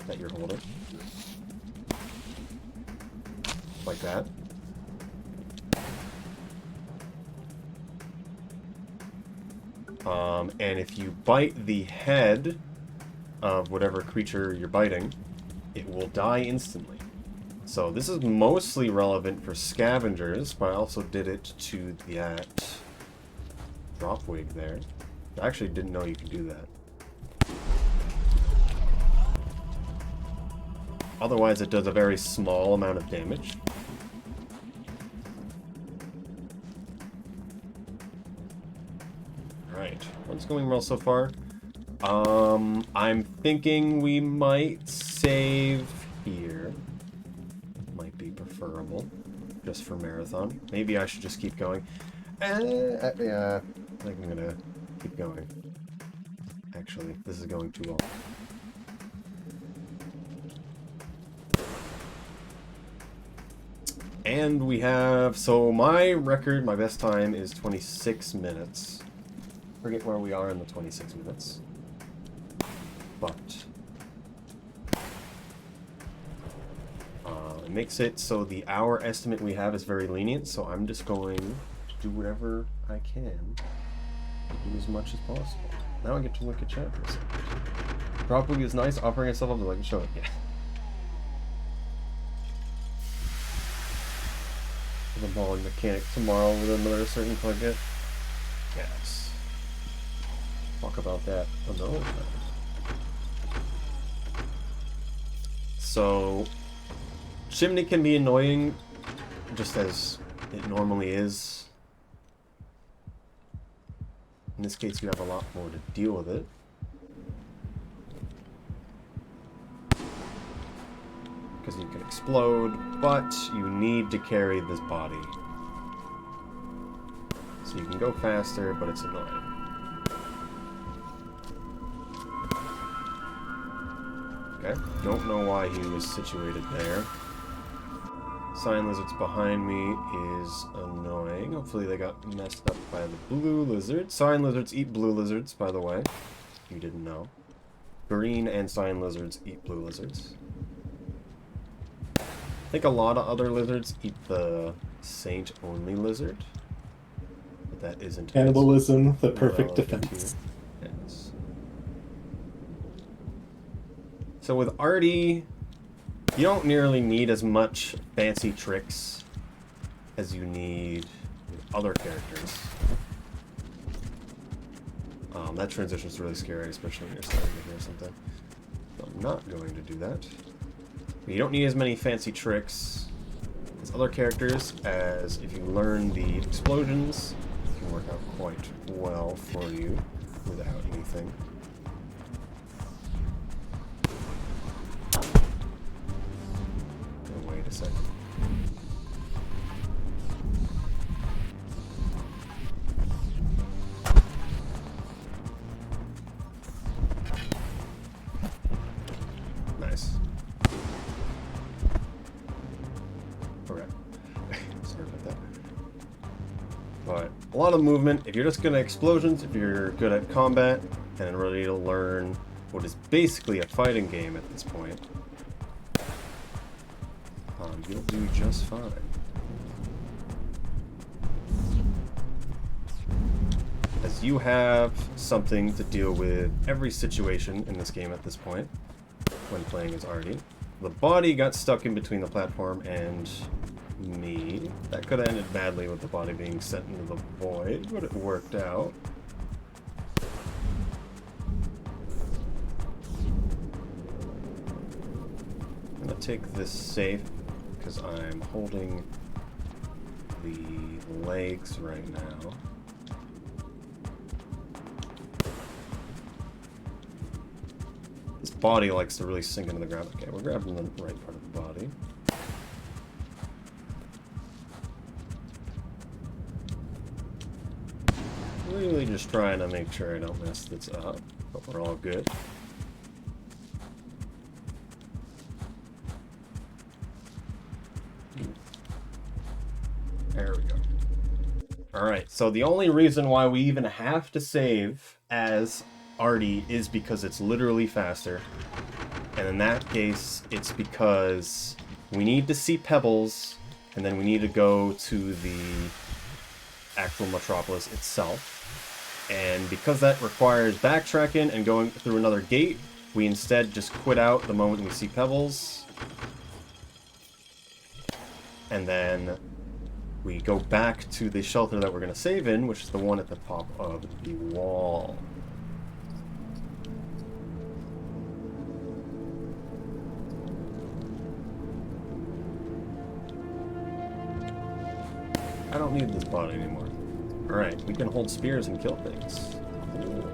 that you're holding. Like that. And if you bite the head of whatever creature you're biting, it will die instantly. So this is mostly relevant for scavengers, but I also did it to that drop wig there. I actually didn't know you could do that. Otherwise, it does a very small amount of damage. Alright, what's going well so far? I'm thinking we might save here. Might be preferable, just for marathon. Maybe I should just keep going. Yeah, I think I'm gonna keep going. Actually, this is going too well. And we have, so my record, my best time is 26 minutes. Forget where we are in the 26 minutes. But it makes it so the hour estimate we have is very lenient, so I'm just going to do whatever I can to do as much as possible. Now I get to look at chat for a second. Drop wig is nice, offering itself up to like a show it. Yeah. The balling mechanic tomorrow with another certain plugin. Yes. Talk about that another time. So, chimney can be annoying, just as it normally is. In this case, you have a lot more to deal with it. Because you can explode, but you need to carry this body. So you can go faster, but it's annoying. Okay, don't know why he was situated there. Sign lizards behind me is annoying. Hopefully they got messed up by the blue lizard. Sign lizards eat blue lizards, by the way. You didn't know. Green and sign lizards eat blue lizards. I think a lot of other lizards eat the saint-only lizard. But that isn't... Cannibalism, the perfect defense. Yes. So with Artie, you don't nearly need as much fancy tricks as you need with other characters. That transition is really scary, especially when you're starting to hear something. So I'm not going to do that. But you don't need as many fancy tricks as other characters, as if you learn the explosions, it can work out quite well for you without anything. Wait a second. Nice. Okay. Sorry about that. But a lot of movement. If you're just good at explosions, if you're good at combat, and ready to learn what is basically a fighting game at this point, you'll do just fine. As you have something to deal with every situation in this game at this point, when playing as Artie. The body got stuck in between the platform and me. That could have ended badly with the body being sent into the void, but it worked out. I'm gonna take this safe because I'm holding the legs right now. This body likes to really sink into the ground. Okay, we're grabbing the right part of the body. Really just trying to make sure I don't mess this up, but we're all good. There we go. Alright, so the only reason why we even have to save as Artie is because it's literally faster. And in that case, it's because we need to see Pebbles, and then we need to go to the actual Metropolis itself. And because that requires backtracking and going through another gate, we instead just quit out the moment we see Pebbles. And then we go back to the shelter that we're going to save in, which is the one at the top of the wall. I don't need this body anymore. Alright, we can hold spears and kill things. Cool.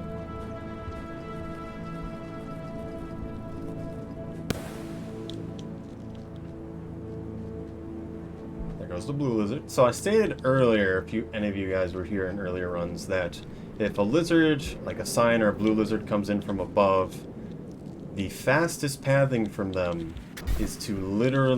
There goes the blue lizard. So I stated earlier, if any of you guys were here in earlier runs, that if a lizard, like a cyan or a blue lizard, comes in from above, the fastest pathing from them is to literally